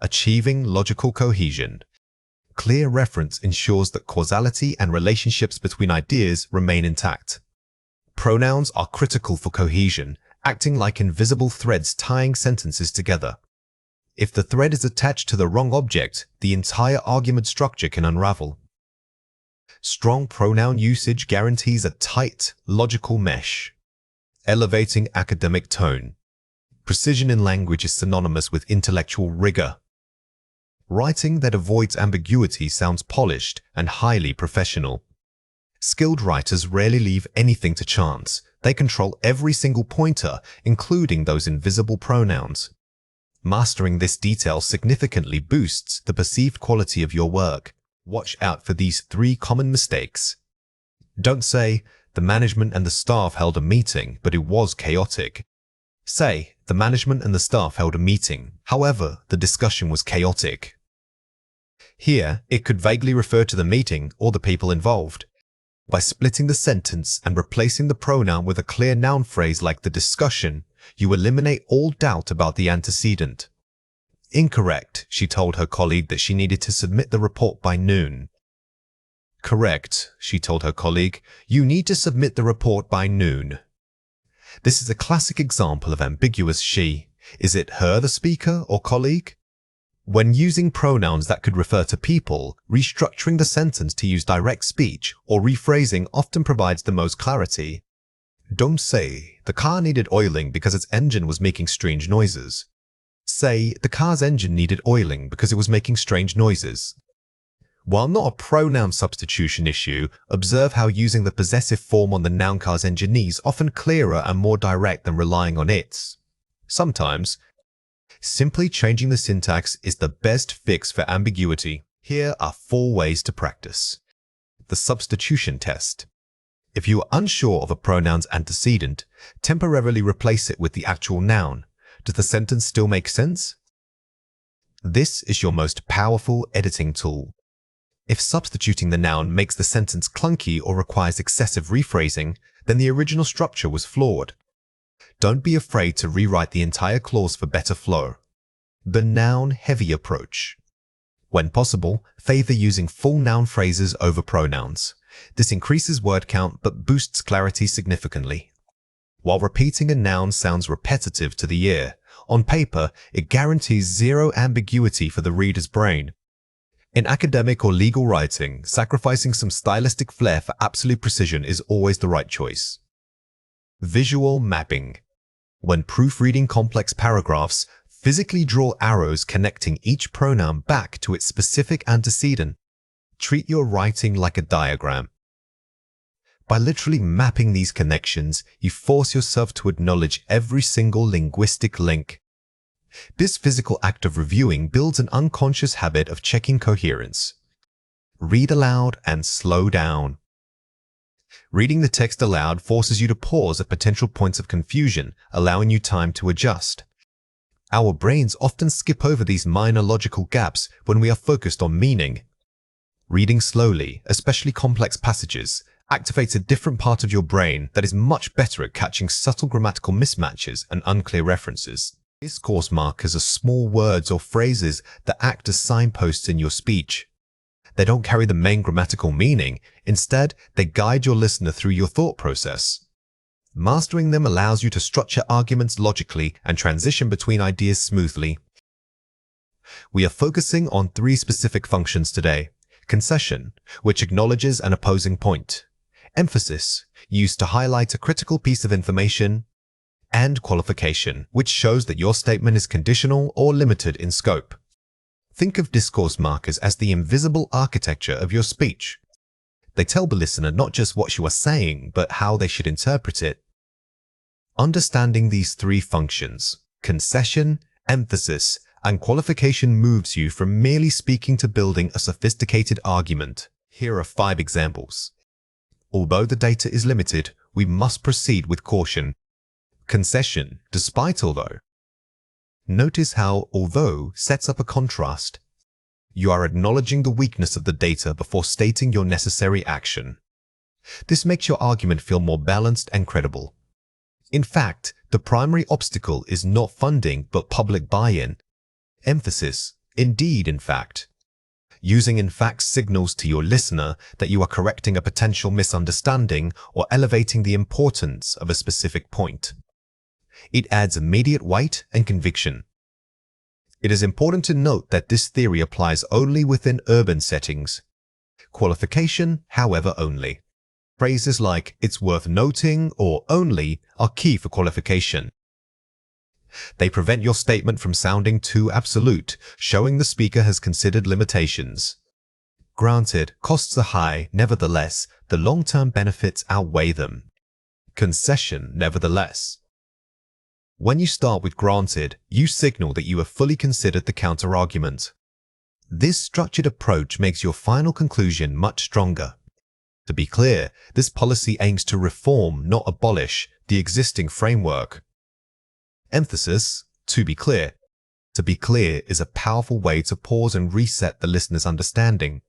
Achieving logical cohesion. Clear reference ensures that causality and relationships between ideas remain intact. Pronouns are critical for cohesion, acting like invisible threads tying sentences together. If the thread is attached to the wrong object, the entire argument structure can unravel. Strong pronoun usage guarantees a tight, logical mesh. Elevating academic tone. Precision in language is synonymous with intellectual rigor. Writing that avoids ambiguity sounds polished and highly professional. Skilled writers rarely leave anything to chance. They control every single pointer, including those invisible pronouns. Mastering this detail significantly boosts the perceived quality of your work. Watch out for these 3 common mistakes. Don't say, "The management and the staff held a meeting, but it was chaotic." Say, "The management and the staff held a meeting. However, the discussion was chaotic." Here, it could vaguely refer to the meeting or the people involved. By splitting the sentence and replacing the pronoun with a clear noun phrase like the discussion, you eliminate all doubt about the antecedent. Incorrect, she told her colleague that she needed to submit the report by noon. Correct, she told her colleague, you need to submit the report by noon. This is a classic example of ambiguous she. Is it her, the speaker, or colleague? When using pronouns that could refer to people, restructuring the sentence to use direct speech or rephrasing often provides the most clarity. Don't say, "The car needed oiling because its engine was making strange noises." Say, "The car's engine needed oiling because it was making strange noises." While not a pronoun substitution issue, observe how using the possessive form on the noun car's engine is often clearer and more direct than relying on its. Sometimes, simply changing the syntax is the best fix for ambiguity. Here are 4 ways to practice. The substitution test. If you are unsure of a pronoun's antecedent, temporarily replace it with the actual noun. Does the sentence still make sense? This is your most powerful editing tool. If substituting the noun makes the sentence clunky or requires excessive rephrasing, then the original structure was flawed. Don't be afraid to rewrite the entire clause for better flow. The noun-heavy approach. When possible, favor using full noun phrases over pronouns. This increases word count but boosts clarity significantly. While repeating a noun sounds repetitive to the ear, on paper, it guarantees zero ambiguity for the reader's brain. In academic or legal writing, sacrificing some stylistic flair for absolute precision is always the right choice. Visual mapping. When proofreading complex paragraphs, physically draw arrows connecting each pronoun back to its specific antecedent. Treat your writing like a diagram. By literally mapping these connections, you force yourself to acknowledge every single linguistic link. This physical act of reviewing builds an unconscious habit of checking coherence. Read aloud and slow down. Reading the text aloud forces you to pause at potential points of confusion, allowing you time to adjust. Our brains often skip over these minor logical gaps when we are focused on meaning. Reading slowly, especially complex passages, activates a different part of your brain that is much better at catching subtle grammatical mismatches and unclear references. Discourse markers are small words or phrases that act as signposts in your speech. They don't carry the main grammatical meaning. Instead, they guide your listener through your thought process. Mastering them allows you to structure arguments logically and transition between ideas smoothly. We are focusing on 3 specific functions today. Concession, which acknowledges an opposing point. Emphasis, used to highlight a critical piece of information. And qualification, which shows that your statement is conditional or limited in scope. Think of discourse markers as the invisible architecture of your speech. They tell the listener not just what you are saying, but how they should interpret it. Understanding these 3 functions, concession, emphasis, and qualification, moves you from merely speaking to building a sophisticated argument. Here are 5 examples. Although the data is limited, we must proceed with caution. Concession, despite although. Notice how although sets up a contrast. You are acknowledging the weakness of the data before stating your necessary action. This makes your argument feel more balanced and credible. In fact, the primary obstacle is not funding but public buy-in. Emphasis, indeed, in fact. Using in fact signals to your listener that you are correcting a potential misunderstanding or elevating the importance of a specific point. It adds immediate weight and conviction. It is important to note that this theory applies only within urban settings. Qualification, however, only. Phrases like "it's worth noting" or "only" are key for qualification. They prevent your statement from sounding too absolute, showing the speaker has considered limitations. Granted, costs are high, nevertheless, the long-term benefits outweigh them. Concession, nevertheless. When you start with granted, you signal that you have fully considered the counter-argument. This structured approach makes your final conclusion much stronger. To be clear, this policy aims to reform, not abolish, the existing framework. Emphasis, to be clear. To be clear is a powerful way to pause and reset the listener's understanding.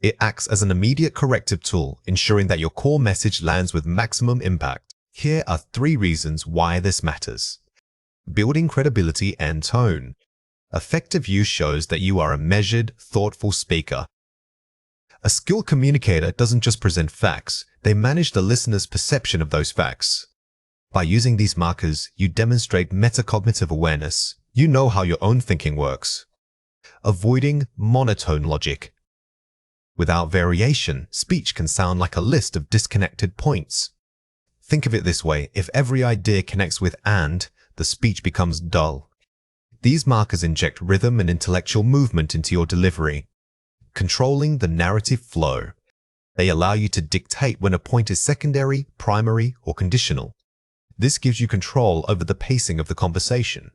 It acts as an immediate corrective tool, ensuring that your core message lands with maximum impact. Here are 3 reasons why this matters. Building credibility and tone. Effective use shows that you are a measured, thoughtful speaker. A skilled communicator doesn't just present facts, they manage the listener's perception of those facts. By using these markers, you demonstrate metacognitive awareness. You know how your own thinking works. Avoiding monotone logic. Without variation, speech can sound like a list of disconnected points. Think of it this way, if every idea connects with "and," the speech becomes dull. These markers inject rhythm and intellectual movement into your delivery, controlling the narrative flow. They allow you to dictate when a point is secondary, primary, or conditional. This gives you control over the pacing of the conversation.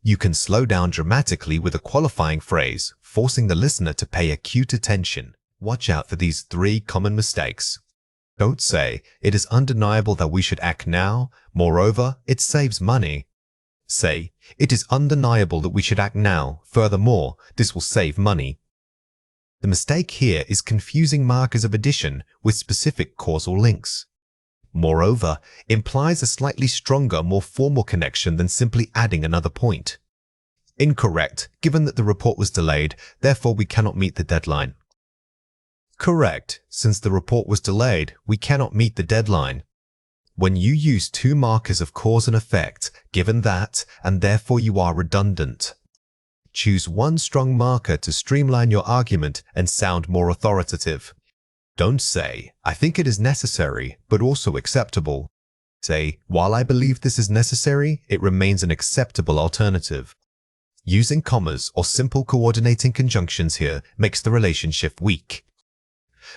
You can slow down dramatically with a qualifying phrase, forcing the listener to pay acute attention. Watch out for these 3 common mistakes. Don't say, "It is undeniable that we should act now. Moreover, it saves money." Say, "It is undeniable that we should act now. Furthermore, this will save money." The mistake here is confusing markers of addition with specific causal links. Moreover, implies a slightly stronger, more formal connection than simply adding another point. Incorrect, given that the report was delayed, therefore we cannot meet the deadline. Correct, since the report was delayed, we cannot meet the deadline. When you use 2 markers of cause and effect, given that, and therefore you are redundant. Choose one strong marker to streamline your argument and sound more authoritative. Don't say, "I think it is necessary, but also acceptable." Say, "While I believe this is necessary, it remains an acceptable alternative." Using commas or simple coordinating conjunctions here makes the relationship weak.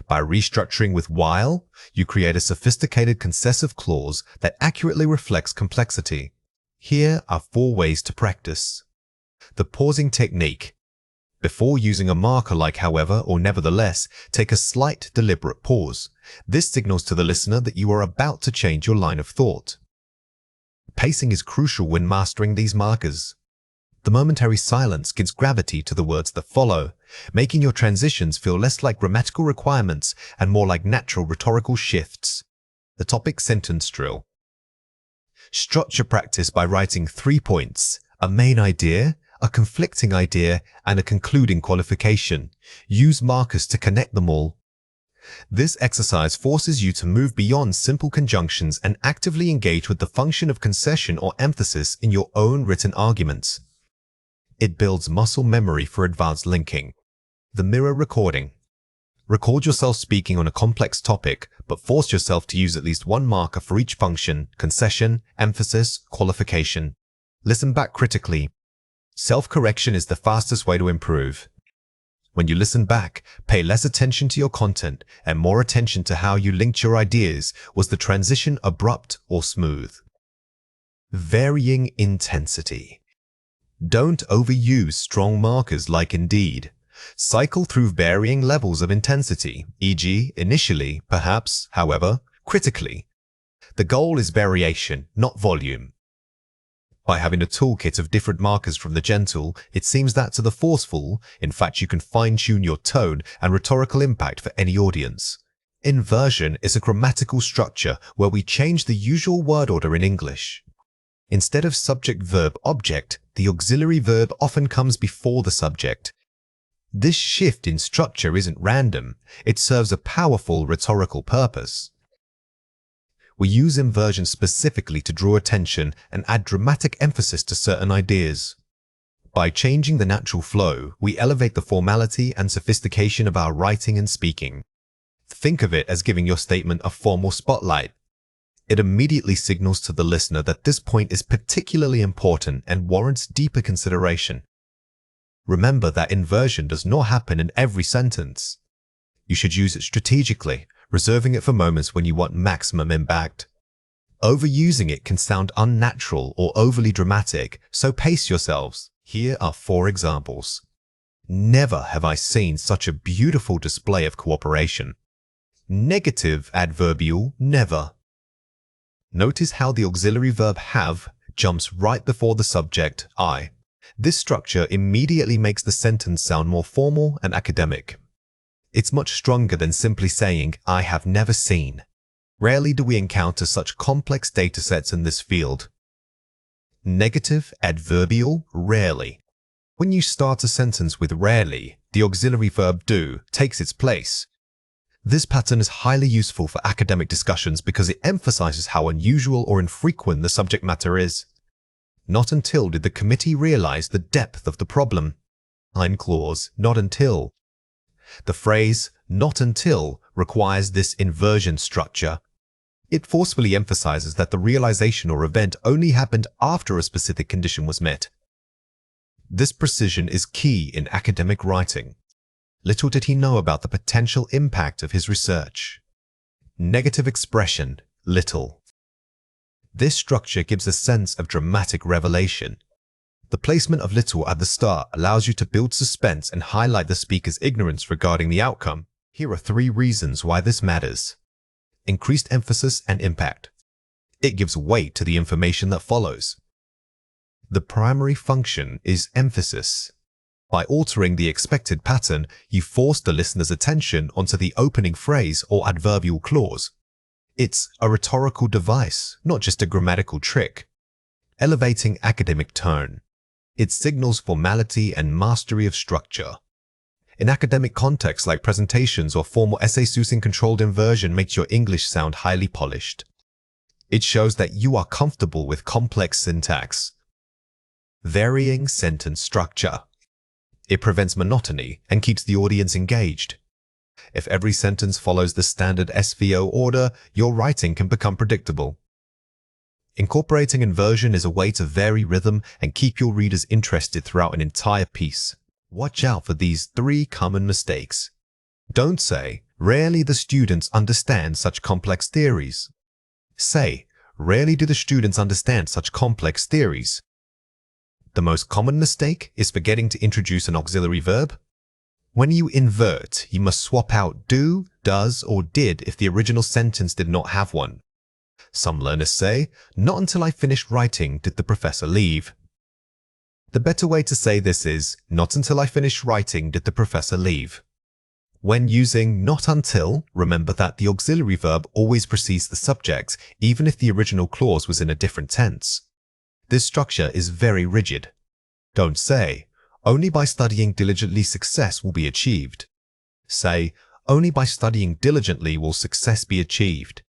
By restructuring with while, you create a sophisticated concessive clause that accurately reflects complexity. Here are 4 ways to practice. The pausing technique. Before using a marker like however or nevertheless, take a slight deliberate pause. This signals to the listener that you are about to change your line of thought. Pacing is crucial when mastering these markers. The momentary silence gives gravity to the words that follow, making your transitions feel less like grammatical requirements and more like natural rhetorical shifts. The topic sentence drill. Structure practice by writing 3 points, a main idea, a conflicting idea, and a concluding qualification. Use markers to connect them all. This exercise forces you to move beyond simple conjunctions and actively engage with the function of concession or emphasis in your own written arguments. It builds muscle memory for advanced linking. The mirror recording. Record yourself speaking on a complex topic, but force yourself to use at least 1 marker for each function, concession, emphasis, qualification. Listen back critically. Self-correction is the fastest way to improve. When you listen back, pay less attention to your content and more attention to how you linked your ideas. Was the transition abrupt or smooth? Varying intensity. Don't overuse strong markers like indeed. Cycle through varying levels of intensity, e.g., initially, perhaps, however, critically. The goal is variation, not volume. By having a toolkit of different markers from the gentle, it seems that to the forceful, in fact, you can fine-tune your tone and rhetorical impact for any audience. Inversion is a grammatical structure where we change the usual word order in English. Instead of subject-verb-object, the auxiliary verb often comes before the subject. This shift in structure isn't random, it serves a powerful rhetorical purpose. We use inversion specifically to draw attention and add dramatic emphasis to certain ideas. By changing the natural flow, we elevate the formality and sophistication of our writing and speaking. Think of it as giving your statement a formal spotlight. It immediately signals to the listener that this point is particularly important and warrants deeper consideration. Remember that inversion does not happen in every sentence. You should use it strategically, reserving it for moments when you want maximum impact. Overusing it can sound unnatural or overly dramatic, so pace yourselves. Here are 4 examples. Never have I seen such a beautiful display of cooperation. Negative adverbial never. Notice how the auxiliary verb have jumps right before the subject I. This structure immediately makes the sentence sound more formal and academic. It's much stronger than simply saying, I have never seen. Rarely do we encounter such complex datasets in this field. Negative adverbial rarely. When you start a sentence with rarely, the auxiliary verb do takes its place. This pattern is highly useful for academic discussions because it emphasizes how unusual or infrequent the subject matter is. Not until did the committee realize the depth of the problem. Ein clause, not until. The phrase, not until, requires this inversion structure. It forcefully emphasizes that the realization or event only happened after a specific condition was met. This precision is key in academic writing. Little did he know about the potential impact of his research. Negative expression, little. This structure gives a sense of dramatic revelation. The placement of little at the start allows you to build suspense and highlight the speaker's ignorance regarding the outcome. Here are 3 reasons why this matters. Increased emphasis and impact. It gives weight to the information that follows. The primary function is emphasis. By altering the expected pattern, you force the listener's attention onto the opening phrase or adverbial clause. It's a rhetorical device, not just a grammatical trick. Elevating academic tone. It signals formality and mastery of structure. In academic contexts like presentations or formal essays, using controlled inversion makes your English sound highly polished. It shows that you are comfortable with complex syntax. Varying sentence structure. It prevents monotony and keeps the audience engaged. If every sentence follows the standard SVO order, your writing can become predictable. Incorporating inversion is a way to vary rhythm and keep your readers interested throughout an entire piece. Watch out for these 3 common mistakes. Don't say, rarely the students understand such complex theories. Say, rarely do the students understand such complex theories. The most common mistake is forgetting to introduce an auxiliary verb. When you invert, you must swap out do, does, or did if the original sentence did not have one. Some learners say, not until I finished writing did the professor leave. The better way to say this is, not until I finished writing did the professor leave. When using not until, remember that the auxiliary verb always precedes the subject, even if the original clause was in a different tense. This structure is very rigid. Don't say, only by studying diligently success will be achieved. Say, only by studying diligently will success be achieved.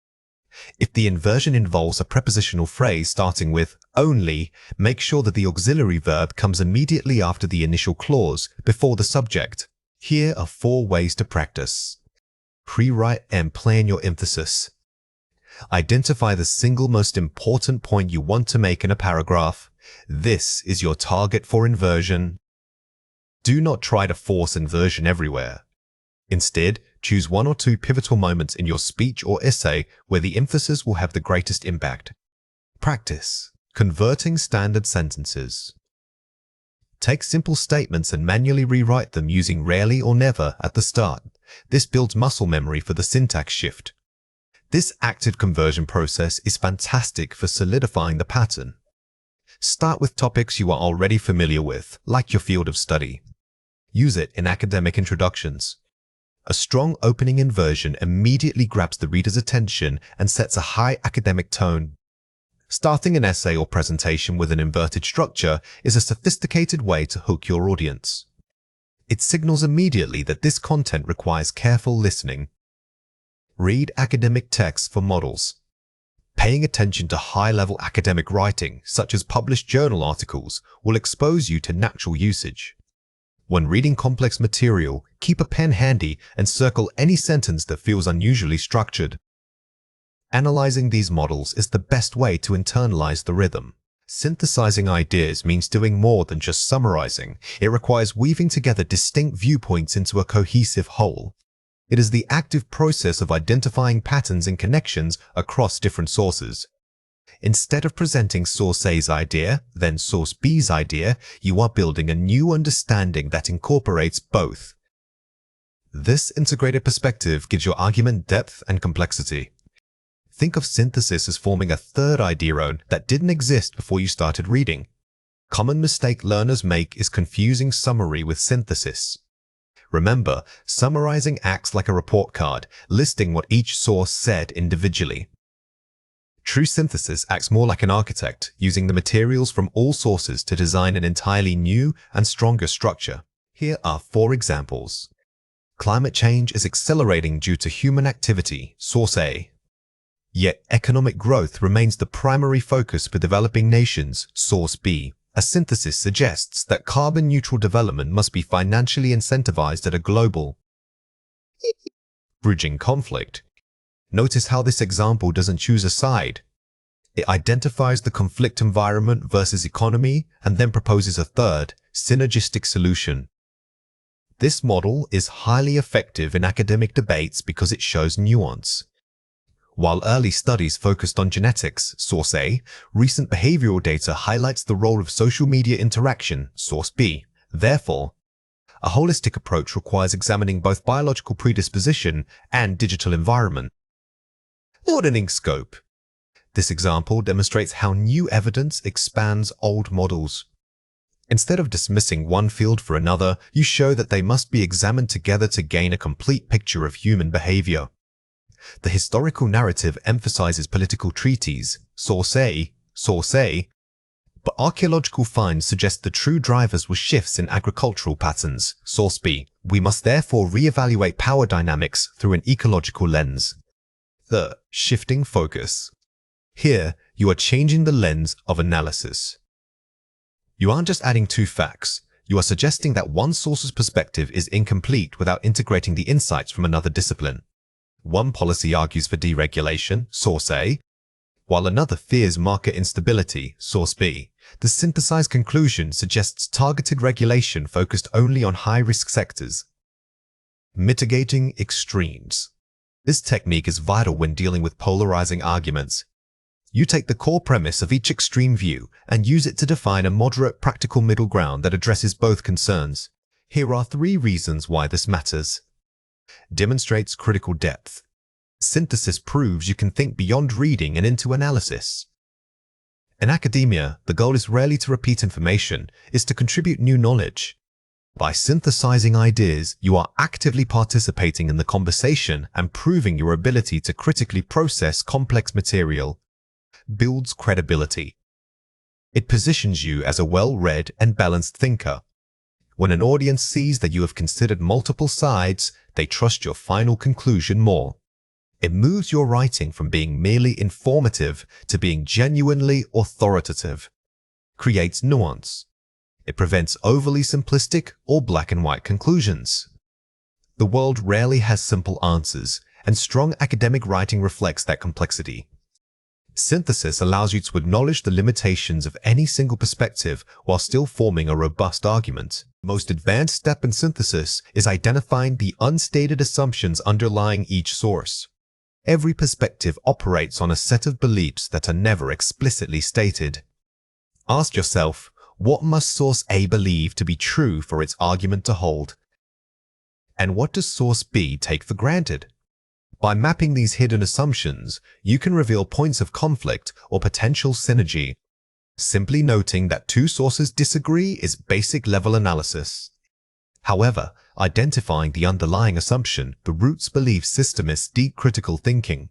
If the inversion involves a prepositional phrase starting with only, make sure that the auxiliary verb comes immediately after the initial clause, before the subject. Here are 4 ways to practice. Pre-write and plan your emphasis. Identify the single most important point you want to make in a paragraph. This is your target for inversion. Do not try to force inversion everywhere. Instead, choose 1 or 2 pivotal moments in your speech or essay where the emphasis will have the greatest impact. Practice converting standard sentences. Take simple statements and manually rewrite them using rarely or never at the start. This builds muscle memory for the syntax shift. This active conversion process is fantastic for solidifying the pattern. Start with topics you are already familiar with, like your field of study. Use it in academic introductions. A strong opening inversion immediately grabs the reader's attention and sets a high academic tone. Starting an essay or presentation with an inverted structure is a sophisticated way to hook your audience. It signals immediately that this content requires careful listening. Read academic texts for models. Paying attention to high-level academic writing, such as published journal articles, will expose you to natural usage. When reading complex material, keep a pen handy and circle any sentence that feels unusually structured. Analyzing these models is the best way to internalize the rhythm. Synthesizing ideas means doing more than just summarizing. It requires weaving together distinct viewpoints into a cohesive whole. It is the active process of identifying patterns and connections across different sources. Instead of presenting source A's idea, then source B's idea, you are building a new understanding that incorporates both. This integrated perspective gives your argument depth and complexity. Think of synthesis as forming a third idea that didn't exist before you started reading. Common mistake learners make is confusing summary with synthesis. Remember, summarizing acts like a report card, listing what each source said individually. True synthesis acts more like an architect, using the materials from all sources to design an entirely new and stronger structure. Here are 4 examples. Climate change is accelerating due to human activity, source A. Yet economic growth remains the primary focus for developing nations, source B. A synthesis suggests that carbon-neutral development must be financially incentivized at a global. Bridging conflict. Notice how this example doesn't choose a side. It identifies the conflict environment versus economy and then proposes a third, synergistic solution. This model is highly effective in academic debates because it shows nuance. While early studies focused on genetics, source A, recent behavioral data highlights the role of social media interaction, source B. Therefore, a holistic approach requires examining both biological predisposition and digital environment. Broadening scope. This example demonstrates how new evidence expands old models. Instead of dismissing one field for another, you show that they must be examined together to gain a complete picture of human behavior. The historical narrative emphasizes political treaties, source A, but archaeological finds suggest the true drivers were shifts in agricultural patterns, source B. We must therefore re-evaluate power dynamics through an ecological lens. The shifting focus. Here, you are changing the lens of analysis. You aren't just adding 2 facts. You are suggesting that one source's perspective is incomplete without integrating the insights from another discipline. One policy argues for deregulation, source A, while another fears market instability, source B. The synthesized conclusion suggests targeted regulation focused only on high-risk sectors. Mitigating extremes. This technique is vital when dealing with polarizing arguments. You take the core premise of each extreme view and use it to define a moderate, practical middle ground that addresses both concerns. Here are 3 reasons why this matters. Demonstrates critical depth. Synthesis proves you can think beyond reading and into analysis. In academia, the goal is rarely to repeat information, it's to contribute new knowledge. By synthesizing ideas, you are actively participating in the conversation and proving your ability to critically process complex material. Builds credibility. It positions you as a well-read and balanced thinker. When an audience sees that you have considered multiple sides, they trust your final conclusion more. It moves your writing from being merely informative to being genuinely authoritative. Creates nuance. It prevents overly simplistic or black and white conclusions. The world rarely has simple answers, and strong academic writing reflects that complexity. Synthesis allows you to acknowledge the limitations of any single perspective while still forming a robust argument. The most advanced step in synthesis is identifying the unstated assumptions underlying each source. Every perspective operates on a set of beliefs that are never explicitly stated. Ask yourself, what must source A believe to be true for its argument to hold? And what does source B take for granted? By mapping these hidden assumptions, you can reveal points of conflict or potential synergy. Simply noting that 2 sources disagree is basic level analysis. However, identifying the underlying assumption, the roots belief system, is deep critical thinking.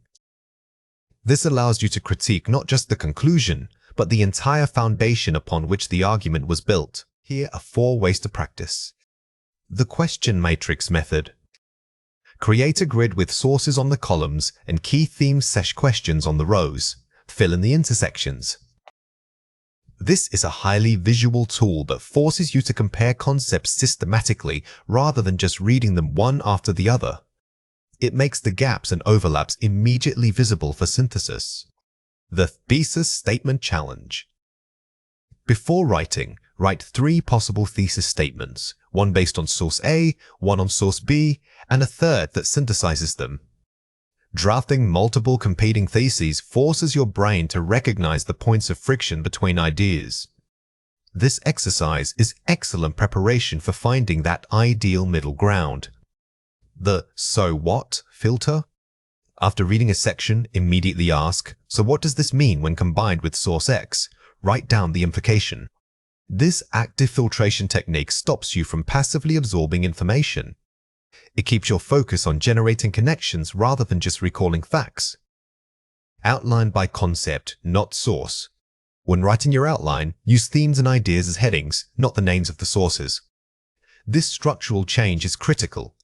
This allows you to critique not just the conclusion, but the entire foundation upon which the argument was built. Here are 4 ways to practice. The question matrix method. Create a grid with sources on the columns and key theme/questions on the rows. Fill in the intersections. This is a highly visual tool that forces you to compare concepts systematically rather than just reading them one after the other. It makes the gaps and overlaps immediately visible for synthesis. The thesis statement challenge. Before writing, write 3 possible thesis statements, one based on source A, one on source B, and a third that synthesizes them. Drafting multiple competing theses forces your brain to recognize the points of friction between ideas. This exercise is excellent preparation for finding that ideal middle ground. The "so what" filter. After reading a section, immediately ask, "So what does this mean when combined with source X?" Write down the implication. This active filtration technique stops you from passively absorbing information. It keeps your focus on generating connections rather than just recalling facts. Outline by concept, not source. When writing your outline, use themes and ideas as headings, not the names of the sources. This structural change is critical.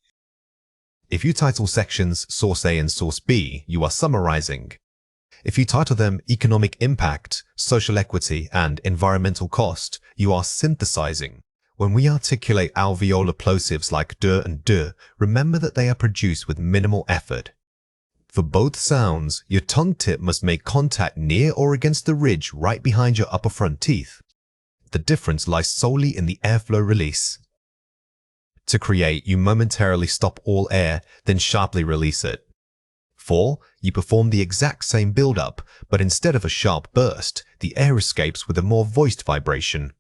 If you title sections Source A and Source B, you are summarizing. If you title them Economic Impact, Social Equity, and Environmental Cost, you are synthesizing. When we articulate alveolar plosives like d and d, remember that they are produced with minimal effort. For both sounds, your tongue tip must make contact near or against the ridge right behind your upper front teeth. The difference lies solely in the airflow release. To create, you momentarily stop all air, then sharply release it. 4. You perform the exact same build-up, but instead of a sharp burst, the air escapes with a more voiced vibration.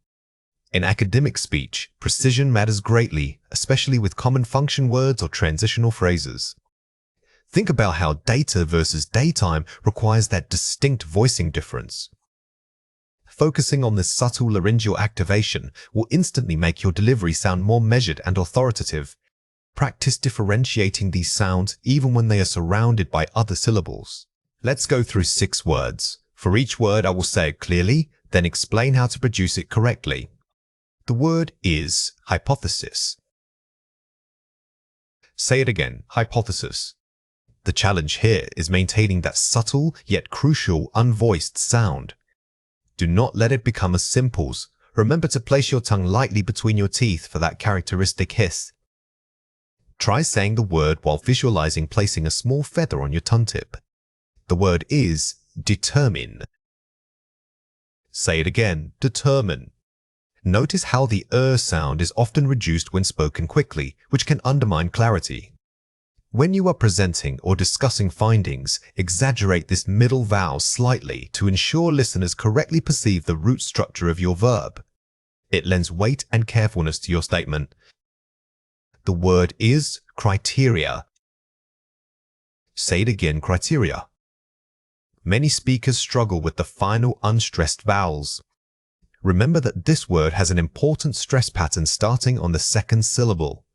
In academic speech, precision matters greatly, especially with common function words or transitional phrases. Think about how data versus daytime requires that distinct voicing difference. Focusing on this subtle laryngeal activation will instantly make your delivery sound more measured and authoritative. Practice differentiating these sounds even when they are surrounded by other syllables. Let's go through 6 words. For each word, I will say it clearly, then explain how to produce it correctly. The word is hypothesis. Say it again, hypothesis. The challenge here is maintaining that subtle yet crucial unvoiced sound. Do not let it become a simples. Remember to place your tongue lightly between your teeth for that characteristic hiss. Try saying the word while visualizing placing a small feather on your tongue tip. The word is determine. Say it again, determine. Notice how the sound is often reduced when spoken quickly, which can undermine clarity. When you are presenting or discussing findings, exaggerate this middle vowel slightly to ensure listeners correctly perceive the root structure of your verb. It lends weight and carefulness to your statement. The word is criteria. Say it again, criteria. Many speakers struggle with the final unstressed vowels. Remember that this word has an important stress pattern starting on the second syllable.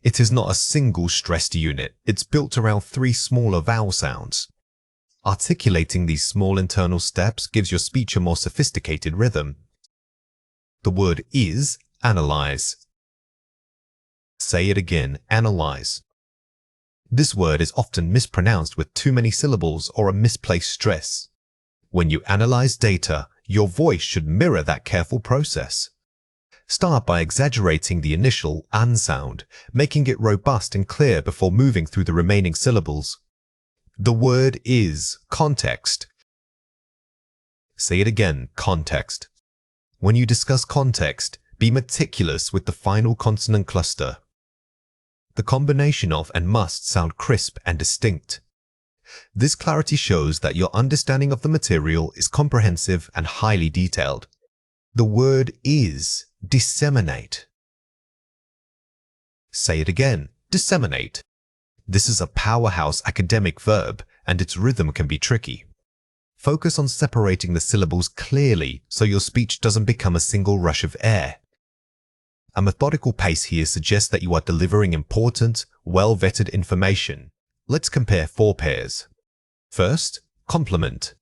It is not a single stressed unit, it's built around 3 smaller vowel sounds. Articulating these small internal steps gives your speech a more sophisticated rhythm. The word is analyze. Say it again, analyze. This word is often mispronounced with too many syllables or a misplaced stress. When you analyze data, your voice should mirror that careful process. Start by exaggerating the initial an sound, making it robust and clear before moving through the remaining syllables. The word is context. Say it again, context. When you discuss context, be meticulous with the final consonant cluster. The combination of and must sound crisp and distinct. This clarity shows that your understanding of the material is comprehensive and highly detailed. The word is disseminate. Say it again, disseminate. This is a powerhouse academic verb, and its rhythm can be tricky. Focus on separating the syllables clearly so your speech doesn't become a single rush of air. A methodical pace here suggests that you are delivering important, well-vetted information. Let's compare 4 pairs. First, compliment.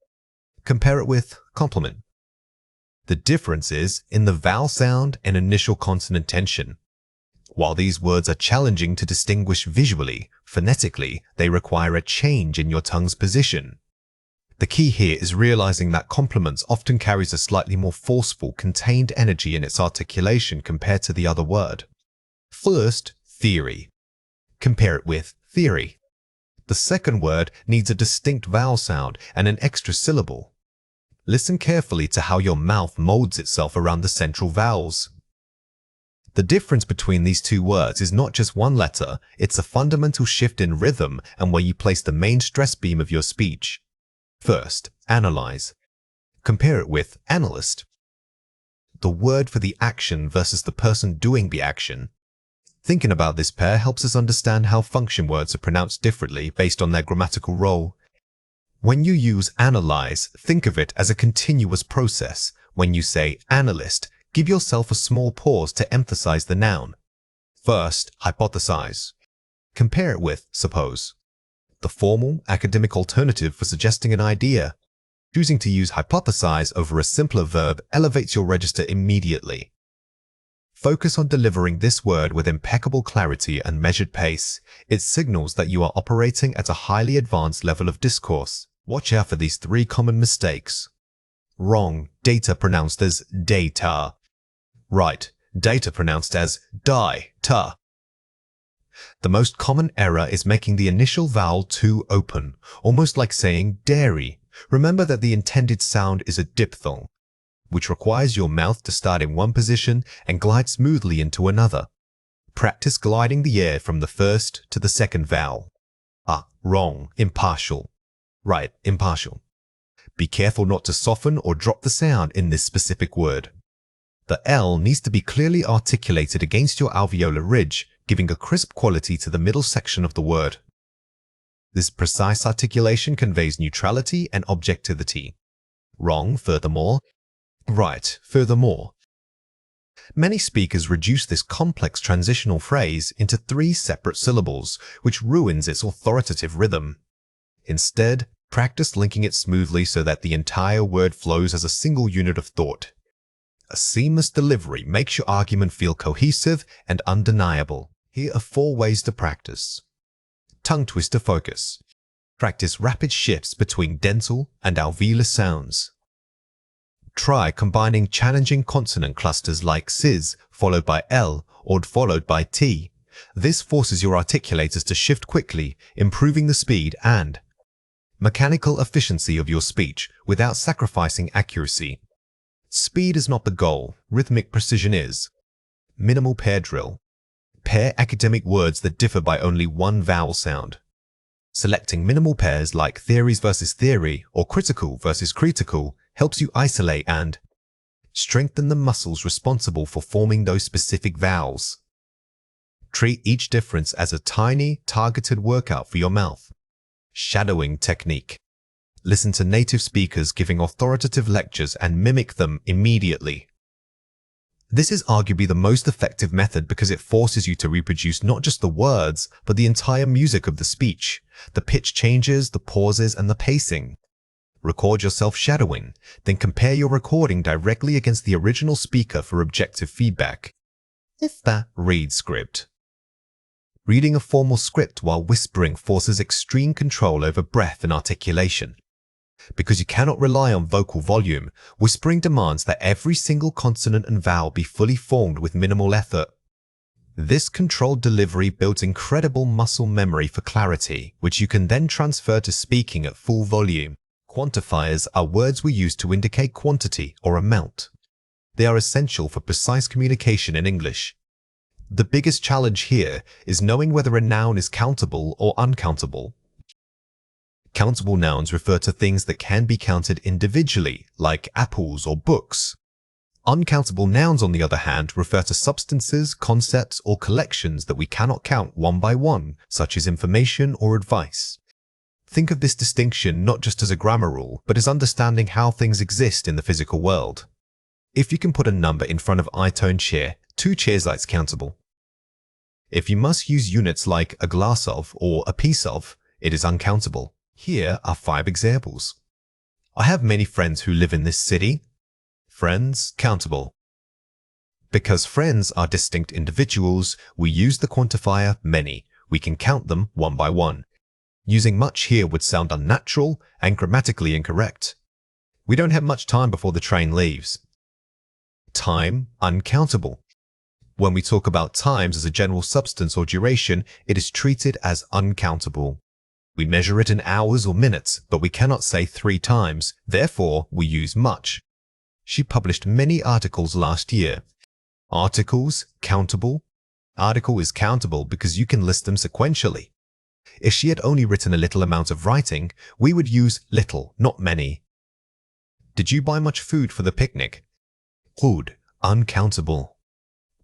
Compare it with compliment. The difference is in the vowel sound and initial consonant tension. While these words are challenging to distinguish visually, phonetically, they require a change in your tongue's position. The key here is realizing that compliments often carries a slightly more forceful, contained energy in its articulation compared to the other word. First, theory. Compare it with theory. The second word needs a distinct vowel sound and an extra syllable. Listen carefully to how your mouth molds itself around the central vowels. The difference between these two words is not just one letter, it's a fundamental shift in rhythm and where you place the main stress beam of your speech. First, analyze. Compare it with analyst. The word for the action versus the person doing the action. Thinking about this pair helps us understand how function words are pronounced differently based on their grammatical role. When you use analyze, think of it as a continuous process. When you say analyst, give yourself a small pause to emphasize the noun. First, hypothesize. Compare it with suppose. The formal, academic alternative for suggesting an idea. Choosing to use hypothesize over a simpler verb elevates your register immediately. Focus on delivering this word with impeccable clarity and measured pace. It signals that you are operating at a highly advanced level of discourse. Watch out for these 3 common mistakes. Wrong, data pronounced as data. Right, data pronounced as die-ta. The most common error is making the initial vowel too open, almost like saying dairy. Remember that the intended sound is a diphthong, which requires your mouth to start in one position and glide smoothly into another. Practice gliding the air from the first to the second vowel. Wrong, impartial. Right, impartial. Be careful not to soften or drop the sound in this specific word. The L needs to be clearly articulated against your alveolar ridge, giving a crisp quality to the middle section of the word. This precise articulation conveys neutrality and objectivity. Wrong, furthermore. Right, furthermore. Many speakers reduce this complex transitional phrase into 3 separate syllables, which ruins its authoritative rhythm. Instead, practice linking it smoothly so that the entire word flows as a single unit of thought. A seamless delivery makes your argument feel cohesive and undeniable. Here are 4 ways to practice. Tongue twister focus. Practice rapid shifts between dental and alveolar sounds. Try combining challenging consonant clusters like sis followed by L or followed by T. This forces your articulators to shift quickly, improving the speed and mechanical efficiency of your speech without sacrificing accuracy. Speed is not the goal, rhythmic precision is. Minimal pair drill. Pair academic words that differ by only 1 vowel sound. Selecting minimal pairs like theories versus theory or critical versus critical helps you isolate and strengthen the muscles responsible for forming those specific vowels. Treat each difference as a tiny, targeted workout for your mouth. Shadowing technique. Listen to native speakers giving authoritative lectures and mimic them immediately. This is arguably the most effective method because it forces you to reproduce not just the words, but the entire music of the speech, the pitch changes, the pauses, and the pacing. Record yourself shadowing, then compare your recording directly against the original speaker for objective feedback. Read script. Reading a formal script while whispering forces extreme control over breath and articulation. Because you cannot rely on vocal volume, whispering demands that every single consonant and vowel be fully formed with minimal effort. This controlled delivery builds incredible muscle memory for clarity, which you can then transfer to speaking at full volume. Quantifiers are words we use to indicate quantity or amount. They are essential for precise communication in English. The biggest challenge here is knowing whether a noun is countable or uncountable. Countable nouns refer to things that can be counted individually, like apples or books. Uncountable nouns, on the other hand, refer to substances, concepts, or collections that we cannot count one by one, such as information or advice. Think of this distinction not just as a grammar rule, but as understanding how things exist in the physical world. If you can put a number in front of I-tone chair, 2 chairs are countable. If you must use units like a glass of or a piece of, it is uncountable. Here are 5 examples. I have many friends who live in this city. Friends, countable. Because friends are distinct individuals, we use the quantifier many. We can count them one by one. Using much here would sound unnatural and grammatically incorrect. We don't have much time before the train leaves. Time, uncountable. When we talk about times as a general substance or duration, it is treated as uncountable. We measure it in hours or minutes, but we cannot say 3 times, therefore we use much. She published many articles last year. Articles, countable. Article is countable because you can list them sequentially. If she had only written a little amount of writing, we would use little, not many. Did you buy much food for the picnic? Food, uncountable.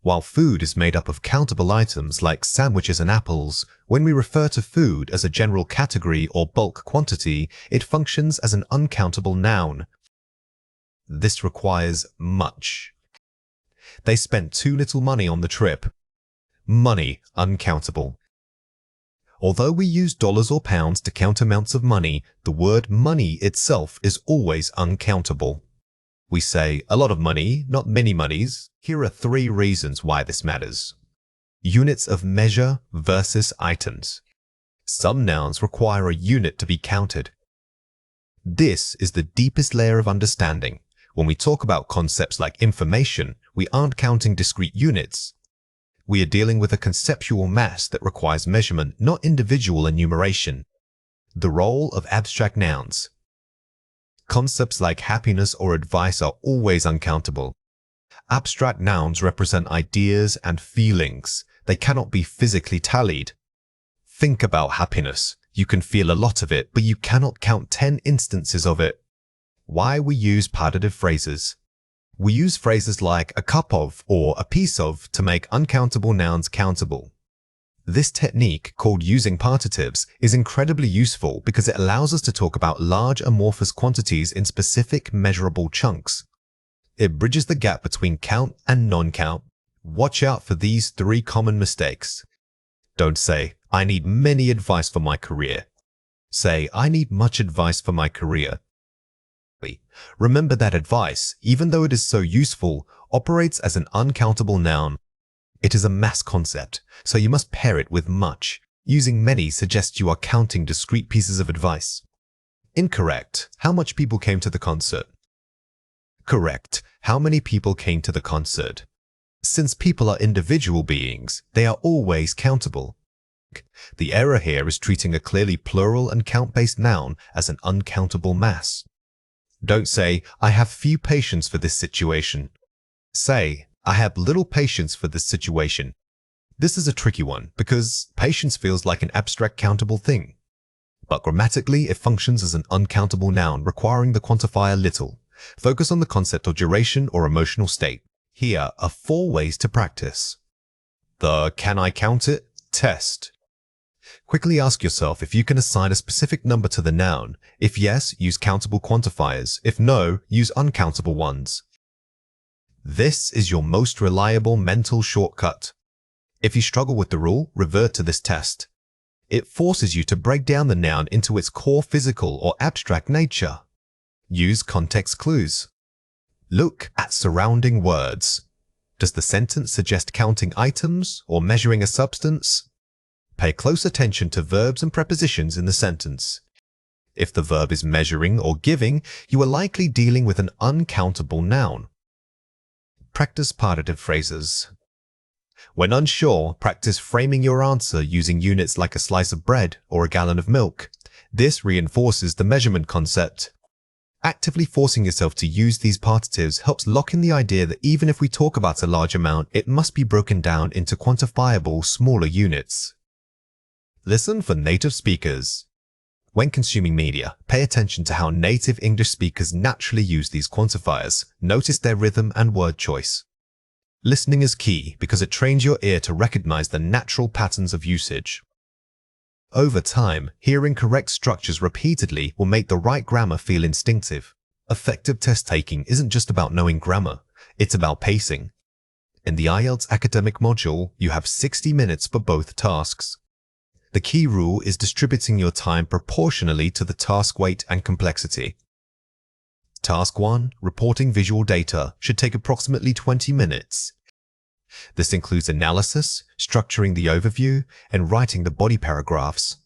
While food is made up of countable items like sandwiches and apples, when we refer to food as a general category or bulk quantity, it functions as an uncountable noun. This requires much. They spent too little money on the trip. Money, uncountable. Although we use dollars or pounds to count amounts of money, the word money itself is always uncountable. We say a lot of money, not many monies. Here are 3 reasons why this matters. Units of measure versus items. Some nouns require a unit to be counted. This is the deepest layer of understanding. When we talk about concepts like information, we aren't counting discrete units. We are dealing with a conceptual mass that requires measurement, not individual enumeration. The role of abstract nouns. Concepts like happiness or advice are always uncountable. Abstract nouns represent ideas and feelings. They cannot be physically tallied. Think about happiness. You can feel a lot of it, but you cannot count 10 instances of it. Why we use partitive phrases? We use phrases like a cup of or a piece of to make uncountable nouns countable. This technique, called using partitives, is incredibly useful because it allows us to talk about large amorphous quantities in specific measurable chunks. It bridges the gap between count and non-count. Watch out for these 3 common mistakes. Don't say, I need many advice for my career. Say, I need much advice for my career. Remember that advice, even though it is so useful, operates as an uncountable noun. It is a mass concept, so you must pair it with much. Using many suggests you are counting discrete pieces of advice. Incorrect. How much people came to the concert? Correct. How many people came to the concert? Since people are individual beings, they are always countable. The error here is treating a clearly plural and count-based noun as an uncountable mass. Don't say, I have few patience for this situation. Say, I have little patience for this situation. This is a tricky one because patience feels like an abstract countable thing. But grammatically, it functions as an uncountable noun requiring the quantifier little. Focus on the concept of duration or emotional state. Here are 4 ways to practice. The can I count it test. Quickly ask yourself if you can assign a specific number to the noun. If yes, use countable quantifiers. If no, use uncountable ones. This is your most reliable mental shortcut. If you struggle with the rule, revert to this test. It forces you to break down the noun into its core physical or abstract nature. Use context clues. Look at surrounding words. Does the sentence suggest counting items or measuring a substance? Pay close attention to verbs and prepositions in the sentence. If the verb is measuring or giving, you are likely dealing with an uncountable noun. Practice partitive phrases. When unsure, practice framing your answer using units like a slice of bread or a gallon of milk. This reinforces the measurement concept. Actively forcing yourself to use these partitives helps lock in the idea that even if we talk about a large amount, it must be broken down into quantifiable, smaller units. Listen for native speakers. When consuming media, pay attention to how native English speakers naturally use these quantifiers. Notice their rhythm and word choice. Listening is key because it trains your ear to recognize the natural patterns of usage. Over time, hearing correct structures repeatedly will make the right grammar feel instinctive. Effective test taking isn't just about knowing grammar, it's about pacing. In the IELTS Academic module, you have 60 minutes for both tasks. The key rule is distributing your time proportionally to the task weight and complexity. Task 1, reporting visual data, should take approximately 20 minutes. This includes analysis, structuring the overview, and writing the body paragraphs.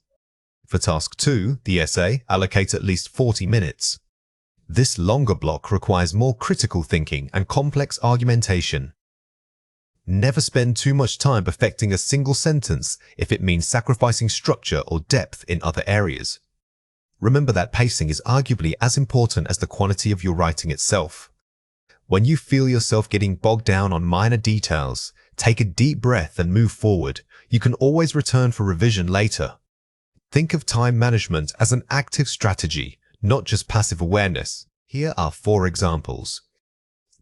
For Task 2, the essay, allocate at least 40 minutes. This longer block requires more critical thinking and complex argumentation. Never spend too much time perfecting a single sentence if it means sacrificing structure or depth in other areas. Remember that pacing is arguably as important as the quantity of your writing itself. When you feel yourself getting bogged down on minor details, take a deep breath and move forward. You can always return for revision later. Think of time management as an active strategy, not just passive awareness. Here are 4 examples.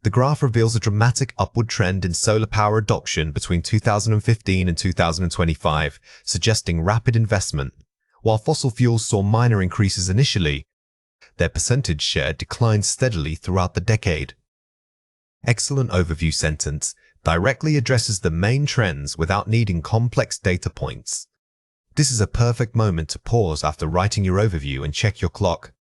The graph reveals a dramatic upward trend in solar power adoption between 2015 and 2025, suggesting rapid investment. While fossil fuels saw minor increases initially, their percentage share declined steadily throughout the decade. Excellent overview sentence directly addresses the main trends without needing complex data points. This is a perfect moment to pause after writing your overview and check your clock.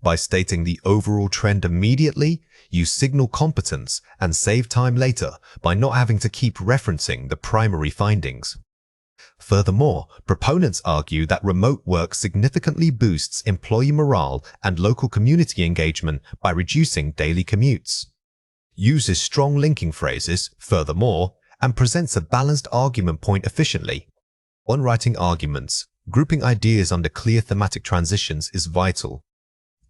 By stating the overall trend immediately, you signal competence and save time later by not having to keep referencing the primary findings. Furthermore, proponents argue that remote work significantly boosts employee morale and local community engagement by reducing daily commutes. Uses strong linking phrases, furthermore, and presents a balanced argument point efficiently. When writing arguments, grouping ideas under clear thematic transitions is vital.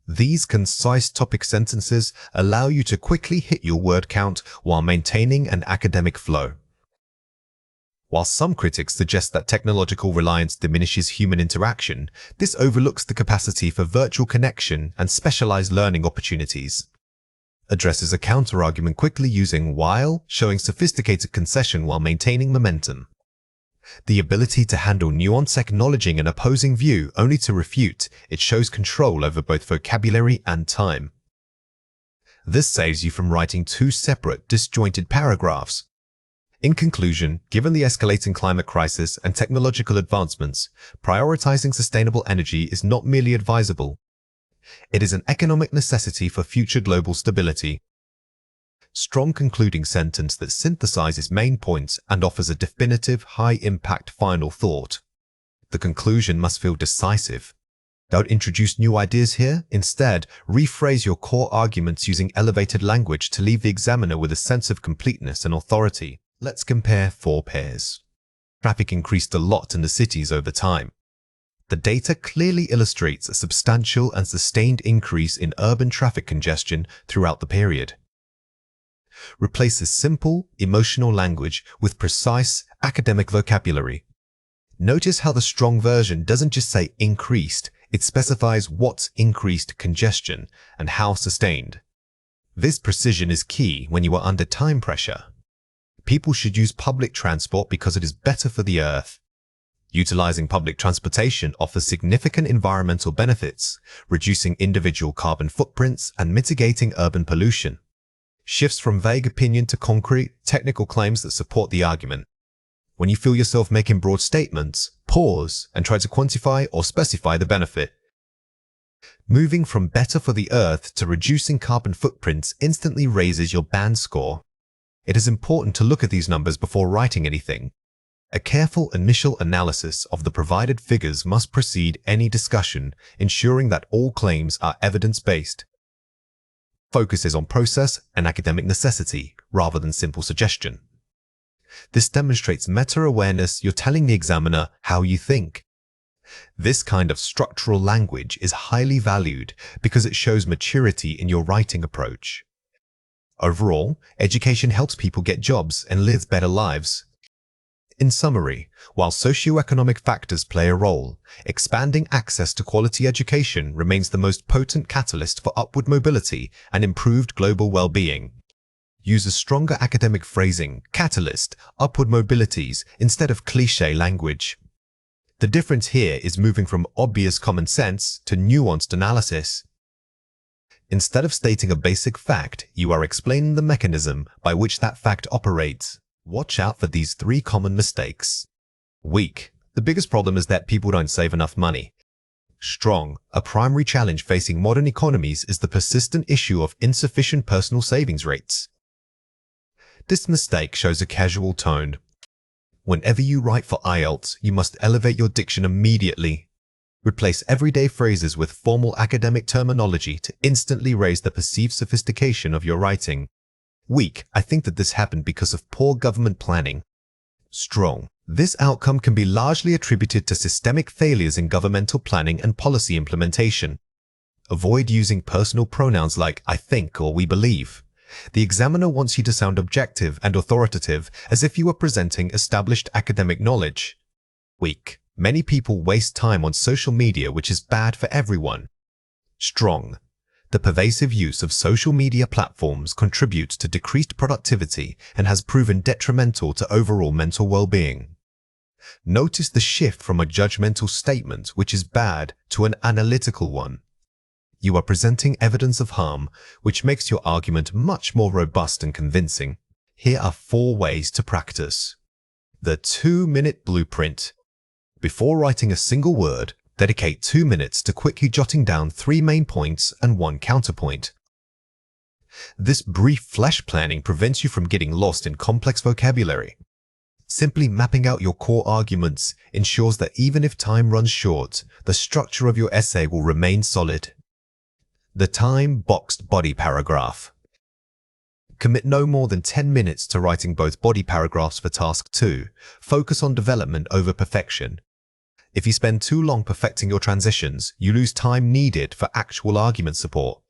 These concise topic sentences allow you to quickly hit your word count while maintaining an academic flow. While some critics suggest that technological reliance diminishes human interaction, this overlooks the capacity for virtual connection and specialized learning opportunities. Addresses a counterargument quickly using while, showing sophisticated concession while maintaining momentum. The ability to handle nuance, acknowledging an opposing view only to refute, it shows control over both vocabulary and time. This saves you from writing 2 separate, disjointed paragraphs. In conclusion, given the escalating climate crisis and technological advancements, prioritizing sustainable energy is not merely advisable. It is an economic necessity for future global stability. Strong concluding sentence that synthesizes main points and offers a definitive, high-impact final thought. The conclusion must feel decisive. Don't introduce new ideas here. Instead, rephrase your core arguments using elevated language to leave the examiner with a sense of completeness and authority. Let's compare 4 pairs. Traffic increased a lot in the cities over time. The data clearly illustrates a substantial and sustained increase in urban traffic congestion throughout the period. Replaces simple, emotional language with precise, academic vocabulary. Notice how the strong version doesn't just say increased, it specifies what's increased congestion and how sustained. This precision is key when you are under time pressure. People should use public transport because it is better for the earth. Utilizing public transportation offers significant environmental benefits, reducing individual carbon footprints and mitigating urban pollution. Shifts from vague opinion to concrete, technical claims that support the argument. When you feel yourself making broad statements, pause and try to quantify or specify the benefit. Moving from better for the earth to reducing carbon footprints instantly raises your band score. It is important to look at these numbers before writing anything. A careful initial analysis of the provided figures must precede any discussion, ensuring that all claims are evidence-based. Focuses on process and academic necessity rather than simple suggestion. This demonstrates meta-awareness. You're telling the examiner how you think. This kind of structural language is highly valued because it shows maturity in your writing approach. Overall, education helps people get jobs and live better lives. In summary, while socioeconomic factors play a role, expanding access to quality education remains the most potent catalyst for upward mobility and improved global well-being. Use a stronger academic phrasing, catalyst, upward mobilities, instead of cliché language. The difference here is moving from obvious common sense to nuanced analysis. Instead of stating a basic fact, you are explaining the mechanism by which that fact operates. Watch out for these 3 common mistakes. Weak. The biggest problem is that people don't save enough money. Strong. A primary challenge facing modern economies is the persistent issue of insufficient personal savings rates. This mistake shows a casual tone. Whenever you write for IELTS, you must elevate your diction immediately. Replace everyday phrases with formal academic terminology to instantly raise the perceived sophistication of your writing. Weak. I think that this happened because of poor government planning. Strong. This outcome can be largely attributed to systemic failures in governmental planning and policy implementation. Avoid using personal pronouns like I think or we believe. The examiner wants you to sound objective and authoritative as if you were presenting established academic knowledge. Weak. Many people waste time on social media, which is bad for everyone. Strong. The pervasive use of social media platforms contributes to decreased productivity and has proven detrimental to overall mental well-being. Notice the shift from a judgmental statement, which is bad, to an analytical one. You are presenting evidence of harm, which makes your argument much more robust and convincing. Here are 4 ways to practice. The 2-minute blueprint. Before writing a single word, dedicate 2 minutes to quickly jotting down 3 main points and 1 counterpoint. This brief flash planning prevents you from getting lost in complex vocabulary. Simply mapping out your core arguments ensures that even if time runs short, the structure of your essay will remain solid. The time-boxed body paragraph. Commit no more than 10 minutes to writing both body paragraphs for task 2. Focus on development over perfection. If you spend too long perfecting your transitions, you lose time needed for actual argument support.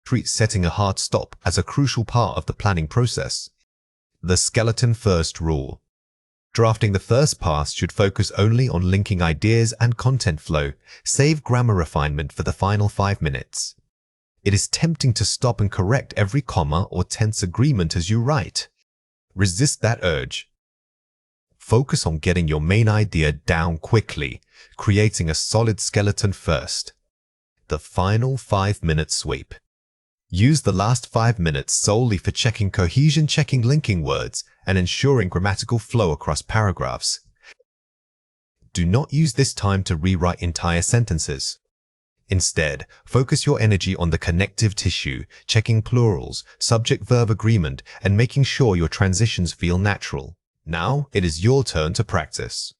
Treat setting a hard stop as a crucial part of the planning process. The skeleton first rule. Drafting the first pass should focus only on linking ideas and content flow. Save grammar refinement for the final 5 minutes. It is tempting to stop and correct every comma or tense agreement as you write. Resist that urge. Focus on getting your main idea down quickly, creating a solid skeleton first. The final 5-minute sweep. Use the last 5 minutes solely for checking cohesion, checking linking words, and ensuring grammatical flow across paragraphs. Do not use this time to rewrite entire sentences. Instead, focus your energy on the connective tissue, checking plurals, subject-verb agreement, and making sure your transitions feel natural. Now, it is your turn to practice.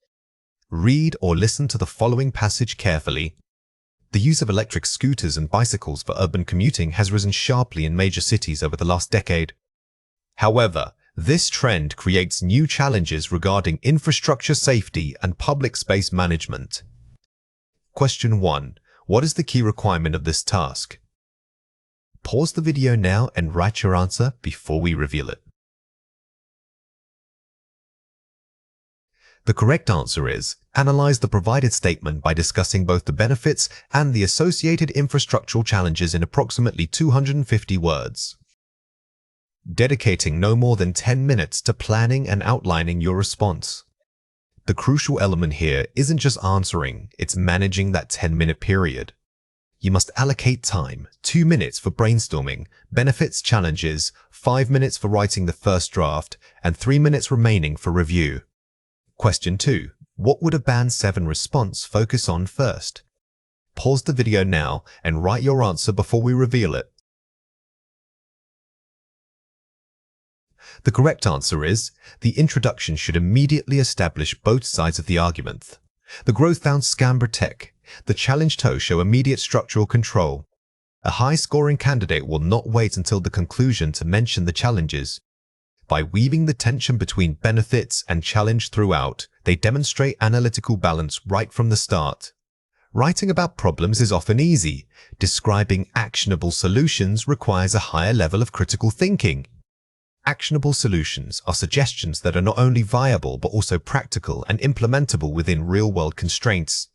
Read or listen to the following passage carefully. The use of electric scooters and bicycles for urban commuting has risen sharply in major cities over the last decade. However, this trend creates new challenges regarding infrastructure safety and public space management. Question 1. What is the key requirement of this task? Pause the video now and write your answer before we reveal it. The correct answer is, analyze the provided statement by discussing both the benefits and the associated infrastructural challenges in approximately 250 words. Dedicating no more than 10 minutes to planning and outlining your response. The crucial element here isn't just answering, it's managing that 10-minute period. You must allocate time, 2 minutes for brainstorming, benefits, challenges, 5 minutes for writing the first draft, and 3 minutes remaining for review. Question 2. What would a Band 7 response focus on first? Pause the video now and write your answer before we reveal it. The correct answer is, the introduction should immediately establish both sides of the argument. The growth-bound scamber tech, the challenge toe show immediate structural control. A high-scoring candidate will not wait until the conclusion to mention the challenges. By weaving the tension between benefits and challenge throughout, they demonstrate analytical balance right from the start. Writing about problems is often easy. Describing actionable solutions requires a higher level of critical thinking. Actionable solutions are suggestions that are not only viable but also practical and implementable within real-world constraints.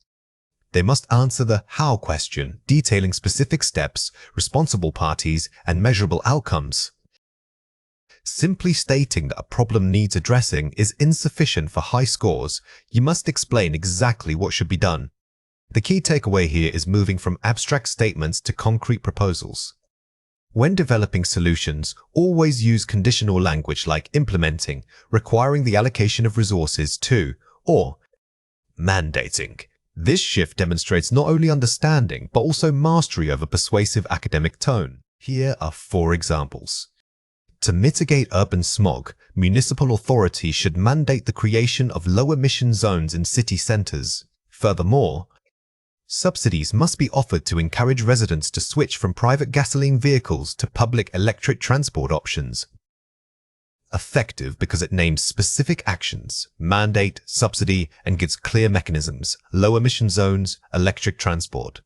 They must answer the how question, detailing specific steps, responsible parties, and measurable outcomes. Simply stating that a problem needs addressing is insufficient for high scores. You must explain exactly what should be done. The key takeaway here is moving from abstract statements to concrete proposals. When developing solutions, always use conditional language like implementing, requiring the allocation of resources to, or mandating. This shift demonstrates not only understanding, but also mastery of a persuasive academic tone. Here are 4 examples. To mitigate urban smog, municipal authorities should mandate the creation of low-emission zones in city centers. Furthermore, subsidies must be offered to encourage residents to switch from private gasoline vehicles to public electric transport options. Effective because it names specific actions, mandate, subsidy, and gives clear mechanisms, low-emission zones, electric transport.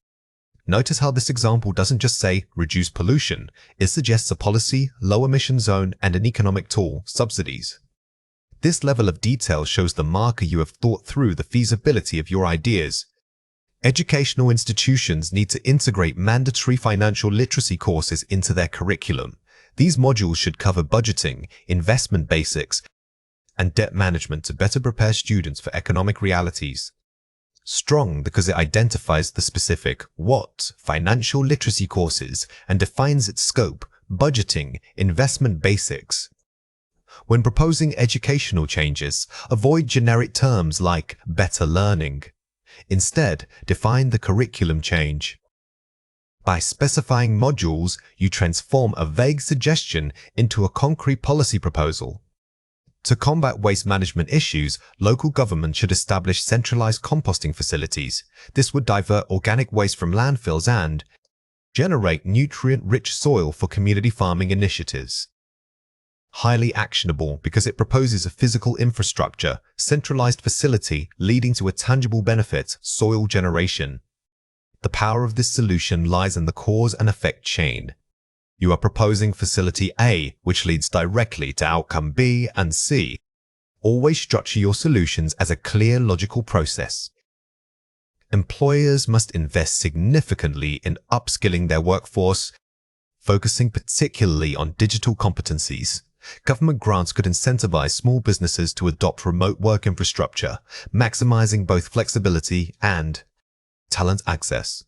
Notice how this example doesn't just say reduce pollution, it suggests a policy, low emission zone, and an economic tool, subsidies. This level of detail shows the marker you have thought through the feasibility of your ideas. Educational institutions need to integrate mandatory financial literacy courses into their curriculum. These modules should cover budgeting, investment basics, and debt management to better prepare students for economic realities. Strong because it identifies the specific what financial literacy courses and defines its scope, budgeting, investment basics. When proposing educational changes, avoid generic terms like better learning. Instead, define the curriculum change. By specifying modules, you transform a vague suggestion into a concrete policy proposal. To combat waste management issues, local government should establish centralized composting facilities. This would divert organic waste from landfills and generate nutrient-rich soil for community farming initiatives. Highly actionable because it proposes a physical infrastructure, centralized facility leading to a tangible benefit, soil generation. The power of this solution lies in the cause and effect chain. You are proposing facility A, which leads directly to outcome B and C. Always structure your solutions as a clear, logical process. Employers must invest significantly in upskilling their workforce, focusing particularly on digital competencies. Government grants could incentivize small businesses to adopt remote work infrastructure, maximizing both flexibility and talent access.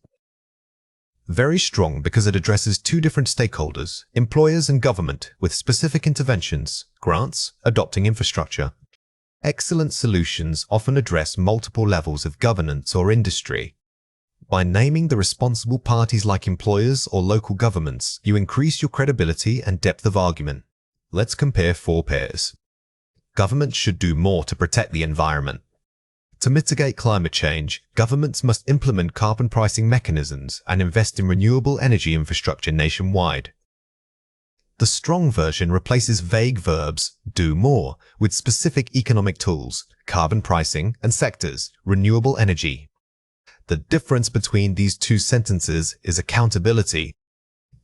Very strong because it addresses two different stakeholders, employers and government, with specific interventions, grants, adopting infrastructure. Excellent solutions often address multiple levels of governance or industry. By naming the responsible parties like employers or local governments, you increase your credibility and depth of argument. Let's compare 4 pairs. Governments should do more to protect the environment. To mitigate climate change, governments must implement carbon pricing mechanisms and invest in renewable energy infrastructure nationwide. The strong version replaces vague verbs, do more, with specific economic tools, carbon pricing, and sectors, renewable energy. The difference between these two sentences is accountability.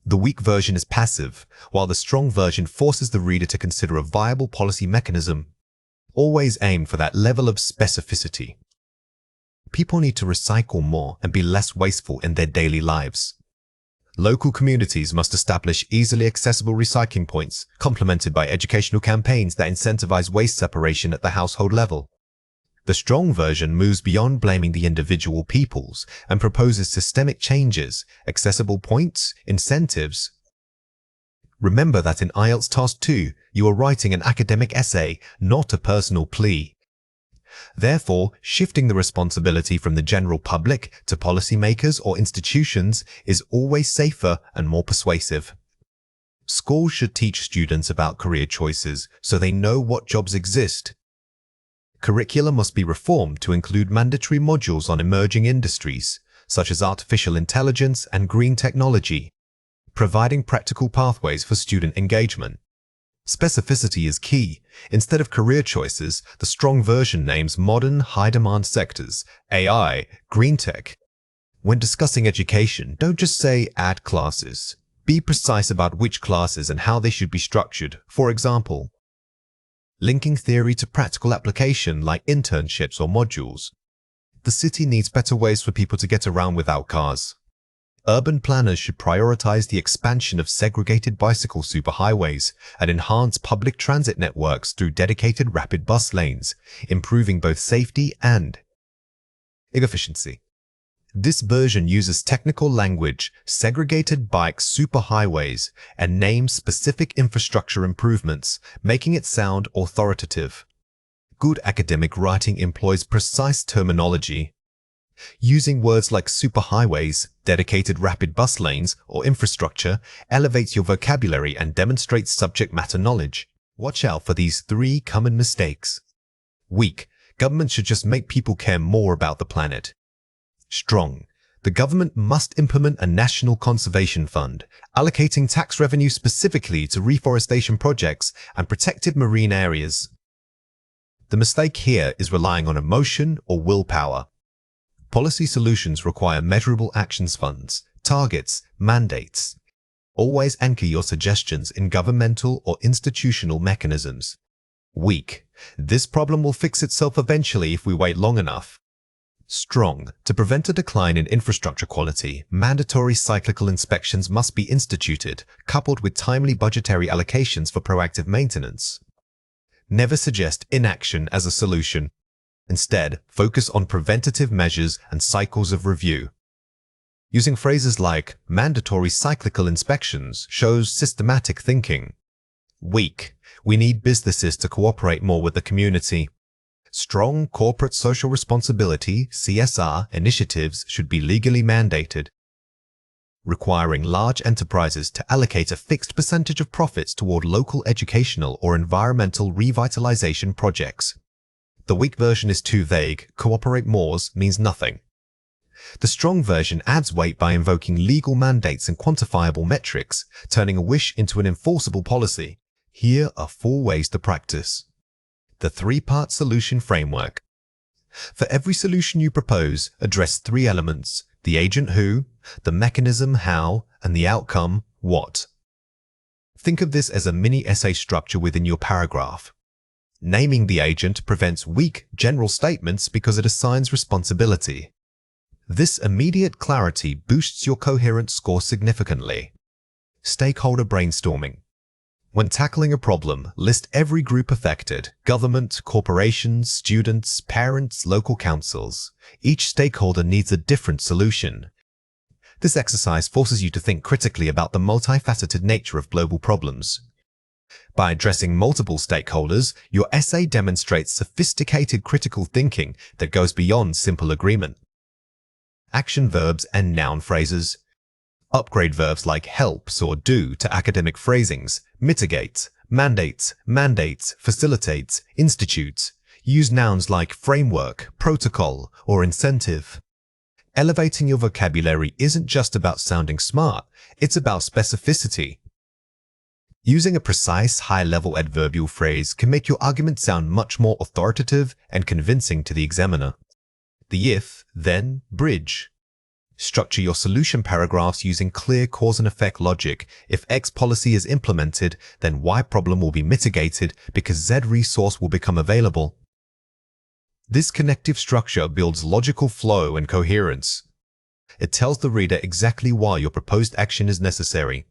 The weak version is passive, while the strong version forces the reader to consider a viable policy mechanism. Always aim for that level of specificity. People need to recycle more and be less wasteful in their daily lives. Local communities must establish easily accessible recycling points, complemented by educational campaigns that incentivize waste separation at the household level. The strong version moves beyond blaming the individual peoples and proposes systemic changes, accessible points, incentives. Remember that in IELTS Task 2, you are writing an academic essay, not a personal plea. Therefore, shifting the responsibility from the general public to policymakers or institutions is always safer and more persuasive. Schools should teach students about career choices so they know what jobs exist. Curriculum must be reformed to include mandatory modules on emerging industries, such as artificial intelligence and green technology, providing practical pathways for student engagement. Specificity is key. Instead of career choices, the strong version names modern, high-demand sectors, AI, green tech. When discussing education, don't just say add classes. Be precise about which classes and how they should be structured. For example, linking theory to practical application like internships or modules. The city needs better ways for people to get around without cars. Urban planners should prioritize the expansion of segregated bicycle superhighways and enhance public transit networks through dedicated rapid bus lanes, improving both safety and efficiency. This version uses technical language, segregated bike superhighways, and names specific infrastructure improvements, making it sound authoritative. Good academic writing employs precise terminology. Using words like superhighways, dedicated rapid bus lanes, or infrastructure elevates your vocabulary and demonstrates subject matter knowledge. Watch out for these 3 common mistakes. Weak. Government should just make people care more about the planet. Strong. The government must implement a national conservation fund, allocating tax revenue specifically to reforestation projects and protected marine areas. The mistake here is relying on emotion or willpower. Policy solutions require measurable actions funds, targets, mandates. Always anchor your suggestions in governmental or institutional mechanisms. Weak. This problem will fix itself eventually if we wait long enough. Strong. To prevent a decline in infrastructure quality, mandatory cyclical inspections must be instituted, coupled with timely budgetary allocations for proactive maintenance. Never suggest inaction as a solution. Instead, focus on preventative measures and cycles of review. Using phrases like mandatory cyclical inspections shows systematic thinking. Weak. We need businesses to cooperate more with the community. Strong corporate social responsibility (CSR) initiatives should be legally mandated, requiring large enterprises to allocate a fixed percentage of profits toward local educational or environmental revitalization projects. The weak version is too vague. Cooperate mores means nothing. The strong version adds weight by invoking legal mandates and quantifiable metrics, turning a wish into an enforceable policy. Here are 4 ways to practice. The 3-part solution framework. For every solution you propose, address 3 elements: the agent who, the mechanism how, and the outcome what. Think of this as a mini essay structure within your paragraph. Naming the agent prevents weak general statements because it assigns responsibility. This immediate clarity boosts your coherent score significantly. Stakeholder brainstorming. When tackling a problem, list every group affected: government, corporations, students, parents, local councils. Each stakeholder needs a different solution. This exercise forces you to think critically about the multifaceted nature of global problems. By addressing multiple stakeholders, your essay demonstrates sophisticated critical thinking that goes beyond simple agreement. Action verbs and noun phrases. Upgrade verbs like helps or do to academic phrasings. Mitigate, mandates, facilitates, institutes. Use nouns like framework, protocol, or incentive. Elevating your vocabulary isn't just about sounding smart, it's about specificity. Using a precise, high-level adverbial phrase can make your argument sound much more authoritative and convincing to the examiner. The if, then, bridge. Structure your solution paragraphs using clear cause and effect logic. If X policy is implemented, then Y problem will be mitigated because Z resource will become available. This connective structure builds logical flow and coherence. It tells the reader exactly why your proposed action is necessary.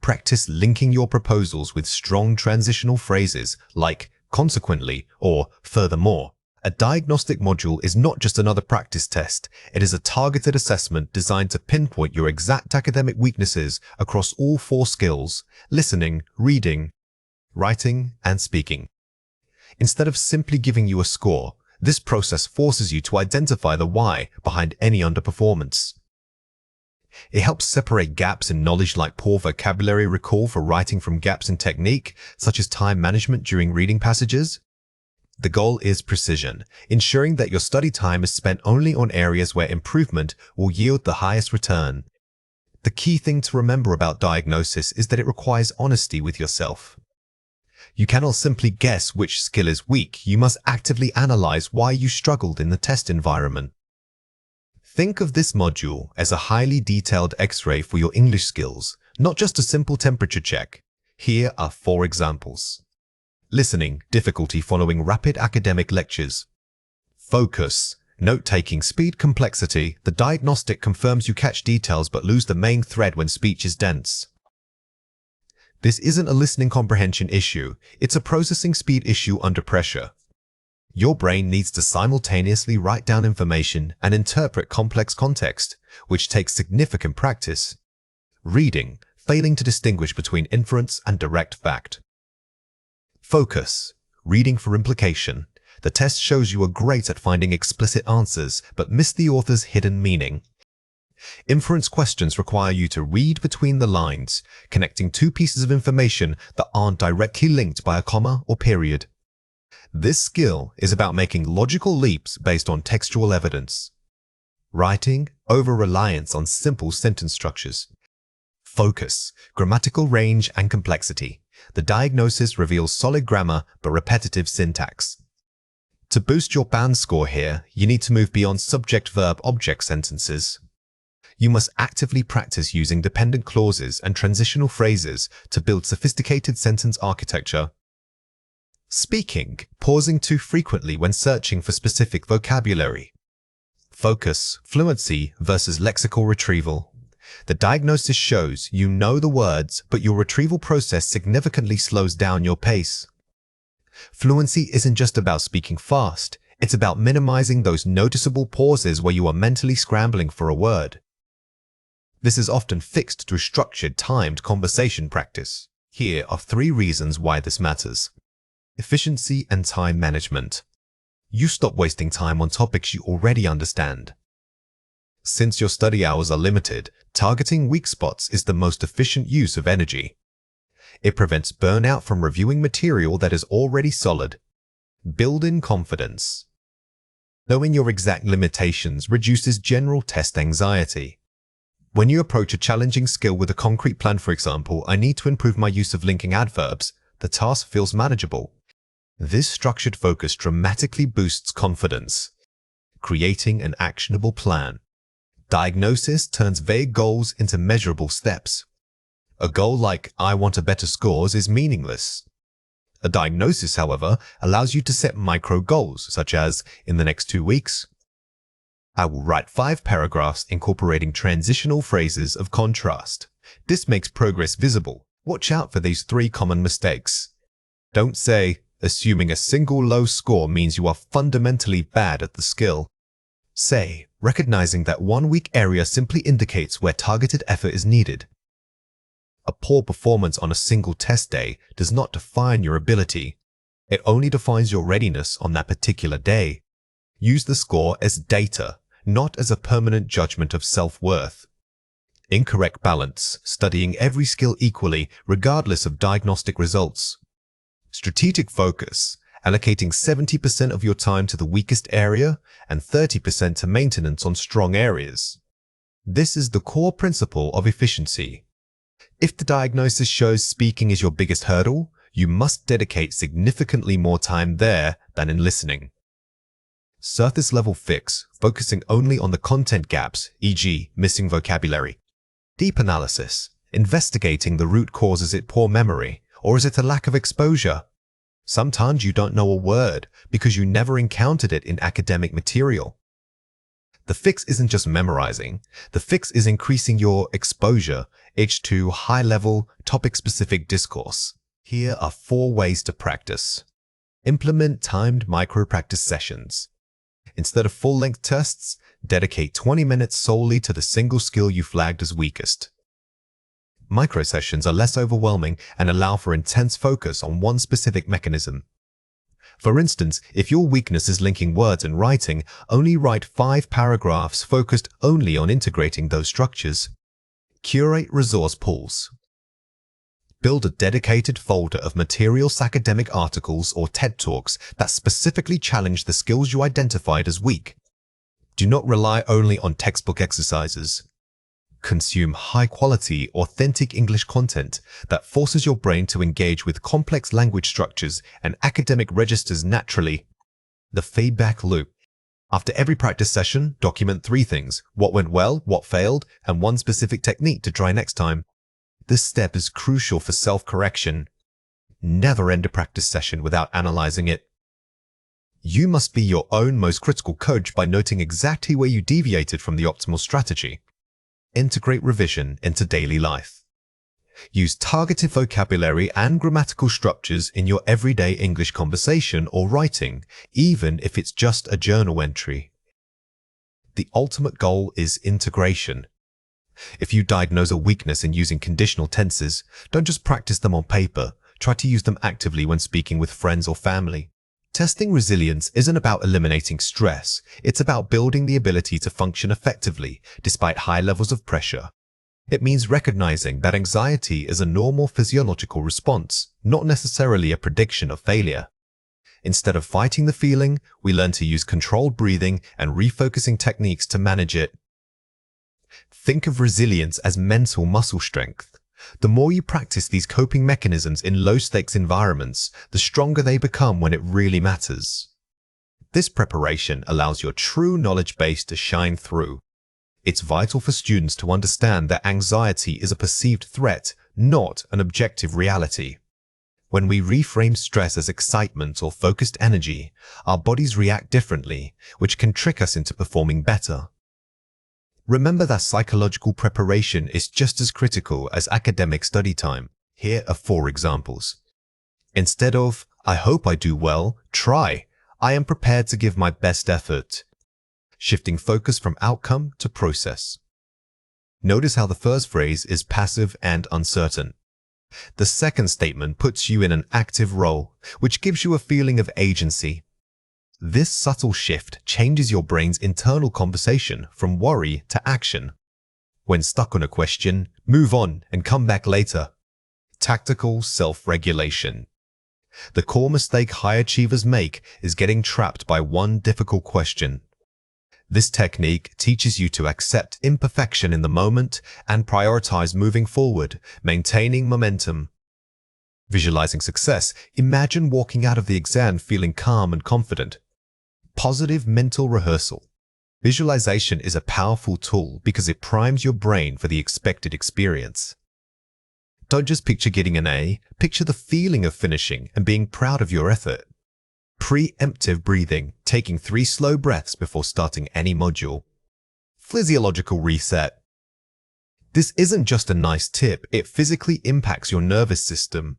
Practice linking your proposals with strong transitional phrases like consequently or furthermore. A diagnostic module is not just another practice test. It is a targeted assessment designed to pinpoint your exact academic weaknesses across all 4 skills: listening, reading, writing, and speaking. Instead of simply giving you a score, this process forces you to identify the why behind any underperformance. It helps separate gaps in knowledge like poor vocabulary recall for writing from gaps in technique, such as time management during reading passages. The goal is precision, ensuring that your study time is spent only on areas where improvement will yield the highest return. The key thing to remember about diagnosis is that it requires honesty with yourself. You cannot simply guess which skill is weak. You must actively analyze why you struggled in the test environment. Think of this module as a highly detailed X-ray for your English skills, not just a simple temperature check. Here are 4 examples. Listening, difficulty following rapid academic lectures. Focus, note-taking, speed, complexity. The diagnostic confirms you catch details but lose the main thread when speech is dense. This isn't a listening comprehension issue, it's a processing speed issue under pressure. Your brain needs to simultaneously write down information and interpret complex context, which takes significant practice. Reading, failing to distinguish between inference and direct fact. Focus, reading for implication. The test shows you are great at finding explicit answers, but miss the author's hidden meaning. Inference questions require you to read between the lines, connecting 2 pieces of information that aren't directly linked by a comma or period. This skill is about making logical leaps based on textual evidence. Writing, over-reliance on simple sentence structures. Focus, grammatical range and complexity. The diagnosis reveals solid grammar but repetitive syntax. To boost your band score here, you need to move beyond subject-verb-object sentences. You must actively practice using dependent clauses and transitional phrases to build sophisticated sentence architecture. Speaking, pausing too frequently when searching for specific vocabulary. Focus, fluency versus lexical retrieval. The diagnosis shows you know the words, but your retrieval process significantly slows down your pace. Fluency isn't just about speaking fast, it's about minimizing those noticeable pauses where you are mentally scrambling for a word. This is often fixed through structured, timed conversation practice. Here are 3 reasons why this matters. Efficiency and time management. You stop wasting time on topics you already understand. Since your study hours are limited, targeting weak spots is the most efficient use of energy. It prevents burnout from reviewing material that is already solid. Build in confidence. Knowing your exact limitations reduces general test anxiety. When you approach a challenging skill with a concrete plan, for example, I need to improve my use of linking adverbs, the task feels manageable. This structured focus dramatically boosts confidence, creating an actionable plan. Diagnosis turns vague goals into measurable steps. A goal like, I want a better scores, is meaningless. A diagnosis, however, allows you to set micro goals, such as, in the next 2 weeks, I will write 5 paragraphs incorporating transitional phrases of contrast. This makes progress visible. Watch out for these 3 common mistakes. Don't say, assuming a single low score means you are fundamentally bad at the skill. Say, recognizing that one weak area simply indicates where targeted effort is needed. A poor performance on a single test day does not define your ability. It only defines your readiness on that particular day. Use the score as data, not as a permanent judgment of self-worth. Incorrect balance, studying every skill equally regardless of diagnostic results. Strategic focus, allocating 70% of your time to the weakest area and 30% to maintenance on strong areas. This is the core principle of efficiency. If the diagnosis shows speaking is your biggest hurdle, you must dedicate significantly more time there than in listening. Surface level fix, focusing only on the content gaps, e.g., missing vocabulary. Deep analysis, investigating the root cause. Is it poor memory, or is it a lack of exposure? Sometimes you don't know a word because you never encountered it in academic material. The fix isn't just memorizing. The fix is increasing your exposure to high-level, topic-specific discourse. Here are 4 ways to practice. Implement timed micro-practice sessions. Instead of full-length tests, dedicate 20 minutes solely to the single skill you flagged as weakest. Micro-sessions are less overwhelming and allow for intense focus on one specific mechanism. For instance, if your weakness is linking words and writing, only write 5 paragraphs focused only on integrating those structures. Curate resource pools. Build a dedicated folder of materials, academic articles, or TED Talks that specifically challenge the skills you identified as weak. Do not rely only on textbook exercises. Consume high-quality, authentic English content that forces your brain to engage with complex language structures and academic registers naturally. The feedback loop. After every practice session, document 3 things: what went well, what failed, and 1 specific technique to try next time. This step is crucial for self-correction. Never end a practice session without analyzing it. You must be your own most critical coach by noting exactly where you deviated from the optimal strategy. Integrate revision into daily life. Use targeted vocabulary and grammatical structures in your everyday English conversation or writing, even if it's just a journal entry. The ultimate goal is integration. If you diagnose a weakness in using conditional tenses, don't just practice them on paper. Try to use them actively when speaking with friends or family. Testing resilience isn't about eliminating stress. It's about building the ability to function effectively despite high levels of pressure. It means recognizing that anxiety is a normal physiological response, not necessarily a prediction of failure. Instead of fighting the feeling, we learn to use controlled breathing and refocusing techniques to manage it. Think of resilience as mental muscle strength. The more you practice these coping mechanisms in low-stakes environments, the stronger they become when it really matters. This preparation allows your true knowledge base to shine through. It's vital for students to understand that anxiety is a perceived threat, not an objective reality. When we reframe stress as excitement or focused energy, our bodies react differently, which can trick us into performing better. Remember that psychological preparation is just as critical as academic study time. Here are 4 examples. Instead of, "I hope I do well," try, "I am prepared to give my best effort." Shifting focus from outcome to process. Notice how the first phrase is passive and uncertain. The second statement puts you in an active role, which gives you a feeling of agency. This subtle shift changes your brain's internal conversation from worry to action. When stuck on a question, move on and come back later. Tactical self-regulation. The core mistake high achievers make is getting trapped by one difficult question. This technique teaches you to accept imperfection in the moment and prioritize moving forward, maintaining momentum. Visualizing success. Imagine walking out of the exam feeling calm and confident. Positive mental rehearsal. Visualization is a powerful tool because it primes your brain for the expected experience. Don't just picture getting an A, picture the feeling of finishing and being proud of your effort. Preemptive breathing, taking 3 slow breaths before starting any module. Physiological reset. This isn't just a nice tip, it physically impacts your nervous system.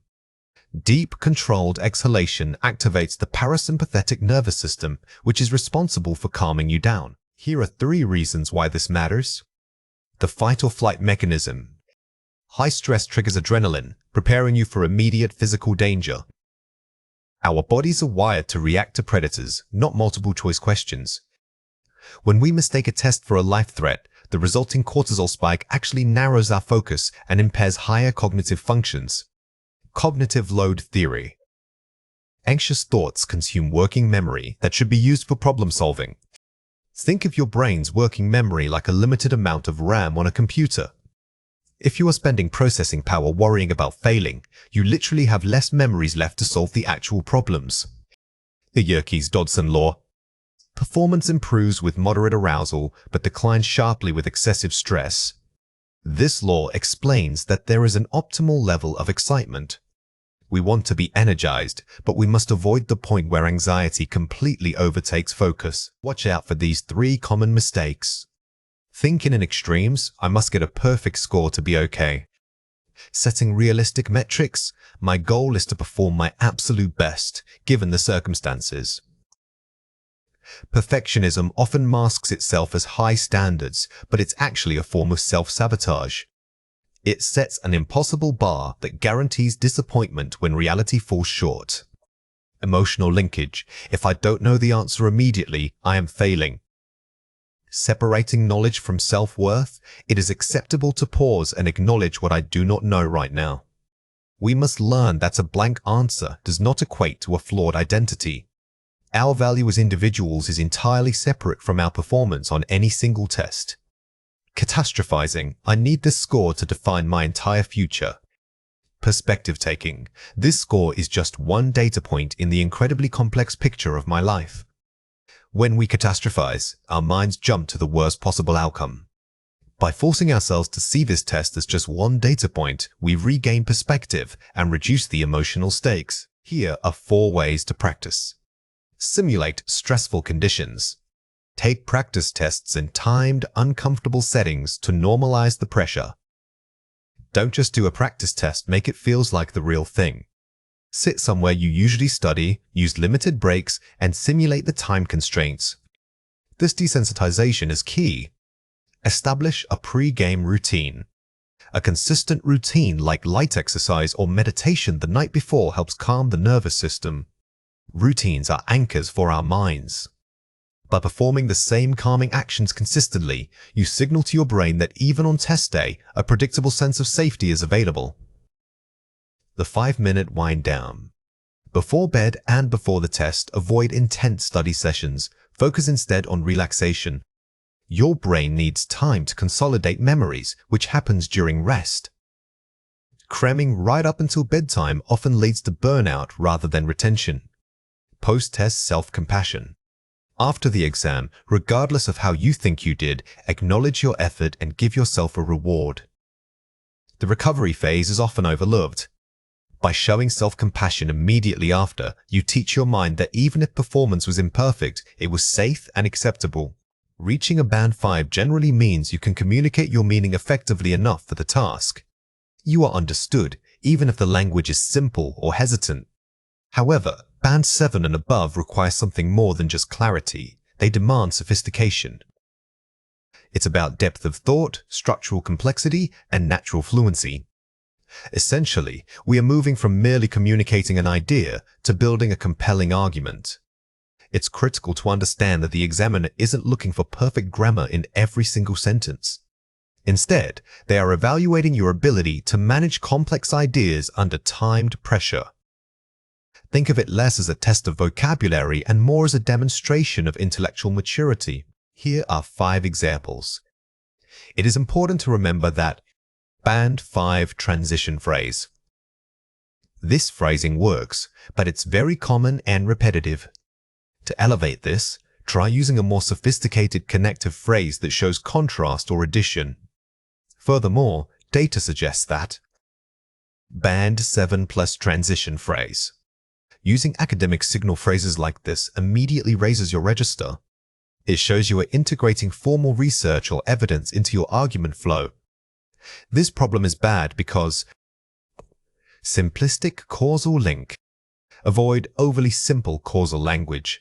Deep, controlled exhalation activates the parasympathetic nervous system, which is responsible for calming you down. Here are 3 reasons why this matters. The fight-or-flight mechanism. High stress triggers adrenaline, preparing you for immediate physical danger. Our bodies are wired to react to predators, not multiple-choice questions. When we mistake a test for a life threat, the resulting cortisol spike actually narrows our focus and impairs higher cognitive functions. Cognitive load theory. Anxious thoughts consume working memory that should be used for problem solving. Think of your brain's working memory like a limited amount of RAM on a computer. If you are spending processing power worrying about failing, you literally have less memories left to solve the actual problems. The Yerkes-Dodson law. Performance improves with moderate arousal but declines sharply with excessive stress. This law explains that there is an optimal level of excitement. We want to be energized, but we must avoid the point where anxiety completely overtakes focus. Watch out for these 3 common mistakes. Thinking in extremes, I must get a perfect score to be okay. Setting realistic metrics, my goal is to perform my absolute best, given the circumstances. Perfectionism often masks itself as high standards, but it's actually a form of self-sabotage. It sets an impossible bar that guarantees disappointment when reality falls short. Emotional linkage. If I don't know the answer immediately, I am failing. Separating knowledge from self-worth, it is acceptable to pause and acknowledge what I do not know right now. We must learn that a blank answer does not equate to a flawed identity. Our value as individuals is entirely separate from our performance on any single test. Catastrophizing. I need this score to define my entire future. Perspective taking. This score is just one data point in the incredibly complex picture of my life. When we catastrophize, our minds jump to the worst possible outcome. By forcing ourselves to see this test as just one data point, we regain perspective and reduce the emotional stakes. Here are 4 ways to practice. Simulate stressful conditions. Take practice tests in timed, uncomfortable settings to normalize the pressure. Don't just do a practice test, make it feel like the real thing. Sit somewhere you usually study, use limited breaks, and simulate the time constraints. This desensitization is key. Establish a pre-game routine. A consistent routine like light exercise or meditation the night before helps calm the nervous system. Routines are anchors for our minds. By performing the same calming actions consistently, you signal to your brain that even on test day, a predictable sense of safety is available. The 5-minute wind down. Before bed and before the test, avoid intense study sessions. Focus instead on relaxation. Your brain needs time to consolidate memories, which happens during rest. Cramming right up until bedtime often leads to burnout rather than retention. Post-test self-compassion. After the exam, regardless of how you think you did, acknowledge your effort and give yourself a reward. The recovery phase is often overlooked. By showing self-compassion immediately after, you teach your mind that even if performance was imperfect, it was safe and acceptable. Reaching a Band 5 generally means you can communicate your meaning effectively enough for the task. You are understood, even if the language is simple or hesitant. However, Band 7 and above require something more than just clarity. They demand sophistication. It's about depth of thought, structural complexity, and natural fluency. Essentially, we are moving from merely communicating an idea to building a compelling argument. It's critical to understand that the examiner isn't looking for perfect grammar in every single sentence. Instead, they are evaluating your ability to manage complex ideas under timed pressure. Think of it less as a test of vocabulary and more as a demonstration of intellectual maturity. Here are 5 examples. It is important to remember that Band 5 transition phrase. This phrasing works, but it's very common and repetitive. To elevate this, try using a more sophisticated connective phrase that shows contrast or addition. Furthermore, data suggests that Band 7 plus transition phrase. Using academic signal phrases like this immediately raises your register. It shows you are integrating formal research or evidence into your argument flow. This problem is bad because simplistic causal link. Avoid overly simple causal language.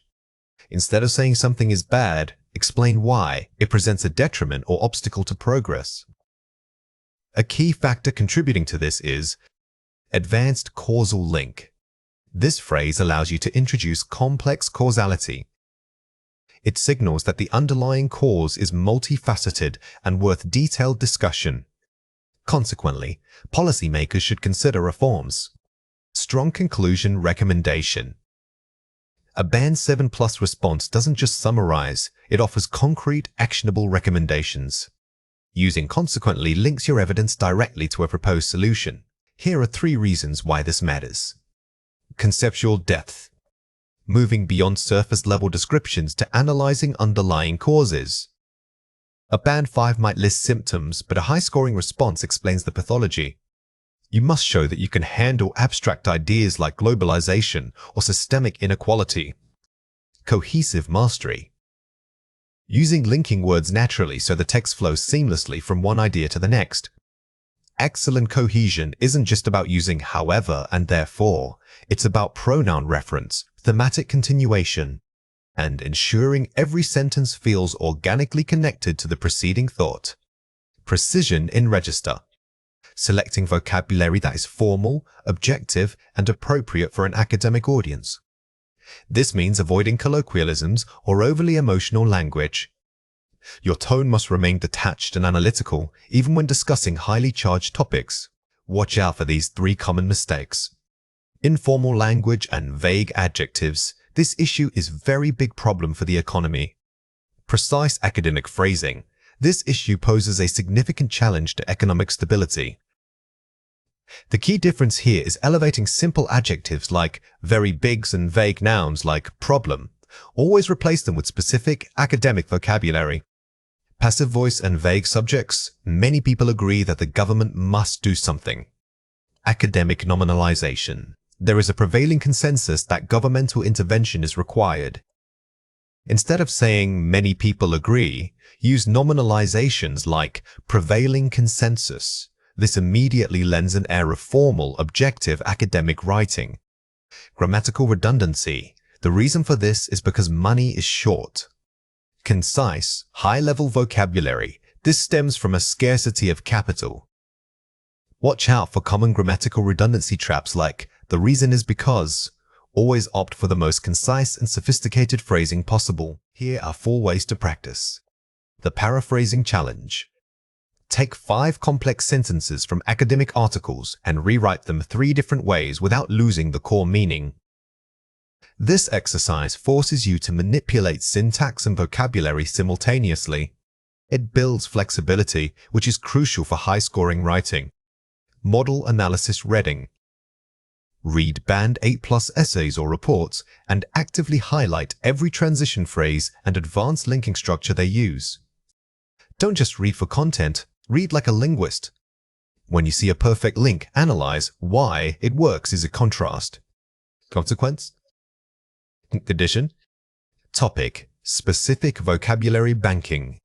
Instead of saying something is bad, explain why it presents a detriment or obstacle to progress. A key factor contributing to this is advanced causal link. This phrase allows you to introduce complex causality. It signals that the underlying cause is multifaceted and worth detailed discussion. Consequently, policymakers should consider reforms. Strong conclusion recommendation. A Band 7 plus response doesn't just summarize, it offers concrete, actionable recommendations. Using consequently links your evidence directly to a proposed solution. Here are 3 reasons why this matters. Conceptual depth. Moving beyond surface-level descriptions to analyzing underlying causes. A Band 5 might list symptoms, but a high-scoring response explains the pathology. You must show that you can handle abstract ideas like globalization or systemic inequality. Cohesive mastery. Using linking words naturally so the text flows seamlessly from one idea to the next. Excellent cohesion isn't just about using however and therefore. It's about pronoun reference, thematic continuation, and ensuring every sentence feels organically connected to the preceding thought. Precision in register. Selecting vocabulary that is formal, objective, and appropriate for an academic audience. This means avoiding colloquialisms or overly emotional language. Your tone must remain detached and analytical, even when discussing highly charged topics. Watch out for these 3 common mistakes. Informal language and vague adjectives. This issue is a very big problem for the economy. Precise academic phrasing. This issue poses a significant challenge to economic stability. The key difference here is elevating simple adjectives like very bigs and vague nouns like problem. Always replace them with specific academic vocabulary. Passive voice and vague subjects. Many people agree that the government must do something. Academic nominalization. There is a prevailing consensus that governmental intervention is required. Instead of saying many people agree, use nominalizations like prevailing consensus. This immediately lends an air of formal, objective academic writing. Grammatical redundancy. The reason for this is because money is short. Concise, high-level vocabulary. This stems from a scarcity of capital. Watch out for common grammatical redundancy traps like the reason is because. Always opt for the most concise and sophisticated phrasing possible. Here are 4 ways to practice. The paraphrasing challenge. Take 5 complex sentences from academic articles and rewrite them 3 different ways without losing the core meaning. This exercise forces you to manipulate syntax and vocabulary simultaneously. It builds flexibility, which is crucial for high-scoring writing. Model analysis reading. Read Band 8+ essays or reports and actively highlight every transition phrase and advanced linking structure they use. Don't just read for content, read like a linguist. When you see a perfect link, analyze why it works as a contrast. Consequence? Addition. Topic: specific vocabulary banking.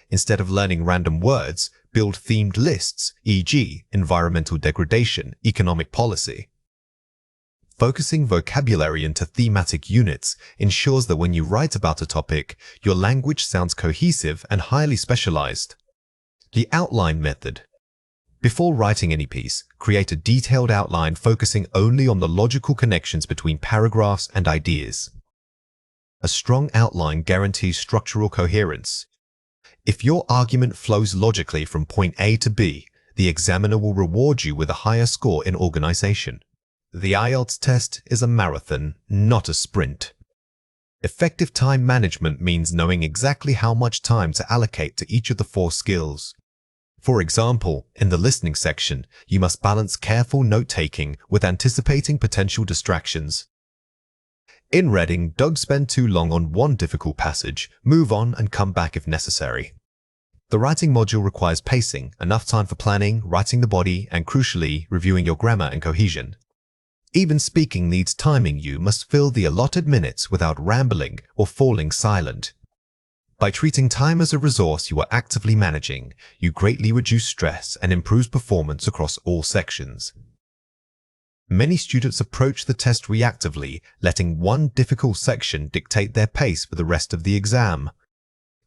Instead of learning random words, build themed lists, e.g., environmental degradation, economic policy. Focusing vocabulary into thematic units ensures that when you write about a topic, your language sounds cohesive and highly specialized. The outline method. Before writing any piece, create a detailed outline focusing only on the logical connections between paragraphs and ideas. A strong outline guarantees structural coherence. If your argument flows logically from point A to B, the examiner will reward you with a higher score in organization. The IELTS test is a marathon, not a sprint. Effective time management means knowing exactly how much time to allocate to each of the 4 skills. For example, in the listening section, you must balance careful note-taking with anticipating potential distractions. In reading, don't spend too long on one difficult passage, move on and come back if necessary. The writing module requires pacing, enough time for planning, writing the body, and crucially, reviewing your grammar and cohesion. Even speaking needs timing. You must fill the allotted minutes without rambling or falling silent. By treating time as a resource you are actively managing, you greatly reduce stress and improve performance across all sections. Many students approach the test reactively, letting one difficult section dictate their pace for the rest of the exam.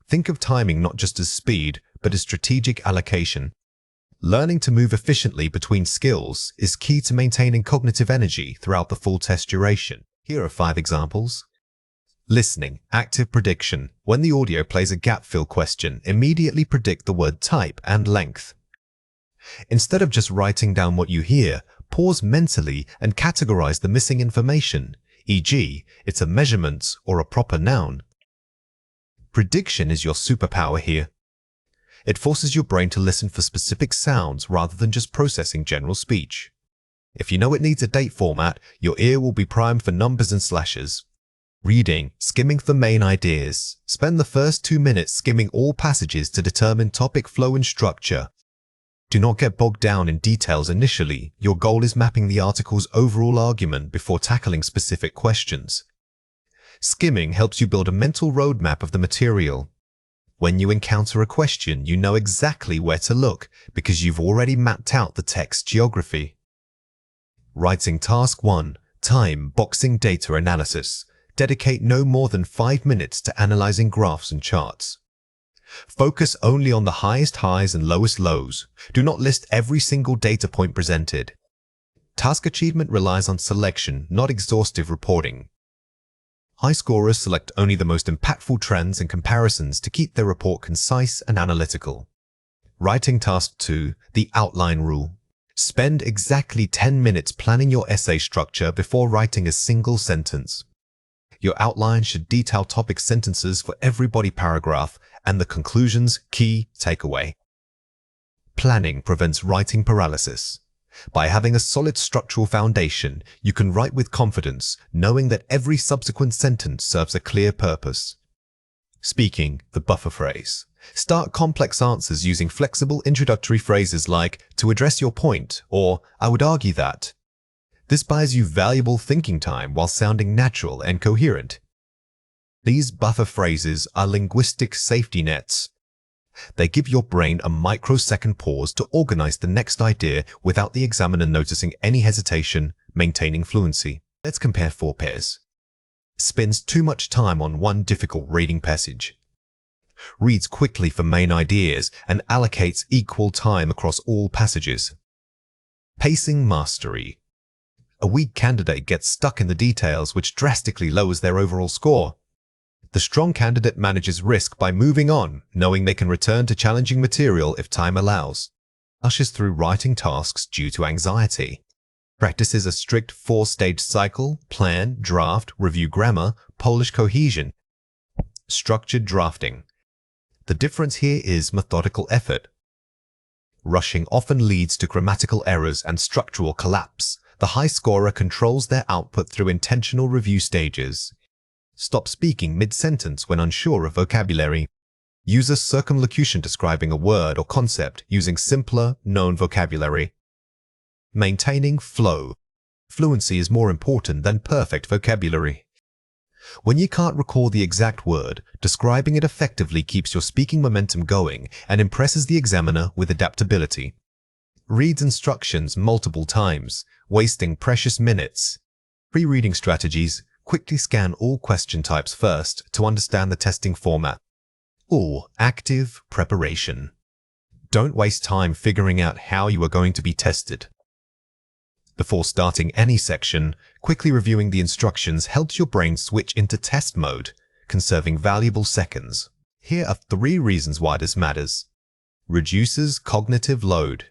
Think of timing not just as speed, but as strategic allocation. Learning to move efficiently between skills is key to maintaining cognitive energy throughout the full test duration. Here are 5 examples. Listening, active prediction. When the audio plays a gap-fill question, immediately predict the word type and length. Instead of just writing down what you hear, pause mentally and categorize the missing information, e.g., it's a measurement or a proper noun. Prediction is your superpower here. It forces your brain to listen for specific sounds rather than just processing general speech. If you know it needs a date format, your ear will be primed for numbers and slashes. Reading, skimming the main ideas. Spend the first 2 minutes skimming all passages to determine topic flow and structure. Do not get bogged down in details initially. Your goal is mapping the article's overall argument before tackling specific questions. Skimming helps you build a mental roadmap of the material. When you encounter a question, you know exactly where to look because you've already mapped out the text geography. Writing Task 1. Time boxing data analysis. Dedicate no more than 5 minutes to analyzing graphs and charts. Focus only on the highest highs and lowest lows. Do not list every single data point presented. Task achievement relies on selection, not exhaustive reporting. High scorers select only the most impactful trends and comparisons to keep their report concise and analytical. Writing Task 2. The Outline Rule. Spend exactly 10 minutes planning your essay structure before writing a single sentence. Your outline should detail topic sentences for every body paragraph and the conclusion's key takeaway. Planning prevents writing paralysis. By having a solid structural foundation, you can write with confidence, knowing that every subsequent sentence serves a clear purpose. Speaking, the buffer phrase. Start complex answers using flexible introductory phrases like, to address your point, or I would argue that. This buys you valuable thinking time while sounding natural and coherent. These buffer phrases are linguistic safety nets. They give your brain a microsecond pause to organize the next idea without the examiner noticing any hesitation, maintaining fluency. Let's compare 4 pairs. Spends too much time on one difficult reading passage. Reads quickly for main ideas and allocates equal time across all passages. Pacing mastery. A weak candidate gets stuck in the details, which drastically lowers their overall score. The strong candidate manages risk by moving on, knowing they can return to challenging material if time allows. Ushers through writing tasks due to anxiety. Practices a strict 4-stage cycle: plan, draft, review grammar, polish cohesion. Structured drafting. The difference here is methodical effort. Rushing often leads to grammatical errors and structural collapse. The high scorer controls their output through intentional review stages. Stop speaking mid-sentence when unsure of vocabulary. Use a circumlocution describing a word or concept using simpler, known vocabulary. Maintaining flow. Fluency is more important than perfect vocabulary. When you can't recall the exact word, describing it effectively keeps your speaking momentum going and impresses the examiner with adaptability. Reads instructions multiple times, wasting precious minutes. Pre-reading strategies: quickly scan all question types first to understand the testing format. Or active preparation. Don't waste time figuring out how you are going to be tested. Before starting any section, quickly reviewing the instructions helps your brain switch into test mode, conserving valuable seconds. Here are 3 reasons why this matters. Reduces cognitive load.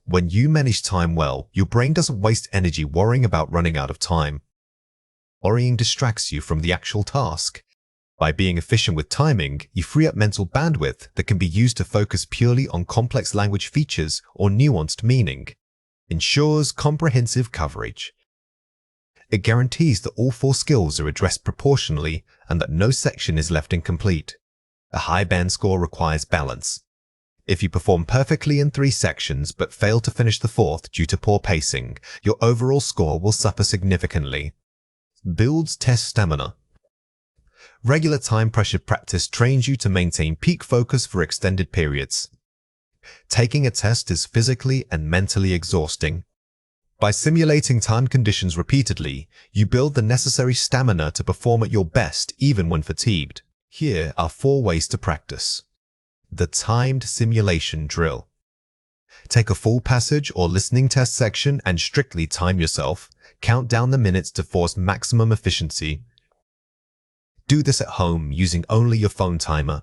When you manage time well, your brain doesn't waste energy worrying about running out of time. Worrying distracts you from the actual task. By being efficient with timing, you free up mental bandwidth that can be used to focus purely on complex language features or nuanced meaning. Ensures comprehensive coverage. It guarantees that all 4 skills are addressed proportionally and that no section is left incomplete. A high band score requires balance. If you perform perfectly in 3 sections but fail to finish the 4th due to poor pacing, your overall score will suffer significantly. Builds test stamina. Regular time-pressured practice trains you to maintain peak focus for extended periods. Taking a test is physically and mentally exhausting. By simulating time conditions repeatedly, you build the necessary stamina to perform at your best even when fatigued. Here are 4 ways to practice. The timed simulation drill. Take a full passage or listening test section and strictly time yourself. Count down the minutes to force maximum efficiency. Do this at home using only your phone timer.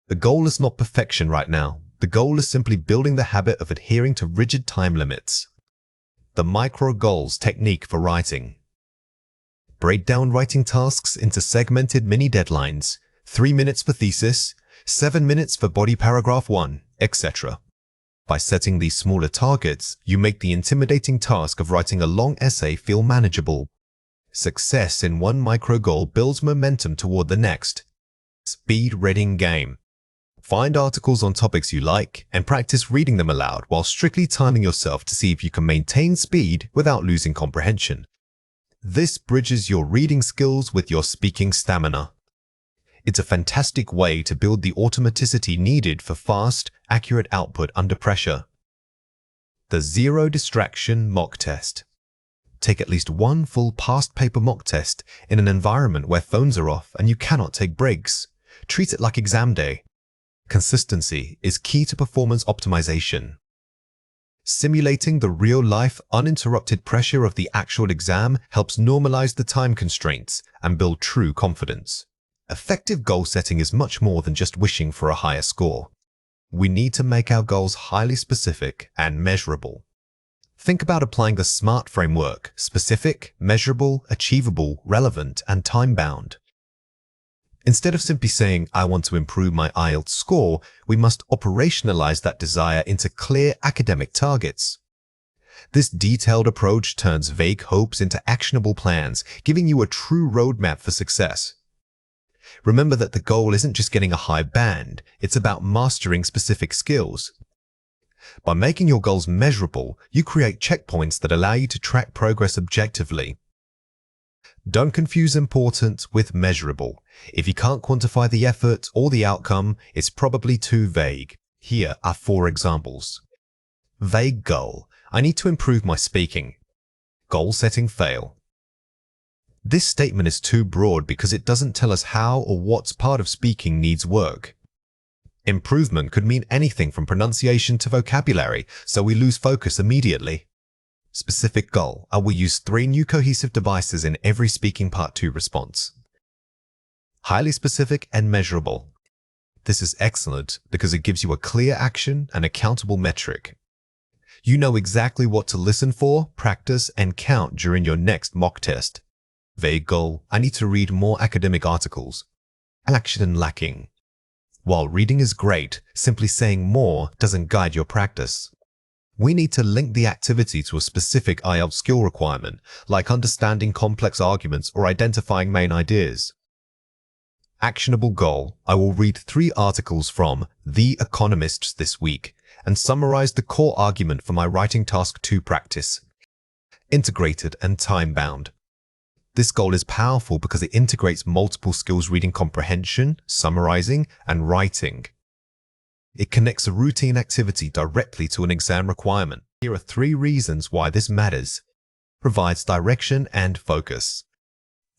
The goal is not perfection right now. The goal is simply building the habit of adhering to rigid time limits. The micro goals technique for writing. Break down writing tasks into segmented mini deadlines, 3 minutes for thesis, 7 minutes for body paragraph 1, etc. By setting these smaller targets, you make the intimidating task of writing a long essay feel manageable. Success in one micro goal builds momentum toward the next. Speed reading game. Find articles on topics you like and practice reading them aloud while strictly timing yourself to see if you can maintain speed without losing comprehension. This bridges your reading skills with your speaking stamina. It's a fantastic way to build the automaticity needed for fast, accurate output under pressure. The Zero Distraction Mock Test. Take at least 1 full past paper mock test in an environment where phones are off and you cannot take breaks. Treat it like exam day. Consistency is key to performance optimization. Simulating the real-life, uninterrupted pressure of the actual exam helps normalize the time constraints and build true confidence. Effective goal setting is much more than just wishing for a higher score. We need to make our goals highly specific and measurable. Think about applying the SMART framework: specific, measurable, achievable, relevant, and time-bound. Instead of simply saying, "I want to improve my IELTS score," we must operationalize that desire into clear academic targets. This detailed approach turns vague hopes into actionable plans, giving you a true roadmap for success. Remember that the goal isn't just getting a high band, it's about mastering specific skills. By making your goals measurable, you create checkpoints that allow you to track progress objectively. Don't confuse important with measurable. If you can't quantify the effort or the outcome, it's probably too vague. Here are 4 examples. Vague goal: I need to improve my speaking. Goal setting fail. This statement is too broad because it doesn't tell us how or what part of speaking needs work. Improvement could mean anything from pronunciation to vocabulary, so we lose focus immediately. Specific goal: I will use 3 new cohesive devices in every speaking part 2 response. Highly specific and measurable. This is excellent because it gives you a clear action and accountable metric. You know exactly what to listen for, practice, and count during your next mock test. Vague goal: I need to read more academic articles. Action lacking. While reading is great, simply saying more doesn't guide your practice. We need to link the activity to a specific IELTS skill requirement, like understanding complex arguments or identifying main ideas. Actionable goal: I will read 3 articles from The Economists this week and summarize the core argument for my writing task 2 practice. Integrated and time-bound. This goal is powerful because it integrates multiple skills: reading comprehension, summarizing, and writing. It connects a routine activity directly to an exam requirement. Here are 3 reasons why this matters. Provides direction and focus.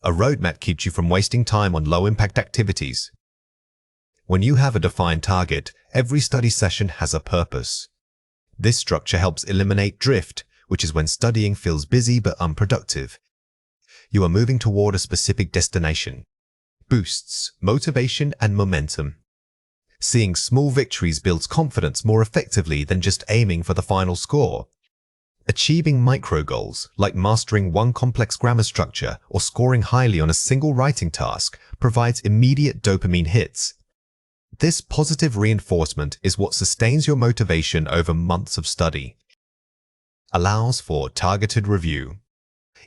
A roadmap keeps you from wasting time on low-impact activities. When you have a defined target, every study session has a purpose. This structure helps eliminate drift, which is when studying feels busy but unproductive. You are moving toward a specific destination. Boosts motivation and momentum. Seeing small victories builds confidence more effectively than just aiming for the final score. Achieving micro goals, like mastering one complex grammar structure or scoring highly on a single writing task, provides immediate dopamine hits. This positive reinforcement is what sustains your motivation over months of study. Allows for targeted review.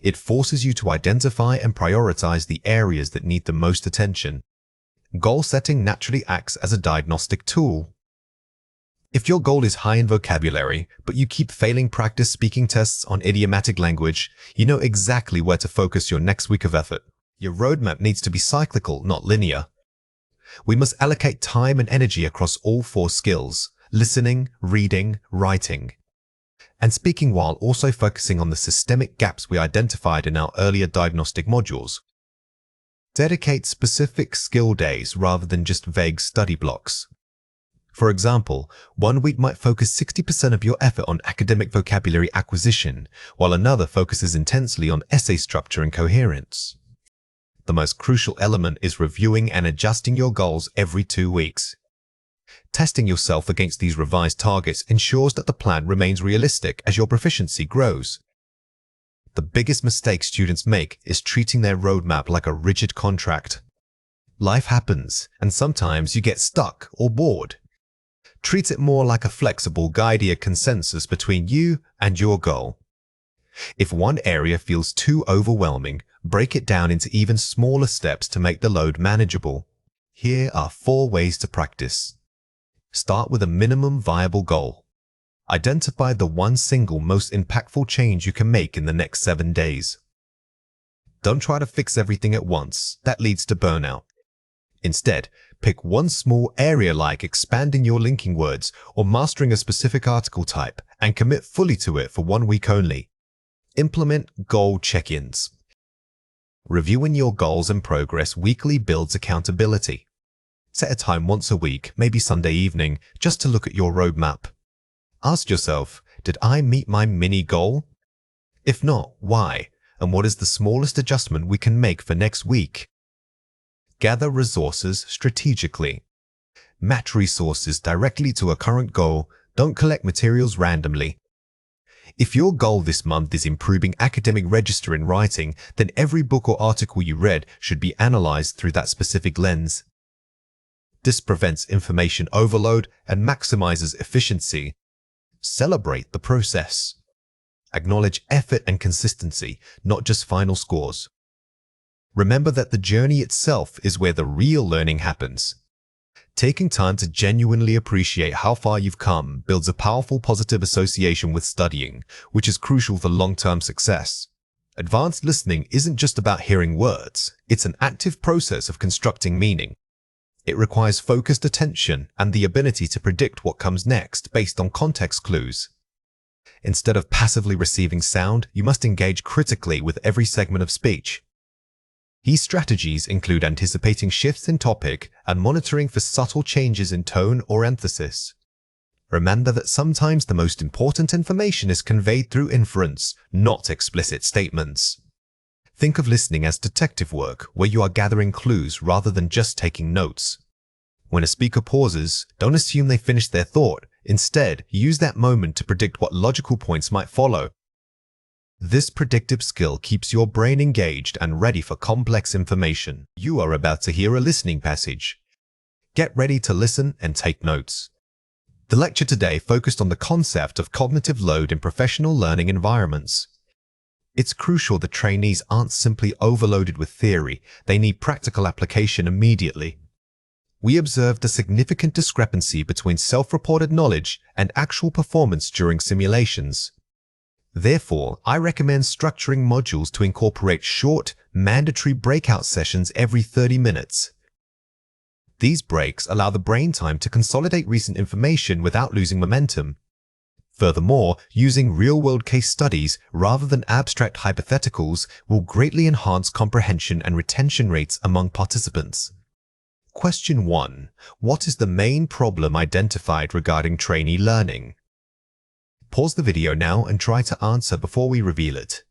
It forces you to identify and prioritize the areas that need the most attention. Goal setting naturally acts as a diagnostic tool. If your goal is high in vocabulary, but you keep failing practice speaking tests on idiomatic language, you know exactly where to focus your next week of effort. Your roadmap needs to be cyclical, not linear. We must allocate time and energy across all 4 skills: listening, reading, writing, and speaking, while also focusing on the systemic gaps we identified in our earlier diagnostic modules. Dedicate specific skill days rather than just vague study blocks. For example, one week might focus 60% of your effort on academic vocabulary acquisition, while another focuses intensely on essay structure and coherence. The most crucial element is reviewing and adjusting your goals every 2 weeks. Testing yourself against these revised targets ensures that the plan remains realistic as your proficiency grows. The biggest mistake students make is treating their roadmap like a rigid contract. Life happens, and sometimes you get stuck or bored. Treat it more like a flexible guided consensus between you and your goal. If one area feels too overwhelming, break it down into even smaller steps to make the load manageable. Here are 4 ways to practice. Start with a minimum viable goal. Identify the one single most impactful change you can make in the next 7 days. Don't try to fix everything at once. That leads to burnout. Instead, pick one small area like expanding your linking words or mastering a specific article type and commit fully to it for 1 week only. Implement goal check-ins. Reviewing your goals and progress weekly builds accountability. Set a time once a week, maybe Sunday evening, just to look at your roadmap. Ask yourself, did I meet my mini goal? If not, why? And what is the smallest adjustment we can make for next week? Gather resources strategically. Match resources directly to a current goal. Don't collect materials randomly. If your goal this month is improving academic register in writing, then every book or article you read should be analyzed through that specific lens. This prevents information overload and maximizes efficiency. Celebrate the process. Acknowledge effort and consistency, not just final scores. Remember that the journey itself is where the real learning happens. Taking time to genuinely appreciate how far you've come builds a powerful positive association with studying, which is crucial for long-term success. Advanced listening isn't just about hearing words, it's an active process of constructing meaning. It requires focused attention and the ability to predict what comes next based on context clues. Instead of passively receiving sound, you must engage critically with every segment of speech. These strategies include anticipating shifts in topic and monitoring for subtle changes in tone or emphasis. Remember that sometimes the most important information is conveyed through inference, not explicit statements. Think of listening as detective work, where you are gathering clues rather than just taking notes. When a speaker pauses, don't assume they finished their thought. Instead, use that moment to predict what logical points might follow. This predictive skill keeps your brain engaged and ready for complex information. You are about to hear a listening passage. Get ready to listen and take notes. The lecture today focused on the concept of cognitive load in professional learning environments. It's crucial that trainees aren't simply overloaded with theory, they need practical application immediately. We observed a significant discrepancy between self-reported knowledge and actual performance during simulations. Therefore, I recommend structuring modules to incorporate short, mandatory breakout sessions every 30 minutes. These breaks allow the brain time to consolidate recent information without losing momentum. Furthermore, using real-world case studies rather than abstract hypotheticals will greatly enhance comprehension and retention rates among participants. Question 1. What is the main problem identified regarding trainee learning? Pause the video now and try to answer before we reveal it.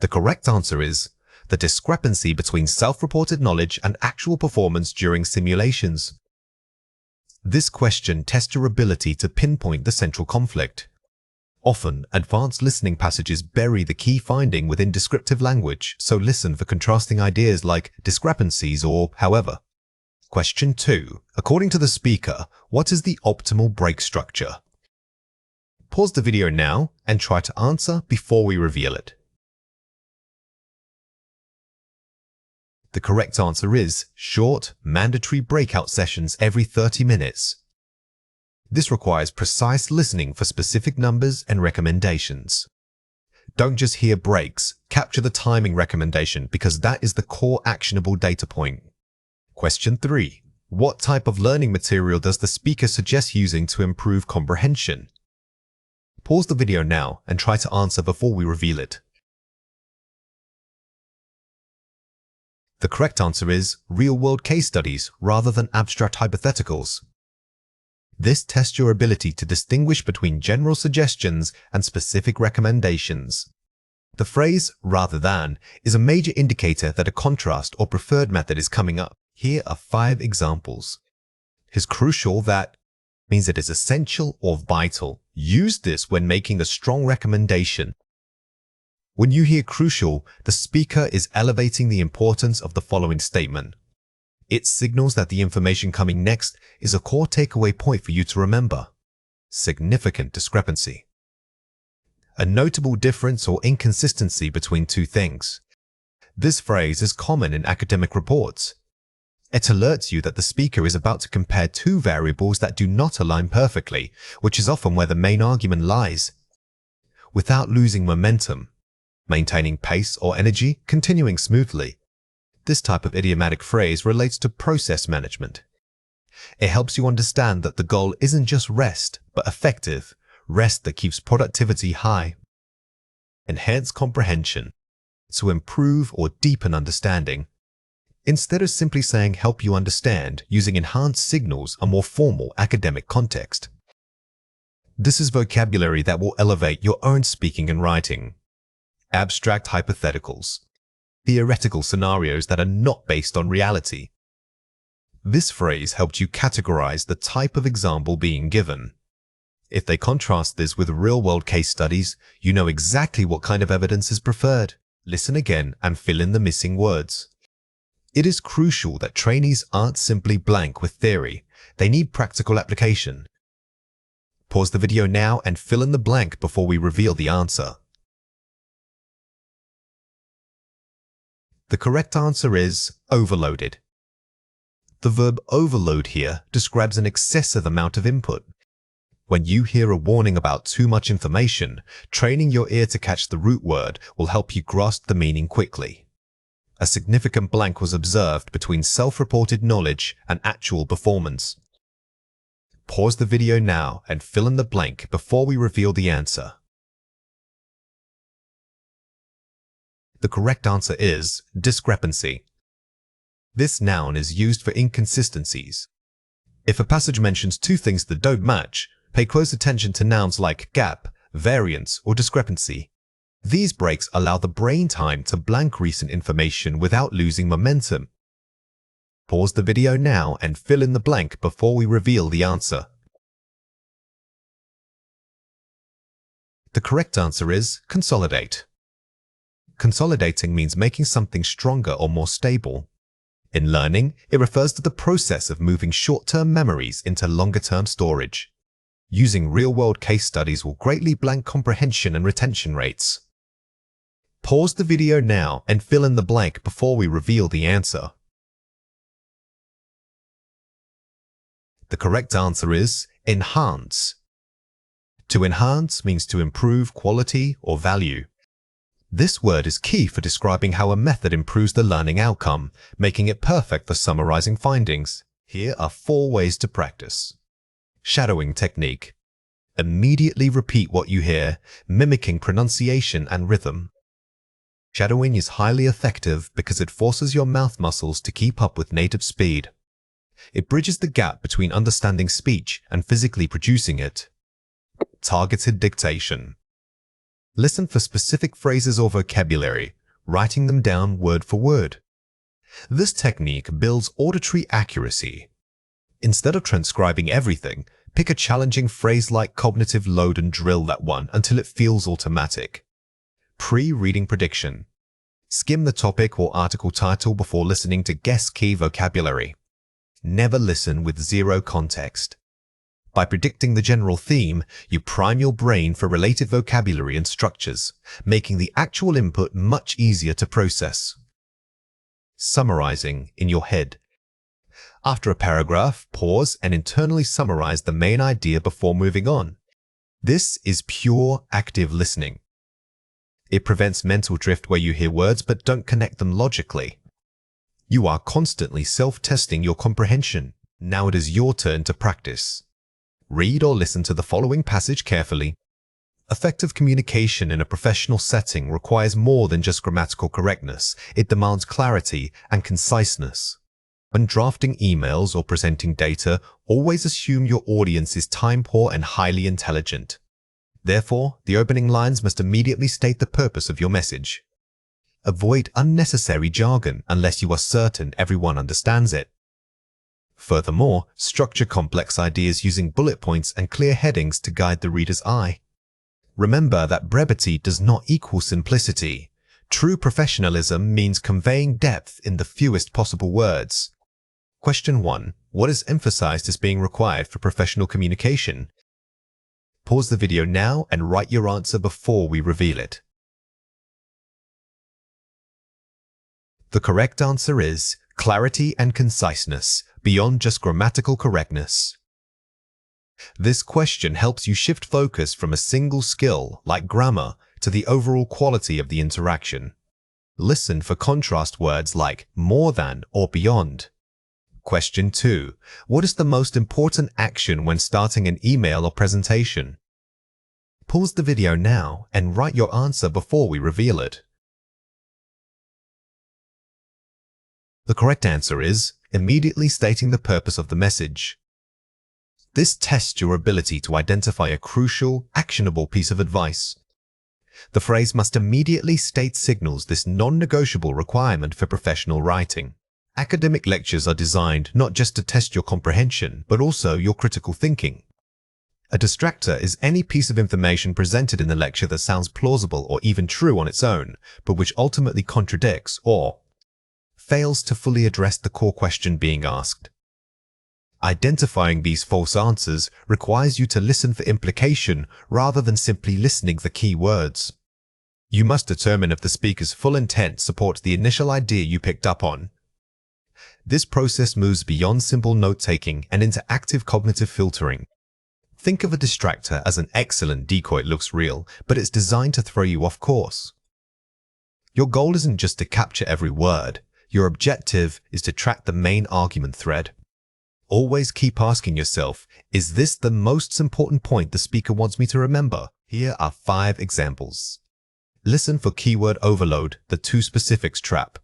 The correct answer is the discrepancy between self-reported knowledge and actual performance during simulations. This question tests your ability to pinpoint the central conflict. Often, advanced listening passages bury the key finding within descriptive language, so listen for contrasting ideas like discrepancies or however. Question 2. According to the speaker, what is the optimal break structure? Pause the video now and try to answer before we reveal it. The correct answer is short, mandatory breakout sessions every 30 minutes. This requires precise listening for specific numbers and recommendations. Don't just hear breaks, capture the timing recommendation because that is the core actionable data point. Question 3. What type of learning material does the speaker suggest using to improve comprehension? Pause the video now and try to answer before we reveal it. The correct answer is real-world case studies rather than abstract hypotheticals. This tests your ability to distinguish between general suggestions and specific recommendations. The phrase rather than is a major indicator that a contrast or preferred method is coming up. Here are 5 examples. It's crucial that means it is essential or vital. Use this when making a strong recommendation. When you hear crucial, the speaker is elevating the importance of the following statement. It signals that the information coming next is a core takeaway point for you to remember. Significant discrepancy. A notable difference or inconsistency between two things. This phrase is common in academic reports. It alerts you that the speaker is about to compare two variables that do not align perfectly, which is often where the main argument lies. Without losing momentum, maintaining pace or energy, continuing smoothly. This type of idiomatic phrase relates to process management. It helps you understand that the goal isn't just rest, but effective, rest that keeps productivity high. Enhance comprehension, to improve or deepen understanding. Instead of simply saying help you understand, using enhanced signals a more formal academic context. This is vocabulary that will elevate your own speaking and writing. Abstract hypotheticals. Theoretical scenarios that are not based on reality. This phrase helped you categorize the type of example being given. If they contrast this with real-world case studies, you know exactly what kind of evidence is preferred. Listen again and fill in the missing words. It is crucial that trainees aren't simply blank with theory. They need practical application. Pause the video now and fill in the blank before we reveal the answer. The correct answer is overloaded. The verb overload here describes an excessive amount of input. When you hear a warning about too much information, training your ear to catch the root word will help you grasp the meaning quickly. A significant blank was observed between self-reported knowledge and actual performance. Pause the video now and fill in the blank before we reveal the answer. The correct answer is discrepancy. This noun is used for inconsistencies. If a passage mentions two things that don't match, pay close attention to nouns like gap, variance, or discrepancy. These breaks allow the brain time to blank recent information without losing momentum. Pause the video now and fill in the blank before we reveal the answer. The correct answer is consolidate. Consolidating means making something stronger or more stable. In learning, it refers to the process of moving short-term memories into longer-term storage. Using real-world case studies will greatly blank comprehension and retention rates. Pause the video now and fill in the blank before we reveal the answer. The correct answer is enhance. To enhance means to improve quality or value. This word is key for describing how a method improves the learning outcome, making it perfect for summarizing findings. Here are 4 ways to practice. Shadowing technique. Immediately repeat what you hear, mimicking pronunciation and rhythm. Shadowing is highly effective because it forces your mouth muscles to keep up with native speed. It bridges the gap between understanding speech and physically producing it. Targeted dictation. Listen for specific phrases or vocabulary, writing them down word for word. This technique builds auditory accuracy. Instead of transcribing everything, pick a challenging phrase like cognitive load and drill that one until it feels automatic. Pre-reading prediction. Skim the topic or article title before listening to guess key vocabulary. Never listen with zero context. By predicting the general theme, you prime your brain for related vocabulary and structures, making the actual input much easier to process. Summarizing in your head. After a paragraph, pause and internally summarize the main idea before moving on. This is pure active listening. It prevents mental drift where you hear words but don't connect them logically. You are constantly self-testing your comprehension. Now it is your turn to practice. Read or listen to the following passage carefully. Effective communication in a professional setting requires more than just grammatical correctness. It demands clarity and conciseness. When drafting emails or presenting data, always assume your audience is time-poor and highly intelligent. Therefore, the opening lines must immediately state the purpose of your message. Avoid unnecessary jargon unless you are certain everyone understands it. Furthermore, structure complex ideas using bullet points and clear headings to guide the reader's eye. Remember that brevity does not equal simplicity. True professionalism means conveying depth in the fewest possible words. Question 1. What is emphasized as being required for professional communication? Pause the video now and write your answer before we reveal it. The correct answer is clarity and conciseness, beyond just grammatical correctness. This question helps you shift focus from a single skill, like grammar, to the overall quality of the interaction. Listen for contrast words like more than or beyond. Question 2. What is the most important action when starting an email or presentation? Pause the video now and write your answer before we reveal it. The correct answer is immediately stating the purpose of the message. This tests your ability to identify a crucial, actionable piece of advice. The phrase must immediately state signals this non-negotiable requirement for professional writing. Academic lectures are designed not just to test your comprehension, but also your critical thinking. A distractor is any piece of information presented in the lecture that sounds plausible or even true on its own, but which ultimately contradicts or fails to fully address the core question being asked. Identifying these false answers requires you to listen for implication rather than simply listening for key words. You must determine if the speaker's full intent supports the initial idea you picked up on. This process moves beyond simple note-taking and into active cognitive filtering. Think of a distractor as an excellent decoy. It looks real, but it's designed to throw you off course. Your goal isn't just to capture every word. Your objective is to track the main argument thread. Always keep asking yourself, is this the most important point the speaker wants me to remember? Here are 5 examples. Listen for keyword overload, the too specifics trap.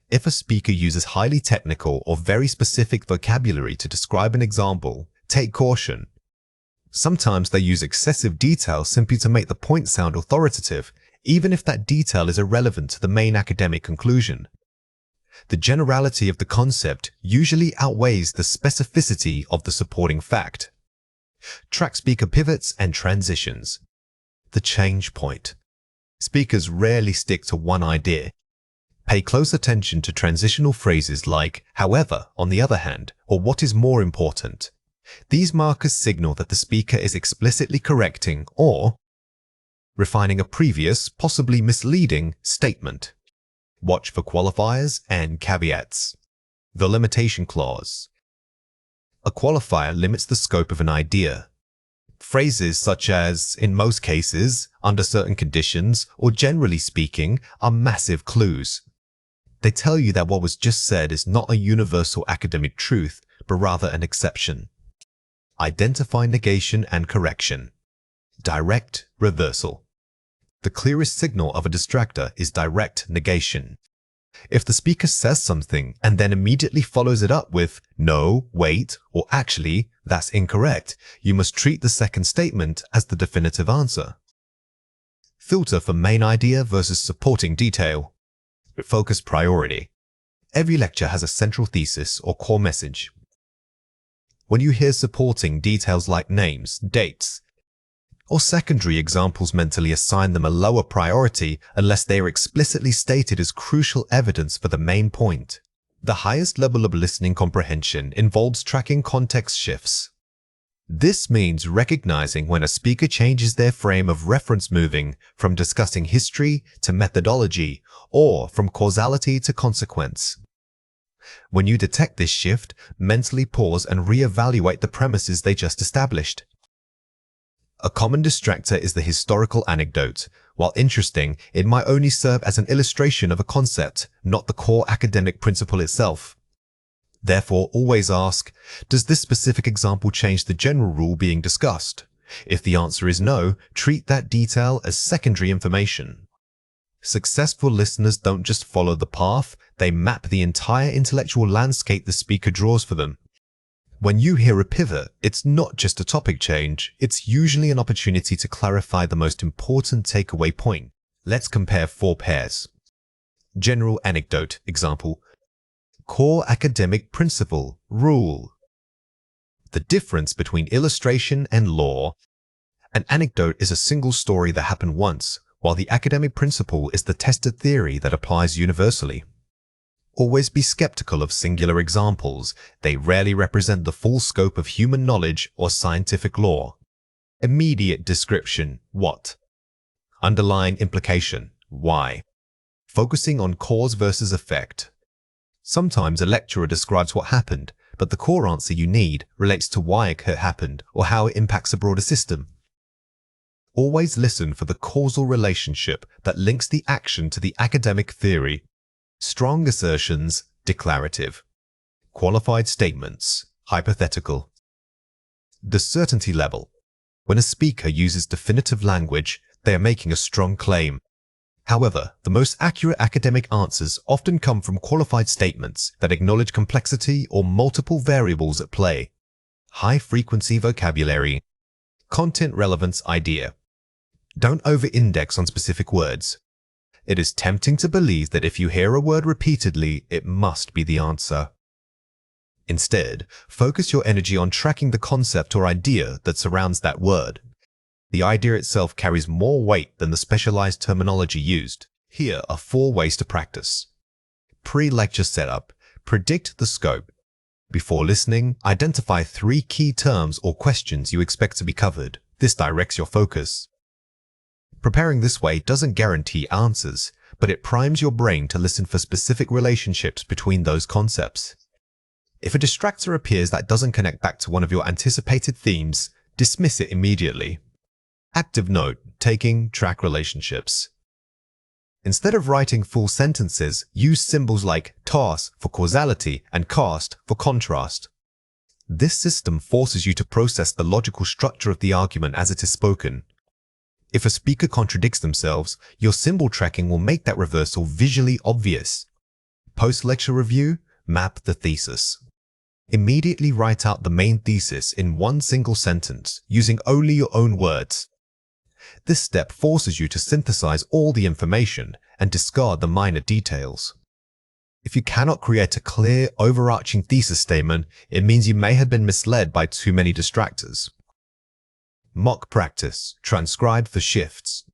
If a speaker uses highly technical or very specific vocabulary to describe an example, take caution. Sometimes they use excessive detail simply to make the point sound authoritative, even if that detail is irrelevant to the main academic conclusion. The generality of the concept usually outweighs the specificity of the supporting fact. Track speaker pivots and transitions. The change point. Speakers rarely stick to one idea. Pay close attention to transitional phrases like however, on the other hand, or what is more important. These markers signal that the speaker is explicitly correcting or refining a previous, possibly misleading, statement. Watch for qualifiers and caveats. The limitation clause. A qualifier limits the scope of an idea. Phrases such as, in most cases, under certain conditions, or generally speaking, are massive clues. They tell you that what was just said is not a universal academic truth, but rather an exception. Identify negation and correction. Direct reversal. The clearest signal of a distractor is direct negation. If the speaker says something and then immediately follows it up with no, wait, or actually, that's incorrect, you must treat the second statement as the definitive answer. Filter for main idea versus supporting detail. Focus priority. Every lecture has a central thesis or core message. When you hear supporting details like names, dates, or secondary examples, mentally assign them a lower priority unless they are explicitly stated as crucial evidence for the main point. The highest level of listening comprehension involves tracking context shifts. This means recognizing when a speaker changes their frame of reference, moving from discussing history to methodology or from causality to consequence. When you detect this shift, mentally pause and re-evaluate the premises they just established. A common distractor is the historical anecdote. While interesting, it might only serve as an illustration of a concept, not the core academic principle itself. Therefore, always ask, does this specific example change the general rule being discussed? If the answer is no, treat that detail as secondary information. Successful listeners don't just follow the path, they map the entire intellectual landscape the speaker draws for them. When you hear a pivot, it's not just a topic change, it's usually an opportunity to clarify the most important takeaway point. Let's compare 4 pairs. General anecdote, example. Core academic principle, rule. The difference between illustration and law. An anecdote is a single story that happened once, while the academic principle is the tested theory that applies universally. Always be skeptical of singular examples. They rarely represent the full scope of human knowledge or scientific law. Immediate description, what? Underlying implication, why? Focusing on cause versus effect. Sometimes a lecturer describes what happened, but the core answer you need relates to why it happened or how it impacts a broader system. Always listen for the causal relationship that links the action to the academic theory. Strong assertions, declarative. Qualified statements, hypothetical. The certainty level. When a speaker uses definitive language, they are making a strong claim. However, the most accurate academic answers often come from qualified statements that acknowledge complexity or multiple variables at play. High-frequency vocabulary. Content relevance idea. Don't over-index on specific words. It is tempting to believe that if you hear a word repeatedly, it must be the answer. Instead, focus your energy on tracking the concept or idea that surrounds that word. The idea itself carries more weight than the specialized terminology used. Here are 4 ways to practice. Pre-lecture setup. Predict the scope. Before listening, identify 3 key terms or questions you expect to be covered. This directs your focus. Preparing this way doesn't guarantee answers, but it primes your brain to listen for specific relationships between those concepts. If a distractor appears that doesn't connect back to one of your anticipated themes, dismiss it immediately. Active note, taking track relationships. Instead of writing full sentences, use symbols like TAS for causality and CAST for contrast. This system forces you to process the logical structure of the argument as it is spoken. If a speaker contradicts themselves, your symbol tracking will make that reversal visually obvious. Post-lecture review, map the thesis. Immediately write out the main thesis in one single sentence, using only your own words. This step forces you to synthesize all the information and discard the minor details. If you cannot create a clear, overarching thesis statement, it means you may have been misled by too many distractors. Mock practice, transcribe for shifts.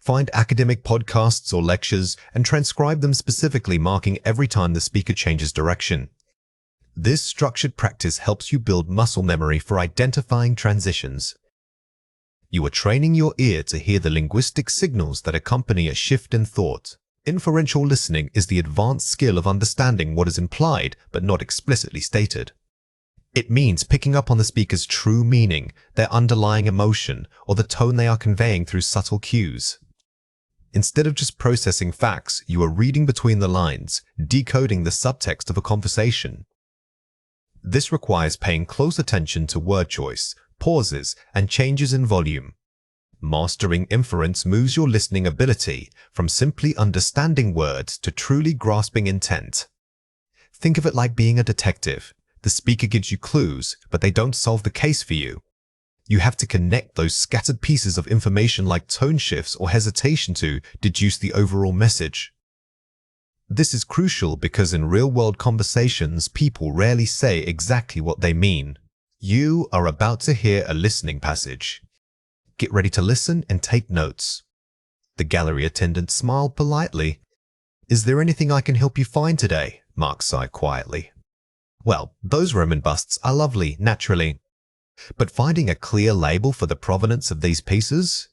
Find academic podcasts or lectures and transcribe them specifically, marking every time the speaker changes direction. This structured practice helps you build muscle memory for identifying transitions. You are training your ear to hear the linguistic signals that accompany a shift in thought. Inferential listening is the advanced skill of understanding what is implied but not explicitly stated. It means picking up on the speaker's true meaning, their underlying emotion, or the tone they are conveying through subtle cues. Instead of just processing facts, you are reading between the lines, decoding the subtext of a conversation. This requires paying close attention to word choice, pauses, and changes in volume. Mastering inference moves your listening ability from simply understanding words to truly grasping intent. Think of it like being a detective. The speaker gives you clues, but they don't solve the case for you. You have to connect those scattered pieces of information like tone shifts or hesitation to deduce the overall message. This is crucial because in real-world conversations, people rarely say exactly what they mean. You are about to hear a listening passage. Get ready to listen and take notes. The gallery attendant smiled politely. "Is there anything I can help you find today?" Mark sighed quietly. Well, those Roman busts are lovely, naturally. But finding a clear label for the provenance of these pieces?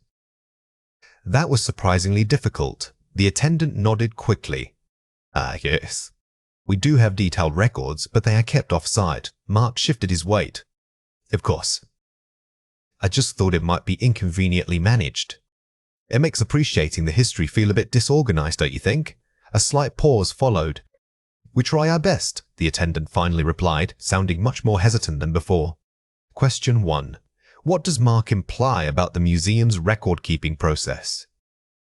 That was surprisingly difficult. The attendant nodded quickly. Yes. We do have detailed records, but they are kept off-site. Mark shifted his weight. Of course. I just thought it might be inconveniently managed. It makes appreciating the history feel a bit disorganized, don't you think? A slight pause followed. We try our best, the attendant finally replied, sounding much more hesitant than before. Question 1. What does Mark imply about the museum's record-keeping process?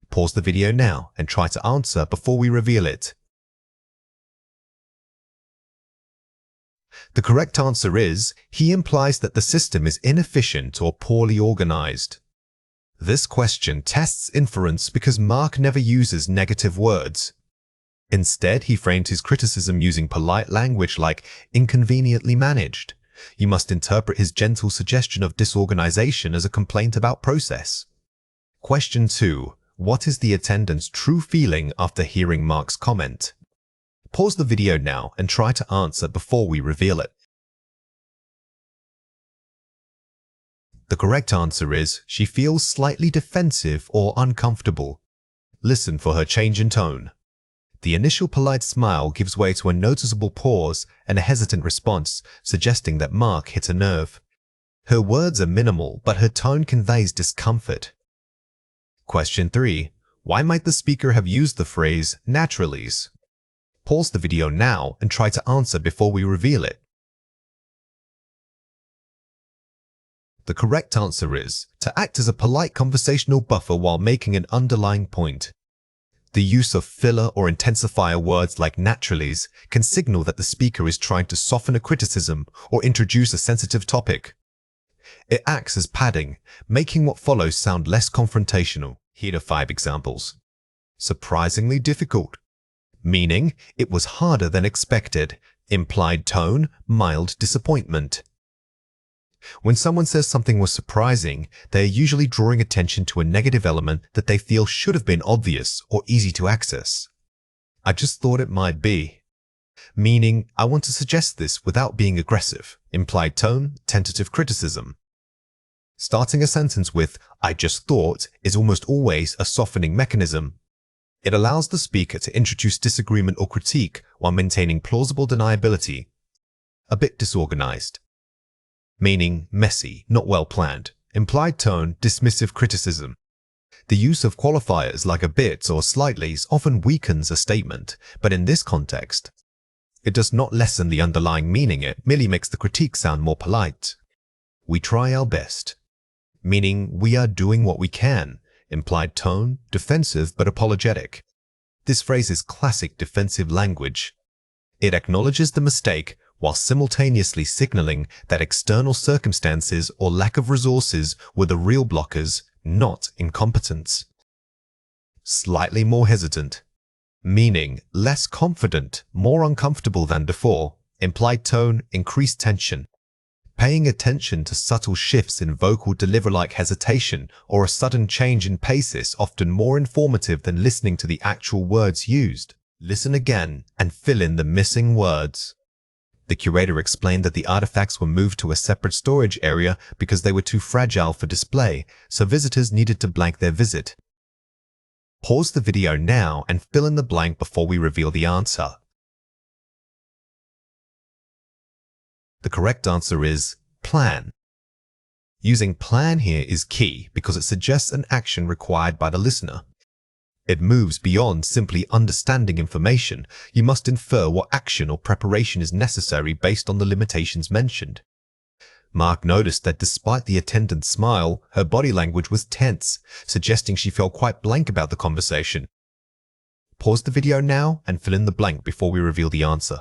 Pause the video now and try to answer before we reveal it. The correct answer is, he implies that the system is inefficient or poorly organized. This question tests inference because Mark never uses negative words. Instead, he framed his criticism using polite language like inconveniently managed. You must interpret his gentle suggestion of disorganization as a complaint about process. Question 2. What is the attendant's true feeling after hearing Mark's comment? Pause the video now and try to answer before we reveal it. The correct answer is, she feels slightly defensive or uncomfortable. Listen for her change in tone. The initial polite smile gives way to a noticeable pause and a hesitant response, suggesting that Mark hit a nerve. Her words are minimal, but her tone conveys discomfort. Question 3. Why might the speaker have used the phrase naturalies? Pause the video now and try to answer before we reveal it. The correct answer is, to act as a polite conversational buffer while making an underlying point. The use of filler or intensifier words like naturalies can signal that the speaker is trying to soften a criticism or introduce a sensitive topic. It acts as padding, making what follows sound less confrontational. Here are 5 examples. Surprisingly difficult. Meaning, it was harder than expected. Implied tone, mild disappointment. When someone says something was surprising, they are usually drawing attention to a negative element that they feel should have been obvious or easy to access. I just thought it might be. Meaning, I want to suggest this without being aggressive. Implied tone, tentative criticism. Starting a sentence with, I just thought, is almost always a softening mechanism. It allows the speaker to introduce disagreement or critique while maintaining plausible deniability. A bit disorganized. Meaning, messy, not well planned. Implied tone, dismissive criticism. The use of qualifiers like a bit or slightly often weakens a statement, but in this context, it does not lessen the underlying meaning, it merely makes the critique sound more polite. We try our best. Meaning, we are doing what we can. Implied tone, defensive but apologetic. This phrase is classic defensive language. It acknowledges the mistake while simultaneously signaling that external circumstances or lack of resources were the real blockers, not incompetence. Slightly more hesitant. Meaning, less confident, more uncomfortable than before. Implied tone, increased tension. Paying attention to subtle shifts in vocal delivery like hesitation or a sudden change in pace is often more informative than listening to the actual words used. Listen again and fill in the missing words. The curator explained that the artifacts were moved to a separate storage area because they were too fragile for display, so visitors needed to blank their visit. Pause the video now and fill in the blank before we reveal the answer. The correct answer is plan. Using plan here is key because it suggests an action required by the listener. It moves beyond simply understanding information. You must infer what action or preparation is necessary based on the limitations mentioned. Mark noticed that despite the attendant's smile, her body language was tense, suggesting she felt quite blank about the conversation. Pause the video now and fill in the blank before we reveal the answer.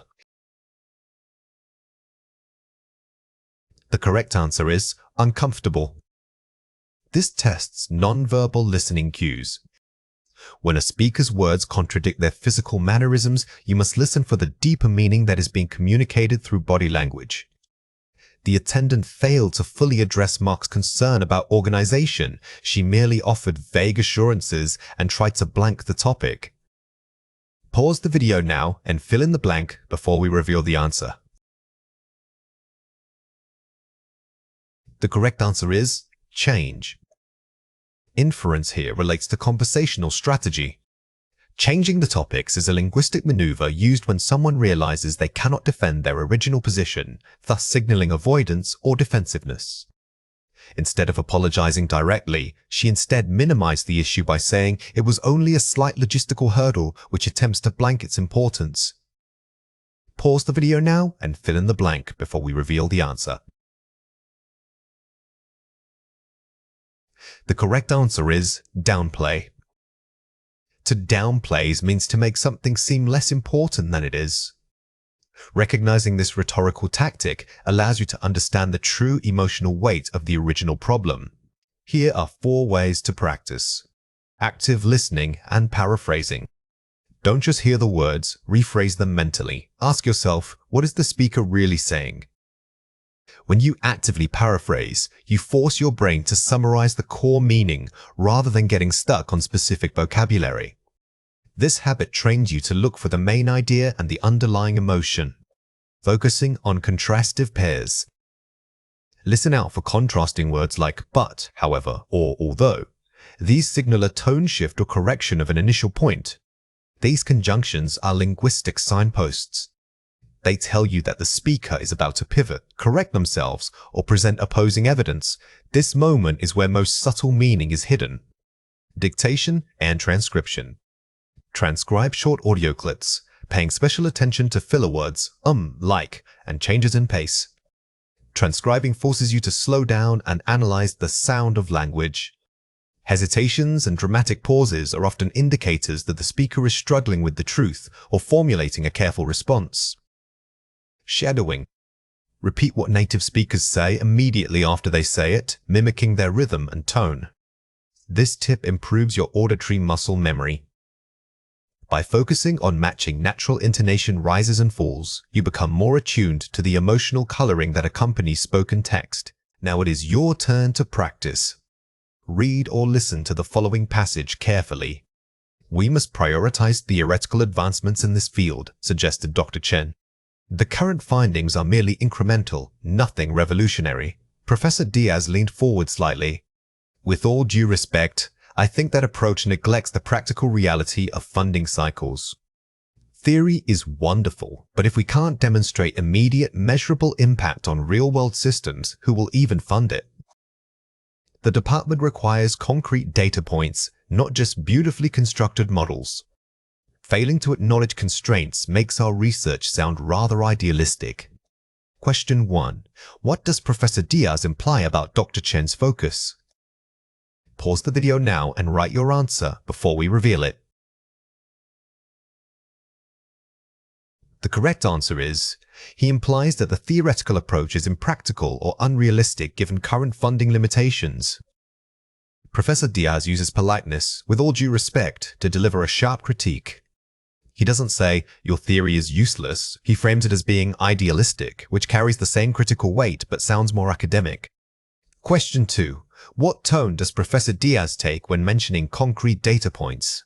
The correct answer is uncomfortable. This tests non-verbal listening cues. When a speaker's words contradict their physical mannerisms, you must listen for the deeper meaning that is being communicated through body language. The attendant failed to fully address Mark's concern about organization. She merely offered vague assurances and tried to blank the topic. Pause the video now and fill in the blank before we reveal the answer. The correct answer is change. Inference here relates to conversational strategy. Changing the topics is a linguistic maneuver used when someone realizes they cannot defend their original position, thus signaling avoidance or defensiveness. Instead of apologizing directly, she instead minimized the issue by saying it was only a slight logistical hurdle which attempts to blank its importance. Pause the video now and fill in the blank before we reveal the answer. The correct answer is downplay. To downplay means to make something seem less important than it is. Recognizing this rhetorical tactic allows you to understand the true emotional weight of the original problem. Here are 4 ways to practice: active listening and paraphrasing. Don't just hear the words, rephrase them mentally. Ask yourself, what is the speaker really saying? When you actively paraphrase, you force your brain to summarize the core meaning rather than getting stuck on specific vocabulary. This habit trains you to look for the main idea and the underlying emotion, focusing on contrastive pairs. Listen out for contrasting words like but, however, or although. These signal a tone shift or correction of an initial point. These conjunctions are linguistic signposts. They tell you that the speaker is about to pivot, correct themselves, or present opposing evidence. This moment is where most subtle meaning is hidden. Dictation and transcription. Transcribe short audio clips, paying special attention to filler words, like, and changes in pace. Transcribing forces you to slow down and analyze the sound of language. Hesitations and dramatic pauses are often indicators that the speaker is struggling with the truth or formulating a careful response. Shadowing. Repeat what native speakers say immediately after they say it, mimicking their rhythm and tone. This tip improves your auditory muscle memory. By focusing on matching natural intonation rises and falls, you become more attuned to the emotional coloring that accompanies spoken text. Now it is your turn to practice. Read or listen to the following passage carefully. We must prioritize theoretical advancements in this field, suggested Dr. Chen. The current findings are merely incremental, nothing revolutionary. Professor Diaz leaned forward slightly. With all due respect, I think that approach neglects the practical reality of funding cycles. Theory is wonderful, but if we can't demonstrate immediate, measurable impact on real-world systems, who will even fund it? The department requires concrete data points, not just beautifully constructed models. Failing to acknowledge constraints makes our research sound rather idealistic. Question 1. What does Professor Diaz imply about Dr. Chen's focus? Pause the video now and write your answer before we reveal it. The correct answer is, he implies that the theoretical approach is impractical or unrealistic given current funding limitations. Professor Diaz uses politeness, with all due respect, to deliver a sharp critique. He doesn't say, "Your theory is useless." He frames it as being idealistic, which carries the same critical weight but sounds more academic. Question 2. What tone does Professor Diaz take when mentioning concrete data points?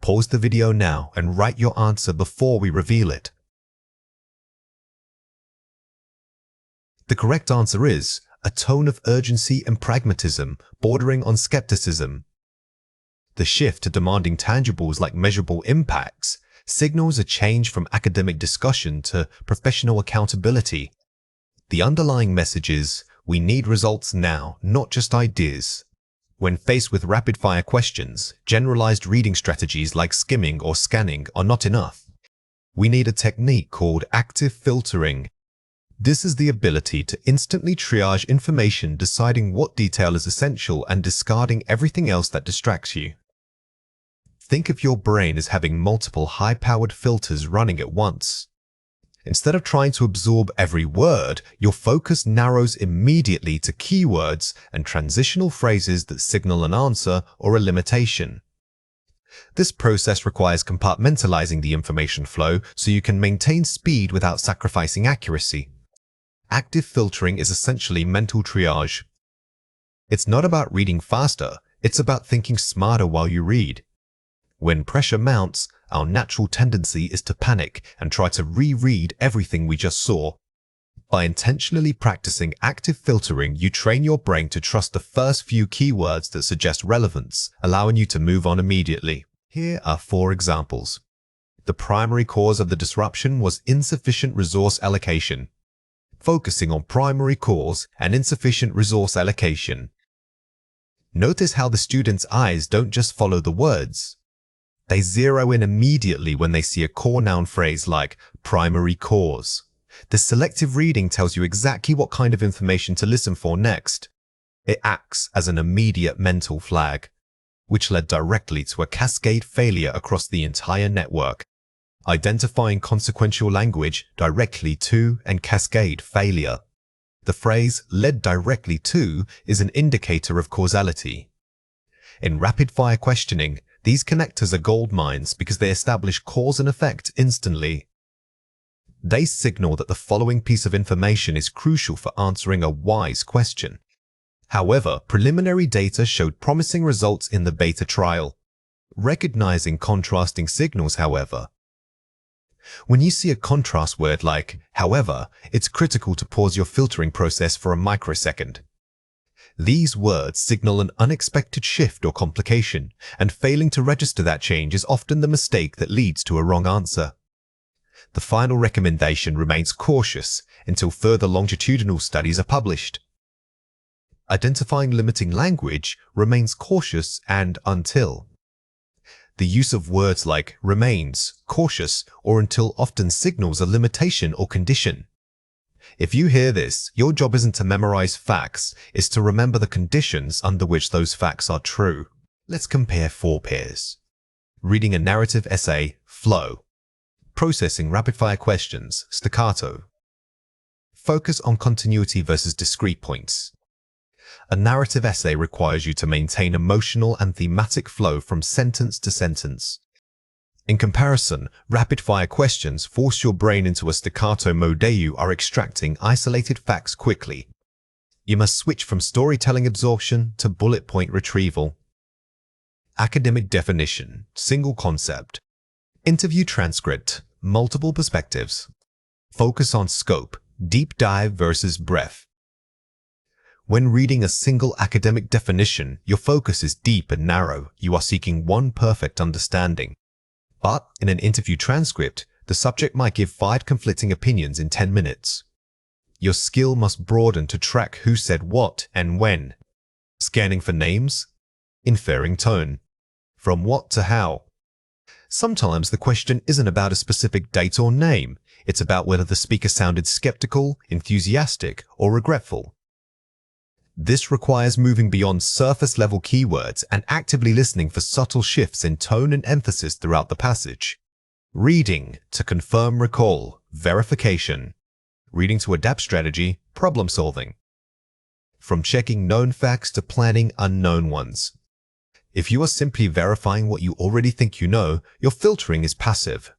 Pause the video now and write your answer before we reveal it. The correct answer is a tone of urgency and pragmatism, bordering on skepticism. The shift to demanding tangibles like measurable impacts signals a change from academic discussion to professional accountability. The underlying message is, we need results now, not just ideas. When faced with rapid-fire questions, generalized reading strategies like skimming or scanning are not enough. We need a technique called active filtering. This is the ability to instantly triage information, deciding what detail is essential and discarding everything else that distracts you. Think of your brain as having multiple high-powered filters running at once. Instead of trying to absorb every word, your focus narrows immediately to keywords and transitional phrases that signal an answer or a limitation. This process requires compartmentalizing the information flow so you can maintain speed without sacrificing accuracy. Active filtering is essentially mental triage. It's not about reading faster, it's about thinking smarter while you read. When pressure mounts, our natural tendency is to panic and try to reread everything we just saw. By intentionally practicing active filtering, you train your brain to trust the first few keywords that suggest relevance, allowing you to move on immediately. Here are 4 examples. The primary cause of the disruption was insufficient resource allocation. Focusing on primary cause and insufficient resource allocation. Notice how the student's eyes don't just follow the words. They zero in immediately when they see a core noun phrase like primary cause. The selective reading tells you exactly what kind of information to listen for next. It acts as an immediate mental flag, which led directly to a cascade failure across the entire network. Identifying consequential language directly to and cascade failure. The phrase led directly to is an indicator of causality. In rapid-fire questioning, these connectors are gold mines because they establish cause and effect instantly. They signal that the following piece of information is crucial for answering a wise question. However, preliminary data showed promising results in the beta trial. Recognizing contrasting signals, however. When you see a contrast word like however, it's critical to pause your filtering process for a microsecond. These words signal an unexpected shift or complication, and failing to register that change is often the mistake that leads to a wrong answer. The final recommendation remains cautious until further longitudinal studies are published. Identifying limiting language remains cautious and until. The use of words like remains, cautious, or until often signals a limitation or condition. If you hear this, your job isn't to memorize facts, it's to remember the conditions under which those facts are true. Let's compare 4 pairs. Reading a narrative essay, flow. Processing rapid-fire questions, staccato. Focus on continuity versus discrete points. A narrative essay requires you to maintain emotional and thematic flow from sentence to sentence. In comparison, rapid-fire questions force your brain into a staccato mode. You are extracting isolated facts quickly. You must switch from storytelling absorption to bullet point retrieval. Academic definition, single concept. Interview transcript, multiple perspectives. Focus on scope, deep dive versus breadth. When reading a single academic definition, your focus is deep and narrow. You are seeking one perfect understanding. But in an interview transcript, the subject might give 5 conflicting opinions in 10 minutes. Your skill must broaden to track who said what and when. Scanning for names, inferring tone. From what to how. Sometimes the question isn't about a specific date or name. It's about whether the speaker sounded skeptical, enthusiastic, or regretful. This requires moving beyond surface-level keywords and actively listening for subtle shifts in tone and emphasis throughout the passage. Reading to confirm, recall, verification. Reading to adapt strategy, problem solving. From checking known facts to planning unknown ones. If you are simply verifying what you already think you know, your filtering is passive.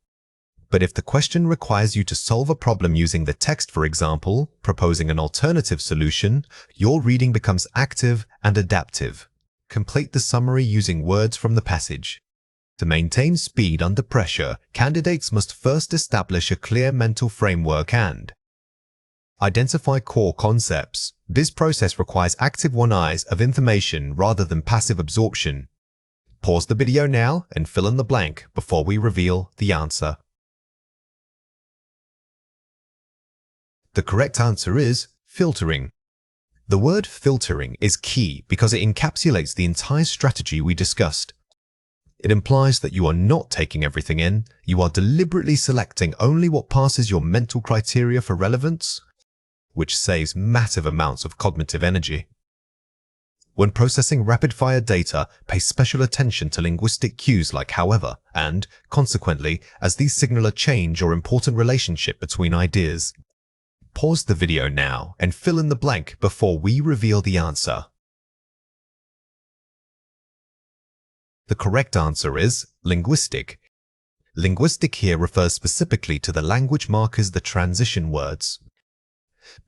But if the question requires you to solve a problem using the text, for example, proposing an alternative solution, your reading becomes active and adaptive. Complete the summary using words from the passage. To maintain speed under pressure, candidates must first establish a clear mental framework and identify core concepts. This process requires active one-eyes of information rather than passive absorption. Pause the video now and fill in the blank before we reveal the answer. The correct answer is filtering. The word filtering is key because it encapsulates the entire strategy we discussed. It implies that you are not taking everything in, you are deliberately selecting only what passes your mental criteria for relevance, which saves massive amounts of cognitive energy. When processing rapid-fire data, pay special attention to linguistic cues like however and, consequently, as these signal a change or important relationship between ideas. Pause the video now and fill in the blank before we reveal the answer. The correct answer is linguistic. Linguistic here refers specifically to the language markers that transition words.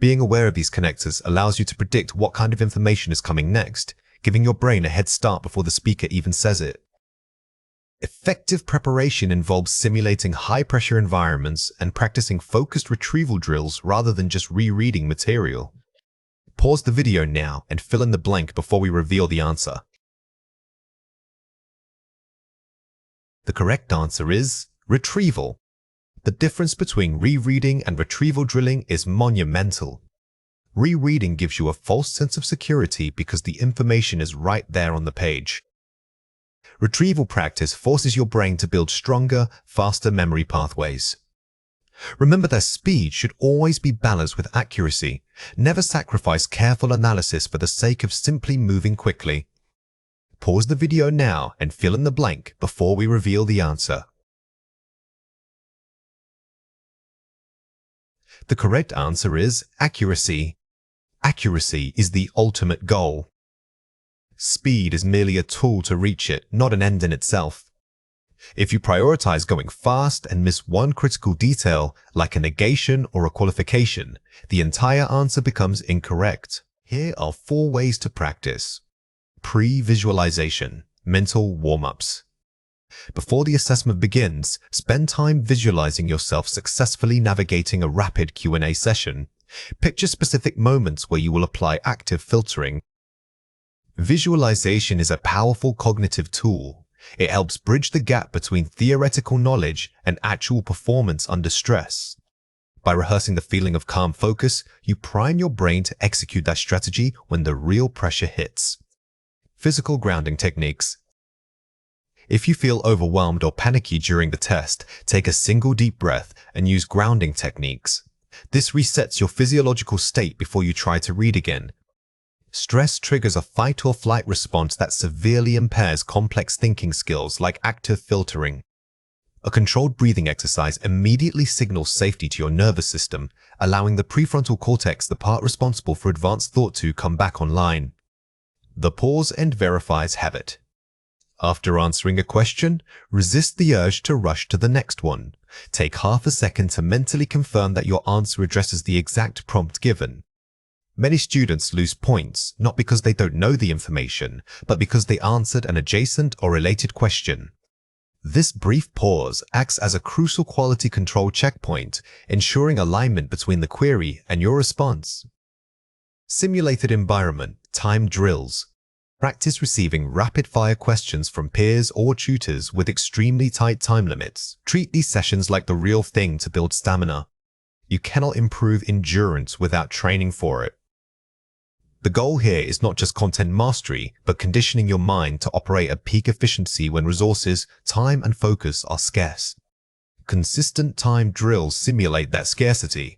Being aware of these connectors allows you to predict what kind of information is coming next, giving your brain a head start before the speaker even says it. Effective preparation involves simulating high-pressure environments and practicing focused retrieval drills rather than just rereading material. Pause the video now and fill in the blank before we reveal the answer. The correct answer is retrieval. The difference between rereading and retrieval drilling is monumental. Rereading gives you a false sense of security because the information is right there on the page. Retrieval practice forces your brain to build stronger, faster memory pathways. Remember that speed should always be balanced with accuracy. Never sacrifice careful analysis for the sake of simply moving quickly. Pause the video now and fill in the blank before we reveal the answer. The correct answer is accuracy. Accuracy is the ultimate goal. Speed is merely a tool to reach it, not an end in itself. If you prioritize going fast and miss one critical detail, like a negation or a qualification, the entire answer becomes incorrect. Here are 4 ways to practice. Pre-visualization, mental warm-ups. Before the assessment begins, spend time visualizing yourself successfully navigating a rapid Q&A session. Picture specific moments where you will apply active filtering. Visualization is a powerful cognitive tool. It helps bridge the gap between theoretical knowledge and actual performance under stress. By rehearsing the feeling of calm focus, you prime your brain to execute that strategy when the real pressure hits. Physical grounding techniques. If you feel overwhelmed or panicky during the test, take a single deep breath and use grounding techniques. This resets your physiological state before you try to read again. Stress triggers a fight or flight response that severely impairs complex thinking skills like active filtering. A controlled breathing exercise immediately signals safety to your nervous system, allowing the prefrontal cortex, the part responsible for advanced thought, to come back online. The pause and verifies habit. After answering a question, resist the urge to rush to the next one. Take half a second to mentally confirm that your answer addresses the exact prompt given. Many students lose points not because they don't know the information, but because they answered an adjacent or related question. This brief pause acts as a crucial quality control checkpoint, ensuring alignment between the query and your response. Simulated environment, timed drills. Practice receiving rapid-fire questions from peers or tutors with extremely tight time limits. Treat these sessions like the real thing to build stamina. You cannot improve endurance without training for it. The goal here is not just content mastery, but conditioning your mind to operate at peak efficiency when resources, time, and focus are scarce. Consistent time drills simulate that scarcity.